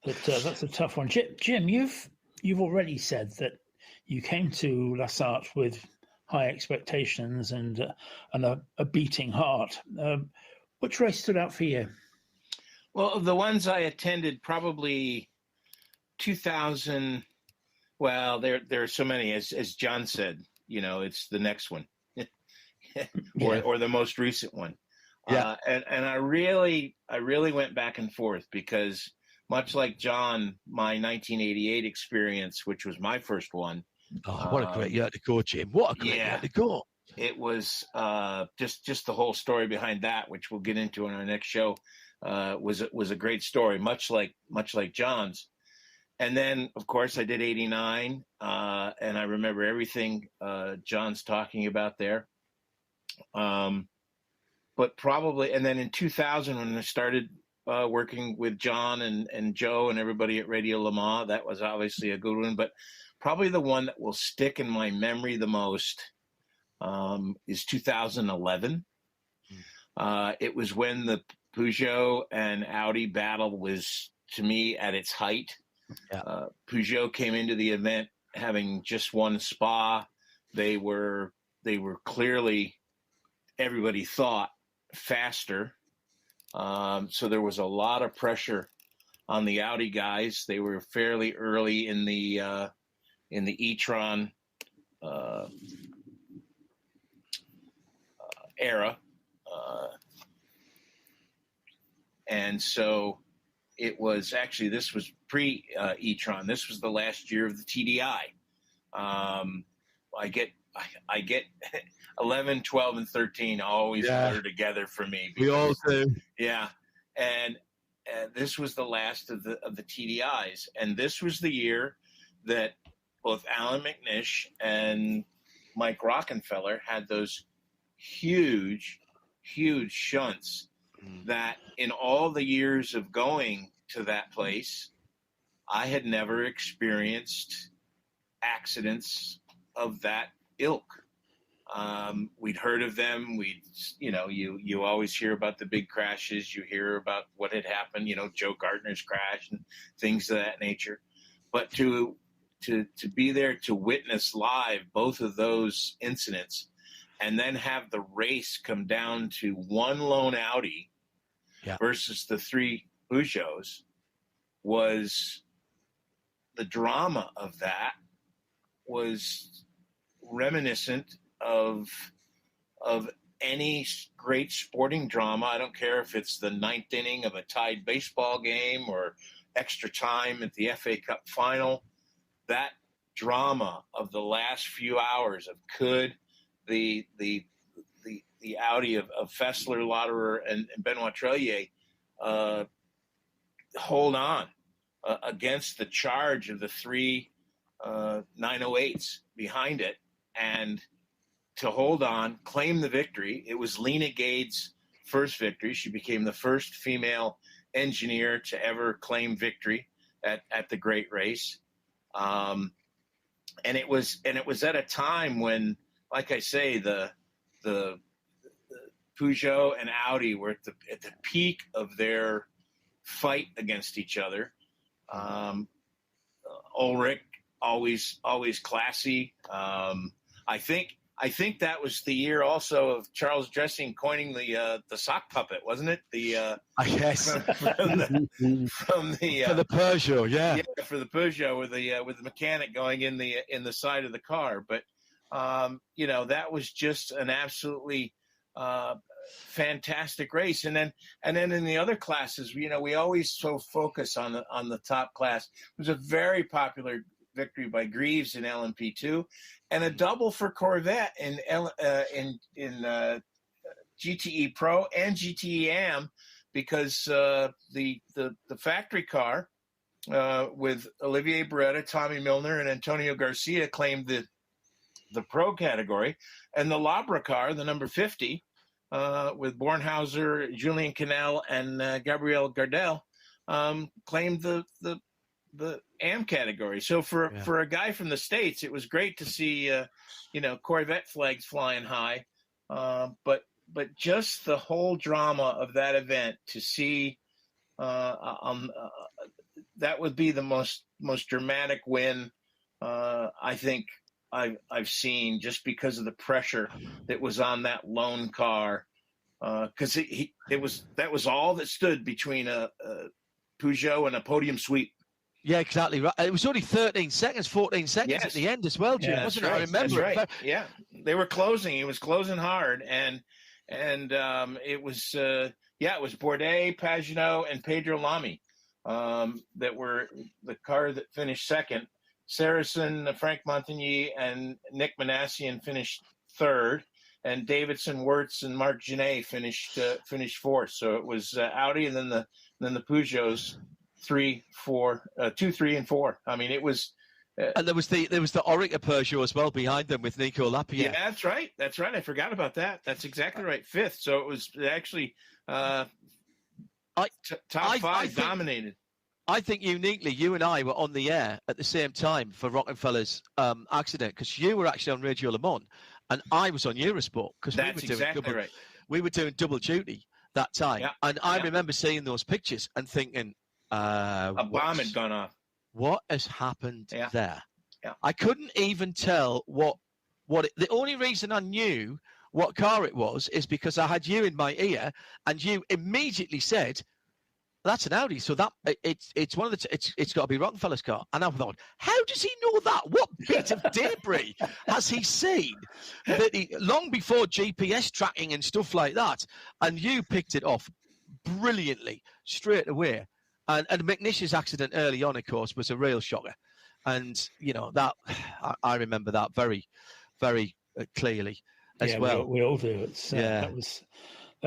S18: That's a tough one. Jim, you've already said that you came to La Sarthe with high expectations and a beating heart. Which race stood out for you?
S23: Well, of the ones I attended, probably 2000. Well, there are so many. As John said, it's the next one, or the most recent one. And I really went back and forth because, much like John, my 1988 experience, which was my first one.
S3: Oh, what a great year to go, Jim. What a great year to go.
S23: It was just the whole story behind that, which we'll get into in our next show, was a great story, much like John's. And then, of course, I did 89, and I remember everything John's talking about there. But probably, and then in 2000, when I started working with John and Joe and everybody at Radio Le Mans, that was obviously a good one. But probably the one that will stick in my memory the most is 2011. It was when the Peugeot and Audi battle was, to me, at its height. Peugeot came into the event having just won Spa. They were clearly everybody thought, faster. So there was a lot of pressure on the Audi guys. They were fairly early in the e-tron era. And so it was actually, this was pre-e-tron. This was the last year of the TDI. I get 11, 12, and 13 always blur together for me.
S3: We all do.
S23: Yeah. And this was the last of the TDIs. And this was the year that both Alan McNish and Mike Rockenfeller had those huge shunts that in all the years of going to that place, I had never experienced accidents of that ilk. We'd heard of them. You always hear about the big crashes. You hear about what had happened, Joe Gardner's crash and things of that nature. But to be there to witness live both of those incidents and then have the race come down to one lone Audi versus the three Peugeots was the drama of that was reminiscent of any great sporting drama. I don't care if it's the ninth inning of a tied baseball game or extra time at the FA Cup final. That drama of the last few hours of could the Audi of Fessler, Lauderer, and Benoit Trellier hold on against the charge of the three 908s behind it, and to hold on, claim the victory. It was Lena Gade's first victory. She became the first female engineer to ever claim victory at the great race. And it was at a time when, like I say, the Peugeot and Audi were at the peak of their fight against each other. Ulrich always classy. I think that was the year also of Charles Dressing coining the sock puppet, wasn't it?
S3: I guess
S23: from the
S3: for the Peugeot, yeah,
S23: for the Peugeot with the mechanic going in the side of the car. But that was just an absolutely fantastic race. And then in the other classes, we always so focus on the top class. It was a very popular victory by Greaves in LMP2, and a double for Corvette in GTE Pro and GTE Am, because the factory car with Olivier Beretta, Tommy Milner, and Antonio Garcia claimed the Pro category, and the Labra car, the number 50, with Bornhauser, Julien Canel, and Gabriel Gardel, claimed the Am category. So for a guy from the States, it was great to see Corvette flags flying high, but just the whole drama of that event, to see that would be the most dramatic win I think I've seen, just because of the pressure that was on that lone car, because that was all that stood between a Peugeot and a podium sweep.
S3: Yeah, exactly right. It was only 13 seconds, 14 seconds at the end as well, Jim, wasn't it? I remember.
S23: That's right. Yeah, they were closing. It was closing hard, and it was it was Bourdais, Pagenaud, and Pedro Lamy that were the car that finished second. Saracen, Frank Montagny, and Nick Manassian finished third, and Davidson, Wirtz, and Marc Genet finished fourth. So it was Audi, and then the Peugeots 2, 3, and 4. I mean, it was.
S3: And there was the Oreca Peugeot as well behind them with Nico Lapierre.
S23: Yeah, that's right. I forgot about that. That's exactly right. Fifth. So it was actually top five dominated.
S3: I think uniquely, you and I were on the air at the same time for Rockefeller's accident, because you were actually on Radio Le Mans and I was on Eurosport, because we were doing double duty that time. Yeah, and I remember seeing those pictures and thinking,
S23: a bomb had gone off.
S3: What has happened there?
S23: Yeah.
S3: I couldn't even tell what the only reason I knew what car it was is because I had you in my ear, and you immediately said, "That's an Audi." So that it's one of the it's got to be Rockefeller's car. And I thought, how does he know that? What bit of debris has he seen that long before GPS tracking and stuff like that? And you picked it off brilliantly straight away. And McNish's accident early on, of course, was a real shocker. And that I remember that very, very clearly as well.
S18: We all do. It's that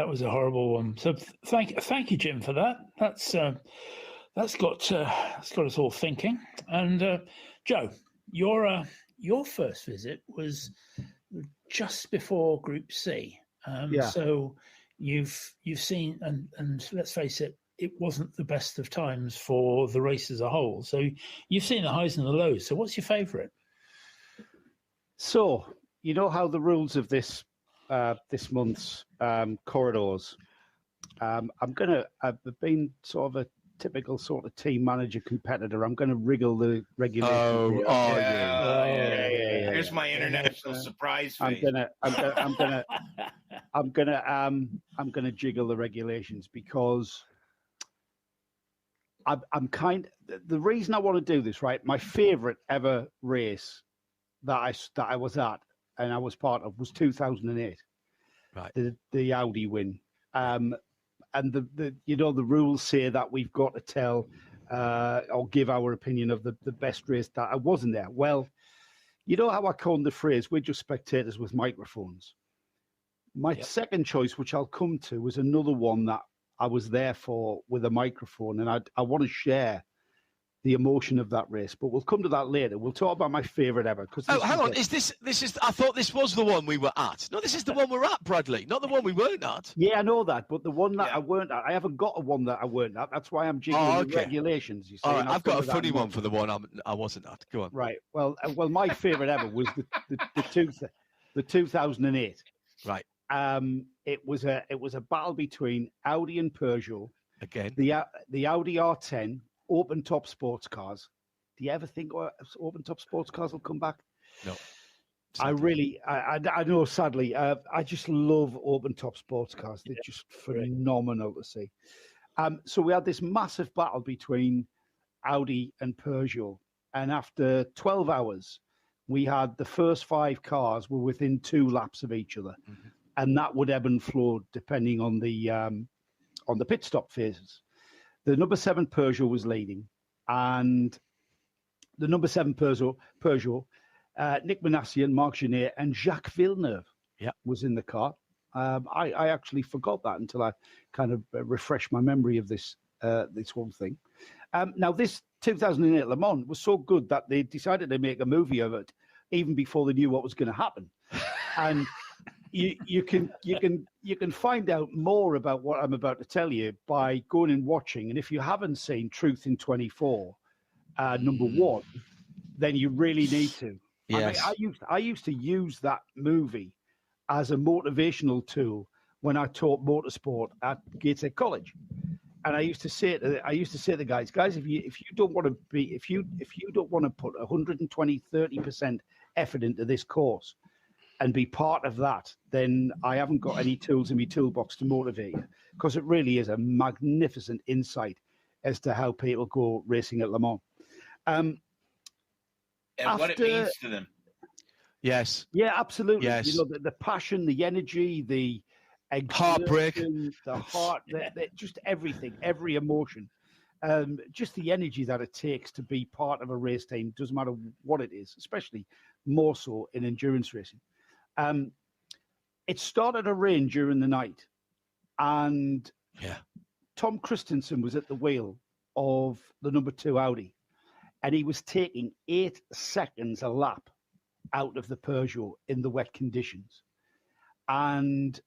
S18: was a horrible one. So thank you, Jim, for that. That's got us all thinking. And Joe, your first visit was just before Group C. So you've seen, and let's face it, it wasn't the best of times for the race as a whole. So you've seen the highs and the lows. So what's your favourite?
S1: So you know how the rules of this month's corridors. I've been sort of a typical sort of team manager competitor. I'm going to wriggle the regulations.
S23: Yeah. Here's my international surprise face.
S1: I'm gonna jiggle the regulations because the reason I want to do this, right? My favorite ever race that I was at and I was part of was 2008.
S3: Right.
S1: The Audi win. And the rules say that we've got to tell or give our opinion of the best race that I wasn't there. Well, you know how I coined the phrase, we're just spectators with microphones. My second choice, which I'll come to, was another one that I was there for with a microphone, and I want to share the emotion of that race. But we'll come to that later. We'll talk about my favourite ever.
S3: Hang on. Is this? I thought this was the one we were at. No, this is the one we're at, Bradley. Not the one we weren't at.
S1: Yeah, I know that, but the one that I weren't at, I haven't got a one that I weren't at. That's why I'm jiggling the regulations. You see,
S3: all right, I've got a funny one for the one I wasn't at. Go on.
S1: Right. Well, my favourite ever was the 2008.
S3: Right.
S1: It was a battle between Audi and Peugeot.
S3: Again.
S1: The Audi R10 open top sports cars. Do you ever think open top sports cars will come back?
S3: No.
S1: Sadly. I know, sadly. I just love open top sports cars. They're just phenomenal to see. So we had this massive battle between Audi and Peugeot. And after 12 hours, we had the first 5 cars were within 2 laps of each other. Mm-hmm. And that would ebb and flow depending on the pit stop phases. The number 7 Peugeot was leading, and the number 7 Peugeot, Nick Manassian, Marc Genet, and Jacques Villeneuve was in the car. I actually forgot that until I kind of refreshed my memory of this whole thing. Now, this 2008 Le Mans was so good that they decided to make a movie of it even before they knew what was going to happen. And you can find out more about what I'm about to tell you by going and watching. And if you haven't seen Truth in 24, number 1, then you really need to.
S3: Yes.
S1: I used to use that movie as a motivational tool when I taught motorsport at Gateshead College. And I used to say to the guys, if you don't want to put 120, 30% effort into this course and be part of that, then I haven't got any tools in my toolbox to motivate you, because it really is a magnificent insight as to how people go racing at Le Mans.
S23: And what it means to them.
S3: Yes.
S1: Yeah, absolutely.
S3: Yes.
S1: You know, the passion, the energy, the
S3: heartbreak,
S1: the heart, just everything, every emotion, just the energy that it takes to be part of a race team, doesn't matter what it is, especially more so in endurance racing. It started to rain during the night, and Tom Christensen was at the wheel of the number 2 Audi, and he was taking 8 seconds a lap out of the Peugeot in the wet conditions. And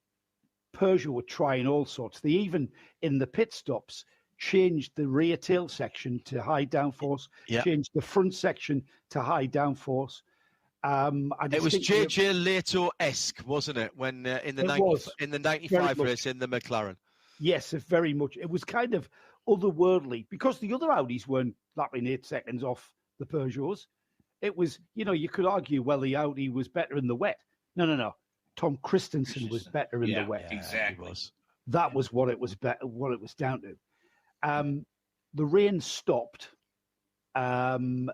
S1: Peugeot were trying all sorts. They even, in the pit stops, changed the rear tail section to high downforce, changed the front section to high downforce.
S3: It was JJ Leto-esque, wasn't it? When in the 95 race in the McLaren.
S1: Yes, very much. It was kind of otherworldly because the other Audis weren't lapping 8 seconds off the Peugeots. It was, you could argue, well, the Audi was better in the wet. No. Tom Christensen was better in the wet.
S23: Exactly.
S1: That was what it was what it was down to. The rain stopped, and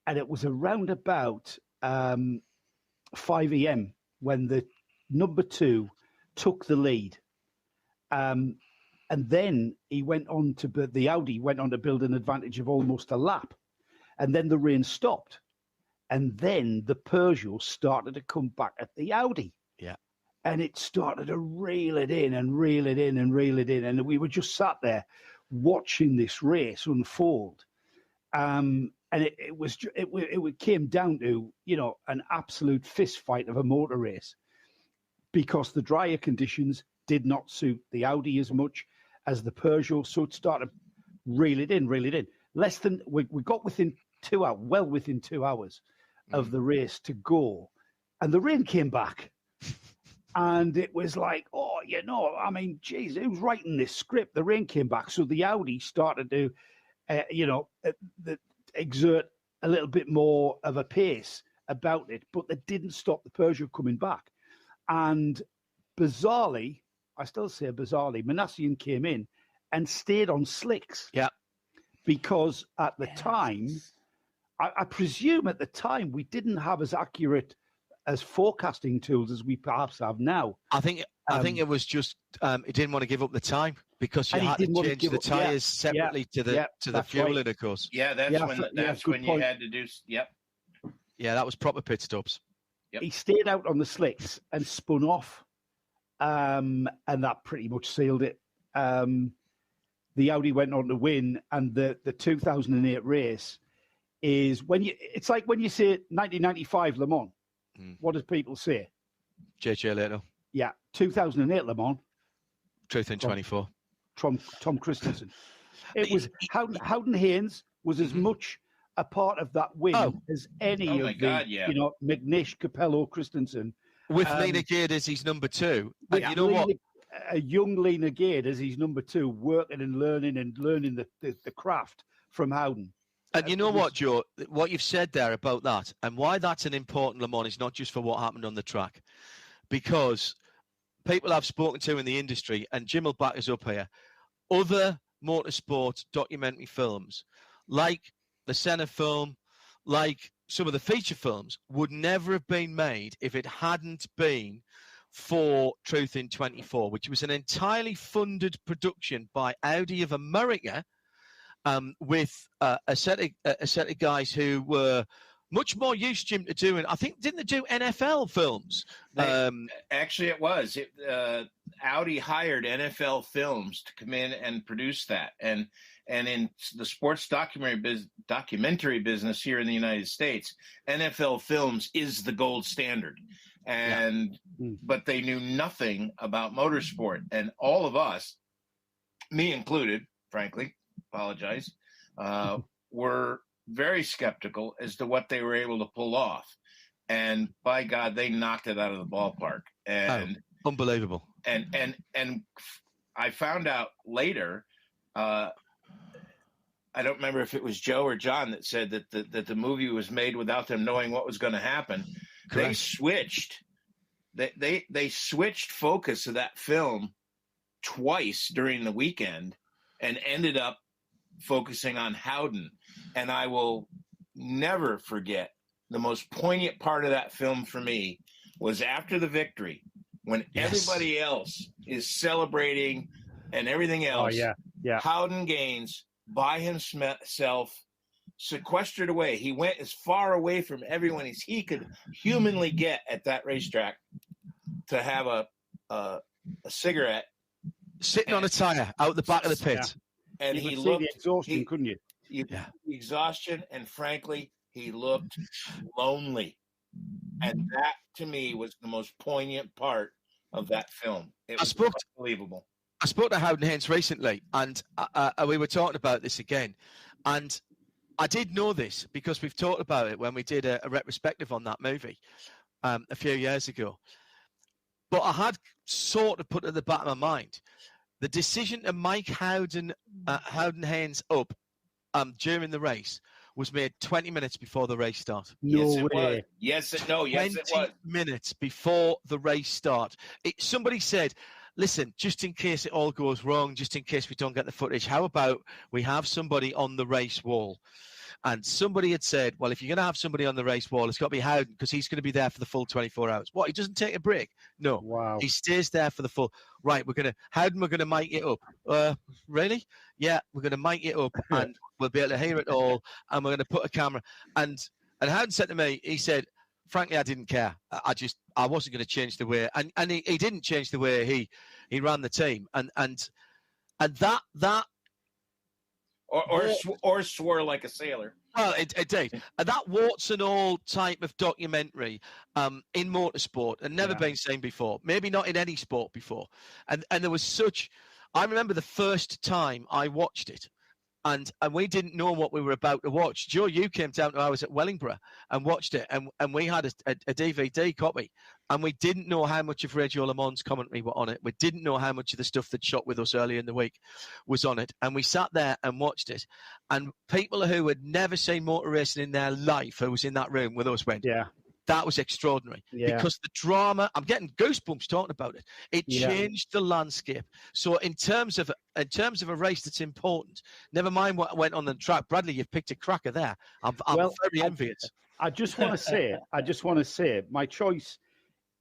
S1: it was around about 5 a.m. when the number 2 took the lead. And then he went on to the Audi went on to build an advantage of almost a lap, and then the rain stopped, and then the Peugeot started to come back at the Audi.
S3: Yeah,
S1: and it started to reel it in and reel it in and reel it in, and we were just sat there watching this race unfold. And it came down to, an absolute fist fight of a motor race, because the drier conditions did not suit the Audi as much as the Peugeot. So it started reel it in. We got within 2 hours, well within 2 hours of the race to go. And the rain came back. And it was like, geez, who's writing this script? The rain came back. So the Audi started to, exert a little bit more of a pace about it, but that didn't stop the Peugeot coming back. And bizarrely, I still say bizarrely, Manassian came in and stayed on slicks.
S3: Yeah.
S1: Because at the time, I presume at the time, we didn't have as accurate as forecasting tools as we perhaps have now.
S3: I think it was just he didn't want to give up the time, because you had to change the tyres separately to the fueling, right. Of course.
S23: Yeah, that's when you had to do. Yep.
S3: Yeah, that was proper pit stops.
S23: Yep.
S1: He stayed out on the slicks and spun off, and that pretty much sealed it. The Audi went on to win, and the 2008 race is it's like when you say 1995 Le Mans. What does people say?
S3: JJ Lehto.
S1: Yeah, 2008 Le Mans.
S3: Truth in 24.
S1: Tom Christensen. It was Howden Haynes was as much a part of that win as any of the McNish, Capello, Christensen.
S3: With Lena Gade as his number 2. And you know what?
S1: A young Lena Gade as his number 2, working and learning the craft from Howden.
S3: And you know what, Joe? What you've said there about that, and why that's an important Le Mans is not just for what happened on the track, because people I've spoken to in the industry, and Jim will back us up here, other motorsport documentary films, like the Senna film, like some of the feature films, would never have been made if it hadn't been for Truth in 24, which was an entirely funded production by Audi of America, with a set of guys who were much more used, Jim, to doing. I think didn't they do NFL films?
S23: Actually, it was. Audi hired NFL Films to come in and produce that, and in the sports documentary business here in the United States, NFL Films is the gold standard. But they knew nothing about motorsport, and all of us, me included, frankly. Apologize, were very skeptical as to what they were able to pull off. And by God, they knocked it out of the ballpark. And
S3: unbelievable.
S23: And I found out later, I don't remember if it was Joe or John that said that the movie was made without them knowing what was going to happen. Correct. They switched focus of that film twice during the weekend and ended up focusing on Howden. And I will never forget the most poignant part of that film for me was after the victory, when everybody else is celebrating and everything else. Howden Gaines by himself, sequestered away. He went as far away from everyone as he could humanly get at that racetrack to have a cigarette.
S3: Sitting on a tire out the back of the pit.
S23: And
S1: you
S23: he
S1: could
S23: looked
S1: see the exhaustion, couldn't you?
S23: The exhaustion, and frankly, he looked lonely. And that, to me, was the most poignant part of that film. It was unbelievable.
S3: I spoke to Howden Haynes recently, and we were talking about this again. And I did know this because we've talked about it when we did a retrospective on that movie a few years ago. But I had sort of put at the back of my mind the decision to mic Howden Haynes up during the race was made 20 minutes before the race start.
S1: No
S23: Yes, it
S1: way.
S23: was. Yes, it was.
S3: 20 minutes before the race start. Somebody said, listen, just in case it all goes wrong, just in case we don't get the footage, how about we have somebody on the race wall? And somebody had said, well, if you're going to have somebody on the race wall, it's got to be Howden because he's going to be there for the full 24 hours. What, he doesn't take a break? No.
S1: Wow.
S3: He stays there for the full. Right, we're going to mic it up. Really? Yeah, we're going to mic it up and we'll be able to hear it all. And we're going to put a camera. And Howden said to me, he said, frankly, I didn't care. I wasn't going to change the way. And he didn't change the way he ran the team. And that.
S23: Or swore like a sailor.
S3: Well, it did. And that warts and all type of documentary in motorsport had never been seen before. Maybe not in any sport before. And there was such... I remember the first time I watched it, and we didn't know what we were about to watch. Joe, you came down to ours at Wellingborough and watched it, and we had a DVD copy, and we didn't know how much of Radio Le Mans commentary were on it. We didn't know how much of the stuff that shot with us earlier in the week was on it. And we sat there and watched it, and people who had never seen motor racing in their life, who was in that room with us, went, yeah, that was extraordinary.
S1: Yeah.
S3: Because the drama, I'm getting goosebumps talking about it. It changed the landscape. So in terms of a race that's important, never mind what went on the track. Bradley, you've picked a cracker there. I'm very envious.
S1: I just want to say, my choice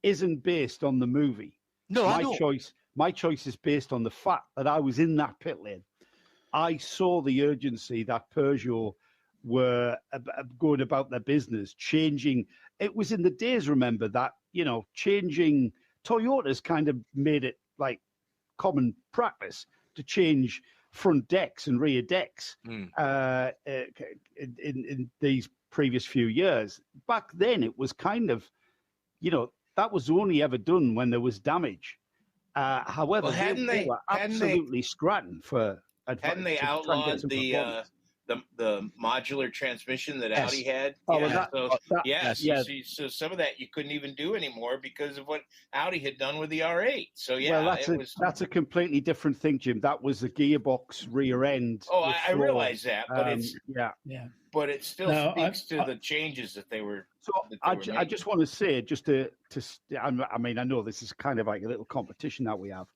S1: isn't based on the movie.
S3: No,
S1: My choice is based on the fact that I was in that pit lane. I saw the urgency that Peugeot were going about their business, changing. It was in the days, remember, that, changing. Toyota's kind of made it like common practice to change front decks and rear decks in these previous few years. Back then, it was kind of, that was only ever done when there was damage. However, they were absolutely scratting for.
S23: Hadn't they outlawed the modular transmission that Audi had? So some of that you couldn't even do anymore because of what Audi had done with the R8. So
S1: that's a completely different thing, Jim. That was the gearbox rear end.
S23: Oh, I realize that, but but it still speaks to the changes that they were.
S1: So I just want to say, I know this is kind of like a little competition that we have.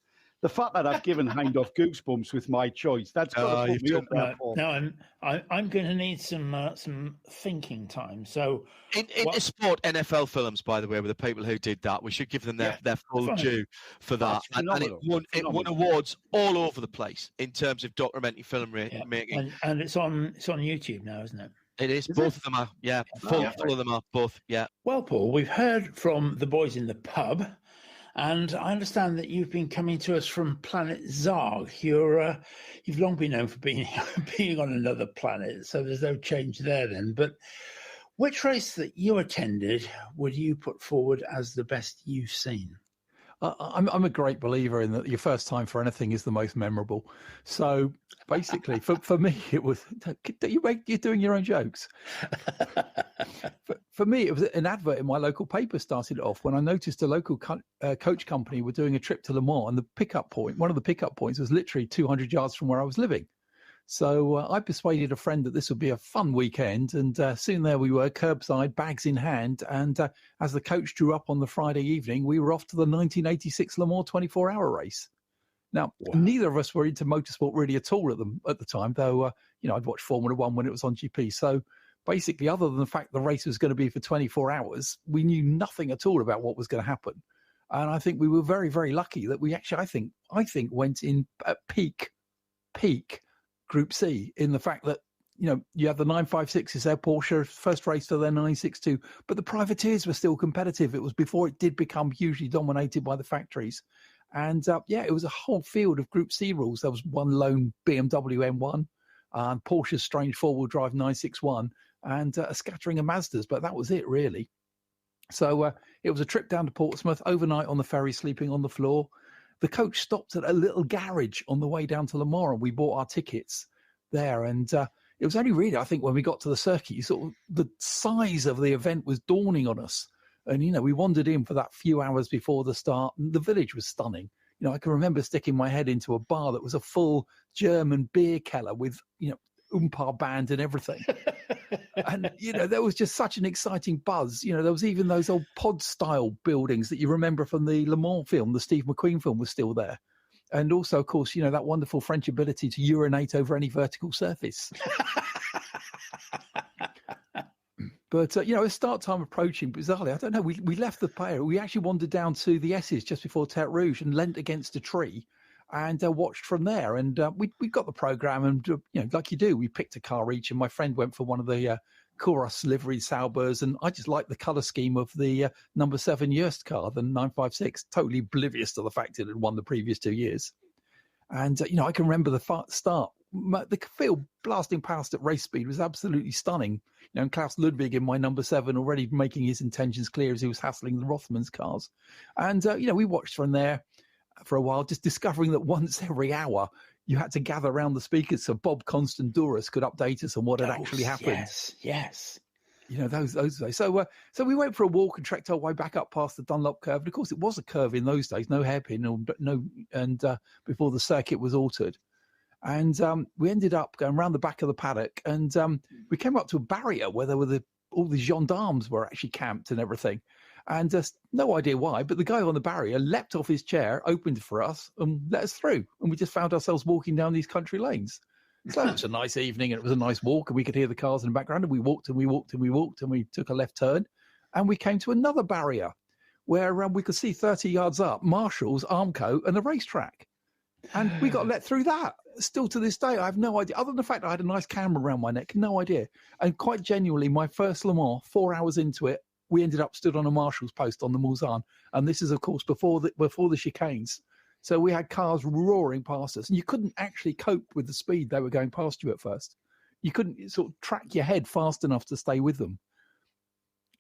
S1: The fact that I've given Hindhaugh goosebumps with my choice, that's got to put me up there for.
S18: No, I'm going to need some thinking time. So
S3: in the sport, NFL films, by the way, were the people who did that. We should give them their full due for that. And it won awards all over the place in terms of documentary film making.
S18: And it's on YouTube now, isn't it?
S3: It is. Both of them are. Yeah, full of them are both. Yeah.
S18: Well, Paul, we've heard from the boys in the pub. And I understand that you've been coming to us from planet Zarg. You've long been known for being on another planet, so there's no change there then. But which race that you attended would you put forward as the best you've seen?
S9: I'm a great believer in that your first time for anything is the most memorable. So basically, for me, it was. You're doing your own jokes. For me, it was an advert in my local paper started off when I noticed a local coach company were doing a trip to Le Mans, and one of the pickup points was literally 200 yards from where I was living. So I persuaded a friend that this would be a fun weekend, and soon there we were, curbside, bags in hand, and as the coach drew up on the Friday evening, we were off to the 1986 Le Mans 24-hour race. Now, neither of us were into motorsport really at all at the time, though, I'd watched Formula One when it was on GP. So basically, other than the fact the race was going to be for 24 hours, we knew nothing at all about what was going to happen. And I think we were very, very lucky that we actually, I think went in at peak Group C, in the fact that, you have the 956s there, Porsche, first race to their 962, but the privateers were still competitive. It was before it did become hugely dominated by the factories. And it was a whole field of Group C rules. There was one lone BMW M1, Porsche's strange four-wheel drive 961, and a scattering of Mazdas, but that was it really. So it was a trip down to Portsmouth, overnight on the ferry, sleeping on the floor. The coach stopped at a little garage on the way down to Le Mans, and we bought our tickets there. And it was only really, I think, when we got to the circuit, the size of the event was dawning on us. And, we wandered in for that few hours before the start, and the village was stunning. I can remember sticking my head into a bar that was a full German beer cellar with, Oompa band and everything. And, there was just such an exciting buzz. There was even those old pod-style buildings that you remember from the Le Mans film, the Steve McQueen film was still there. And also, of course, that wonderful French ability to urinate over any vertical surface. But, as start time approaching, bizarrely, I don't know, we left the player. We actually wandered down to the S's just before Terre Rouge and leant against a tree and watched from there. And we got the programme and, like you do, we picked a car each. And my friend went for one of the Chorus livery Saubers. And I just liked the colour scheme of the number 7 Yost car, the 956, totally oblivious to the fact it had won the previous 2 years. And, I can remember the start. The field blasting past at race speed was absolutely stunning. And Klaus Ludwig in my number 7 already making his intentions clear as he was hassling the Rothmans cars. And, we watched from there for a while, just discovering that once every hour you had to gather around the speakers so Bob Constanduras could update us on what had actually happened.
S18: Yes.
S9: Those days. So we went for a walk and trekked our way back up past the Dunlop curve. And of course, it was a curve in those days, no hairpin, before the circuit was altered. And we ended up going around the back of the paddock, and we came up to a barrier where there were all the gendarmes were actually camped and everything. And no idea why, but the guy on the barrier leapt off his chair, opened for us, and let us through. And we just found ourselves walking down these country lanes. So it was a nice evening, and it was a nice walk, and we could hear the cars in the background. And we walked and we walked and we walked, and we took a left turn, and we came to another barrier where we could see 30 yards up Marshall's, Armco, and the racetrack. And we got let through that. Still to this day, I have no idea. Other than the fact that I had a nice camera around my neck, no idea. And quite genuinely, my first Le Mans, 4 hours into it, we ended up stood on a marshal's post on the Mulsanne. And this is, of course, before the chicanes. So we had cars roaring past us. And you couldn't actually cope with the speed they were going past you at first. You couldn't sort of track your head fast enough to stay with them.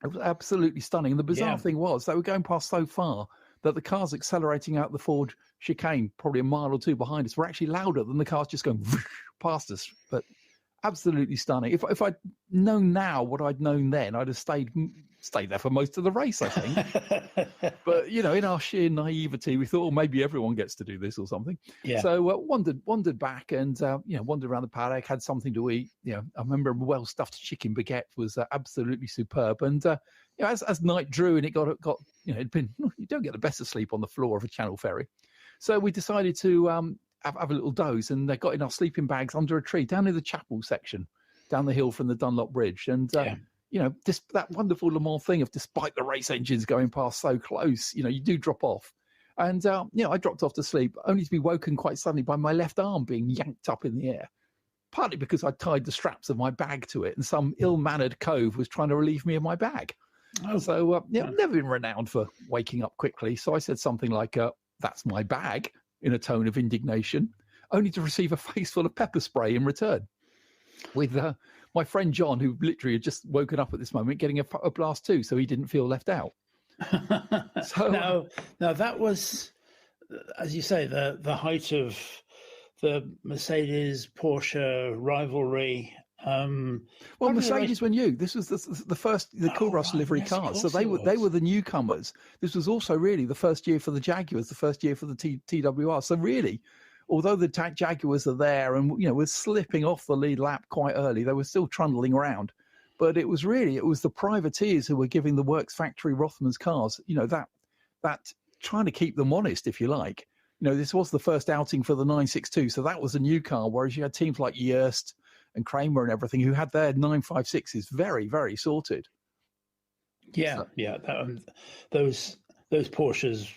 S9: It was absolutely stunning. And the bizarre thing was they were going past so far that the cars accelerating out the Ford chicane, probably a mile or two behind us, were actually louder than the cars just going past us. But absolutely stunning. If I'd known now what I'd known then, I'd have stayed there for most of the race, I think. But, in our sheer naivety, we thought, maybe everyone gets to do this or something. Yeah. So wandered back and, wandered around the paddock, had something to eat. I remember a well-stuffed chicken baguette was absolutely superb. And, as night drew and it got it'd been, you don't get the best of sleep on the floor of a Channel ferry. So we decided to have a little doze, and they got in our sleeping bags under a tree down in the chapel section, down the hill from the Dunlop Bridge. And, that wonderful Le Mans thing of despite the race engines going past so close, you do drop off. And, I dropped off to sleep only to be woken quite suddenly by my left arm being yanked up in the air, partly because I tied the straps of my bag to it and some ill-mannered cove was trying to relieve me of my bag. So, I've never been renowned for waking up quickly. So I said something like, that's my bag, in a tone of indignation, only to receive a face full of pepper spray in return. With my friend John, who literally had just woken up at this moment, getting a blast too, so he didn't feel left out. So
S18: now that was, as you say, the height of the Mercedes Porsche rivalry.
S9: Well, Mercedes were new. This was the first, the Chorus livery cars. So they were the newcomers. This was also really the first year for the Jaguars, the first year for the TWR. So really, although the Jaguars are there and we're slipping off the lead lap quite early, they were still trundling around. But it was the privateers who were giving the Works Factory Rothmans cars, that trying to keep them honest, if you like. This was the first outing for the 962, so that was a new car, whereas you had teams like Yost and Kramer and everything who had their 956s very, very sorted.
S18: Yeah, those Porsches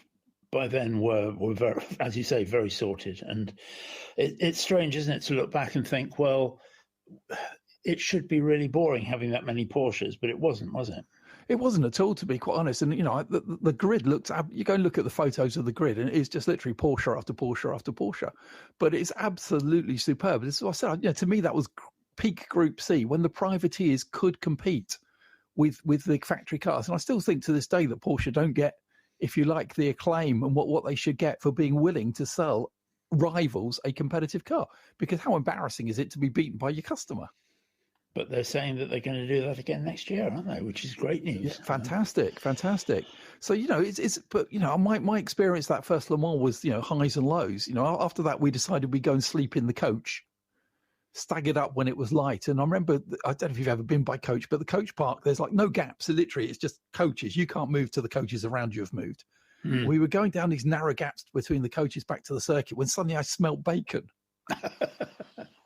S18: by then were very, as you say, very sorted. And it's strange, isn't it, to look back and think, well, it should be really boring having that many Porsches, but it wasn't, was it?
S9: It wasn't at all, to be quite honest. And, the grid looks, you go and look at the photos of the grid and it's just literally Porsche after Porsche after Porsche. But it's absolutely superb. This is what I said, to me, that was peak Group C, when the privateers could compete with the factory cars. And I still think to this day that Porsche don't get, if you like, the acclaim and what they should get for being willing to sell rivals a competitive car. Because how embarrassing is it to be beaten by your customer?
S18: But they're saying that they're going to do that again next year, aren't they? Which is great news.
S9: Yeah, fantastic. So, but my experience that first Le Mans was, highs and lows. After that, we decided we'd go and sleep in the coach. staggered up when it was light. And I remember, I don't know if you've ever been by coach, but the coach park, there's like no gaps. So literally, it's just coaches. You can't move till the coaches around you have moved. We were going down these narrow gaps between the coaches back to the circuit when suddenly I smelled bacon.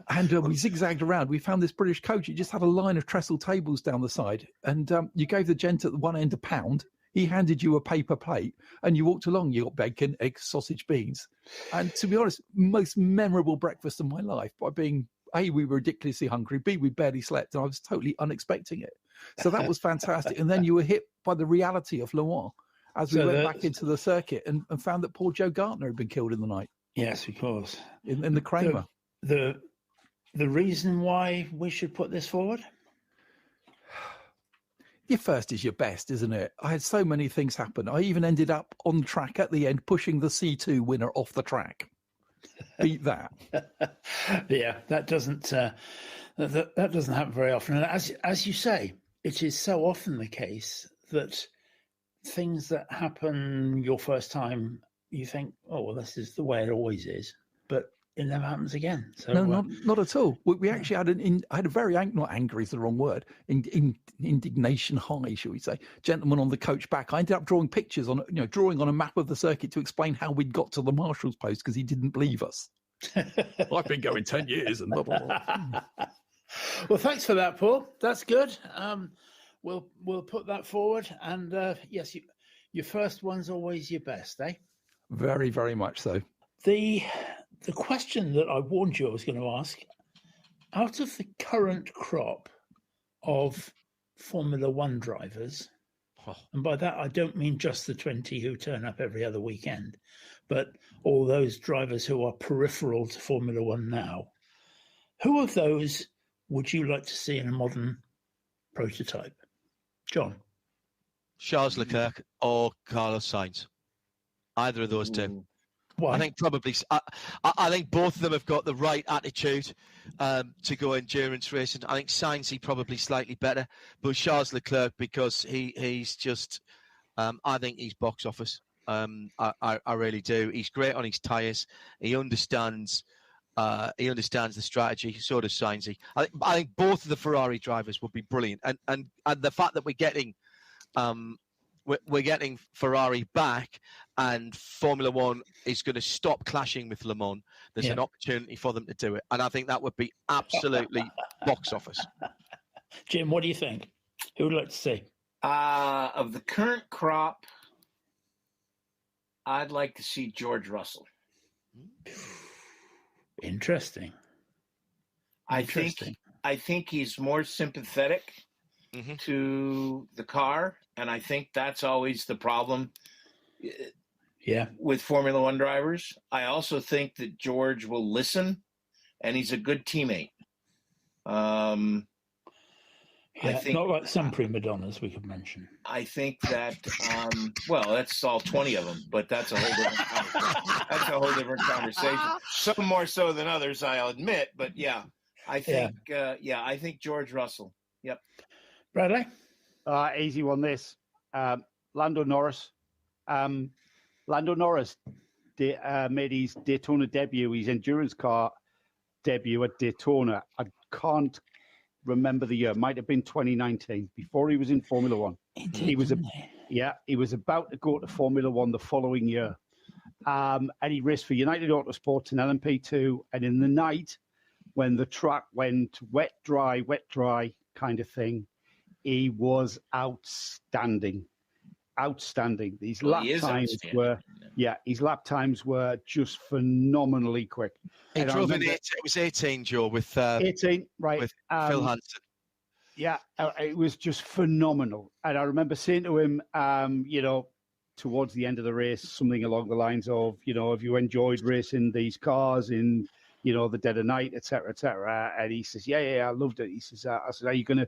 S9: And we zigzagged around. We found this British coach. He just had a line of trestle tables down the side. And you gave the gent at the one end £1. He handed you a paper plate and you walked along. You got bacon, eggs, sausage, beans. And to be honest, most memorable breakfast of my life by being, A, we were ridiculously hungry. B, we barely slept. And I was totally unexpecting it. So that was fantastic. And then you were hit by the reality of Le Mans as we went back into the circuit and found that poor Joe Gartner had been killed in the night.
S18: Yes, of course.
S9: In the Kramer.
S18: The reason why we should put this forward?
S9: Your first is your best, isn't it? I had so many things happen. I even ended up on track at the end, pushing the C2 winner off the track. Beat that.
S18: Yeah, that doesn't that doesn't happen very often. And as you say, it is so often the case that things that happen your first time, you think, oh, well, this is the way it always is. But it never happens again. So
S9: no, not at all. We actually had a very not angry is the wrong word, indignation high, shall we say, gentleman on the coach back. I ended up drawing pictures on drawing on a map of the circuit to explain how we'd got to the marshal's post because he didn't believe us. I've been going 10 years and blah blah blah.
S18: Well, thanks for that, Paul. That's good. We'll put that forward. And yes, your first one's always your best, eh?
S9: Very, very much so.
S18: The question that I warned you I was going to ask, out of the current crop of Formula One drivers, and by that I don't mean just the 20 who turn up every other weekend, but all those drivers who are peripheral to Formula One now, who of those would you like to see in a modern prototype? John?
S3: Charles Leclerc or Carlos Sainz. Either of those two.
S18: Why?
S3: I think probably. I think both of them have got the right attitude to go endurance racing. I think Sainz he probably slightly better, but Charles Leclerc because he's just. I think he's box office. I really do. He's great on his tyres. He understands. He understands the strategy. So does Sainz. I think both of the Ferrari drivers would be brilliant, and the fact that we're getting. We're getting Ferrari back, and Formula One is going to stop clashing with Le Mans. There's an opportunity for them to do it, and I think that would be absolutely box office.
S18: Jim, what do you think? Who would like to see?
S23: Of the current crop, I'd like to see George Russell.
S18: Interesting.
S23: I think he's more sympathetic to the car, and I think that's always the problem with Formula One drivers. I also think that George will listen, and he's a good teammate. I think
S18: not like some prima donnas we could mention.
S23: I think that well, that's all 20 of them, but that's a whole different conversation. Some more so than others, I'll admit, but I think I think George Russell. Yep.
S18: Bradley?
S1: Easy one, this. Lando Norris. Lando Norris made his Daytona debut, his endurance car debut at Daytona. I can't remember the year. Might have been 2019, before he was in Formula One. He was about to go to Formula One the following year. And he raced for United Autosports in LMP2. And in the night, when the track went wet, dry kind of thing, he was outstanding. His lap times were just phenomenally quick.
S3: He drove in it was 18, Joe, with
S1: 18, right?
S3: With Phil Hansen.
S1: Yeah, it was just phenomenal. And I remember saying to him, towards the end of the race, something along the lines of, have you enjoyed racing these cars in the dead of night, et cetera, and he says, yeah, I loved it. He says, I said, we're going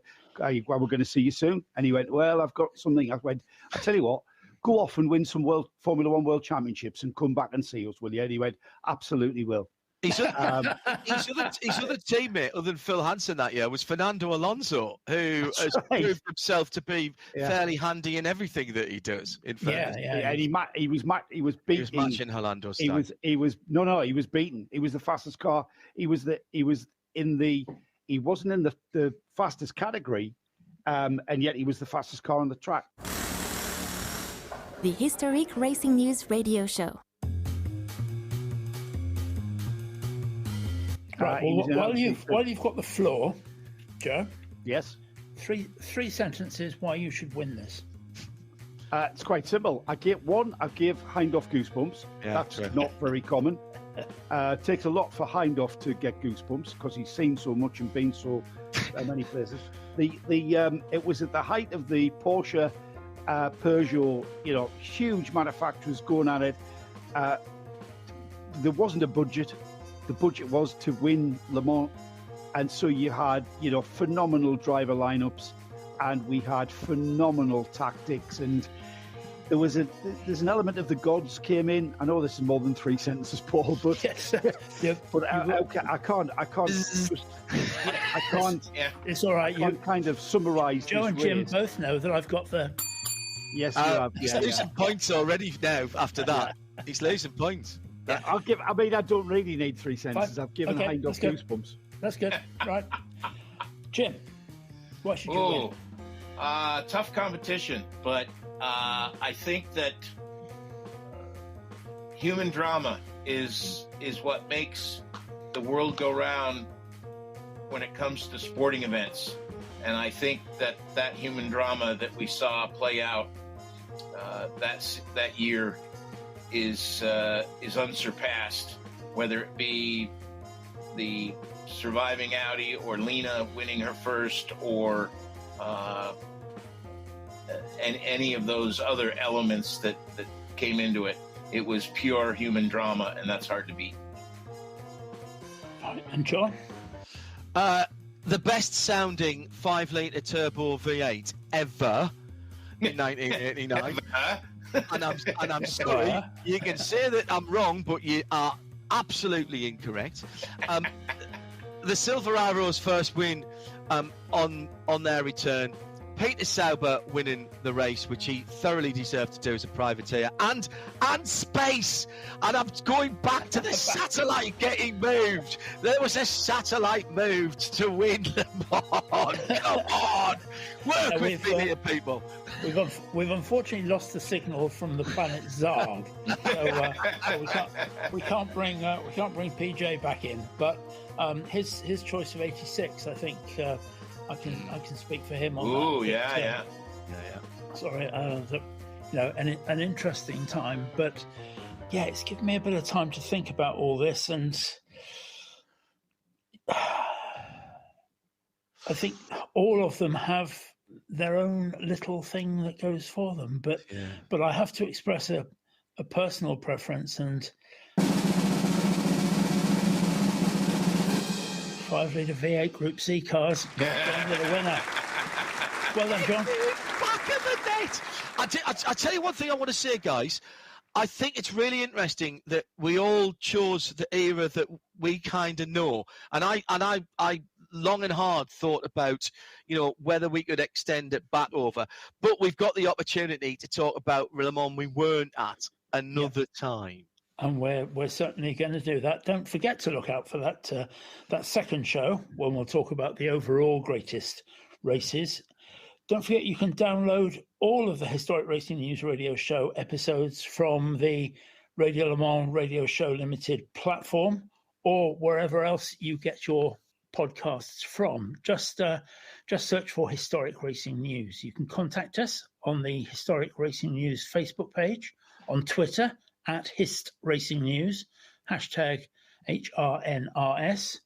S1: to see you soon? And he went, well, I've got something. I went, I tell you what, go off and win some Formula One World Championships and come back and see us, will you? And he went, absolutely will.
S3: His other teammate, other than Phil Hansen that year, was Fernando Alonso, who has proved himself to be fairly handy in everything that he does. In fact,
S1: and he was beaten.
S3: He was matching Orlando's time.
S1: He was beaten. He was the fastest car. He was he wasn't in the fastest category, and yet he was the fastest car on the track.
S12: The Historic Racing News Radio Show.
S18: Right. Well, while you've got the floor, Joe.
S1: Yes.
S18: Three sentences why you should win this.
S1: It's quite simple. I give Hindhoff goosebumps.
S3: Yeah,
S1: That's
S3: sure.
S1: not very common. It takes a lot for Hindhoff to get goosebumps because he's seen so much and been so many places. It was at the height of the Porsche, Peugeot, huge manufacturers going at it. There wasn't a budget. The budget was to win Le Mans, and so you had phenomenal driver lineups, and we had phenomenal tactics, and there's an element of the gods came in. I know this is more than 3 sentences, Paul, but
S18: yes,
S1: but I can't.
S18: It's all right.
S1: You kind of summarise.
S18: Joe and Jim both know that I've got the.
S1: Yes, you have.
S3: He's losing points already now. After that, he's losing points.
S1: I don't really need 3 sentences. I've given Hindhoff goosebumps.
S18: That's good. Right, Jim. What should you win?
S23: Tough competition, but I think that human drama is what makes the world go round when it comes to sporting events, and I think that human drama that we saw play out that year is unsurpassed, whether it be the surviving Audi or Lena winning her first, or and any of those other elements that came into it. It was pure human drama, and that's hard to beat.
S18: And John?
S3: The best sounding 5-litre turbo V8 ever in 1989. and I'm sorry, you can say that I'm wrong, but you are absolutely incorrect. The Silverado's first win on their return, Peter Sauber winning the race, which he thoroughly deserved to do as a privateer, and space. And I'm going back to the satellite getting moved. There was a satellite moved to win Le Mans. Come on, work with me here, people.
S18: We've unfortunately lost the signal from the planet Zarg, so we can't bring PJ back in. But his choice of 86, I think. I can speak for him on that.
S23: Oh yeah.
S18: Sorry, an interesting time, but yeah, it's given me a bit of time to think about all this, and I think all of them have their own little thing that goes for them. But I have to express a personal preference, and 5-litre V8 Group C cars. John with a winner. Well done, John.
S3: Back of the net. I tell you one thing I want to say, guys. I think it's really interesting that we all chose the era that we kind of know, and I long and hard thought about whether we could extend it back over, but we've got the opportunity to talk about Le Mans we weren't at another time.
S18: And we're certainly going to do that. Don't forget to look out for that second show when we'll talk about the overall greatest races. Don't forget you can download all of the Historic Racing News Radio Show episodes from the Radio Le Mans Radio Show Limited platform, or wherever else you get your podcasts from. Just search for Historic Racing News. You can contact us on the Historic Racing News Facebook page, on Twitter at Hist Racing News, hashtag HRNRS,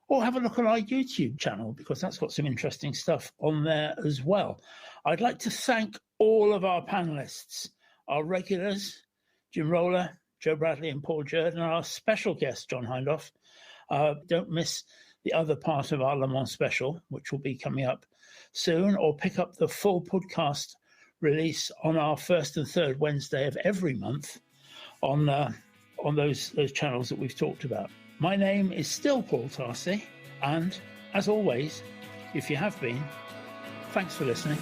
S18: or have a look at our YouTube channel, because that's got some interesting stuff on there as well. I'd like to thank all of our panelists, our regulars, Jim Roller, Joe Bradley and Paul Jerd, and our special guest, John Hindhoff. Don't miss the other part of our Le Mans special, which will be coming up soon, or pick up the full podcast release on our first and third Wednesday of every month on those channels that we've talked about. My name is still Paul Tarsi, and as always, if you have been, thanks for listening.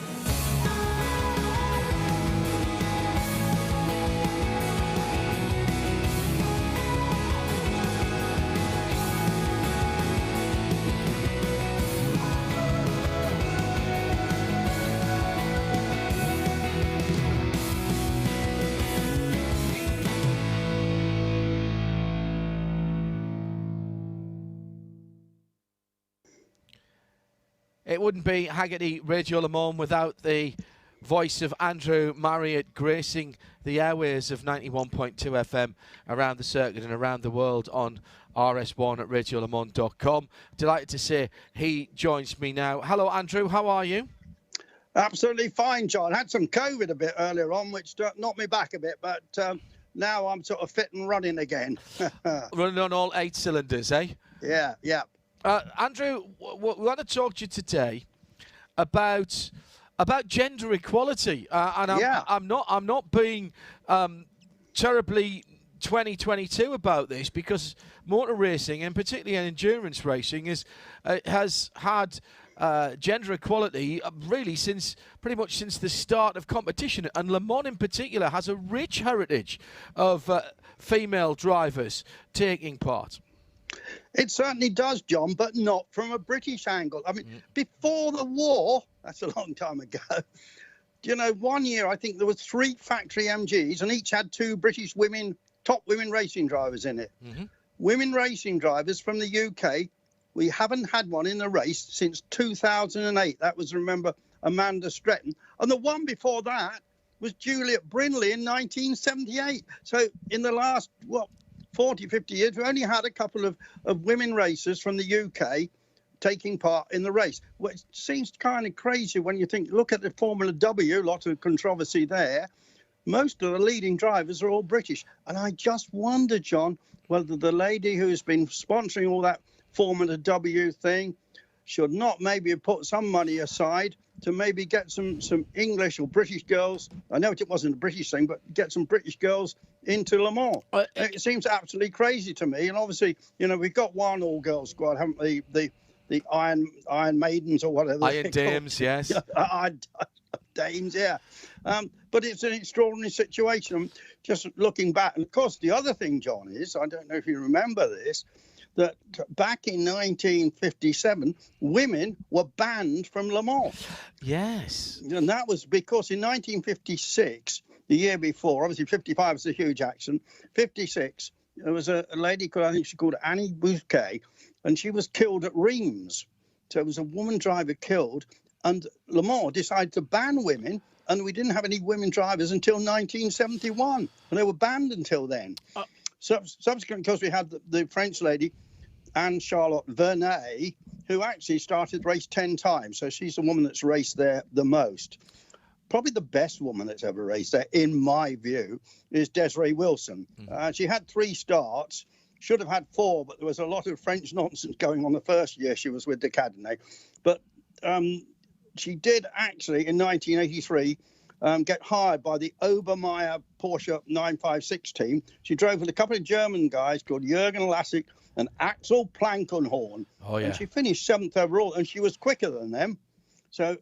S10: it wouldn't be Hagerty Radio Le Mans without the voice of Andrew Marriott gracing the airways of 91.2 FM around the circuit and around the world on RS1 at radiolemans.com. Delighted to say he joins me now. Hello, Andrew. How are you?
S20: Absolutely fine, John. Had some COVID a bit earlier on, which knocked me back a bit, but now I'm sort of fit and running again.
S10: Running on all 8 cylinders, eh?
S20: Yeah.
S10: Andrew, we want to talk to you today about gender equality, and I'm not being terribly 2022 about this, because motor racing, and particularly endurance racing, has had gender equality really pretty much since the start of competition, and Le Mans in particular has a rich heritage of female drivers taking part.
S20: It certainly does, John, but not from a British angle. I mean, before the war, that's a long time ago, you know, one year I think there were 3 factory MGs and each had 2 British top women racing drivers in it. Women racing drivers from the UK, we haven't had one in the race since 2008. That was, remember, Amanda Stretton. And the one before that was Juliet Brindley in 1978. So in the last, 40, 50 years, we only had a couple of women racers from the UK taking part in the race, which seems kind of crazy when you look at the Formula W, lots of controversy there. Most of the leading drivers are all British. And I just wonder, John, whether the lady who's been sponsoring all that Formula W thing should not maybe put some money aside to maybe get some English or British girls. I know it wasn't a British thing, but get some British girls into Le Mans. It seems absolutely crazy to me. And obviously, you know, we've got one all-girl squad, haven't we? The Iron Maidens or whatever.
S10: Iron Dames, yes.
S20: Dames, yeah. But it's an extraordinary situation. Just looking back, and of course, the other thing, John, is, I don't know if you remember this, that back in 1957, women were banned from Le Mans.
S10: Yes.
S20: And that was because in 1956, the year before, obviously 55 was a huge accident, 56, there was a lady called Annie Bouquet, and she was killed at Reims. So it was a woman driver killed, and Le Mans decided to ban women, and we didn't have any women drivers until 1971, and they were banned until then. Subsequently, because we had the French lady, Anne-Charlotte Vernet, who actually started the race 10 times. So she's the woman that's raced there the most. Probably the best woman that's ever raced there, in my view, is Desiree Wilson. She had 3 starts, should have had 4, but there was a lot of French nonsense going on the first year she was with the Cadenet. But she did actually, in 1983, get hired by the Obermeier Porsche 956 team. She drove with a couple of German guys called Jürgen Lassig and Axel Plankenhorn.
S10: Oh, yeah.
S20: And she finished 7th overall, and she was quicker than them. So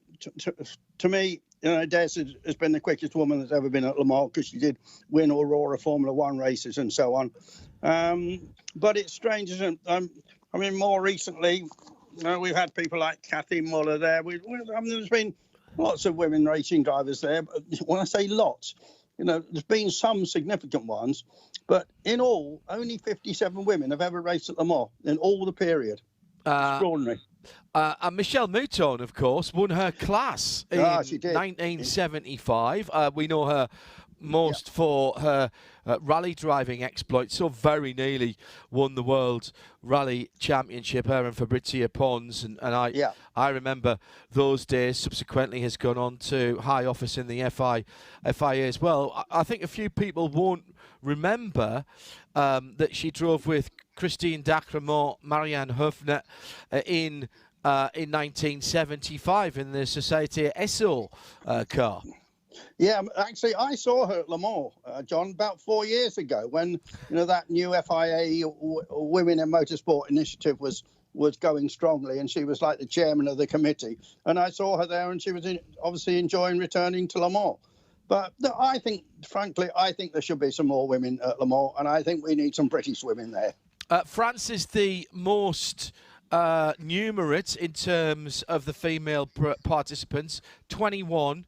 S20: to me, you know, Des has been the quickest woman that's ever been at Le Mans, because she did win Aurora Formula 1 races and so on. But it's strange, isn't it? I mean, more recently, you know, we've had people like Kathy Muller there. There's been lots of women racing drivers there. But when I say lots, you know, there's been some significant ones, but in all, only 57 women have ever raced at Le Mans in all the period. Extraordinary.
S10: And Michelle Mouton, of course, won her class in
S20: she did.
S10: 1975. We know her most for her rally driving exploits. So very nearly won the World Rally Championship, her and Fabrizia Pons. And I remember those days. Subsequently has gone on to high office in the FIA as well. I think a few people won't remember that she drove with Christine Dacremont, Marianne Hoefner in 1975 in the Societe Esso car.
S20: Yeah, actually, I saw her at Le Mans, John, about 4 years ago when, you know, that new FIA Women in Motorsport initiative was going strongly, and she was like the chairman of the committee. And I saw her there, and she was obviously enjoying returning to Le Mans. But I think, frankly, there should be some more women at Le Mans, and I think we need some British women there.
S10: France is the most numerate in terms of the female participants, 21,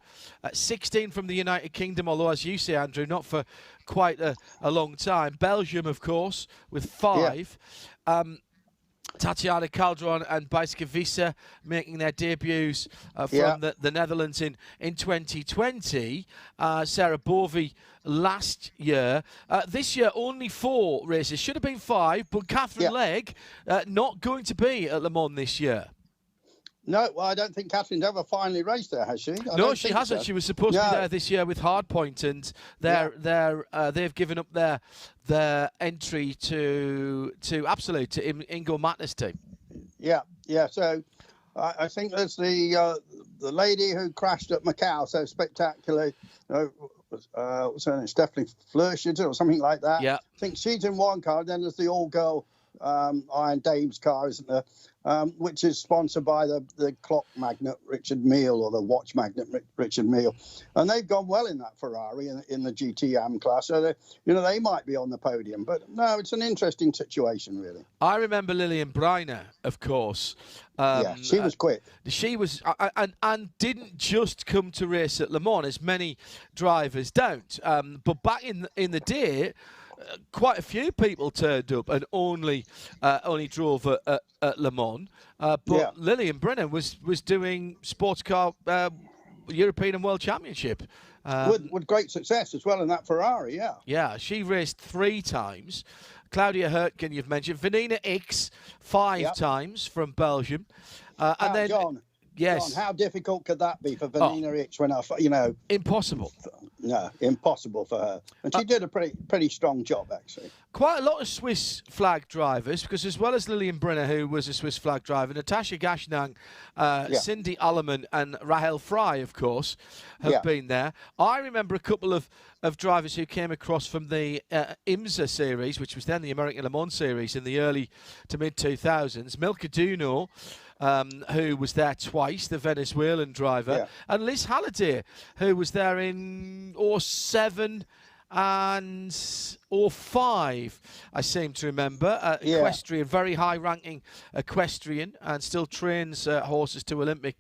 S10: 16 from the United Kingdom, although, as you say, Andrew, not for quite a long time. Belgium, of course, with 5. Tatiana Calderon and Bijskevisa making their debuts from the Netherlands in 2020. Sarah Borvey last year. This year, only 4 races. Should have been 5, but Catherine Legg not going to be at Le Mans this year.
S20: No, well, I don't think Catherine's ever finally raced there, has she?
S10: No, she hasn't. So. She was supposed to be there this year with Hardpoint, and they've given up their entry to Absolute, to Ingo Matner's team. Yeah. So I think there's the lady who crashed at Macau so spectacularly. What's her name? Stephanie Fleurshed or something like that. Yeah. I think she's in one car. Then there's the all-girl Iron Dames car, isn't there? Which is sponsored by the clock magnate Richard Mille, or the watch magnate Richard Mille, and they've gone well in that Ferrari in the GTM class. So they might be on the podium, but no, it's an interesting situation, really. I remember Lillian Breiner, of course.
S20: She was quick.
S10: She was, and didn't just come to race at Le Mans, as many drivers don't. But back in the day, quite a few people turned up and only drove at Le Mans. But Lillian Brennan was doing sports car European and World Championship.
S20: With great success as well in that Ferrari, yeah.
S10: Yeah, she raced 3 times. Claudia Hurtgen, you've mentioned. Vanina X, 5 times from Belgium. And then,
S20: John,
S10: yes.
S20: John, how difficult could that be for Vanina X when
S10: Impossible.
S20: No, impossible for her. And she did a pretty strong job, actually.
S10: Quite a lot of Swiss flag drivers, because as well as Lillian Brenner, who was a Swiss flag driver, Natasha Gashnang, Cindy Alleman and Rahel Fry, of course, have been there. I remember a couple of drivers who came across from the IMSA series, which was then the American Le Mans series in the early to mid-2000s. Milka Duno, who was there twice, the Venezuelan driver, and Liz Halliday, who was there in 07 and 05, I seem to remember. Equestrian, very high-ranking equestrian, and still trains horses to Olympic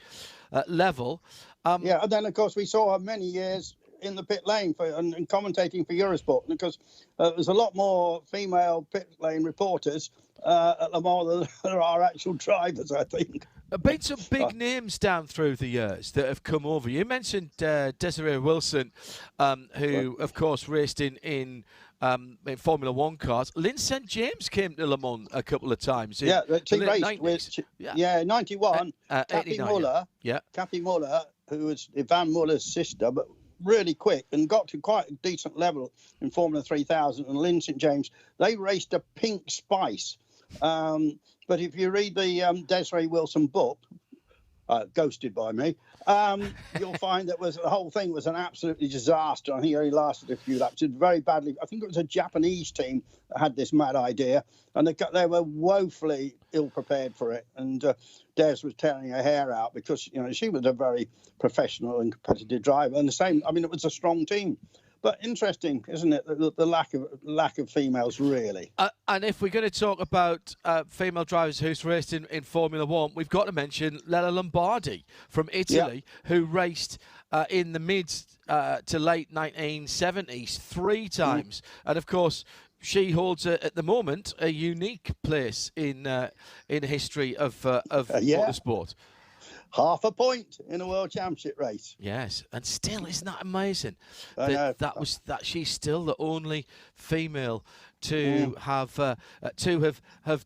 S10: level.
S20: And then, of course, we saw her many years in the pit lane and commentating for Eurosport, because there's a lot more female pit lane reporters at Le Mans than there are actual drivers, I think.
S10: Been some big names down through the years that have come over. You mentioned Desiree Wilson, who, of course, raced in Formula One cars. Lynn St. James came to Le Mans a couple of times.
S20: She raced with 91. Kathy Muller. Kathy Muller, who was Yvonne Muller's sister, but really quick and got to quite a decent level in Formula 3000. And Lynn St. James, they raced a Pink Spice. But if you read the Desiree Wilson book, ghosted by me, you'll find that the whole thing was an absolutely disaster. I think it only lasted a few laps. It was very badly. I think it was a Japanese team that had this mad idea, and they were woefully ill prepared for it. And Des was tearing her hair out because she was a very professional and competitive driver. And the same, it was a strong team. But interesting, isn't it, the lack of females, really?
S10: And if we're going to talk about female drivers who's raced in Formula One, we've got to mention Lella Lombardi from Italy, who raced in the mid to late 1970s 3 times. And, of course, she holds, at the moment, a unique place in history of motorsport.
S20: Half a point in a World Championship race.
S10: Yes, and still, isn't that amazing? That she's still the only female to have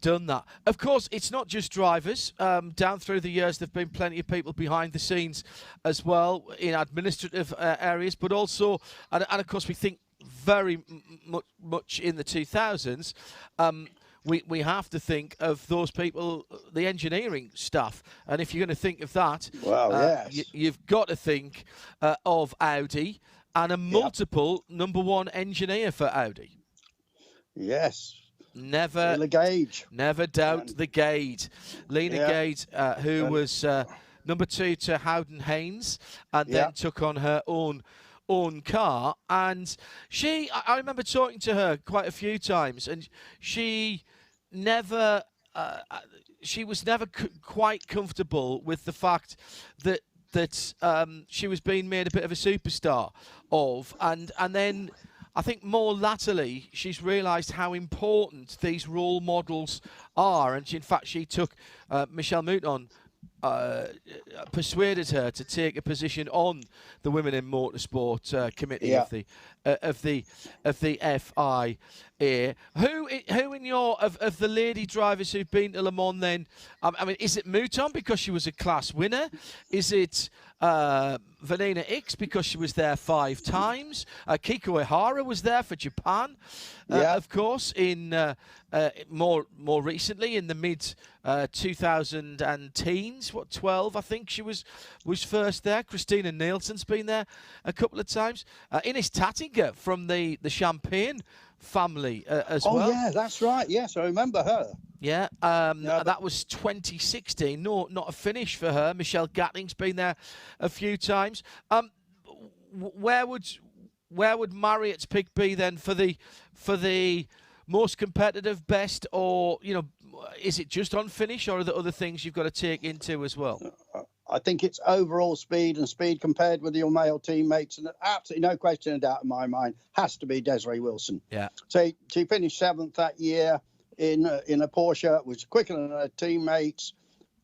S10: done that. Of course, it's not just drivers. Down through the years, there've been plenty of people behind the scenes as well in administrative areas, but also, and of course, we think very much in the 2000s. We have to think of those people, the engineering staff. And if you're going to think of that, you've got to think of Audi and a multiple number 1 engineer for Audi.
S20: Yes.
S10: Never doubt the Gade. Lena Gade, who was number 2 to Howden Haynes, and then took on her own car. And I remember talking to her quite a few times, and she was never quite comfortable with the fact that she was being made a bit of a superstar of, and then I think more latterly she's realised how important these role models are, and in fact she took Michelle Mouton. Persuaded her to take a position on the Women in Motorsport committee of the FIA. Who in your of the lady drivers who've been to Le Mans then? I mean, is it Mouton because she was a class winner? Is it Vanina Hicks because she was there 5 times? Kiko Ihara was there for Japan, of course. In more recently in the mid 2010s, 12 I think she was first there. Christina Nielsen's been there a couple of times. Ines Tattinger from the Champagne family as well.
S20: Oh yeah, that's right. Yes, I remember her.
S10: Yeah, that was 2016. No, not a finish for her. Michelle Gatting's been there a few times. Where would Marriott's pick be then for the most competitive, best, or is it just on finish, or are there other things you've got to take into as well?
S20: I think it's overall speed and speed compared with your male teammates, and absolutely no question of doubt in my mind has to be Desiree Wilson.
S10: Yeah.
S20: So she finished 7th that year in a Porsche, which was quicker than her teammates.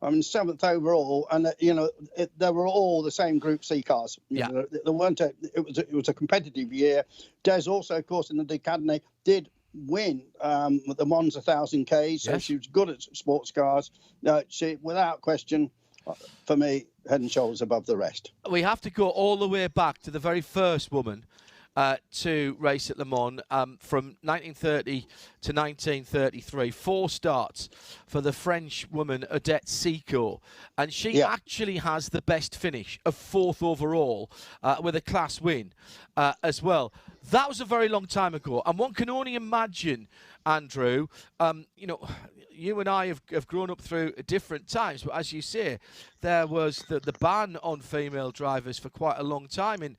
S20: I mean, 7th overall, and they were all the same Group C cars. There weren't. It was a competitive year. Des also, of course, in the Ducati did win the Mons 1000 Ks, so she was good at sports cars. She, without question, for me, head and shoulders above the rest.
S10: We have to go all the way back to the very first woman to race at Le Mans from 1930 to 1933. 4 starts for the French woman Odette Secourt, and she actually has the best finish of 4th overall with a class win as well. That was a very long time ago, and one can only imagine, Andrew, you and I have grown up through different times, but as you say, there was the ban on female drivers for quite a long time in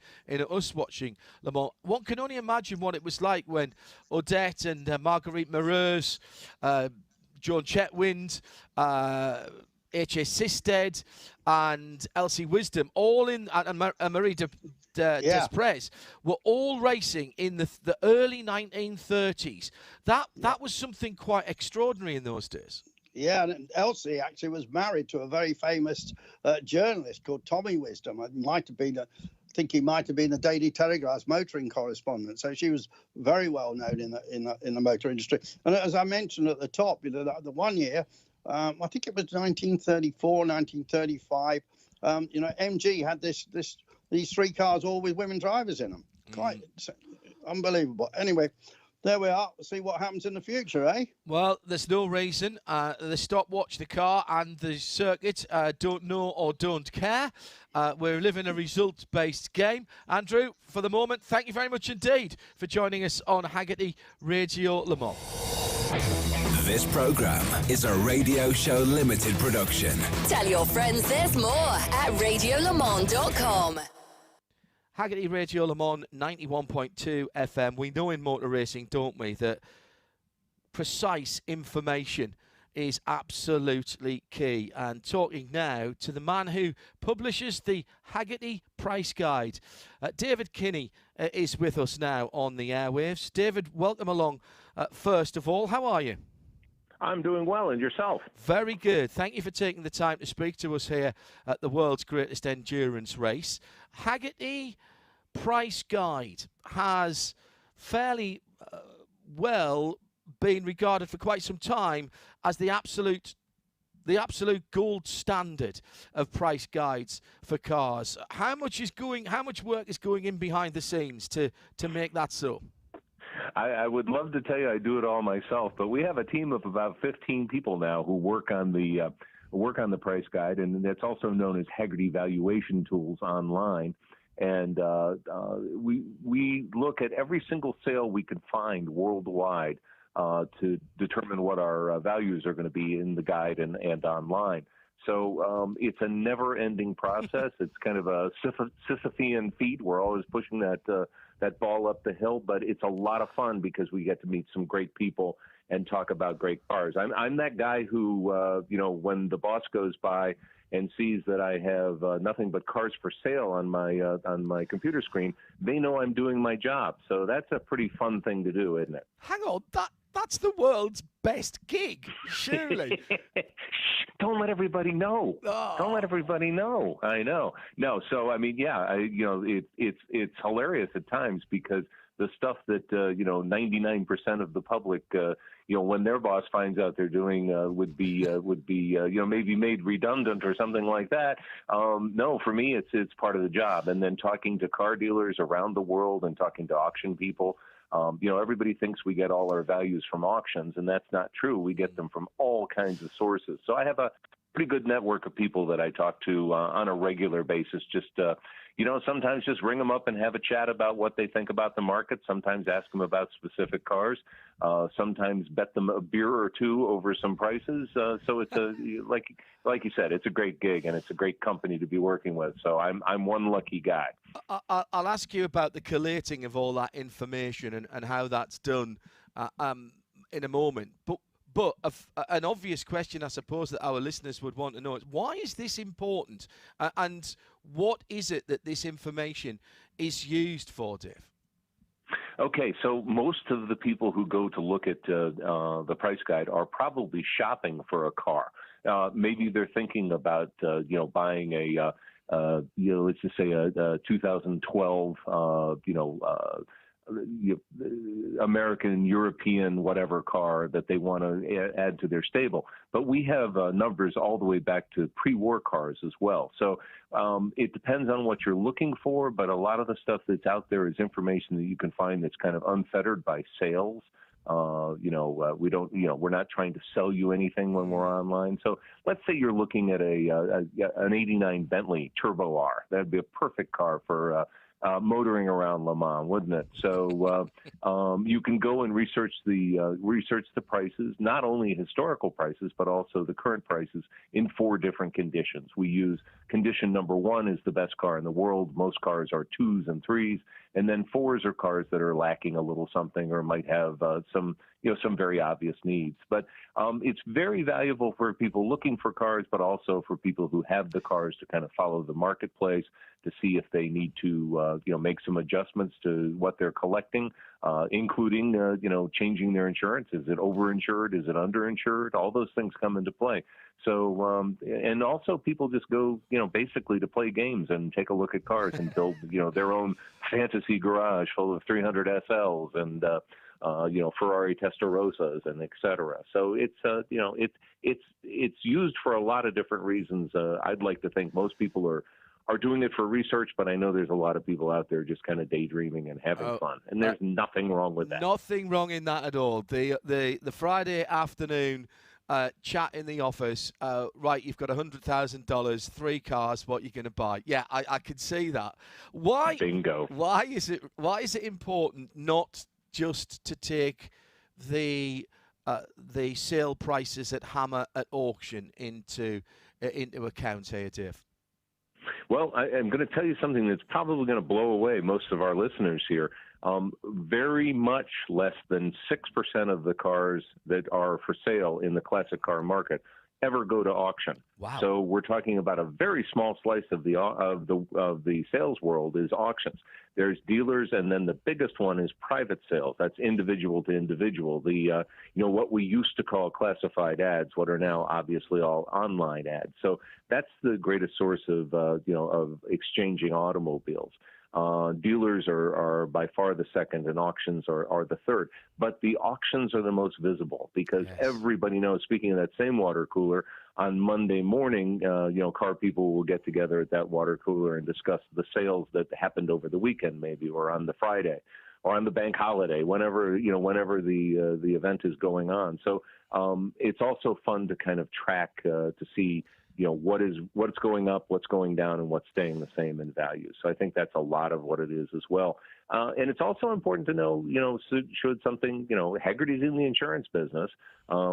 S10: us watching Le Mans. One can only imagine what it was like when Odette and Marguerite Meureuse, Joan Chetwynd, H.A. Sisted and Elsie Wisdom, all in, and Marie Desprez, were all racing in the early 1930s. That was something quite extraordinary in those days.
S20: Yeah, and Elsie actually was married to a very famous journalist called Tommy Wisdom. It might have been I think he might have been the Daily Telegraph's motoring correspondent. So she was very well known in the motor industry. And as I mentioned at the top, the one year, I think it was 1934, 1935. MG had these 3 cars all with women drivers in them. Quite unbelievable. Anyway, there we are. We'll see what happens in the future, eh?
S10: Well, there's no reason. The stopwatch, the car and the circuit don't know or don't care. We're living a result-based game. Andrew, for the moment, thank you very much indeed for joining us on Hagerty Radio Le Mans.
S8: This programme is a Radio Show Limited production.
S11: Tell your friends there's more at radiolemans.com.
S10: Hagerty Radio Le Mans 91.2 FM. We know in motor racing, don't we, that precise information is absolutely key. And talking now to the man who publishes the Hagerty Price Guide, David Kinney is with us now on the airwaves. David, welcome along. First of all, how are you?
S14: I'm doing well, and yourself?
S10: Very good. Thank you for taking the time to speak to us here at the world's greatest endurance race. Hagerty Price Guide has fairly well been regarded for quite some time as the absolute gold standard of price guides for cars. How much work is going in behind the scenes to make that so?
S14: I would love to tell you I do it all myself, but we have a team of about 15 people now who work on the price guide, and it's also known as Hagerty Valuation Tools online. And we look at every single sale we can find worldwide to determine what our values are going to be in the guide and online. So it's a never-ending process. It's kind of a Sisyphean feat. We're always pushing that ball up the hill, but it's a lot of fun because we get to meet some great people and talk about great cars. I'm that guy who, when the boss goes by and sees that I have nothing but cars for sale on my computer screen, they know I'm doing my job. So that's a pretty fun thing to do, isn't it?
S10: Hang on, that's the world's best gig, surely.
S14: Don't let everybody know.
S10: Oh.
S14: Don't let everybody know. I know. No, so I mean, yeah, it's hilarious at times because the stuff that 99% of the public, when their boss finds out they're doing, would be maybe made redundant or something like that. No, for me, it's part of the job. And then talking to car dealers around the world and talking to auction people. Everybody thinks we get all our values from auctions, and that's not true. We get them from all kinds of sources. So I have a pretty good network of people that I talk to on a regular basis. Just, sometimes just ring them up and have a chat about what they think about the market. Sometimes ask them about specific cars. Sometimes bet them a beer or two over some prices. So it's like you said, it's a great gig and it's a great company to be working with. So I'm one lucky guy.
S10: I'll ask you about the collating of all that information and how that's done in a moment. But an obvious question, I suppose, that our listeners would want to know is, why is this important? And what is it that this information is used for, Dave?
S14: Okay, so most of the people who go to look at the price guide are probably shopping for a car. Maybe they're thinking about, buying a, let's just say a 2012, American, European, whatever car that they want to add to their stable. But we have numbers all the way back to pre-war cars as well. So it depends on what you're looking for, but a lot of the stuff that's out there is information that you can find that's kind of unfettered by sales. We're not trying to sell you anything when we're online. So let's say you're looking at an 89 Bentley Turbo R. That'd be a perfect car for motoring around Le Mans, wouldn't it? So you can go and research the prices, not only historical prices, but also the current prices in 4 different conditions. We use condition number 1 is the best car in the world. Most cars are 2s and 3s, and then 4s are cars that are lacking a little something or might have some very obvious needs. But it's very valuable for people looking for cars, but also for people who have the cars to kind of follow the marketplace to see if they need to, make some adjustments to what they're collecting, including, changing their insurance. Is it overinsured? Is it underinsured? All those things come into play. So, and also people just go, basically to play games and take a look at cars and build, their own fantasy garage full of 300 SLs and, Ferrari Testarossas and et cetera. So it's used for a lot of different reasons. I'd like to think most people are doing it for research, but I know there's a lot of people out there just kind of daydreaming and having fun, and there's nothing wrong with that.
S10: Nothing wrong in that at all. The Friday afternoon chat in the office, right, you've got $100,000, 3 cars, what you're going to buy. Yeah, I can see that. Why?
S14: Bingo.
S10: Why is it important not just to take the sale prices at Hammer at auction into account here, Dave?
S14: Well, I'm going to tell you something that's probably going to blow away most of our listeners here. Very much less than 6% of the cars that are for sale in the classic car market ever go to auction.
S10: Wow.
S14: So we're talking about a very small slice of the sales world is auctions. There's dealers, and then the biggest one is private sales. That's individual to individual. The what we used to call classified ads, what are now obviously all online ads. So that's the greatest source of exchanging automobiles. Dealers are by far the second, and auctions are the third. But the auctions are the most visible because everybody knows, speaking of that same water cooler, on Monday morning, car people will get together at that water cooler and discuss the sales that happened over the weekend maybe, or on the Friday, or on the bank holiday, whenever the event is going on. So it's also fun to kind of track to see what's going up, what's going down, and what's staying the same in value. So I think that's a lot of what it is as well. And it's also important to know, should something, Hagerty's in the insurance business.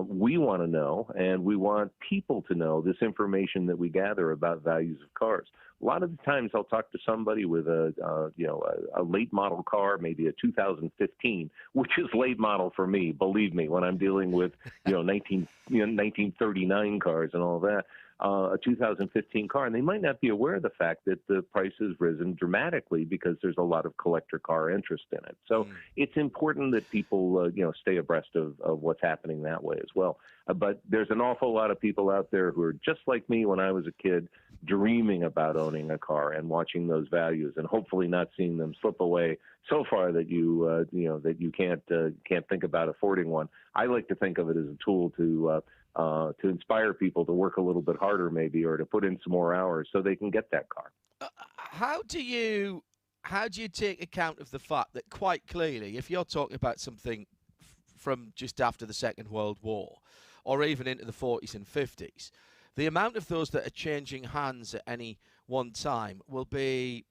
S14: We want to know, and we want people to know this information that we gather about values of cars. A lot of the times I'll talk to somebody with a late model car, maybe a 2015, which is late model for me, believe me, when I'm dealing with, 1939 cars and all that. A 2015 car, and they might not be aware of the fact that the price has risen dramatically because there's a lot of collector car interest in it. So it's important that people, stay abreast of what's happening that way as well. But there's an awful lot of people out there who are just like me when I was a kid, dreaming about owning a car and watching those values, and hopefully not seeing them slip away so far that that you can't think about affording one. I like to think of it as a tool to inspire people to work a little bit harder, maybe, or to put in some more hours so they can get that car.
S10: How do you take account of the fact that quite clearly, if you're talking about something from just after the Second World War, or even into the 40s and 50s, the amount of those that are changing hands at any one time will be,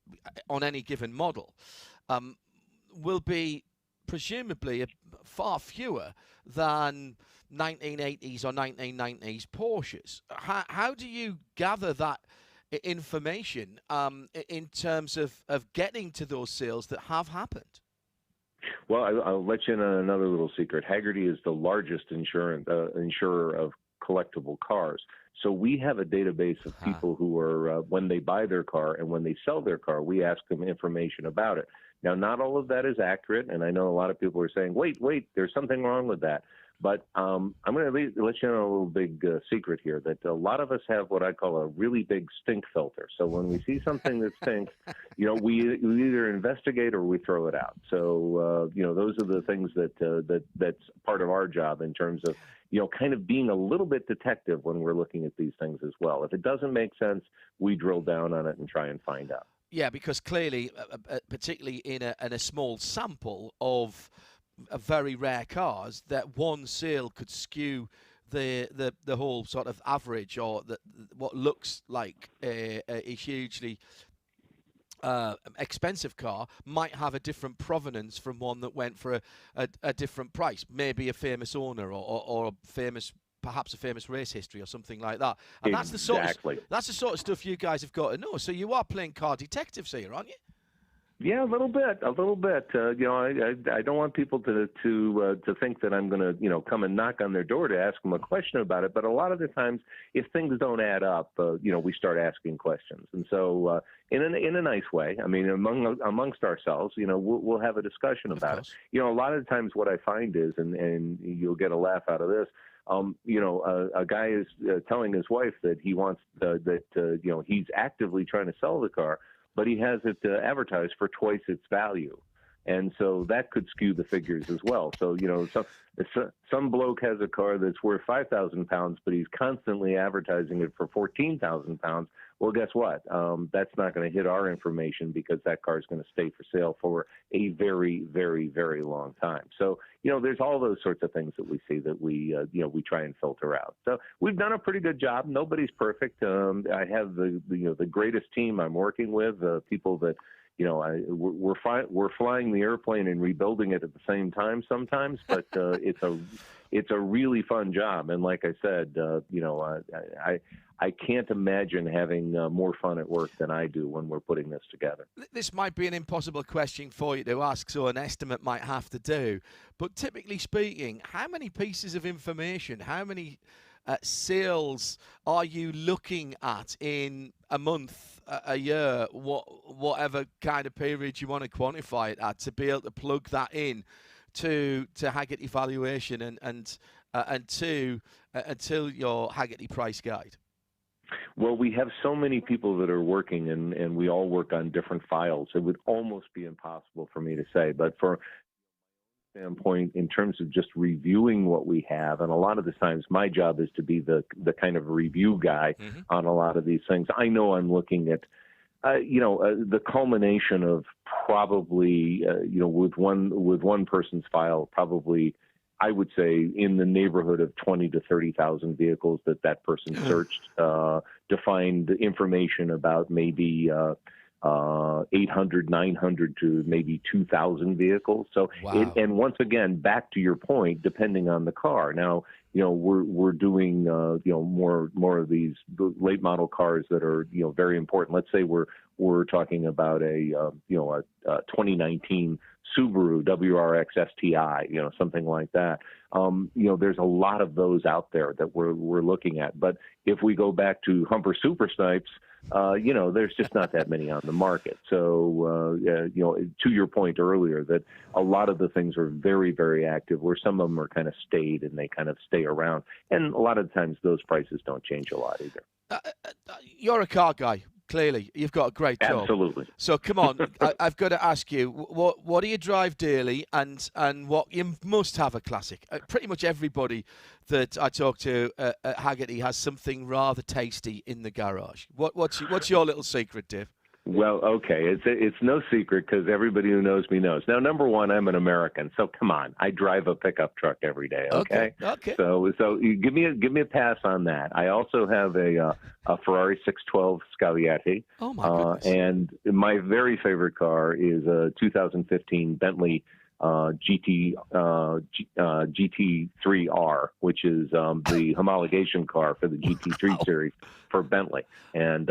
S10: on any given model, will be presumably far fewer than 1980s or 1990s Porsches. How do you gather that information in terms of getting to those sales that have happened?
S14: Well, I'll let you in on another little secret. Hagerty is the largest insurer of collectible cars. So we have a database of people who are, when they buy their car and when they sell their car, we ask them information about it. Now, not all of that is accurate, and I know a lot of people are saying, wait, there's something wrong with that. But I'm going to let you know a little big secret here, that a lot of us have what I call a really big stink filter. So when we see something that stinks, we either investigate or we throw it out. So, those are the things that's part of our job in terms of, kind of being a little bit detective when we're looking at these things as well. If it doesn't make sense, we drill down on it and try and find out. Yeah, because clearly, particularly in a small sample of very rare cars, that one sale could skew the whole sort of average, or what looks like a hugely expensive car might have a different provenance from one that went for a different price, maybe a famous owner or perhaps a famous race history or something like that. And that's the sort of stuff you guys have got to know. So you are playing car detectives here, aren't you? Yeah, a little bit. I don't want people to think that I'm going to, come and knock on their door to ask them a question about it. But a lot of the times, if things don't add up, we start asking questions. And so, in a nice way, I mean, amongst ourselves, we'll have a discussion about it. A lot of the times, what I find is, and you'll get a laugh out of this. A guy is telling his wife that he wants he's actively trying to sell the car, but he has it advertised for twice its value. And so that could skew the figures as well. So, some bloke has a car that's worth 5,000 pounds, but he's constantly advertising it for 14,000 pounds. Well, guess what? That's not going to hit our information because that car is going to stay for sale for a very, very, very long time. So, there's all those sorts of things that we see that we try and filter out. So we've done a pretty good job. Nobody's perfect. I have the greatest team I'm working with, people that, we're flying the airplane and rebuilding it at the same time sometimes, but it's a really fun job. And like I said, I can't imagine having more fun at work than I do when we're putting this together.
S10: This might be an impossible question for you to ask, so an estimate might have to do. But typically speaking, how many pieces of information, how many sales are you looking at in a month, a year, whatever kind of period you want to quantify it at, to be able to plug that in to Hagerty valuation and until your Hagerty price guide?
S14: Well, we have so many people that are working, and we all work on different files. It would almost be impossible for me to say, but for standpoint in terms of just reviewing what we have, and a lot of the times my job is to be the kind of review guy on a lot of these things. I know I'm looking at the culmination of probably with one person's file, probably I would say in the neighborhood of 20 to 30,000 vehicles that person searched to find information about maybe 800, 900 to maybe 2,000 vehicles. So,
S10: Wow.
S14: And once again, back to your point, depending on the car. Now, we're doing more of these late model cars that are very important. Let's say we're talking about a 2019 Subaru WRX STI, something like that. There's a lot of those out there that we're looking at. But if we go back to Humper Super Snipes, there's just not that many on the market. So, to your point earlier, that a lot of the things are very, very active, where some of them are kind of stayed and they kind of stay around. And a lot of times those prices don't change a lot either.
S10: You're a car guy. Clearly, you've got a great job.
S14: Absolutely.
S10: So come on, I've got to ask you, what do you drive daily, and what you must have a classic? Pretty much everybody that I talk to at Hagerty has something rather tasty in the garage. What's your little secret, Dave?
S14: Well, okay, it's no secret because everybody who knows me knows. Now, number one, I'm an American, so come on, I drive a pickup truck every day. Okay. So you give me a pass on that. I also have a Ferrari 612 Scaglietti.
S10: Oh my goodness!
S14: And my very favorite car is a 2015 Bentley GT3R, which is the homologation car for the GT3 series for Bentley. And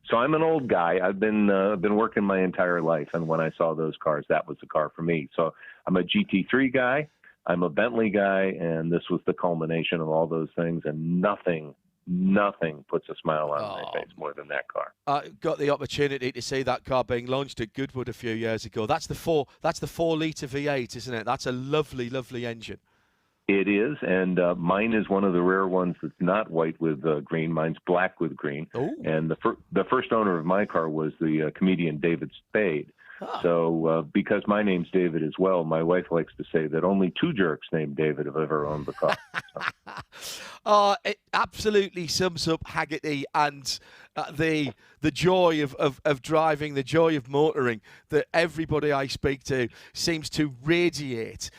S14: so I'm an old guy. I've been working my entire life, and when I saw those cars, that was the car for me. So I'm a GT3 guy, I'm a Bentley guy, and this was the culmination of all those things, and nothing puts a smile on my face more than that car.
S10: I got the opportunity to see that car being launched at Goodwood a few years ago. That's the 4-litre V8, isn't it? That's a lovely, lovely engine.
S14: It is, and mine is one of the rare ones that's not white with green. Mine's black with green.
S10: Ooh.
S14: And the first owner of my car was the comedian David Spade. So because my name's David as well, my wife likes to say that only two jerks named David have ever owned the car.
S10: It absolutely sums up Hagerty and the joy of driving, the joy of motoring that everybody I speak to seems to radiate.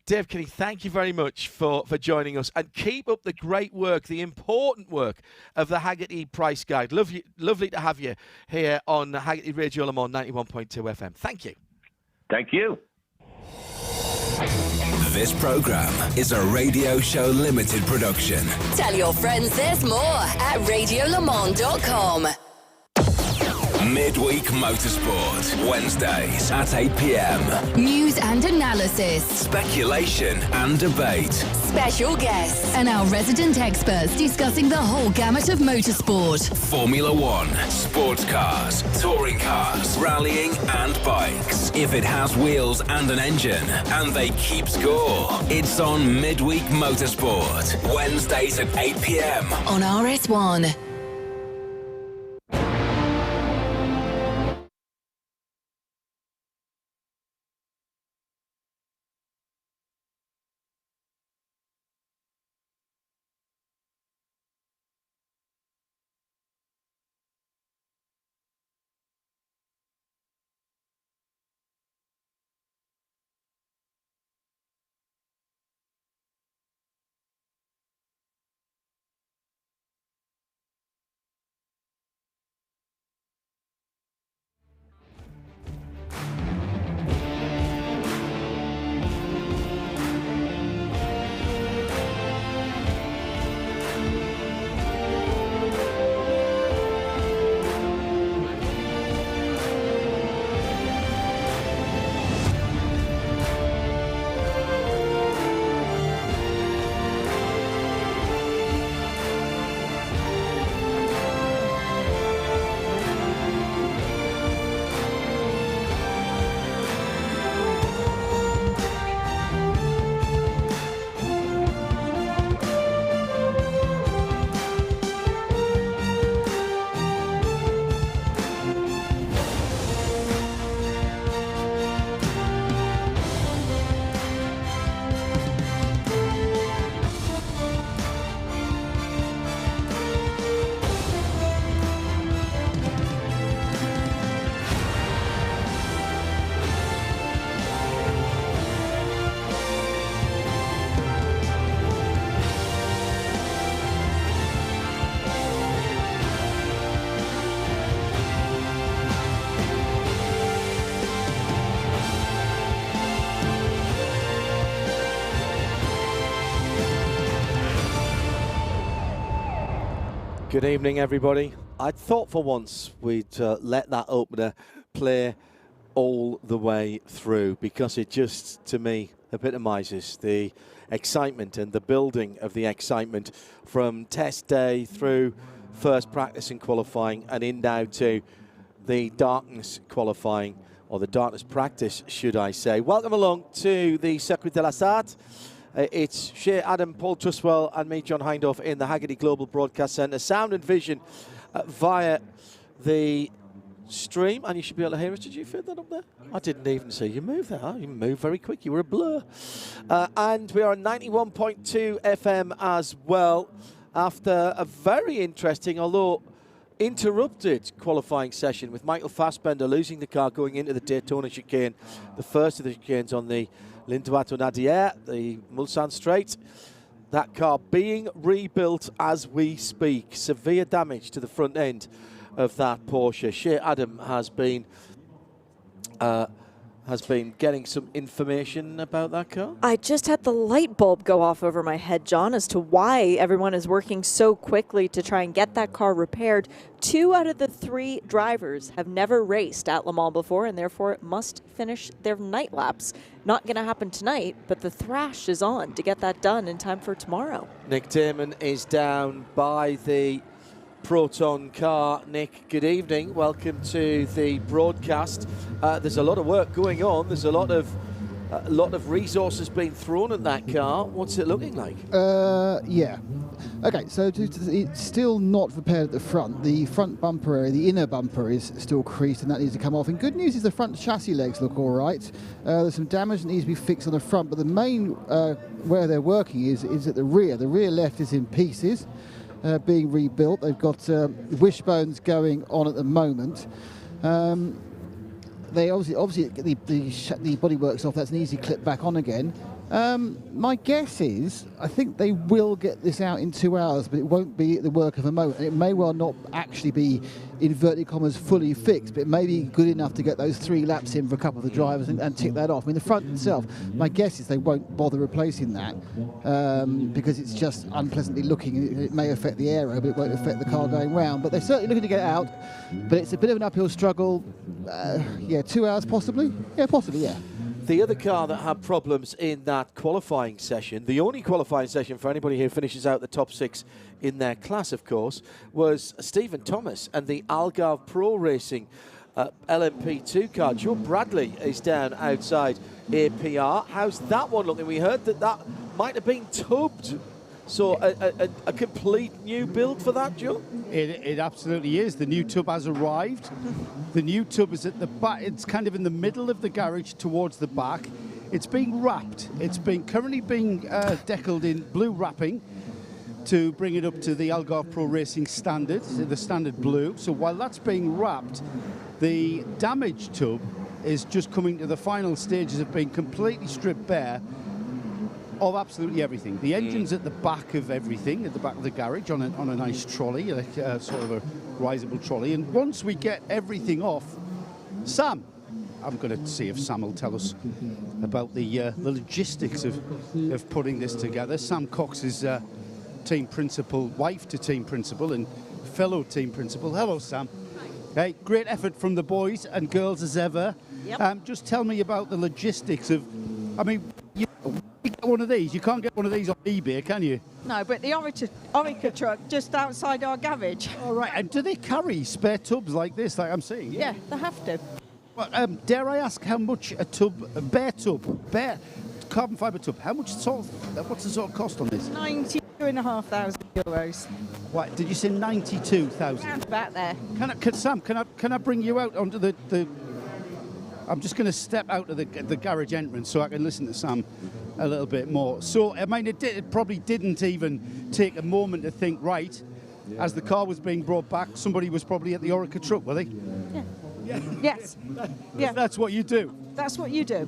S10: Dave Kinney, thank you very much for joining us, and keep up the great work, the important work of the Hagerty Price Guide. Lovely to have you here on Hagerty Radio Le Mans 91.2 FM. Thank you.
S14: Thank you.
S8: This program is a Radio Show Limited production.
S11: Tell your friends there's more at radiolemans.com.
S8: Midweek Motorsport, Wednesdays at 8 p.m.
S11: News and analysis,
S8: Speculation and debate.
S11: special guests, and our resident experts discussing the whole gamut of motorsport.
S8: Formula One, sports cars, touring cars, rallying and bikes. If it has wheels and an engine, and they keep score, it's on Midweek Motorsport, Wednesdays at 8 p.m.
S11: on RS1.
S13: Good evening, everybody. I thought for once we'd let that opener play all the way through, because it just, to me, epitomises the excitement and the building of the excitement from test day through first practice and qualifying and in now to the darkness qualifying, or the darkness practice, should I say. Welcome along to the Circuit de la Sarthe. It's Shea Adam, Paul Truswell and me, John Hindhaugh, in the Hagerty Global Broadcast Centre. Sound and vision via the stream, and you should be able to hear us. Did you fit that up there? I didn't even see you move there. You moved very quick. You were a blur. And we are on 91.2 FM as well, after a very interesting, although interrupted, qualifying session with Michael Fassbender losing the car going into the Daytona chicane, the first of the chicanes on the Lindwato-Nadier, the Mulsanne Straight. That car being rebuilt as we speak. Severe damage to the front end of that Porsche. Shea Adam has been getting some information about that car.
S15: I just had the light bulb go off over my head, John, as to why everyone is working so quickly to try and get that car repaired. 2 out of the 3 drivers have never raced at Le Mans before, and therefore must finish their night laps. Not going to happen tonight, but the thrash is on to get that done in time for tomorrow.
S13: Nick Damon is down by the Proton car. Nick, good evening. Welcome to the broadcast. There's a lot of work going on. There's a lot of resources being thrown at that car. What's it looking like?
S2: Yeah. Okay, so it's still not repaired at the front. The front bumper area, the inner bumper, is still creased, and that needs to come off. And good news is the front chassis legs look all right. There's some damage that needs to be fixed on the front, but the main where they're working is at the rear. The rear left is in pieces, being rebuilt. They've got wishbones going on at the moment. They obviously the bodywork's off. That's an easy clip back on again. My guess is, I think they will get this out in 2 hours, but it won't be the work of a moment. It may well not actually be, inverted commas, fully fixed, but it may be good enough to get those 3 laps in for a couple of the drivers and tick that off. I mean, the front itself, my guess is they won't bother replacing that because it's just unpleasantly looking. It may affect the aero, but it won't affect the car going round. But they're certainly looking to get it out, but it's a bit of an uphill struggle. 2 hours possibly? Yeah, possibly, yeah.
S13: The other car that had problems in that qualifying session, the only qualifying session for anybody who finishes out the top 6 in their class, of course, was Stephen Thomas and the Algarve Pro Racing LMP2 car. Joe Bradley is down outside APR. How's that one looking? We heard that might have been tubbed. So a complete new build for that, Joe?
S4: It absolutely is. The new tub has arrived. The new tub is at the back. It's kind of in the middle of the garage towards the back. It's being wrapped. It's currently being deckled in blue wrapping to bring it up to the Algarve Pro Racing standard, the standard blue. So while that's being wrapped, the damaged tub is just coming to the final stages of being completely stripped bare of absolutely everything. The engine's at the back of everything, at the back of the garage on a nice trolley, like sort of a riseable trolley. And once we get everything off, Sam, I'm going to see if Sam will tell us about the logistics of putting this together. Sam Cox is team principal, wife to team principal and fellow team principal. Hello, Sam. Hey, great effort from the boys and girls as ever. Yep. Just tell me about the logistics of, I mean, you get one of these. You can't get one of these on eBay, can you?
S21: No, but the Orica truck just outside our garage.
S4: All right, and do they carry spare tubs like this, like I'm seeing?
S21: Yeah, they have to.
S4: Well, dare I ask how much a bare carbon fibre tub, how much what's the sort of cost on this?
S21: 92,500 euros.
S4: What, did you say 92,000?
S21: Round about there.
S4: Sam, can I bring you out onto the I'm just going to step out of the garage entrance so I can listen to Sam a little bit more. So, I mean, it probably didn't even take a moment to think, right, as the car was being brought back, somebody was probably at the Orica truck, were they?
S21: Yeah. Yes. Yeah.
S4: That's what you do?
S21: That's what you do.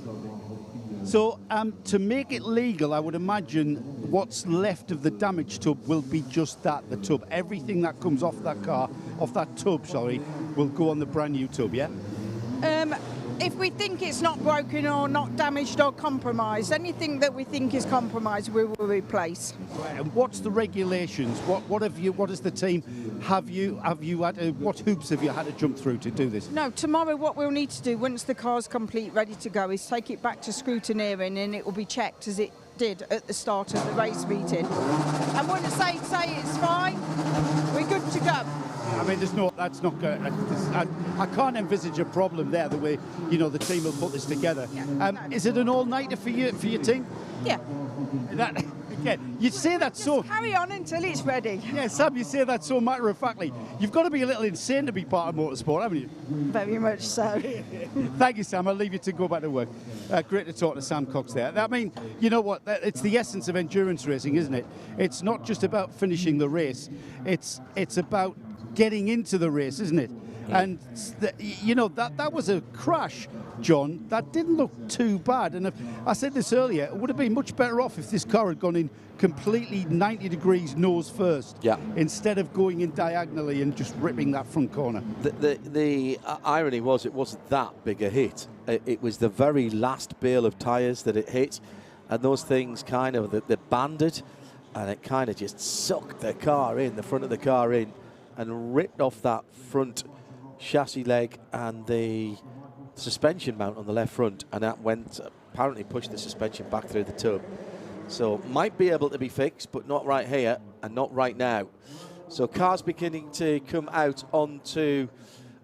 S4: So, to make it legal, I would imagine what's left of the damaged tub will be just that, the tub. Everything that comes off that car, off that tub, sorry, will go on the brand new tub, yeah?
S21: if we think it's not broken or not damaged or compromised, anything that we think is compromised, we will replace.
S4: And what's the regulations? What is the team? Have you had what hoops have you had to jump through to do this?
S21: No, tomorrow what we'll need to do, once the car's complete, ready to go, is take it back to scrutineering and it will be checked as it did at the start of the race meeting. And when say it's fine, we're good to go.
S4: I mean, that's not good. I can't envisage a problem there, the way, the team will put this together. Is it an all-nighter for your team?
S21: Yeah.
S4: Again, you say that so...
S21: Carry on until it's ready.
S4: Yeah, Sam, you say that so matter-of-factly. You've got to be a little insane to be part of motorsport, haven't you?
S21: Very much so.
S4: Thank you, Sam. I'll leave you to go back to work. Great to talk to Sam Cox there. I mean, you know what? It's the essence of endurance racing, isn't it? It's not just about finishing the race. It's about getting into the race, isn't it? And that was a crash, John. That didn't look too bad. And I said this earlier, it would have been much better off if this car had gone in completely 90 degrees nose first, instead of going in diagonally and just ripping that front corner.
S13: The irony was it wasn't that big a hit. It was the very last bale of tyres that it hit, and those things kind of they banded, and it kind of just sucked the front of the car in, and ripped off that front chassis leg and the suspension mount on the left front, and that apparently pushed the suspension back through the tub. So might be able to be fixed, but not right here and not right now. So cars beginning to come out onto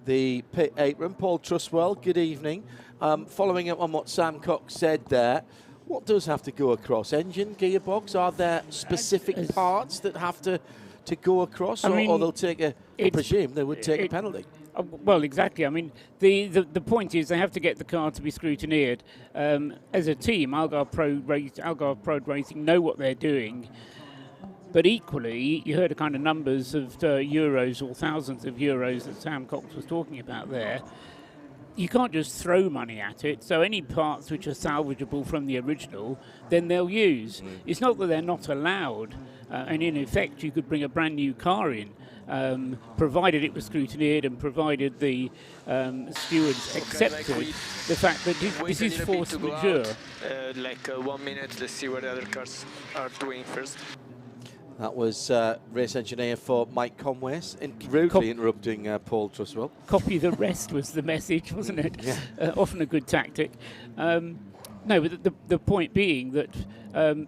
S13: the pit apron. Paul Trustwell, good evening. Following up on what Sam Cox said there, what does have to go across? Engine, gearbox? Are there specific parts that have to go across, or they'll take I presume they would take a penalty?
S5: Well, exactly. I mean, the point is they have to get the car to be scrutineered. As a team, Algarve Pro Racing know what they're doing. But equally, you heard the kind of numbers of euros or thousands of euros that Sam Cox was talking about there. You can't just throw money at it. So any parts which are salvageable from the original, then they'll use. It's not that they're not allowed. And in effect, you could bring a brand new car in, provided it was scrutineered and provided the stewards accepted the fact that this is force majeure.
S16: 1 minute, let's see what the other cars are doing first.
S13: That was race engineer for Mike Conway, rudely interrupting Paul Trustwell.
S5: Copy the rest was the message, wasn't it? Yeah. Often a good tactic. No, but the point being that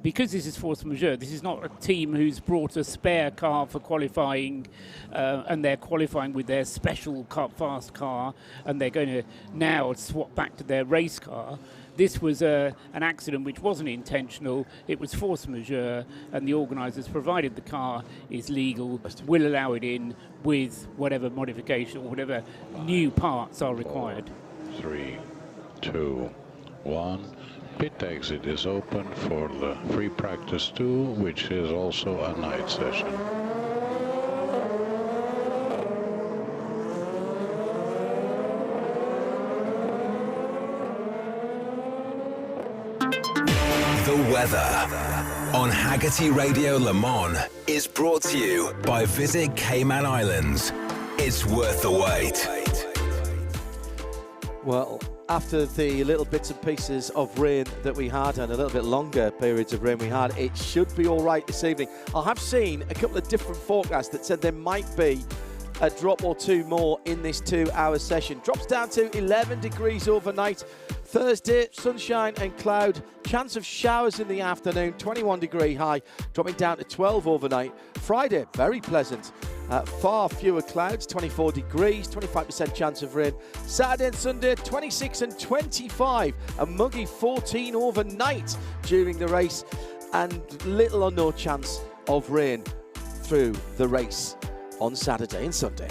S5: because this is force majeure, this is not a team who's brought a spare car for qualifying and they're qualifying with their special fast car and they're going to now swap back to their race car. This was an accident which wasn't intentional. It was force majeure, and the organisers, provided the car is legal, will allow it in with whatever modification or whatever new parts are required.
S17: 3, 2, 1. Pit exit is open for the free practice 2, which is also a night session.
S8: The weather on Hagerty Radio Le Mans is brought to you by Visit Cayman Islands. It's worth the wait.
S13: Well, after the little bits and pieces of rain that we had and a little bit longer periods of rain we had, it should be all right this evening. I have seen a couple of different forecasts that said there might be a drop or two more in this 2-hour session. Drops down to 11 degrees overnight. Thursday, sunshine and cloud. Chance of showers in the afternoon, 21 degree high, dropping down to 12 overnight. Friday, very pleasant. Far fewer clouds, 24 degrees, 25% chance of rain. Saturday and Sunday, 26 and 25. A muggy 14 overnight during the race. And little or no chance of rain through the race on Saturday and Sunday.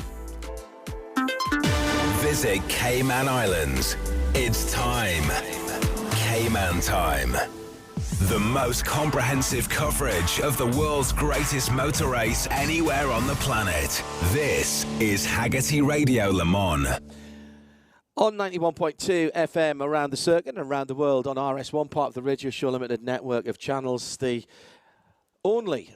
S8: Visit Cayman Islands. It's time. Cayman time. The most comprehensive coverage of the world's greatest motor race anywhere on the planet. This is Hagerty Radio Le Mans.
S13: On 91.2 FM around the circuit and around the world on RS1, part of the Radio Show Limited network of channels. The only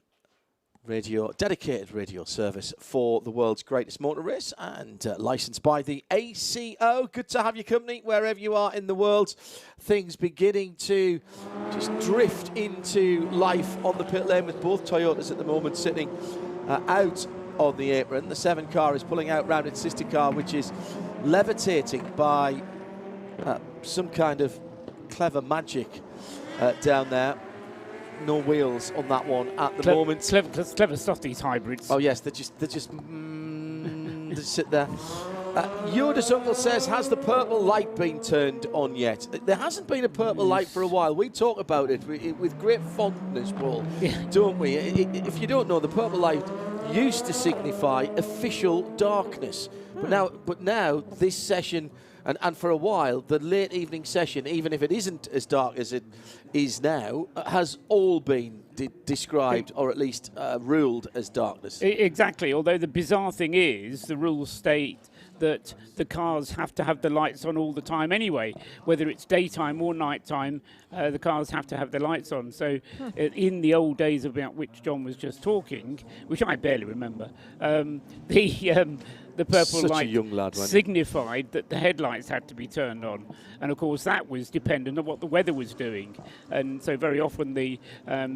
S13: dedicated radio service for the world's greatest motor race and licensed by the ACO. Good to have your company wherever you are in the world. Things beginning to just drift into life on the pit lane with both Toyotas at the moment sitting out on the apron. The 7 car is pulling out round its sister car, which is levitating by some kind of clever magic down there. No wheels on that one at the moment.
S5: Clever stuff, these hybrids.
S13: Oh yes, they just they sit there. Yoda's uncle says, has the purple light been turned on yet? There hasn't been a purple light for a while. We talk about it with great fondness, Paul, don't we? If you don't know, the purple light used to signify official darkness. But now this session, and for a while, the late evening session, even if it isn't as dark as it is now, has all been described or at least ruled as darkness.
S5: Exactly, although the bizarre thing is the rules state that the cars have to have the lights on all the time anyway. Whether it's daytime or nighttime, the cars have to have the lights on. So in the old days about which John was just talking, which I barely remember, the purple light signified that the headlights had to be turned on. And of course that was dependent on what the weather was doing. And so very often the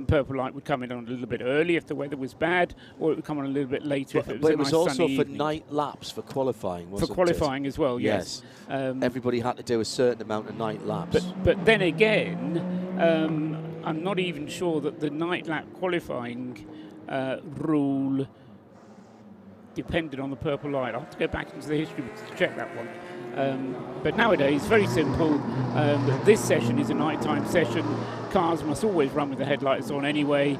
S5: purple light would come in on a little bit early if the weather was bad, or it would come on a little bit later if it was a nice sunny evening. But it was also for
S13: night laps for qualifying, wasn't it?
S5: For qualifying as well, yes.
S13: Everybody had to do a certain amount of night laps.
S5: But then again, I'm not even sure that the night lap qualifying rule depended on the purple light. I'll have to go back into the history to check that one. But nowadays, very simple. This session is a nighttime session. Cars must always run with the headlights on anyway.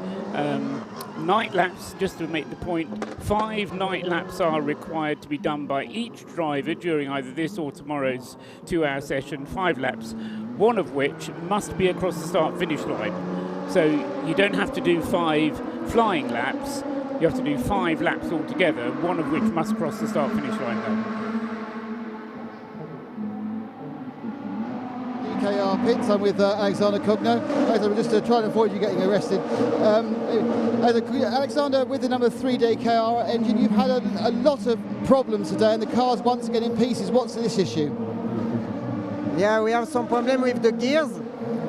S5: Night laps, just to make the point, 5 night laps are required to be done by each driver during either this or tomorrow's 2-hour session. 5 laps, one of which must be across the start-finish line. So you don't have to do 5 flying laps. You have to do 5 laps altogether, one of which must cross the start-finish line though.
S2: KR pits. I'm with Alexander Cogno. Alexander, just trying to avoid you getting arrested. Alexander, with the number 3 KR engine, you've had a lot of problems today, and the car's once again in pieces. What's this issue?
S6: Yeah, we have some problem with the gears,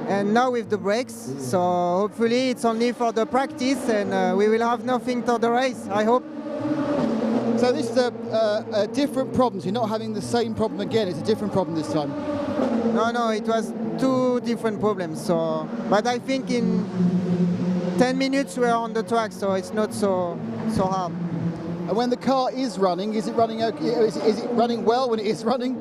S6: and now with the brakes. So hopefully it's only for the practice, and we will have nothing to the race, I hope.
S2: So this is a different problem. So you're not having the same problem again. It's a different problem this time.
S6: No, it was 2 different problems. So, but I think in 10 minutes we're on the track, so it's not so hard.
S2: And when the car is running, is it running okay? Is it running well when it is running?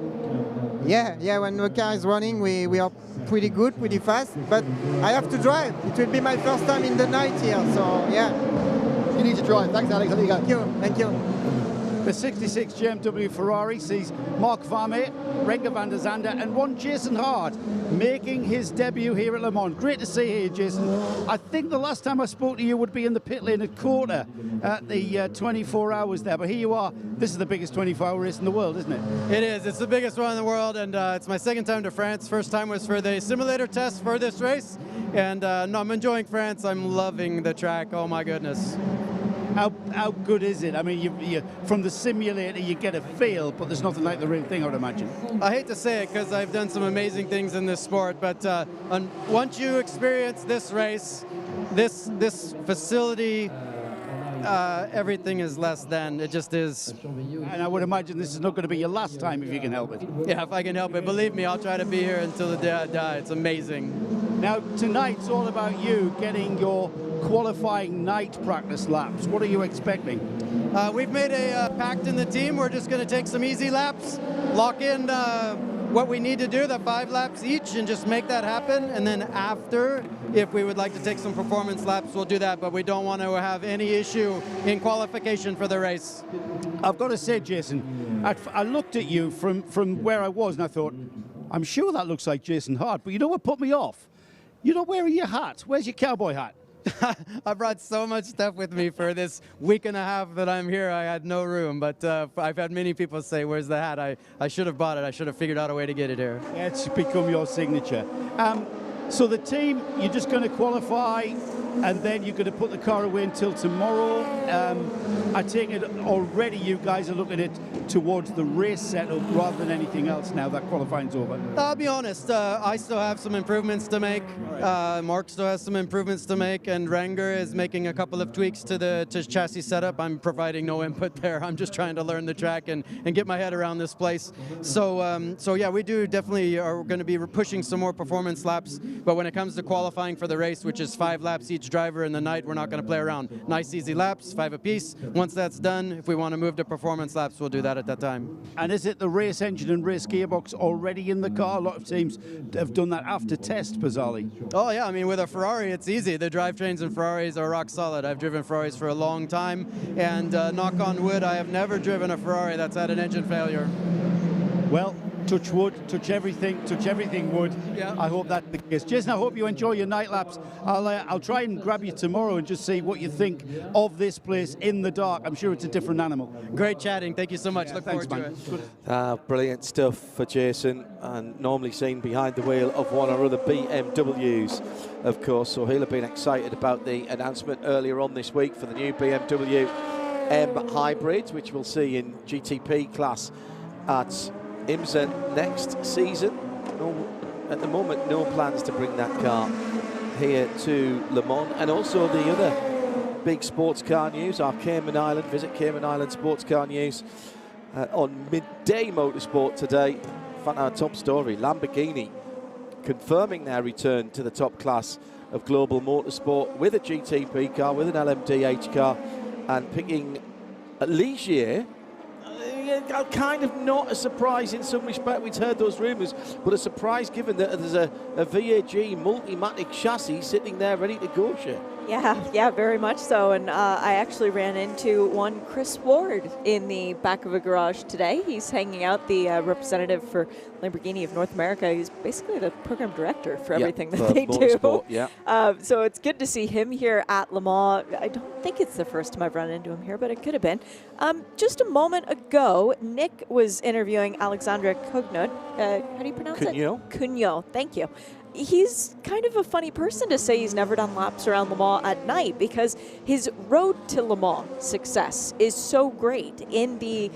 S6: Yeah. When the car is running, we are pretty good, pretty fast. But I have to drive. It will be my first time in the night here, so yeah.
S2: You need to drive. Thanks, Alex. I'll let you go.
S6: Thank you.
S4: The 66 GMW Ferrari sees Mark Varmey, Renger van der Zande and one Jason Hart making his debut here at Le Mans. Great to see you here, Jason. I think the last time I spoke to you would be in the pit lane at Quarter at the 24 hours there, but here you are. This is the biggest 24-hour race in the world, isn't it?
S19: It is. It's the biggest one in the world, and it's my second time to France. First time was for the simulator test for this race, and no, I'm enjoying France. I'm loving the track. Oh my goodness.
S4: How good is it? I mean, you from the simulator you get a feel, but there's nothing like the real thing, I would imagine.
S19: I hate to say it because I've done some amazing things in this sport, but once you experience this race, this facility, everything is less than. It just is.
S4: And I would imagine this is not going to be your last time if you can help it.
S19: Yeah, if I can help it. Believe me, I'll try to be here until the day I die. It's amazing.
S4: Now, tonight's all about you getting your qualifying night practice laps. What are you expecting?
S19: We've made a pact in the team. We're just going to take some easy laps, lock in what we need to do, the 5 laps each, and just make that happen. And then after, if we would like to take some performance laps, we'll do that. But we don't want to have any issue in qualification for the race.
S4: I've got to say, Jason, I looked at you from where I was, and I thought, I'm sure that looks like Jason Hart. But you know what put me off? You're not wearing your hat. Where's your cowboy hat?
S19: I brought so much stuff with me for this week and a half that I'm here. I had no room, but I've had many people say, where's the hat? I should have bought it. I should have figured out a way to get it here.
S4: Yeah, it's become your signature. So the team, you're just going to qualify and then you're going to put the car away until tomorrow. I take it already you guys are looking at towards the race setup rather than anything else now that qualifying's over.
S19: I'll be honest, I still have some improvements to make. Mark still has some improvements to make, and Ranger is making a couple of tweaks to chassis setup. I'm providing no input there. I'm just trying to learn the track and get my head around this place. So yeah, we do definitely are going to be pushing some more performance laps, but when it comes to qualifying for the race, which is 5 laps each driver in the night, we're not going to play around. Nice easy laps, 5 apiece. Once that's done, if we want to move to performance laps, we'll do that at that time.
S4: And is it the race engine and race gearbox already in the car? A lot of teams have done that after test, bizarrely.
S19: Oh yeah, I mean, with a Ferrari, it's easy. The drivetrains in Ferraris are rock solid. I've driven Ferraris for a long time, and knock on wood, I have never driven a Ferrari that's had an engine failure.
S4: Well, touch wood, touch everything wood.
S19: Yeah.
S4: I hope that's the case. Jason, I hope you enjoy your night laps. I'll try and grab you tomorrow and just see what you think of this place in the dark. I'm sure it's a different animal.
S19: Great chatting. Thank you so much.
S4: Yeah,
S19: Look
S4: thanks,
S19: forward to it.
S13: Brilliant stuff for Jason, and normally seen behind the wheel of one or other BMWs, of course. So he'll have been excited about the announcement earlier on this week for the new BMW M Hybrids, which we'll see in GTP class at IMSA next season. At the moment, no plans to bring that car here to Le Mans. And also the other big sports car news, our Cayman Island, Visit Cayman Island sports car news on Midday Motorsport today. Found our top story, Lamborghini confirming their return to the top class of global motorsport with a GTP car, with an LMDH car, and picking Ligier. Kind of not a surprise in some respect. We'd heard those rumours, but a surprise given that there's a VAG Multimatic chassis sitting there ready to go, Shea.
S15: Yeah, very much so. And I actually ran into one Chris Ward in the back of a garage today. He's hanging out, the representative for Lamborghini of North America. He's basically the program director for everything that they do.
S13: Yeah.
S15: So it's good to see him here at Le Mans. I don't think it's the first time I've run into him here, but it could have been. Just a moment ago, Nick was interviewing Alexandre Cugnot. How do you pronounce it? Cugnot. Thank you. He's kind of a funny person to say he's never done laps around Le Mans at night, because his road to Le Mans success is so great. In the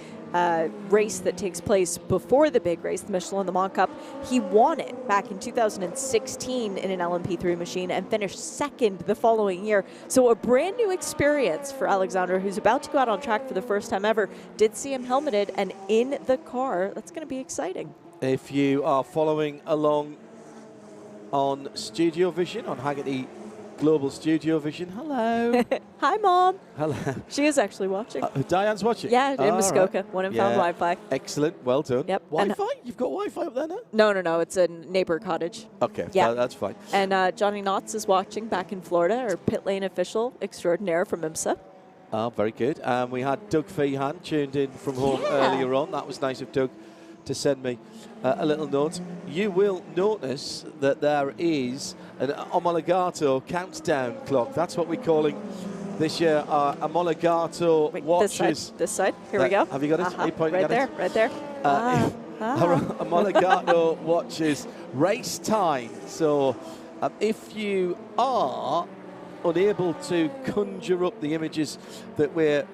S15: race that takes place before the big race, the Michelin Le Mans Cup, he won it back in 2016 in an LMP3 machine and finished second the following year. So a brand new experience for Alexander, who's about to go out on track for the first time ever. Did see him helmeted and in the car. That's going to be exciting.
S13: If you are following along on Studiovision, on Hagerty Global Studiovision. Hello.
S15: Hi, Mom.
S13: Hello.
S15: She is actually watching.
S13: Diane's watching?
S15: Yeah, in Muskoka. One in found Wi-Fi.
S13: Excellent. Well done.
S15: Yep.
S13: Wi-Fi? You've got Wi-Fi up there now?
S15: No. It's a neighbor cottage.
S13: Okay.
S15: Yeah.
S13: That's fine.
S15: And Johnny Knotts is watching back in Florida, our pit lane official extraordinaire from IMSA.
S13: Oh, very good. We had Doug Feehan tuned in from home earlier on. That was nice of Doug to send me a little note. You will notice that there is an Omologato countdown clock. That's what we're calling this year our Omologato watches.
S15: This side. Here we go.
S13: Have you got it? Are you pointing
S15: right
S13: at
S15: there, right there.
S13: Our Omologato watches race time. So if you are unable to conjure up the images that we're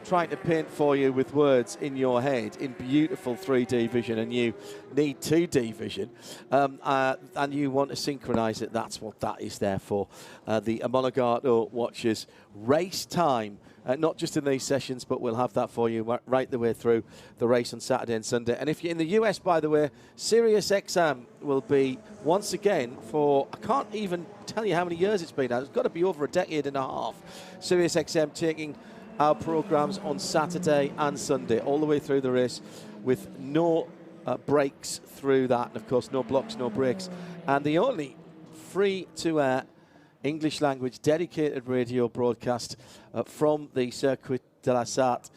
S13: trying to paint for you with words in your head in beautiful 3D vision, and you need 2D vision, and you want to synchronize it, that's what that is there for. The Omologato watches race time, not just in these sessions, but we'll have that for you right the way through the race on Saturday and Sunday. And if you're in the US, by the way, Sirius XM will be once again for, I can't even tell you how many years it's been now. It's got to be over a decade and a half. Sirius XM taking our programs on Saturday and Sunday, all the way through the race, with no breaks through that, and of course no blocks, no breaks. And the only free-to-air English language dedicated radio broadcast from the Circuit de la Sarthe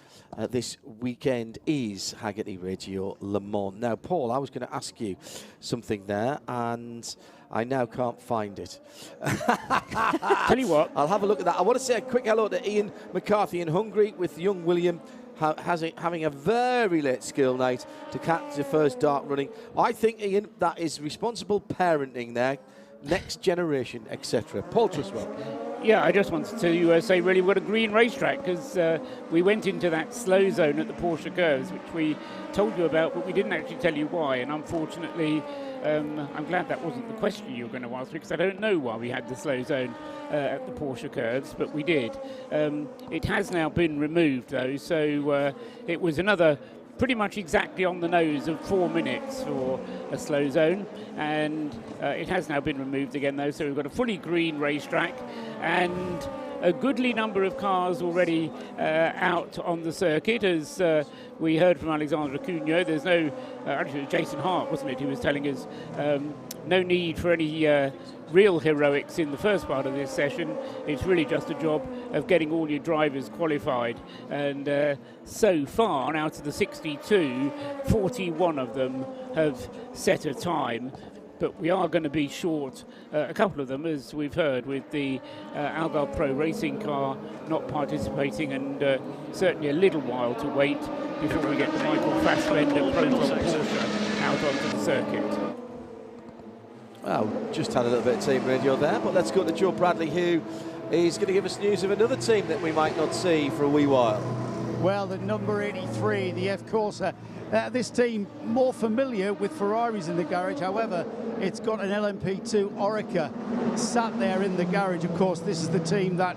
S13: this weekend is Hagerty Radio Le Mans. Now, Paul, I was going to ask you something there, and I now can't find it.
S5: Tell you what.
S13: I'll have a look at that. I want to say a quick hello to Ian McCarthy in Hungary with young William having a very late school night to catch the first dark running. I think, Ian, that is responsible parenting there. Next generation, etc. Paul Truswell.
S5: Yeah, I just wanted to say really what a green racetrack, because we went into that slow zone at the Porsche curves, which we told you about, but we didn't actually tell you why. And unfortunately, I'm glad that wasn't the question you were going to ask, because I don't know why we had the slow zone at the Porsche curves, but we did. It has now been removed, though, so it was another pretty much exactly on the nose of 4 minutes for a slow zone, and it has now been removed again, though, so we've got a fully green racetrack and a goodly number of cars already out on the circuit. As we heard from Alexandre Cugno, there's no, actually it was Jason Hart, wasn't it, who was telling us no need for any real heroics in the first part of this session. It's really just a job of getting all your drivers qualified, and so far out of the 62, 41 of them have set a time, but we are going to be short a couple of them, as we've heard, with the Algarve Pro Racing car not participating, and certainly a little while to wait before we get the Michael Fassbender Proton Porsche out onto the circuit.
S13: Well, just had a little bit of team radio there, but let's go to Joe Bradley, who is going to give us news of another team that we might not see for a wee while.
S4: Well, the number 83, the F Corsa. This team more familiar with Ferraris in the garage. However, it's got an LMP2 Oreca sat there in the garage. Of course, this is the team that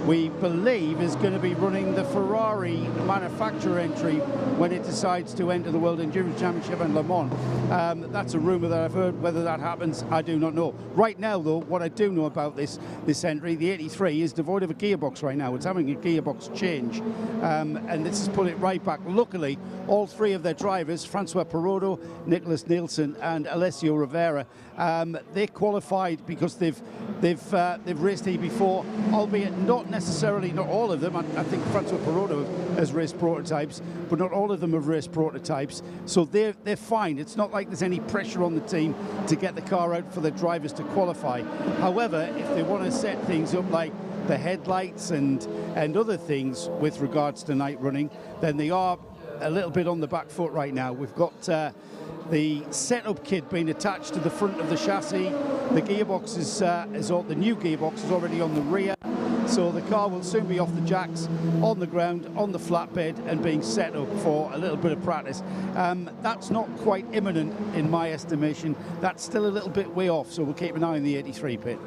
S4: we believe is going to be running the Ferrari manufacturer entry when it decides to enter the World Endurance Championship in Le Mans. That's a rumour that I've heard. Whether that happens, I do not know. Right now, though, what I do know about this entry, the 83, is devoid of a gearbox right now. It's having a gearbox change, and this has put it right back. Luckily, all three of their drivers, Francois Perrodo, Nicholas Nielsen and Alessio Rivera, they qualified because they've raced here before, albeit not all of them. I think Francois Perrodo has raced prototypes, but not all of them have raced prototypes, so they're fine. It's not like there's any pressure on the team to get the car out for the drivers to qualify. However, if they want to set things up like the headlights and other things with regards to night running, then they are a little bit on the back foot right now. We've got the setup kit being attached to the front of the chassis. The gearbox the new gearbox is already on the rear, so the car will soon be off the jacks, on the ground, on the flatbed, and being set up for a little bit of practice. That's not quite imminent in my estimation. That's still a little bit way off, so we'll keep an eye on the 83 pit.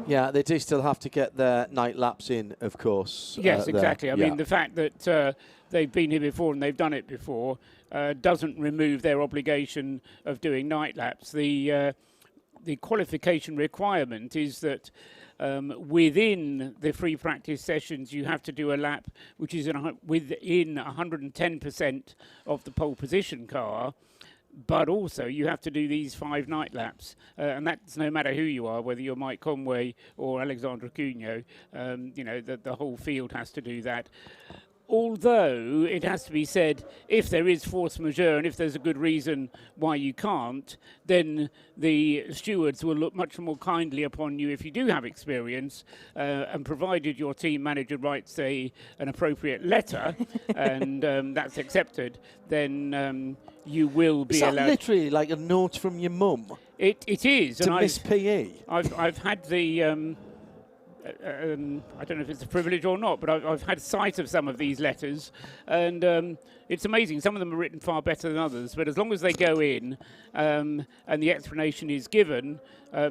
S13: Yeah, they do still have to get their night laps in, of course.
S5: Yes, exactly. I mean, the fact that they've been here before and they've done it before doesn't remove their obligation of doing night laps. The qualification requirement is that within the free practice sessions, you have to do a lap which is within 110% of the pole position car. But also you have to do these 5 night laps, and that's no matter who you are, whether you're Mike Conway or Alexandre Cugno. The whole field has to do that. Although it has to be said, if there is force majeure and if there's a good reason why you can't, then the stewards will look much more kindly upon you if you do have experience, and provided your team manager writes an appropriate letter and that's accepted, then you will be allowed.
S13: Is that literally like a note from your mum?
S5: It is.
S13: To Miss PE?
S5: I've had the... I don't know if it's a privilege or not, but I've had sight of some of these letters, and it's amazing. Some of them are written far better than others, but as long as they go in and the explanation is given,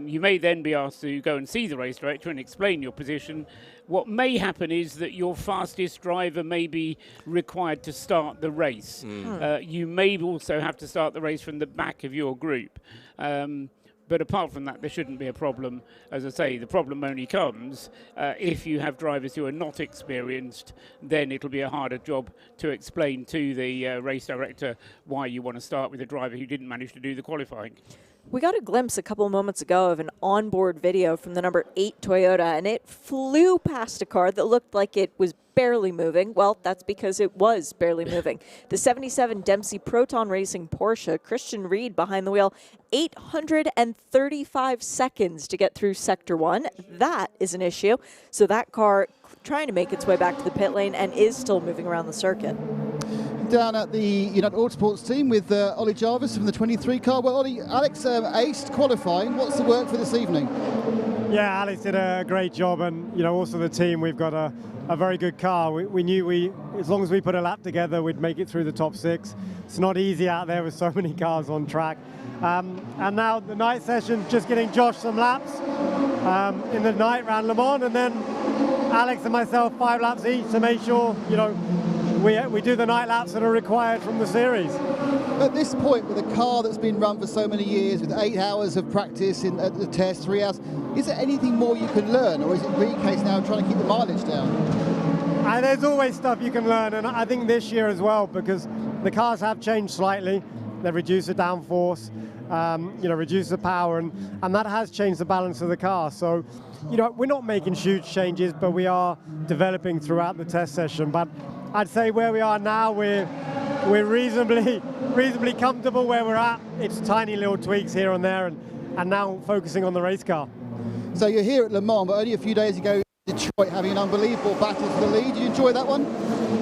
S5: you may then be asked to go and see the race director and explain your position. What may happen is that your fastest driver may be required to start the race. You may also have to start the race from the back of your group. But apart from that, there shouldn't be a problem. As I say, the problem only comes if you have drivers who are not experienced. Then it'll be a harder job to explain to the race director why you want to start with a driver who didn't manage to do the qualifying.
S15: We got a glimpse a couple of moments ago of an onboard video from the number 8 Toyota, and it flew past a car that looked like it was barely moving. Well, that's because it was barely moving. The 77 Dempsey Proton Racing Porsche, Christian Reed behind the wheel, 835 seconds to get through Sector 1. That is an issue. So that car trying to make its way back to the pit lane and is still moving around the circuit.
S2: Down at the United Autosports team with Ollie Jarvis from the 23 car. Well, Ollie, Alex aced qualifying. What's the work for this evening?
S7: Yeah, Alex did a great job, and also the team. We've got a very good car. We knew as long as we put a lap together, we'd make it through the top 6. It's not easy out there with so many cars on track. And now the night session, just getting Josh some laps in the night round Le Mans, and then Alex and myself 5 laps each to make sure we do the night laps that are required from the series.
S2: At this point, with a car that's been run for so many years, with 8 hours of practice at the test, 3 hours, is there anything more you can learn, or is it really a case now of trying to keep the mileage down?
S7: And there's always stuff you can learn, and I think this year as well, because the cars have changed slightly. They've reduced the downforce, reduced the power, and that has changed the balance of the car. So, we're not making huge changes, but we are developing throughout the test session. But I'd say where we are now, we're reasonably comfortable where we're at. It's tiny little tweaks here and there, and now focusing on the race car.
S2: So you're here at Le Mans, but only a few days ago, Detroit having an unbelievable battle for the lead. Did you enjoy that one?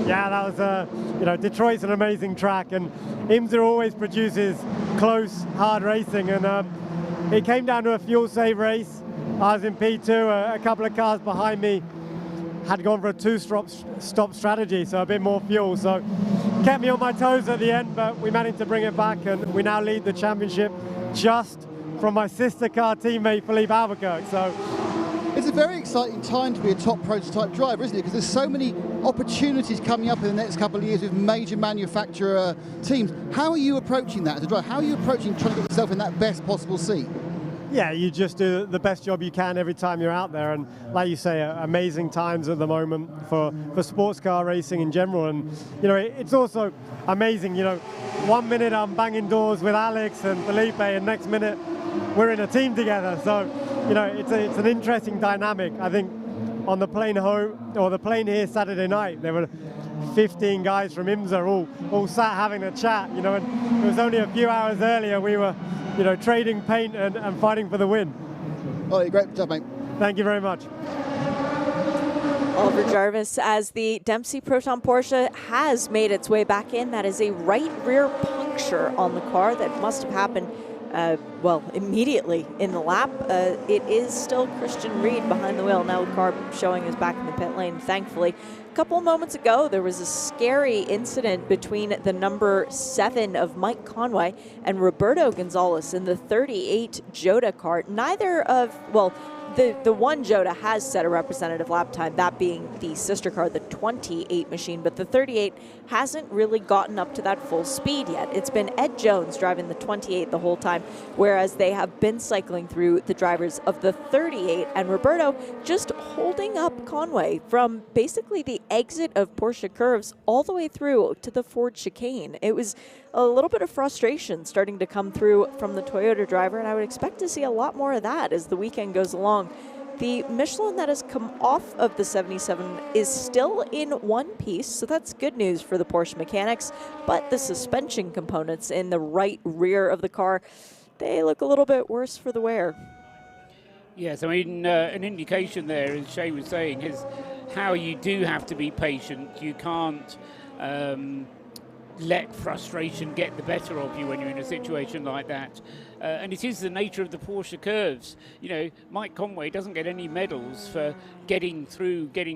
S7: Yeah, that was Detroit's an amazing track, and IMSA always produces close, hard racing, and it came down to a fuel-save race. I was in P2, a couple of cars behind me had gone for a 2-stop strategy, so a bit more fuel, so kept me on my toes at the end, but we managed to bring it back, and we now lead the championship just from my sister car teammate Philippe Albuquerque. So
S2: it's a very exciting time to be a top prototype driver, isn't it? Because there's so many opportunities coming up in the next couple of years with major manufacturer teams. How are you approaching that as a driver? How are you approaching trying to get yourself in that best possible seat?
S7: Yeah, you just do the best job you can every time you're out there, and like you say, amazing times at the moment for sports car racing in general. And it's also amazing. 1 minute I'm banging doors with Alex and Felipe, and next minute we're in a team together. So it's an interesting dynamic. I think on the plane home or the plane here Saturday night, there were 15 guys from IMSA all sat having a chat. And it was only a few hours earlier we were trading paint and fighting for the win.
S2: Oh, great job, mate.
S7: Thank you very much.
S15: Oliver Jarvis, as the Dempsey Proton Porsche has made its way back in. That is a right rear puncture on the car that must have happened immediately in the lap. It is still Christian Reed behind the wheel. Now the car showing is back in the pit lane, thankfully. A couple moments ago, there was a scary incident between the number 7 of Mike Conway and Roberto Gonzalez in the 38 Jota car. The one Jota has set a representative lap time, that being the sister car, the 28 machine, but the 38 hasn't really gotten up to that full speed yet. It's been Ed Jones driving the 28 the whole time, whereas they have been cycling through the drivers of the 38, and Roberto just holding up Conway from basically the exit of Porsche curves all the way through to the Ford chicane. It was a little bit of frustration starting to come through from the Toyota driver, and I would expect to see a lot more of that as the weekend goes along. The Michelin that has come off of the 77 is still in one piece, so that's good news for the Porsche mechanics, but the suspension components in the right rear of the car, they look a little bit worse for the wear.
S5: Yes, I mean, an indication there, as Shay was saying, is how you do have to be patient. You can't let frustration get the better of you when you're in a situation like that. And it is the nature of the Porsche curves. Mike Conway doesn't get any medals for getting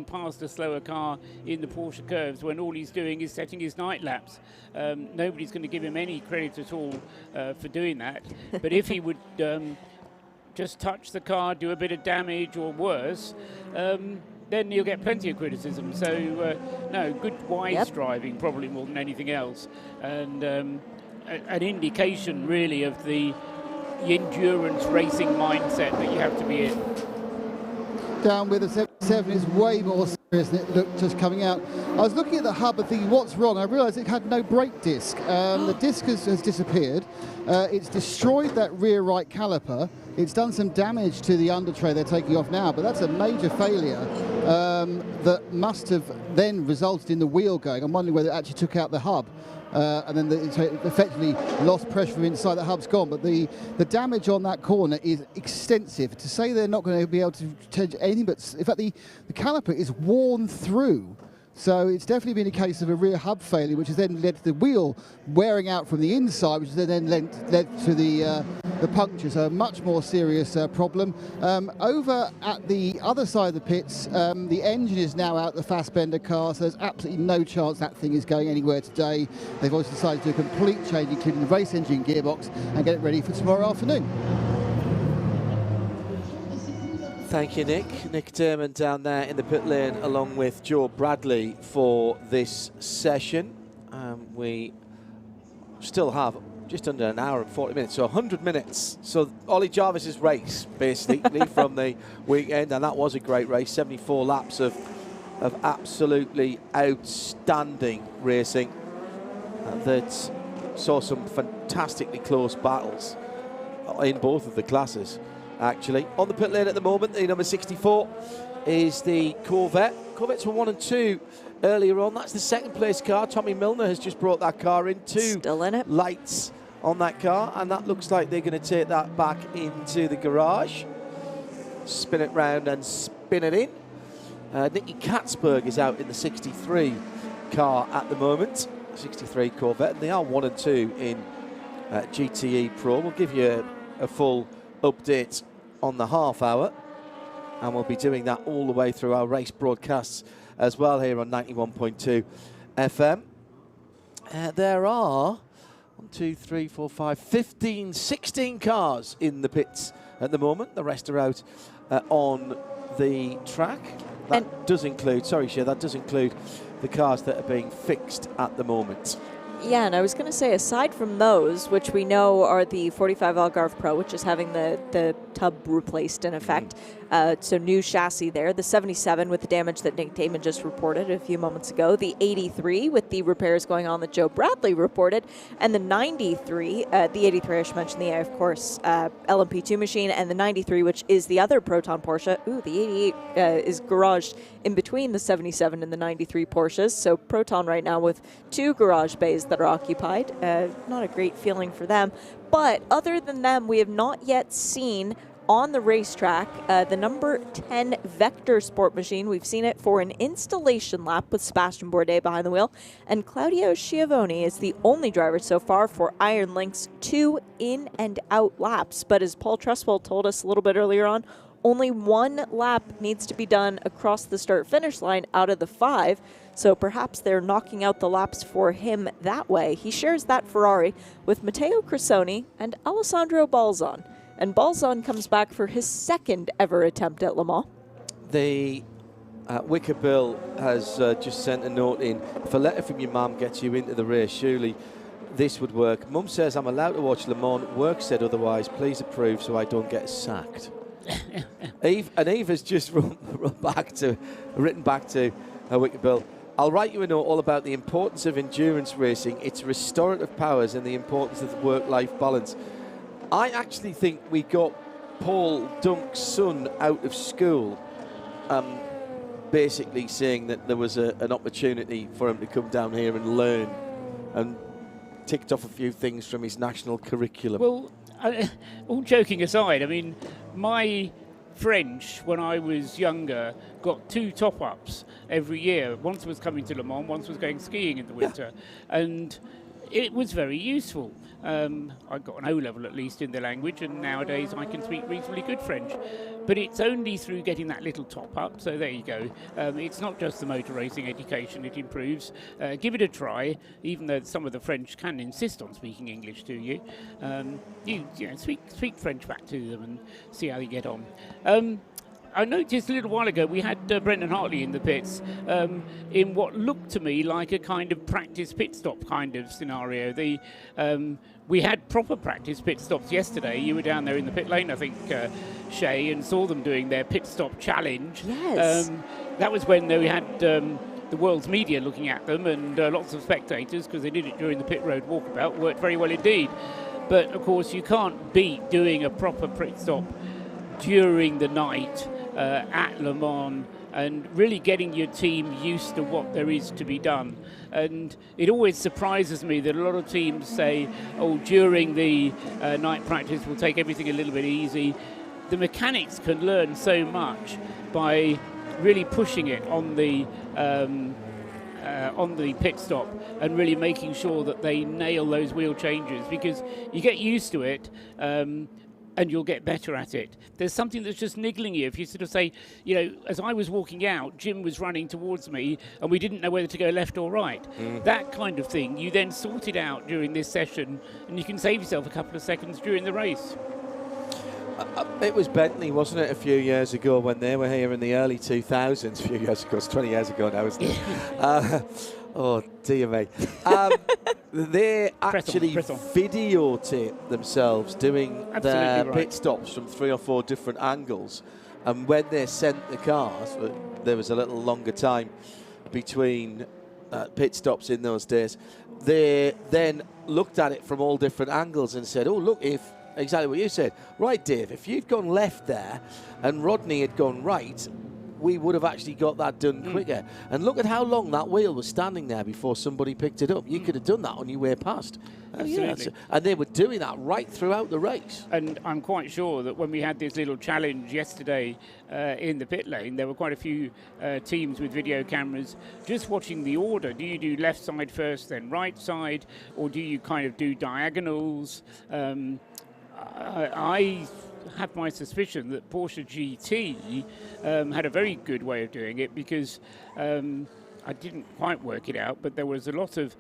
S5: past a slower car in the Porsche curves when all he's doing is setting his night laps. Nobody's going to give him any credit at all for doing that. But if he would just touch the car, do a bit of damage or worse, then you'll get plenty of criticism. So, no, good wise driving probably more than anything else. And an indication really of the endurance racing mindset that you have to be in.
S2: Down with the 77 is way more serious than it looked just coming out. I was looking at the hub and thinking, what's wrong? I realised it had no brake disc. The disc has disappeared. It's destroyed that rear right caliper. It's done some damage to the under tray they're taking off now, but that's a major failure that must have then resulted in the wheel going. I'm wondering whether it actually took out the hub. And then it effectively lost pressure from inside. The hub's gone, but the damage on that corner is extensive. To say they're not going to be able to change anything, but in fact the caliper is worn through So it's definitely been a case of a rear hub failure, which has then led to the wheel wearing out from the inside, which has then led to the puncture. So a much more serious problem. Over at the other side of the pits, the engine is now out the Fassbender car, so there's absolutely no chance that thing is going anywhere today. They've also decided to do a complete change, including the race engine gearbox, and get it ready for tomorrow afternoon.
S13: Thank you, Nick. Nick Derman down there in the pit lane along with Joe Bradley for this session. We still have just under an hour and 40 minutes, so 100 minutes. So Ollie Jarvis's race, basically, from the weekend, and that was a great race. 74 laps of absolutely outstanding racing that saw some fantastically close battles in both of the classes. Actually, on the pit lane at the moment, the number 64 is the Corvette. Corvettes were 1 and 2 earlier on. That's the second place car. Tommy Milner has just brought that car in. Still in it. Lights on that car, and that looks like they're going to take that back into the garage, spin it round and spin it in. Nicky Katzberg is out in the 63 car at the moment, 63 Corvette. They are 1 and 2 in GTE Pro. We'll give you a full update on the half hour, and we'll be doing that all the way through our race broadcasts as well here on 91.2 FM. There are 16 cars in the pits at the moment. The rest are out on the track. That does include, sorry Shea, that does include the cars that are being fixed at the moment.
S15: Yeah, and I was going to say, aside from those, which we know are the 45 Algarve Pro, which is having the tub replaced in effect, so new chassis there, the 77 with the damage that Nick Damon just reported a few moments ago, the 83 with the repairs going on that Joe Bradley reported, and the 93, the 83 I should mention, the of course LMP2 machine, and the 93, which is the other Proton Porsche. Ooh, the 88 is garaged in between the 77 and the 93 Porsches, so Proton right now with 2 garage bays that are occupied. Not a great feeling for them. But other than them, we have not yet seen on the racetrack the number 10 Vector Sport machine. We've seen it for an installation lap with Sebastian Bourdais behind the wheel. And Claudio Schiavone is the only driver so far for Iron Link's 2 in and out laps. But as Paul Tresswell told us a little bit earlier on, only 1 lap needs to be done across the start-finish line out of the 5. So perhaps they're knocking out the laps for him that way. He shares that Ferrari with Matteo Cressoni and Alessandro Balzan. And Balzan comes back for his 2nd ever attempt at Le Mans.
S13: The Wicker Bill has just sent a note in. If a letter from your mum gets you into the race, surely this would work. Mum says I'm allowed to watch Le Mans. Work said otherwise. Please approve so I don't get sacked. Eve has just written back to Wicker Bill. I'll write you a note all about the importance of endurance racing, its restorative powers, and the importance of the work-life balance. I actually think we got Paul Dunk's son out of school, basically saying that there was an opportunity for him to come down here and learn, and ticked off a few things from his national curriculum.
S5: Well, all joking aside, I mean, my French, when I was younger, got 2 top-ups every year. Once was coming to Le Mans, once was going skiing in the winter. And it was very useful. I got an O-level at least in the language, and nowadays I can speak reasonably good French. But it's only through getting that little top-up, so there you go. It's not just the motor racing education it improves. Give it a try, even though some of the French can insist on speaking English to you. You know, speak French back to them and see how you get on. I noticed a little while ago we had Brendan Hartley in the pits in what looked to me like a kind of practice pit stop kind of scenario. We had proper practice pit stops yesterday. You were down there in the pit lane, I think, Shay, and saw them doing their pit stop challenge.
S15: Yes.
S5: That was when we had the world's media looking at them and lots of spectators, because they did it during the pit road walkabout. Worked very well indeed. But, of course, you can't beat doing a proper pit stop during the night at Le Mans and really getting your team used to what there is to be done. And it always surprises me that a lot of teams say, oh, during the night practice we'll take everything a little bit easy. The mechanics can learn so much by really pushing it on the on the pit stop and really making sure that they nail those wheel changes, because you get used to it and you'll get better at it. There's something that's just niggling you. If you sort of say, you know, as I was walking out, Jim was running towards me and we didn't know whether to go left or right. That kind of thing, you then sort it out during this session and you can save yourself a couple of seconds during the race.
S13: It was Bentley, wasn't it, a few years ago when they were here in the early 2000s? A few years ago, it's 20 years ago now, isn't it? Oh, dear me. They actually videotape themselves doing their pit stops from 3 or 4 different angles. And when they sent the cars, there was a little longer time between pit stops in those days, they then looked at it from all different angles and said, oh, look, if exactly what you said. Right, Dave, if you'd gone left there and Rodney had gone right, we would have actually got that done quicker. And look at how long that wheel was standing there before somebody picked it up. You could have done that on your way past. And they were doing that right throughout the race.
S5: And I'm quite sure that when we had this little challenge yesterday in the pit lane, there were quite a few teams with video cameras just watching the order. Do you do left side first, then right side, or do you kind of do diagonals? I have my suspicion that Porsche GT had a very good way of doing it, because I didn't quite work it out, but there was a lot of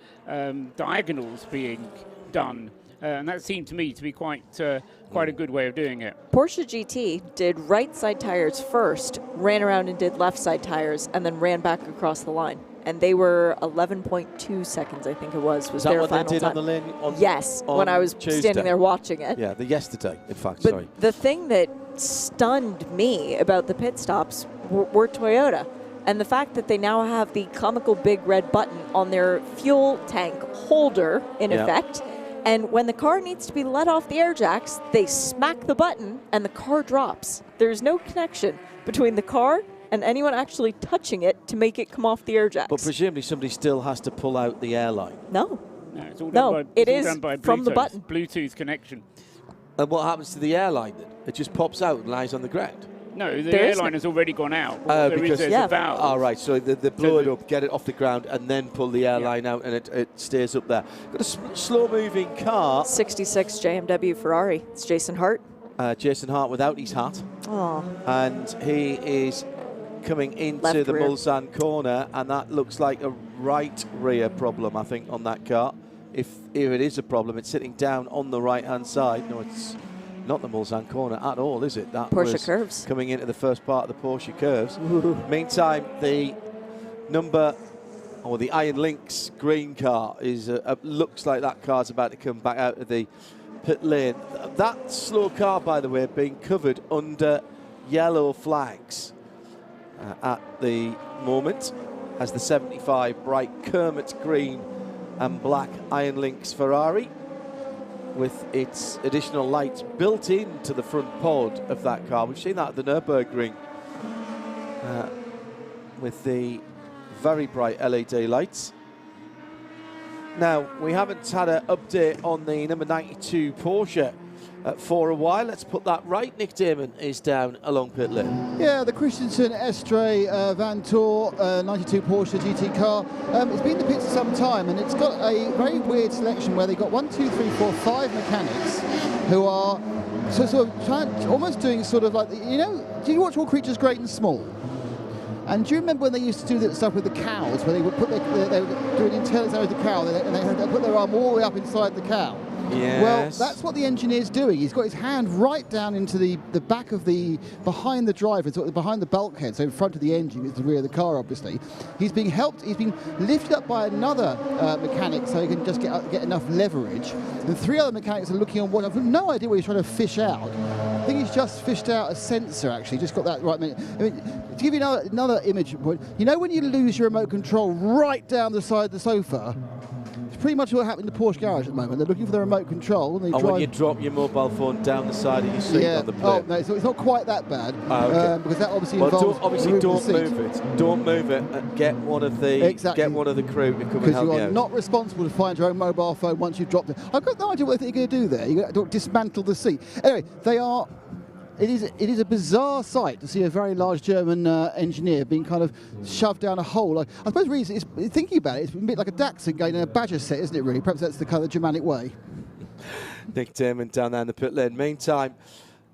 S5: diagonals being done. And that seemed to me to be quite a good way of doing it.
S15: Porsche GT did right side tires first, ran around and did left side tires, and then ran back across the line. And they were 11.2 seconds, I think it was
S13: Is
S15: their
S13: that what
S15: final
S13: they did
S15: time.
S13: on the lane?
S15: Yes,
S13: on
S15: when I was
S13: Tuesday.
S15: standing there watching it.
S13: Yeah, yesterday, in fact,
S15: But
S13: sorry.
S15: the thing that stunned me about the pit stops were Toyota. And the fact that they now have the comical big red button on their fuel tank holder, in effect. And when the car needs to be let off the air jacks, they smack the button and the car drops. There's no connection between the car and anyone actually touching it to make it come off the air jacks.
S13: But presumably somebody still has to pull out the airline.
S15: No.
S5: No, it's all done
S15: No,
S5: by,
S15: it
S5: it's all
S15: is
S5: done by
S15: from the
S5: Bluetooth,
S15: button.
S5: Bluetooth connection.
S13: And what happens to the airline then? It just pops out and lies on the ground?
S5: No, the airline has already gone out.
S13: Because
S5: there's a valve.
S13: Oh, right, so they blow it up, get it off the ground, and then pull the airline out, and it stays up there. Got a slow-moving car.
S15: 66 JMW Ferrari. It's Jason Hart.
S13: Jason Hart without his hat.
S15: Oh.
S13: And he is coming into
S15: Left
S13: the
S15: rear.
S13: Mulsanne corner, and that looks like a right rear problem, I think, on that car. If it is a problem, it's sitting down on the right-hand side. No, it's not the Mulsanne corner at all, is it? That
S15: Porsche
S13: was
S15: curves.
S13: coming into the first part of the Porsche curves. Meantime, the Iron Lynx green car is looks like that car's about to come back out of the pit lane. That slow car, by the way, being covered under yellow flags at the moment, as the 75 bright Kermit green and black Iron Lynx Ferrari, with its additional lights built into the front pod of that car. We've seen that at the Nürburgring with the very bright LED lights. Now, we haven't had an update on the number 92 Porsche for a while. Let's put that right. Nick Damon is down along pit lane.
S2: Yeah, the Christensen Estre Van Tour 92 Porsche GT car. It's been in the pits for some time, and it's got a very weird selection where they've got 1, 2, 3, 4, 5 mechanics who are sort of almost doing sort of like, you know, do you watch All Creatures Great and Small? And do you remember when they used to do that stuff with the cows, where they would put they would do an intelligence with the cow, and they put their arm all the way up inside the cow?
S13: Yes.
S2: Well, that's what the engineer's doing. He's got his hand right down into the back of behind the driver, sort of behind the bulkhead, so in front of the engine, it's the rear of the car, obviously. He's being lifted up by another mechanic so he can just get enough leverage. And 3 other mechanics are looking on what I've no idea what he's trying to fish out. I think he's just fished out a sensor, actually, just got that right. I mean, to give you another image point, you know when you lose your remote control right down the side of the sofa? It's pretty much what happened in the Porsche garage at the moment. They're looking for the remote control. And
S13: when you drop your mobile phone down the side of your seat on the plane.
S2: Oh, no, it's not quite that bad.
S13: Okay.
S2: Because that obviously
S13: involves
S2: don't
S13: move it. Don't move it, and get one of the crew to come and help you out.
S2: Because you are not responsible to find your own mobile phone once you've dropped it. I've got no idea what you're going to do there. You're going to dismantle the seat. Anyway, they are it is a bizarre sight to see a very large German engineer being kind of shoved down a hole. I suppose really, thinking about it, it's a bit like a Dachshund going in a badger set, isn't it, really? Perhaps that's the kind of Germanic way.
S13: Nick Tierman down there in the pit lane. Meantime,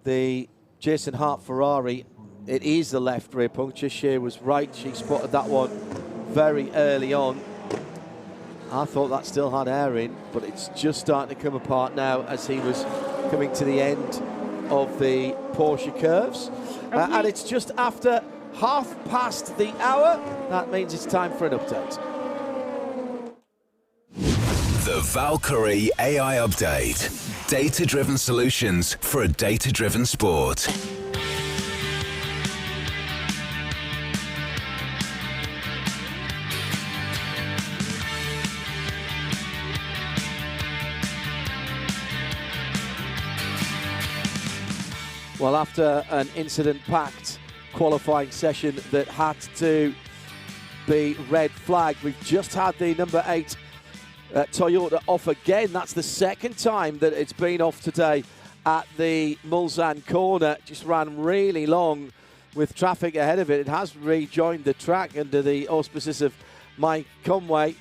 S13: the Jason Hart Ferrari, it is the left rear puncture. Shea was right. She spotted that one very early on. I thought that still had air in, but it's just starting to come apart now as he was coming to the end of the Porsche curves. And it's just after 1:30. That means it's time for an update.
S8: The Valkyrie AI Update. Data-driven solutions for a data-driven sport.
S13: Well, after an incident-packed qualifying session that had to be red flagged, we've just had the number 8 Toyota off again. That's the second time that it's been off today at the Mulsanne corner. Just ran really long with traffic ahead of it. It has rejoined the track under the auspices of Mike Conway.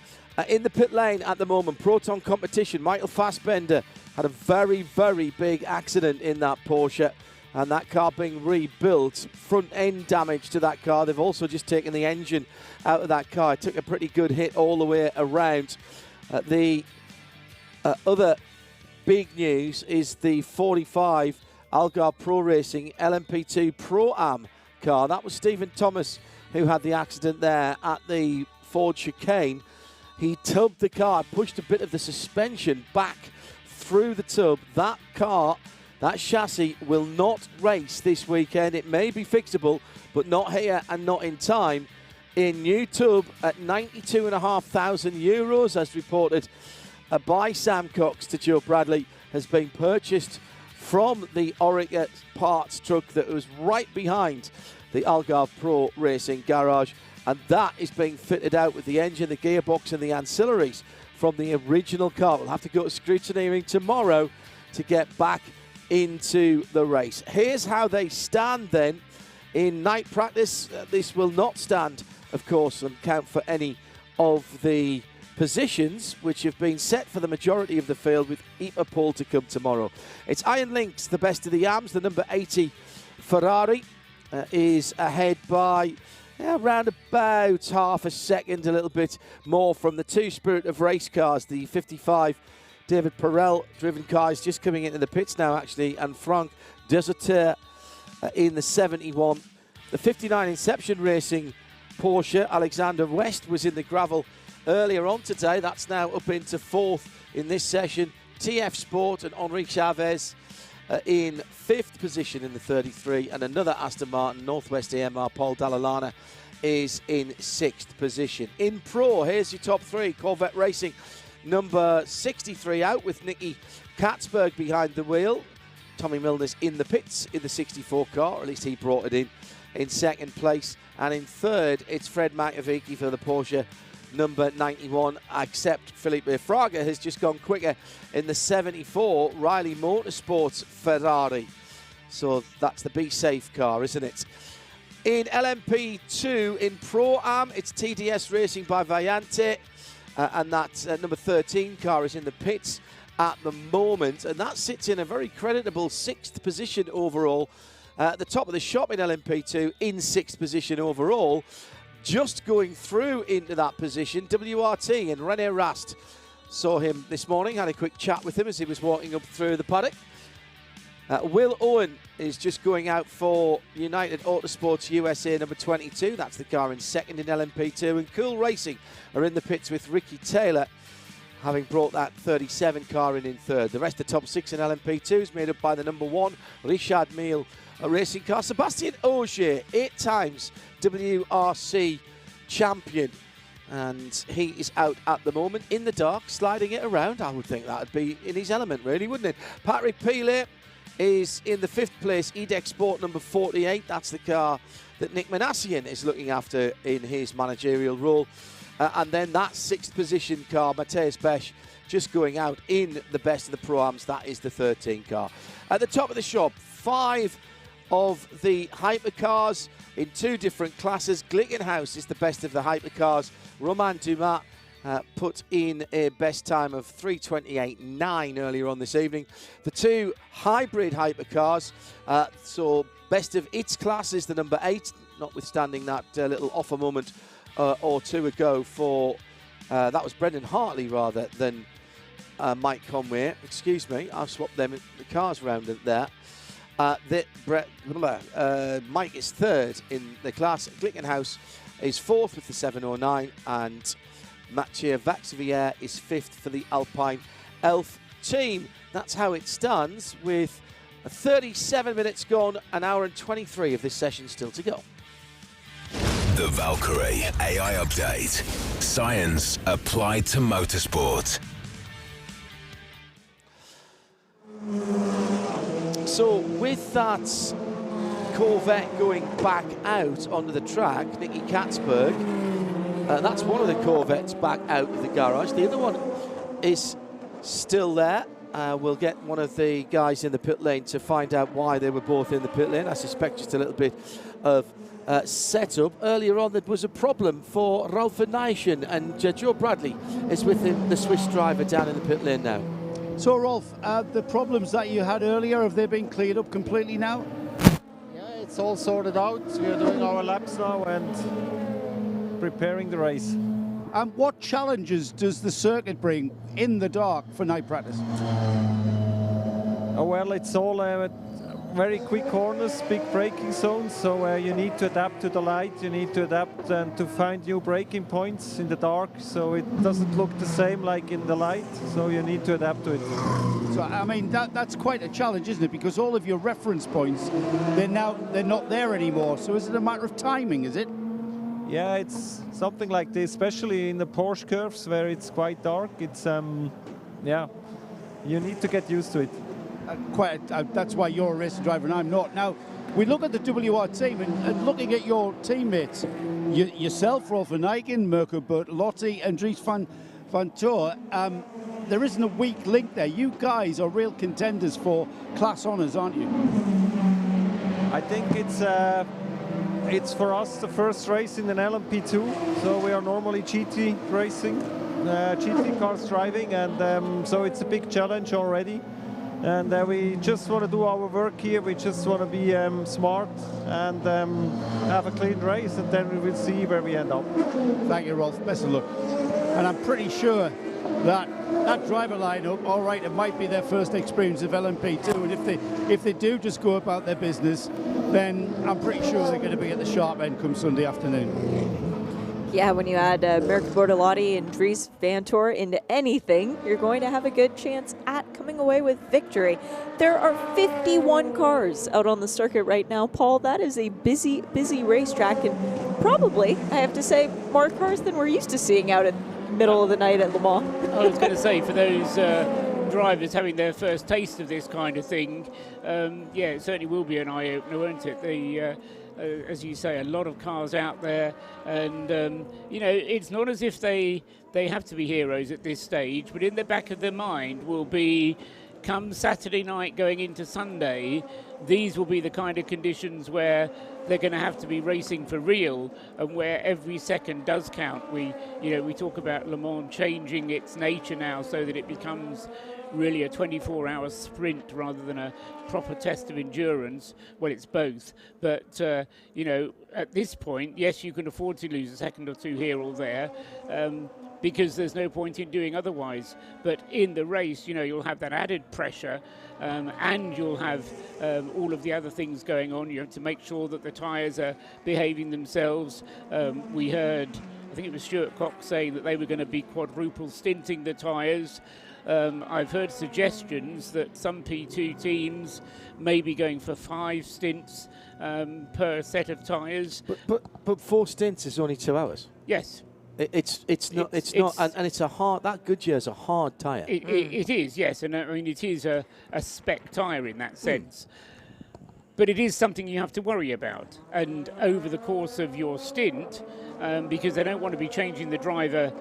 S13: In the pit lane at the moment, Proton Competition, Michael Fassbender had a very, very big accident in that Porsche. And that car being rebuilt, front end damage to that car. They've also just taken the engine out of that car. It took a pretty good hit all the way around. The other big news is the 45 Algarve Pro Racing LMP2 Pro-Am car. That was Stephen Thomas who had the accident there at the Ford chicane. He tubbed the car, pushed a bit of the suspension back through the tub. That car, that chassis will not race this weekend. It may be fixable, but not here and not in time. In new tub at €92,500, as reported by Sam Cox to Joe Bradley, has been purchased from the Orica parts truck that was right behind the Algarve Pro Racing garage. And that is being fitted out with the engine, the gearbox and the ancillaries from the original car. We'll have to go to scrutineering tomorrow to get back into the race. Here's how they stand then in night practice. This will not stand, of course, and count for any of the positions which have been set for the majority of the field, with Ipa Pole to come tomorrow. It's Iron Lynx, the best of the AMs. The number 80 Ferrari is ahead by around about half a second, a little bit more from the two Spirit of Race cars. The 55 David Perel driven car is just coming into the pits now, actually, and Franck Deserteur in the 71. The 59 Inception Racing Porsche, Alexander West, was in the gravel earlier on today. That's now up into 4th in this session. TF Sport and Henri Chavez in 5th position in the 33, and another Aston Martin Northwest AMR Paul Dallalana is in 6th position. In Pro, here's your top 3. Corvette Racing, number 63 out with Nicky Katzberg behind the wheel. Tommy Milner's in the pits in the 64 car, or at least he brought it in 2nd place. And in 3rd, it's Fred Makovici for the Porsche number 91, except Felipe Fraga has just gone quicker in the 74 Riley Motorsports Ferrari. So that's the Be Safe car, isn't it? In LMP2, in Pro-Am, it's TDS Racing by Valiante. And that number 13 car is in the pits at the moment. And that sits in a very creditable 6th position overall. At the top of the shop in LMP2, in 6th position overall. Just going through into that position, WRT and René Rast. Saw him this morning, had a quick chat with him as he was walking up through the paddock. Will Owen is just going out for United Autosports USA number 22. That's the car in 2nd in LMP2. And Cool Racing are in the pits with Ricky Taylor, having brought that 37 car in 3rd. The rest of the top 6 in LMP2 is made up by the number 1, Richard Mille, a racing car. Sebastien Ogier, 8 times WRC champion. And he is out at the moment in the dark, sliding it around. I would think that would be in his element, really, wouldn't it? Patrick Pilet is in the 5th place, EDEX Sport number 48. That's the car that Nick Manassian is looking after in his managerial role. And then that 6th position car, Matthias Besch, just going out in the best of the Pro-Ams. That is the 13 car. At the top of the shop, 5 of the hypercars in 2 different classes. Glickenhaus is the best of the hypercars. Romain Dumas put in a best time of 3:28.9 earlier on this evening. The 2 hybrid hypercars, so best of its class is the number 8, notwithstanding that little off a moment or 2 ago for, that was Brendan Hartley rather than Mike Conway. Excuse me, I've swapped the cars around there. Mike is 3rd in the class. Glickenhaus is 4th with the 709, and Mathieu Vaxivière is 5th for the Alpine Elf team. That's how it stands with 37 minutes gone, an hour and 23 of this session still to go.
S8: The Valkyrie AI Update. Science applied to motorsport.
S13: So with that Corvette going back out onto the track, Nicky Katzberg, that's one of the Corvettes back out of the garage. The other one is still there. We'll get one of the guys in the pit lane to find out why they were both in the pit lane. I suspect just a little bit of setup. Earlier on, there was a problem for Ralph Nation, and Joe Bradley is with him, the Swiss driver, down in the pit lane now.
S4: So, Rolf, the problems that you had earlier, have they been cleared up completely now?
S7: Yeah, it's all sorted out. We are doing our laps now and preparing the race.
S4: And what challenges does the circuit bring in the dark for night practice?
S7: Oh, well, it's all very quick corners, big braking zones, so you need to adapt to the light, you need to adapt and to find new braking points in the dark, so it doesn't look the same like in the light, so you need to adapt to it.
S4: So, I mean, that's quite a challenge, isn't it? Because all of your reference points, they're not there anymore, so is it a matter of timing, is it?
S7: Yeah, it's something like this, especially in the Porsche curves where it's quite dark. It's, yeah, you need to get used to it.
S4: That's why you're a racing driver and I'm not. Now, we look at the WR team and looking at your teammates, yourself, Rolf van Eycken, Mirko Bertolotti, and Dries van Toor, there isn't a weak link there. You guys are real contenders for class honours, aren't you?
S7: I think it's for us the first race in an LMP2, so we are normally GT racing, GT cars driving, and so it's a big challenge already. And we just want to do our work here. We just want to be smart and have a clean race, and then we will see where we end up.
S4: Thank you, Rolf. Best of luck. And I'm pretty sure that driver lineup, all right, it might be their first experience of LMP2, and if they do just go about their business, then I'm pretty sure they're going to be at the sharp end come Sunday afternoon.
S15: Yeah, when you add Mirko Bortolotti and Dries van Toor into anything, you're going to have a good chance at coming away with victory. There are 51 cars out on the circuit right now, Paul. That is a busy, busy racetrack, and probably, I have to say, more cars than we're used to seeing out at middle of the night at Le Mans.
S5: I was going to say, for those drivers having their first taste of this kind of thing, yeah, it certainly will be an eye-opener, won't it? As you say, a lot of cars out there, and you know, it's not as if they have to be heroes at this stage, but in the back of their mind will be, come Saturday night going into Sunday, these will be the kind of conditions where they're going to have to be racing for real, and where every second does count. We talk about Le Mans changing its nature now so that it becomes really a 24-hour sprint rather than a proper test of endurance. Well, it's both, but you know, at this point, yes, you can afford to lose a second or two here or there, because there's no point in doing otherwise. But in the race, you know, you'll have that added pressure, and you'll have all of the other things going on. You have to make sure that the tyres are behaving themselves. We heard, I think it was Stuart Cox saying that they were going to be quadruple stinting the tyres. I've heard suggestions that some P2 teams may be going for 5 stints per set of tyres.
S13: But 4 stints is only 2 hours.
S5: Yes.
S13: It's not, and it's a hard, that Goodyear's a hard tyre.
S5: It is, yes, and I mean, it is a spec tyre in that sense. But it is something you have to worry about. And over the course of your stint, because they don't want to be changing the driver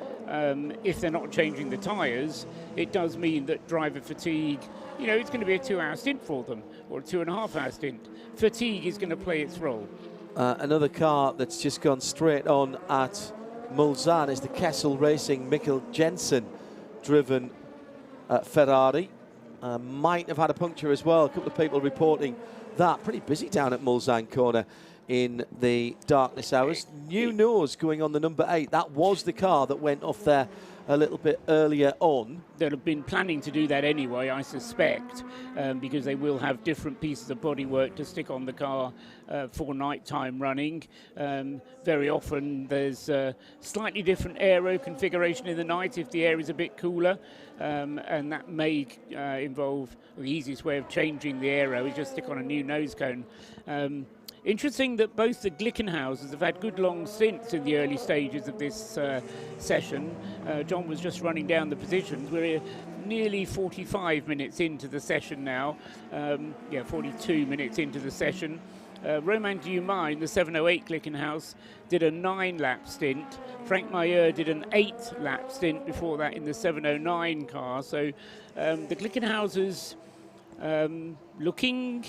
S5: if they're not changing the tyres, it does mean that driver fatigue, it's going to be a 2-hour stint for them, or a 2.5-hour stint. Fatigue is going to play its role.
S13: Another car that's just gone straight on at Mulsanne is the Kessel Racing Mikkel Jensen-driven Ferrari. Might have had a puncture as well. A couple of people reporting that. Pretty busy down at Mulsanne corner in the darkness hours. New nose going on the number 8. That was the car that went off there a little bit earlier on.
S5: They'll have been planning to do that anyway, I suspect, because they will have different pieces of bodywork to stick on the car for nighttime running. Very often there's a slightly different aero configuration in the night if the air is a bit cooler, and that may involve, the easiest way of changing the aero is just stick on a new nose cone. Interesting that both the Glickenhausers have had good long stints in the early stages of this session. John was just running down the positions. We're nearly 45 minutes into the session now. 42 minutes into the session. Romain Dumas in the 708 Glickenhaus did a 9-lap stint. Frank Mayer did an 8-lap stint before that in the 709 car. So the Glickenhausers looking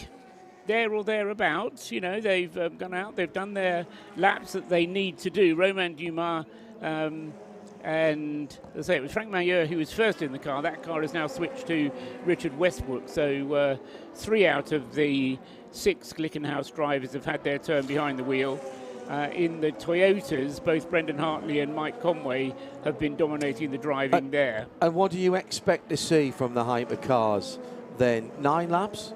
S5: there or thereabouts. They've gone out, they've done their laps that they need to do. Romain Dumas and as I say, it was Frank Mayer who was first in the car. That car has now switched to Richard Westbrook. So 3 out of the 6 Glickenhaus drivers have had their turn behind the wheel. In the Toyotas, both Brendan Hartley and Mike Conway have been dominating the driving there.
S13: And what do you expect to see from the hypercars then? 9 laps?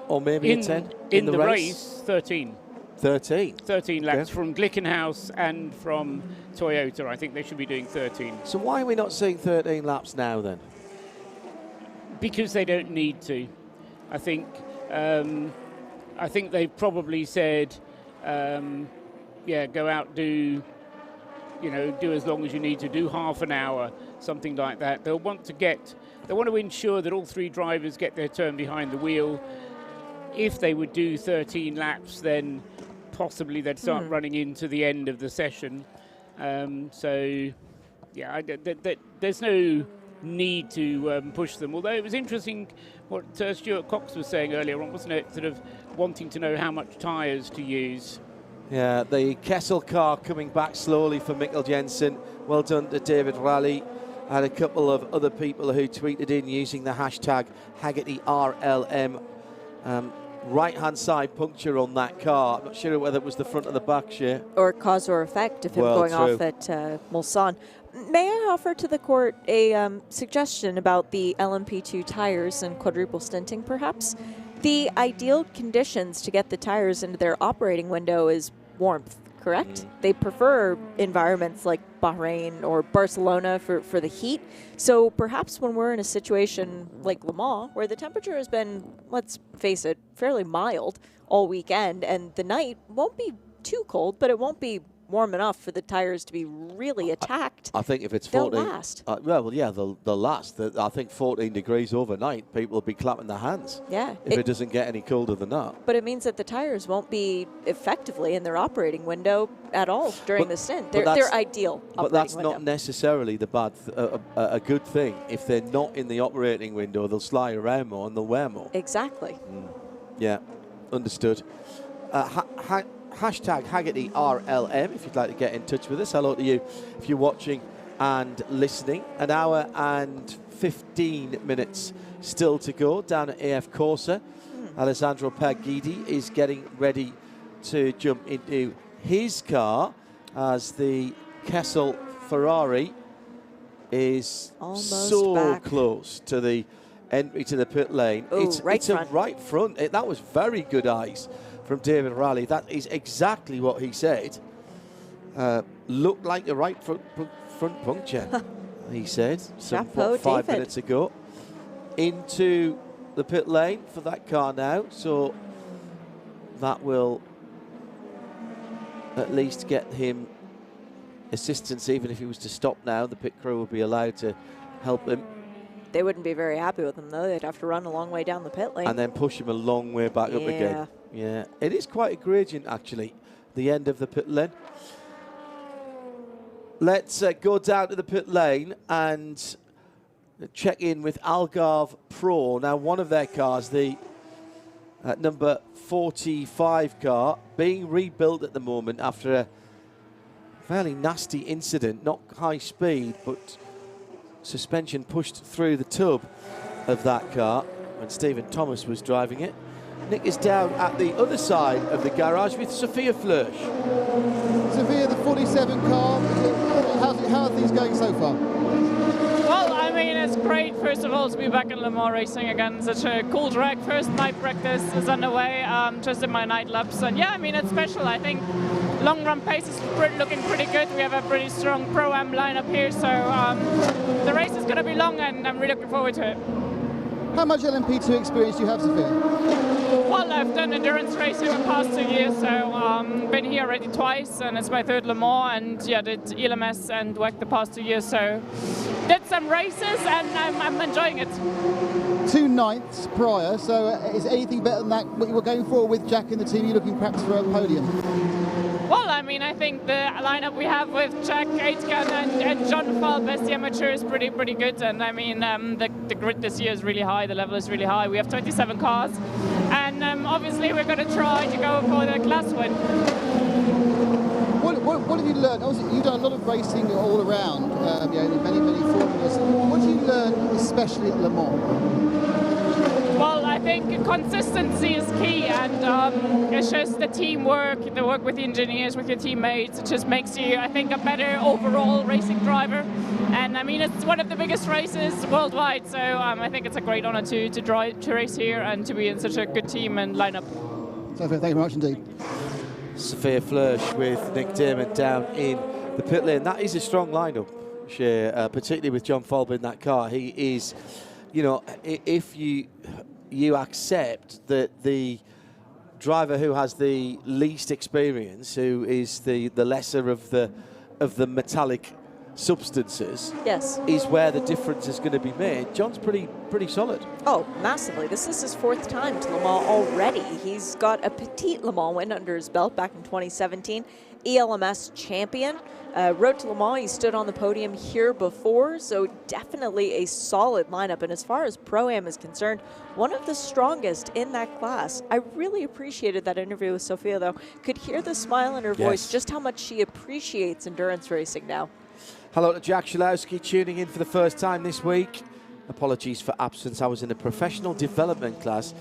S13: Or maybe a 10
S5: in the race? 13.
S13: 13?
S5: 13 laps from Glickenhaus and from Toyota. I think they should be doing 13.
S13: So why are we not seeing 13 laps now then?
S5: Because they don't need to. I think they've probably said, go out, do as long as you need to, do half an hour, something like that. They want to ensure that all 3 drivers get their turn behind the wheel. If they would do 13 laps, then possibly they'd start running into the end of the session. There's no need to push them. Although it was interesting what Stuart Cox was saying earlier on, wasn't it? Sort of wanting to know how much tyres to use.
S13: Yeah, the Kessel car coming back slowly for Mikkel Jensen. Well done to David Rally. I had a couple of other people who tweeted in using the hashtag HagertyRLM. Right-hand side puncture on that car. I'm not sure whether it was the front or the back, Shea.
S15: Or cause or effect of him going off at Mulsanne. May I offer to the court a suggestion about the LMP2 tires and quadruple stinting, perhaps? The ideal conditions to get the tires into their operating window is warmth, correct? They prefer environments like Bahrain or Barcelona for the heat. So perhaps when we're in a situation like Le Mans, where the temperature has been, let's face it, fairly mild all weekend, and the night won't be too cold, but it won't be warm enough for the tires to be really attacked.
S13: I think if it's
S15: they'll
S13: 14,
S15: last.
S13: They'll last. I think 14 degrees overnight, people will be clapping their hands.
S15: Yeah.
S13: If it doesn't get any colder than that.
S15: But it means that the tires won't be effectively in their operating window at all during the stint. They're ideal.
S13: But that's
S15: window.
S13: not necessarily a good thing. If they're not in the operating window, they'll slide around more and they'll wear more.
S15: Exactly.
S13: Yeah, understood. Hashtag HagertyRLM if you'd like to get in touch with us. Hello to you if you're watching and listening. An hour and 15 minutes still to go down at AF Corsa. Alessandro Pagidi is getting ready to jump into his car as the Kessel Ferrari is
S15: almost
S13: so
S15: back.
S13: Close to the entry to the pit lane.
S15: Ooh,
S13: it's
S15: right
S13: a right front. That was very good eyes from David Rally. That is exactly what he said. Looked like a right front puncture, he said.
S15: Chapeau,
S13: 5
S15: David.
S13: minutes ago. Into the pit lane for that car now. So that will at least get him assistance. Even if he was to stop now, the pit crew will be allowed to help him.
S15: They wouldn't be very happy with him, though. They'd have to run a long way down the pit lane.
S13: And then push him a long way back up again. Yeah, it is quite a gradient, actually, the end of the pit lane. Let's go down to the pit lane and check in with Algarve Pro. Now, one of their cars, the number 45 car, being rebuilt at the moment after a fairly nasty incident, not high speed, but suspension pushed through the tub of that car when Stephen Thomas was driving it. Nick is down at the other side of the garage with Sophia Flörsch.
S2: Sophia, the 47 car, how are things going so far?
S9: Well, I mean, it's great, first of all, to be back in Le Mans racing again. Such a cool track. First night practice is underway, just in my night laps. And yeah, I mean, it's special. I think long run pace is looking pretty good. We have a pretty strong Pro-Am lineup here, so the race is going to be long, and I'm really looking forward to it.
S2: How much LMP2 experience do you have, Sophia?
S9: Well, I've done endurance racing the past 2 years, so been here already twice, and it's my third Le Mans, and yeah, did ELMS and WEC the past 2 years, so did some races, and I'm enjoying it.
S2: 2 ninths prior, so is anything better than that what you were going for with Jack in the team? You're looking perhaps for a podium?
S9: Well, I mean, I think the lineup we have with Jack Aitken and John Falb as the amateur is pretty good. And I mean, the grid this year is really high. The level is really high. We have 27 cars, and obviously we're going to try to go for the class win.
S2: What have you learned? Obviously, you've done a lot of racing all around, many formulas. What did you learn, especially at Le Mans?
S9: Well, I think consistency is key, and it's just the teamwork, the work with the engineers, with your teammates. It just makes you, I think, a better overall racing driver. And I mean, it's one of the biggest races worldwide, so I think it's a great honor to race here and to be in such a good team and lineup.
S2: Sophia, thank you very much indeed.
S13: Sophia Flörsch with Nick Damon down in the pit lane. That is a strong lineup, Shea, particularly with John Falb in that car. He is, you know, if you accept that the driver who has the least experience, who is the lesser of the metallic substances,
S15: yes,
S13: is where the difference is going to be made. John's pretty solid.
S15: Oh, massively. This is his 4th time to Le Mans already. He's got a Petite Le Mans win under his belt back in 2017. ELMS champion. Road to Le Mans, he stood on the podium here before, so definitely a solid lineup. And as far as Pro-Am is concerned, one of the strongest in that class. I really appreciated that interview with Sophia, though. Could hear the smile in her voice, just how much she appreciates endurance racing now.
S13: Hello to Jack Szalowski tuning in for the first time this week. Apologies for absence. I was in a professional development class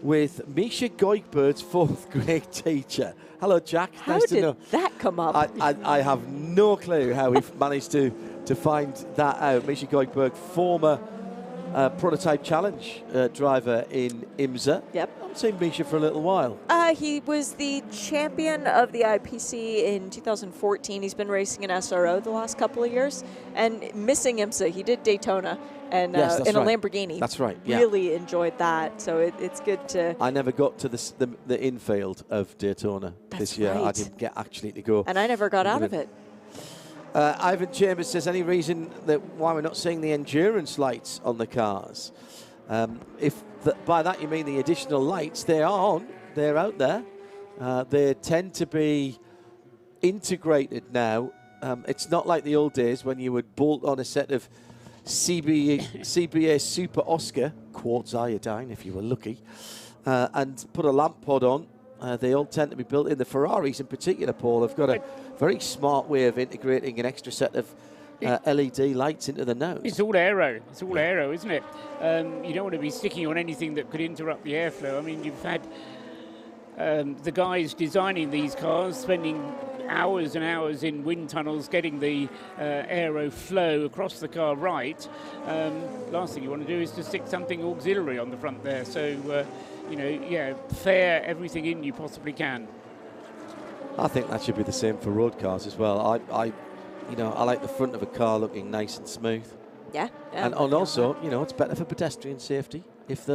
S13: with Misha Goikbert's 4th grade teacher. Hello, Jack.
S15: How
S13: nice
S15: did
S13: to know.
S15: that come up?
S13: I have no clue how we've managed to find that out. Misha Goikbert, former prototype challenge driver in IMSA.
S15: Yep.
S13: I haven't seen Misha for a little while.
S15: He was the champion of the IPC in 2014. He's been racing in SRO the last couple of years. And missing IMSA, he did Daytona and
S13: yes,
S15: in a
S13: right.
S15: Lamborghini.
S13: That's right, yeah.
S15: Really enjoyed that, so it's good to...
S13: I never got to the infield of Daytona this year.
S15: Right.
S13: I didn't get actually to go.
S15: And I never got out of it.
S13: Ivan Chambers says, any reason that why we're not seeing the endurance lights on the cars? By that you mean the additional lights, they are on, they're out there. They tend to be integrated now. It's not like the old days when you would bolt on a set of CBA Super Oscar, quartz iodine if you were lucky, and put a lamp pod on. They all tend to be built in. The Ferraris in particular, Paul, have got a very smart way of integrating an extra set of LED lights into the nose.
S5: It's all aero. It's all aero, isn't it? You don't want to be sticking on anything that could interrupt the airflow. I mean, you've had the guys designing these cars spending hours and hours in wind tunnels getting the aero flow across the car right. Last thing you want to do is to stick something auxiliary on the front there. So, fair everything in you possibly can.
S13: I think that should be the same for road cars as well. I like the front of a car looking nice and smooth.
S15: Yeah.
S13: And also, it's better for pedestrian safety if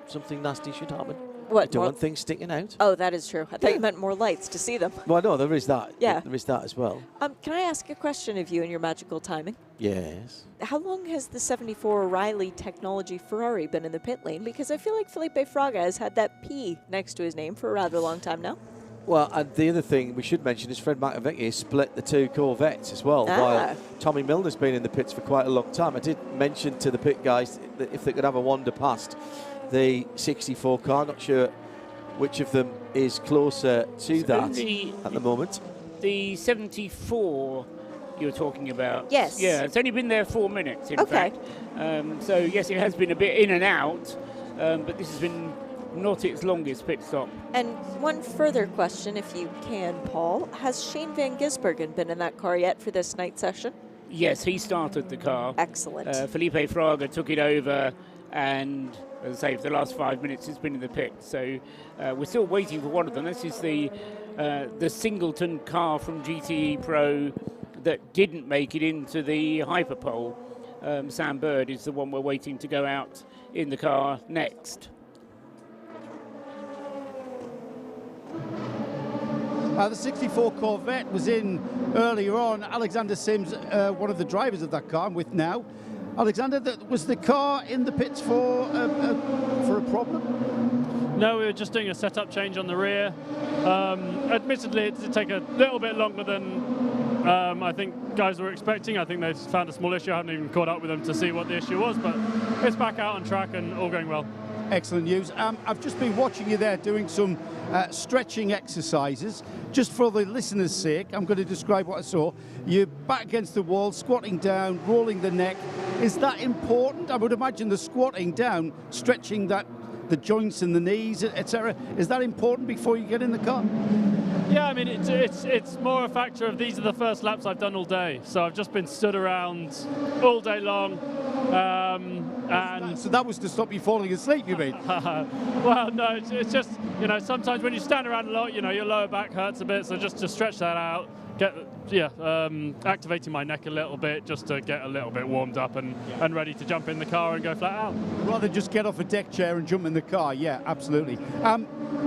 S13: something nasty should happen.
S15: What?
S13: You don't want things sticking out.
S15: Oh, that is true. I thought you meant more lights to see them.
S13: Well, no, there is that.
S15: Yeah.
S13: There is that as well.
S15: Can I ask a question of you and your magical timing?
S13: Yes.
S15: How long has the 74 O'Reilly technology Ferrari been in the pit lane? Because I feel like Felipe Fraga has had that P next to his name for a rather long time now.
S13: Well, and the other thing we should mention is Fred McAvecchi split the 2 Corvettes as well, while Tommy Milner's been in the pits for quite a long time. I did mention to the pit guys that if they could have a wander past the 64 car, not sure which of them is closer to that at the moment.
S5: The 74 you're talking about.
S15: Yes.
S5: Yeah, it's only been there 4 minutes, in fact. So, yes, it has been a bit in and out, but this has been not its longest pit stop.
S15: And one further question, if you can, Paul. Has Shane Van Gisbergen been in that car yet for this night session?
S5: Yes, he started the car.
S15: Excellent.
S5: Felipe Fraga took it over, and as I say, for the last 5 minutes it's been in the pit. So we're still waiting for one of them. This is the Singleton car from GTE Pro that didn't make it into the Hyperpole. Sam Bird is the one we're waiting to go out in the car next.
S4: The 64 Corvette was in earlier on. Alexander Sims, one of the drivers of that car, I'm with now. Alexander, was the car in the pits for a problem?
S1: No, we were just doing a setup change on the rear. Admittedly, it did take a little bit longer than I think guys were expecting. I think they found a small issue. I haven't even caught up with them to see what the issue was, but it's back out on track and all going well.
S4: Excellent news. I've just been watching you there doing some stretching exercises. Just for the listeners' sake, I'm going to describe what I saw. You're back against the wall, squatting down, rolling the neck. Is that important? I would imagine the squatting down, stretching the joints in the knees, etc. Is that important before you get in the car?
S1: Yeah, I mean, it's more a factor of these are the first laps I've done all day. So I've just been stood around all day long.
S4: So that was to stop you falling asleep, you mean?
S1: Well, no, it's just, sometimes when you stand around a lot, your lower back hurts a bit. So just to stretch that out, activating my neck a little bit just to get a little bit warmed up and ready to jump in the car and go flat out.
S4: Rather just get off a deck chair and jump in the car, yeah, absolutely.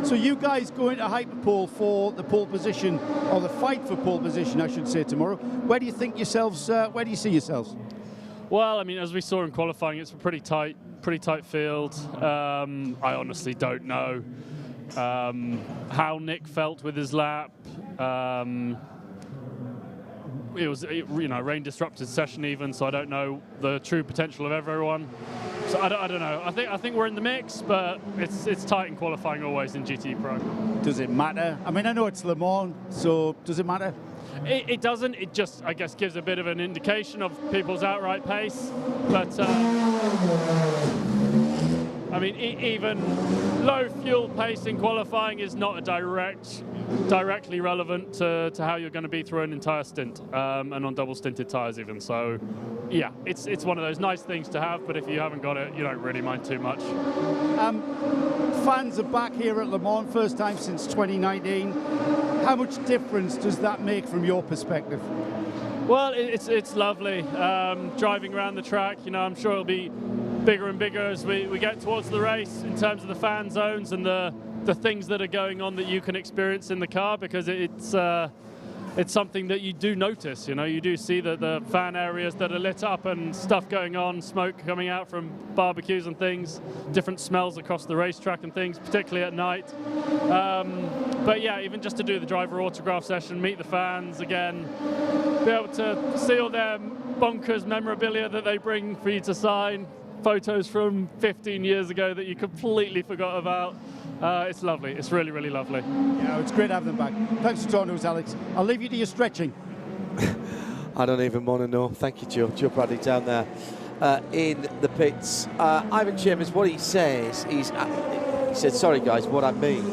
S4: So you guys go into Hyperpole for the pole position, or the fight for pole position, I should say, tomorrow. Where do you think yourselves, where do you see yourselves?
S1: Well, I mean, as we saw in qualifying, it's a pretty tight field. I honestly don't know how Nick felt with his lap. It was, rain disrupted session even, so I don't know the true potential of everyone. So I don't know. I think we're in the mix, but it's tight in qualifying always in GT Pro.
S4: Does it matter? I mean, I know it's Le Mans, so does it matter?
S1: It doesn't. It just, I guess, gives a bit of an indication of people's outright pace. But I mean, even low fuel pace in qualifying is not directly relevant to how you're going to be through an entire stint, and on double stinted tyres even. So, yeah, it's one of those nice things to have, but if you haven't got it, you don't really mind too much.
S4: Fans are back here at Le Mans, first time since 2019. How much difference does that make from your perspective?
S1: Well, it's lovely. Driving around the track, I'm sure it'll be bigger and bigger as we get towards the race in terms of the fan zones and the things that are going on that you can experience in the car, because it's something that you do notice. You do see that the fan areas that are lit up and stuff going on, smoke coming out from barbecues and things, different smells across the racetrack and things, particularly at night. But yeah, even just to do the driver autograph session, meet the fans again, be able to see all their bonkers memorabilia that they bring for you to sign, photos from 15 years ago that you completely forgot about. It's lovely. It's really, really lovely.
S4: Yeah, it's great having them back. Thanks for talking to us, Alex. I'll leave you to your stretching.
S13: I don't even want to know. Thank you, Joe. Joe Bradley down there in the pits. Ivan Chambers, what he says, he said, sorry guys, what I mean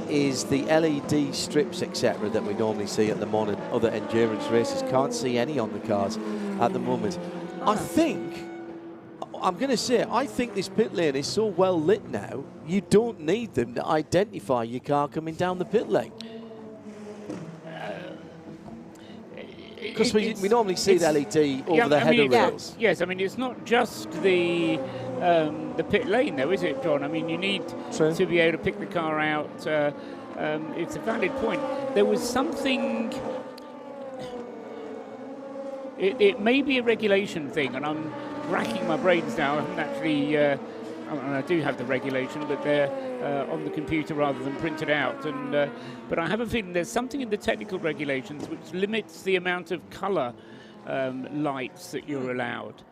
S13: is the LED strips, etc., that we normally see at the Mon and other endurance races. Can't see any on the cars at the moment. I think this pit lane is so well lit now, you don't need them to identify your car coming down the pit lane. Because we normally see the LED over the header rails.
S5: Yes, I mean, it's not just the pit lane, though, is it, John? I mean, you need to be able to pick the car out. It's a valid point. There was something it may be a regulation thing, and I'm racking my brains now. I haven't actually, I do have the regulation, but they're on the computer rather than printed out. And but I have a feeling there's something in the technical regulations which limits the amount of colour lights that you're allowed.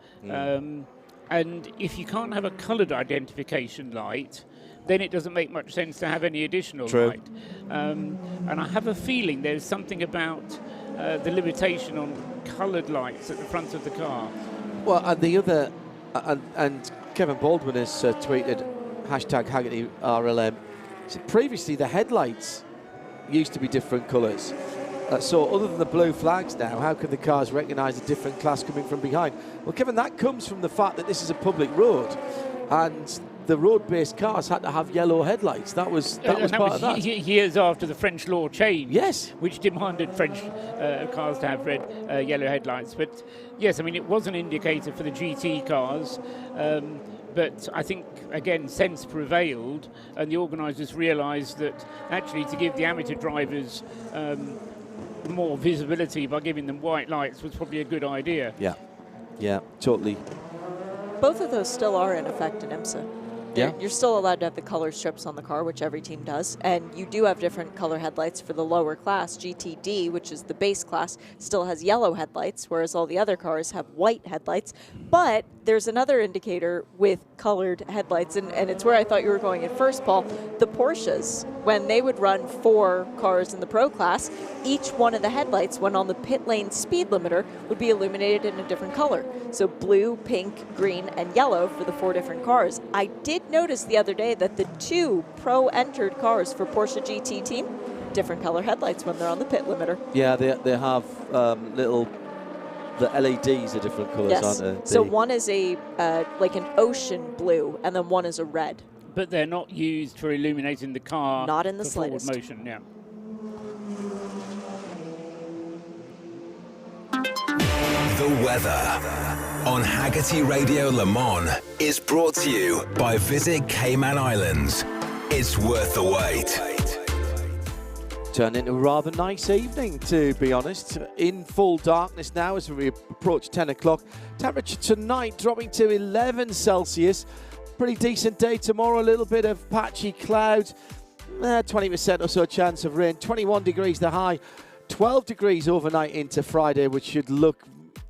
S5: And if you can't have a coloured identification light, then it doesn't make much sense to have any additional light. And I have a feeling there's something about the limitation on coloured lights at the front of the car.
S13: Well, and the other, and Kevin Baldwin has tweeted, hashtag Hagerty RLM, said previously the headlights used to be different colours. So other than the blue flags now, how can the cars recognise a different class coming from behind? Well, Kevin, that comes from the fact that this is a public road, and the road-based cars had to have yellow headlights. That was part of that.
S5: Years after the French law changed,
S13: yes,
S5: which demanded French cars to have yellow headlights. But yes, I mean, it was an indicator for the GT cars. But I think, again, sense prevailed, and the organisers realised that actually to give the amateur drivers more visibility by giving them white lights was probably a good idea.
S13: Yeah, totally.
S15: Both of those still are in effect in IMSA.
S13: Yeah.
S15: You're still allowed to have the color strips on the car, which every team does, and you do have different color headlights for the lower class. GTD, which is the base class, still has yellow headlights, whereas all the other cars have white headlights. But there's another indicator with colored headlights, and it's where I thought you were going at first, Paul. The Porsches, when they would run 4 cars in the pro class, each one of the headlights, when on the pit lane speed limiter, would be illuminated in a different color. So blue, pink, green, and yellow for the 4 different cars. I did notice the other day that the 2 pro-entered cars for Porsche GT team, different color headlights when they're on the pit limiter.
S13: Yeah, they have the LEDs are different colours, aren't they?
S15: So one is a like an ocean blue, and then one is a red.
S5: But they're not used for illuminating the car.
S15: Not in the
S5: for
S15: slightest.
S5: Forward motion, yeah.
S8: The weather on Hagerty Radio Le Mans is brought to you by Visit Cayman Islands. It's worth the wait.
S13: Turned into a rather nice evening, to be honest. In full darkness now as we approach 10 o'clock. Temperature tonight dropping to 11 Celsius. Pretty decent day tomorrow. A little bit of patchy cloud. 20% or so chance of rain. 21 degrees the high. 12 degrees overnight into Friday, which should look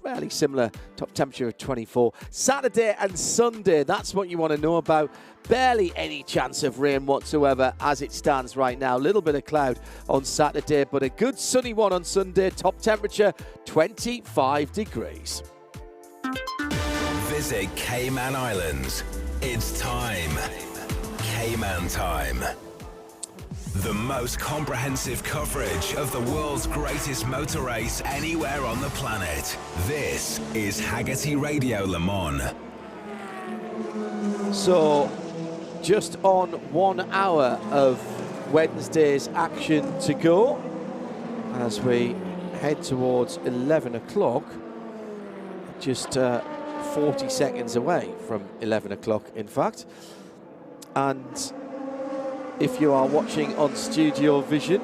S13: fairly similar. Top temperature of 24. Saturday and Sunday, that's what you want to know about. Barely any chance of rain whatsoever as it stands right now. A little bit of cloud on Saturday, but a good sunny one on Sunday. Top temperature 25 degrees.
S8: Visit Cayman Islands. It's time. Cayman time. The most comprehensive coverage of the world's greatest motor race anywhere on the planet. This is Hagerty Radio Le Mans.
S13: So, just on 1 hour of Wednesday's action to go as we head towards 11 o'clock. Just 40 seconds away from 11 o'clock, in fact. And if you are watching on Studiovision,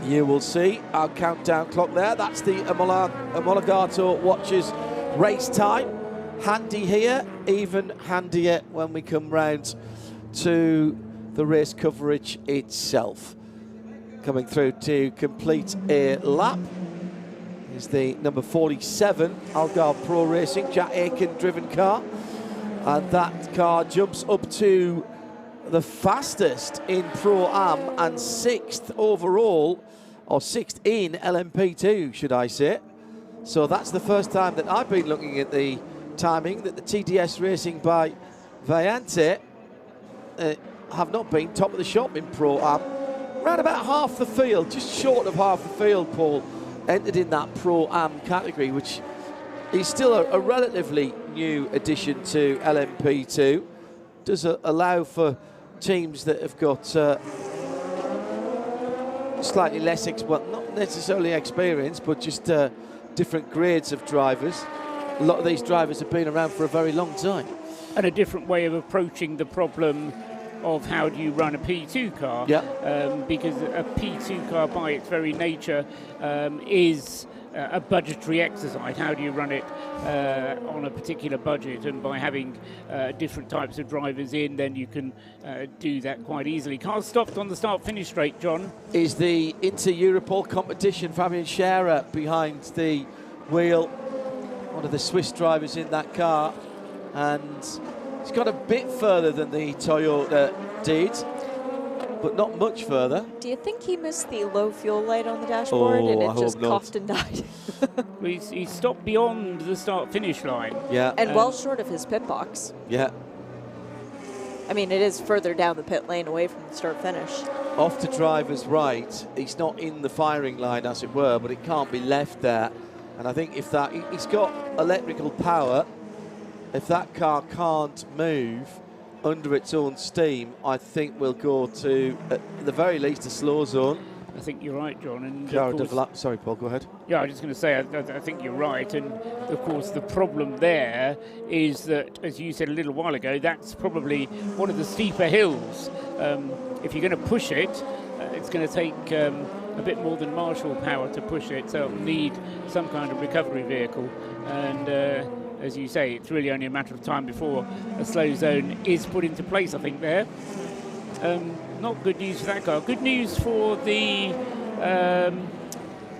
S13: you will see our countdown clock there. That's the Homologato Watches race time. Handy here, even handier when we come round to the race coverage itself. Coming through to complete a lap is the number 47 Algarve Pro Racing, Jack Aiken driven car. And that car jumps up to the fastest in Pro-Am and 6th overall, or 6th in LMP2, should I say. So that's the first time that I've been looking at the timing that the TDS Racing by Valiante have not been top of the shop in Pro-Am. Around about half the field, just short of half the field, Paul, entered in that Pro-Am category, which is still a relatively new addition to LMP2. Does allow for teams that have got slightly less, well, not necessarily experience, but just different grades of drivers. A lot of these drivers have been around for a very long time.
S5: And a different way of approaching the problem of how do you run a P2 car. Because a P2 car by its very nature is a budgetary exercise. How do you run it on a particular budget? And by having different types of drivers in, then you can do that quite easily. Car stopped on the start-finish straight, John.
S13: Is the Inter-Europol competition. Fabian Scherer behind the wheel, one of the Swiss drivers in that car, and he's got a bit further than the Toyota did, but not much further.
S15: Do you think he missed the low fuel light on the dashboard and it just coughed and died?
S5: He stopped beyond the start-finish line.
S13: Yeah.
S15: And well short of his pit box.
S13: Yeah.
S15: I mean, it is further down the pit lane away from the start-finish.
S13: Off the driver's right, he's not in the firing line, as it were, but it can't be left there. And I think if that, he's got electrical power. If that car can't move under its own steam, I think we'll go to, at the very least, a slow zone.
S5: I think you're right, John. And
S13: sorry, Paul, go ahead.
S5: Yeah, I was just going to say, I think you're right. And, of course, the problem there is that, as you said a little while ago, that's probably one of the steeper hills. If you're going to push it, it's going to take a bit more than marshal power to push it, so it'll need some kind of recovery vehicle. And as you say, it's really only a matter of time before a slow zone is put into place, I think, there. Not good news for that car. Good news for the,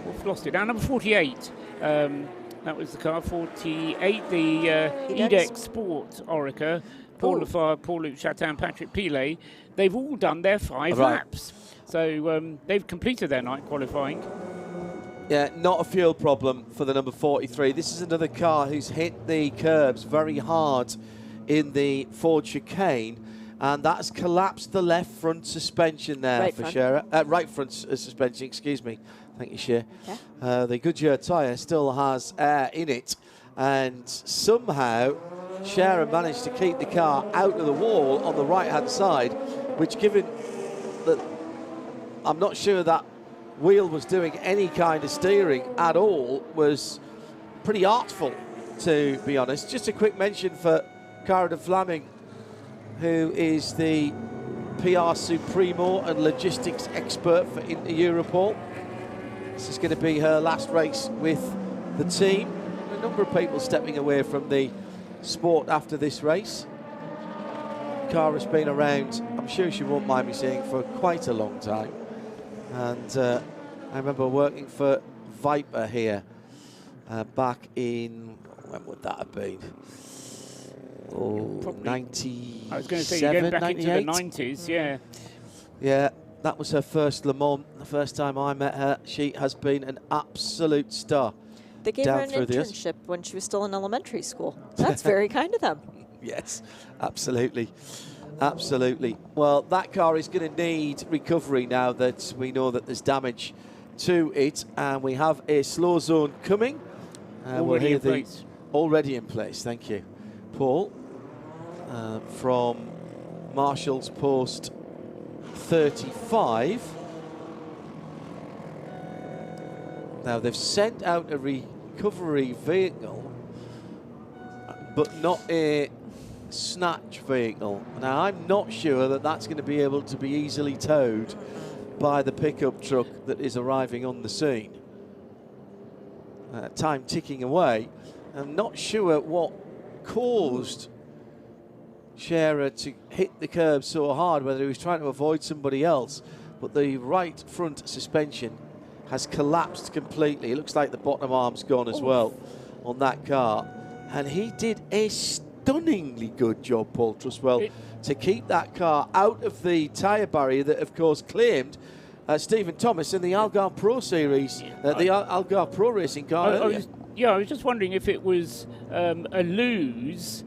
S5: we've lost it now, number 48. That was the car, 48, the EDEX Sport Orica, Paul Lefar, Paul-Luc Chatin, Patrick Pilet. They've all done their 5 laps. So they've completed their night qualifying.
S13: Yeah, not a fuel problem for the number 43. This is another car who's hit the curbs very hard in the Ford chicane, and that's collapsed the left front suspension there for Scherer. Right front suspension, excuse me. Thank you, Scherer. Yeah. The Goodyear tyre still has air in it, and somehow Scherer managed to keep the car out of the wall on the right-hand side, which, given that I'm not sure that wheel was doing any kind of steering at all, was pretty artful, to be honest. Just a quick mention for Cara de Vlaming, who is the PR Supremo and logistics expert for Inter-Europol. This is going to be her last race with the team. A number of people stepping away from the sport after this race. Cara's been around, I'm sure she won't mind me saying, for quite a long time. And I remember working for Viper here back in, when would that have been? Oh, 90.
S5: I was going to say, you're going back 98? Into the 90s, yeah.
S13: Yeah, that was her first Le Mans. The first time I met her, she has been an absolute star.
S15: They gave her an internship when she was still in elementary school. That's very kind of them.
S13: Yes, absolutely. Absolutely. Well, that car is going to need recovery now that we know that there's damage to it, and we have a slow zone coming.
S5: Already in place.
S13: Already in place, thank you, Paul. From Marshall's post 35. Now, they've sent out a recovery vehicle, but not a snatch vehicle. Now, I'm not sure that that's going to be able to be easily towed by the pickup truck that is arriving on the scene. Time ticking away. I'm not sure what caused Scherer to hit the curb so hard, whether he was trying to avoid somebody else, but the right front suspension has collapsed completely. It looks like the bottom arm's gone as well on that car. And he did a stunningly good job, Paul Truswell, to keep that car out of the tyre barrier that, of course, claimed Stephen Thomas in the Algarve Pro Series, the Algarve Pro Racing car earlier.
S5: I was just wondering if it was a lose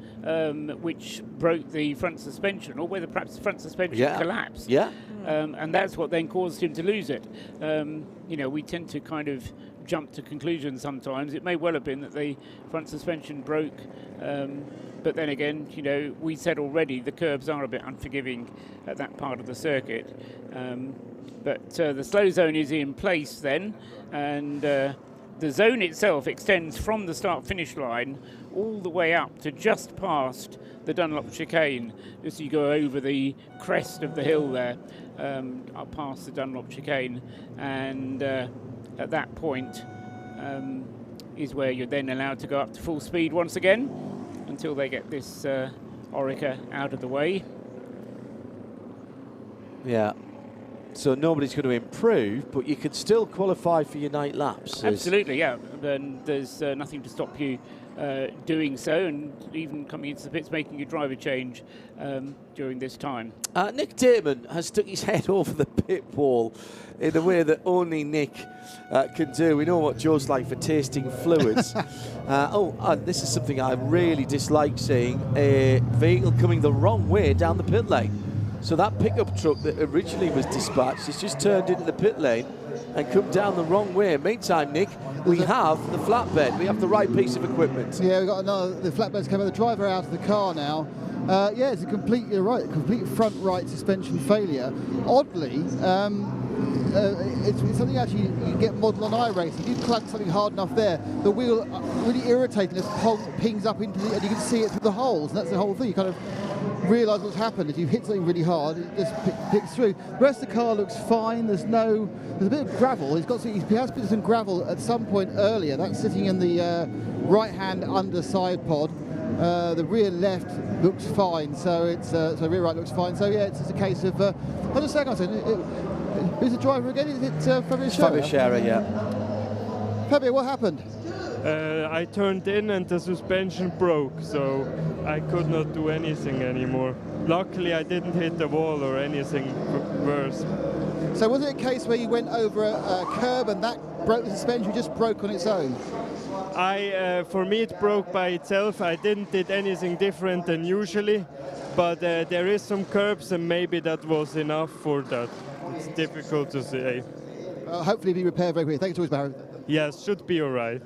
S5: which broke the front suspension, or whether perhaps the front suspension collapsed.
S13: Yeah.
S5: And that's what then caused him to lose it. You know, we tend to kind of jump to conclusions sometimes. It may well have been that the front suspension broke, but then again, you know, we said already the curbs are a bit unforgiving at that part of the circuit. But the slow zone is in place then, and the zone itself extends from the start-finish line all the way up to just past the Dunlop chicane. As you go over the crest of the hill there, up past the Dunlop chicane, and at that point is where you're then allowed to go up to full speed once again until they get this Orica out of the way.
S13: Yeah. So nobody's going to improve, but you can still qualify for your night laps.
S5: Absolutely, yeah. Then there's nothing to stop you doing so, and even coming into the pits, making a driver change during this time.
S13: Nick Damon has stuck his head over the pit wall in a way that only Nick can do. We know what Joe's like for tasting fluids. And this is something I really dislike seeing, a vehicle coming the wrong way down the pit lane. So that pickup truck that originally was dispatched has just turned into the pit lane and come down the wrong way. Meantime, Nick, we have the flatbed. We have the right piece of equipment.
S2: Yeah, we've got another. The flatbed's coming. The driver out of the car now. Yeah, it's a complete front right suspension failure. Oddly, it's something actually you get model on iRacing. If you clunk something hard enough there, the wheel really irritating. This pings up into the, and you can see it through the holes. And that's the whole thing. You kind of realise what's happened. If you hit something really hard, it just picks through. The rest of the car looks fine. There's a bit of gravel. He has put some gravel at some point earlier. That's sitting in the right-hand underside pod. The rear left looks fine, so so rear right looks fine. So yeah, it's just a case of. I'll just say, who's the driver again? Is it Fabio Scherer?
S13: Fabio Scherer, yeah.
S2: Fabio, what happened?
S12: I turned in and the suspension broke, so I could not do anything anymore. Luckily, I didn't hit the wall or anything worse.
S2: So was it a case where you went over a curb and that broke the suspension, just broke on its own?
S12: For me, it broke by itself. I didn't did anything different than usually, but there is some curbs, and maybe that was enough for that. It's difficult to say.
S2: Hopefully, be repaired very quickly. Thanks, always, Barry.
S12: Yes, should be all right.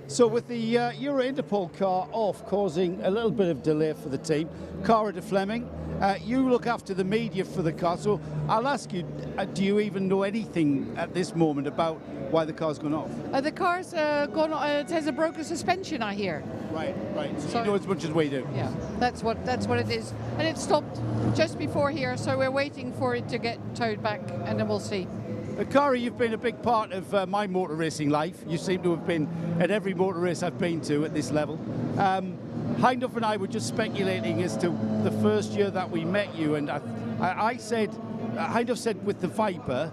S4: So with the Euro Interpol car off, causing a little bit of delay for the team, Cara de Fleming, you look after the media for the car, so I'll ask you, do you even know anything at this moment about why the car's gone off?
S22: The car's gone. It has a broken suspension, I hear.
S4: Right. So you know as much as we do.
S22: Yeah, that's what it is, and it stopped just before here, so we're waiting for it to get towed back, and then we'll see.
S4: Cara, you've been a big part of my motor racing life. You seem to have been at every motor race I've been to at this level. Heinduff and I were just speculating as to the first year that we met you, and I said, Heinduff said with the Viper,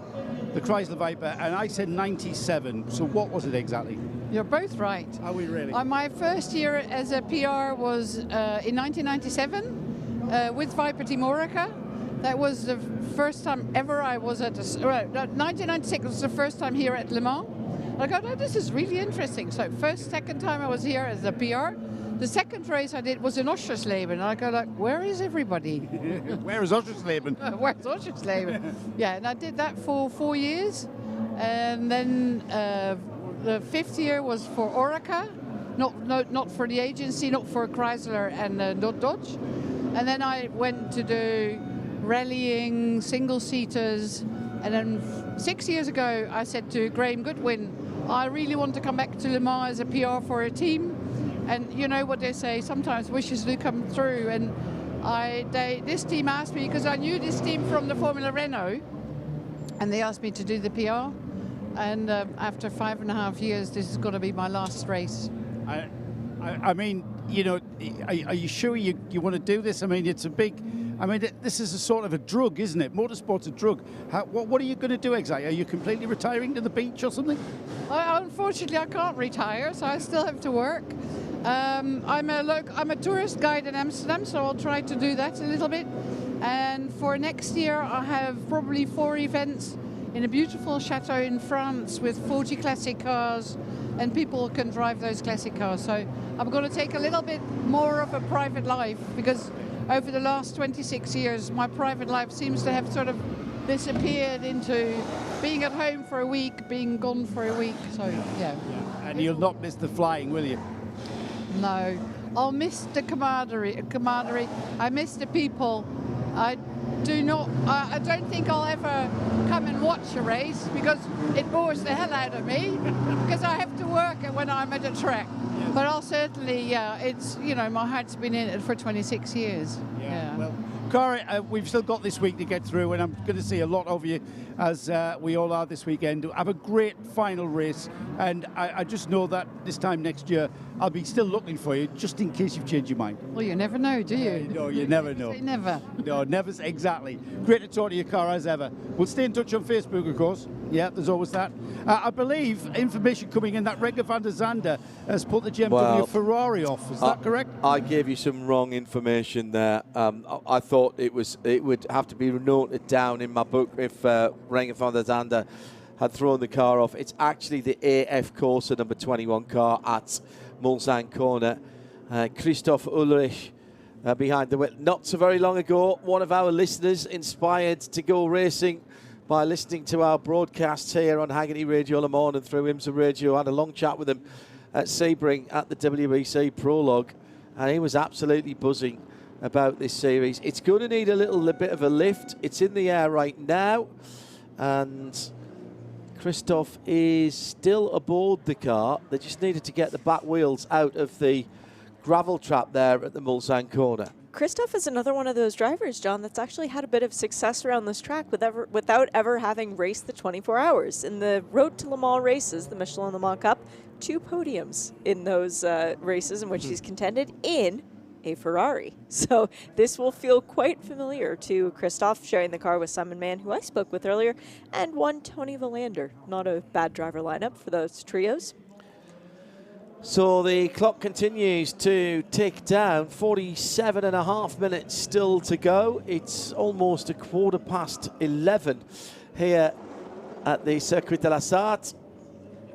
S4: the Chrysler Viper, and I said 97. So what was it exactly?
S22: You're both right.
S4: Are we really?
S22: My first year as a PR was in 1997 with Viper Team Orica. That was the first time ever I was at 1996 was the first time here at Le Mans. I go, this is really interesting. So second time I was here as a PR. The second race I did was in Oschersleben. And I go where is everybody?
S4: Where is Oschersleben?
S22: Where's Oschersleben? Yeah, and I did that for 4 years. And then the fifth year was for Orica, not for the agency, not for Chrysler and not Dodge. And then I went to do rallying, single-seaters, and then 6 years ago I said to Graham Goodwin, I really want to come back to Le Mans as a PR for a team, and you know what they say, sometimes wishes do come through, and this team asked me, because I knew this team from the Formula Renault, and they asked me to do the PR, and after 5.5 years this is going to be my last race.
S4: I mean, you know, are you sure you want to do this? I mean, it's a big... this is a sort of a drug, isn't it? Motorsport's a drug. What are you going to do exactly? Are you completely retiring to the beach or something?
S22: Unfortunately, I can't retire, so I still have to work. I'm a tourist guide in Amsterdam, so I'll try to do that a little bit. And for next year, I have probably 4 events in a beautiful chateau in France with 40 classic cars, and people can drive those classic cars. So I'm going to take a little bit more of a private life, because over the last 26 years, my private life seems to have sort of disappeared into being at home for a week, being gone for a week. So, yeah.
S4: And you'll not miss the flying, will you?
S22: No. I'll miss the camaraderie. I miss the people. I don't think I'll ever come and watch a race because it bores the hell out of me because I have to work when I'm at a track. But I'll certainly, it's, my heart's been in it for 26 years. Yeah.
S4: Well, Cara, we've still got this week to get through, and I'm going to see a lot of you, as we all are this weekend. Have a great final race, and I just know that this time next year, I'll be still looking for you, just in case you've changed your mind.
S22: Well, you never know, do you?
S4: No, you never know.
S22: Say never.
S4: No, never, exactly. Great to talk to you, Cara, as ever. We'll stay in touch on Facebook, of course. Yeah, there's always that. I believe information coming in that Renger van der Zande has put the GMW Ferrari off. Is that correct?
S13: I gave you some wrong information there. I thought it would have to be noted down in my book if Renger van der Zande had thrown the car off. It's actually the AF Corsa number 21 car at Mulsanne Corner. Christoph Ulrich behind the wheel. Not so very long ago, one of our listeners inspired to go racing by listening to our broadcasts here on Hagerty Radio Le Mans and through IMSA Radio. I had a long chat with him at Sebring at the WEC Prologue, and he was absolutely buzzing about this series. It's going to need a little bit of a lift. It's in the air right now, and Christoph is still aboard the car. They just needed to get the back wheels out of the gravel trap there at the Mulsanne Corner.
S15: Christoph is another one of those drivers, John, that's actually had a bit of success around this track without ever having raced the 24 hours. In the Road to Le Mans races, the Michelin Le Mans Cup, 2 podiums in those races in which he's contended in a Ferrari. So this will feel quite familiar to Christoph, sharing the car with Simon Mann, who I spoke with earlier, and one Tony Valander. Not a bad driver lineup for those trios.
S13: So the clock continues to tick down. 47.5 minutes still to go. It's almost 11:15 here at the Circuit de la Sarthe,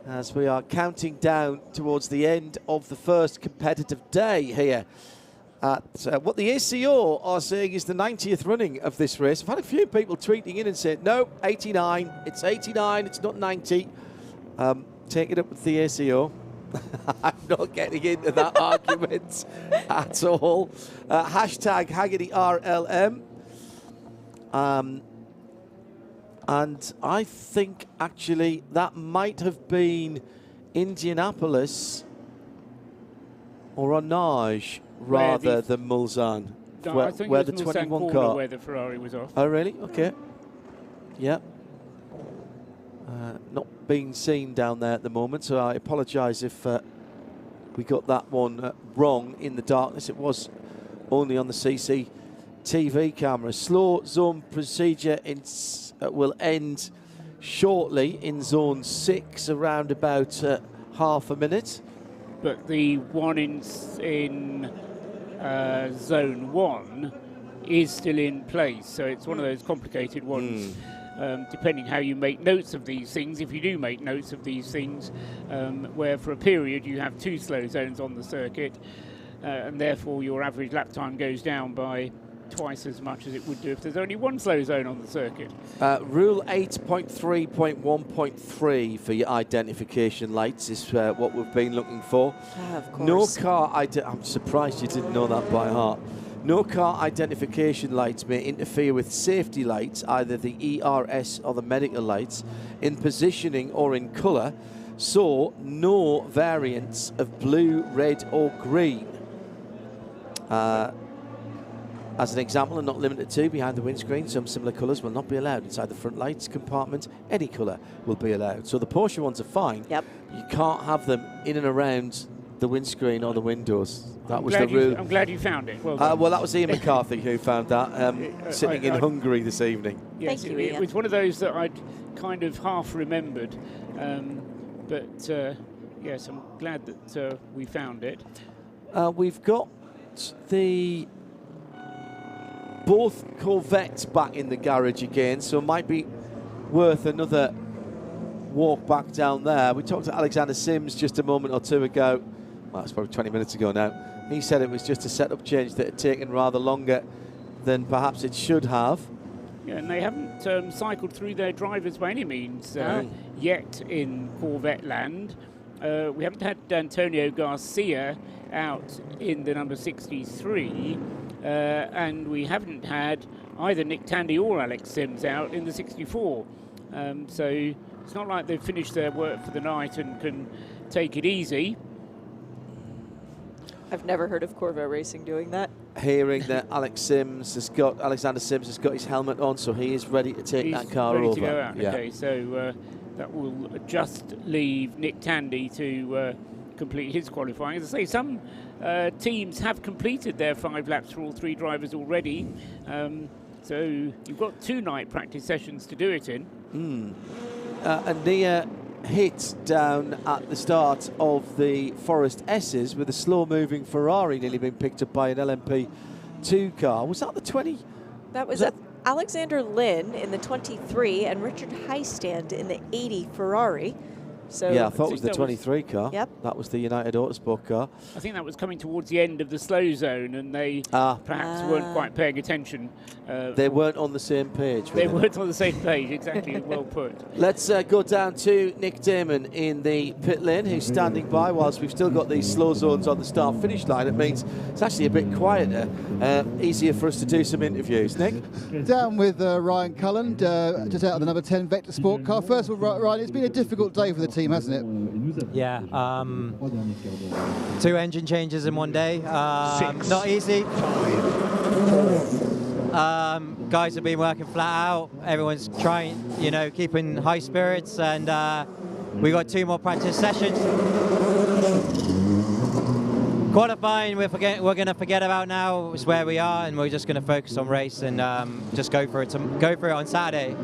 S13: as we are counting down towards the end of the first competitive day here at what the ACO are saying is the 90th running of this race. I've had a few people tweeting in and saying, no, 89, it's 89, it's not 90. Take it up with the ACO. I'm not getting into that argument at all. Hashtag Hagerty RLM. And I think actually that might have been Indianapolis or Onage rather than Mulsanne.
S5: No,
S13: where,
S5: I think
S13: where
S5: it was
S13: the
S5: Mulsanne
S13: 21
S5: corner
S13: car.
S5: where the Ferrari was off.
S13: Oh, really? Okay. Yeah. Not being seen down there at the moment, so I apologise if we got that one wrong in the darkness. It was only on the CCTV camera. Slow zone procedure will end shortly in zone 6, around about half a minute.
S5: But the one in zone 1 is still in place, so it's one of those complicated ones. Depending how you make notes of these things, if you do make notes of these things, where for a period you have 2 slow zones on the circuit, and therefore your average lap time goes down by twice as much as it would do if there's only 1 slow zone on the circuit.
S13: Rule 8.3.1.3 for your identification lights is what we've been looking for.
S15: Of
S13: No
S15: course.
S13: car, I'm surprised you didn't know that by heart. No car identification lights may interfere with safety lights, either the ERS or the medical lights, in positioning or in colour, so no variants of blue, red or green. As an example, and not limited to, behind the windscreen, some similar colours will not be allowed. Inside the front lights compartment, any colour will be allowed. So the Porsche ones are fine.
S15: Yep.
S13: You can't have them in and around the windscreen or the windows. That was the rule.
S5: I'm glad you found it. Well,
S13: well, that was Ian McCarthy who found that, sitting in Hungary this evening.
S5: Yes,
S15: Thank you,
S5: it
S15: Ian.
S5: was one of those that I'd kind of half remembered. But yes, I'm glad that we found it.
S13: We've got both Corvettes back in the garage again, so it might be worth another walk back down there. We talked to Alexander Sims just a moment or two ago. Well, it's probably 20 minutes ago now. He said it was just a setup change that had taken rather longer than perhaps it should have.
S5: Yeah, and they haven't cycled through their drivers by any means yet in Corvette land. We haven't had Antonio Garcia out in the number 63, and we haven't had either Nick Tandy or Alex Sims out in the 64. So it's not like they've finished their work for the night and can take it easy.
S15: I've never heard of Corvette Racing doing that.
S13: Hearing that Alexander Sims has got his helmet on, so he is ready to take that car
S5: ready
S13: over.
S5: To go out.
S13: Yeah.
S5: Okay, so that will just leave Nick Tandy to complete his qualifying. As I say, some teams have completed their 5 laps for all 3 drivers already. So you've got 2 night practice sessions to do it in.
S13: A near hit down at the start of the Forest S's with a slow-moving Ferrari nearly being picked up by an LMP2 car. Was that the 20?
S15: That was Alexander Lynn in the 23 and Richard Heistand in the 80 Ferrari. So
S13: yeah, I thought it was the 23 car.
S15: Yep.
S13: That was the United Autosport car.
S5: I think that was coming towards the end of the slow zone, and they perhaps weren't quite paying attention.
S13: They weren't on the same page.
S5: They weren't on the same page, exactly. Well put.
S13: Let's go down to Nick Damon in the pit lane, who's standing by whilst we've still got these slow zones on the start-finish line. It means it's actually a bit quieter, easier for us to do some interviews. Nick?
S2: Down with Ryan Cullen, just out of the number 10 Vector Sport car. First of all, Ryan, it's been a difficult day for the team, hasn't it?
S3: Yeah, 2 engine changes in one day. Not easy. Guys have been working flat out. Everyone's trying, keeping high spirits, and we got 2 more practice sessions. Qualifying, we're going to forget about now. It's where we are, and we're just going to focus on race and just go for it on Sunday.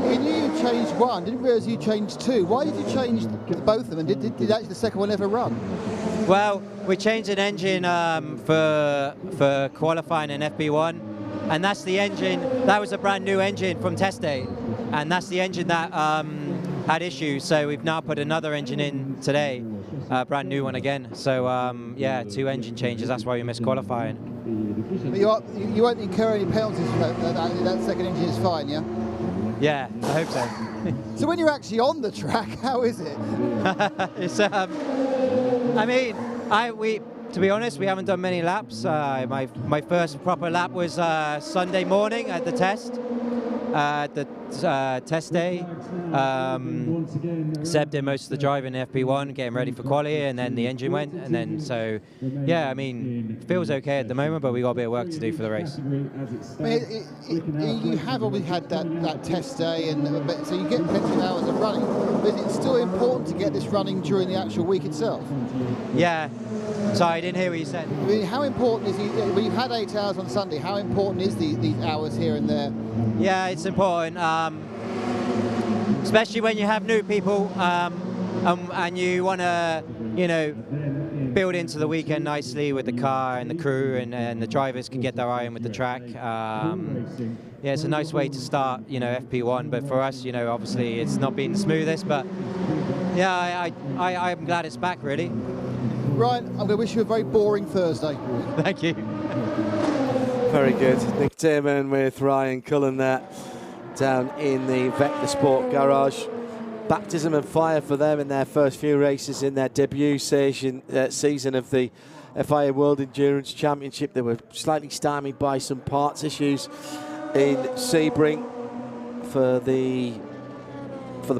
S2: You knew you changed 1, didn't realise you changed 2. Why did you change both of them? And did actually the second one ever run?
S3: Well, we changed an engine for qualifying in FP1, and that's the engine. That was a brand new engine from test day, and that's the engine that had issues. So we've now put another engine in today, brand new one again. So yeah, 2 engine changes. That's why we missed qualifying.
S2: But you won't incur any penalties for that second engine is fine, yeah?
S3: Yeah, I hope so.
S2: So when you're actually on the track, how is it?
S3: It's I mean, to be honest, we haven't done many laps. My first proper lap was Sunday morning at the test. Test day. Seb did most of the driving in FP1, getting ready for quali, and then the engine went, and then so yeah, I mean, it feels okay at the moment, but we got a bit of work to do for the race.
S2: I mean, you have always had that test day, and so you get plenty of hours of running. But it's still important to get this running during the actual week itself.
S3: Yeah. Sorry, I didn't hear what you said.
S2: I mean, how important is when you've had 8 hours on Sunday? How important is these hours here and there?
S3: Yeah, it's important, especially when you have new people and you want to, build into the weekend nicely with the car and the crew, and the drivers can get their eye in with the track. Yeah, it's a nice way to start, FP1. But for us, obviously it's not been the smoothest. But yeah, I'm glad it's back, really.
S2: Ryan, I'm going to wish you a very boring Thursday.
S3: Thank you.
S13: Very good. Nick Damon with Ryan Cullen there down in the Vector Sport garage. Baptism of fire for them in their first few races in their debut season of the FIA World Endurance Championship. They were slightly stymied by some parts issues in Sebring for the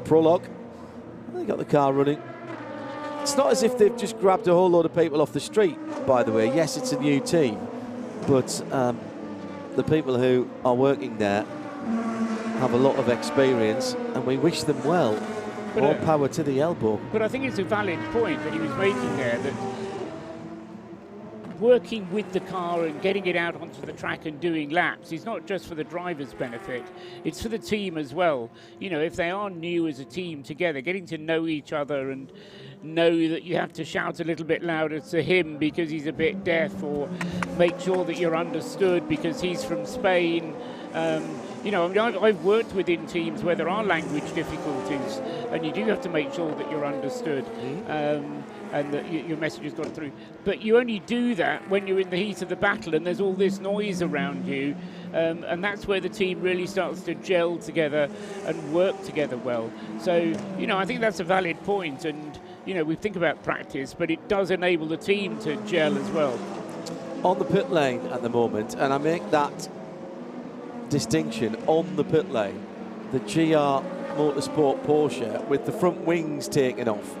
S13: prologue. They got the car running. It's not as if they've just grabbed a whole load of people off the street, by the way. Yes, it's a new team, but the people who are working there have a lot of experience, and we wish them well. More power to the elbow.
S5: But I think it's a valid point that he was making there, that working with the car and getting it out onto the track and doing laps is not just for the driver's benefit, it's for the team as well. If they are new as a team together, getting to know each other and know that you have to shout a little bit louder to him because he's a bit deaf, or make sure that you're understood because he's from Spain. I've worked within teams where there are language difficulties, and you do have to make sure that you're understood and that your message has gone through. But you only do that when you're in the heat of the battle and there's all this noise around you, and that's where the team really starts to gel together and work together well. So, I think that's a valid point, and we think about practice, but it does enable the team to gel as well.
S13: On the pit lane at the moment, and I make that distinction on the pit lane, the GR Motorsport Porsche, with the front wings taken off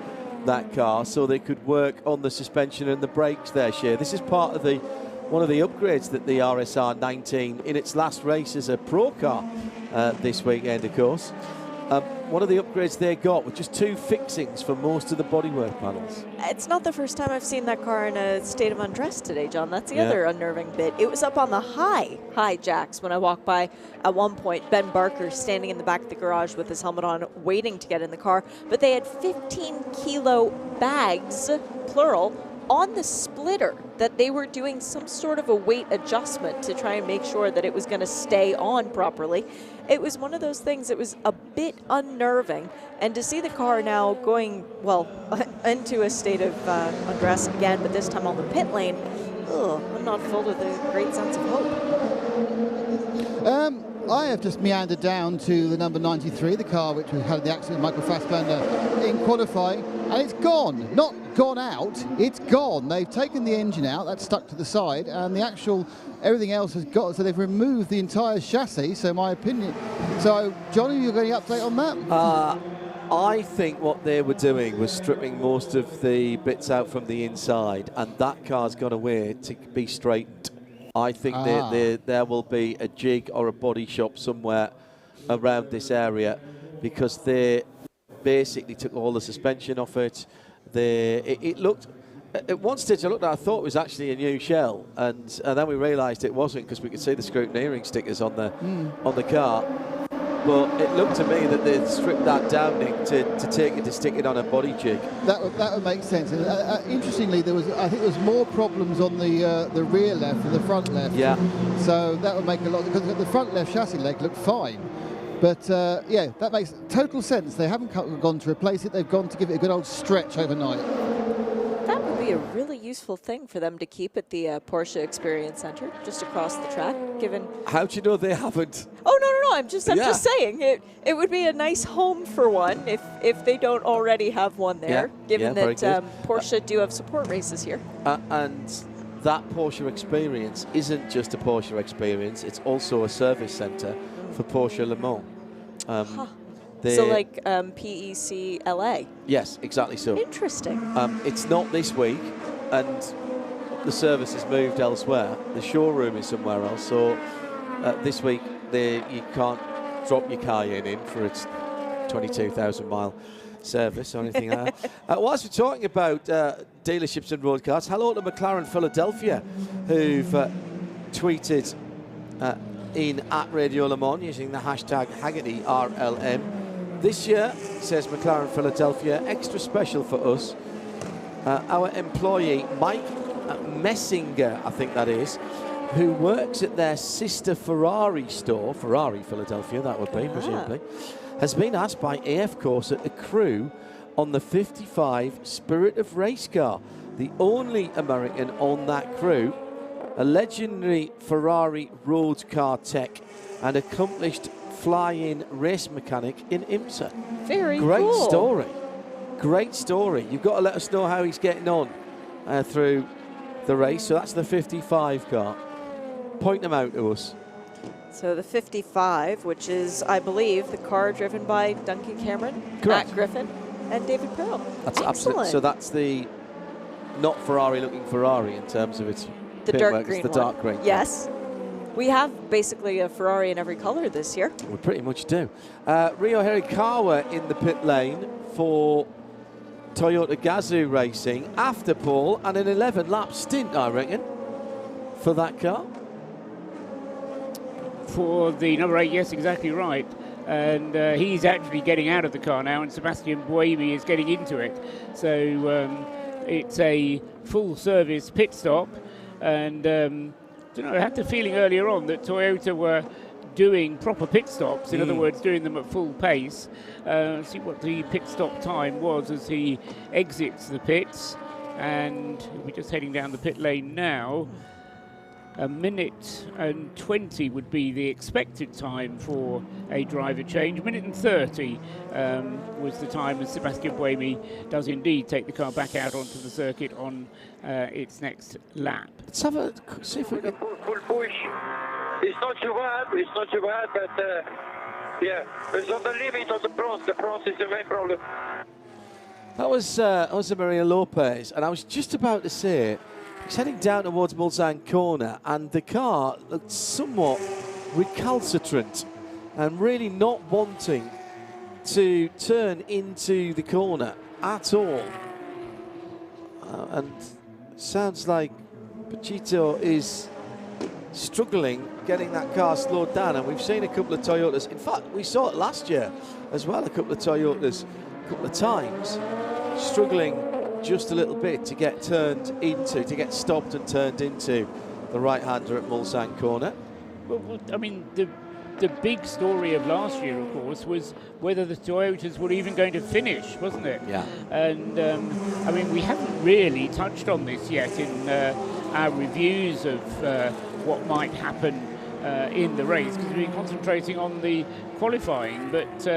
S13: that car so they could work on the suspension and the brakes there, Shea. This is part of one of the upgrades that the RSR 19 in its last race as a pro car this weekend, of course. One of the upgrades they got with just 2 fixings for most of the bodywork panels.
S15: It's not the first time I've seen that car in a state of undress today, John. That's the other unnerving bit. It was up on the high jacks when I walked by at one point. Ben Barker standing in the back of the garage with his helmet on, waiting to get in the car. But they had 15-kilo bags, plural, on the splitter that they were doing some sort of a weight adjustment to try and make sure that it was going to stay on properly. It was one of those things that was a bit unnerving, and to see the car now going, well, into a state of undress again, but this time on the pit lane, I'm not filled with a great sense of hope.
S2: I have just meandered down to the number 93, the car which had the accident with Michael Fassbender in qualifying, and it's gone. Not gone out, it's gone. They've taken the engine out, that's stuck to the side, and the actual, everything else has got, so they've removed the entire chassis, so my opinion. So, Johnny, you got any update on that?
S13: I think what they were doing was stripping most of the bits out from the inside, and that car's gone away to be straightened. I think there will be a jig or a body shop somewhere around this area, because they basically took all the suspension off it. It looked, at one stage I looked at it, I thought it was actually a new shell, and then we realised it wasn't, because we could see the scrutineering stickers on the car. But it looked to me that they'd stripped that down, Nick, to take it to stick it on a body jig.
S2: That would make sense. Interestingly, I think there was more problems on the rear left than the front left.
S13: Yeah.
S2: So that would make a lot, because the front left chassis leg looked fine. But yeah, that makes total sense. They haven't gone to replace it. They've gone to give it a good old stretch overnight.
S15: That would be a really useful thing for them to keep at the Porsche Experience Center, just across the track, given...
S13: How do you know they haven't?
S15: Oh, no, I'm just saying it would be a nice home for one if they don't already have one there, given that Porsche do have support races here.
S13: And that Porsche Experience isn't just a Porsche Experience, it's also a service center for Porsche Le Mans.
S15: So like PEC LA?
S13: Yes, exactly so.
S15: Interesting.
S13: It's not this week, and the service has moved elsewhere. The showroom is somewhere else, so this week you can't drop your car in for its 22,000 mile service or anything like that. Whilst we're talking about dealerships and road cars, hello to McLaren Philadelphia, who've tweeted in at Radio Le Mans using the hashtag Hagerty RLM. This year, says McLaren Philadelphia, extra special for us. Our employee, Mike Messinger, I think that is, who works at their sister Ferrari store, Ferrari Philadelphia, that would be, presumably, has been asked by AF Corsa to crew on the 55 Spirit of Race car, the only American on that crew, a legendary Ferrari road car tech and accomplished fly-in race mechanic in IMSA.
S15: Very
S13: Great
S15: cool.
S13: story. Great story. You've got to let us know how he's getting on through the race. So that's the 55 car. Point them out to us.
S15: So the 55, which is, I believe, the car driven by Duncan Cameron,
S13: Correct.
S15: Matt Griffin, and David Pearl.
S13: That's
S15: excellent.
S13: Absolutely. So that's the not Ferrari-looking Ferrari in terms of its
S15: The
S13: paintwork.
S15: dark green
S13: It's the dark
S15: one.
S13: green.
S15: Yes. We have basically a Ferrari in every color this year.
S13: We pretty much do. Rio Hirakawa in the pit lane for Toyota Gazoo Racing after pole, and an 11-lap stint, I reckon, for that car.
S5: For the number 8, yes, exactly right. And he's actually getting out of the car now, and Sebastian Buemi is getting into it. So it's a full-service pit stop, and I had the feeling earlier on that Toyota were doing proper pit stops, in other words, doing them at full pace. See what the pit stop time was as he exits the pits, and we're just heading down the pit lane now. 1 minute and 20 would be the expected time for a driver change. 1 minute and 30 was the time as Sebastian Buemi does indeed take the car back out onto the circuit on its next lap.
S13: Let's have a see if we can.
S18: Full push. It's not too bad. It's not too bad, but yeah, it's on the limit of the bronze. The bronze is the main problem.
S13: That was Jose Maria Lopez, and I was just about to say he's heading down towards Mulsanne corner, and the car looked somewhat recalcitrant and really not wanting to turn into the corner at all. And sounds like Pachito is struggling getting that car slowed down, and we've seen a couple of Toyotas. In fact, we saw it last year as well, a couple of Toyotas, a couple of times, struggling just a little bit to get stopped and turned into the right-hander at Mulsanne corner.
S5: Well, I mean, the big story of last year, of course, was whether the Toyotas were even going to finish, wasn't it?
S13: Yeah.
S5: And, I mean, we haven't really touched on this yet in our reviews of what might happen in the race, because we've been concentrating on the qualifying. But,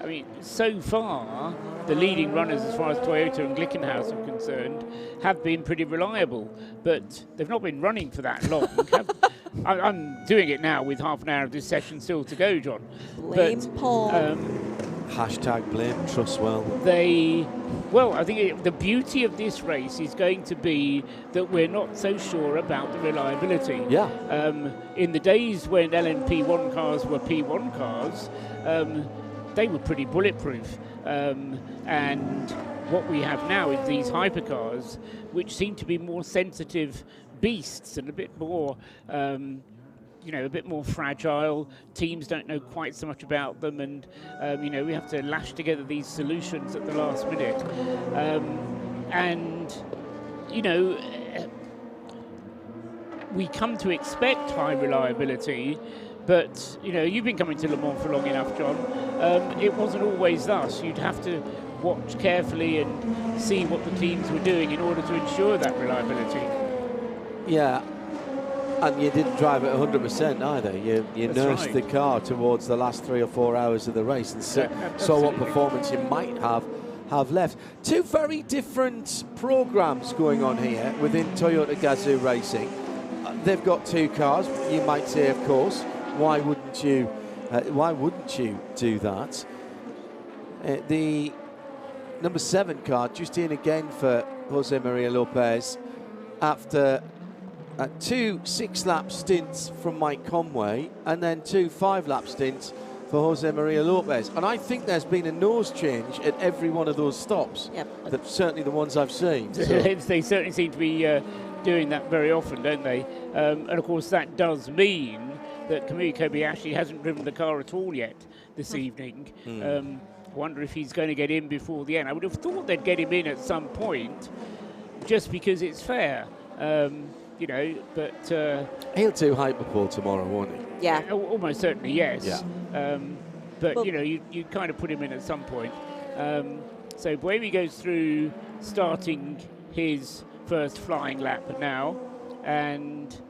S5: I mean, so far, the leading runners, as far as Toyota and Glickenhaus are concerned, have been pretty reliable. But they've not been running for that long. I'm doing it now with half an hour of this session still to go, John.
S15: Blame Paul.
S13: Hashtag blame Trustwell.
S5: I think the beauty of this race is going to be that we're not so sure about the reliability.
S13: Yeah.
S5: In the days when LMP1 cars were P1 cars, they were pretty bulletproof. And what we have now is these hypercars, which seem to be more sensitive beasts and a bit more, a bit more fragile. Teams don't know quite so much about them, and we have to lash together these solutions at the last minute. We come to expect high reliability, but you've been coming to Le Mans for long enough, John. It wasn't always thus. You'd have to watch carefully and see what the teams were doing in order to ensure that reliability.
S13: Yeah, and you didn't drive at 100% either. You nursed the car towards the last 3 or 4 hours of the race and saw what performance you might have left. Two very different programs going on here within Toyota Gazoo Racing. They've got two cars. You might say, of course, why wouldn't you do that? The number 7 car just in again for Jose Maria Lopez after 2 6-lap stints from Mike Conway and then 2 5-lap stints for Jose Maria Lopez. And I think there's been a nose change at every one of those stops.
S15: Yep.
S13: That's certainly the ones I've seen. So.
S5: They certainly seem to be doing that very often, don't they? And of course that does mean that Kamui Kobayashi hasn't driven the car at all yet this evening. I wonder if he's going to get in before the end. I would have thought they'd get him in at some point just because it's fair. But
S13: he'll do Hyperpole tomorrow, won't he?
S15: Yeah,
S5: almost certainly, yes.
S13: Yeah.
S5: But you kind of put him in at some point. So Buemi goes through, starting his first flying lap now, and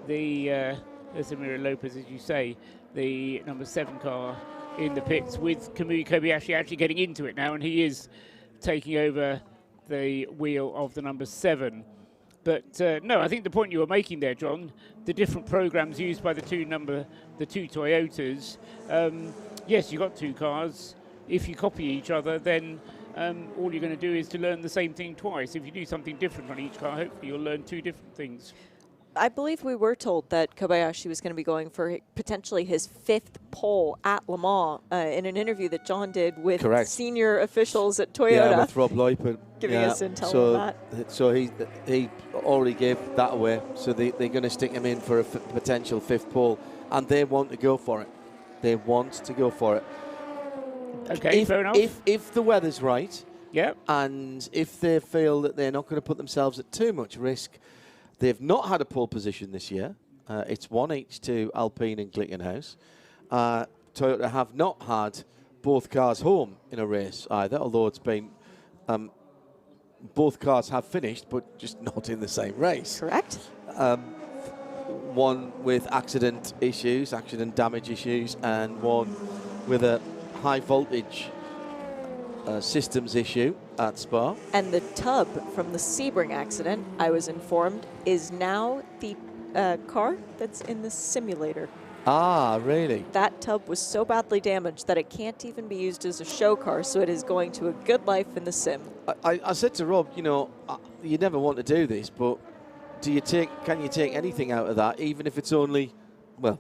S5: the Jose Maria Lopez, as you say, the number 7 car in the pits with Kamui Kobayashi actually getting into it now, and he is taking over the wheel of the number 7. But no, I think the point you were making there, John, the different programs used by the two Toyotas. Yes, you've got 2 cars. If you copy each other, then all you're going to do is to learn the same thing twice. If you do something different on each car, hopefully you'll learn 2 different things.
S15: I believe we were told that Kobayashi was going to be going for potentially his 5th pole at Le Mans in an interview that John did with senior officials at Toyota.
S13: Yeah, with Rob Leupen.
S15: Giving us intel on that.
S13: So he already gave that away. So they're going to stick him in for a potential 5th pole, and they want to go for it. They want to go for it.
S5: Okay, fair enough.
S13: If the weather's right,
S5: yep,
S13: and if they feel that they're not going to put themselves at too much risk, they've not had a pole position this year. It's won each to Alpine and Glickenhaus. Toyota have not had both cars home in a race either, although it's been both cars have finished, but just not in the same race.
S15: Correct.
S13: One with accident damage issues, and one with a high voltage systems issue at Spa.
S15: And the tub from the Sebring accident, I was informed, is now the car that's in the simulator.
S13: Ah, really?
S15: That tub was so badly damaged that it can't even be used as a show car, so it is going to a good life in the sim.
S13: I said to Rob, you know, you never want to do this, but can you take anything out of that, even if it's only, well,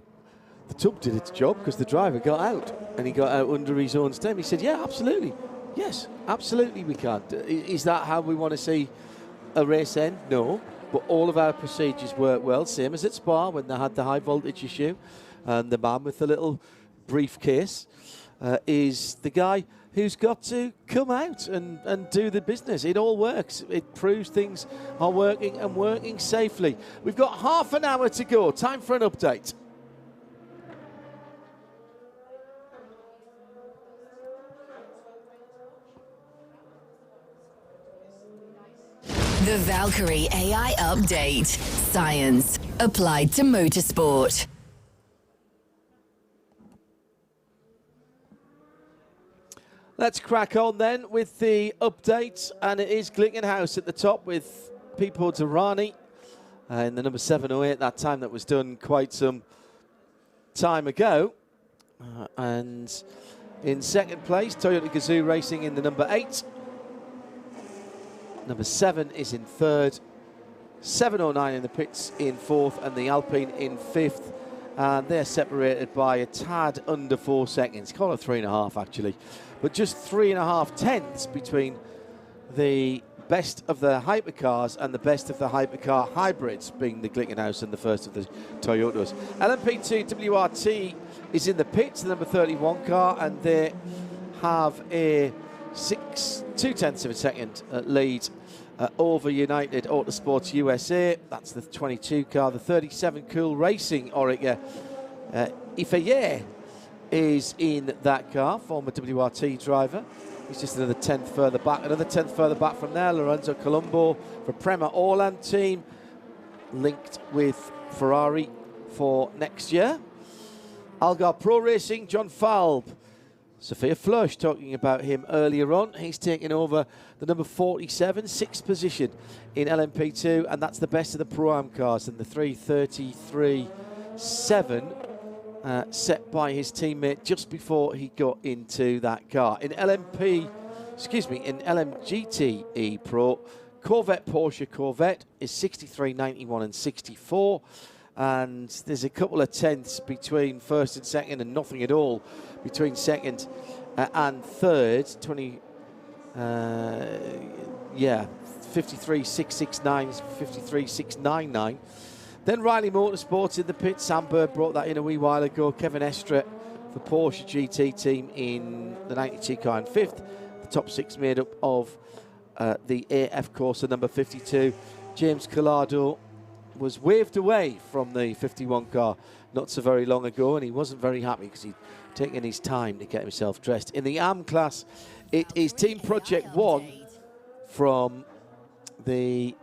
S13: the tub did its job because the driver got out, and he got out under his own steam. He said, yeah, absolutely. Yes, absolutely we can. Is that how we want to see a race end? No, but all of our procedures work well, same as at Spa when they had the high voltage issue. And the man with the little briefcase is the guy who's got to come out and do the business. It all works. It proves things are working and working safely. We've got half an hour to go. Time for an update.
S11: The Valkyrie AI Update. Science applied to motorsport.
S13: Let's crack on then with the updates, and it is Glickenhaus at the top with Pipo Derani in the number 708. That time that was done quite some time ago. And in second place, Toyota Gazoo Racing in the number 8. Number 7 is in third. 709 in the pits in fourth, and the Alpine in fifth. And they're separated by a tad under 4 seconds. Call it 3.5 actually. But just 3.5 tenths between the best of the hypercars and the best of the hypercar hybrids, being the Glickenhaus and the first of the Toyotas. LMP2 WRT is in the pits, the number 31 car, and they have a 2/10 of a second lead over United Autosports USA. That's the 22 car. The 37 Cool Racing Orica Ifeye is in that car, former WRT driver. He's just another 10th further back. Another 10th further back from there, Lorenzo Colombo for Prema Orland team, linked with Ferrari for next year. Algar Pro Racing, John Falb. Sophia Flush talking about him earlier on. He's taking over the number 47, 6th position in LMP2, and that's the best of the Pro-Am cars, and the 3:33.7 set by his teammate just before he got into that car. In LMGTE Pro, Corvette Porsche Corvette is 63.91 and 64, and there's a couple of tenths between first and second, and nothing at all between second and third. 53.669, 53.699. Then Riley Motorsports in the pit. Sam Bird brought that in a wee while ago. Kevin Estre for Porsche GT team in the 92 car in fifth. The top 6 made up of the AF Corsa number 52. James Collado was waved away from the 51 car not so very long ago, and he wasn't very happy because he'd taken his time to get himself dressed. In the AM class, it is Team Project 1 from the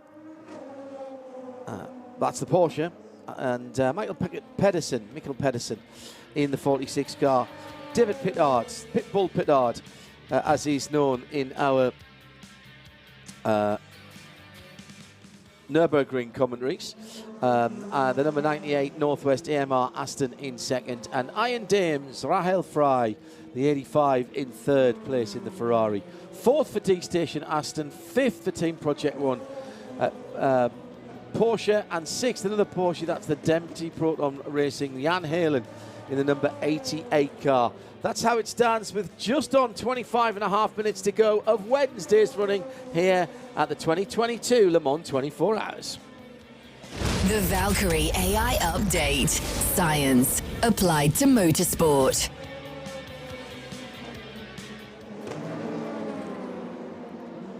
S13: that's the Porsche, and Mikkel Pedersen in the 46 car. David Pitbull Pittard, as he's known in our Nürburgring commentaries. The number 98 Northwest AMR Aston in second, and Iron Dames Rahel Fry, the 85, in third place in the Ferrari. Fourth for D Station Aston, fifth for Team Project 1 Porsche, and sixth another Porsche, that's the Dempsey Proton Racing, Jan Halen in the number 88 car. That's how it stands with just on 25.5 minutes to go of Wednesday's running here at the 2022 Le Mans 24 Hours.
S11: The Valkyrie AI Update. Science applied to motorsport.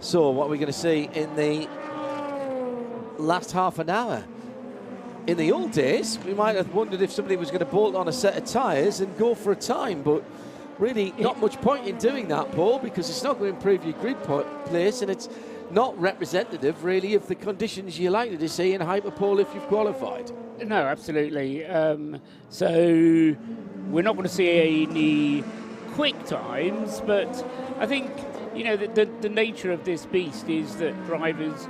S13: So what are we going to see in the last half an hour? In the old days, we might have wondered if somebody was going to bolt on a set of tyres and go for a time, but really not much point in doing that, Paul, because it's not going to improve your grid place, and it's not representative, really, of the conditions you're likely to see in Hyperpole if you've qualified.
S5: No, absolutely. So we're not going to see any quick times, but I think, you know, the nature of this beast is that drivers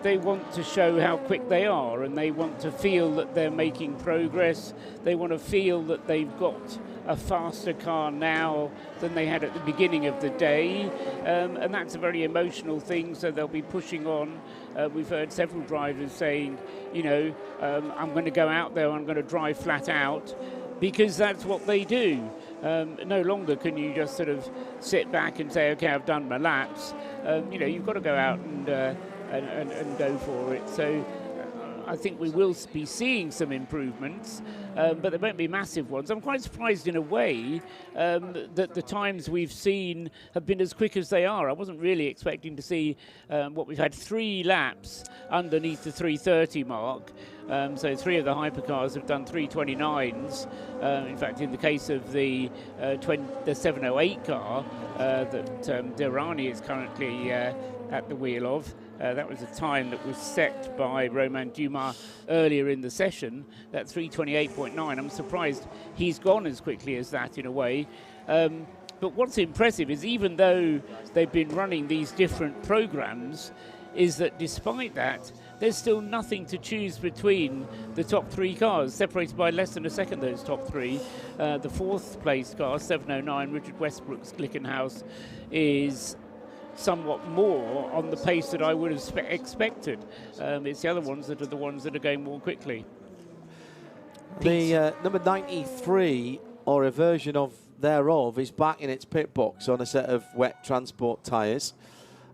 S5: they want to show how quick they are, and they want to feel that they're making progress. They want to feel that they've got a faster car now than they had at the beginning of the day, and that's a very emotional thing, so they'll be pushing on. We've heard several drivers saying, you know, I'm going to go out there, I'm going to drive flat out, because that's what they do. No longer can you just sort of sit back and say, okay, I've done my laps. You know, you've got to go out and go for it. So I think we will be seeing some improvements, but there won't be massive ones. I'm quite surprised in a way that the times we've seen have been as quick as they are. I wasn't really expecting to see what we've had 3 laps underneath the 3:30 mark. So 3 of the hypercars have done 3:29s. In fact, in the case of the 708 car that Derani is currently at the wheel of, that was a time that was set by Romain Dumas earlier in the session, that 3:28.9. I'm surprised he's gone as quickly as that in a way. But what's impressive is, even though they've been running these different programs, is that despite that, there's still nothing to choose between the top 3 cars, separated by less than a second, those top 3. The 4th place car, 709, Richard Westbrook's Glickenhaus, is somewhat more on the pace that I would have expected. It's the other ones that are the ones that are going more quickly.
S13: The number 93, or a version of thereof, is back in its pit box on a set of wet transport tyres,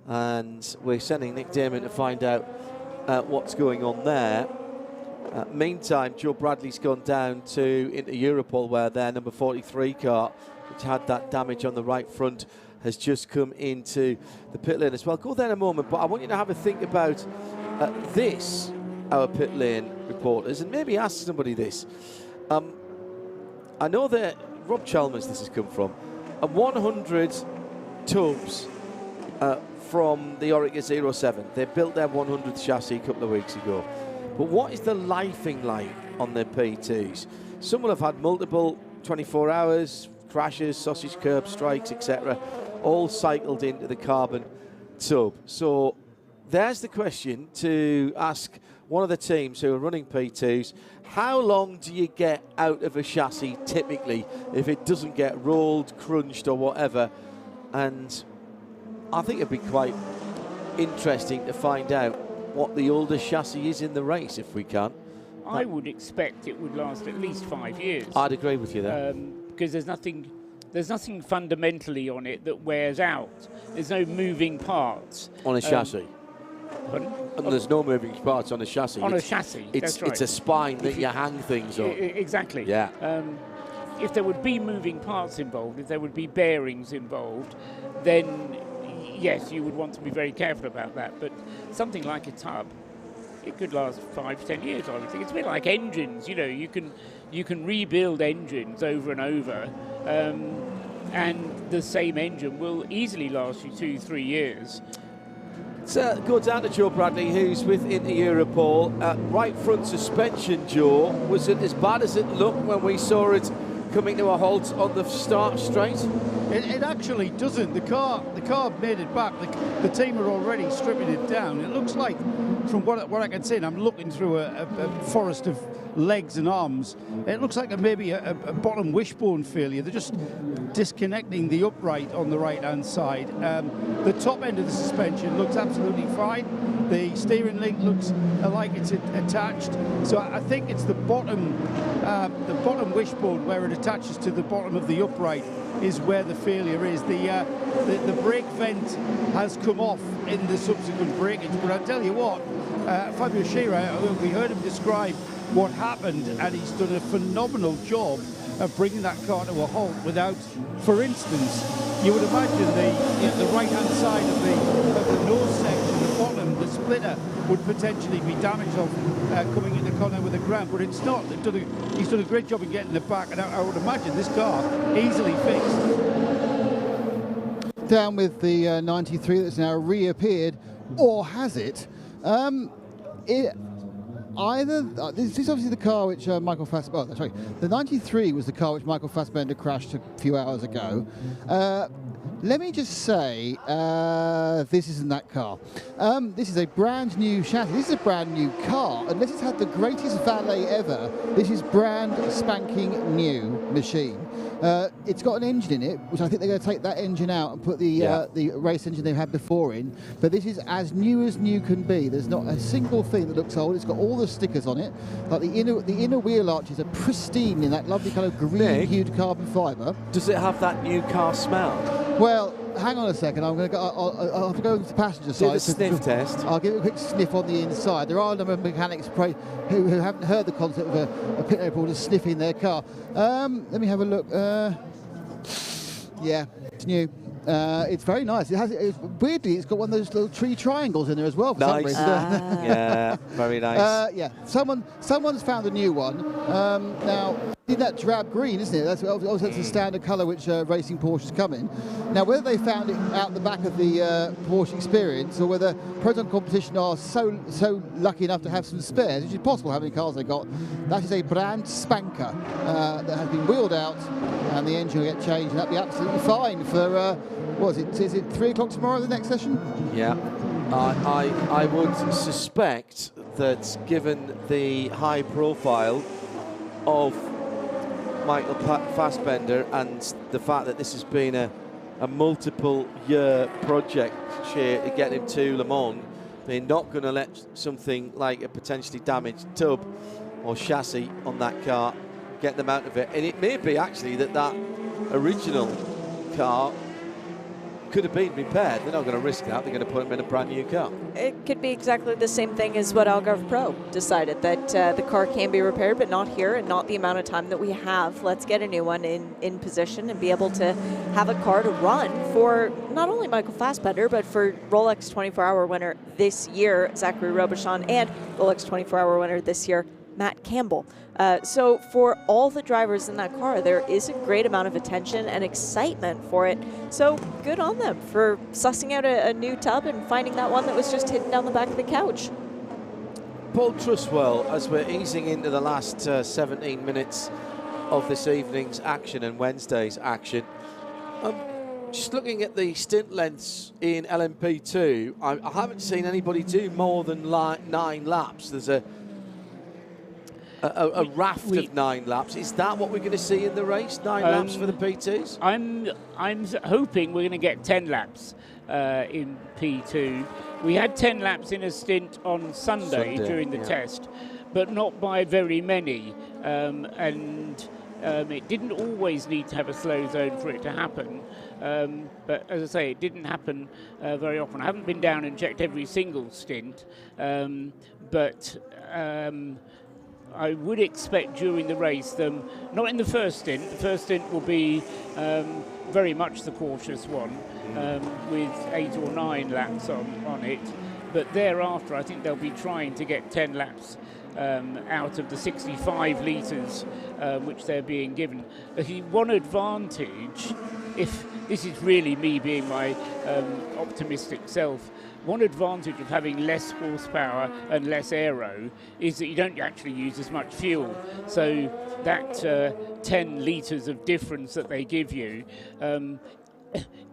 S13: and we're sending Nick Damon to find out what's going on there. Meantime, Joe Bradley's gone down into Europol, where their number 43 car, which had that damage on the right front, has just come into the pit lane as well. Go there in a moment, but I want you to have a think about this, our pit lane reporters, and maybe ask somebody this. I know that Rob Chalmers, this has come from, 100 tubs from the Oreca 07. They built their 100th chassis a couple of weeks ago. But what is the lifing like on their P2s? Some will have had multiple 24 hours, crashes, sausage curb strikes, etc., all cycled into the carbon tub. So there's the question to ask one of the teams who are running P2s. How long do you get out of a chassis typically if it doesn't get rolled, crunched or whatever? And I think it'd be quite interesting to find out what the oldest chassis is in the race, if we can.
S5: I would expect it would last at least 5 years.
S13: I'd agree with you there.
S5: Because there's nothing fundamentally on it that wears out. There's no moving parts.
S13: On a chassis? And there's no moving parts on a chassis.
S5: On a chassis, that's right.
S13: It's a spine that you hang things on.
S5: Exactly.
S13: Yeah.
S5: If there would be moving parts involved, if there would be bearings involved, then yes, you would want to be very careful about that. But something like a tub, it could last 5 to 10 years, I would think. It's a bit like engines, you know, you can rebuild engines over and over, and the same engine will easily last you 2-3 years.
S13: So go down to Joe Bradley, who's with Europol. Right front suspension, Joe, was it as bad as it looked when we saw it coming to a halt on the start straight?
S4: It actually doesn't. The car made it back. The team are already stripping it down. It looks like, from what I can see, and I'm looking through a forest of legs and arms, it looks like maybe a bottom wishbone failure. They're just disconnecting the upright on the right-hand side. The top end of the suspension looks absolutely fine. The steering link looks like it's attached. So I think it's the bottom wishbone where it attaches to the bottom of the upright is where the failure is. The brake vent has come off in the subsequent breakage, but I tell you what, Fabio Scherer, we heard him describe what happened, and he's done a phenomenal job of bringing that car to a halt without, for instance, you would imagine the right-hand side of the nose section, the bottom, the splitter, would potentially be damaged off coming into Connor with the ground, but it's not. He's done a great job in getting it back, and I would imagine this car easily fixed.
S2: Down with the 93 that's now reappeared, or has it? This is obviously the car which Michael Fassbender. The 93 was the car which Michael Fassbender crashed a few hours ago. Let me just say, this isn't that car. This is a brand new chassis. This is a brand new car. Unless it's had the greatest valet ever, this is brand spanking new machine. It's got an engine in it, which I think they're going to take that engine out and put the race engine they've had before in. But this is as new can be. There's not a single thing that looks old. It's got all the stickers on it. Like the inner wheel arches are pristine in that lovely kind of green-hued carbon fibre.
S13: Does it have that new car smell?
S2: Well, hang on a second. I'm going to go. I'll have to go to the passenger side.
S13: Do the sniff test.
S2: I'll give it a quick sniff on the inside. There are a number of mechanics who haven't heard the concept of a pit reporter sniffing their car. Let me have a look. Yeah, it's new. It's very nice. Weirdly, it's got one of those little tree triangles in there as well for some reason.
S13: Yeah, very nice.
S2: Yeah, someone's found a new one. Now, in that drab green, isn't it? That's the standard colour which racing Porsches come in. Now, whether they found it out the back of the Porsche Experience or whether Proton Competition are so lucky enough to have some spares, which is possible how many cars they got, that is a brand spanker that has been wheeled out and the engine will get changed, and that'll be absolutely fine for, what is it? Is it 3 o'clock tomorrow, the next session?
S13: Yeah. I would suspect that given the high profile of Michael Fassbender and the fact that this has been a multiple year project to get him to Le Mans, they're not going to let something like a potentially damaged tub or chassis on that car get them out of it. And it may be actually that original car could have been repaired. They're not going to risk that. They're going to put him in a brand new car.
S15: It could be exactly the same thing as what Algarve Pro decided, that the car can be repaired, but not here and not the amount of time that we have. Let's get a new one in position and be able to have a car to run for not only Michael Fassbender, but for Rolex 24-hour winner this year, Zachary Robichon, and Rolex 24-hour winner this year, Matt Campbell. So for all the drivers in that car, there is a great amount of attention and excitement for it. So good on them for sussing out a new tub and finding that one that was just hidden down the back of the couch.
S13: Paul Truswell, as we're easing into the last 17 minutes of this evening's action and Wednesday's action, just looking at the stint lengths in LMP2, I haven't seen anybody do more than 9 laps. There's a raft of 9 laps. Is that what we're going to see in the race? 9 laps for the P2s?
S5: I'm hoping we're going to get 10 laps in P2. We had 10 laps in a stint on Sunday during the test, but not by very many. It didn't always need to have a slow zone for it to happen. But as I say, it didn't happen very often. I haven't been down and checked every single stint, but I would expect during the race them, not in the first stint will be very much the cautious one, with 8 or 9 laps on it, but thereafter I think they'll be trying to get 10 laps out of the 65 litres which they're being given. One advantage, if this is really me being my optimistic self, one advantage of having less horsepower and less aero is that you don't actually use as much fuel. So that 10 litres of difference that they give you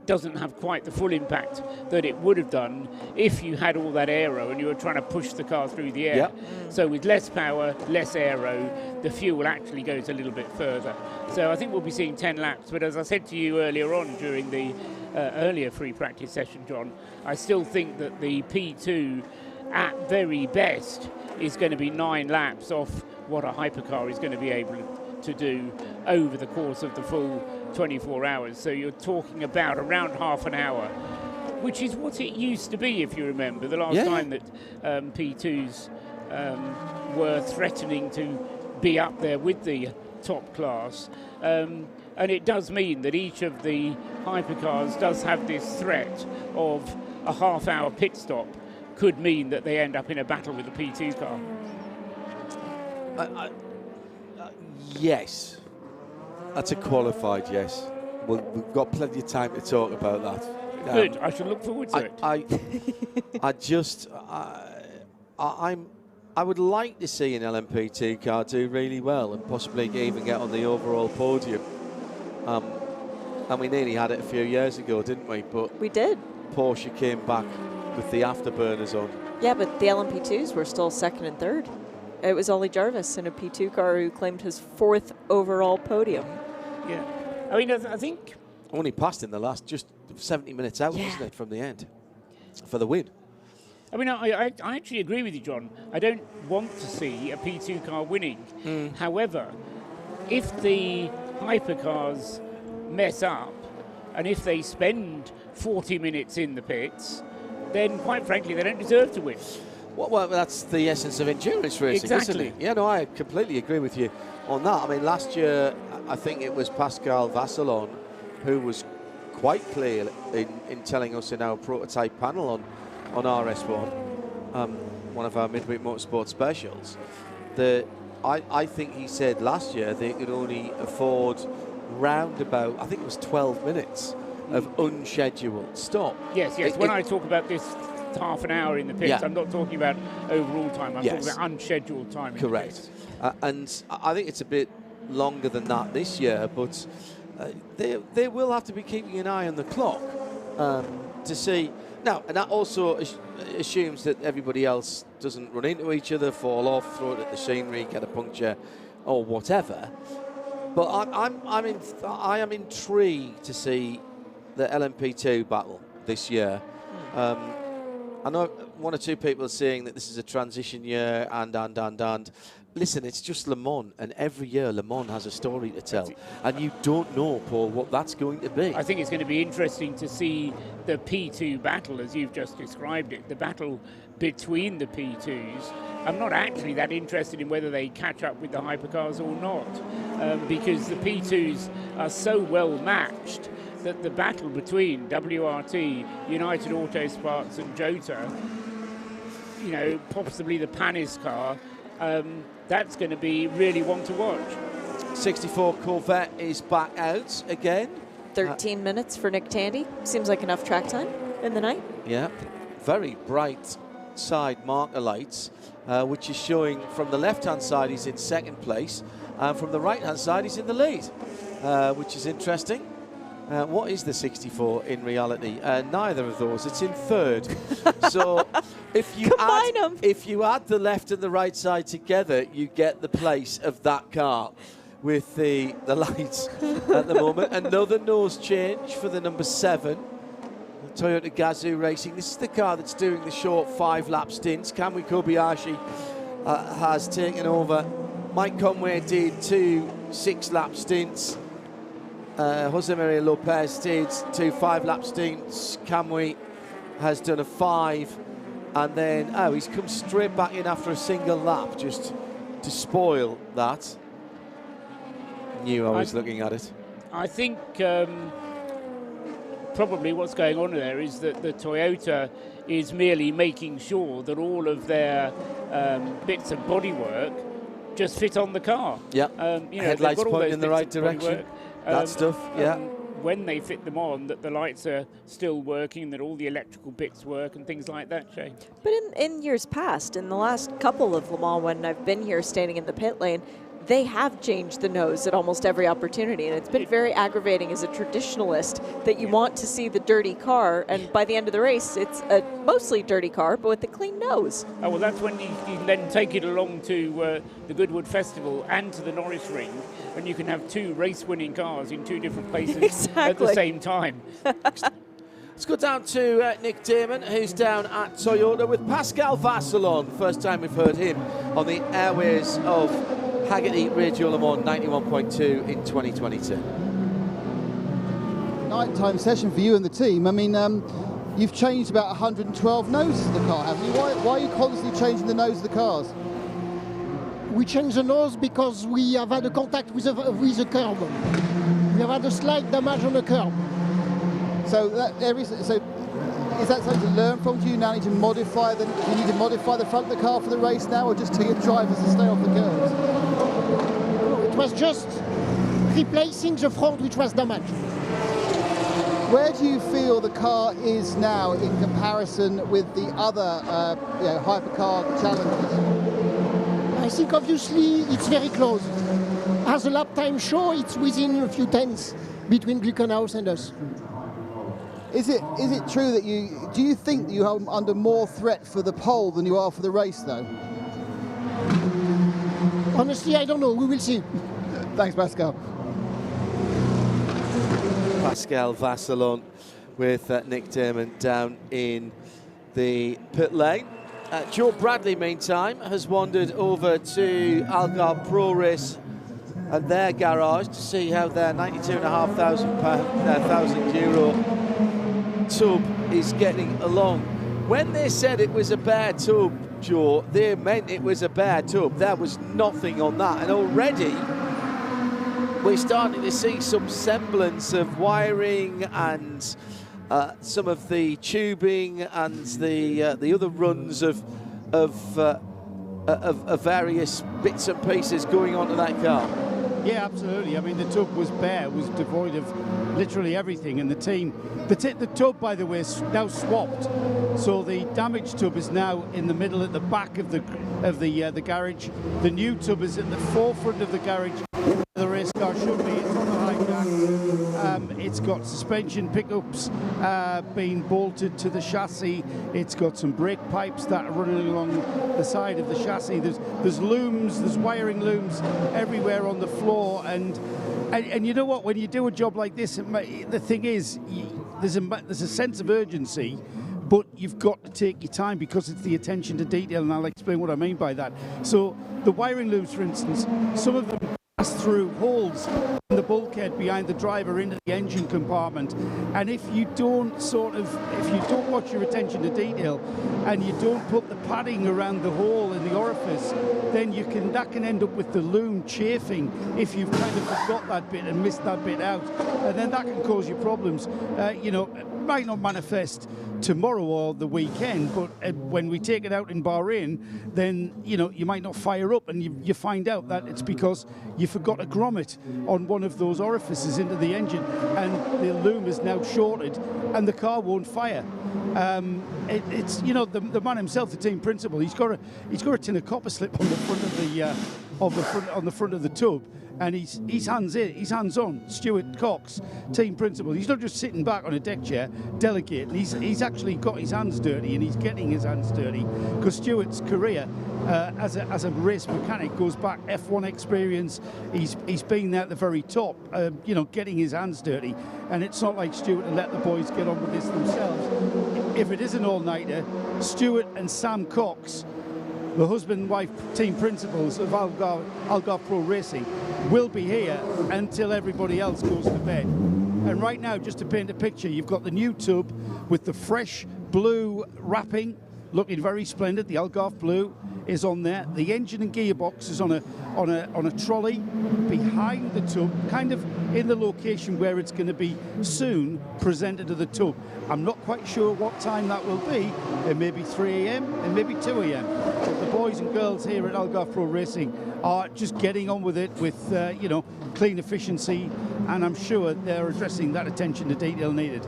S5: doesn't have quite the full impact that it would have done if you had all that aero and you were trying to push the car through the air.
S13: Yep.
S5: So with less power, less aero, the fuel actually goes a little bit further. So I think we'll be seeing 10 laps. But as I said to you earlier on during the earlier free practice session, John, I still think that the P2 at very best is going to be 9 laps off what a hypercar is going to be able to do over the course of the full 24 hours. So you're talking about around half an hour, which is what it used to be, if you remember, the last time that P2s were threatening to be up there with the top class. And it does mean that each of the hypercars does have this threat of a half-hour pit stop could mean that they end up in a battle with the P2 car.
S13: Yes. That's a qualified yes. We've got plenty of time to talk about that.
S5: Good. I shall look forward to it.
S13: I would like to see an LMP2 car do really well and possibly even get on the overall podium. And we nearly had it a few years ago, didn't we? But
S15: we did.
S13: Porsche came back with the afterburners on.
S15: Yeah, but the LMP2s were still second and third. It was Ollie Jarvis in a P2 car who claimed his 4th overall podium.
S5: Yeah. I mean, I think...
S13: Only passed in the last just 70 minutes out, wasn't it, from the end, for the win.
S5: I mean, I actually agree with you, John. I don't want to see a P2 car winning. However, if the hypercars mess up and if they spend 40 minutes in the pits, then quite frankly, they don't deserve to win.
S13: Well, that's the essence of endurance racing,
S5: exactly.
S13: Isn't it? Yeah, no, I completely agree with you on that. I mean, last year, I think it was Pascal Vasselon who was quite clear in telling us in our prototype panel on RS1, one of our Midweek Motorsport specials, that I think he said last year they could only afford round about, I think it was 12 minutes of unscheduled stop.
S5: Yes. When I talk about this half an hour in the pits, I'm not talking about overall time, I'm talking about unscheduled time.
S13: Correct. And I think it's a bit longer than that this year, but they will have to be keeping an eye on the clock to see. Now, and that also assumes that everybody else doesn't run into each other, fall off, throw it at the scenery, get a puncture, or whatever. But I am intrigued to see the LMP2 battle this year. I know one or two people are saying that this is a transition year and. Listen, it's just Le Mans, and every year Le Mans has a story to tell, and you don't know, Paul, what that's going to be.
S5: I think it's going to be interesting to see the P2 battle, as you've just described it, the battle between the P2s. I'm not actually that interested in whether they catch up with the hypercars or not, because the P2s are so well matched that the battle between WRT, United Autosports and Jota, possibly the Panis car, that's going to be really one to watch.
S13: 64 Corvette is back out again.
S15: 13 minutes for Nick Tandy. Seems like enough track time in the night.
S13: Yeah, very bright side marker lights, which is showing from the left-hand side he's in second place, and from the right-hand side he's in the lead, which is interesting. What is the 64 in reality? Neither of those. It's in third. So if you add the left and the right side together, you get the place of that car with the lights at the moment. Another nose change for the number 7, Toyota Gazoo Racing. This is the car that's doing the short 5-lap stints. Kamui Kobayashi has taken over. Mike Conway did 2 6-lap stints. Jose Maria Lopez did 2 5-lap stints. Kamui has done a 5, and then he's come straight back in after a single lap just to spoil that. Knew I was looking at it.
S5: I think probably what's going on there is that the Toyota is merely making sure that all of their bits of bodywork just fit on the car.
S13: Yeah, headlights pointing in the right direction. That stuff, yeah.
S5: When they fit them on, that the lights are still working, that all the electrical bits work and things like that, Shane.
S15: But in years past, in the last couple of Le Mans, when I've been here standing in the pit lane, they have changed the nose at almost every opportunity, and it's been very aggravating as a traditionalist that you want to see the dirty car, and by the end of the race, it's a mostly dirty car, but with a clean nose.
S5: Oh, well, that's when you can then take it along to the Goodwood Festival and to the Norris Ring, and you can have 2 race-winning cars in 2 different places at the same time.
S13: Let's go down to Nick Damon, who's down at Toyota with Pascal Vasselon. First time we've heard him on the airways of Hagerty Radio Le Mans 91.2 in 2022.
S2: Nighttime session for you and the team. I mean, you've changed about 112 noses of the car, haven't you? Why are you constantly changing the nose of the cars?
S10: We change the nose because we have had a contact with the curb. We have had a slight damage on the curb.
S2: So is that something to learn from? Do you now need to modify the front of the car for the race now, or just to get drivers to stay off the curbs?
S10: It was just replacing the front which was damaged.
S2: Where do you feel the car is now in comparison with the other hypercar challenges?
S10: I think obviously it's very close. as a lap time show, it's within a few tenths between Glickenhaus and us.
S2: Is it true that do you think that you are under more threat for the pole than you are for the race, though?
S10: Honestly, I don't know. We will see.
S2: Thanks, Pascal.
S13: Pascal Vasselon with Nick Damon down in the pit lane. Joe Bradley, meantime, has wandered over to Algarve Pro Race and their garage to see how their €92,500 tub is getting along. When they said it was a bare tub, Joe, they meant it was a bare tub. There was nothing on that, and already we're starting to see some semblance of wiring and some of the tubing and the other runs of various bits and pieces going onto that car.
S4: Yeah, absolutely. I mean, the tub was bare, was devoid of literally everything, and the tub, by the way, is now swapped. So the damaged tub is now in the middle at the back of the garage. The new tub is at the forefront of the garage. The race car should be. It's on the high track. It's got suspension pickups being bolted to the chassis. It's got some brake pipes that are running along the side of the chassis. There's looms, there's wiring looms everywhere on the floor, and you know what? When you do a job like this, the thing is, there's a sense of urgency. But you've got to take your time because it's the attention to detail, and I'll explain what I mean by that. So the wiring looms, for instance, some of them pass through holes in the bulkhead behind the driver into the engine compartment, and if you don't watch your attention to detail and you don't put the padding around the hole in the orifice, then that can end up with the loom chafing if you've kind of forgot that bit and missed that bit out, and then that can cause you problems. It might not manifest tomorrow or the weekend, but when we take it out in Bahrain, then you might not fire up, and you find out that it's because you forgot a grommet on one of those orifices into the engine, and the loom is now shorted, and the car won't fire. It's the man himself, the team principal. He's got a tin of copper slip on the front of the front of the tub. And he's hands on. Stuart Cox, team principal. He's not just sitting back on a deck chair, delegating. He's actually got his hands dirty, and he's getting his hands dirty because Stuart's career as a race mechanic goes back F1 experience. He's been there at the very top, getting his hands dirty. And it's not like Stuart will let the boys get on with this themselves. If it is an all-nighter, Stuart and Sam Cox, the husband and wife team principals of Algarve Pro Racing, will be here until everybody else goes to bed. And right now, just to paint a picture, you've got the new tub with the fresh blue wrapping, looking very splendid. The Algarve blue is on there. The engine and gearbox is on a trolley behind the tub, kind of in the location where it's going to be soon presented to the tub. I'm not quite sure what time that will be. It may be 3 a.m. and maybe 2 a.m. But the boys and girls here at Algarve Pro Racing are just getting on with it with clean efficiency, and I'm sure they're addressing that attention to detail needed.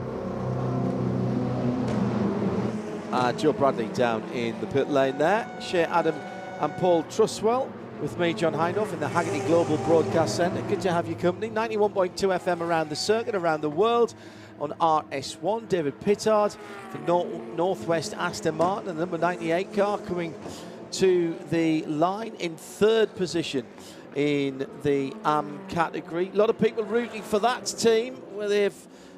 S13: Joe Bradley down in the pit lane there. Shea Adam and Paul Truswell with me, John Hindhaugh, in the Hagerty Global Broadcast Centre. Good to have you company. 91.2 FM around the circuit, around the world on RS1. David Pittard for Northwest Aston Martin, and the number 98 car coming to the line in third position in the AM category. A lot of people rooting for that team, where they've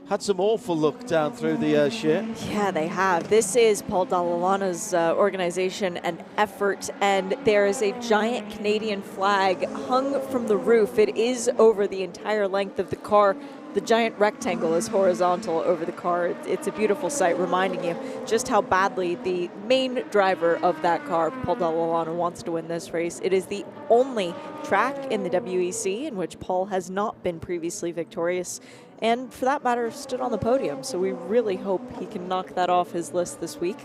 S13: had some awful luck down through the year.
S15: Yeah, they have. This is Paul Dallalana's organization and effort, and there is a giant Canadian flag hung from the roof. It is over the entire length of the car. The giant rectangle is horizontal over the car. It's a beautiful sight, reminding you just how badly the main driver of that car, Paul Dall'Olano, wants to win this race. It is the only track in the WEC in which Paul has not been previously victorious, and for that matter, stood on the podium. So we really hope he can knock that off his list this week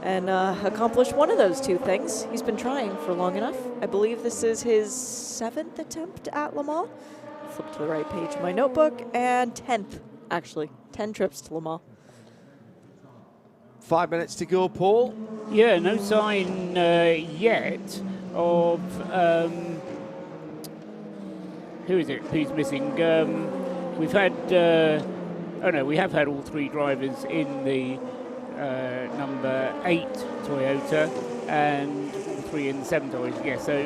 S15: and accomplish one of those two things. He's been trying for long enough. I believe this is his 7th attempt at Le Mans. Flip to the right page of my notebook, and 10th, actually. 10 trips to Le Mans.
S13: 5 minutes to go, Paul.
S5: Yeah, no sign yet of who is it? Who's missing? We've had. We have had all 3 drivers in the number 8 Toyota and all 3 in the 7 Toyota. Yeah, so